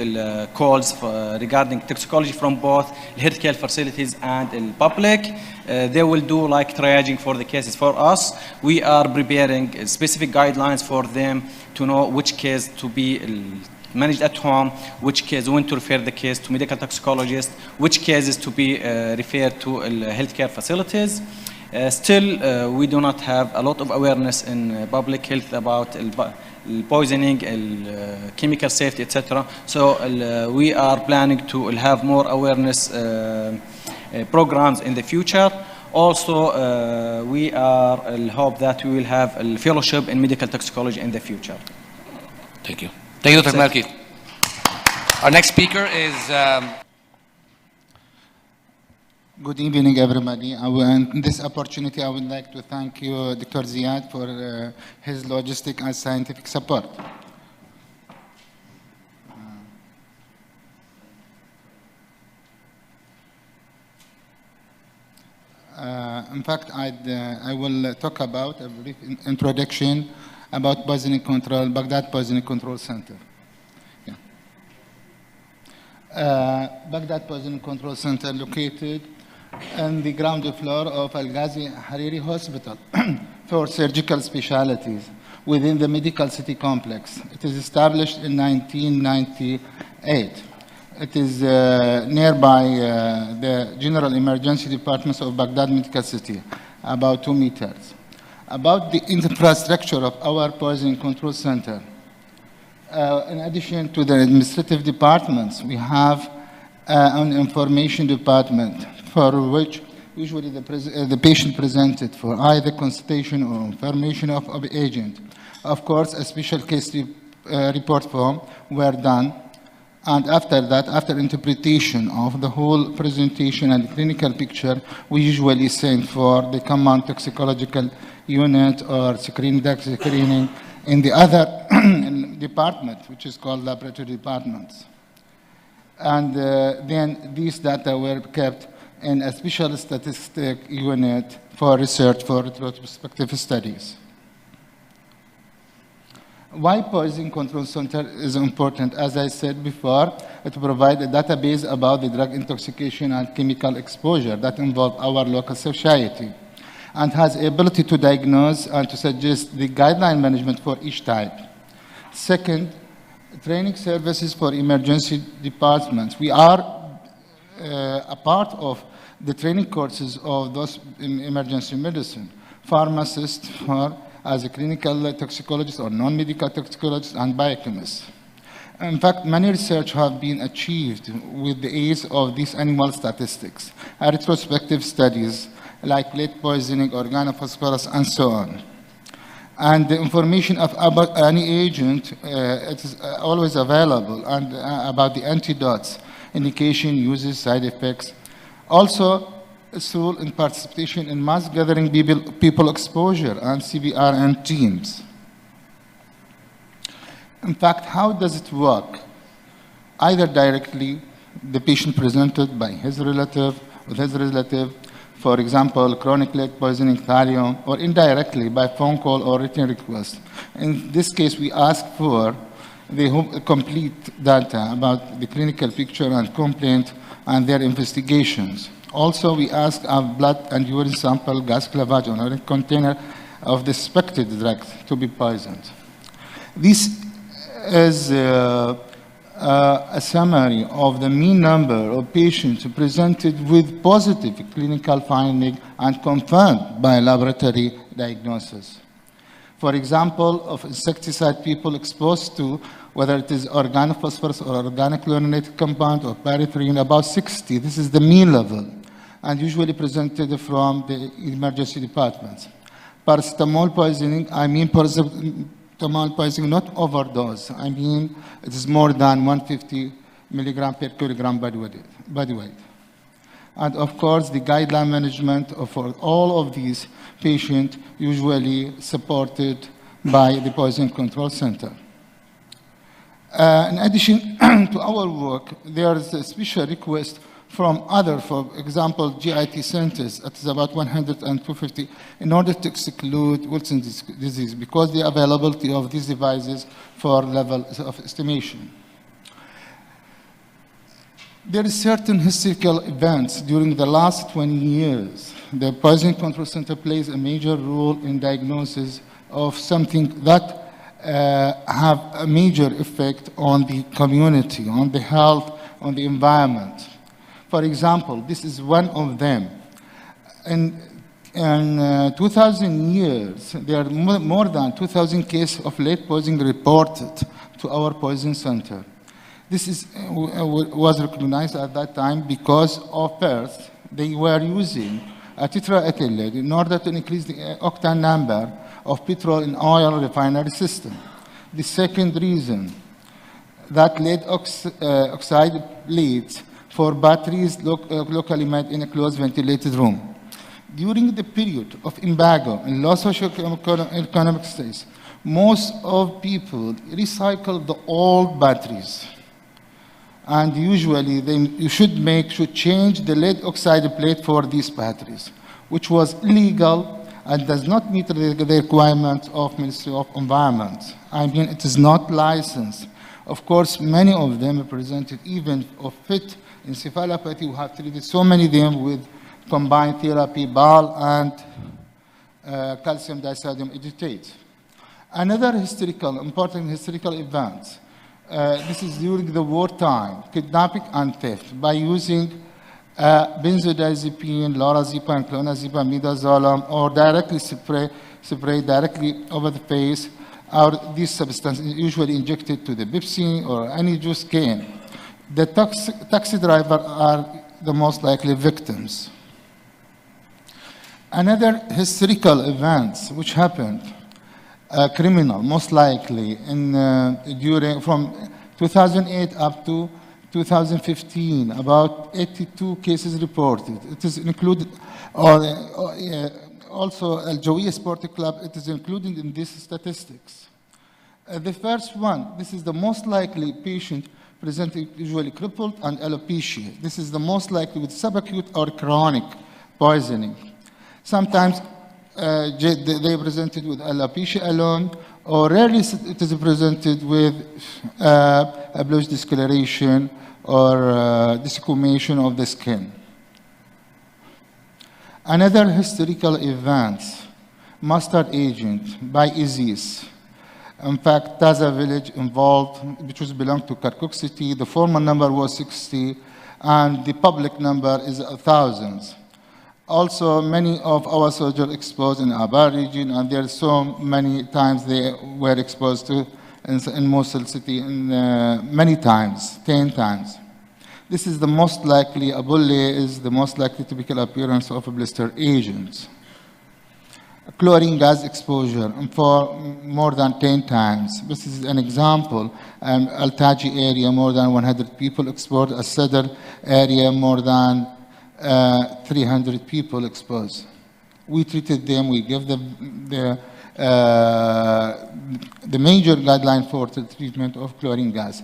calls regarding toxicology from both healthcare facilities and the public. They will do, like, triaging for the cases. For us, we are preparing specific guidelines for them to know which case to be managed at home, which case, when to refer the case to medical toxicologist, which cases to be referred to healthcare facilities. Still, we do not have a lot of awareness in public health about poisoning, chemical safety, etc. So we are planning to have more awareness programs in the future. Also, we are hope that we will have a fellowship in medical toxicology in the future. Thank you. Thank you, Dr. Melki. Our next speaker is... Good evening, everybody. In this opportunity, I would like to thank you, Dr. Ziad, for his logistic and scientific support. In fact, I will talk about a brief introduction about poisoning control, Baghdad Poisoning Control Center. Yeah. Baghdad Poison Control Center located on the ground floor of Al-Ghazi Hariri Hospital for surgical specialties within the medical city complex. It is established in 1998. It is nearby the General Emergency Departments of Baghdad Medical City, about 2 meters. About the infrastructure of our poison control center, in addition to the administrative departments, we have an information department for which usually the patient presented for either consultation or information of agent. Of course, a special case report form were done, and after that, after interpretation of the whole presentation and clinical picture, we usually send for the command toxicological unit or screening in the other department, which is called laboratory departments. And then these data were kept in a special statistic unit for research for retrospective studies. Why Poison Control Center is important? As I said before, it provides a database about the drug intoxication and chemical exposure that involve our local society, and has the ability to diagnose and to suggest the guideline management for each type. Second, training services for emergency departments. We are a part of the training courses of those in emergency medicine, pharmacists as a clinical toxicologist or non-medical toxicologist, and biochemists. In fact, many research have been achieved with the aid of these animal statistics, retrospective studies like lead poisoning, organophosphorus, and so on. And the information about any agent, it is always available, and about the antidotes, indication, uses, side effects. Also, Acil in participation in mass gathering people exposure and CBRN teams. In fact, how does it work? Either directly, the patient presented by his relative, with his relative, for example, chronic lead poisoning, thallium, or indirectly by phone call or written request. In this case, we ask for the complete data about the clinical picture and complaint and their investigations. Also, we ask our blood and urine sample, gas clavage, or a container of the suspected drug to be poisoned. This is a summary of the mean number of patients presented with positive clinical finding and confirmed by laboratory diagnosis. For example, of insecticide people exposed to, whether it is organophosphorus or organic chlorinated compound or pyrethrin, about 60. This is the mean level, and usually presented from the emergency departments. Paracetamol poisoning, I mean paracetamol poisoning, not overdose. I mean it is more than 150 milligram per kilogram body weight. And of course, the guideline management for all of these patients usually supported by the Poison Control Center. In addition to our work, there is a special request from other, for example, GIT centers. It is about 100 and 250 in order to exclude Wilson's disease because the availability of these devices for levels of estimation. There is certain historical events during the last 20 years. The Poison Control Center plays a major role in diagnosis of something that have a major effect on the community, on the health, on the environment. For example, this is one of them. In 2,000 years, there are more than 2,000 cases of lead poisoning reported to our poison center. This was recognized at that time because of first, they were using a tetraethyl lead in order to increase the octane number of petrol in oil refinery system. The second reason, that lead oxide leads for batteries locally made in a closed ventilated room. During the period of embargo in low socioeconomic states, most of people recycle the old batteries. And usually you should change the lead oxide plate for these batteries, which was illegal and does not meet the requirements of Ministry of Environment. I mean, it is not licensed Of course, many of them presented even of fit encephalopathy. We have treated so many of them with combined therapy, BAL and calcium disodium acetate. Another important historical event, this is during the wartime, kidnapping and theft by using benzodiazepine, lorazepam, clonazepam, midazolam, or directly spray directly over the face, or these substances usually injected to the Pepsi or any juice cane. The taxi driver are the most likely victims. Another historical event which happened, criminal, most likely, from 2008 up to 2015, about 82 cases reported. It is included, also Al Jawiya Sport Club, it is included in these statistics. The first one, this is the most likely patient presenting usually crippled and alopecia. This is the most likely with subacute or chronic poisoning. Sometimes they presented with alopecia alone, or rarely it is presented with a bluish discoloration or desquamation of the skin. Another historical event, mustard agent by ISIS. In fact, Taza village involved, which was belonged to Kirkuk city, the formal number was 60, and the public number is thousands. Also, many of our soldiers exposed in Abar region, and there are so many times they were exposed to in Mosul city, many times, 10 times. This is the most likely, Abulle is the most likely typical appearance of a blister agent. Chlorine gas exposure for more than 10 times. This is an example. Al-Taji area, more than 100 people exposed. Al-Sadr area, more than 300 people exposed. We treated them, we gave them the major guideline for the treatment of chlorine gas.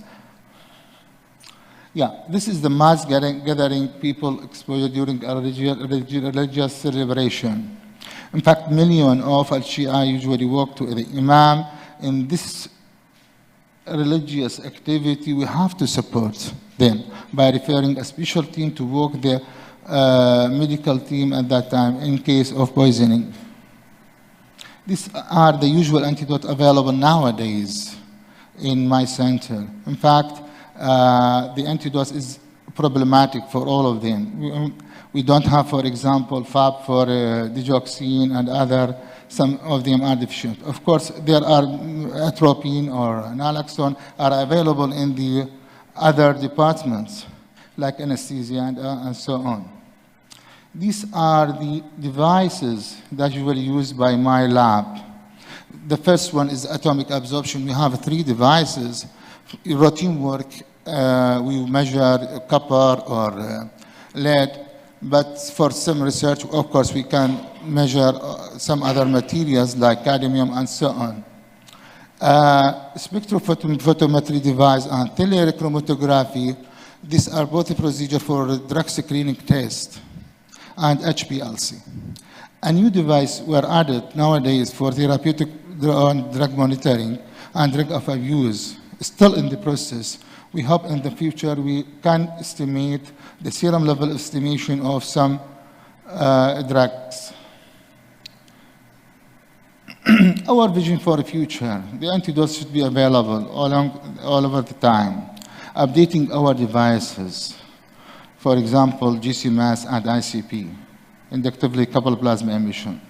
Yeah, this is the mass gathering people exposure during a religious celebration. In fact, millions of Al-Shia usually walk to the Imam. In this religious activity, we have to support them by referring a special team to walk the medical team at that time in case of poisoning. These are the usual antidotes available nowadays in my center. In fact, the antidote is problematic for all of them. We don't have, for example, FAB for digoxin and other, some of them are deficient. Of course, there are atropine or naloxone are available in the other departments, like anesthesia and so on. These are the devices that usually used by my lab. The first one is atomic absorption. We have 3 devices. Routine work, we measure copper or lead, but for some research, of course, we can measure some other materials like cadmium and so on. Spectrophotometry device and telechromatography, these are both a procedure for drug screening test and HPLC. A new device were added nowadays for therapeutic drug monitoring and drug of abuse, still in the process. We hope in the future we can estimate the serum level estimation of some drugs. Our vision for the future, the antidotes should be available all over the time. Updating our devices, for example, GC-MAS and ICP, inductively coupled plasma emission,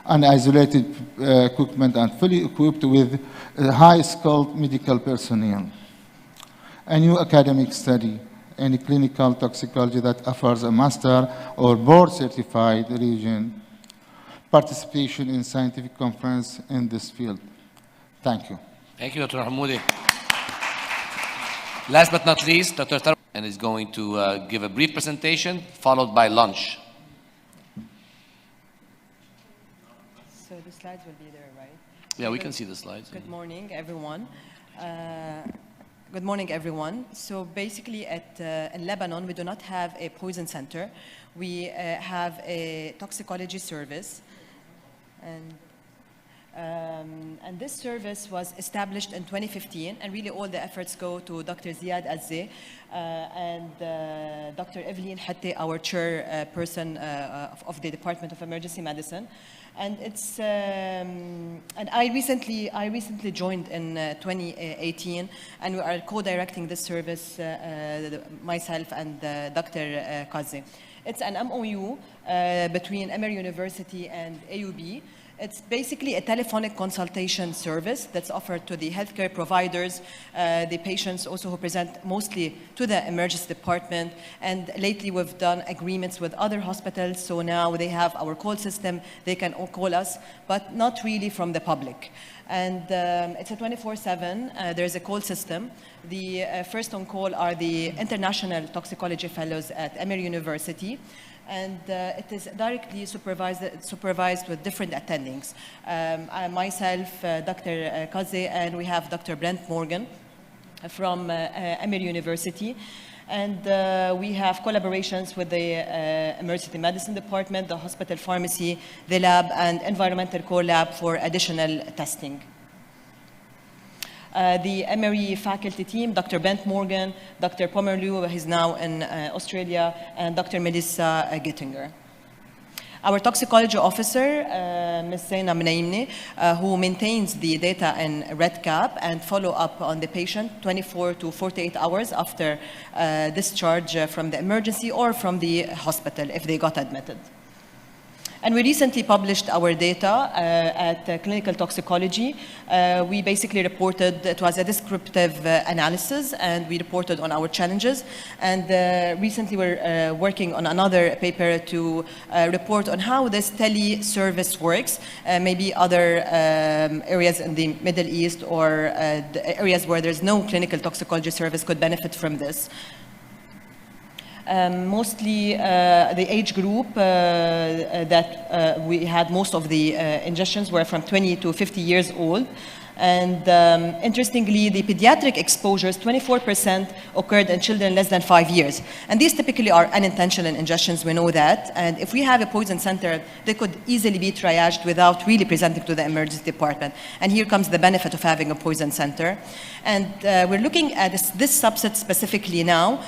and isolated equipment and fully equipped with high-skilled medical personnel. A new academic study in clinical toxicology that offers a master or board-certified region participation in scientific conference in this field. Thank you. Thank you, Dr. Hamoudi. Last but not least, Dr. Tar and is going to give a brief presentation followed by lunch. So the slides will be there, right? Yeah, we can see the slides. Good morning, everyone. Good morning, everyone. So basically in Lebanon, we do not have a poison center. We have a toxicology service. And And this service was established in 2015, and really all the efforts go to Dr. Ziad Azze and Dr. Evelyn Hatte, our chairperson of the Department of Emergency Medicine. And it's and I recently joined in 2018, and we are co-directing this service, myself and Dr. Kazi. It's an MOU between Emory University and AUB. It's basically a telephonic consultation service that's offered to the healthcare providers, the patients also who present mostly to the emergency department. And lately we've done agreements with other hospitals, so now they have our call system, they can all call us, but not really from the public. And it's a 24/7, there's a call system. The first on call are the international toxicology fellows at Emory University. And it is directly supervised with different attendings. Myself, Dr. Kazi, and we have Dr. Brent Morgan from Emory University. And we have collaborations with the emergency medicine department, the hospital pharmacy, the lab, and environmental core lab for additional testing. The Emory faculty team, Dr. Brent Morgan, Dr. Pomerlew, who is now in Australia, and Dr. Melissa Gittinger. Our toxicology officer, Ms. Zaina Mnaimni, who maintains the data in RedCap and follow up on the patient 24 to 48 hours after discharge from the emergency or from the hospital if they got admitted. And we recently published our data at Clinical Toxicology. We basically reported, it was a descriptive analysis, and we reported on our challenges. And recently we're working on another paper to report on how this tele-service works, maybe other areas in the Middle East or the areas where there's no clinical toxicology service could benefit from this. Mostly the age group that we had most of the ingestions were from 20 to 50 years old. And interestingly, the pediatric exposures, 24% occurred in children less than 5 years. And these typically are unintentional ingestions, we know that. And if we have a poison center, they could easily be triaged without really presenting to the emergency department. And here comes the benefit of having a poison center. And we're looking at this subset specifically now,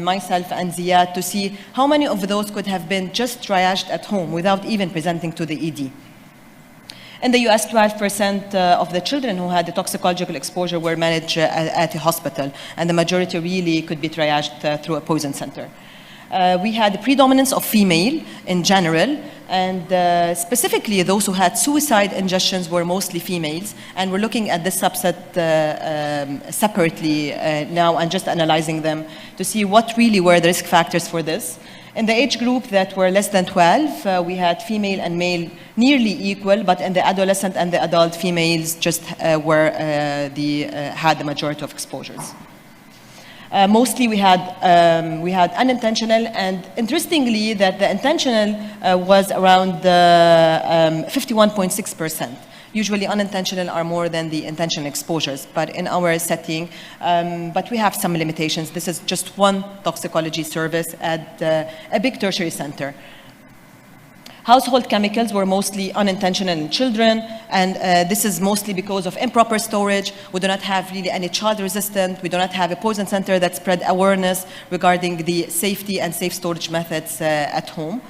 myself and Ziad, to see how many of those could have been just triaged at home without even presenting to the ED. In the US, 12% of the children who had the toxicological exposure were managed at a hospital, and the majority really could be triaged through a poison center. We had the predominance of female in general, and specifically those who had suicide ingestions were mostly females, and we're looking at this subset separately now and just analyzing them to see what really were the risk factors for this. In the age group that were less than 12, we had female and male nearly equal, but in the adolescent and the adult, females just had the majority of exposures. Mostly we had unintentional, and interestingly that the intentional was around 51.6%. Usually unintentional are more than the intentional exposures, but in our setting, but we have some limitations. This is just one toxicology service at a big tertiary center. Household chemicals were mostly unintentional in children, and this is mostly because of improper storage. We do not have really any child resistant. We do not have a poison center that spread awareness regarding the safety and safe storage methods at home.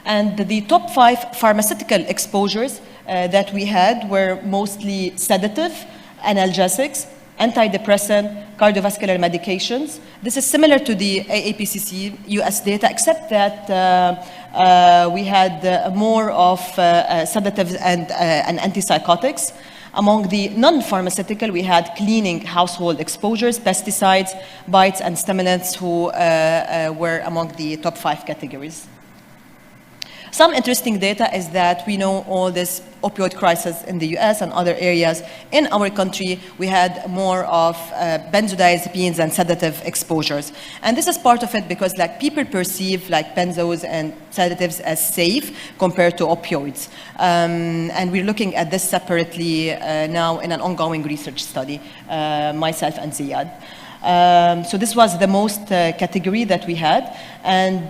And the top 5 pharmaceutical exposures that we had were mostly sedative, analgesics, antidepressant, cardiovascular medications. This is similar to the AAPCC US data, except that we had more of sedatives and antipsychotics. Among the non-pharmaceutical, we had cleaning household exposures, pesticides, bites, and stimulants who were among the top 5 categories. Some interesting data is that we know all this opioid crisis in the US and other areas. In our country, we had more of benzodiazepines and sedative exposures. And this is part of it because people perceive benzos and sedatives as safe compared to opioids. And we're looking at this separately now in an ongoing research study, myself and Ziad. So this was the most category that we had. And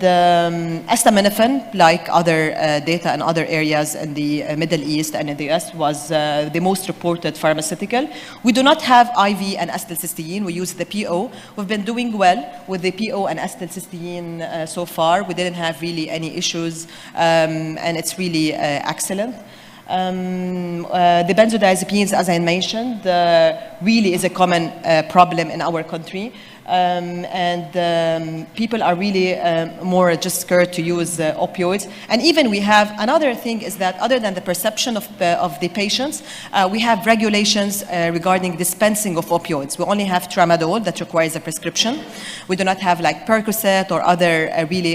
acetaminophen, like other data in other areas in the Middle East and in the US, was the most reported pharmaceutical. We do not have IV and acetylcysteine. We use the PO. We've been doing well with the PO and acetylcysteine so far. We didn't have really any issues, and it's really excellent. The benzodiazepines, as I mentioned, really is a common problem in our country. People are really more just scared to use opioids. And even we have another thing is that other than the perception of the patients, we have regulations regarding dispensing of opioids. We only have tramadol that requires a prescription. We do not have like Percocet or other really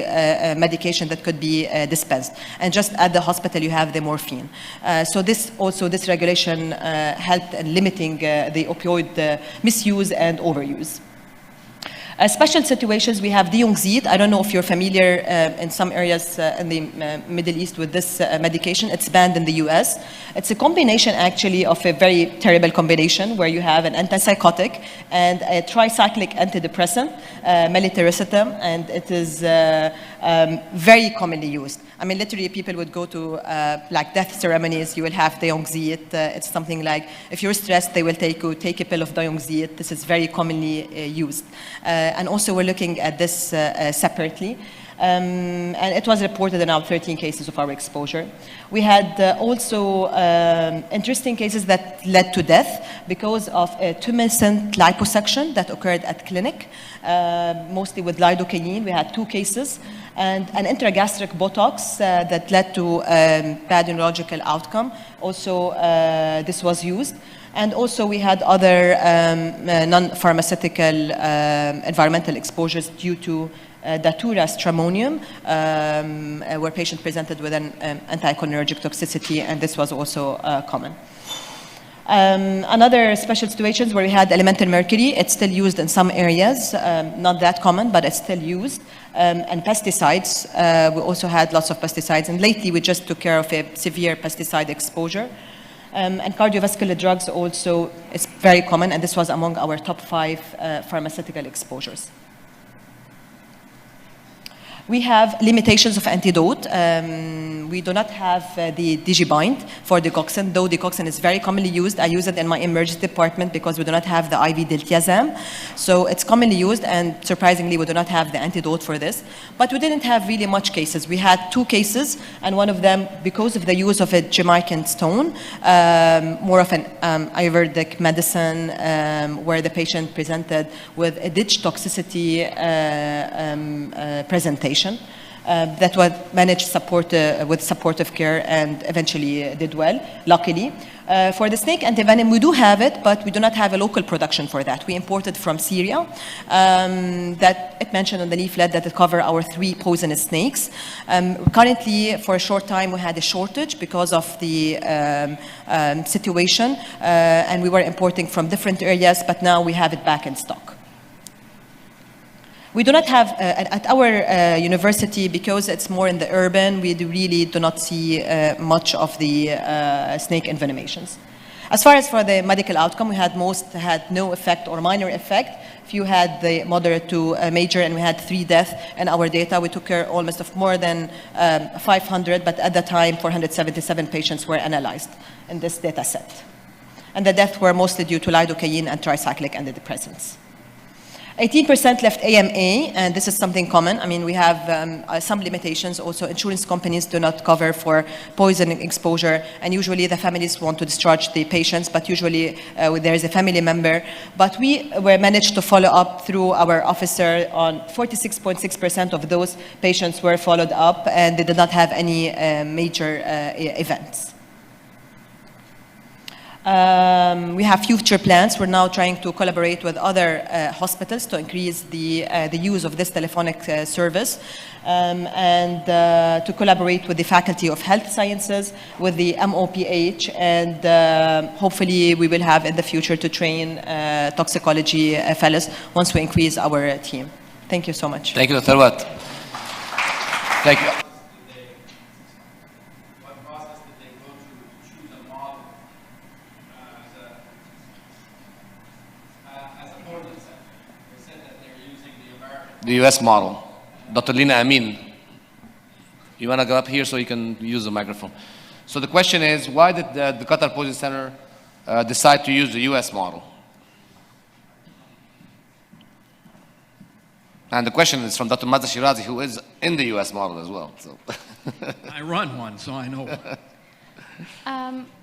medication that could be dispensed. And just at the hospital you have the morphine. So this regulation helped in limiting the opioid misuse and overuse. Special situations, we have Diongzid. I don't know if you're familiar in some areas in the Middle East with this medication. It's banned in the US. It's a combination actually of a very terrible combination where you have an antipsychotic and a tricyclic antidepressant, melitaricetam, and it is very commonly used. I mean, literally people would go to like death ceremonies, you will have Diongzid. It's something like, if you're stressed, they will take a pill of Diongzid. This is very commonly used. And also we're looking at this separately. And it was reported in our 13 cases of our exposure. We had also interesting cases that led to death because of a tumescent liposuction that occurred at clinic, mostly with lidocaine. We had 2 cases. And an intragastric Botox that led to bad neurological outcome. Also, this was used. And also we had other non-pharmaceutical environmental exposures due to Datura stramonium, where patient presented with an anticholinergic toxicity, and this was also common. Another special situations where we had elemental mercury, it's still used in some areas, not that common, but it's still used. And pesticides, we also had lots of pesticides, and lately we just took care of a severe pesticide exposure. And cardiovascular drugs also is very common, and this was among our top 5 pharmaceutical exposures. We have limitations of antidote. We do not have the digibind for digoxin, though digoxin is very commonly used. I use it in my emergency department because we do not have the IV diltiazem. So it's commonly used, and surprisingly, we do not have the antidote for this. But we didn't have really much cases. We had 2 cases, and one of them, because of the use of a Jamaican stone, more of an Ayurvedic medicine, where the patient presented with a ditch toxicity presentation. That was managed with supportive care and eventually did well, luckily. For the snake antivenom, we do have it, but we do not have a local production for that. We imported from Syria. That it mentioned on the leaflet that it covered our 3 poisonous snakes. Currently, for a short time, we had a shortage because of the situation, and we were importing from different areas, but now we have it back in stock. We do not have, at our university, because it's more in the urban, we really do not see much of the snake envenomations. As far as for the medical outcome, we had no effect or minor effect. Few had the moderate to major, and we had 3 deaths in our data. We took care almost of more than 500, but at the time, 477 patients were analyzed in this data set. And the deaths were mostly due to lidocaine and tricyclic antidepressants. 18% left AMA, and this is something common. I mean, we have some limitations. Also, insurance companies do not cover for poison exposure, and usually the families want to discharge the patients, but usually there is a family member. But we were managed to follow up through our officer on 46.6% of those patients were followed up, and they did not have any major events. We have future plans. We're now trying to collaborate with other hospitals to increase the use of this telephonic service, and to collaborate with the Faculty of Health Sciences, with the MOPH, and hopefully we will have in the future to train toxicology fellows once we increase our team. Thank you so much. Thank you, Dr. Wat. Thank you. the US model. Dr. Lina Amin, you want to go up here so you can use the microphone. So the question is, why did the Qatar Poison Center decide to use the US model? And the question is from Dr. Mazda Shirazi, who is in the US model as well. So. I run one, so I know.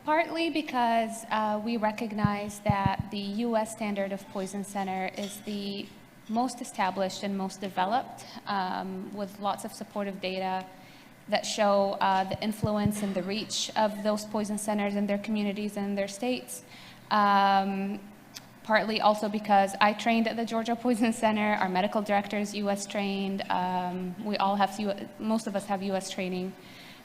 Partly because we recognize that the U.S. standard of Poison Center is the most established and most developed, with lots of supportive data that show the influence and the reach of those poison centers in their communities and their states. Partly also because I trained at the Georgia Poison Center, our medical director is U.S. trained, we all have, most of us have U.S. training.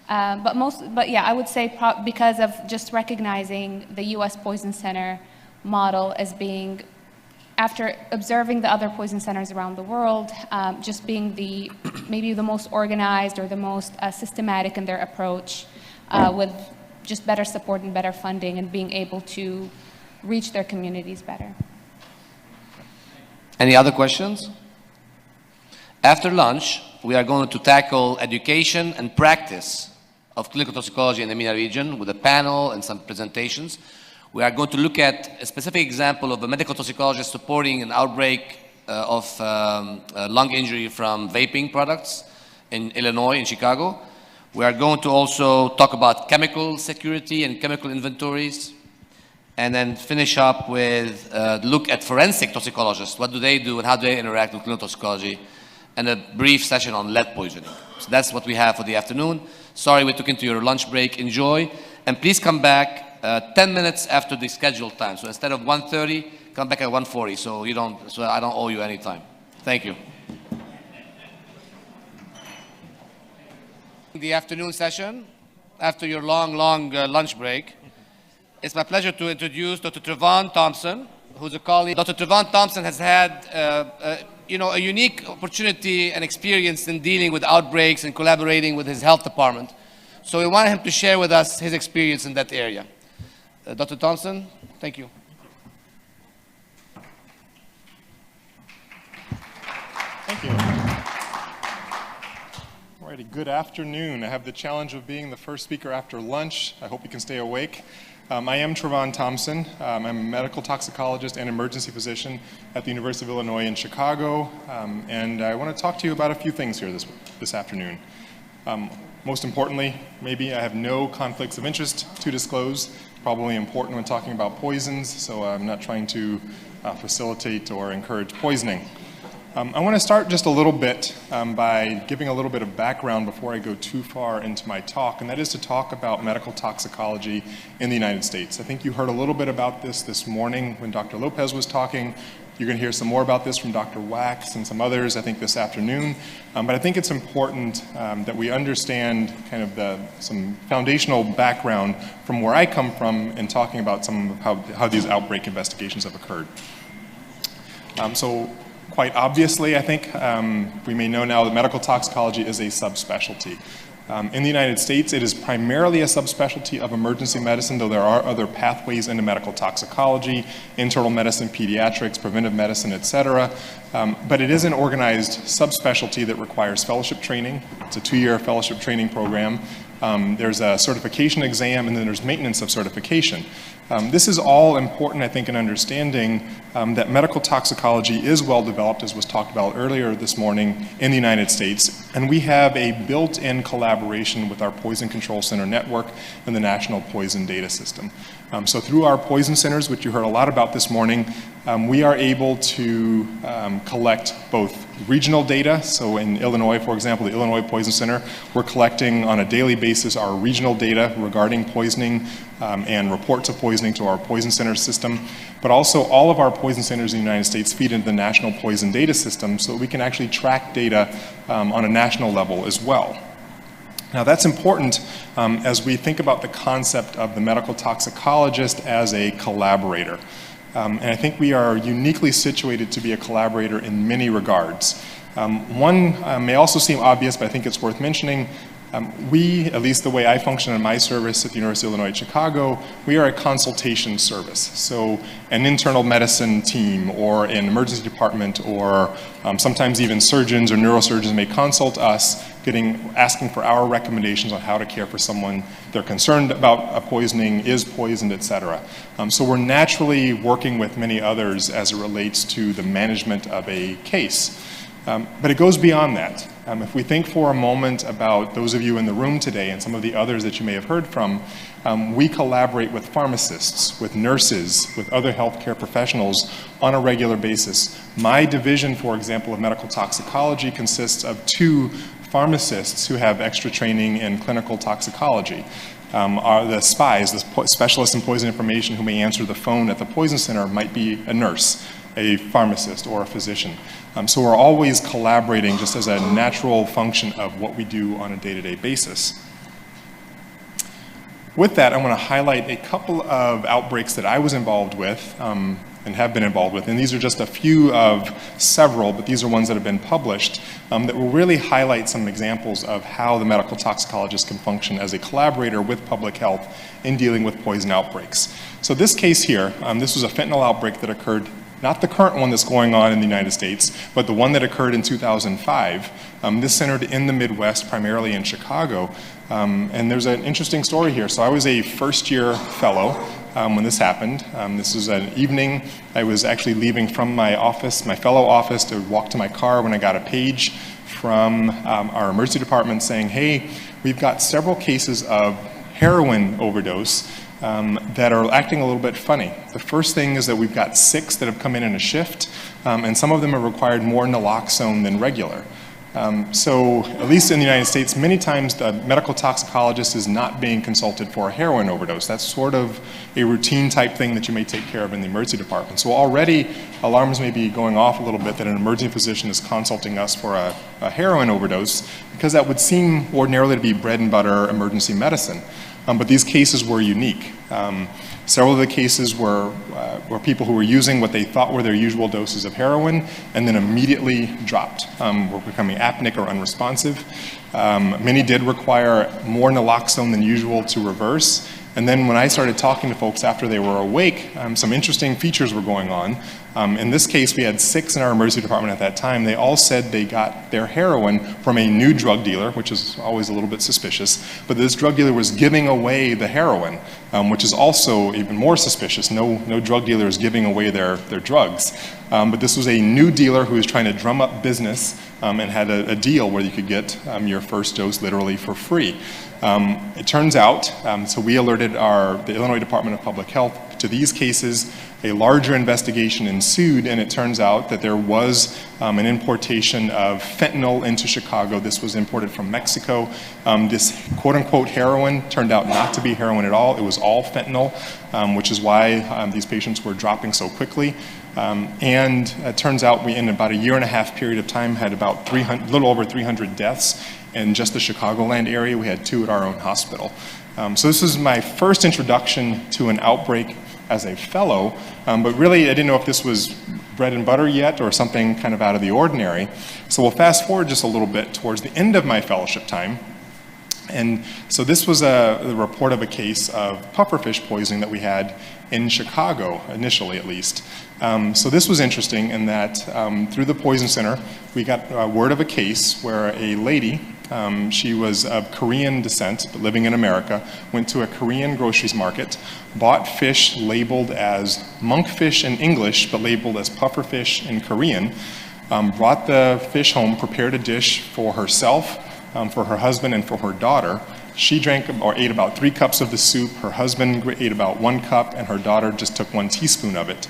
But yeah, I would say because of just recognizing the U.S. Poison Center model as being, after observing the other poison centers around the world, just being maybe the most organized or the most systematic in their approach, with just better support and better funding and being able to reach their communities better. Any other questions? After lunch, we are going to tackle education and practice of clinical toxicology in the MENA region with a panel and some presentations. We are going to look at a specific example of a medical toxicologist supporting an outbreak of lung injury from vaping products in Illinois, in Chicago. We are going to also talk about chemical security and chemical inventories, and then finish up with a look at forensic toxicologists. What do they do and how do they interact with clinical toxicology? And a brief session on lead poisoning. So that's what we have for the afternoon. Sorry we took into your lunch break. Enjoy. And please come back 10 minutes after the scheduled time. So instead of 1:30, come back at 1:40 so I don't owe you any time. Thank you. The afternoon session, after your long lunch break, it's my pleasure to introduce Dr. Trevon Thompson, who's a colleague. Dr. Trevon Thompson has had a unique opportunity and experience in dealing with outbreaks and collaborating with his health department. So we want him to share with us his experience in that area. Dr. Thompson, thank you. Thank you. Alrighty, good afternoon. I have the challenge of being the first speaker after lunch. I hope you can stay awake. I am Trevon Thompson. I'm a medical toxicologist and emergency physician at the University of Illinois in Chicago, and I want to talk to you about a few things here this afternoon. Most importantly, maybe I have no conflicts of interest to disclose. Probably important when talking about poisons, so I'm not trying to facilitate or encourage poisoning. I want to start just a little bit by giving a little bit of background before I go too far into my talk, and that is to talk about medical toxicology in the United States. I think you heard a little bit about this morning when Dr. Lopez was talking. You're going to hear some more about this from Dr. Wax and some others, I think, this afternoon. But I think it's important that we understand kind of some foundational background from where I come from in talking about some of how these outbreak investigations have occurred. So quite obviously, I think, we may know now that medical toxicology is a subspecialty. In the United States, it is primarily a subspecialty of emergency medicine, though there are other pathways into medical toxicology, internal medicine, pediatrics, preventive medicine, et cetera. But it is an organized subspecialty that requires fellowship training. It's a 2-year fellowship training program. There's a certification exam, and then there's maintenance of certification. This is all important, I think, in understanding that medical toxicology is well developed, as was talked about earlier this morning, in the United States. And we have a built-in collaboration with our Poison Control Center network and the National Poison Data System. So through our poison centers, which you heard a lot about this morning, we are able to collect both regional data. So in Illinois, for example, the Illinois Poison Center, we're collecting on a daily basis our regional data regarding poisoning and reports of poisoning to our poison center system. But also all of our poison centers in the United States feed into the National Poison Data System so that we can actually track data on a national level as well. Now that's important as we think about the concept of the medical toxicologist as a collaborator. And I think we are uniquely situated to be a collaborator in many regards. One may also seem obvious, but I think it's worth mentioning. We, at least the way I function in my service at the University of Illinois at Chicago, we are a consultation service. So an internal medicine team or an emergency department or sometimes even surgeons or neurosurgeons may consult us, asking for our recommendations on how to care for someone they're concerned about a poisoning, is poisoned, etc. So we're naturally working with many others as it relates to the management of a case. But it goes beyond that. If we think for a moment about those of you in the room today and some of the others that you may have heard from, we collaborate with pharmacists, with nurses, with other healthcare professionals on a regular basis. My division, for example, of medical toxicology consists of 2 pharmacists who have extra training in clinical toxicology. Are the SPIs, the specialists in poison information who may answer the phone at the poison center, might be a nurse, a pharmacist, or a physician. So we're always collaborating just as a natural function of what we do on a day-to-day basis. With that, I want to highlight a couple of outbreaks that I was involved with and have been involved with, and these are just a few of several, but these are ones that have been published that will really highlight some examples of how the medical toxicologist can function as a collaborator with public health in dealing with poison outbreaks. So this case here, this was a fentanyl outbreak that occurred, not the current one that's going on in the United States, but the one that occurred in 2005. This centered in the Midwest, primarily in Chicago. And there's an interesting story here. So I was a first-year fellow when this happened. This was an evening. I was actually leaving from my office, my fellow office, to walk to my car when I got a page from our emergency department saying, hey, we've got several cases of heroin overdose that are acting a little bit funny. The first thing is that we've got 6 that have come in a shift, and some of them have required more naloxone than regular. So, at least in the United States, many times the medical toxicologist is not being consulted for a heroin overdose. That's sort of a routine type thing that you may take care of in the emergency department. So already alarms may be going off a little bit that an emergency physician is consulting us for a heroin overdose, because that would seem ordinarily to be bread and butter emergency medicine. But these cases were unique. Several of the cases were people who were using what they thought were their usual doses of heroin and then immediately dropped, were becoming apneic or unresponsive. Many did require more naloxone than usual to reverse. And then when I started talking to folks after they were awake, some interesting features were going on. In this case, we had 6 in our emergency department at that time. They all said they got their heroin from a new drug dealer, which is always a little bit suspicious. But this drug dealer was giving away the heroin, which is also even more suspicious. No drug dealer is giving away their drugs. But this was a new dealer who was trying to drum up business and had a deal where you could get your first dose literally for free. It turns out, so we alerted the Illinois Department of Public Health to these cases. A larger investigation ensued, and it turns out that there was an importation of fentanyl into Chicago. This was imported from Mexico. This quote-unquote heroin turned out not to be heroin at all. It was all fentanyl, which is why these patients were dropping so quickly. And it turns out we, in about a 1.5 year period of time, had about a little over 300 deaths in just the Chicagoland area. We had 2 at our own hospital. So this is my first introduction to an outbreak as a fellow, but really I didn't know if this was bread and butter yet or something kind of out of the ordinary. So we'll fast forward just a little bit towards the end of my fellowship time. And so this was the report of a case of pufferfish poisoning that we had in Chicago, initially at least. So this was interesting in that through the Poison Center, we got word of a case where a lady, she was of Korean descent, but living in America, went to a Korean groceries market, bought fish labeled as monkfish in English, but labeled as pufferfish in Korean, brought the fish home, prepared a dish for herself, for her husband, and for her daughter. She drank or ate about 3 cups of the soup. Her husband ate about 1 cup, and her daughter just took 1 teaspoon of it.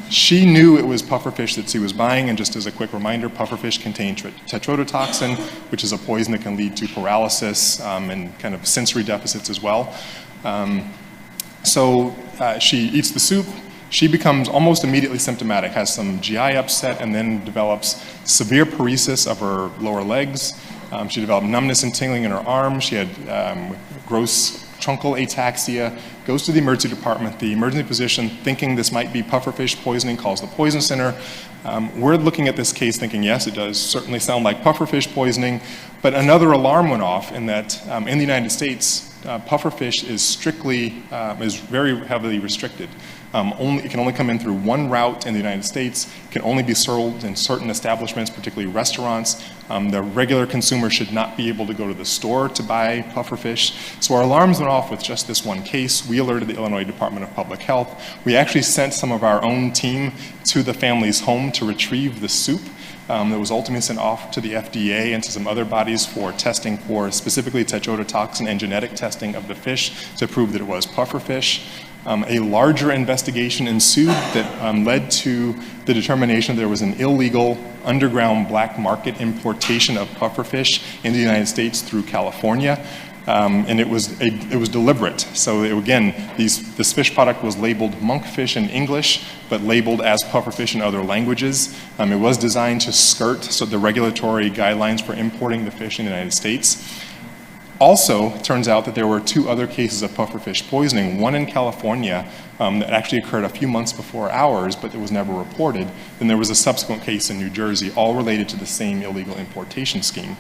She knew it was pufferfish that she was buying, and just as a quick reminder, pufferfish contain tetrodotoxin, which is a poison that can lead to paralysis and kind of sensory deficits as well. So she eats the soup. She becomes almost immediately symptomatic, has some GI upset, and then develops severe paresis of her lower legs. She developed numbness and tingling in her arms. She had gross truncal ataxia, goes to the emergency department. The emergency physician, thinking this might be pufferfish poisoning, calls the poison center. We're looking at this case thinking, yes, it does certainly sound like pufferfish poisoning, but another alarm went off in that in the United States, pufferfish is strictly, is very heavily restricted. It can only come in through one route in the United States. It can only be sold in certain establishments, particularly restaurants. The regular consumer should not be able to go to the store to buy pufferfish. So our alarms went off with just this one case. We alerted the Illinois Department of Public Health. We actually sent some of our own team to the family's home to retrieve the soup. That was ultimately sent off to the FDA and to some other bodies for testing for specifically tetrodotoxin and genetic testing of the fish to prove that it was pufferfish. A larger investigation ensued that led to the determination there was an illegal underground black market importation of pufferfish in the United States through California. And it was deliberate. So again, this fish product was labeled monkfish in English, but labeled as pufferfish in other languages. It was designed to skirt the regulatory guidelines for importing the fish in the United States. Also, it turns out that there were 2 other cases of pufferfish poisoning, one in California that actually occurred a few months before ours, but it was never reported. Then there was a subsequent case in New Jersey, all related to the same illegal importation scheme.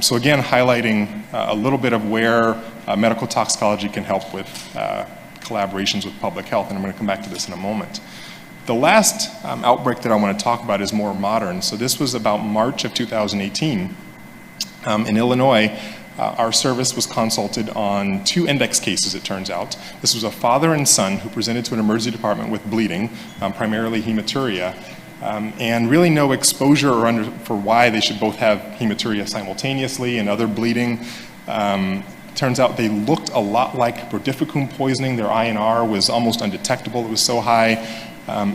So again, highlighting a little bit of where medical toxicology can help with collaborations with public health, and I'm going to come back to this in a moment. The last outbreak that I want to talk about is more modern. So this was about March of 2018 in Illinois. Our service was consulted on 2 index cases, it turns out. This was a father and son who presented to an emergency department with bleeding, primarily hematuria, and really no exposure for why they should both have hematuria simultaneously and other bleeding. Turns out they looked a lot like brodifacoum poisoning. Their INR was almost undetectable. It was so high.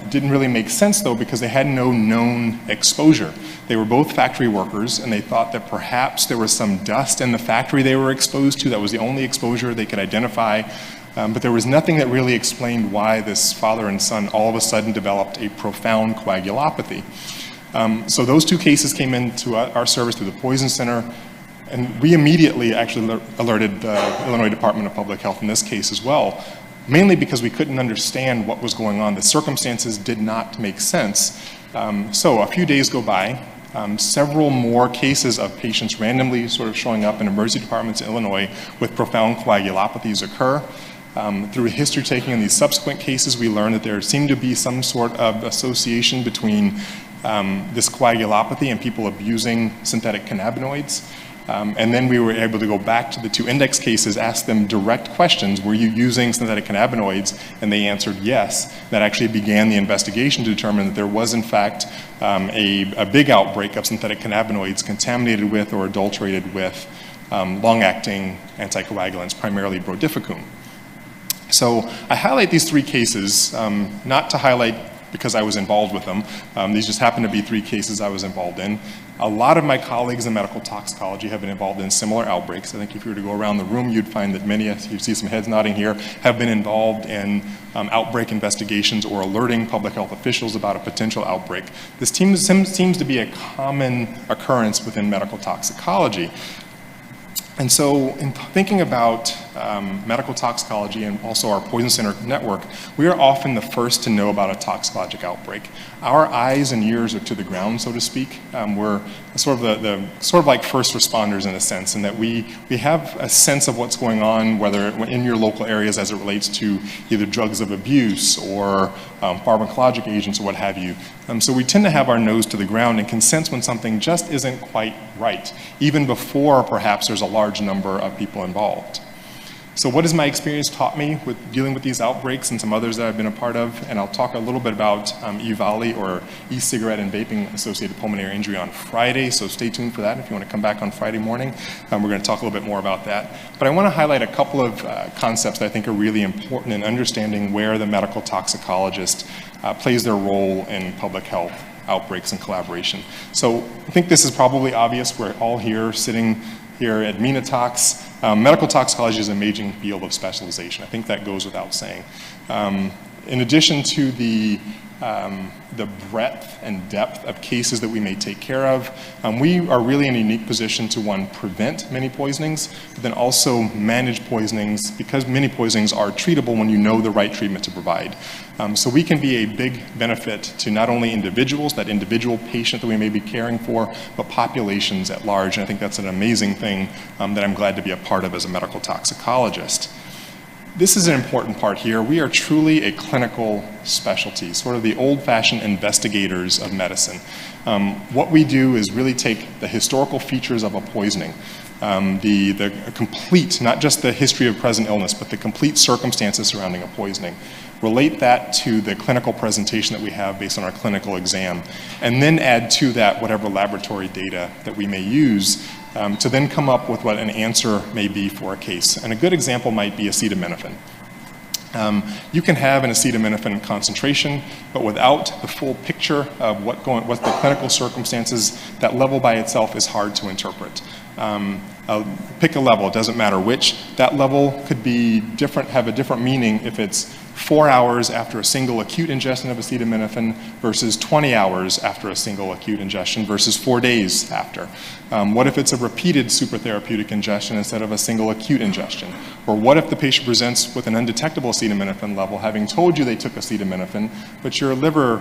Didn't really make sense though because they had no known exposure. They were both factory workers and they thought that perhaps there was some dust in the factory they were exposed to. That was the only exposure they could identify. But there was nothing that really explained why this father and son all of a sudden developed a profound coagulopathy. So those 2 cases came into our service through the Poison Center, and we immediately actually alerted the Illinois Department of Public Health in this case as well, mainly because we couldn't understand what was going on. The circumstances did not make sense. So a few days go by, several more cases of patients randomly sort of showing up in emergency departments in Illinois with profound coagulopathies occur. Through history taking in these subsequent cases, we learned that there seemed to be some sort of association between this coagulopathy and people abusing synthetic cannabinoids. And then we were able to go back to the 2 index cases, ask them direct questions, were you using synthetic cannabinoids? And they answered yes. That actually began the investigation to determine that there was in fact a big outbreak of synthetic cannabinoids contaminated with or adulterated with long-acting anticoagulants, primarily brodifacoum. So I highlight these 3 cases, not to highlight because I was involved with them. These just happen to be 3 cases I was involved in. A lot of my colleagues in medical toxicology have been involved in similar outbreaks. I think if you were to go around the room, you'd find that many, you see some heads nodding here, have been involved in outbreak investigations or alerting public health officials about a potential outbreak. This seems to be a common occurrence within medical toxicology. And so in thinking about medical toxicology and also our Poison Center network, we are often the first to know about a toxicologic outbreak. Our eyes and ears are to the ground, so to speak. We're sort of like first responders in a sense, in that we have a sense of what's going on, whether in your local areas as it relates to either drugs of abuse or pharmacologic agents or what have you. So we tend to have our nose to the ground and can sense when something just isn't quite right, even before perhaps there's a large number of people involved. So what has my experience taught me with dealing with these outbreaks and some others that I've been a part of? And I'll talk a little bit about EVALI, or e-cigarette and vaping associated pulmonary injury, on Friday, so stay tuned for that if you want to come back on Friday morning. We're going to talk a little bit more about that. But I want to highlight a couple of concepts that I think are really important in understanding where the medical toxicologist plays their role in public health outbreaks and collaboration. So I think this is probably obvious. We're all here sitting here at Minatox. Medical toxicology is an amazing field of specialization. I think that goes without saying. In addition to the the breadth and depth of cases that we may take care of. We are really in a unique position to, one, prevent many poisonings, but then also manage poisonings, because many poisonings are treatable when you know the right treatment to provide. So we can be a big benefit to not only individuals, that individual patient that we may be caring for, but populations at large. And I think that's an amazing thing that I'm glad to be a part of as a medical toxicologist. This is an important part here. We are truly a clinical specialty, sort of the old-fashioned investigators of medicine. What we do is really take the historical features of a poisoning, the complete, not just the history of present illness, but the complete circumstances surrounding a poisoning, relate that to the clinical presentation that we have based on our clinical exam, and then add to that whatever laboratory data that we may use to then come up with what an answer may be for a case. And a good example might be acetaminophen. You can have an acetaminophen concentration, but without the full picture of what's the clinical circumstances, that level by itself is hard to interpret. Pick a level, it doesn't matter which. That level could be different, have a different meaning if it's 4 hours after a single acute ingestion of acetaminophen versus 20 hours after a single acute ingestion versus 4 days after. What if it's a repeated supratherapeutic ingestion instead of a single acute ingestion? Or what if the patient presents with an undetectable acetaminophen level, having told you they took acetaminophen, but your liver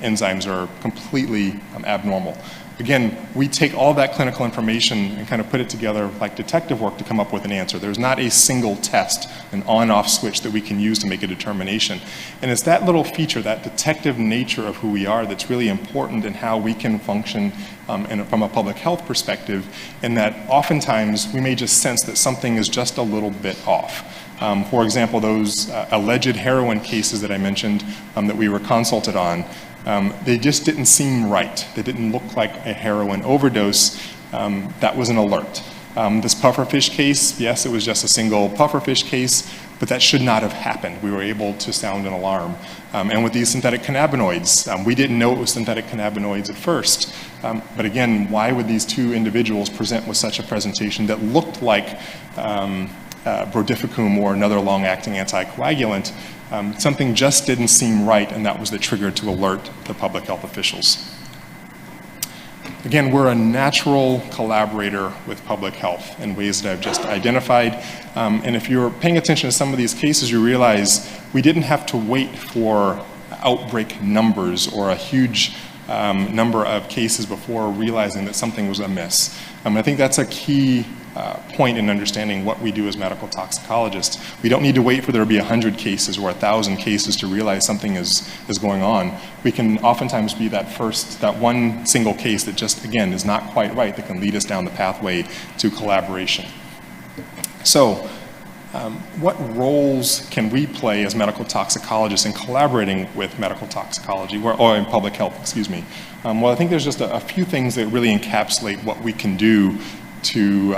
enzymes are completely abnormal? Again, we take all that clinical information and kind of put it together like detective work to come up with an answer. There's not a single test, an on-off switch that we can use to make a determination. And it's that little feature, that detective nature of who we are, that's really important in how we can function from a public health perspective, in that oftentimes we may just sense that something is just a little bit off. For example, those alleged heroin cases that I mentioned that we were consulted on, they just didn't seem right. They didn't look like a heroin overdose. That was an alert. This pufferfish case, yes, it was just a single pufferfish case, but that should not have happened. We were able to sound an alarm. And with these synthetic cannabinoids, we didn't know it was synthetic cannabinoids at first. But again, why would these two individuals present with such a presentation that looked like brodifacoum or another long-acting anticoagulant? Something just didn't seem right, and that was the trigger to alert the public health officials. Again, we're a natural collaborator with public health in ways that I've just identified. And if you're paying attention to some of these cases, you realize we didn't have to wait for outbreak numbers or a huge number of cases before realizing that something was amiss. I think that's a key point in understanding what we do as medical toxicologists. We don't need to wait for there to be 100 cases or 1,000 cases to realize something is going on. We can oftentimes be that one single case that just, again, is not quite right, that can lead us down the pathway to collaboration. So, what roles can we play as medical toxicologists in collaborating with medical toxicology, or in public health, excuse me? Well, I think there's just a few things that really encapsulate what we can do to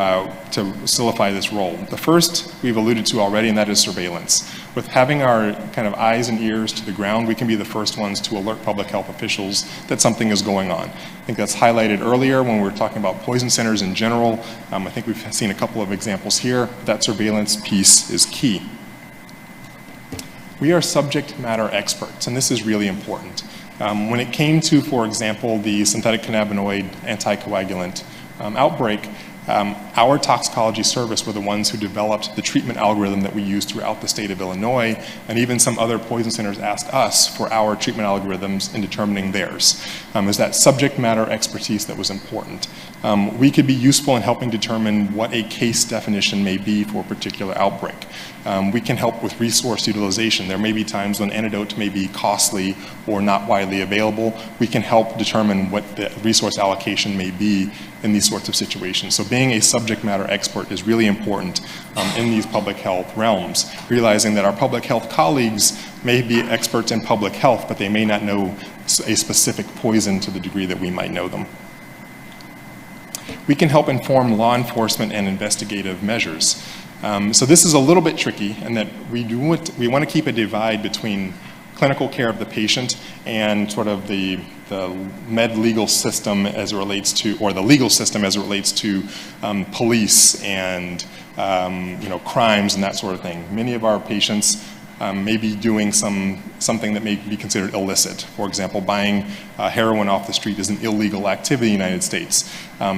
solidify this role. The first we've alluded to already, and that is surveillance. With having our kind of eyes and ears to the ground, we can be the first ones to alert public health officials that something is going on. I think that's highlighted earlier when we were talking about poison centers in general. I think we've seen a couple of examples here. That surveillance piece is key. We are subject matter experts, and this is really important. When it came to, for example, the synthetic cannabinoid anticoagulant outbreak, our toxicology service were the ones who developed the treatment algorithm that we use throughout the state of Illinois, and even some other poison centers asked us for our treatment algorithms in determining theirs. Is that subject matter expertise that was important. We could be useful in helping determine what a case definition may be for a particular outbreak. We can help with resource utilization. There may be times when antidote may be costly or not widely available. We can help determine what the resource allocation may be in these sorts of situations. So being a subject matter expert is really important in these public health realms, realizing that our public health colleagues may be experts in public health, but they may not know a specific poison to the degree that we might know them. We can help inform law enforcement and investigative measures. So this is a little bit tricky in that we want to keep a divide between clinical care of the patient and sort of the med-legal system as it relates to, or the legal system as it relates to police and crimes and that sort of thing. Many of our patients may be doing something that may be considered illicit. For example, buying heroin off the street is an illegal activity in the United States.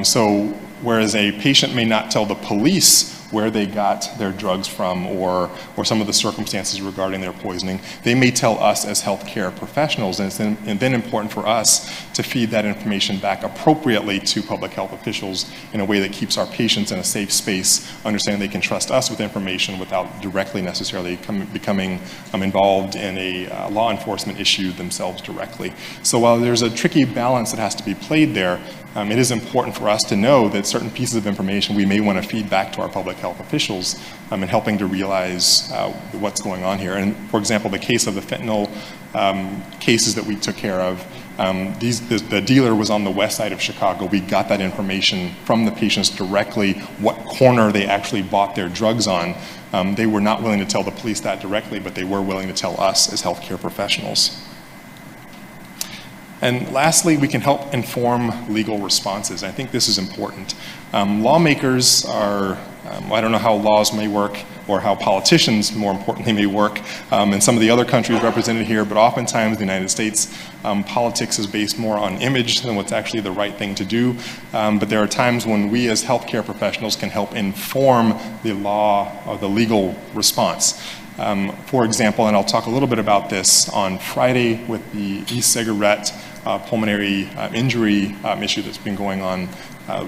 So whereas a patient may not tell the police where they got their drugs from or some of the circumstances regarding their poisoning, they may tell us as healthcare professionals, and it's then important for us to feed that information back appropriately to public health officials in a way that keeps our patients in a safe space, understanding they can trust us with information without directly necessarily becoming involved in a law enforcement issue themselves directly. So while there's a tricky balance that has to be played there, it is important for us to know that certain pieces of information we may want to feed back to our public health officials in helping to realize what's going on here. And for example, the case of the fentanyl cases that we took care of, the dealer was on the west side of Chicago. We got that information from the patients directly, what corner they actually bought their drugs on. They were not willing to tell the police that directly, but they were willing to tell us as healthcare professionals. And lastly, we can help inform legal responses. I think this is important. Lawmakers are, I don't know how laws may work or how politicians, more importantly, may work in some of the other countries represented here, but oftentimes in the United States, politics is based more on image than what's actually the right thing to do. But there are times when we as healthcare professionals can help inform the law or the legal response. For example, and I'll talk a little bit about this on Friday with the e-cigarette pulmonary injury issue that's been going on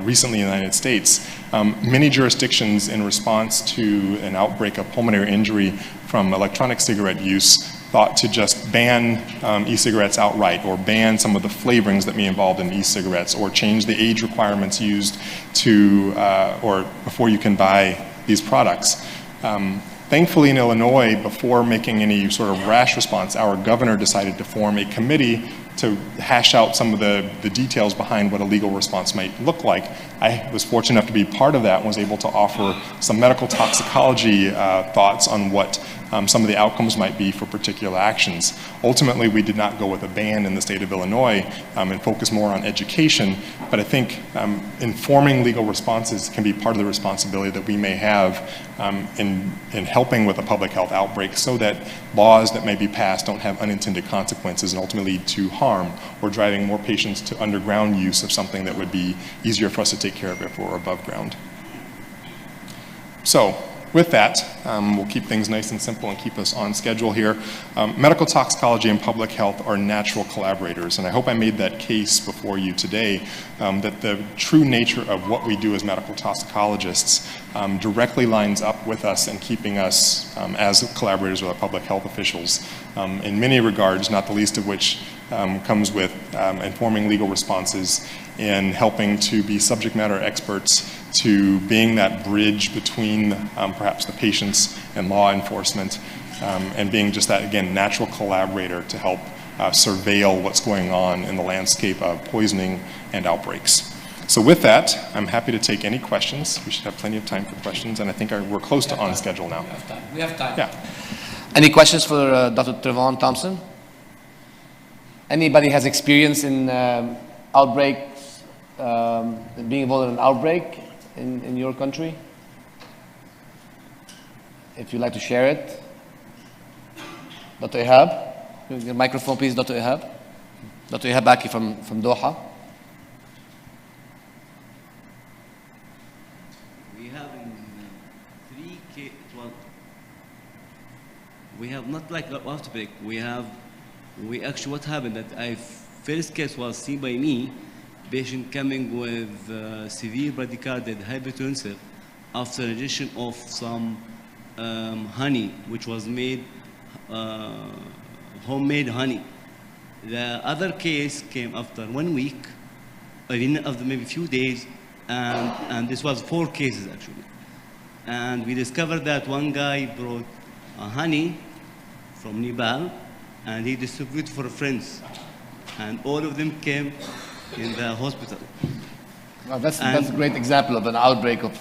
recently in the United States. Many jurisdictions, in response to an outbreak of pulmonary injury from electronic cigarette use, thought to just ban e-cigarettes outright, or ban some of the flavorings that may be involved in e-cigarettes, or change the age requirements used to, or before you can buy these products. Thankfully in Illinois, before making any sort of rash response, our governor decided to form a committee to hash out some of the details behind what a legal response might look like. I was fortunate enough to be part of that and was able to offer some medical toxicology thoughts on what some of the outcomes might be for particular actions. Ultimately, we did not go with a ban in the state of Illinois and focus more on education, but I think informing legal responses can be part of the responsibility that we may have in helping with a public health outbreak, so that laws that may be passed don't have unintended consequences and ultimately lead to harm, or driving more patients to underground use of something that would be easier for us to take care of if we're above ground. So, with that, we'll keep things nice and simple and keep us on schedule here. Medical toxicology and public health are natural collaborators, and I hope I made that case before you today, that the true nature of what we do as medical toxicologists directly lines up with us and keeping us as collaborators with our public health officials in many regards, not the least of which comes with informing legal responses, in helping to be subject matter experts, to being that bridge between perhaps the patients and law enforcement, and being just that, again, natural collaborator to help surveil what's going on in the landscape of poisoning and outbreaks. So with that, I'm happy to take any questions. We should have plenty of time for questions, and I think we're close to on schedule now. We have time. Yeah. Any questions for Dr. Trevon Thompson? Anybody has experience in outbreaks, being involved in an outbreak in your country? If you'd like to share it. Dr. Ihab, your microphone please, Dr. Ihab. Dr. Ihab Baki from Doha. We have we have not like an outbreak. We actually, what happened that first case was seen by me, patient coming with severe bradycardia, hypertensive, after ingestion of some honey, which was made, homemade honey. The other case came after 1 week, or after maybe a few days, and this was 4 cases actually. And we discovered that one guy brought honey from Nepal, and he distributed for friends, and all of them came in the hospital. Well, that's a great example of an outbreak of,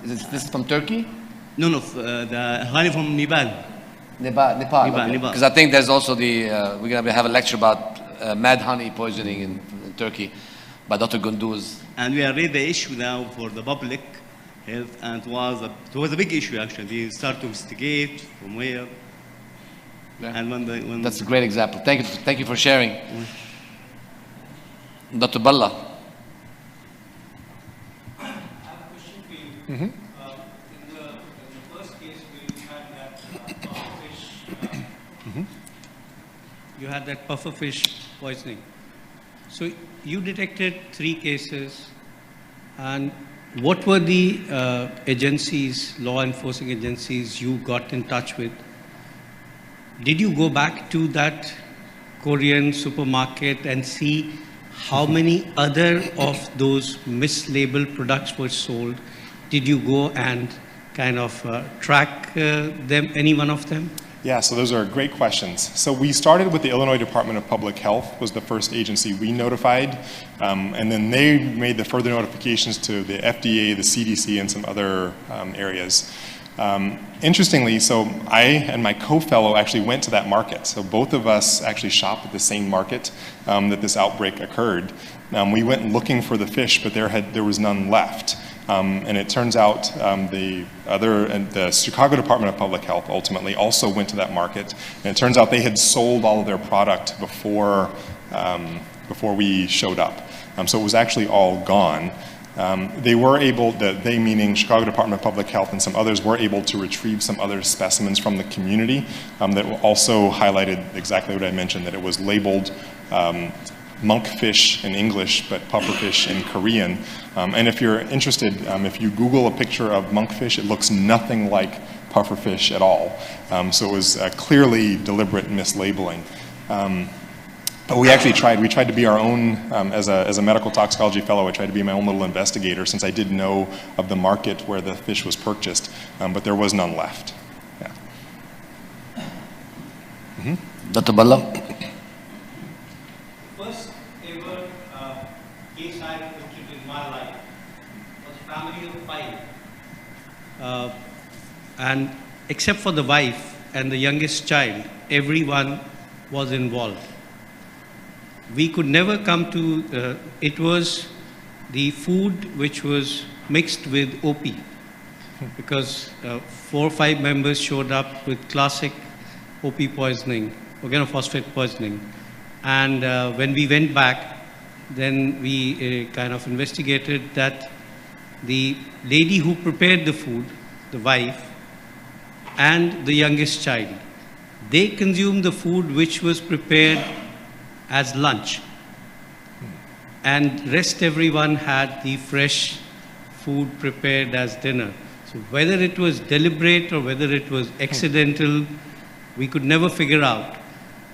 this is from Turkey? No, the honey from Nepal. Nepal. Because I think there's also we're going to have a lecture about mad honey poisoning in Turkey by Dr. Gunduz. And we are raising the issue now for the public Health, and it was a big issue actually. They started to investigate from where. Yeah. And when That's a great example. Thank you for sharing. Dr. Balla. Mm-hmm. In the first case, we had that pufferfish. You had that pufferfish poisoning. So you detected 3 cases, and what were the agencies, law enforcing agencies, you got in touch with? Did you go back to that Korean supermarket and see how many other of those mislabeled products were sold? Did you go and kind of track them, any one of them? Yeah, so those are great questions. So we started with the Illinois Department of Public Health, was the first agency we notified, and then they made the further notifications to the FDA, the CDC, and some other areas. Interestingly, so I and my co-fellow actually went to that market. So both of us actually shopped at the same market that this outbreak occurred. We went looking for the fish, but there was none left. And it turns out the Chicago Department of Public Health ultimately also went to that market. And it turns out they had sold all of their product before we showed up. So it was actually all gone. They were able, they meaning Chicago Department of Public Health and some others, were able to retrieve some other specimens from the community that also highlighted exactly what I mentioned, that it was labeled monkfish in English, but pufferfish in Korean. And if you're interested, if you Google a picture of monkfish, it looks nothing like pufferfish at all. So it was clearly deliberate mislabeling. But we actually tried to be our own, as a medical toxicology fellow, I tried to be my own little investigator since I did know of the market where the fish was purchased, but there was none left. Yeah. Dr. Balla? First ever case I pictured in my life was a family of 5. And except for the wife and the youngest child, everyone was involved. We could never come to, it was the food which was mixed with OP, because 4 or 5 members showed up with classic OP poisoning, organophosphate poisoning. And when we went back, then we kind of investigated that the lady who prepared the food, the wife, and the youngest child, they consumed the food which was prepared as lunch, and rest everyone had the fresh food prepared as dinner. So whether it was deliberate or whether it was accidental, we could never figure out.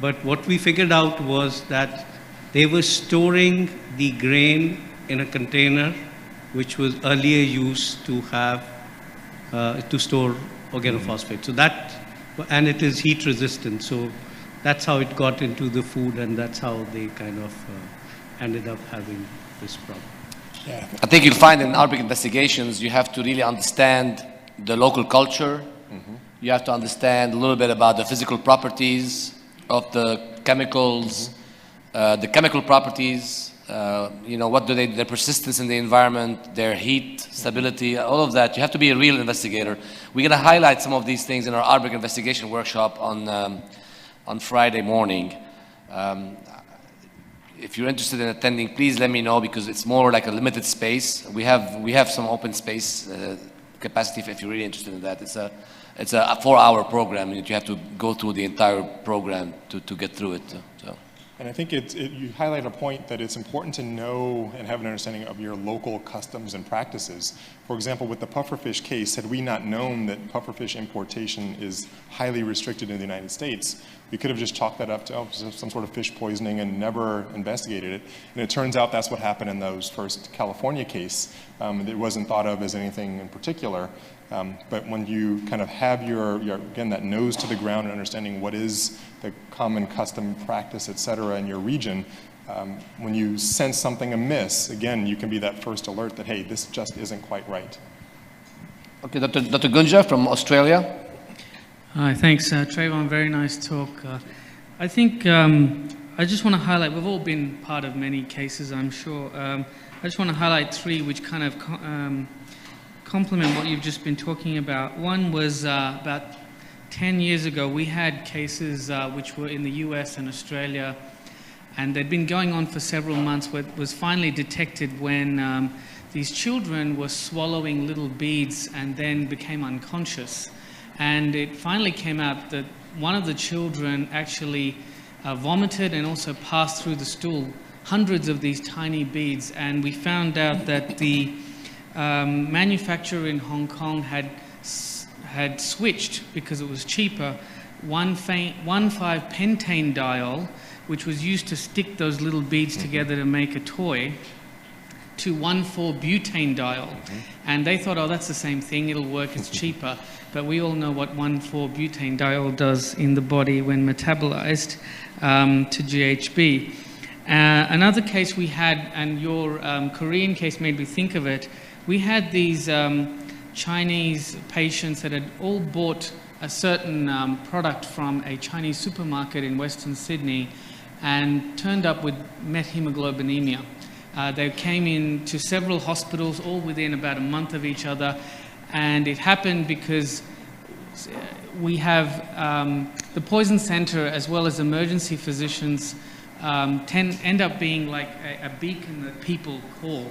But what we figured out was that they were storing the grain in a container which was earlier used to have to store organophosphate. So that, and it is heat resistant. So that's how it got into the food, and that's how they kind of ended up having this problem. Yeah. I think you'll find in outbreak investigations, you have to really understand the local culture. You have to understand a little bit about the physical properties of the chemicals, the chemical properties, you know, what do they, their persistence in the environment, their heat, stability, all of that. You have to be a real investigator. We're going to highlight some of these things in our outbreak investigation workshop on Friday morning. If you're interested in attending, please let me know, because it's more like a limited space. We have some open space capacity if you're really interested in that. It's a 4-hour program, and you have to go through the entire program to get through it. So. And I think you highlight a point that it's important to know and have an understanding of your local customs and practices. For example, with the pufferfish case, had we not known that pufferfish importation is highly restricted in the United States, we could have just chalked that up to some sort of fish poisoning and never investigated it. And it turns out that's what happened in those first California case. It wasn't thought of as anything in particular. But when you kind of have your, again, that nose to the ground and understanding what is the common custom practice, et cetera, in your region, when you sense something amiss, again, you can be that first alert that, hey, this just isn't quite right. Okay, Dr. Gunja from Australia. Hi, thanks, Trayvon. Very nice talk. I think I just want to highlight, we've all been part of many cases, I'm sure. I just want to highlight 3 which kind of complement what you've just been talking about. One was about 10 years ago, we had cases which were in the US and Australia, and they'd been going on for several months, where it was finally detected when these children were swallowing little beads and then became unconscious. And it finally came out that one of the children actually vomited and also passed through the stool hundreds of these tiny beads. And we found out that the manufacturer in Hong Kong had switched, because it was cheaper, 1,5-pentane-diol, which was used to stick those little beads together to make a toy, to 1,4-butane-diol. And they thought, oh, that's the same thing, it'll work, it's cheaper. But we all know what 1,4-butane-diol does in the body when metabolized to GHB. Another case we had, and your Korean case made me think of it, we had these Chinese patients that had all bought a certain product from a Chinese supermarket in Western Sydney and turned up with methemoglobinemia. They came into several hospitals, all within about a month of each other, and it happened because we have the poison center as well as emergency physicians end up being like a beacon that people call.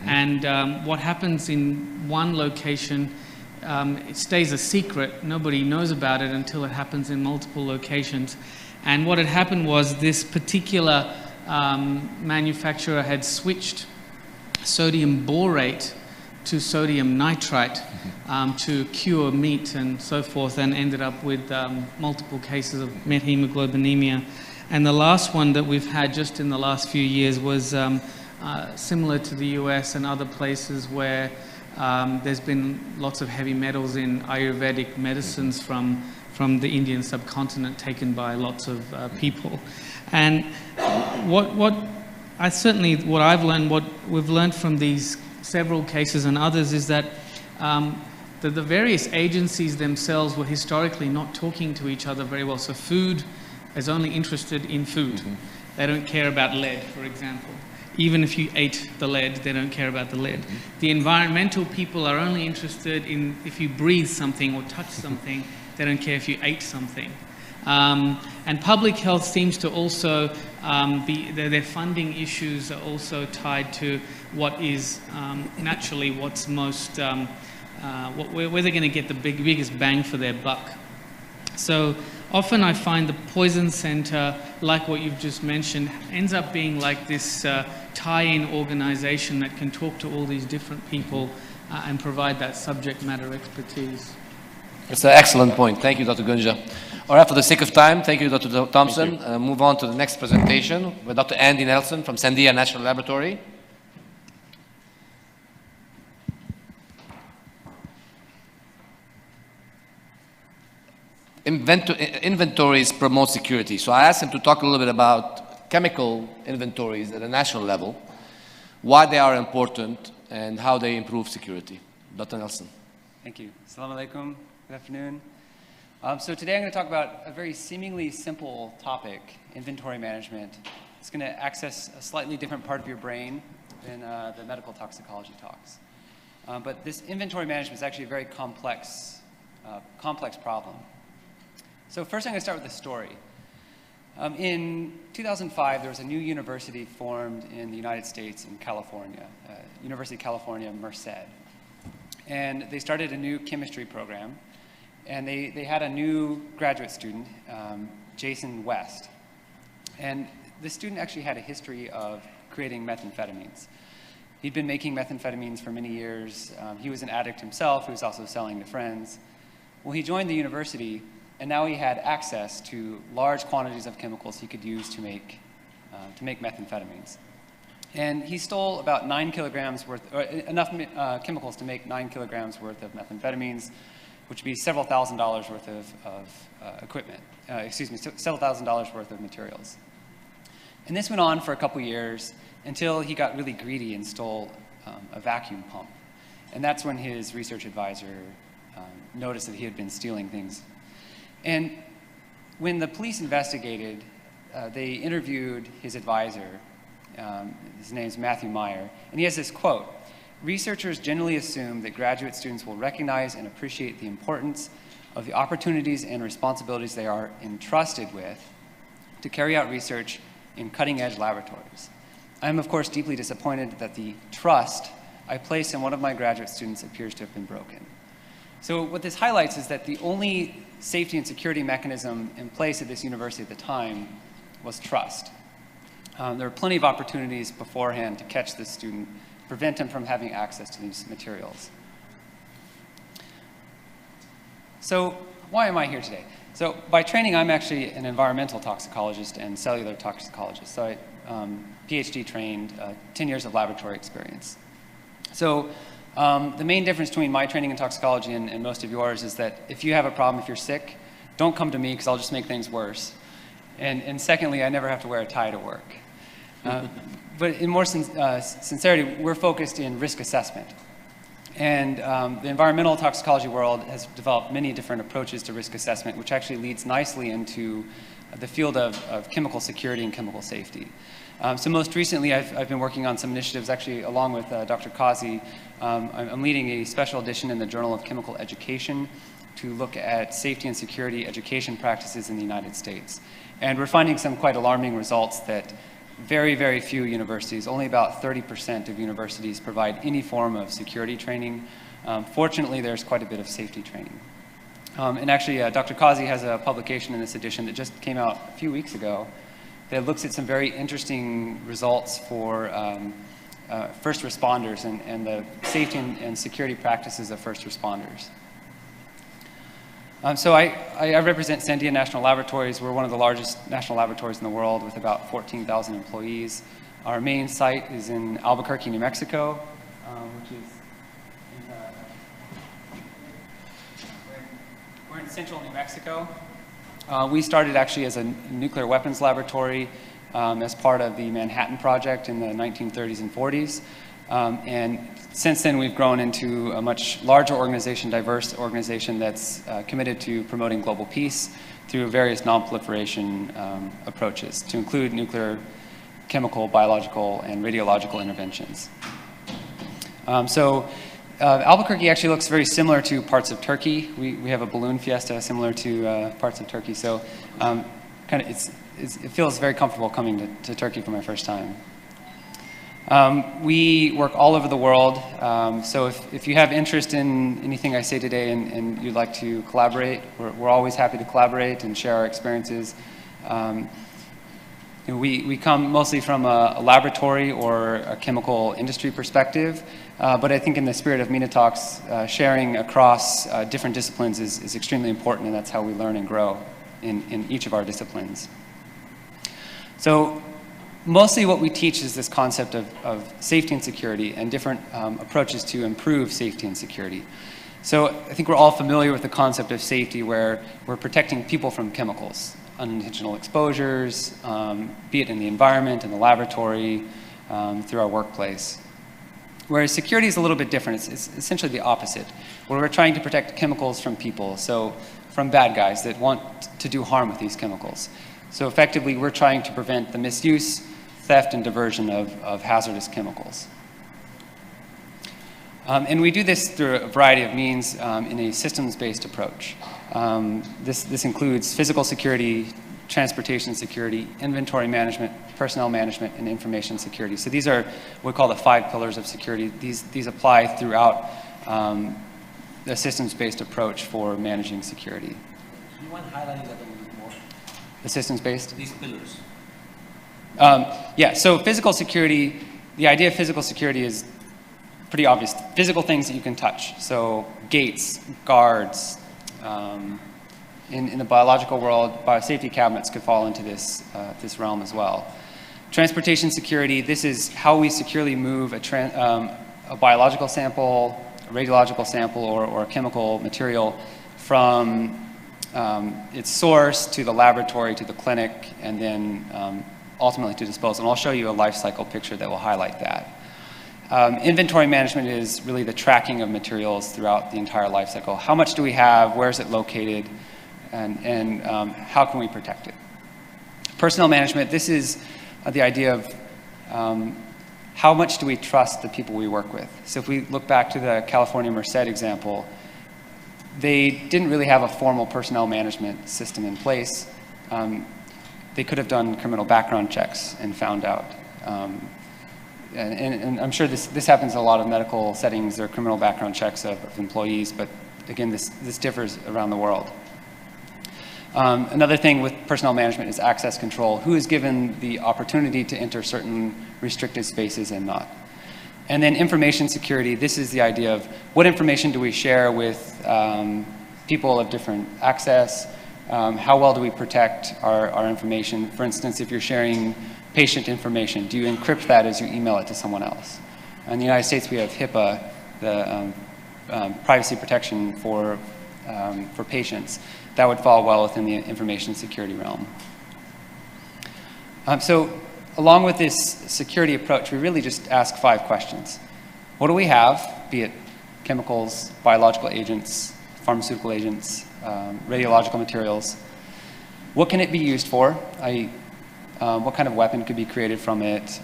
And what happens in one location, it stays a secret. Nobody knows about it until it happens in multiple locations. And what had happened was this particular manufacturer had switched sodium borate to sodium nitrite to cure meat and so forth, and ended up with multiple cases of methemoglobinemia. And the last one that we've had just in the last few years was similar to the US and other places where there's been lots of heavy metals in Ayurvedic medicines from the Indian subcontinent taken by lots of people. And what I've learned, what we've learned from these several cases and others, is that the various agencies themselves were historically not talking to each other very well. So food is only interested in food. They don't care about lead, for example. Even if you ate the lead, they don't care about the lead. The environmental people are only interested in if you breathe something or touch something. They don't care if you ate something. And public health seems to also their funding issues are also tied to what is naturally what's most, where they're going to get the biggest bang for their buck. So often I find the poison center, like what you've just mentioned, ends up being like this tie-in organization that can talk to all these different people and provide that subject matter expertise. It's an excellent point. Thank you, Dr. Gunja. All right, for the sake of time, thank you, Dr. Thompson. Move on to the next presentation with Dr. Andy Nelson from Sandia National Laboratory. Inventories promote security. So I asked him to talk a little bit about chemical inventories at a national level, why they are important, and how they improve security. Dr. Nelson. Thank you. Assalamu alaikum. Good afternoon. So today I'm going to talk about a very seemingly simple topic, inventory management. It's going to access a slightly different part of your brain than the medical toxicology talks. But this inventory management is actually a very complex problem. So first I'm going to start with a story. In 2005, there was a new university formed in the United States in California, University of California, Merced. And they started a new chemistry program. And they had a new graduate student, Jason West. And this student actually had a history of creating methamphetamines. He'd been making methamphetamines for many years. He was an addict himself. He was also selling to friends. Well, he joined the university, and now he had access to large quantities of chemicals he could use to make methamphetamines. And he stole about 9 kilograms worth, or enough chemicals to make 9 kilograms worth of methamphetamines, which would be several $1,000s worth of equipment, several $1,000s worth of materials. And this went on for a couple years until he got really greedy and stole a vacuum pump. And that's when his research advisor noticed that he had been stealing things. And when the police investigated, they interviewed his advisor. His name's Matthew Meyer, and he has this quote. researchers generally assume that graduate students will recognize and appreciate the importance of the opportunities and responsibilities they are entrusted with to carry out research in cutting-edge laboratories. I am, of course, deeply disappointed that the trust I placed in one of my graduate students appears to have been broken. So what this highlights is that the only safety and security mechanism in place at this university at the time was trust. There were plenty of opportunities beforehand to catch this student, prevent him from having access to these materials. So why am I here today? So by training, I'm actually an environmental toxicologist and cellular toxicologist. So I PhD trained, 10 years of laboratory experience. So the main difference between my training in toxicology and most of yours is that if you have a problem, if you're sick, don't come to me because I'll just make things worse. And secondly, I never have to wear a tie to work. But in more sincerity, we're focused in risk assessment. And the environmental toxicology world has developed many different approaches to risk assessment, which actually leads nicely into the field of chemical security and chemical safety. So most recently, I've been working on some initiatives, actually along with Dr. Kazi. I'm leading a special edition in the Journal of Chemical Education to look at safety and security education practices in the United States. And we're finding some quite alarming results that very, very few universities, only about 30% of universities provide any form of security training. Fortunately, there's quite a bit of safety training. And actually, Dr. Kazi has a publication in this edition that just came out a few weeks ago that looks at some very interesting results for first responders and the safety and security practices of first responders. So I represent Sandia National Laboratories. We're one of the largest national laboratories in the world with about 14,000 employees. Our main site is in Albuquerque, New Mexico, which is we're in central New Mexico. We started actually as a nuclear weapons laboratory as part of the Manhattan Project in the 1930s and 40s. And since then, we've grown into a much larger organization, diverse organization that's committed to promoting global peace through various non-proliferation approaches, to include nuclear, chemical, biological, and radiological interventions. Albuquerque actually looks very similar to parts of Turkey. We have a balloon fiesta similar to parts of Turkey. So it feels very comfortable coming to Turkey for my first time. We work all over the world, so if you have interest in anything I say today and you'd like to collaborate, we're always happy to collaborate and share our experiences. We come mostly from a laboratory or a chemical industry perspective, but I think in the spirit of Minotalks, sharing across different disciplines is extremely important, and that's how we learn and grow in each of our disciplines. So mostly what we teach is this concept of safety and security and different approaches to improve safety and security. So I think we're all familiar with the concept of safety where we're protecting people from chemicals, unintentional exposures, be it in the environment, in the laboratory, through our workplace. Whereas security is a little bit different. It's essentially the opposite, where we're trying to protect chemicals from people, so from bad guys that want to do harm with these chemicals. So effectively, we're trying to prevent the misuse, theft, and diversion of hazardous chemicals. And we do this through a variety of means in a systems-based approach. This includes physical security, transportation security, inventory management, personnel management, and information security. So these are what we call the 5 pillars of security. These apply throughout the systems-based approach for managing security. Do you want to highlight that a little bit more? The systems-based? These pillars. Yeah, so physical security, the idea of physical security is pretty obvious. Physical things that you can touch. So gates, guards. In the biological world, biosafety cabinets could fall into this realm as well. Transportation security, this is how we securely move a biological sample, a radiological sample, or a chemical material from its source to the laboratory to the clinic, and then ultimately to disposal. And I'll show you a life cycle picture that will highlight that. Inventory management is really the tracking of materials throughout the entire life cycle. How much do we have? Where is it located? And how can we protect it? Personnel management, this is the idea of how much do we trust the people we work with? So if we look back to the California Merced example, they didn't really have a formal personnel management system in place. They could have done criminal background checks and found out. And I'm sure this happens in a lot of medical settings. There are criminal background checks of employees, but again, this differs around the world. Another thing with personnel management is access control. Who is given the opportunity to enter certain restricted spaces and not? And then information security. This is the idea of what information do we share with people of different access? How well do we protect our information? For instance, if you're sharing patient information, do you encrypt that as you email it to someone else? In the United States, we have HIPAA, the privacy protection for patients. That would fall well within the information security realm. So along with this security approach, we really just ask 5 questions. What do we have, be it chemicals, biological agents, pharmaceutical agents, radiological materials? What can it be used for? What kind of weapon could be created from it?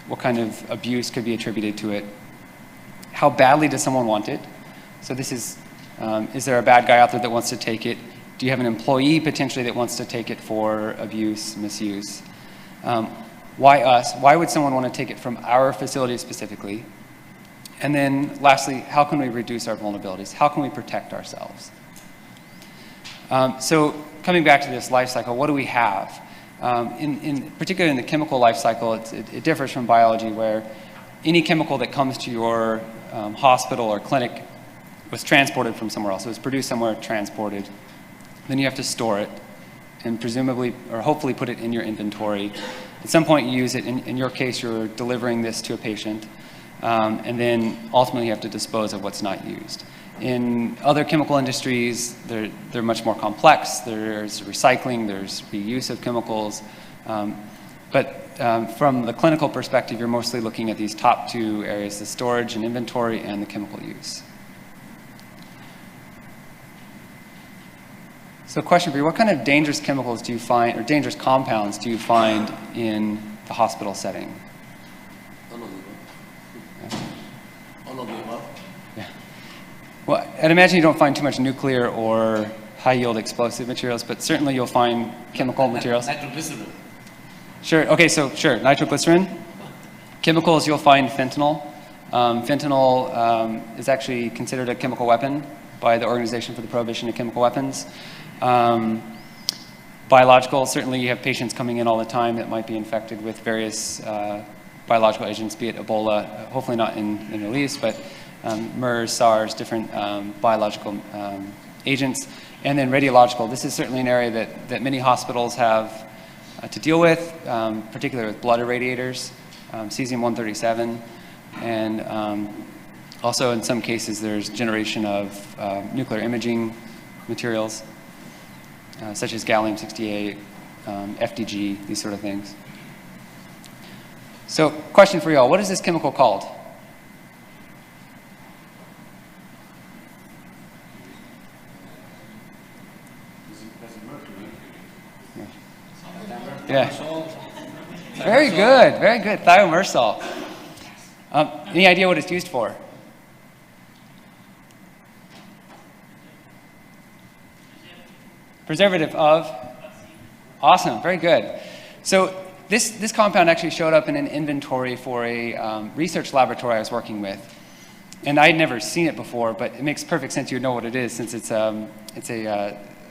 What kind of abuse could be attributed to it? How badly does someone want it? So this is there a bad guy out there that wants to take it? Do you have an employee potentially that wants to take it for abuse, misuse? Why us? Why would someone want to take it from our facility specifically? And then lastly, how can we reduce our vulnerabilities? How can we protect ourselves? So coming back to this life cycle, what do we have? Particularly in the chemical life cycle, it differs from biology, where any chemical that comes to your hospital or clinic was transported from somewhere else. It was produced somewhere, transported. Then you have to store it and presumably or hopefully put it in your inventory. At some point you use it. In your case, you're delivering this to a patient. And then ultimately you have to dispose of what's not used. In other chemical industries, they're much more complex. There's recycling, there's reuse of chemicals. But from the clinical perspective, you're mostly looking at these top 2 areas, the storage and inventory and the chemical use. So question for you, what kind of dangerous chemicals do you find, or dangerous compounds do you find in the hospital setting? Yeah. Well, I'd imagine you don't find too much nuclear or high-yield explosive materials, but certainly you'll find chemical materials. Nitroglycerin. Sure, okay, so sure, nitroglycerin. Chemicals, you'll find fentanyl. Fentanyl is actually considered a chemical weapon by the Organization for the Prohibition of Chemical Weapons. Biological, certainly you have patients coming in all the time that might be infected with various biological agents, be it Ebola, hopefully not in the Middle East, but MERS, SARS, different biological agents. And then radiological, this is certainly an area that many hospitals have to deal with, particularly with blood irradiators, cesium-137, and also in some cases there's generation of nuclear imaging materials, such as gallium-68, FDG, these sort of things. So, question for y'all, what is this chemical called? Yeah. Very good, very good. Thiomersal. Any idea what it's used for? Preservative of? Awesome, very good. So this compound actually showed up in an inventory for a research laboratory I was working with. And I had never seen it before, but it makes perfect sense you know what it is since it's a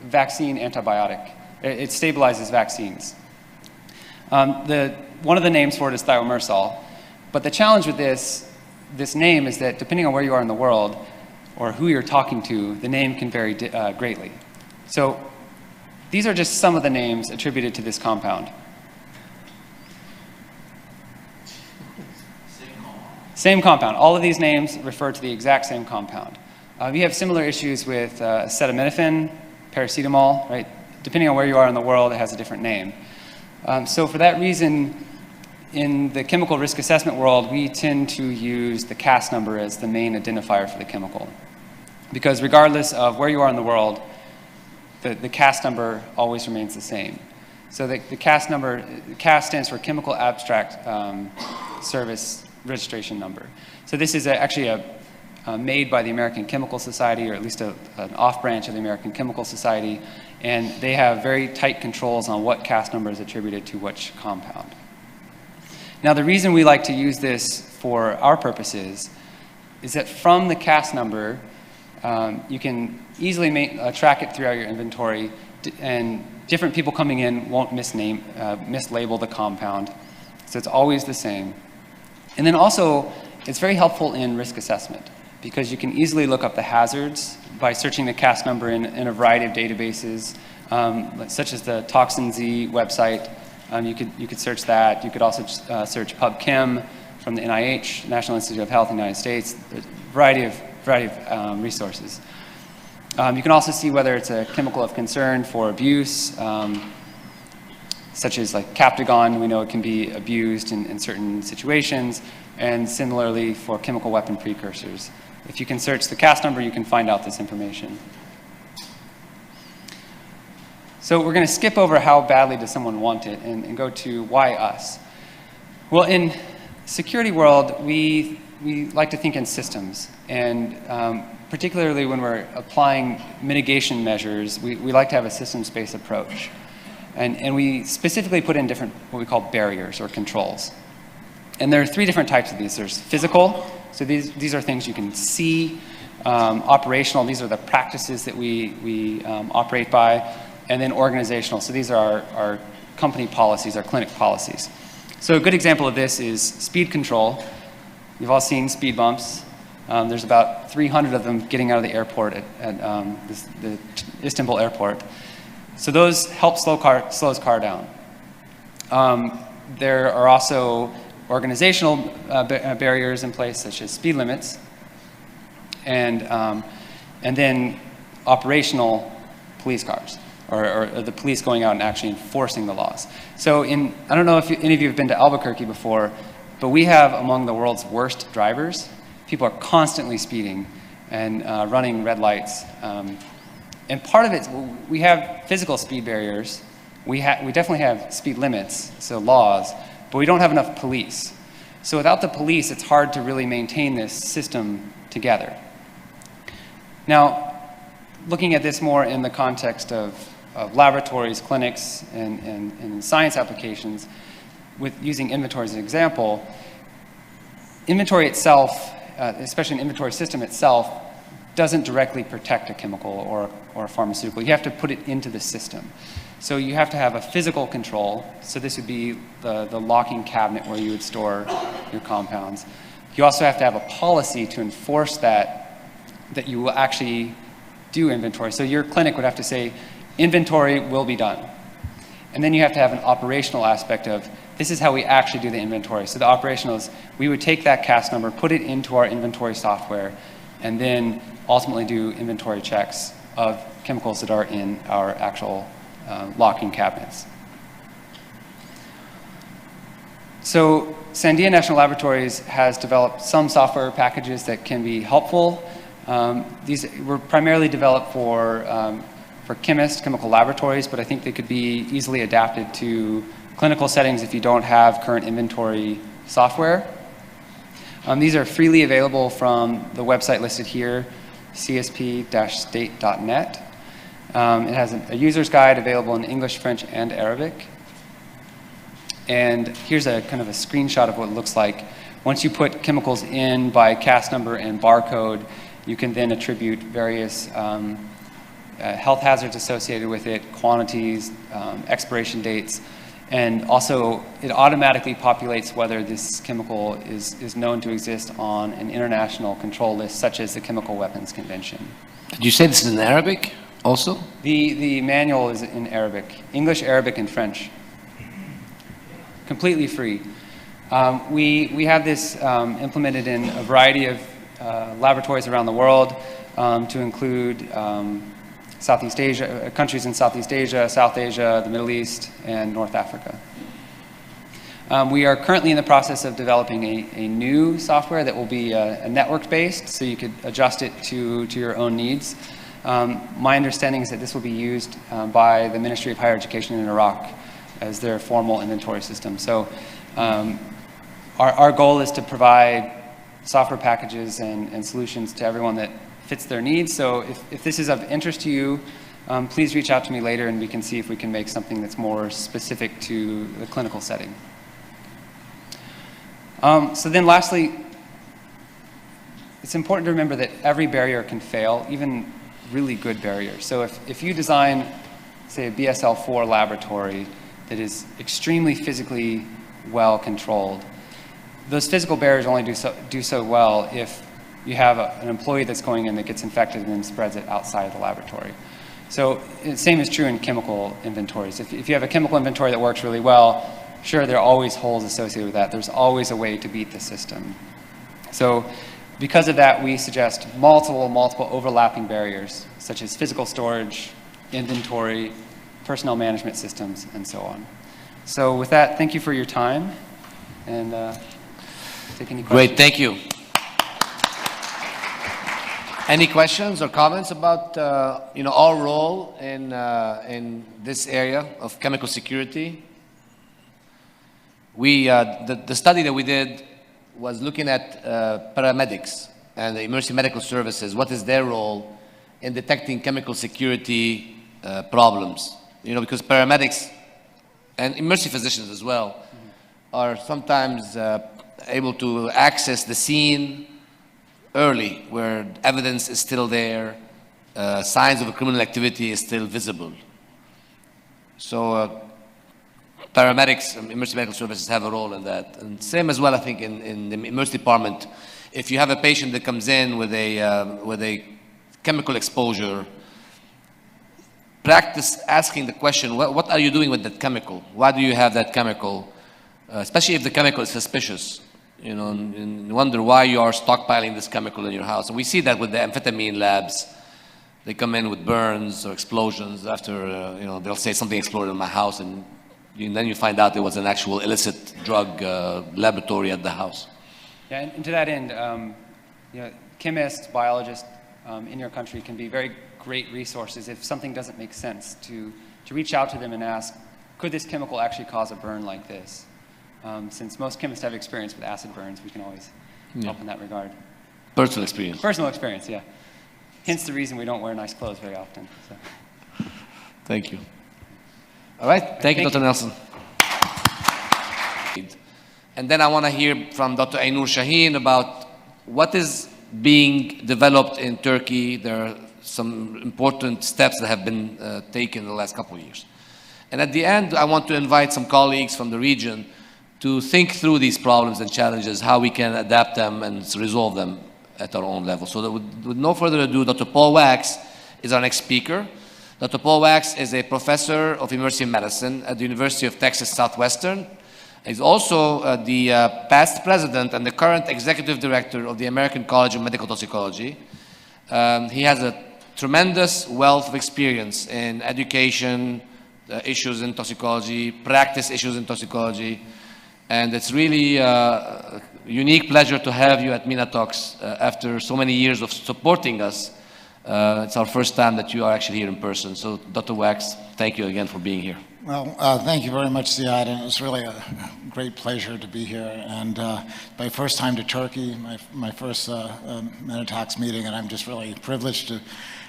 vaccine antibiotic. It stabilizes vaccines. One of the names for it is thiomersal. But the challenge with this name is that depending on where you are in the world or who you're talking to, the name can vary greatly. So these are just some of the names attributed to this compound. Same compound. All of these names refer to the exact same compound. We have similar issues with acetaminophen, paracetamol, right? Depending on where you are in the world, it has a different name. So for that reason, in the chemical risk assessment world, we tend to use the CAS number as the main identifier for the chemical. Because regardless of where you are in the world, the CAS number always remains the same. So the CAS number, CAS stands for Chemical Abstract Service Registration Number. So this is actually made by the American Chemical Society, or at least an off-branch of the American Chemical Society, and they have very tight controls on what CAS number is attributed to which compound. Now, the reason we like to use this for our purposes is that from the CAS number, you can easily track it throughout your inventory, and different people coming in won't mislabel the compound. So it's always the same. And then also, it's very helpful in risk assessment, because you can easily look up the hazards by searching the CAS number in a variety of databases, such as the ToxinZ website. You could search that. You could also search PubChem from the NIH, National Institute of Health in the United States. A variety of resources. You can also see whether it's a chemical of concern for abuse, such as like Captagon. We know it can be abused in certain situations, and similarly for chemical weapon precursors. If you can search the CAS number, you can find out this information. So we're going to skip over how badly does someone want it and go to why us. Well, in security world, we like to think in systems, and particularly when we're applying mitigation measures, we like to have a systems-based approach. And we specifically put in different, what we call barriers or controls. And there are three different types of these. There's physical, so these are things you can see. Operational, these are the practices that we operate by. And then organizational, so these are our company policies, our clinic policies. So a good example of this is speed control. You've all seen speed bumps. There's about 300 of them getting out of the airport at the Istanbul airport. So those help slow his car down. There are also organizational barriers in place, such as speed limits, and then operational police cars, or the police going out and actually enforcing the laws. So I don't know if any of you have been to Albuquerque before, but we have among the world's worst drivers. People are constantly speeding and running red lights. And part of it, we have physical speed barriers. We definitely have speed limits, so laws, but we don't have enough police. So without the police, it's hard to really maintain this system together. Now, looking at this more in the context of laboratories, clinics, and science applications, with using inventory as an example, inventory itself, especially an inventory system itself, doesn't directly protect a chemical or a pharmaceutical. You have to put it into the system. So you have to have a physical control. So this would be the locking cabinet where you would store your compounds. You also have to have a policy to enforce that you will actually do inventory. So your clinic would have to say, inventory will be done. And then you have to have an operational aspect of, this is how we actually do the inventory. So the operational is, we would take that CAS number, put it into our inventory software, and then ultimately do inventory checks of chemicals that are in our actual locking cabinets. So Sandia National Laboratories has developed some software packages that can be helpful. These were primarily developed for chemists, chemical laboratories, but I think they could be easily adapted to clinical settings if you don't have current inventory software. These are freely available from the website listed here, csp-state.net. It has a user's guide available in English, French, and Arabic. And here's a kind of a screenshot of what it looks like. Once you put chemicals in by CAS number and barcode, you can then attribute various health hazards associated with it, quantities, expiration dates, and also it automatically populates whether this chemical is known to exist on an international control list, such as the Chemical Weapons Convention. Did you say this is in Arabic also? The manual is in Arabic, English, Arabic, and French. Completely free. We have this implemented in a variety of laboratories around the world, to include Southeast Asia, countries in Southeast Asia, South Asia, the Middle East, and North Africa. We are currently in the process of developing a new software that will be a network-based, so you could adjust it to your own needs. My understanding is that this will be used by the Ministry of Higher Education in Iraq as their formal inventory system. So our goal is to provide software packages and solutions to everyone that fits their needs. So if this is of interest to you, please reach out to me later and we can see if we can make something that's more specific to the clinical setting. So then lastly, it's important to remember that every barrier can fail, even really good barriers. So if you design, say, a BSL-4 laboratory that is extremely physically well controlled, those physical barriers only do so well if you have an employee that's going in that gets infected and then spreads it outside of the laboratory. So the same is true in chemical inventories. If you have a chemical inventory that works really well, sure, there are always holes associated with that. There's always a way to beat the system. So because of that, we suggest multiple overlapping barriers, such as physical storage, inventory, personnel management systems, and so on. So with that, thank you for your time, and take any questions. Great, thank you. Any questions or comments about our role in this area of chemical security? The study that we did was looking at paramedics and the emergency medical services. What is their role in detecting chemical security problems? Because paramedics and emergency physicians as well are sometimes able to access the scene early, where evidence is still there, signs of a criminal activity is still visible. So paramedics and emergency medical services have a role in that. And same as well, I think, in the emergency department. If you have a patient that comes in with a chemical exposure, practice asking the question, what are you doing with that chemical? Why do you have that chemical? Especially if the chemical is suspicious. And wonder why you are stockpiling this chemical in your house. And we see that with the amphetamine labs. They come in with burns or explosions after, they'll say something exploded in my house, and then you find out it was an actual illicit drug laboratory at the house. Yeah, and to that end, chemists, biologists in your country can be very great resources if something doesn't make sense to reach out to them and ask, could this chemical actually cause a burn like this? Since most chemists have experience with acid burns, we can always help in that regard. Personal experience. Personal experience, yeah. Hence the reason we don't wear nice clothes very often. So. Thank you. All right, thank you, Dr. Nelson. And then I want to hear from Dr. Aynur Shaheen about what is being developed in Turkey. There are some important steps that have been taken in the last couple of years. And at the end, I want to invite some colleagues from the region to think through these problems and challenges, how we can adapt them and resolve them at our own level. So that with no further ado, Dr. Paul Wax is our next speaker. Dr. Paul Wax is a professor of emergency medicine at the University of Texas Southwestern. He's also the past president and the current executive director of the American College of Medical Toxicology. He has a tremendous wealth of experience in education, issues in toxicology, practice issues in toxicology. And it's really a unique pleasure to have you at MINATOX after so many years of supporting us. It's our first time that you are actually here in person. So, Dr. Wax, thank you again for being here. Well, thank you very much, Ziad, and it's really a great pleasure to be here. And my first time to Turkey, my first MINATOX meeting, and I'm just really privileged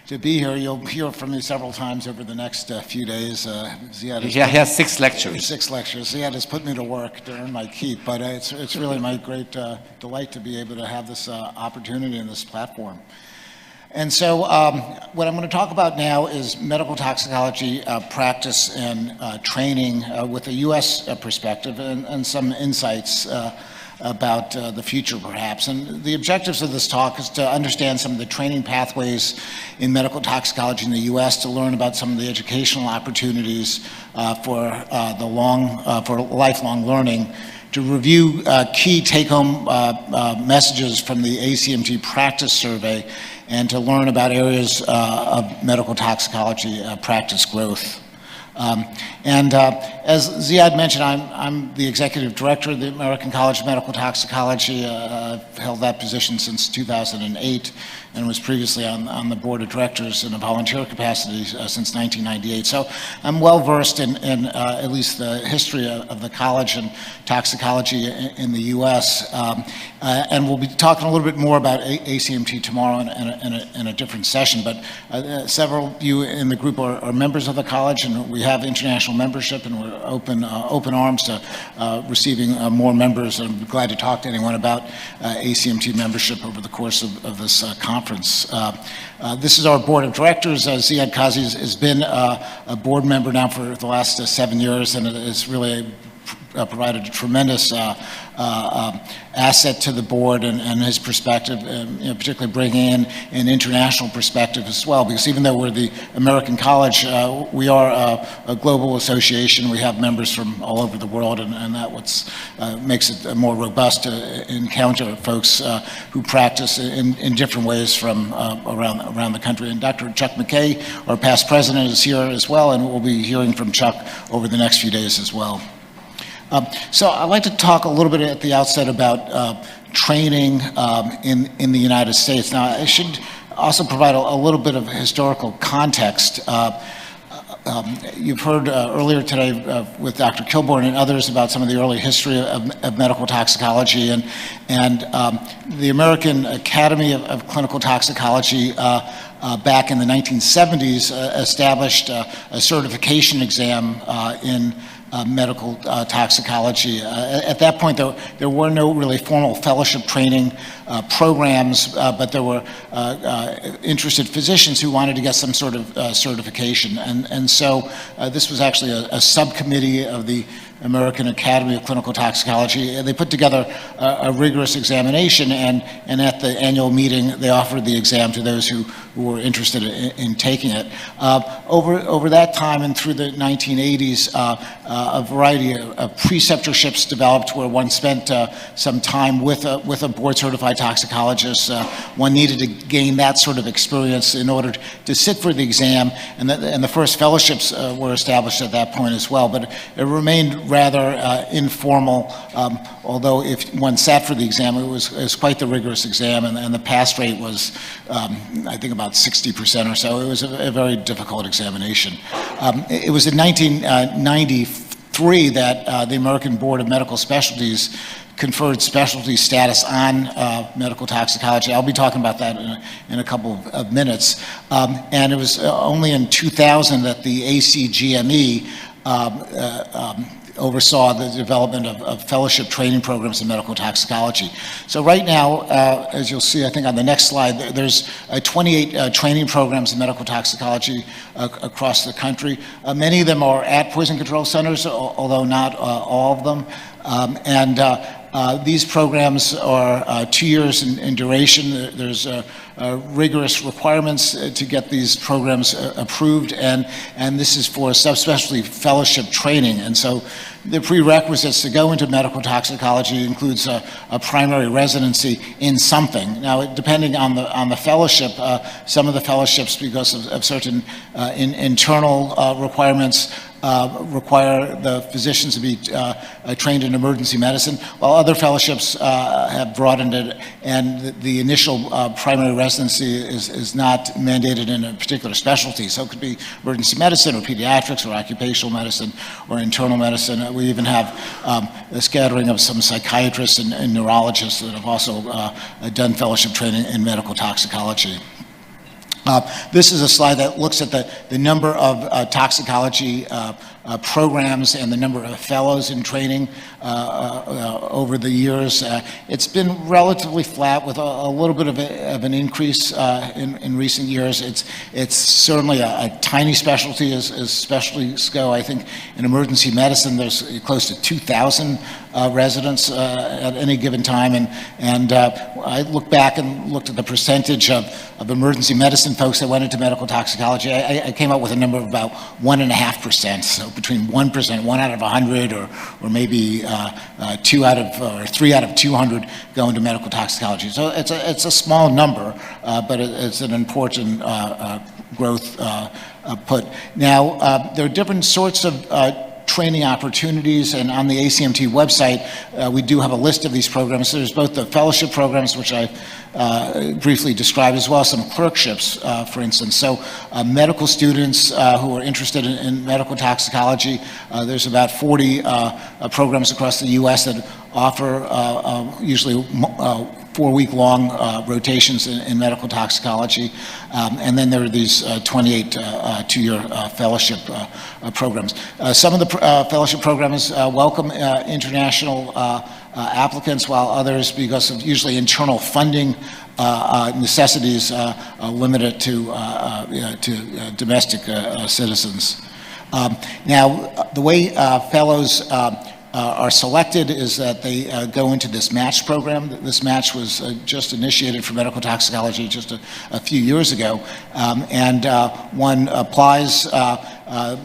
to be here. You'll hear from me several times over the next few days. Ziad he has 6 lectures. 6 lectures. Ziad has put me to work to earn my keep, but it's really my great delight to be able to have this opportunity and this platform. And so what I'm going to talk about now is medical toxicology practice and training with a U.S. perspective and some insights about the future, perhaps. And the objectives of this talk is to understand some of the training pathways in medical toxicology in the U.S., to learn about some of the educational opportunities for lifelong learning, to review key take-home messages from the ACMG practice survey, and to learn about areas of medical toxicology practice growth. As Ziad mentioned, I'm the executive director of the American College of Medical Toxicology. I've held that position since 2008 and was previously on the board of directors in a volunteer capacity since 1998. So I'm well versed in at least the history of the college and toxicology in the U.S. And we'll be talking a little bit more about ACMT tomorrow in a different session. But several of you in the group are members of the college, and we have international membership, and we're open arms to receiving more members. I'm glad to talk to anyone about ACMT membership over the course of this conference. This is our board of directors. Ziad Kazi has been a board member now for the last 7 years, and it has really provided a tremendous asset to the board and his perspective, particularly bringing in an international perspective as well, because even though we're the American College, we are a global association. We have members from all over the world, and that makes it more robust to encounter folks who practice in different ways from around the country. And Dr. Chuck McKay, our past president, is here as well, and we'll be hearing from Chuck over the next few days as well. So I'd like to talk a little bit at the outset about training in the United States. Now, I should also provide a little bit of historical context. You've heard earlier today with Dr. Kilborn and others about some of the early history of medical toxicology, and the American Academy of Clinical Toxicology back in the 1970s established a certification exam in medical toxicology. At that point, there were no really formal fellowship training programs, but there were interested physicians who wanted to get some sort of certification. And so this was actually a subcommittee of the American Academy of Clinical Toxicology. They put together a rigorous examination, and at the annual meeting, they offered the exam to those who were interested in taking it. Over that time and through the 1980s, a variety of preceptorships developed where one spent some time with a board-certified toxicologist. One needed to gain that sort of experience in order to sit for the exam, and the first fellowships were established at that point as well. But it remained rather informal, although if one sat for the exam, it was quite the rigorous exam, and the pass rate was, I think, about 60% or so. It was a very difficult examination. It was in 1993 that the American Board of Medical Specialties conferred specialty status on medical toxicology. I'll be talking about that in a couple of minutes. And it was only in 2000 that the ACGME oversaw the development of fellowship training programs in medical toxicology. So right now, as you'll see, I think on the next slide, there's 28 training programs in medical toxicology across the country. Many of them are at poison control centers, although not all of them. These programs are 2 years in duration. There's rigorous requirements to get these programs approved, and this is for subspecialty fellowship training. And so the prerequisites to go into medical toxicology includes a primary residency in something. Now, depending on the fellowship, some of the fellowships, because of certain internal requirements, require the physicians to be trained in emergency medicine, while other fellowships have broadened it, and the initial primary residency is not mandated in a particular specialty. So it could be emergency medicine or pediatrics or occupational medicine or internal medicine. We even have a scattering of some psychiatrists and neurologists that have also done fellowship training in medical toxicology. This is a slide that looks at the number of toxicology programs and the number of fellows in training over the years. It's been relatively flat with a little bit of an increase in recent years. It's certainly a tiny specialty as specialties go. I think in emergency medicine there's close to 2,000 residents at any given time, and I looked back and looked at the percentage of emergency medicine folks that went into medical toxicology. I came up with a number of about 1.5%, so between 1%, 1 out of 100, or maybe 3 out of 200 go into medical toxicology. So it's a small number, but it's an important growth put. Now, there are different sorts of training opportunities, and on the ACMT website, we do have a list of these programs. So there's both the fellowship programs, which I briefly described, as well as some clerkships, for instance. So medical students who are interested in medical toxicology, there's about 40 programs across the US that offer usually 4-week-long rotations in medical toxicology. And then there are these 28 two-year fellowship programs. Some of the fellowship programs welcome international applicants, while others, because of usually internal funding necessities, limit it to domestic citizens. Now, the way fellows are selected is that they go into this match program. This match was just initiated for medical toxicology just a few years ago, and one applies.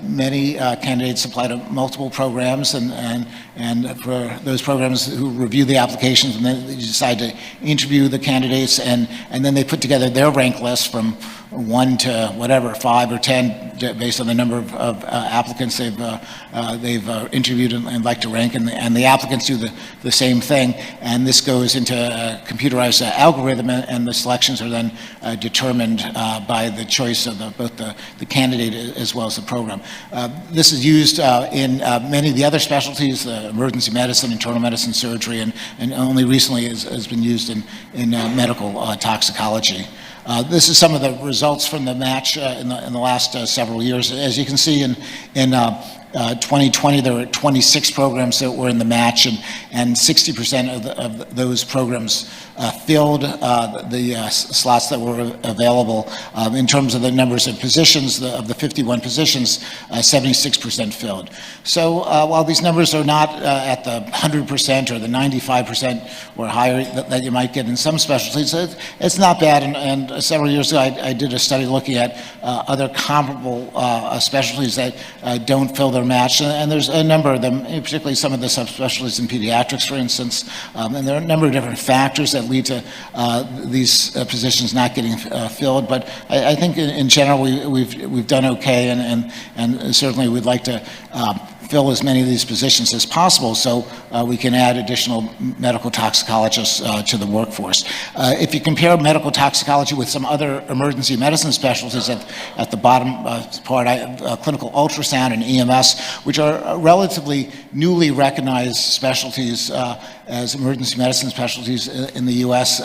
Many candidates apply to multiple programs, and for those programs who review the applications, and then they decide to interview the candidates, and then they put together their rank list from 1 to whatever, 5 or 10, based on the number of applicants they've interviewed and like to rank, and the applicants do the same thing, and this goes into a computerized algorithm, and the selections are then determined by the choice of both the candidate as well as the program. This is used in many of the other specialties, emergency medicine, internal medicine, surgery, and only recently has been used in medical toxicology. This is some of the results from the match in the last several years. As you can see, in 2020, there were 26 programs that were in the match, and 60% of those programs filled the slots that were available. In terms of the numbers of positions, of the 51 positions, 76% filled. So while these numbers are not at the 100% or the 95% or higher that you might get in some specialties, it's not bad. And several years ago, I did a study looking at other comparable specialties that don't fill their match, and there's a number of them, particularly some of the subspecialties in pediatrics, for instance, and there are a number of different factors that lead to these positions not getting filled. But I think in general we've done okay, and certainly we'd like to fill as many of these positions as possible so we can add additional medical toxicologists to the workforce. If you compare medical toxicology with some other emergency medicine specialties, at the bottom part, clinical ultrasound and EMS, which are relatively newly recognized specialties as emergency medicine specialties in the US.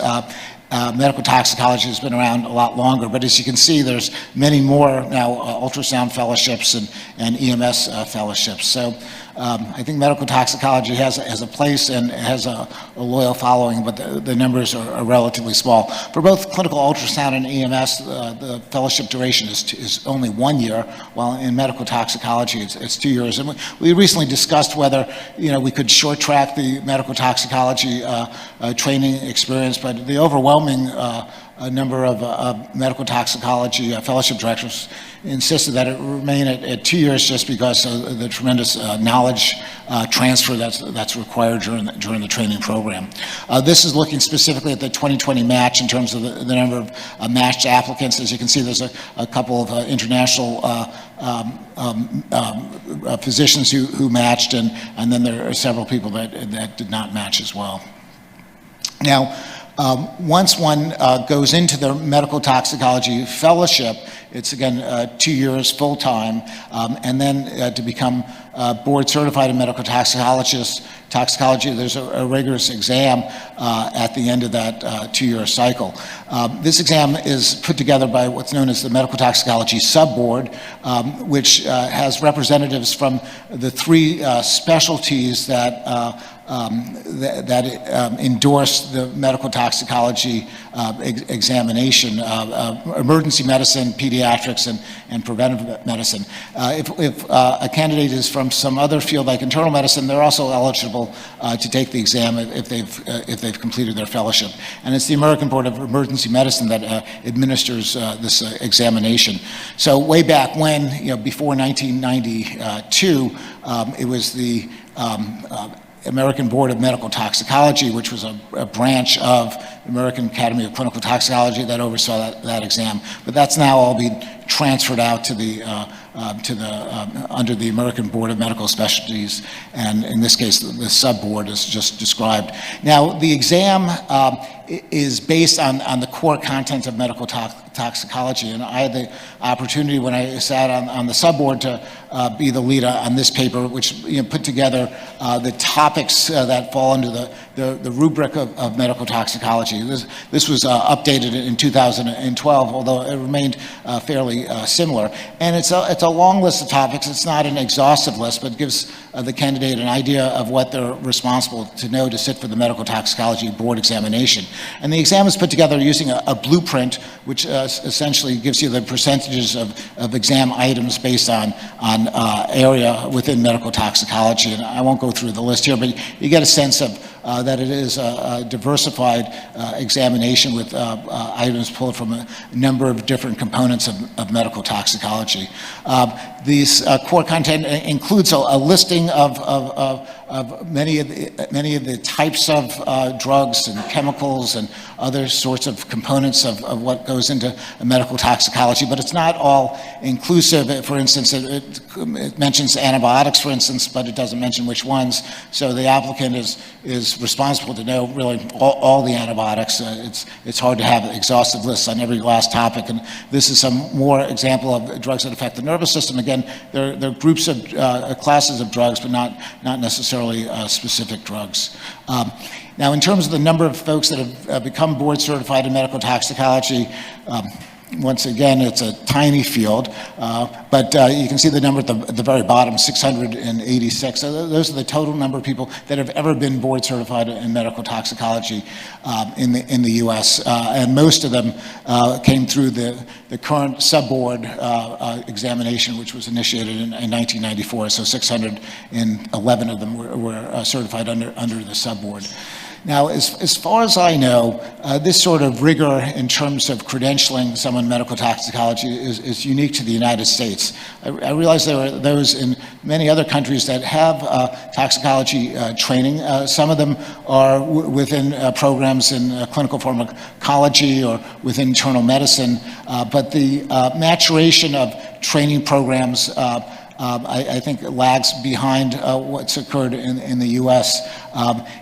Medical toxicology has been around a lot longer, but as you can see, there's many more now ultrasound fellowships and EMS fellowships. So I think medical toxicology has a place and has a loyal following, but the numbers are relatively small. For both clinical ultrasound and EMS, the fellowship duration is only 1 year, while in medical toxicology it's 2 years. And we recently discussed whether we could short track the medical toxicology training experience, but the overwhelming number of medical toxicology fellowship directors insisted that it remain at 2 years, just because of the tremendous knowledge transfer that's required during the training program. This is looking specifically at the 2020 match in terms of the number of matched applicants. As you can see, there's a couple of international physicians who matched, and then there are several people that did not match as well. Now, once one goes into the medical toxicology fellowship, it's again 2 years full-time, and then to become board certified in medical toxicology, there's a rigorous exam at the end of that 2-year cycle. This exam is put together by what's known as the Medical Toxicology Subboard, which has representatives from the 3 specialties that endorse the medical toxicology examination: emergency medicine, pediatrics, and preventive medicine. If a candidate is from some other field like internal medicine, they're also eligible to take the exam if they've completed their fellowship. And it's the American Board of Emergency Medicine that administers this examination. So way back when, before 1992, it was the American Board of Medical Toxicology, which was a branch of the American Academy of Clinical Toxicology that oversaw that exam. But that's now all been transferred out to the under the American Board of Medical Specialties, and in this case, the sub-board is just described. Now, the exam is based on the core content of medical toxicology, and I had the opportunity when I sat on the sub-board to be the lead on this paper, which put together the topics that fall under the rubric of medical toxicology. This was updated in 2012, although it remained fairly similar. And it's a long list of topics. It's not an exhaustive list, but it gives the candidate an idea of what they're responsible to know to sit for the medical toxicology board examination. And the exam is put together using a blueprint, which essentially gives you the percentages of exam items based on area within medical toxicology. And I won't go through the list here, but you get a sense of that it is a diversified examination with items pulled from a number of different components of medical toxicology. This core content includes a listing of many of the types of drugs and chemicals and other sorts of components of what goes into medical toxicology, but it's not all inclusive. For instance, it mentions antibiotics, for instance, but it doesn't mention which ones. So the applicant is responsible to know really all the antibiotics. It's hard to have exhaustive lists on every last topic, and this is some more example of drugs that affect the nervous system. Again, they're groups of classes of drugs, but not necessarily specific drugs. Now, in terms of the number of folks that have become board certified in medical toxicology, once again, it's a tiny field, but you can see the number at the very bottom, 686. So those are the total number of people that have ever been board certified in medical toxicology in the U.S. And most of them came through the current sub-board examination, which was initiated in 1994. So 611 of them were certified under the sub-board. Now, as far as I know, this sort of rigor in terms of credentialing someone in medical toxicology is unique to the United States. I realize there are those in many other countries that have toxicology training. Some of them are within programs in clinical pharmacology or within internal medicine, but the maturation of training programs I think lags behind what's occurred in the U.S.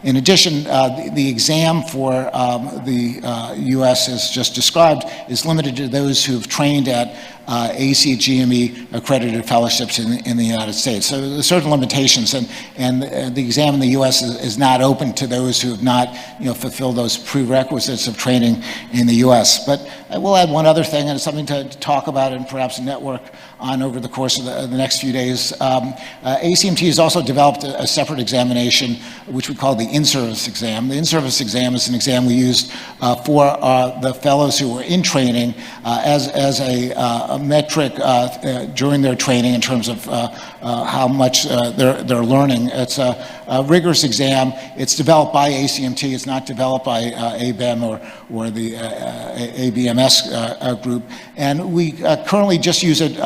In addition, the exam for the U.S., as just described, is limited to those who've trained at ACGME accredited fellowships in the United States. So there's certain limitations, and the exam in the U.S. is not open to those who have not fulfilled those prerequisites of training in the U.S. But I will add one other thing, and it's something to talk about and perhaps network on over the course of the next few days. ACMT has also developed a separate examination, which we call the in-service exam. The in-service exam is an exam we used for the fellows who were in training as a metric during their training in terms of how much they're learning. It's a rigorous exam. It's developed by ACMT. It's not developed by ABEM or the ABMS group. And we currently just use it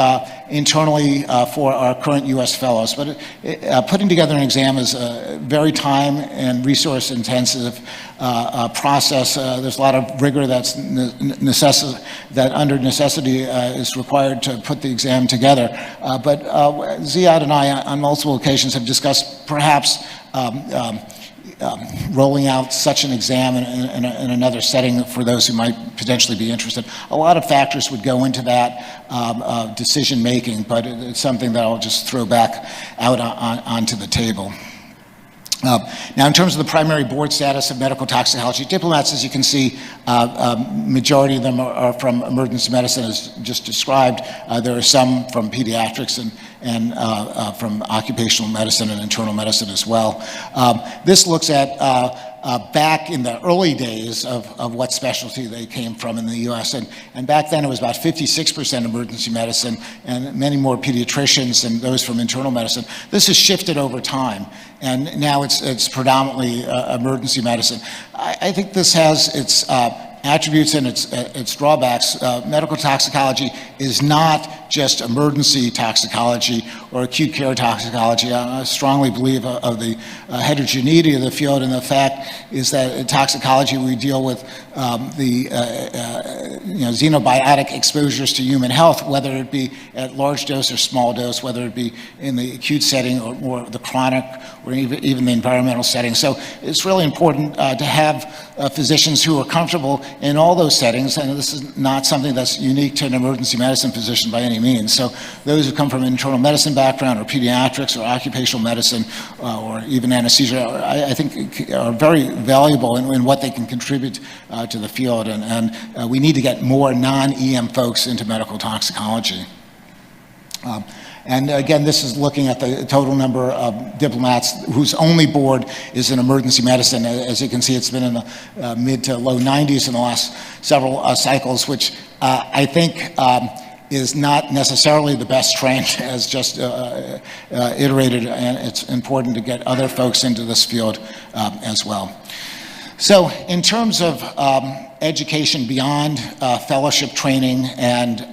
internally for our current U.S. fellows. But putting together an exam is a very time and resource intensive process. There's a lot of rigor that under necessity is required to put the exam together. But Ziad and I on multiple occasions have discussed perhaps rolling out such an exam in another setting for those who might potentially be interested. A lot of factors would go into that decision making, but it's something that I'll just throw back out onto the table. Now, in terms of the primary board status of medical toxicology diplomats, as you can see, majority of them are from emergency medicine, as just described. There are some from pediatrics and from occupational medicine and internal medicine as well. This looks at back in the early days of what specialty they came from in the U.S. And back then it was about 56% emergency medicine and many more pediatricians and those from internal medicine. This has shifted over time, and now it's predominantly emergency medicine. I think this has its attributes and its drawbacks, medical toxicology is not just emergency toxicology or acute care toxicology. I strongly believe of the heterogeneity of the field, and the fact is that in toxicology we deal with xenobiotic exposures to human health, whether it be at large dose or small dose, whether it be in the acute setting or more the chronic or even the environmental setting. So it's really important to have physicians who are comfortable in all those settings, and this is not something that's unique to an emergency medicine physician by any means. So those who come from an internal medicine background or pediatrics or occupational medicine or even anesthesia, I think are very valuable in what they can contribute to the field, and we need to get more non-EM folks into medical toxicology. And again, this is looking at the total number of diplomats whose only board is in emergency medicine. As you can see, it's been in the mid to low 90s in the last several cycles, which I think is not necessarily the best trend, as just iterated, and it's important to get other folks into this field as well. So in terms of education beyond fellowship training and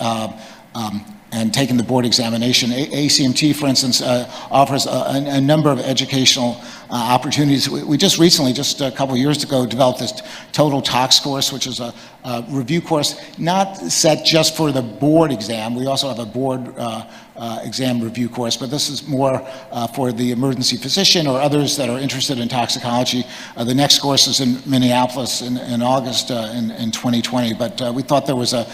taking the board examination, ACMT, for instance, offers a number of educational opportunities. We just recently, just a couple of years ago, developed this Total Tox course, which is a review course not set just for the board exam. We also have a board exam review course, but this is more for the emergency physician or others that are interested in toxicology. The next course is in Minneapolis in August in 2020, but we thought there was a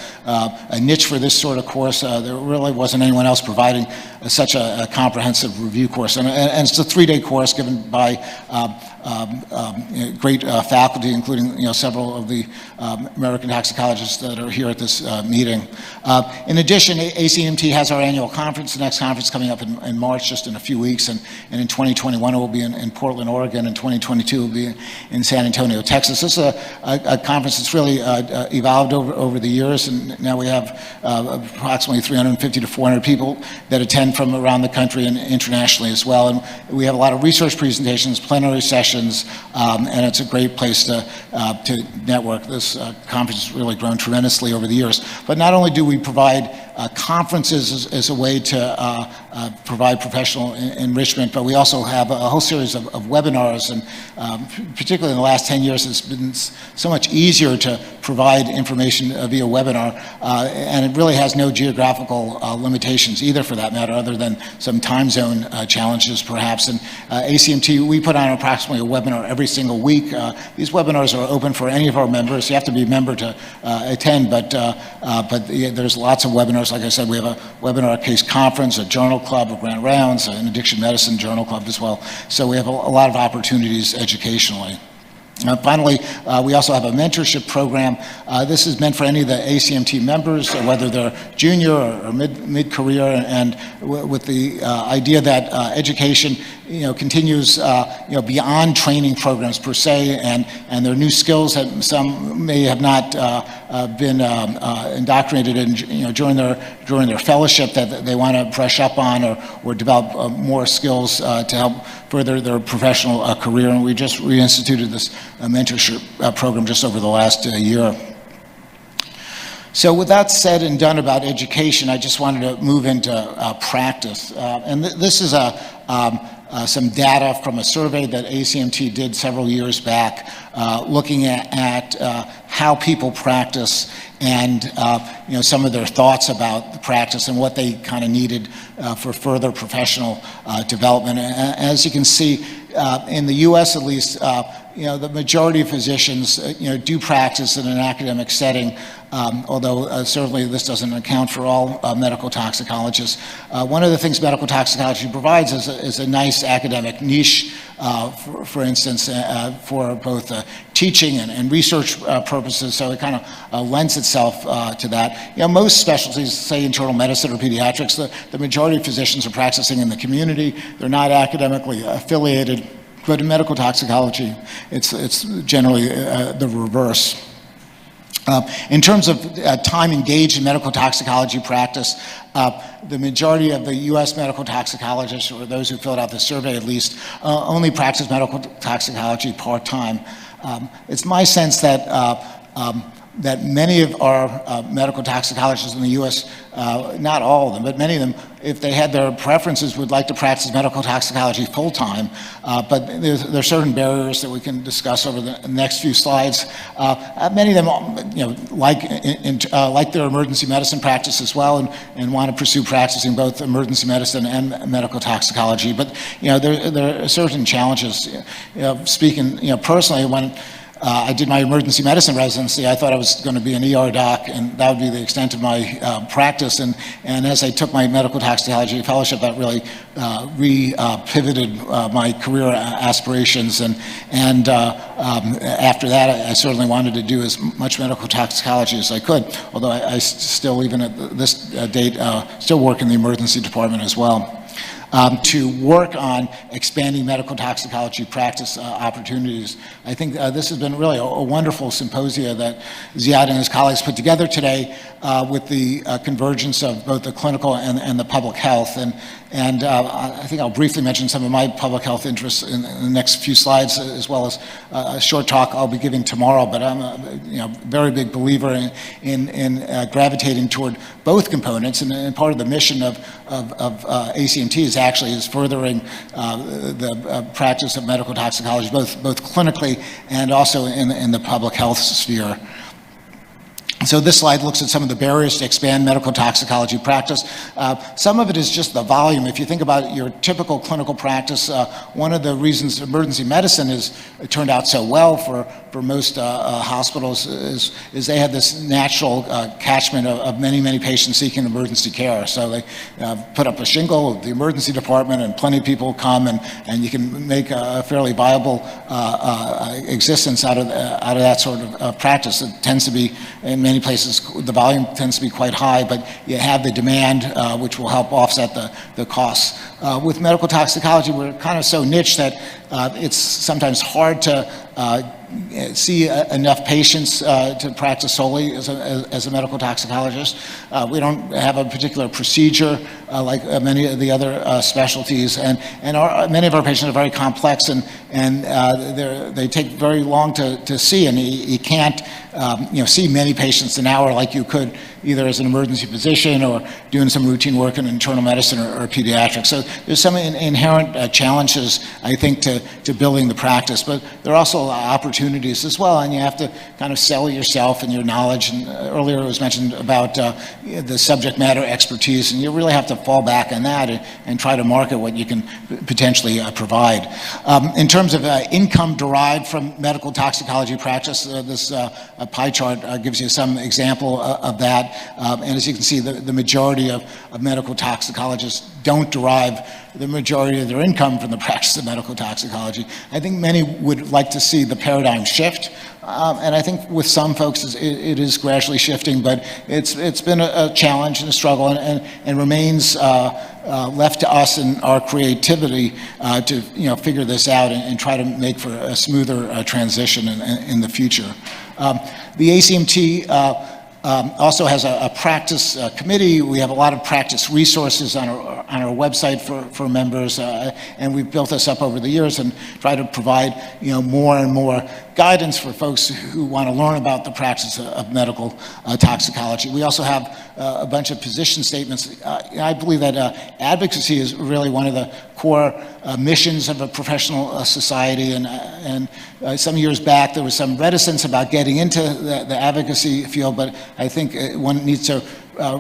niche for this sort of course. There really wasn't anyone else providing such a comprehensive review course, and it's a 3-day course given by great faculty, including several of the American toxicologists that are here at this meeting. In addition, ACMT has our annual conference. The next conference coming up in March, just in a few weeks, and in 2021 it will be in Portland, Oregon, and 2022 it will be in San Antonio, Texas. This is a conference that's really evolved over the years, and now we have approximately 350 to 400 people that attend from around the country and internationally as well. And we have a lot of research presentations, plenary sessions, and it's a great place to network. This conference has really grown tremendously over the years. But not only do we provide conferences as a way to provide professional enrichment, but we also have a whole series of webinars, and particularly in the last 10 years, it's been so much easier to provide information via webinar, and it really has no geographical limitations either, for that matter, other than some time zone challenges perhaps. And ACMT, we put on approximately a webinar every single week. These webinars are open for any of our members. You have to be a member to attend, but there's lots of webinars. Like I said, we have a webinar case conference, a journal club, a grand rounds, an addiction medicine journal club as well. So we have a lot of opportunities educationally. Finally, we also have a mentorship program. This is meant for any of the ACMT members, whether they're junior or mid-career, and with the idea that education continues beyond training programs per se, and there are new skills that some may have not been indoctrinated in during their fellowship that they want to brush up on or develop more skills to help further their professional career. And we just reinstituted this mentorship program just over the last year. So with that said and done about education, I just wanted to move into practice. And this is some data from a survey that ACMT did several years back, looking at how people practice and some of their thoughts about the practice and what they kind of needed for further professional development. As you can see, in the U.S. at least, the majority of physicians do practice in an academic setting, although certainly this doesn't account for all medical toxicologists. One of the things medical toxicology provides is a nice academic niche, for instance, for both teaching and research purposes, so it kind of lends itself to that. Most specialties, say internal medicine or pediatrics, the majority of physicians are practicing in the community. They're not academically affiliated. But in medical toxicology, it's generally the reverse. In terms of time engaged in medical toxicology practice, the majority of the U.S. medical toxicologists, or those who filled out the survey at least, only practice medical toxicology part-time. It's my sense that that many of our medical toxicologists in the U.S., not all of them, but many of them, if they had their preferences, would like to practice medical toxicology full-time. But there are certain barriers that we can discuss over the next few slides. Many of them, like their emergency medicine practice as well, and want to pursue practicing both emergency medicine and medical toxicology. But there are certain challenges. Speaking personally, when I did my emergency medicine residency, I thought I was going to be an ER doc, and that would be the extent of my practice. And as I took my medical toxicology fellowship, that really pivoted my career aspirations. And after that, I certainly wanted to do as much medical toxicology as I could, although I still, even at this date, still work in the emergency department as well. To work on expanding medical toxicology practice opportunities. I think this has been really a wonderful symposia that Ziad and his colleagues put together today with the convergence of both the clinical and the public health. And I think I'll briefly mention some of my public health interests in the next few slides, as well as a short talk I'll be giving tomorrow. But I'm a very big believer in gravitating toward both components, and part of the mission of ACMT is furthering the practice of medical toxicology, both clinically and also in the public health sphere. So this slide looks at some of the barriers to expand medical toxicology practice. Some of it is just the volume. If you think about your typical clinical practice, one of the reasons emergency medicine has turned out so well for most hospitals is they have this natural catchment of many patients seeking emergency care. So they put up a shingle at the emergency department, and plenty of people come, and you can make a fairly viable existence out of that sort of practice. It tends to be, in many places, the volume tends to be quite high, but you have the demand, which will help offset the costs. With medical toxicology, we're kind of so niche that it's sometimes hard to see enough patients to practice solely as a medical toxicologist. We don't have a particular procedure like many of the other specialties, and many of our patients are very complex, and they take very long to see, and you can't see many patients an hour like you could either as an emergency physician or doing some routine work in internal medicine or pediatrics. So there's some inherent challenges, I think, to building the practice, but there are also opportunities as well, and you have to kind of sell yourself and your knowledge. And earlier it was mentioned about the subject matter expertise, and you really have to fall back on that and try to market what you can potentially provide. In terms of income derived from medical toxicology practice, this pie chart gives you some example of that. And as you can see, the majority of medical toxicologists don't derive the majority of their income from the practice of medical toxicology. I think many would like to see the paradigm shift, and I think with some folks it is gradually shifting, but it's been a challenge and a struggle, and remains left to us and our creativity to figure this out and try to make for a smoother transition in the future. The ACMT also has a practice committee. We have a lot of practice resources on our website for members, and we've built this up over the years and try to provide more and more guidance for folks who want to learn about the practice of medical toxicology. We also have a bunch of position statements. I believe that advocacy is really one of the core missions of a professional society, and some years back there was some reticence about getting into the advocacy field, but I think one needs to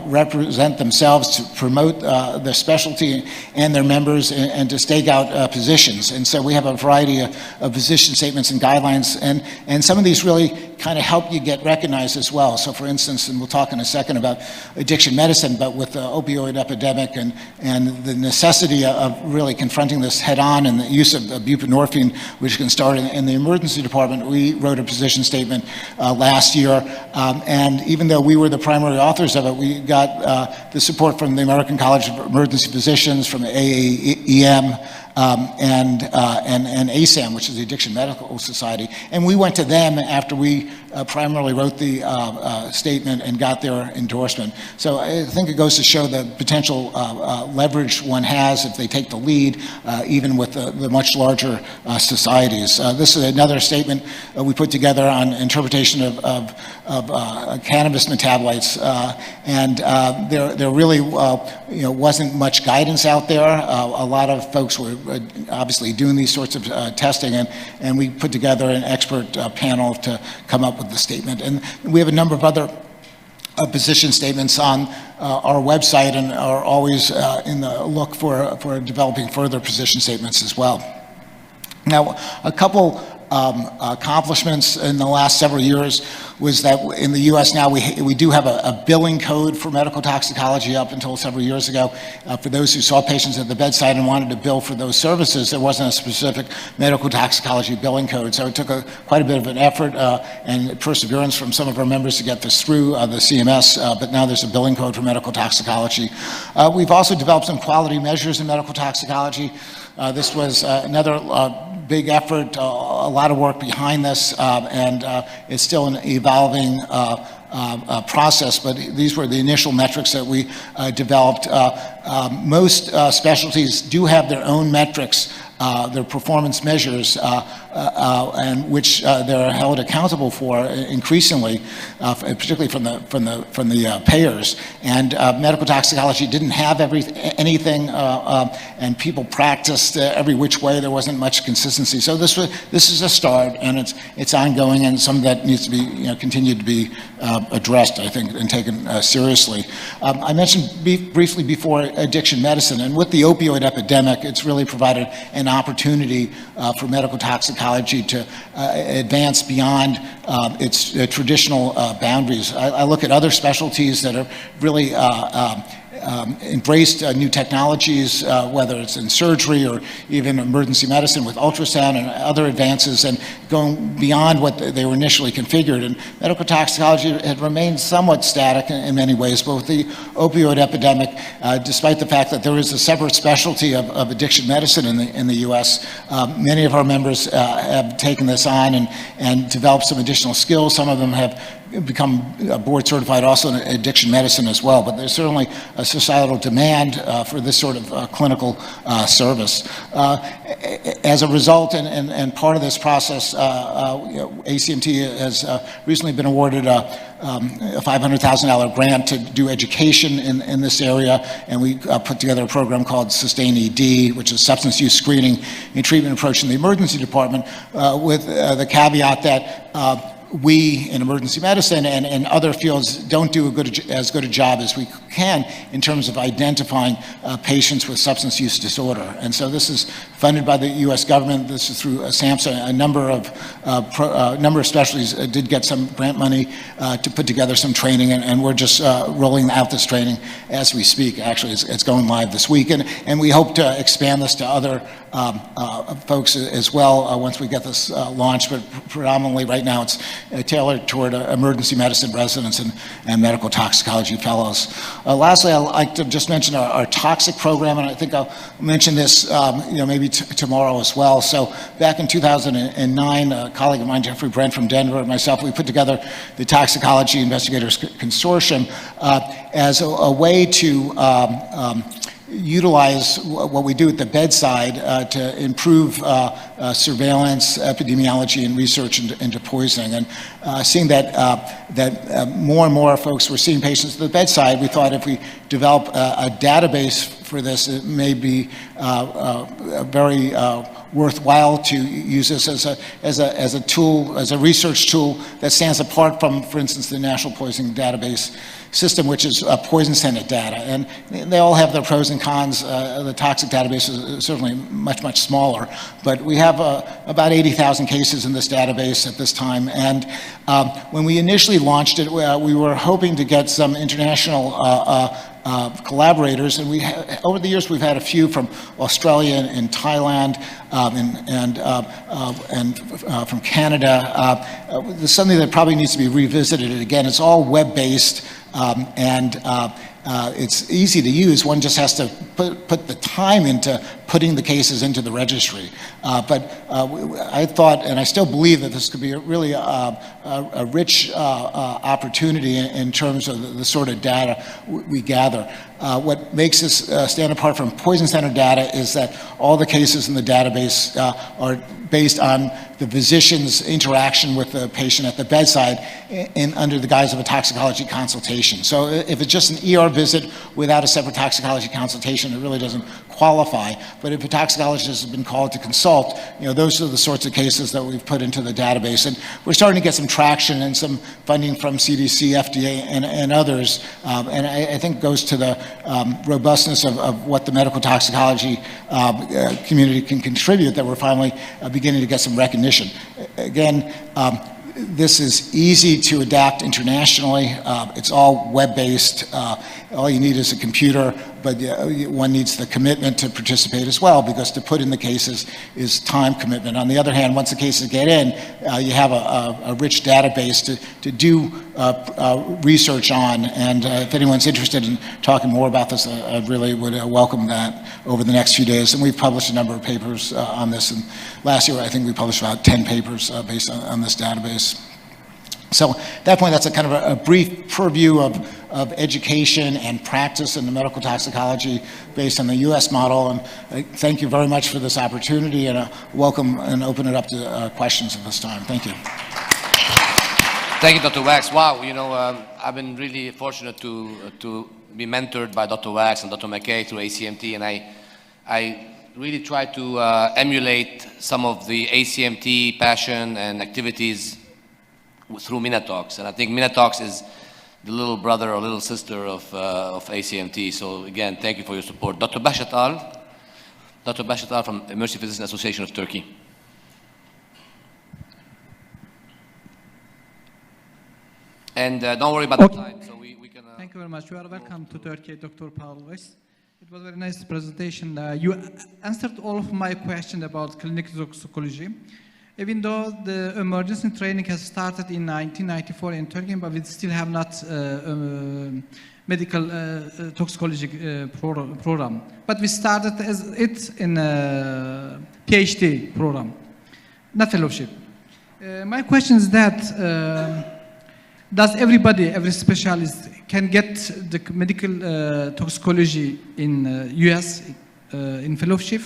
represent themselves to promote their specialty and their members, and to stake out positions. And so we have a variety of position statements and guidelines, and some of these really kind of help you get recognized as well. So for instance, and we'll talk in a second about addiction medicine, but with the opioid epidemic and the necessity of really confronting this head on, and the use of buprenorphine, which can start in the emergency department, we wrote a position statement last year, and even though we were the primary authors of it, we got the support from the American College of Emergency Physicians, from AAEM, and ASAM, which is the Addiction Medical Society. And we went to them after we primarily wrote the statement and got their endorsement. So I think it goes to show the potential leverage one has if they take the lead, even with the much larger societies. This is another statement we put together on interpretation of cannabis metabolites, and there really wasn't much guidance out there. A lot of folks were obviously doing these sorts of testing, and we put together an expert panel to come up with the statement. And we have a number of other position statements on our website, and are always in the look for developing further position statements as well. Now, a couple accomplishments in the last several years was that in the U.S. now we do have a billing code for medical toxicology. Up until several years ago, for those who saw patients at the bedside and wanted to bill for those services, there wasn't a specific medical toxicology billing code. So it took quite a bit of an effort and perseverance from some of our members to get this through the CMS, but now there's a billing code for medical toxicology. We've also developed some quality measures in medical toxicology. This was another big effort, a lot of work behind this, and it's still an evolving process, but these were the initial metrics that we developed. Most specialties do have their own metrics, their performance measures, and which they're held accountable for increasingly, particularly from the payers. And medical toxicology didn't have anything, and people practiced every which way. There wasn't much consistency. So this is a start, and it's ongoing, and some of that needs to be continued to be addressed, I think, and taken seriously. I mentioned briefly before addiction medicine, and with the opioid epidemic, it's really provided an opportunity for medical toxicology to advance beyond its traditional boundaries. I look at other specialties that are really embraced new technologies, whether it's in surgery or even emergency medicine with ultrasound and other advances, and going beyond what they were initially configured. And medical toxicology had remained somewhat static in many ways, but with the opioid epidemic, despite the fact that there is a separate specialty of addiction medicine in the U.S., many of our members have taken this on and developed some additional skills. Some of them have become board certified also in addiction medicine as well, but there's certainly a societal demand for this sort of clinical service. As a result, and part of this process, ACMT has recently been awarded a $500,000 grant to do education in this area, and we put together a program called Sustain ED, which is substance use screening and treatment approach in the emergency department, with the caveat that we in emergency medicine and other fields don't do as good a job as we can in terms of identifying patients with substance use disorder. And so this is funded by the U.S. government. This is through SAMHSA. A number of specialties did get some grant money to put together some training, and we're just rolling out this training as we speak. Actually, it's going live this week, and we hope to expand this to other folks as well once we get this launched, but predominantly right now it's tailored toward emergency medicine residents and medical toxicology fellows. Lastly, I'd like to just mention our toxic program, and I think I'll mention this maybe tomorrow as well. So back in 2009, a colleague of mine, Jeffrey Brent from Denver, and myself, we put together the Toxicology Investigators Consortium as a way to utilize what we do at the bedside to improve surveillance, epidemiology, and research into poisoning. And seeing that more and more folks were seeing patients at the bedside, we thought if we develop a database for this, it may be very worthwhile to use this as a tool, as a research tool that stands apart from, for instance, the National Poisoning Database System, which is poison center data. And they all have their pros and cons. The toxic database is certainly much, much smaller, but we have about 80,000 cases in this database at this time. And when we initially launched it, we were hoping to get some international collaborators, and over the years we've had a few from Australia and Thailand and from Canada. There's something that probably needs to be revisited again. It's all web-based, and it's easy to use. One just has to put the time into putting the cases into the registry. But I thought, and I still believe, that this could be really a rich opportunity in terms of the sort of data we gather. What makes this stand apart from Poison Center data is that all the cases in the database are based on the physician's interaction with the patient at the bedside under the guise of a toxicology consultation. So if it's just an ER visit without a separate toxicology consultation, it really doesn't qualify. But if a toxicologist has been called to consult, those are the sorts of cases that we've put into the database. And we're starting to get some traction and some funding from CDC, FDA, and others. And I think goes to the robustness of what the medical toxicology community can contribute, that we're finally beginning to get some recognition. Again, this is easy to adapt internationally. It's all web-based. All you need is a computer, but one needs the commitment to participate as well, because to put in the cases is time commitment. On the other hand, once the cases get in, you have a rich database to do research on. And if anyone's interested in talking more about this, I really would welcome that over the next few days. And we've published a number of papers on this. And last year, I think we published about 10 papers based on this database. So at that point, that's a kind of a brief purview of education and practice in the medical toxicology based on the US model. And I thank you very much for this opportunity, and welcome and open it up to questions at this time. Thank you. Thank you, Dr. Wax. Wow, I've been really fortunate to be mentored by Dr. Wax and Dr. McKay through ACMT, and I really try to emulate some of the ACMT passion and activities through Minotalks. And I think Minotalks is the little brother or little sister of ACMT. So again, thank you for your support. Dr. Bashat Al from Emergency Physicians Association of Turkey. And don't worry about the time. So we can. Thank you very much. You are welcome to Turkey, Dr. Pavlos. It was a very nice presentation. You answered all of my questions about clinical toxicology. Even though the emergency training has started in 1994 in Turkey, but we still have not medical toxicology program. But we started it in a PhD program, not fellowship. My question is that, does every specialist can get the medical toxicology in US in fellowship?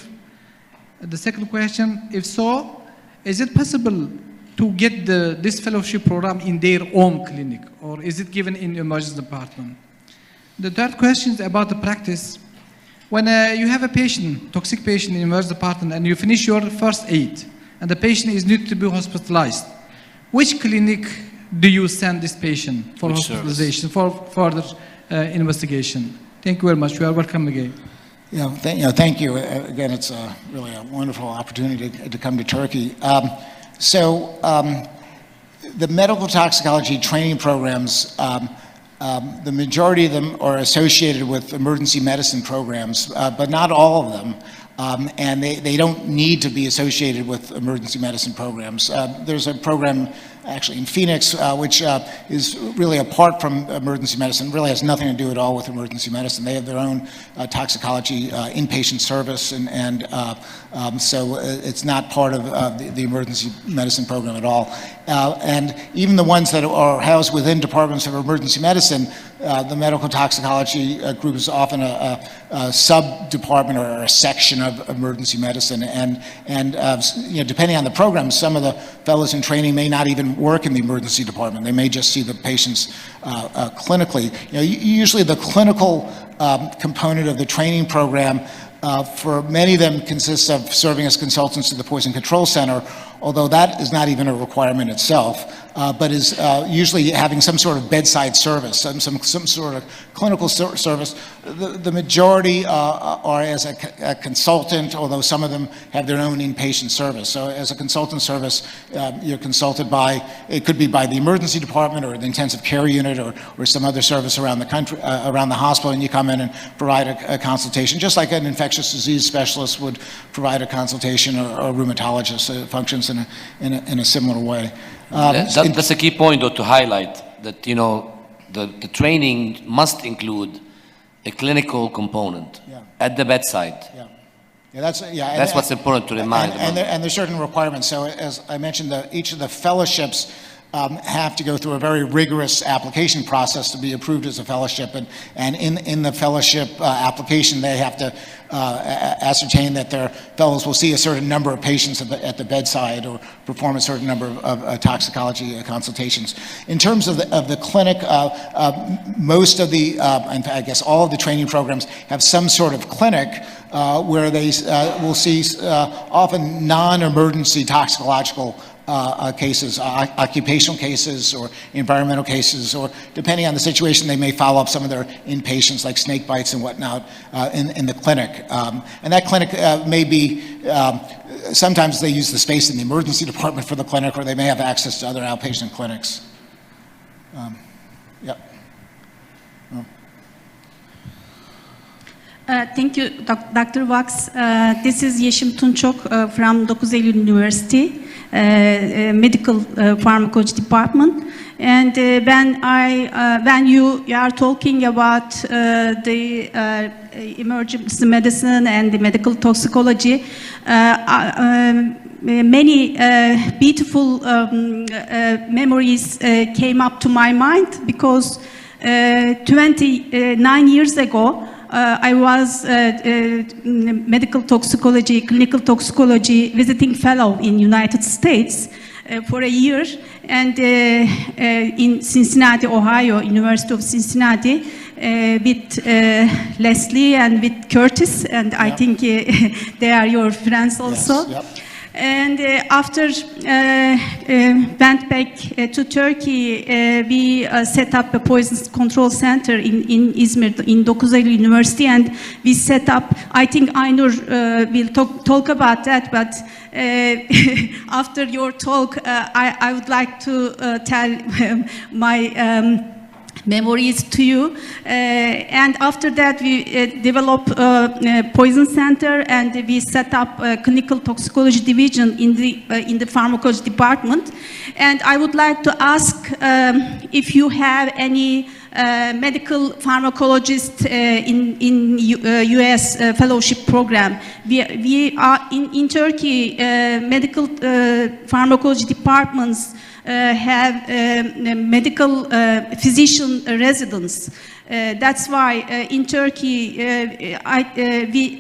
The second question, if so, is it possible to get this fellowship program in their own clinic, or is it given in the emergency department? The third question is about the practice. When you have a patient, toxic patient in the emergency department, and you finish your first aid, and the patient is need to be hospitalized, which clinic do you send this patient for hospitalization, for further investigation? Thank you very much. You are welcome again. Thank you. Again, it's really a wonderful opportunity to come to Turkey. The medical toxicology training programs, the majority of them are associated with emergency medicine programs, but not all of them. And they don't need to be associated with emergency medicine programs. There's a program actually in Phoenix, which is really apart from emergency medicine, really has nothing to do at all with emergency medicine. They have their own toxicology inpatient service, and so it's not part of the emergency medicine program at all. And even the ones that are housed within departments of emergency medicine, the medical toxicology group is often a sub-department or a section of emergency medicine. And depending on the program, some of the fellows in training may not even work in the emergency department. They may just see the patients clinically. Usually the clinical component of the training program for many of them consists of serving as consultants to the Poison Control Center, although that is not even a requirement itself, but is usually having some sort of bedside service, some sort of clinical service. The majority are as a consultant, although some of them have their own inpatient service. So as a consultant service, you're consulted by, it could be by the emergency department or the intensive care unit or some other service around the country, around the hospital, and you come in and provide a consultation, just like an infectious disease specialist would provide a consultation, or a rheumatologist. It functions in a similar way. That's a key point, though, to highlight that the training must include a clinical component at the bedside. Yeah, That's what's important to remind. And there's certain requirements. So as I mentioned, each of the fellowships have to go through a very rigorous application process to be approved as a fellowship. And in the fellowship application, they have to ascertain that their fellows will see a certain number of patients at the bedside or perform a certain number of toxicology consultations. In terms of the clinic, most of the, in fact, I guess all of the training programs have some sort of clinic where they will see often non-emergency toxicological cases, occupational cases or environmental cases, or depending on the situation, they may follow up some of their inpatients like snake bites and whatnot in the clinic. And that clinic may be, sometimes they use the space in the emergency department for the clinic, or they may have access to other outpatient clinics. Yep. Thank you, Dr. Wax. This is Yeşim Tunçok from 9 Eylül University, Medical Pharmacology Department. And when you are talking about the emergency medicine and the medical toxicology, many beautiful memories came up to my mind, because 29 years ago, I was medical toxicology, clinical toxicology visiting fellow in United States for a year, and in Cincinnati, Ohio, University of Cincinnati, with Leslie and with Curtis, and I think they are your friends also. Yes, yep. And after went back to Turkey, we set up a poison control center in Izmir, in 9 Eylül University, and we set up, I think Aynur will talk about that, but after your talk, I would like to tell my memories to you. And after that, we developed a poison center, and we set up a clinical toxicology division in the pharmacology department. And I would like to ask if you have any medical pharmacologist in U.S. fellowship program. We are in Turkey, medical pharmacology departments have medical physician residents. That's why in Turkey we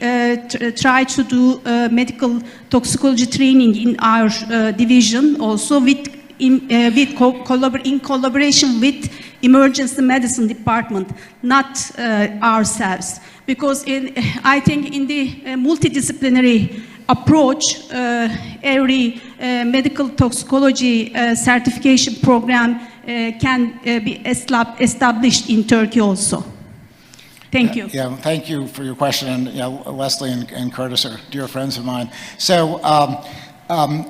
try to do medical toxicology training in our division, also in collaboration with emergency medicine department, not ourselves. Because I think in the multidisciplinary approach, every medical toxicology certification program can be established in Turkey also. Thank you. Yeah, thank you for your question. And Leslie and Curtis are dear friends of mine. So,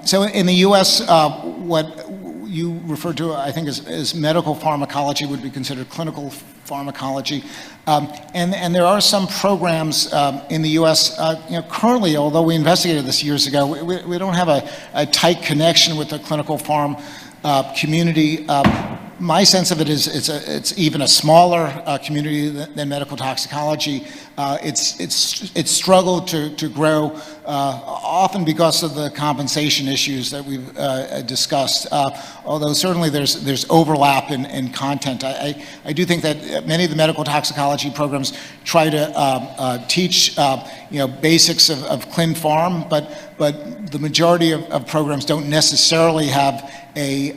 so in the U.S., what you referred to, I think, as medical pharmacology would be considered clinical pharmacology. And there are some programs in the U.S. Currently, although we investigated this years ago, we don't have a tight connection with the clinical pharm community. My sense of it is it's even a smaller community than medical toxicology. It's struggled to grow, often because of the compensation issues that we've discussed. Although certainly there's overlap in content. I do think that many of the medical toxicology programs try to teach basics of clin pharm, but the majority of programs don't necessarily have a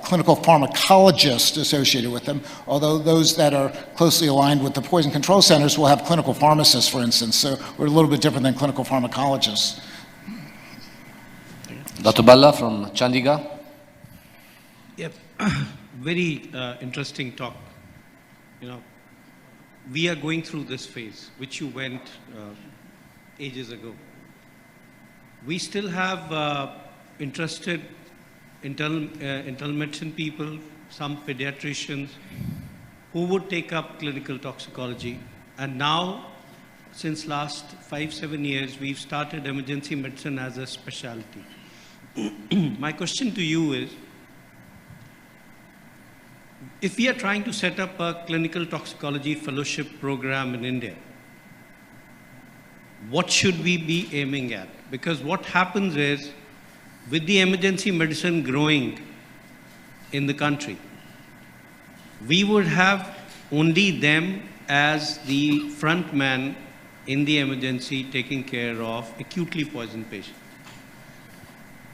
clinical pharmacologist associated with them, although those that are closely aligned with the poison control centers will have clinical pharmacists, for instance. So we're a little bit different than clinical pharmacologists. Dr. Balla from Chandigarh. Yep, very interesting talk. We are going through this phase, which you went ages ago. We still have interested internal medicine people, some pediatricians, who would take up clinical toxicology. And now, since last 5-7 years, we've started emergency medicine as a specialty. My question to you is, if we are trying to set up a clinical toxicology fellowship program in India, what should we be aiming at? Because what happens is, with the emergency medicine growing in the country, we would have only them as the front man in the emergency taking care of acutely poisoned patients.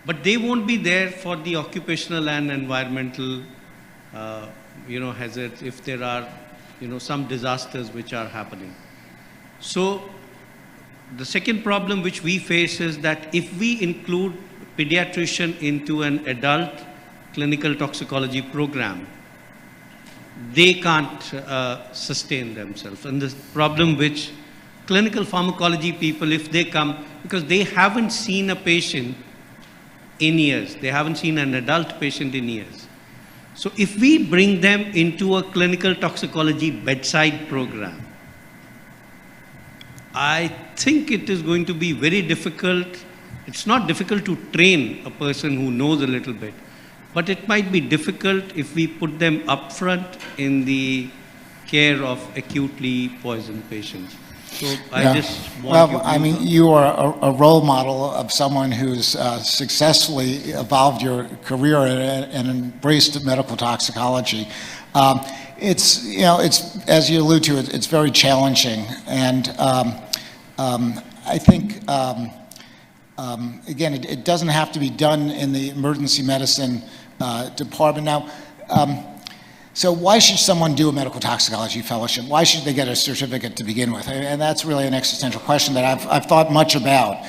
But they won't be there for the occupational and environmental hazards if there are some disasters which are happening. So the second problem which we face is that if we include pediatrician into an adult clinical toxicology program, they can't sustain themselves. And the problem which clinical pharmacology people, if they come, because they haven't seen a patient in years, they haven't seen an adult patient in years. So if we bring them into a clinical toxicology bedside program, I think it is going to be very difficult. It's not difficult to train a person who knows a little bit, but it might be difficult if we put them up front in the care of acutely poisoned patients. So I just want you are a role model of someone who's successfully evolved your career and embraced medical toxicology. It's as you allude to, it's very challenging, and I think again, it doesn't have to be done in the emergency medicine department now. So why should someone do a medical toxicology fellowship? Why should they get a certificate to begin with? And that's really an existential question that I've thought much about.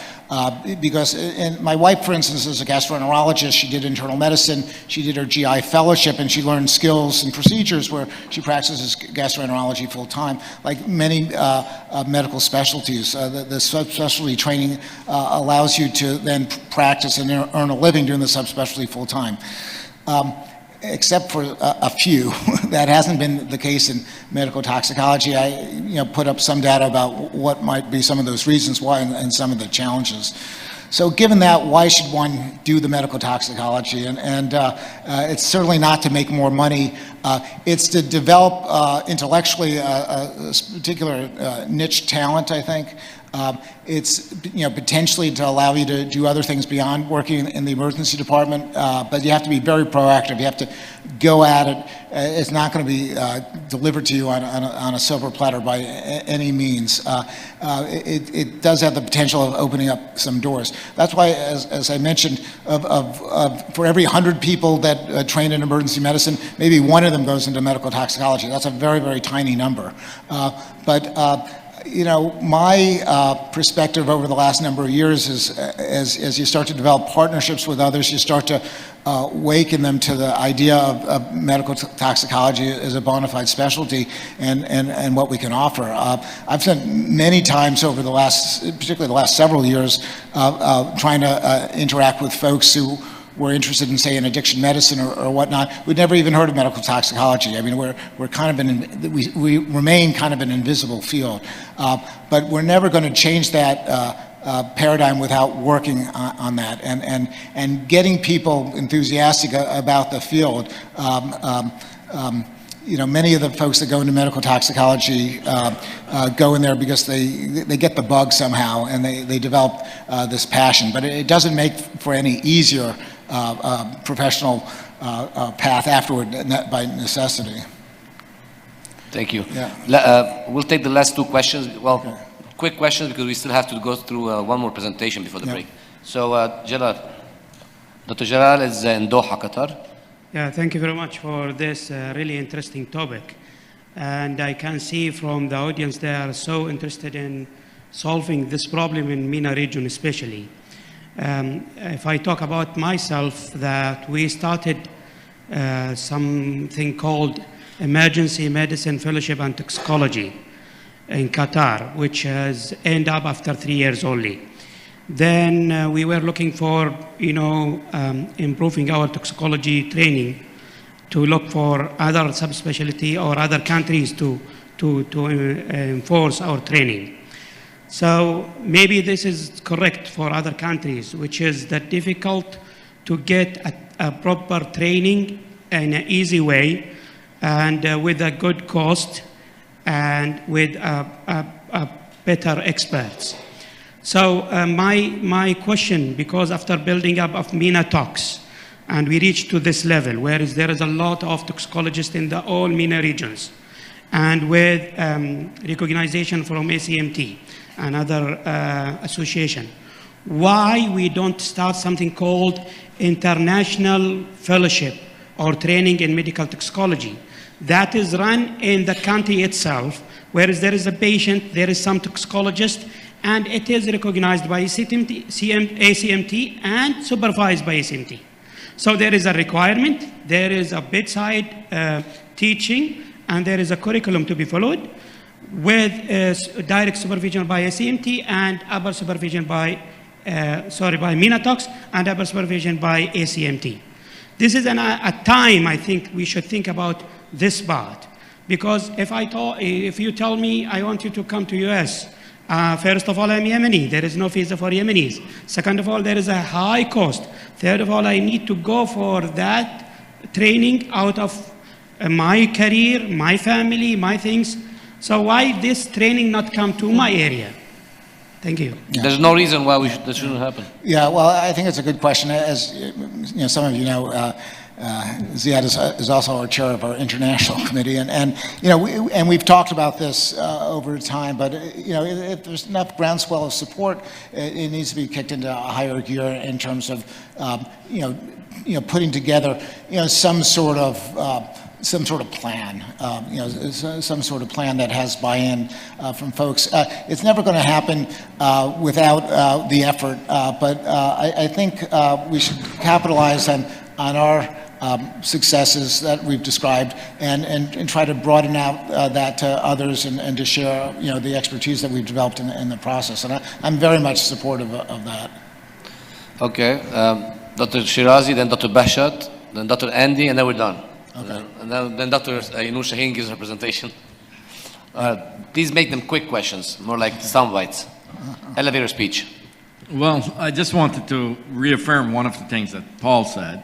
Because my wife, for instance, is a gastroenterologist. She did internal medicine. She did her GI fellowship, and she learned skills and procedures where she practices gastroenterology full time. Like many medical specialties, the subspecialty training allows you to then practice and earn a living doing the subspecialty full time. Except for a few. That hasn't been the case in medical toxicology. I put up some data about what might be some of those reasons why and some of the challenges. So given that, why should one do the medical toxicology? And it's certainly not to make more money. It's to develop intellectually a particular niche talent, I think. It's potentially to allow you to do other things beyond working in the emergency department, but you have to be very proactive. You have to go at it. It's not going to be delivered to you on a silver platter by any means. It does have the potential of opening up some doors. That's why, as I mentioned, for every 100 people that train in emergency medicine, maybe one of them goes into medical toxicology. That's a very, very tiny number. My perspective over the last number of years is as you start to develop partnerships with others, you start to waken them to the idea of medical toxicology as a bona fide specialty and what we can offer. I've spent many times over particularly the last several years, trying to interact with folks who were interested in, say, in addiction medicine or whatnot. We'd never even heard of medical toxicology. I mean, we're kind of we remain kind of an invisible field, but we're never going to change that paradigm without working on that and getting people enthusiastic about the field. Many of the folks that go into medical toxicology go in there because they get the bug somehow and they develop this passion. But it doesn't make for any easier professional path afterward by necessity. Thank you. Yeah. We'll take the last two questions. Well, quick questions because we still have to go through one more presentation before the break. So, Jalal. Dr. Jalal is in Doha, Qatar. Yeah, thank you very much for this really interesting topic. And I can see from the audience they are so interested in solving this problem in MENA region especially. If I talk about myself, that we started something called Emergency Medicine Fellowship and Toxicology in Qatar, which has ended up after 3 years only. Then we were looking for, improving our toxicology training to look for other subspecialty or other countries to enforce our training. So maybe this is correct for other countries, which is that difficult to get a proper training in an easy way and with a good cost and with better experts. So my question, because after building up of MENA Tox, and we reached to this level, whereas there is a lot of toxicologists in the all MENA regions, and with recognition from ACMT and other association, why we don't start something called international fellowship or training in medical toxicology that is run in the country itself, whereas there is a patient, there is some toxicologist, and it is recognized by ACMT and supervised by ACMT. So there is a requirement, there is a bedside teaching, and there is a curriculum to be followed with direct supervision by ACMT and upper supervision by MENA Tox and upper supervision by ACMT. This is a time I think we should think about this part, because if you tell me I want you to come to US, first of all, I'm Yemeni. There is no visa for Yemenis. Second of all, there is a high cost. Third of all, I need to go for that training out of my career, my family, my things. So why this training not come to my area? Thank you. Yeah. There's no reason why that shouldn't happen. Yeah, well, I think it's a good question. As some of you know, Ziad is also our chair of our international committee, and we've talked about this over time. But if there's enough groundswell of support, it needs to be kicked into a higher gear in terms of putting together some sort of plan, some sort of plan that has buy-in from folks. It's never going to happen without the effort, but I think we should capitalize on our successes that we've described and try to broaden out that to others and to share the expertise that we've developed in the process. And I'm very much supportive of that. Okay, Dr. Shirazi, then Dr. Bashat, then Dr. Andy, and then we're done. Okay. And then Dr. Yunus Shaheen gives her presentation. Please make them quick questions, more like sound bites. Elevator speech. Well, I just wanted to reaffirm one of the things that Paul said.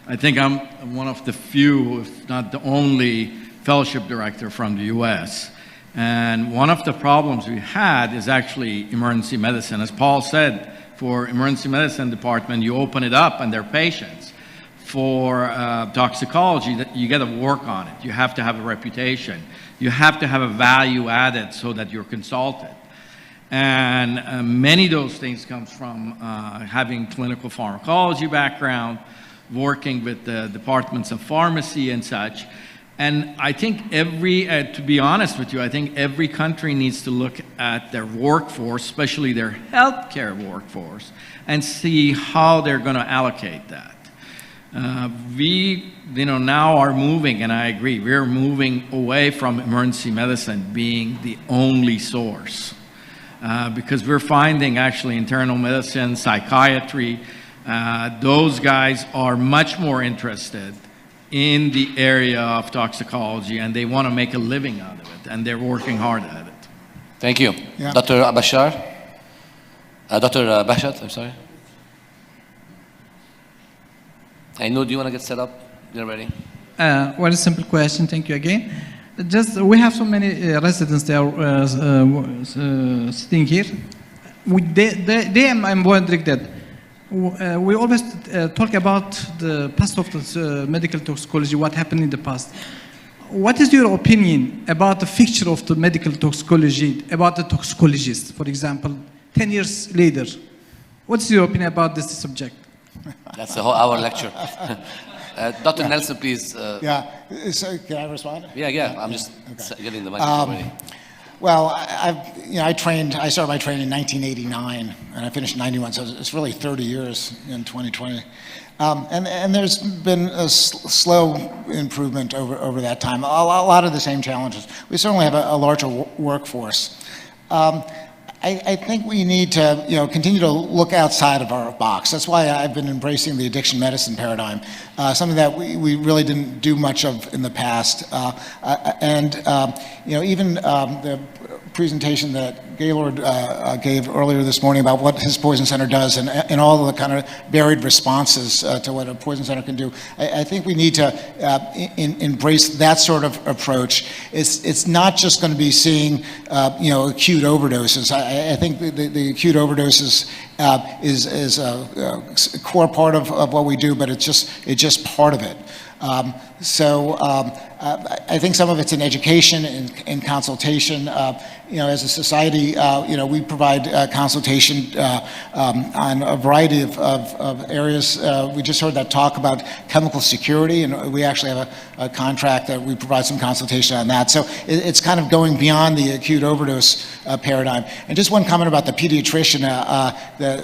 I think I'm one of the few, if not the only, fellowship director from the US. And one of the problems we had is actually emergency medicine. As Paul said, for emergency medicine department, you open it up and they're patients. For toxicology, you got to work on it. You have to have a reputation. You have to have a value added so that you're consulted. And many of those things comes from having clinical pharmacology background, working with the departments of pharmacy and such. And I think to be honest with you, I think every country needs to look at their workforce, especially their healthcare workforce, and see how they're going to allocate that. We now are moving, and I agree, we're moving away from emergency medicine being the only source. Because we're finding actually internal medicine, psychiatry, those guys are much more interested in the area of toxicology, and they want to make a living out of it, and they're working hard at it. Thank you. Yeah. Dr. Bashar? Dr. Bashat, I'm sorry. I know, do you want to get set up? You're ready. One simple question, thank you again. Just, we have so many residents there sitting here. I'm wondering that we always talk about the past of the medical toxicology, what happened in the past. What is your opinion about the future of the medical toxicology, about the toxicologists, for example, 10 years later? What's your opinion about this subject? That's a whole hour lecture. Dr. Nelson, please. Yeah, so can I respond? Yeah, I'm just getting the microphone ready. Well, I started my training in 1989, and I finished in 91, so it's really 30 years in 2020. And there's been a slow improvement over that time. A lot of the same challenges. We certainly have a larger workforce. I think we need to continue to look outside of our box. That's why I've been embracing the addiction medicine paradigm, something that we really didn't do much of in the past. Even the presentation that Gaylord gave earlier this morning about what his poison center does and all of the kind of varied responses to what a poison center can do. I think we need to embrace that sort of approach. It's not just going to be seeing acute overdoses. I think the acute overdoses is a core part of what we do, but it's just part of it. I think some of it's in education and consultation. As a society, we provide consultation on a variety of areas. We just heard that talk about chemical security, and we actually have a contract that we provide some consultation on that. So it's kind of going beyond the acute overdose paradigm. And just one comment about the pediatrician that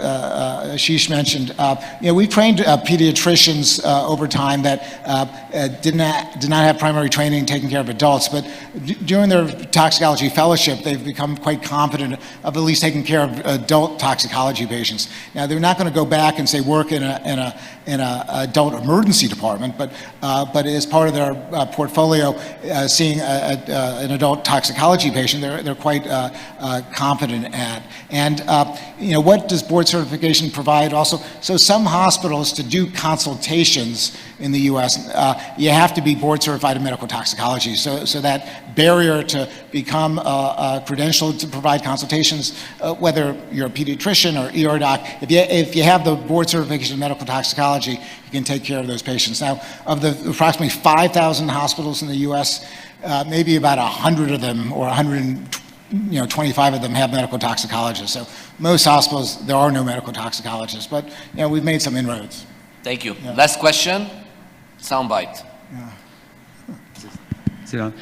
Ashish mentioned. We've trained pediatricians over time that did not have primary training taking care of adults, but during their toxicology fellowship, they've become quite competent of at least taking care of adult toxicology patients. Now, they're not going to go back and say work in a adult emergency department, but as part of their portfolio, seeing an adult toxicology patient, they're quite competent at. And what does board certification provide also? So some hospitals, to do consultations in the U.S., you have to be board certified in medical toxicology. So that barrier to become credentialed to provide consultations, whether you're a pediatrician or ER doc, if you have the board certification in medical toxicology, you can take care of those patients. Now, of the approximately 5,000 hospitals in the U.S., maybe about 100 of them or 125 of them have medical toxicologists. So most hospitals, there are no medical toxicologists, but we've made some inroads. Thank you. Yeah. Last question, soundbite. So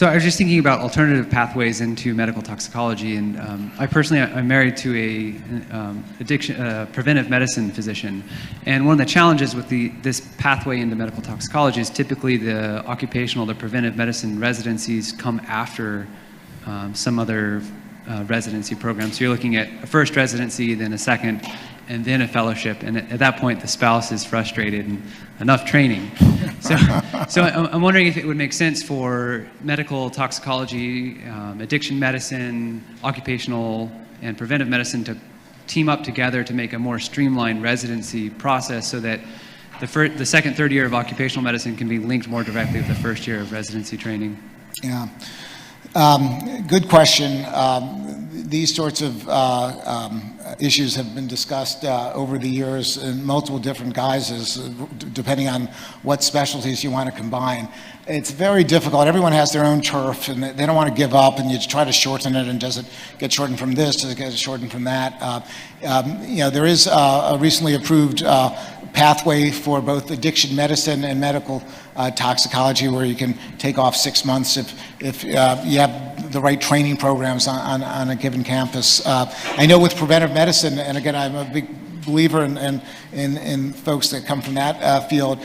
I was just thinking about alternative pathways into medical toxicology, and I'm married to a preventive medicine physician, and one of the challenges with this pathway into medical toxicology is typically the preventive medicine residencies come after some other residency program. So you're looking at a first residency, then a second, and then a fellowship, and at that point the spouse is frustrated and enough training. So I'm wondering if it would make sense for medical toxicology, addiction medicine, occupational and preventive medicine to team up together to make a more streamlined residency process so that the second, third year of occupational medicine can be linked more directly with the first year of residency training. Yeah. Good question. These sorts of issues have been discussed over the years in multiple different guises, depending on what specialties you want to combine. It's very difficult. Everyone has their own turf, and they don't want to give up, and you try to shorten it, and does it get shortened from this, does it get shortened from that? There is a recently approved pathway for both addiction medicine and medical toxicology, where you can take off 6 months if you have the right training programs on a given campus. I know with preventive medicine, and again, I'm a big believer in folks that come from that field.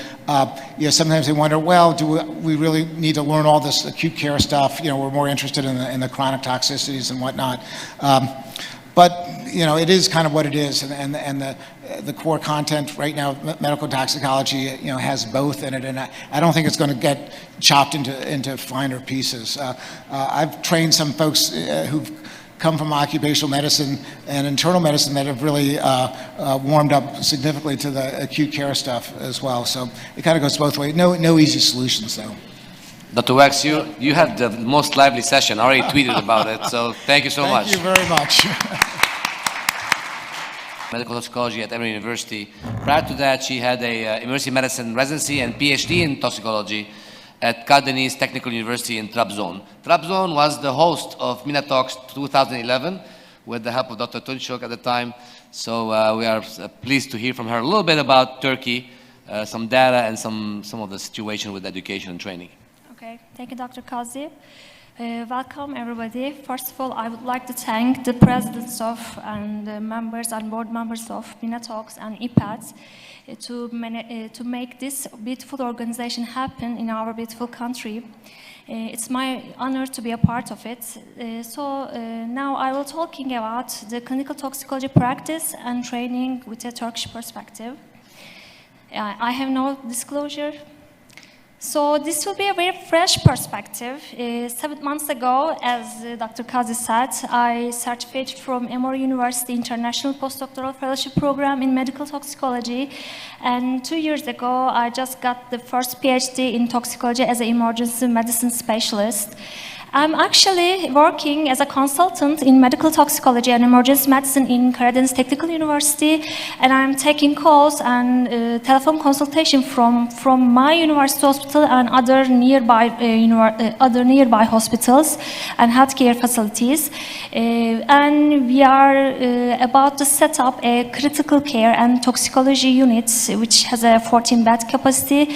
Sometimes they wonder, well, do we really need to learn all this acute care stuff? We're more interested in the chronic toxicities and whatnot. But it is kind of what it is, and the core content right now, medical toxicology, has both in it, and I don't think it's going to get chopped into finer pieces. I've trained some folks who've come from occupational medicine and internal medicine that have really warmed up significantly to the acute care stuff as well. So it kind of goes both ways. No easy solutions, though. Dr. Wax, you had the most lively session. I already tweeted about it, so thank you so much. Thank you very much. Medical toxicology at Emory University. Prior to that, she had a emergency medicine residency and PhD in toxicology at Karadeniz Technical University in Trabzon. Trabzon was the host of Minatox 2011 with the help of Dr. Tunçok at the time. So we are pleased to hear from her a little bit about Turkey, some data and some of the situation with education and training. Okay, thank you, Dr. Kazi. Welcome, everybody. First of all, I would like to thank the presidents of and the members and board members of Minatox and IPADS to make this beautiful organization happen in our beautiful country. It's my honor to be a part of it. Now I will talking about the clinical toxicology practice and training with a Turkish perspective. I have no disclosure. So this will be a very fresh perspective. 7 months ago, as Dr. Kazi said, I certified from Emory University International Postdoctoral Fellowship Program in Medical Toxicology. And 2 years ago, I just got the first PhD in toxicology as an emergency medicine specialist. I'm actually working as a consultant in medical toxicology and emergency medicine in Karadeniz Technical University, and I'm taking calls and telephone consultation from my university hospital and other nearby hospitals and healthcare facilities. And we are about to set up a critical care and toxicology unit, which has a 14-bed capacity.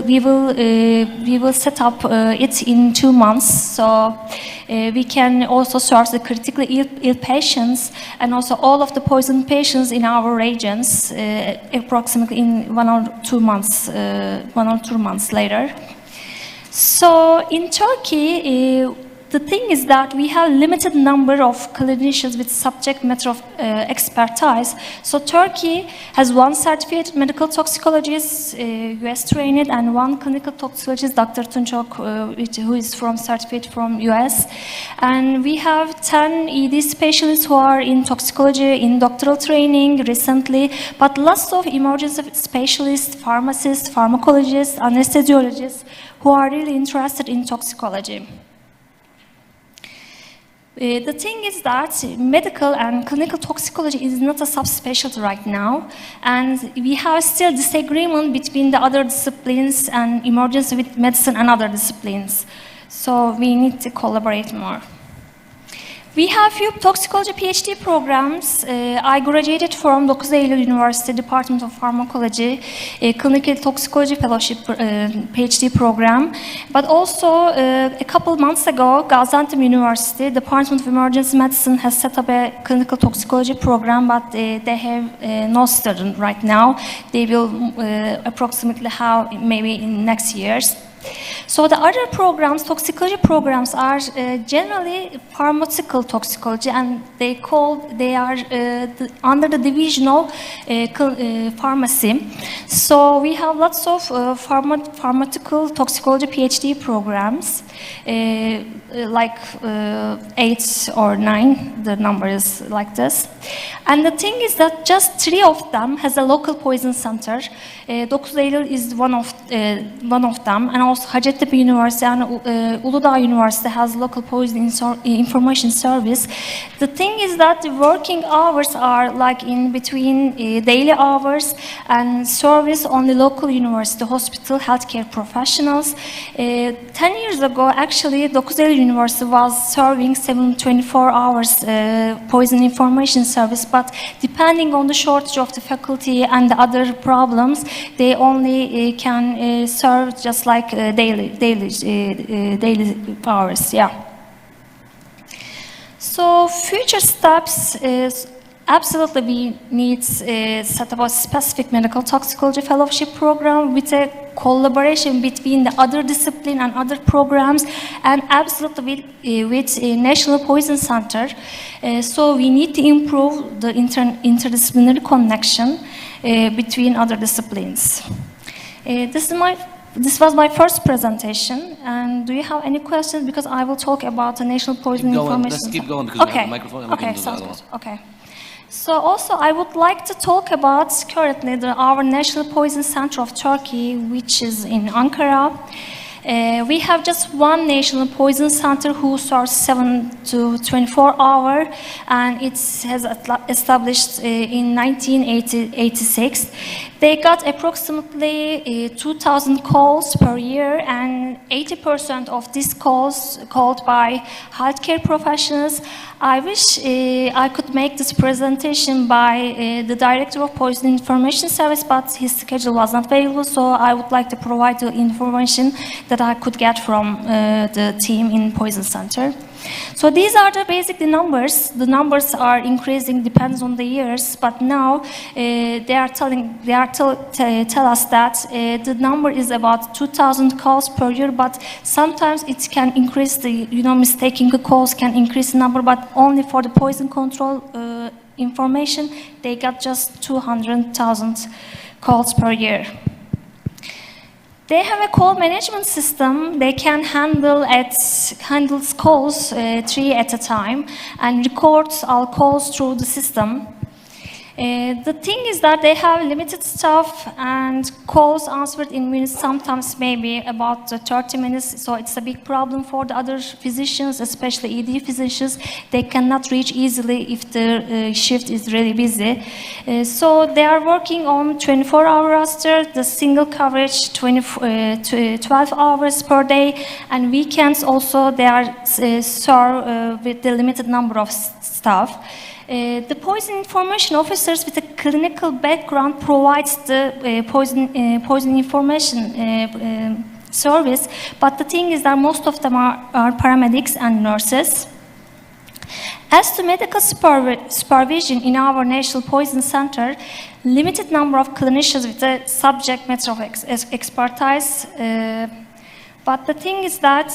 We will set up it in 2 months. So we can also serve the critically ill patients and also all of the poisoned patients in our regions approximately in 1 or 2 months, 1 or 2 months later. So in Turkey, the thing is that we have limited number of clinicians with subject matter of expertise. So Turkey has 1 certified medical toxicologist, US trained, and 1 clinical toxicologist, Dr. Tunçok, who is certified from US. And we have 10 ED specialists who are in toxicology in doctoral training recently, but lots of emergency specialists, pharmacists, pharmacologists, anesthesiologists who are really interested in toxicology. The thing is that medical and clinical toxicology is not a subspecialty right now, and we have still disagreement between the other disciplines and emergency medicine and other disciplines. So we need to collaborate more. We have few toxicology PhD programs. I graduated from 9 Eylül University Department of Pharmacology, a clinical toxicology fellowship PhD program. But also a couple months ago, Gaziantep University Department of Emergency Medicine has set up a clinical toxicology program, but they have no student right now. They will approximately have maybe in next years. So the other programs, toxicology programs, are generally pharmaceutical toxicology, and they are under the division of pharmacy. So we have lots of pharmaceutical toxicology PhD programs, like 8 or 9. The number is like this. And the thing is that just 3 of them has a local poison center. 9 Eylül is one of them, and also Hacettepe University and Uludağ University has local poison information service. The thing is that the working hours are like in between daily hours and service only local university, hospital, healthcare professionals. 10 years ago, actually, 9 Eylül University was serving 24 hours poison information service, but depending on the shortage of the faculty and the other problems, they only can serve just like daily hours, yeah. So future steps is absolutely we need set up a specific medical toxicology fellowship program with a collaboration between the other discipline and other programs, and absolutely with a National Poison Center. So we need to improve the interdisciplinary connection between other disciplines. This was my first presentation, and do you have any questions? Because I will talk about the National Poison Information. Let's keep going because we have the microphone and we can do the other one. Okay. So also I would like to talk about currently our National Poison Center of Turkey, which is in Ankara. We have just one National Poison Center who serves 7 to 24 hours, and it has established in 1986. They got approximately 2,000 calls per year, and 80% of these calls called by healthcare professionals. I wish I could make this presentation by the Director of Poison Information Service, but his schedule was not available, so I would like to provide the information that I could get from the team in Poison Center. So these are the basic numbers. The numbers are increasing, depends on the years, but now tell us that the number is about 2,000 calls per year, but sometimes it can increase mistaking the calls can increase the number, but only for the poison control information, they got just 200,000 calls per year. They have a call management system. They can handle calls 3 at a time and records all calls through the system. The thing is that they have limited staff and calls answered in minutes, sometimes maybe about 30 minutes, so it's a big problem for the other physicians, especially ED physicians. They cannot reach easily if the shift is really busy. So they are working on 24-hour roster, the single coverage 12 hours per day, and weekends also they are served with the limited number of staff. The poison information officers with a clinical background provides the poison information service, but the thing is that most of them are paramedics and nurses. As to medical supervision in our National Poison Center, limited number of clinicians with a subject matter of expertise, but the thing is that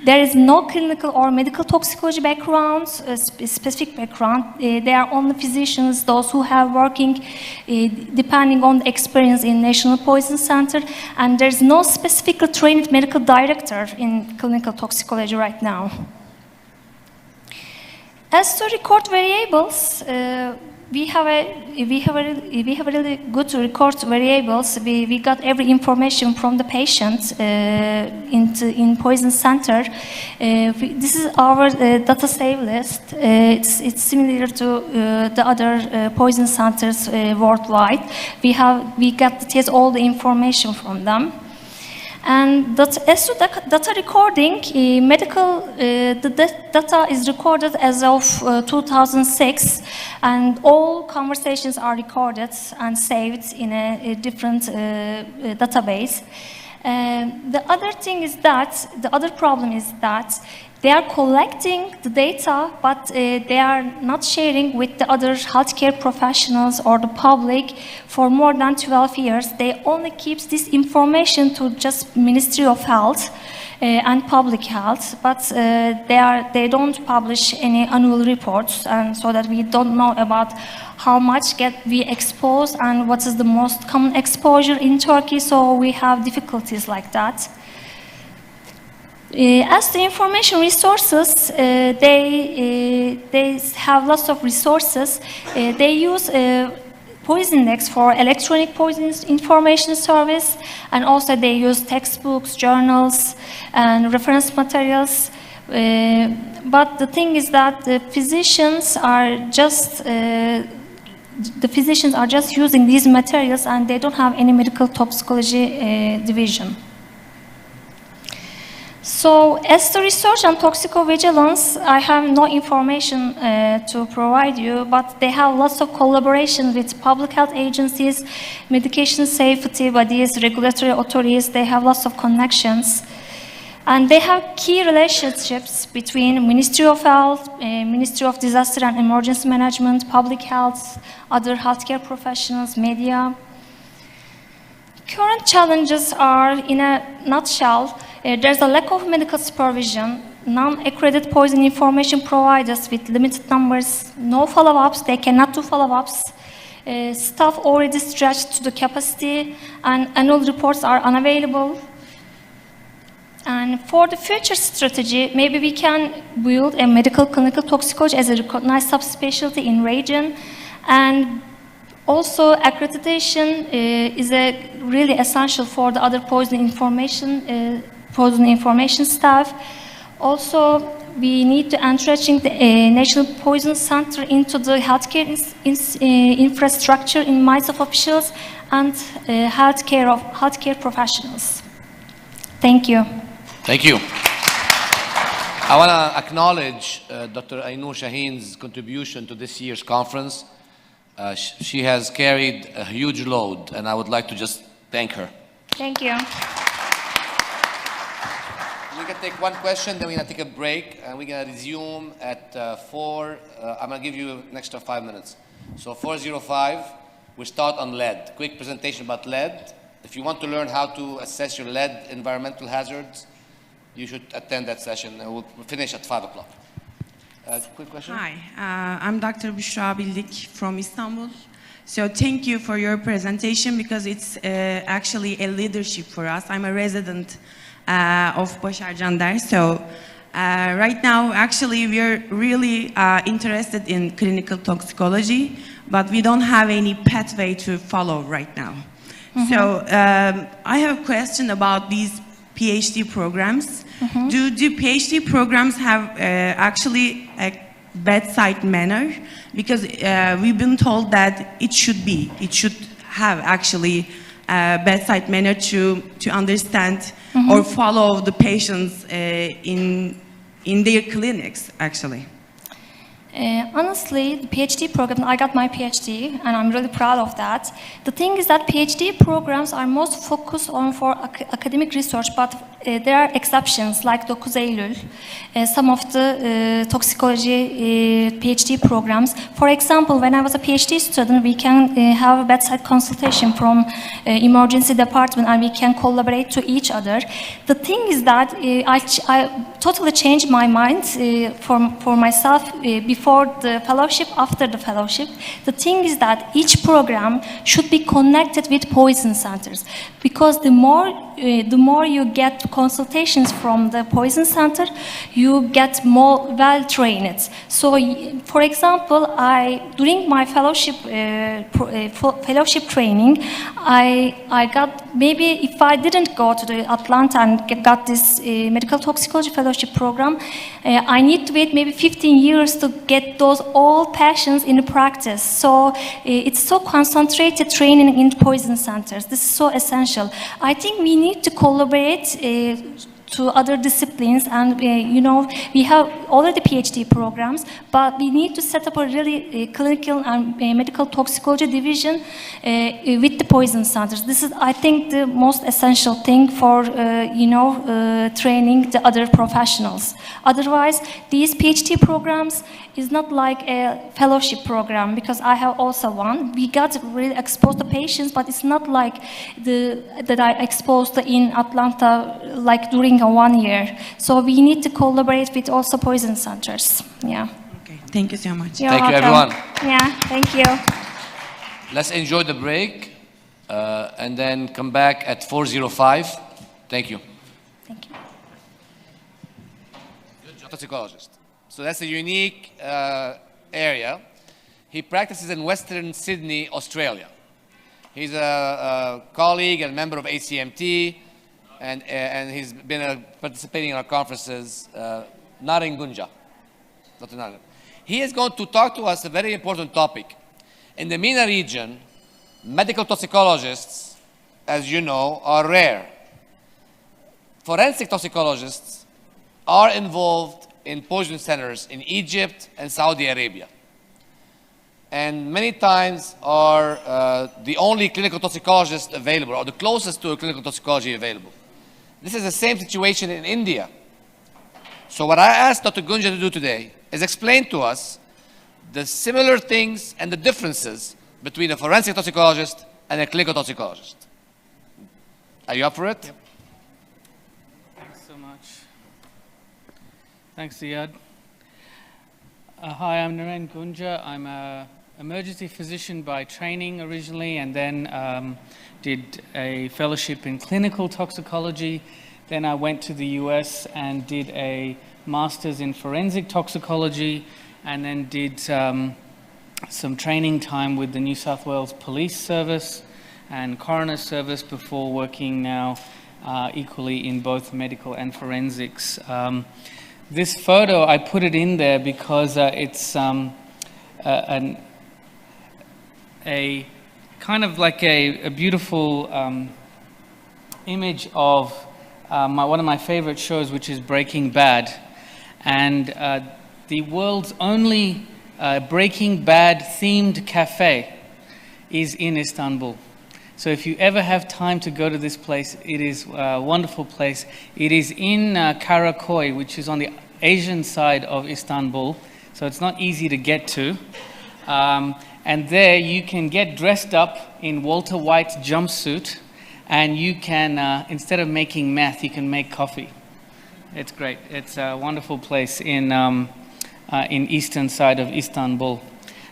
there is no clinical or medical toxicology background, specific background. They are only physicians, those who have working, depending on the experience in National Poison Center, and there's no specifically trained medical director in clinical toxicology right now. As to record variables, we have really good record variables. We got every information from the patient in Poison Center. This is our data save list. It's similar to the other poison centers worldwide. We got to test all the information from them. And as to data recording, the data is recorded as of 2006, and all conversations are recorded and saved in a different database. The other problem is that they are collecting the data, but they are not sharing with the other healthcare professionals or the public for more than 12 years. They only keep this information to just Ministry of Health and Public Health, but they don't publish any annual reports, and so that we don't know about how much we exposed and what is the most common exposure in Turkey, so we have difficulties like that. As the information resources, they have lots of resources. They use Poisonex for electronic poison information service, and also they use textbooks, journals, and reference materials. But the thing is that the physicians are just using these materials, and they don't have any medical toxicology division. So, as to research and toxicovigilance, I have no information to provide you, but they have lots of collaboration with public health agencies, medication safety bodies, regulatory authorities. They have lots of connections. And they have key relationships between Ministry of Health, Ministry of Disaster and Emergency Management, public health, other healthcare professionals, media. Current challenges are, in a nutshell, there's a lack of medical supervision, non-accredited poison information providers with limited numbers, no follow-ups, they cannot do follow-ups, staff already stretched to the capacity, and annual reports are unavailable. And for the future strategy, maybe we can build a medical clinical toxicology as a recognized subspecialty in region, and also accreditation is really essential for the other poison information staff. Also, we need to entrenching the National Poison Center into the healthcare infrastructure in minds of officials and healthcare professionals. Thank you. Thank you. I want to acknowledge Dr. Ainur Shaheen's contribution to this year's conference. She has carried a huge load, and I would like to just thank her. Thank you. We can take one question, then we're going to take a break, and we're going to resume at 4. I'm going to give you an extra 5 minutes. So 4:05, we start on lead. Quick presentation about lead. If you want to learn how to assess your lead environmental hazards, you should attend that session. We'll finish at 5 o'clock. Quick question. Hi, I'm Dr. Büşra Bildik from Istanbul. So thank you for your presentation because it's actually a leadership for us. I'm a resident of Başar Candar. So right now, actually, we're really interested in clinical toxicology, but we don't have any pathway to follow right now. So I have a question about these PhD programs. Do PhD programs have actually a bedside manner? Because we've been told that it should have actually a bedside manner to understand or follow the patients in their clinics, actually. Honestly, the PhD program, I got my PhD, and I'm really proud of that. The thing is that PhD programs are most focused on for academic research, but there are exceptions, like 9 Eylül, some of the toxicology PhD programs. For example, when I was a PhD student, we can have a bedside consultation from emergency department, and we can collaborate to each other. The thing is that I totally changed my mind for myself before the fellowship, after the fellowship. The thing is that each program should be connected with poison centers, because the more you get consultations from the poison center, you get more well trained. So, for example, during my fellowship training, I got, maybe if I didn't go to the Atlanta and got this medical toxicology fellowship program, I need to wait maybe 15 years to get those all patients in practice. So it's so concentrated training in poison centers. This is so essential. I think we need to collaborate to other disciplines, and we have already PhD programs, but we need to set up a really clinical and medical toxicology division with the poison centers. This is, I think, the most essential thing for training the other professionals. Otherwise, these PhD programs is not like a fellowship program, because I have also one. We got really exposed to patients, but it's not like that I exposed in Atlanta, like during a 1 year. So we need to collaborate with also poison centers. Yeah. Okay, thank you so much. Thank you, everyone. Yeah, thank you. Let's enjoy the break and then come back at 4:05. Thank you. Thank you. Good job, toxicologist. So that's a unique area. He practices in Western Sydney, Australia. He's a colleague and member of ACMT, and he's been participating in our conferences, not in Gunja. He is going to talk to us a very important topic. In the MENA region, medical toxicologists, as you know, are rare. Forensic toxicologists are involved in poison centers in Egypt and Saudi Arabia, and many times are the only clinical toxicologist available, or the closest to a clinical toxicology available. This is the same situation in India. So what I asked Dr. Gunja to do today is explain to us the similar things and the differences between a forensic toxicologist and a clinical toxicologist. Are you up for it? Yep. Thanks so much. Thanks, Ziad. Hi, I'm Naren Gunja. I'm an emergency physician by training originally, and then did a fellowship in clinical toxicology. Then I went to the US and did a master's in forensic toxicology, and then did some training time with the New South Wales Police Service and Coroner Service before working now equally in both medical and forensics. This photo, I put it in there because it's a kind of like a beautiful image of one of my favorite shows, which is Breaking Bad. And the world's only Breaking Bad themed cafe is in Istanbul. So if you ever have time to go to this place, it is a wonderful place. It is in Karaköy, which is on the Asian side of Istanbul, so it's not easy to get to. And there you can get dressed up in Walter White's jumpsuit, and you can, instead of making meth, you can make coffee. It's great. It's a wonderful place in eastern side of Istanbul.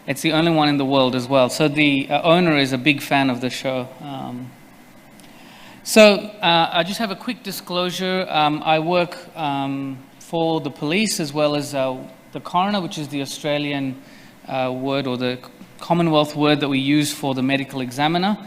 It's the only one in the world as well. So the owner is a big fan of the show. I just have a quick disclosure. I work for the police as well as the coroner, which is the Australian word or the Commonwealth word that we use for the medical examiner.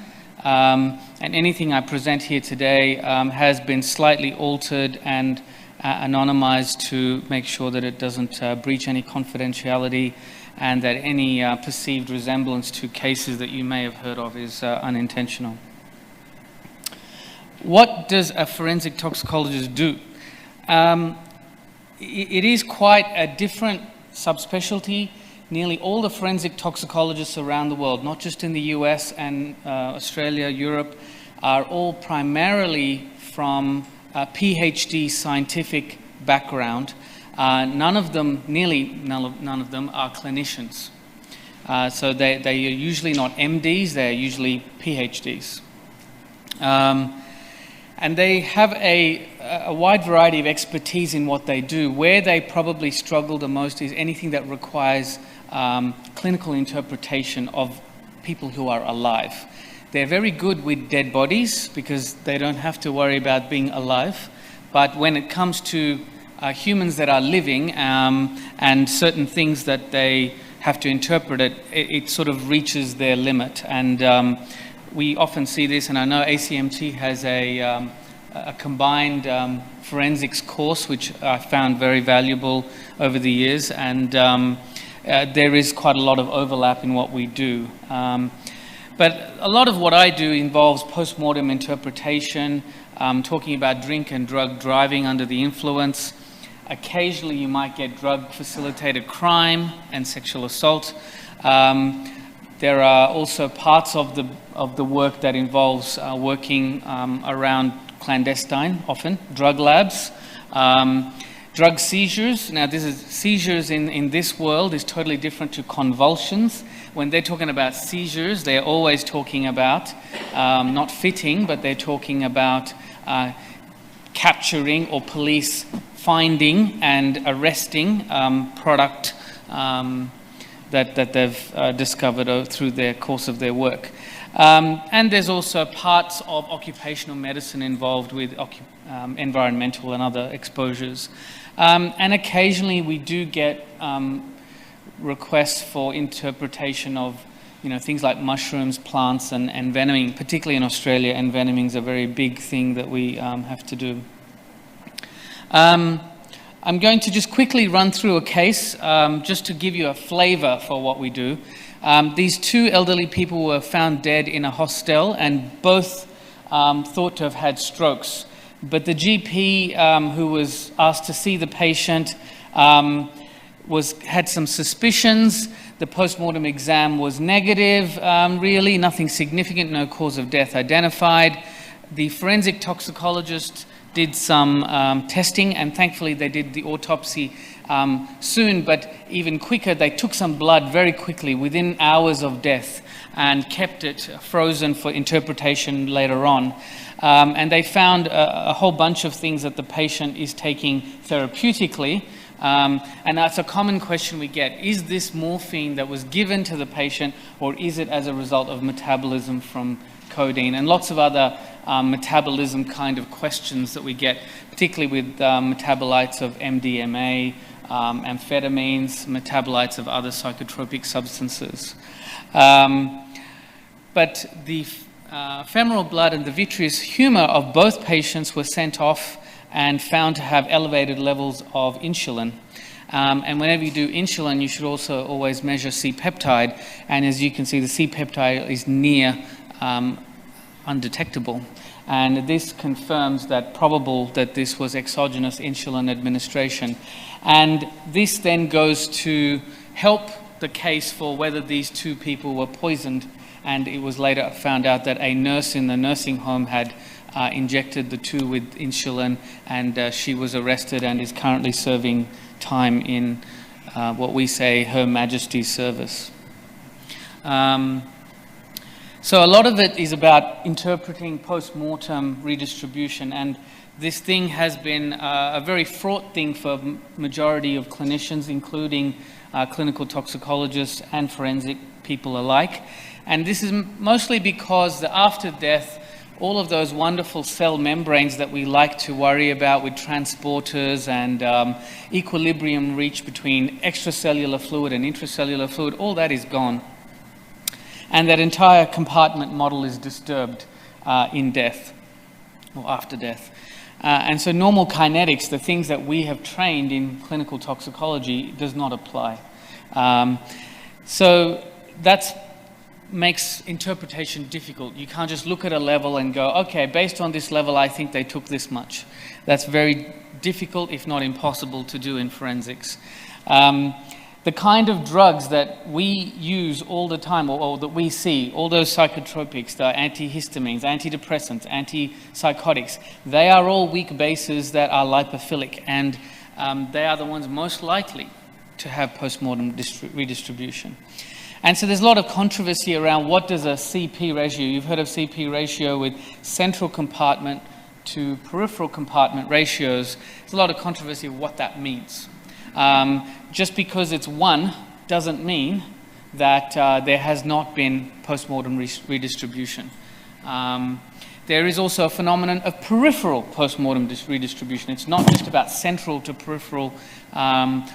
And anything I present here today has been slightly altered and anonymized to make sure that it doesn't breach any confidentiality and that any perceived resemblance to cases that you may have heard of is unintentional. What does a forensic toxicologist do? It is quite a different subspecialty. Nearly all the forensic toxicologists around the world, not just in the US and Australia, Europe, are all primarily from a PhD scientific background. None of them, nearly none of them, are clinicians. So they are usually not MDs, they're usually PhDs. And they have a wide variety of expertise in what they do. Where they probably struggle the most is anything that requires clinical interpretation of people who are alive. They're very good with dead bodies because they don't have to worry about being alive. But when it comes to humans that are living and certain things that they have to interpret, it sort of reaches their limit. And we often see this, and I know ACMT has a combined forensics course, which I found very valuable over the years. And there is quite a lot of overlap in what we do. But a lot of what I do involves post-mortem interpretation, talking about drink and drug driving under the influence. Occasionally you might get drug-facilitated crime and sexual assault. There are also parts of the work that involves working around clandestine, often, drug labs. Drug seizures. Now, seizures in this world is totally different to convulsions. When they're talking about seizures, they're always talking about not fitting, but they're talking about capturing or police finding and arresting product that they've discovered through their course of their work. And there's also parts of occupational medicine involved with environmental and other exposures. And occasionally we do get requests for interpretation of things like mushrooms, plants, and envenoming. Particularly in Australia, envenoming is a very big thing that we have to do. I'm going to just quickly run through a case just to give you a flavor for what we do. These two elderly people were found dead in a hostel and both thought to have had strokes. But the GP who was asked to see the patient had some suspicions. The post-mortem exam was negative, really, nothing significant, no cause of death identified. The forensic toxicologist did some testing, and thankfully they did the autopsy soon, but even quicker, they took some blood very quickly, within hours of death, and kept it frozen for interpretation later on. And they found a whole bunch of things that the patient is taking therapeutically. And that's a common question we get. Is this morphine that was given to the patient, or is it as a result of metabolism from codeine? And lots of other metabolism kind of questions that we get, particularly with metabolites of MDMA, amphetamines, metabolites of other psychotropic substances. But the femoral blood and the vitreous humor of both patients were sent off and found to have elevated levels of insulin. And whenever you do insulin, you should also always measure C-peptide. And as you can see, the C-peptide is near undetectable. And this confirms that this was exogenous insulin administration. And this then goes to help the case for whether these two people were poisoned. And it was later found out that a nurse in the nursing home had injected the two with insulin, and she was arrested and is currently serving time in what we say Her Majesty's service. So a lot of it is about interpreting post-mortem redistribution, and this thing has been a very fraught thing for majority of clinicians, including clinical toxicologists and forensic people alike. And this is mostly because after death, all of those wonderful cell membranes that we like to worry about with transporters and equilibrium reach between extracellular fluid and intracellular fluid, all that is gone. And that entire compartment model is disturbed in death or after death. And so normal kinetics, the things that we have trained in clinical toxicology, does not apply. So that makes interpretation difficult. You can't just look at a level and go, okay, based on this level, I think they took this much. That's very difficult, if not impossible, to do in forensics. The kind of drugs that we use all the time, or that we see, all those psychotropics, the antihistamines, antidepressants, antipsychotics, they are all weak bases that are lipophilic, and they are the ones most likely to have postmortem redistribution. And so there's a lot of controversy around what does a CP ratio, you've heard of CP ratio with central compartment to peripheral compartment ratios. There's a lot of controversy of what that means. Just because it's 1 doesn't mean that there has not been postmortem redistribution. There is also a phenomenon of peripheral postmortem redistribution. It's not just about central to peripheral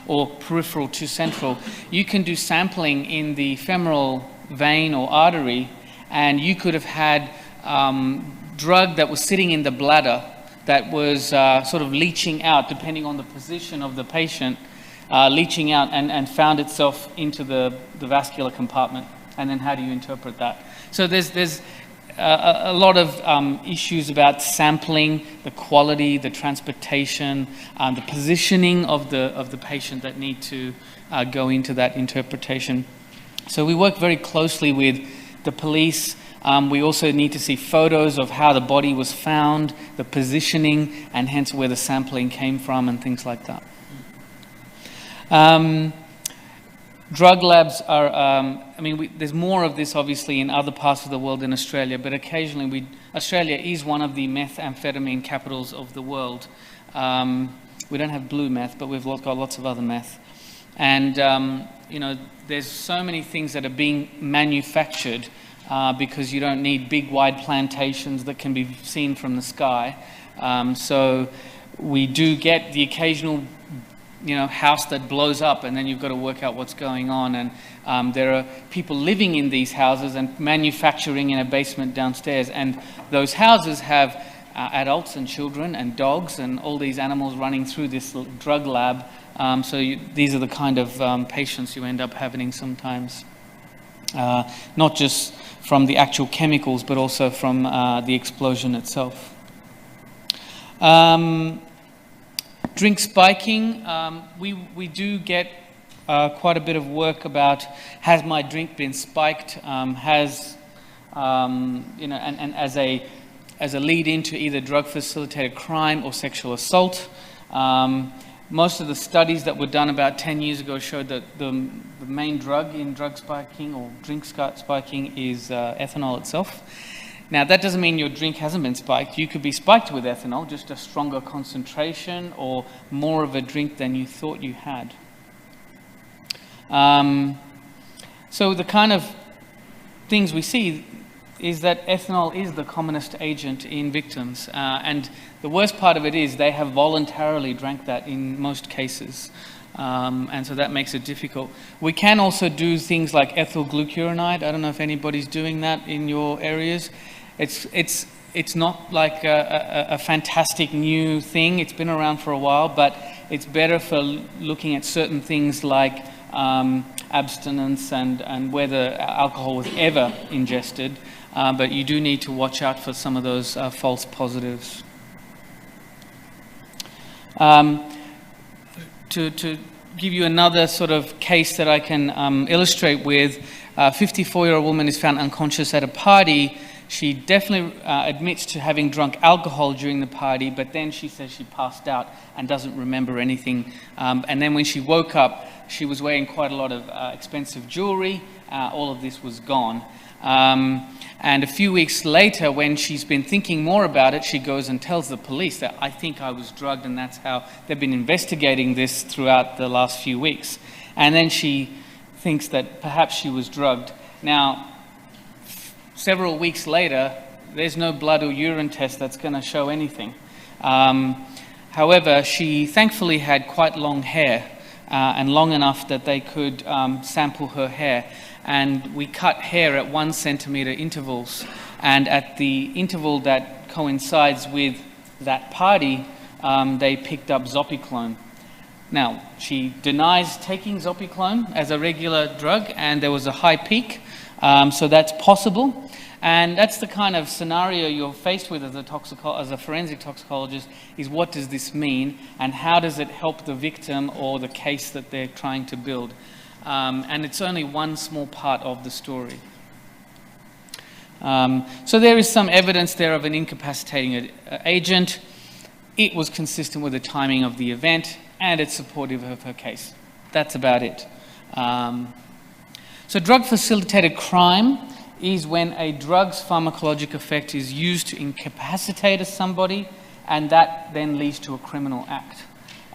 or peripheral to central. You can do sampling in the femoral vein or artery, and you could have had drug that was sitting in the bladder that was sort of leaching out, depending on the position of the patient, leaching out and found itself into the vascular compartment. And then how do you interpret that? So there's a lot of issues about sampling, the quality, the transportation, the positioning of the patient that need to go into that interpretation. So we work very closely with the police. We also need to see photos of how the body was found, the positioning, and hence where the sampling came from and things like that. Drug labs are, there's more of this obviously in other parts of the world than Australia, but occasionally Australia is one of the methamphetamine capitals of the world. We don't have blue meth, but we've got lots of other meth. And, there's so many things that are being manufactured because you don't need big, wide plantations that can be seen from the sky. So we do get the occasional house that blows up, and then you've got to work out what's going on. And there are people living in these houses and manufacturing in a basement downstairs. And those houses have adults and children and dogs and all these animals running through this drug lab. These are the kind of patients you end up having sometimes. Not just from the actual chemicals, but also from the explosion itself. Drink spiking, we do get quite a bit of work about, has my drink been spiked, and as a lead into either drug-facilitated crime or sexual assault. Most of the studies that were done about 10 years ago showed that the main drug in drug spiking or drink spiking is ethanol itself. Now, that doesn't mean your drink hasn't been spiked. You could be spiked with ethanol, just a stronger concentration or more of a drink than you thought you had. So the kind of things we see is that ethanol is the commonest agent in victims. And the worst part of it is they have voluntarily drank that in most cases. And so that makes it difficult. We can also do things like ethyl glucuronide. I don't know if anybody's doing that in your areas. It's not like a fantastic new thing. It's been around for a while, but it's better for looking at certain things like abstinence and whether alcohol was ever ingested. But you do need to watch out for some of those false positives. To give you another sort of case that I can illustrate with, a 54-year-old woman is found unconscious at a party. She definitely admits to having drunk alcohol during the party, but then she says she passed out and doesn't remember anything. And then when she woke up, she was wearing quite a lot of expensive jewelry. All of this was gone. And a few weeks later, when she's been thinking more about it, she goes and tells the police that, I think I was drugged, and that's how they've been investigating this throughout the last few weeks. And then she thinks that perhaps she was drugged. Now, several weeks later, there's no blood or urine test that's going to show anything. However, she thankfully had quite long hair, and long enough that they could sample her hair. And we cut hair at 1 centimeter intervals. And at the interval that coincides with that party, they picked up zopiclone. Now, she denies taking zopiclone as a regular drug, and there was a high peak, so that's possible. And that's the kind of scenario you're faced with as a forensic toxicologist, is what does this mean, and how does it help the victim or the case that they're trying to build? And it's only one small part of the story. So there is some evidence there of an incapacitating agent. It was consistent with the timing of the event, and it's supportive of her case. That's about it. So drug-facilitated crime is when a drug's pharmacologic effect is used to incapacitate somebody, and that then leads to a criminal act.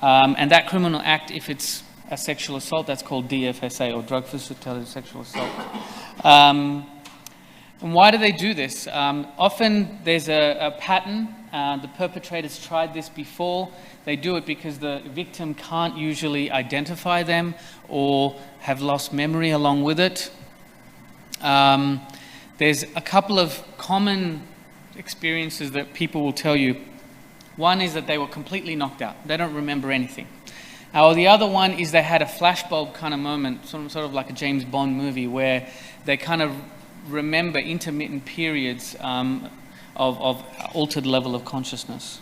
And that criminal act, if it's a sexual assault, that's called DFSA, or drug-facilitated sexual assault. And why do they do this? Often there's a pattern. The perpetrators tried this before. They do it because the victim can't usually identify them or have lost memory along with it. There's a couple of common experiences that people will tell you. One is that they were completely knocked out. They don't remember anything. Or the other one is they had a flashbulb kind of moment, sort of like a James Bond movie, where they kind of remember intermittent periods of altered level of consciousness.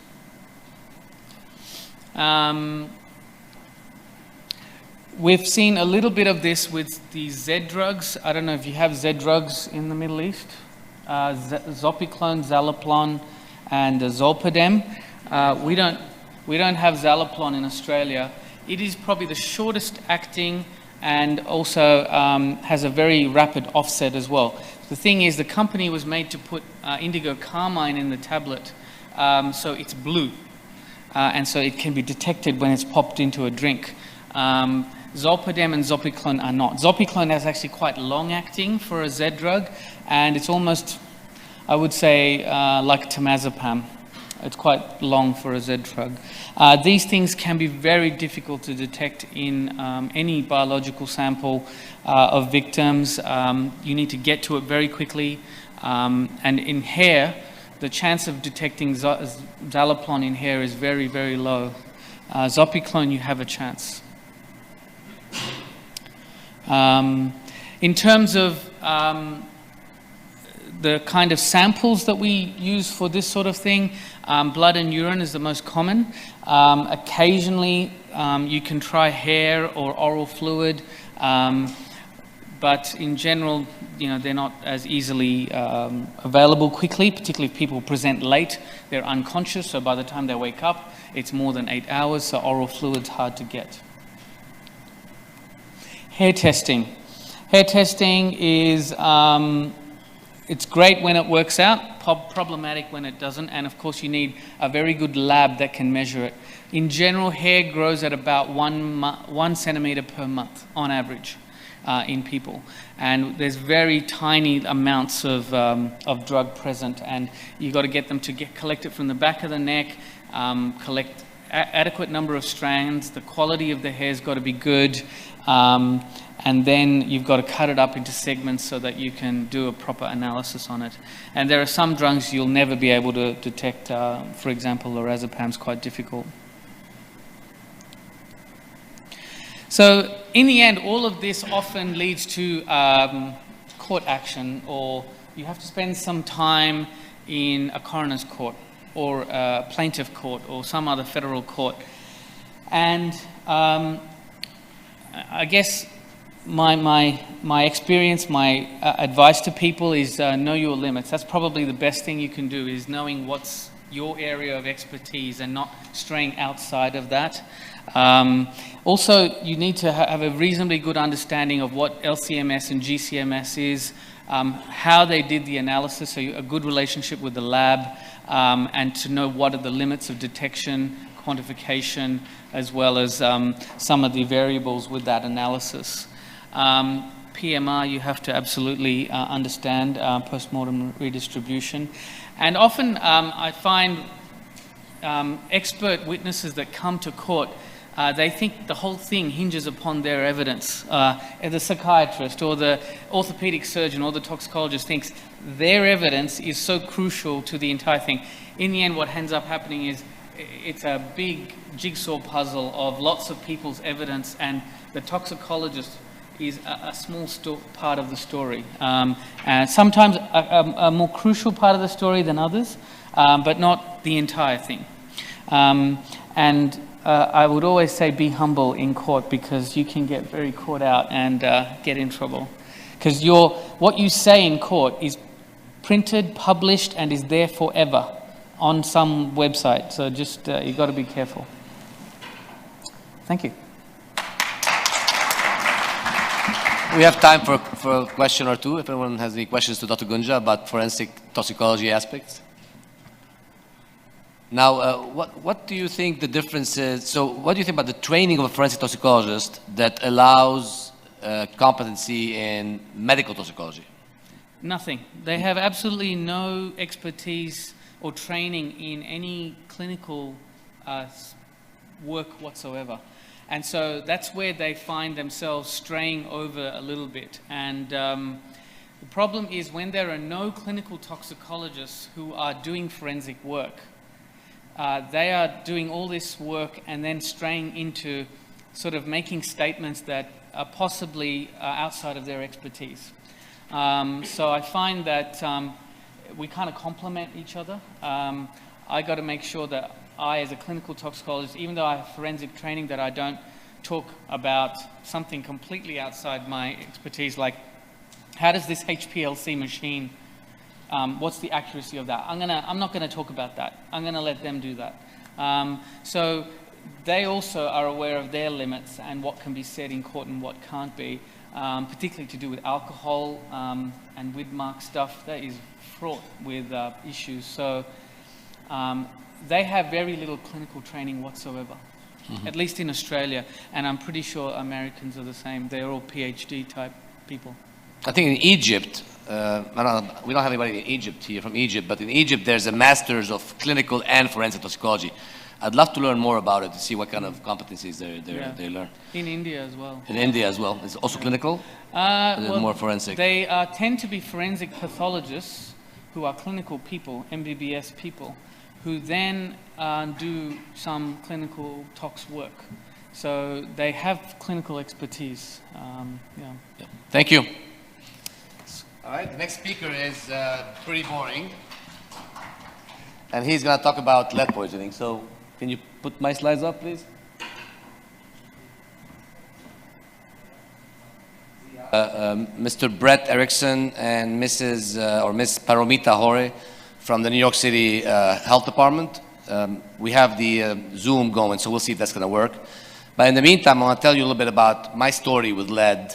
We've seen a little bit of this with the Z drugs. I don't know if you have Z drugs in the Middle East. Zopiclone, Zaloplon, and Zolpidem. We don't have Zaloplon in Australia. It is probably the shortest acting and also has a very rapid offset as well. The thing is, the company was made to put indigo carmine in the tablet, so it's blue. And so it can be detected when it's popped into a drink. Zolpidem and Zopiclone are not. Zopiclone is actually quite long acting for a Z drug, and it's almost, I would say, like temazepam. It's quite long for a Z drug. These things can be very difficult to detect in any biological sample of victims. You need to get to it very quickly. And in hair, the chance of detecting Zaloplon in hair is very, very low. Zopiclone, you have a chance. In terms of the kind of samples that we use for this sort of thing, blood and urine is the most common. Occasionally, you can try hair or oral fluid, but in general, they're not as easily available quickly, particularly if people present late. They're unconscious, so by the time they wake up, it's more than 8 hours, so oral fluid's hard to get. Hair testing. Hair testing is, it's great when it works out, problematic when it doesn't, and of course you need a very good lab that can measure it. In general, hair grows at about 1 centimeter per month on average in people, and there's very tiny amounts of drug present, and you've got to get them to collect it from the back of the neck, collect adequate number of strands, the quality of the hair's got to be good, and then you've got to cut it up into segments so that you can do a proper analysis on it. And there are some drugs you'll never be able to detect. For example, lorazepam's quite difficult. So in the end, all of this often leads to court action, or you have to spend some time in a coroner's court or a plaintiff court or some other federal court. And I guess my experience, my advice to people is know your limits. That's probably the best thing you can do, is knowing what's your area of expertise and not straying outside of that. Also, you need to have a reasonably good understanding of what LCMS and GCMS is, how they did the analysis, so a good relationship with the lab, and to know what are the limits of detection, quantification, as well as some of the variables with that analysis. PMR, you have to absolutely understand post-mortem redistribution. And often I find expert witnesses that come to court, they think the whole thing hinges upon their evidence. The psychiatrist or the orthopedic surgeon or the toxicologist thinks their evidence is so crucial to the entire thing. In the end, what ends up happening is it's a big jigsaw puzzle of lots of people's evidence, and the toxicologist is a small part of the story. Sometimes a more crucial part of the story than others, but not the entire thing. I would always say be humble in court, because you can get very caught out and get in trouble. Because what you say in court is printed, published, and is there forever on some website. So just, you've got to be careful. Thank you. We have time for a question or two, if anyone has any questions to Dr. Gunja about forensic toxicology aspects. Now, what do you think the difference is? So what do you think about the training of a forensic toxicologist that allows competency in medical toxicology? Nothing. They have absolutely no expertise or training in any clinical work whatsoever. And so that's where they find themselves straying over a little bit. And the problem is when there are no clinical toxicologists who are doing forensic work, they are doing all this work and then straying into sort of making statements that are possibly outside of their expertise. So I find that we kind of complement each other. I got to make sure that I, as a clinical toxicologist, even though I have forensic training, that I don't talk about something completely outside my expertise, like how does this HPLC machine, what's the accuracy of that? I'm not going to talk about that. I'm going to let them do that. So they also are aware of their limits and what can be said in court and what can't be, particularly to do with alcohol and Widmark stuff. That is fraught with issues. So they have very little clinical training whatsoever, at least in Australia, and I'm pretty sure Americans are the same. They're all PhD type people. I think in Egypt, we don't have anybody in Egypt here from Egypt, but in Egypt there's a Masters of Clinical and Forensic Toxicology. I'd love to learn more about it to see what kind of competencies they learn. In India as well. In India as well. It's also clinical? Well, more forensic? They tend to be forensic pathologists who are clinical people, MBBS people, who then do some clinical tox work. So they have clinical expertise. Yeah. Thank you. All right, the next speaker is pretty boring. And he's going to talk about lead poisoning. So can you put my slides up, please? Mr. Brett Erickson and Mrs. or Miss Paromita Hore from the New York City Health Department. We have the Zoom going, so we'll see if that's going to work. But in the meantime, I want to tell you a little bit about my story with lead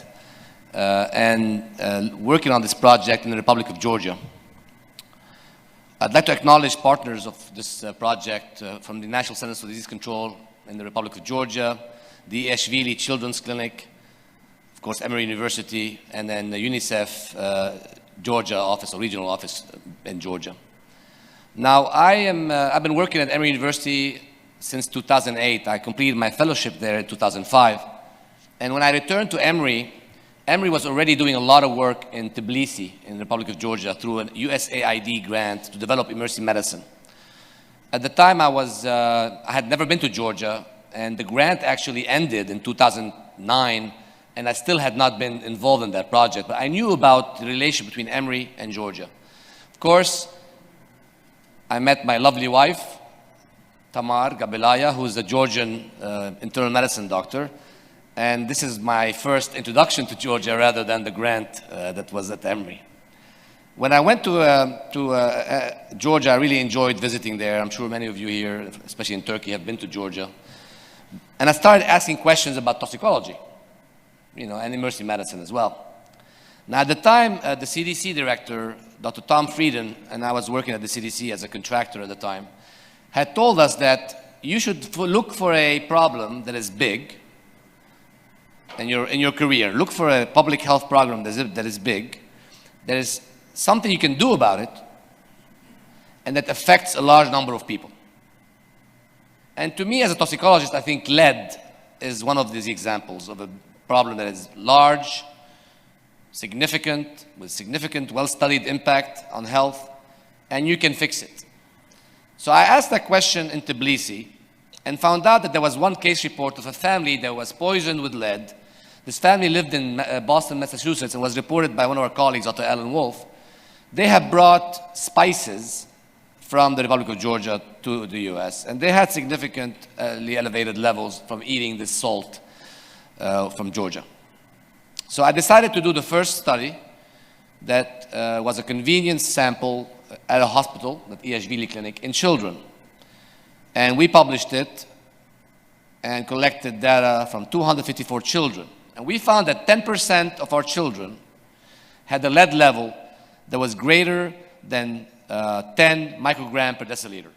and working on this project in the Republic of Georgia. I'd like to acknowledge partners of this project from the National Centers for Disease Control in the Republic of Georgia, the Ashvili Children's Clinic, of course, Emory University, and then the UNICEF Georgia office or regional office in Georgia. Now, I've been working at Emory University since 2008. I completed my fellowship there in 2005. And when I returned to Emory, Emory was already doing a lot of work in Tbilisi, in the Republic of Georgia, through a USAID grant to develop emergency medicine. At the time, I had never been to Georgia, and the grant actually ended in 2009, and I still had not been involved in that project. But I knew about the relation between Emory and Georgia. Of course, I met my lovely wife, Tamar Gabelaya, who's a Georgian internal medicine doctor. And this is my first introduction to Georgia rather than the grant that was at Emory. When I went to Georgia, I really enjoyed visiting there. I'm sure many of you here, especially in Turkey, have been to Georgia. And I started asking questions about toxicology, and emergency medicine as well. Now, at the time, the CDC director, Dr. Tom Frieden, and I was working at the CDC as a contractor at the time, had told us that you should look for a problem that is big in your career. Look for a public health program that is big. There is something you can do about it, and that affects a large number of people. And to me, as a toxicologist, I think lead is one of these examples of a problem that is large, significant, with significant, well-studied impact on health, and you can fix it. So I asked that question in Tbilisi and found out that there was one case report of a family that was poisoned with lead. This family lived in Boston, Massachusetts, and was reported by one of our colleagues, Dr. Alan Wolf. They have brought spices from the Republic of Georgia to the US, and they had significantly elevated levels from eating this salt from Georgia. So I decided to do the first study that was a convenience sample at a hospital, at EHVili clinic, in children. And we published it and collected data from 254 children. And we found that 10% of our children had a lead level that was greater than 10 microgram per deciliter,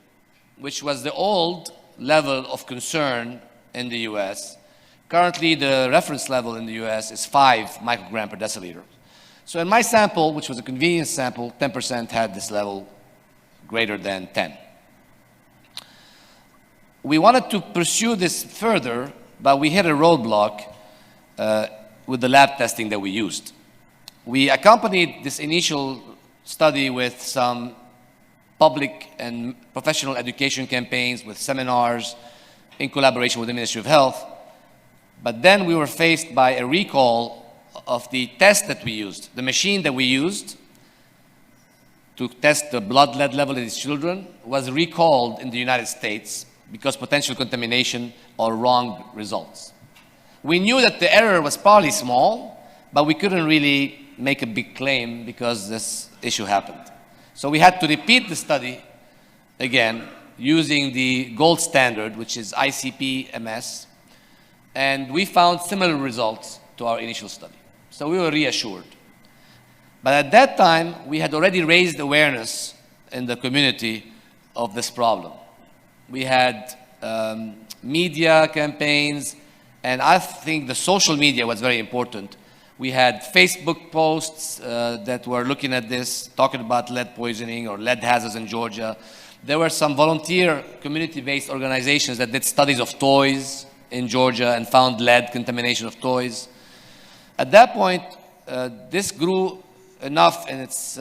which was the old level of concern in the US. Currently, the reference level in the US is 5 microgram per deciliter. So in my sample, which was a convenience sample, 10% had this level greater than 10. We wanted to pursue this further, but we hit a roadblock with the lab testing that we used. We accompanied this initial study with some public and professional education campaigns, with seminars in collaboration with the Ministry of Health. But then we were faced by a recall of the test that we used. The machine that we used to test the blood lead level in these children was recalled in the United States because potential contamination or wrong results. We knew that the error was probably small, but we couldn't really make a big claim because this issue happened. So we had to repeat the study again using the gold standard, which is ICP-MS, and we found similar results to our initial study. So we were reassured. But at that time, we had already raised awareness in the community of this problem. We had media campaigns, and I think the social media was very important. We had Facebook posts that were looking at this, talking about lead poisoning or lead hazards in Georgia. There were some volunteer community-based organizations that did studies of toys in Georgia and found lead contamination of toys. At that point, this grew enough in its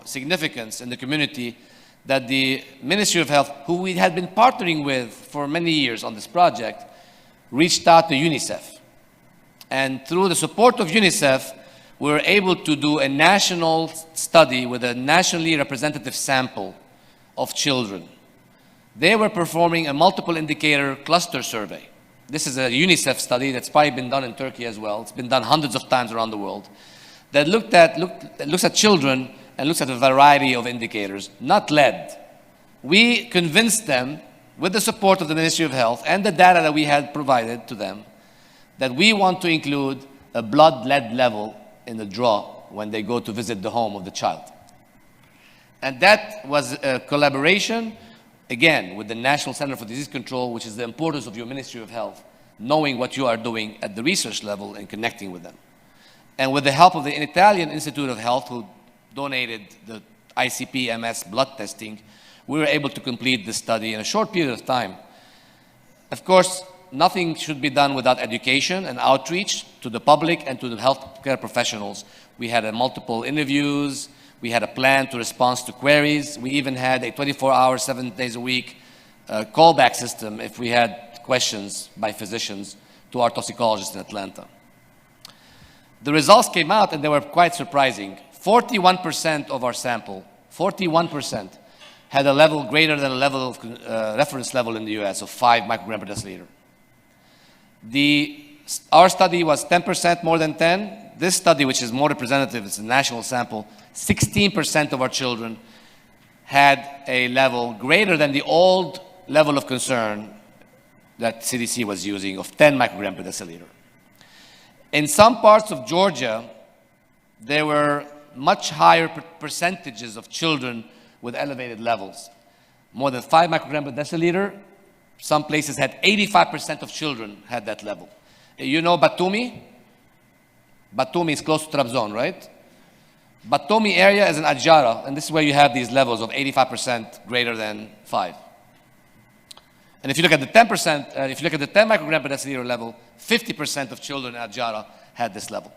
significance in the community that the Ministry of Health, who we had been partnering with for many years on this project, reached out to UNICEF. And through the support of UNICEF, we were able to do a national study with a nationally representative sample of children. They were performing a multiple indicator cluster survey. This is a UNICEF study that's probably been done in Turkey as well. It's been done hundreds of times around the world. That looks at children and looks at a variety of indicators, not lead. We convinced them, with the support of the Ministry of Health and the data that we had provided to them, that we want to include a blood lead level in the draw when they go to visit the home of the child. And that was a collaboration, again, with the National Center for Disease Control, which is the importance of your Ministry of Health, knowing what you are doing at the research level and connecting with them. And with the help of the Italian Institute of Health, who donated the ICP-MS blood testing, we were able to complete this study in a short period of time. Of course, nothing should be done without education and outreach to the public and to the healthcare professionals. We had multiple interviews. We had a plan to respond to queries. We even had a 24-hour, 7 days a week callback system if we had questions by physicians to our toxicologists in Atlanta. The results came out and they were quite surprising. 41% of our sample, 41%, had a level greater than a level of reference level in the US of 5 microgram per deciliter. Our study was 10% more than 10. This study, which is more representative, it's a national sample, 16% of our children had a level greater than the old level of concern that CDC was using of 10 microgram per deciliter. In some parts of Georgia, there were much higher percentages of children with elevated levels. more than 5 microgram per deciliter. Some places had 85% of children had that level. You know Batumi? Batumi is close to Trabzon, right? Batumi area is in Adjara, and this is where you have these levels of 85% greater than 5. And if you look at the 10%, if you look at the 10 microgram per deciliter level, 50% of children in Adjara had this level.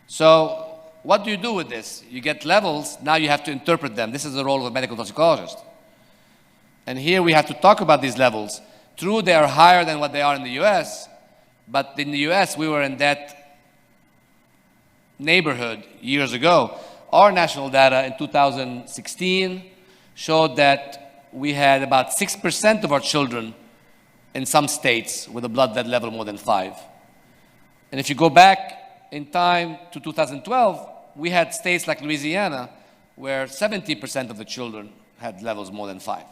So what do you do with this? You get levels, now you have to interpret them. This is the role of a medical toxicologist. And here we have to talk about these levels. True, they are higher than what they are in the US, but in the US, we were in that neighborhood years ago. Our national data in 2016 showed that we had about 6% of our children in some states with a blood lead level more than 5. And if you go back in time to 2012, we had states like Louisiana where 70% of the children had levels more than 5.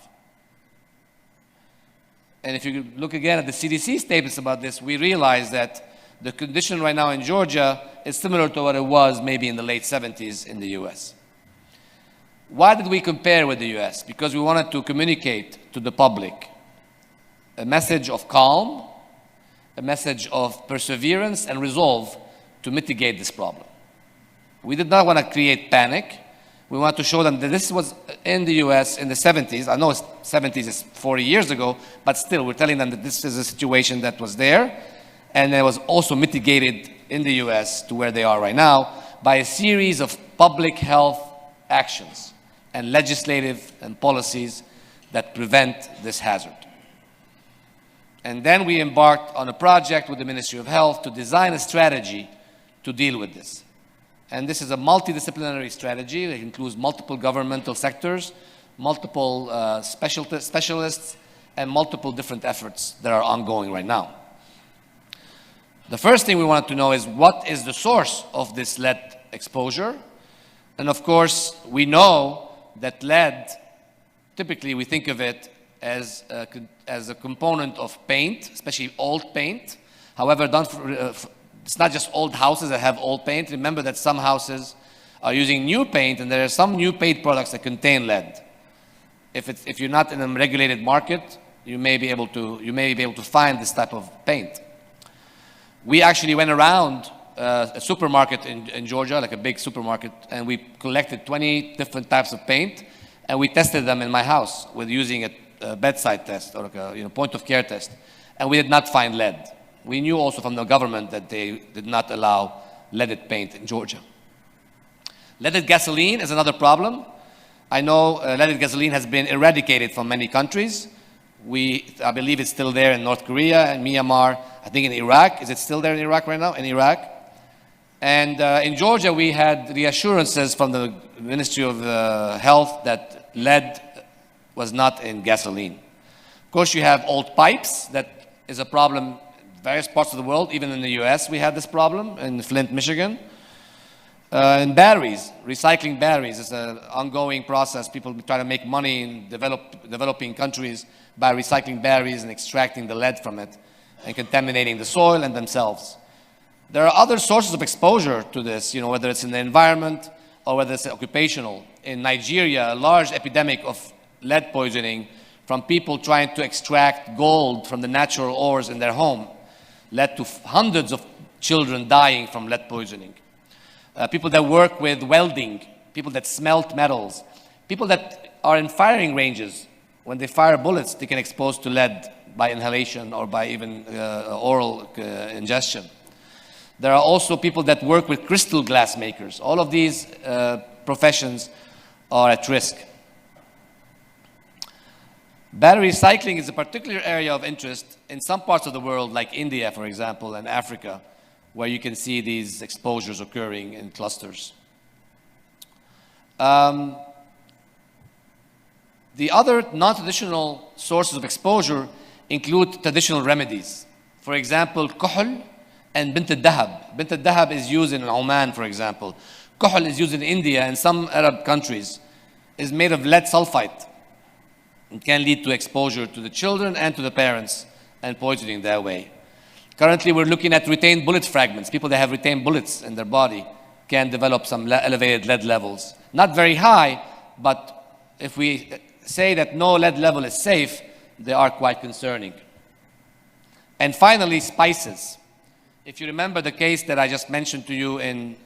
And if you look again at the CDC statements about this, we realize that the condition right now in Georgia is similar to what it was maybe in the late 70s in the US. Why did we compare with the US? Because we wanted to communicate to the public a message of calm, a message of perseverance and resolve to mitigate this problem. We did not want to create panic. We want to show them that this was in the US in the 70s. I know 70s is 40 years ago, but still we're telling them that this is a situation that was there and it was also mitigated in the US to where they are right now by a series of public health actions and legislative and policies that prevent this hazard. And then we embarked on a project with the Ministry of Health to design a strategy to deal with this. And this is a multidisciplinary strategy. It includes multiple governmental sectors, multiple specialists, and multiple different efforts that are ongoing right now. The first thing we wanted to know is what is the source of this lead exposure? And of course, we know that lead, typically we think of it as a component of paint, especially old paint. However, it's not just old houses that have old paint. Remember that some houses are using new paint, and there are some new paint products that contain lead. If you're not in a regulated market, you may be able to find this type of paint. We actually went around a supermarket in Georgia, like a big supermarket, and we collected 20 different types of paint, and we tested them in my house with using a bedside test or like a point of care test, and we did not find lead. We knew also from the government that they did not allow leaded paint in Georgia. Leaded gasoline is another problem. I know leaded gasoline has been eradicated from many countries. I believe it's still there in North Korea and Myanmar. I think in Iraq. Is it still there in Iraq right now? In Iraq. And in Georgia, we had reassurances from the Ministry of Health that lead was not in gasoline. Of course, you have old pipes. That is a problem in various parts of the world. Even in the US, we had this problem in Flint, Michigan. And batteries, recycling batteries is an ongoing process. People try to make money in developing countries by recycling batteries and extracting the lead from it and contaminating the soil and themselves. There are other sources of exposure to this, whether it's in the environment or whether it's occupational. In Nigeria, a large epidemic of lead poisoning from people trying to extract gold from the natural ores in their home led to hundreds of children dying from lead poisoning. People that work with welding, people that smelt metals, people that are in firing ranges. When they fire bullets, they can expose to lead by inhalation or by even oral ingestion. There are also people that work with crystal glass makers. All of these professions are at risk. Battery recycling is a particular area of interest in some parts of the world, like India, for example, and Africa, where you can see these exposures occurring in clusters. The other non-traditional sources of exposure include traditional remedies. For example, kuhl and bint al-dahab. Bint al-dahab is used in Oman, for example. Kuhl is used in India and some Arab countries. Is made of lead sulfide. It can lead to exposure to the children and to the parents and poisoning that way. Currently, we're looking at retained bullet fragments. People that have retained bullets in their body can develop some elevated lead levels. Not very high, but if we say that no lead level is safe, they are quite concerning. And finally, spices. If you remember the case that I just mentioned to you in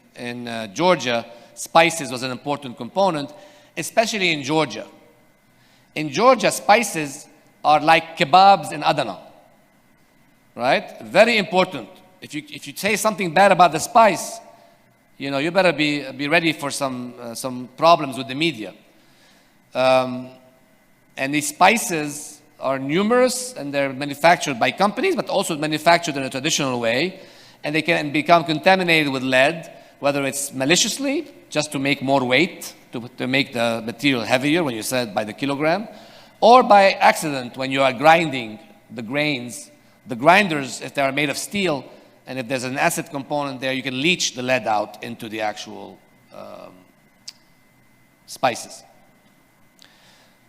Georgia, spices was an important component, especially in Georgia. In Georgia, spices are like kebabs in Adana, right? Very important. If you say something bad about the spice, you know, you better be ready for some problems with the media. And these spices are numerous, and they're manufactured by companies, but also manufactured in a traditional way, and they can become contaminated with lead, whether it's maliciously, just to make more weight, to make the material heavier when you sell it by the kilogram, or by accident when you are grinding the grains. The grinders, if they are made of steel, and if there's an acid component there, you can leach the lead out into the actual spices.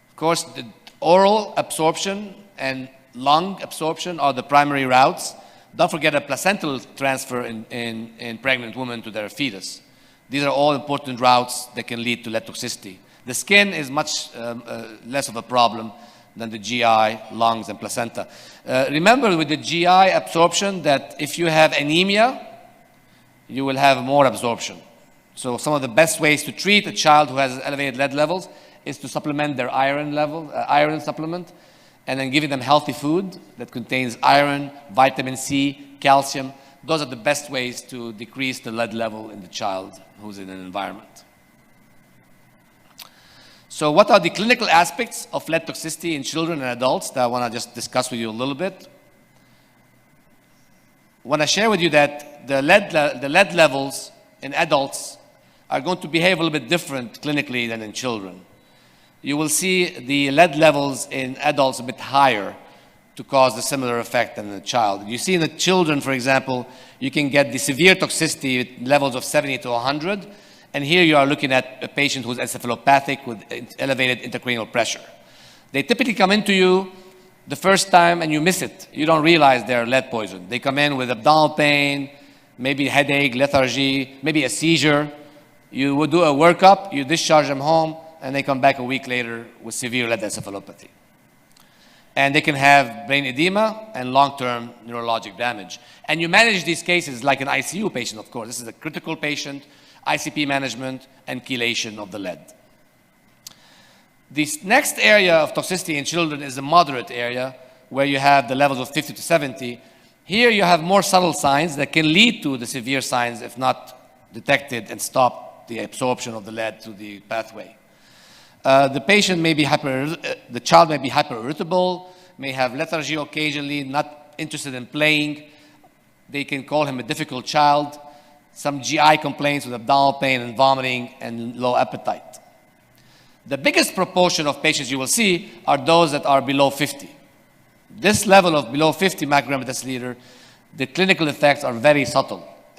Of course, the oral absorption and lung absorption are the primary routes. Don't forget a placental transfer in pregnant women to their fetus. These are all important routes that can lead to lead toxicity. The skin is much less of a problem than the GI, lungs, and placenta. Remember with the GI absorption that if you have anemia, you will have more absorption. So some of the best ways to treat a child who has elevated lead levels is to supplement their iron level, iron supplement, and then giving them healthy food that contains iron, vitamin C, calcium. Those are the best ways to decrease the lead level in the child who's in an environment. So what are the clinical aspects of lead toxicity in children and adults that I want to just discuss with you a little bit? I want to share with you that the lead levels in adults are going to behave a little bit different clinically than in children. You will see the lead levels in adults a bit higher to cause a similar effect than in the child. You see in the children, for example, you can get the severe toxicity with levels of 70 to 100, and here you are looking at a patient who's encephalopathic with elevated intracranial pressure. They typically come into you the first time and you miss it. You don't realize they're lead poisoned. They come in with abdominal pain, maybe headache, lethargy, maybe a seizure. You would do a workup, you discharge them home, and they come back a week later with severe lead encephalopathy. And they can have brain edema and long-term neurologic damage. And you manage these cases like an ICU patient, of course. This is a critical patient, ICP management, and chelation of the lead. This next area of toxicity in children is the moderate area, where you have the levels of 50 to 70. Here you have more subtle signs that can lead to the severe signs if not detected and stop the absorption of the lead through the pathway. The patient may be the child may be hyperirritable, may have lethargy occasionally, not interested in playing. They can call him a difficult child. Some GI complaints with abdominal pain and vomiting and low appetite. The biggest proportion of patients you will see are those that are below 50. This level of below 50 microgram per deciliter, the clinical effects are very subtle.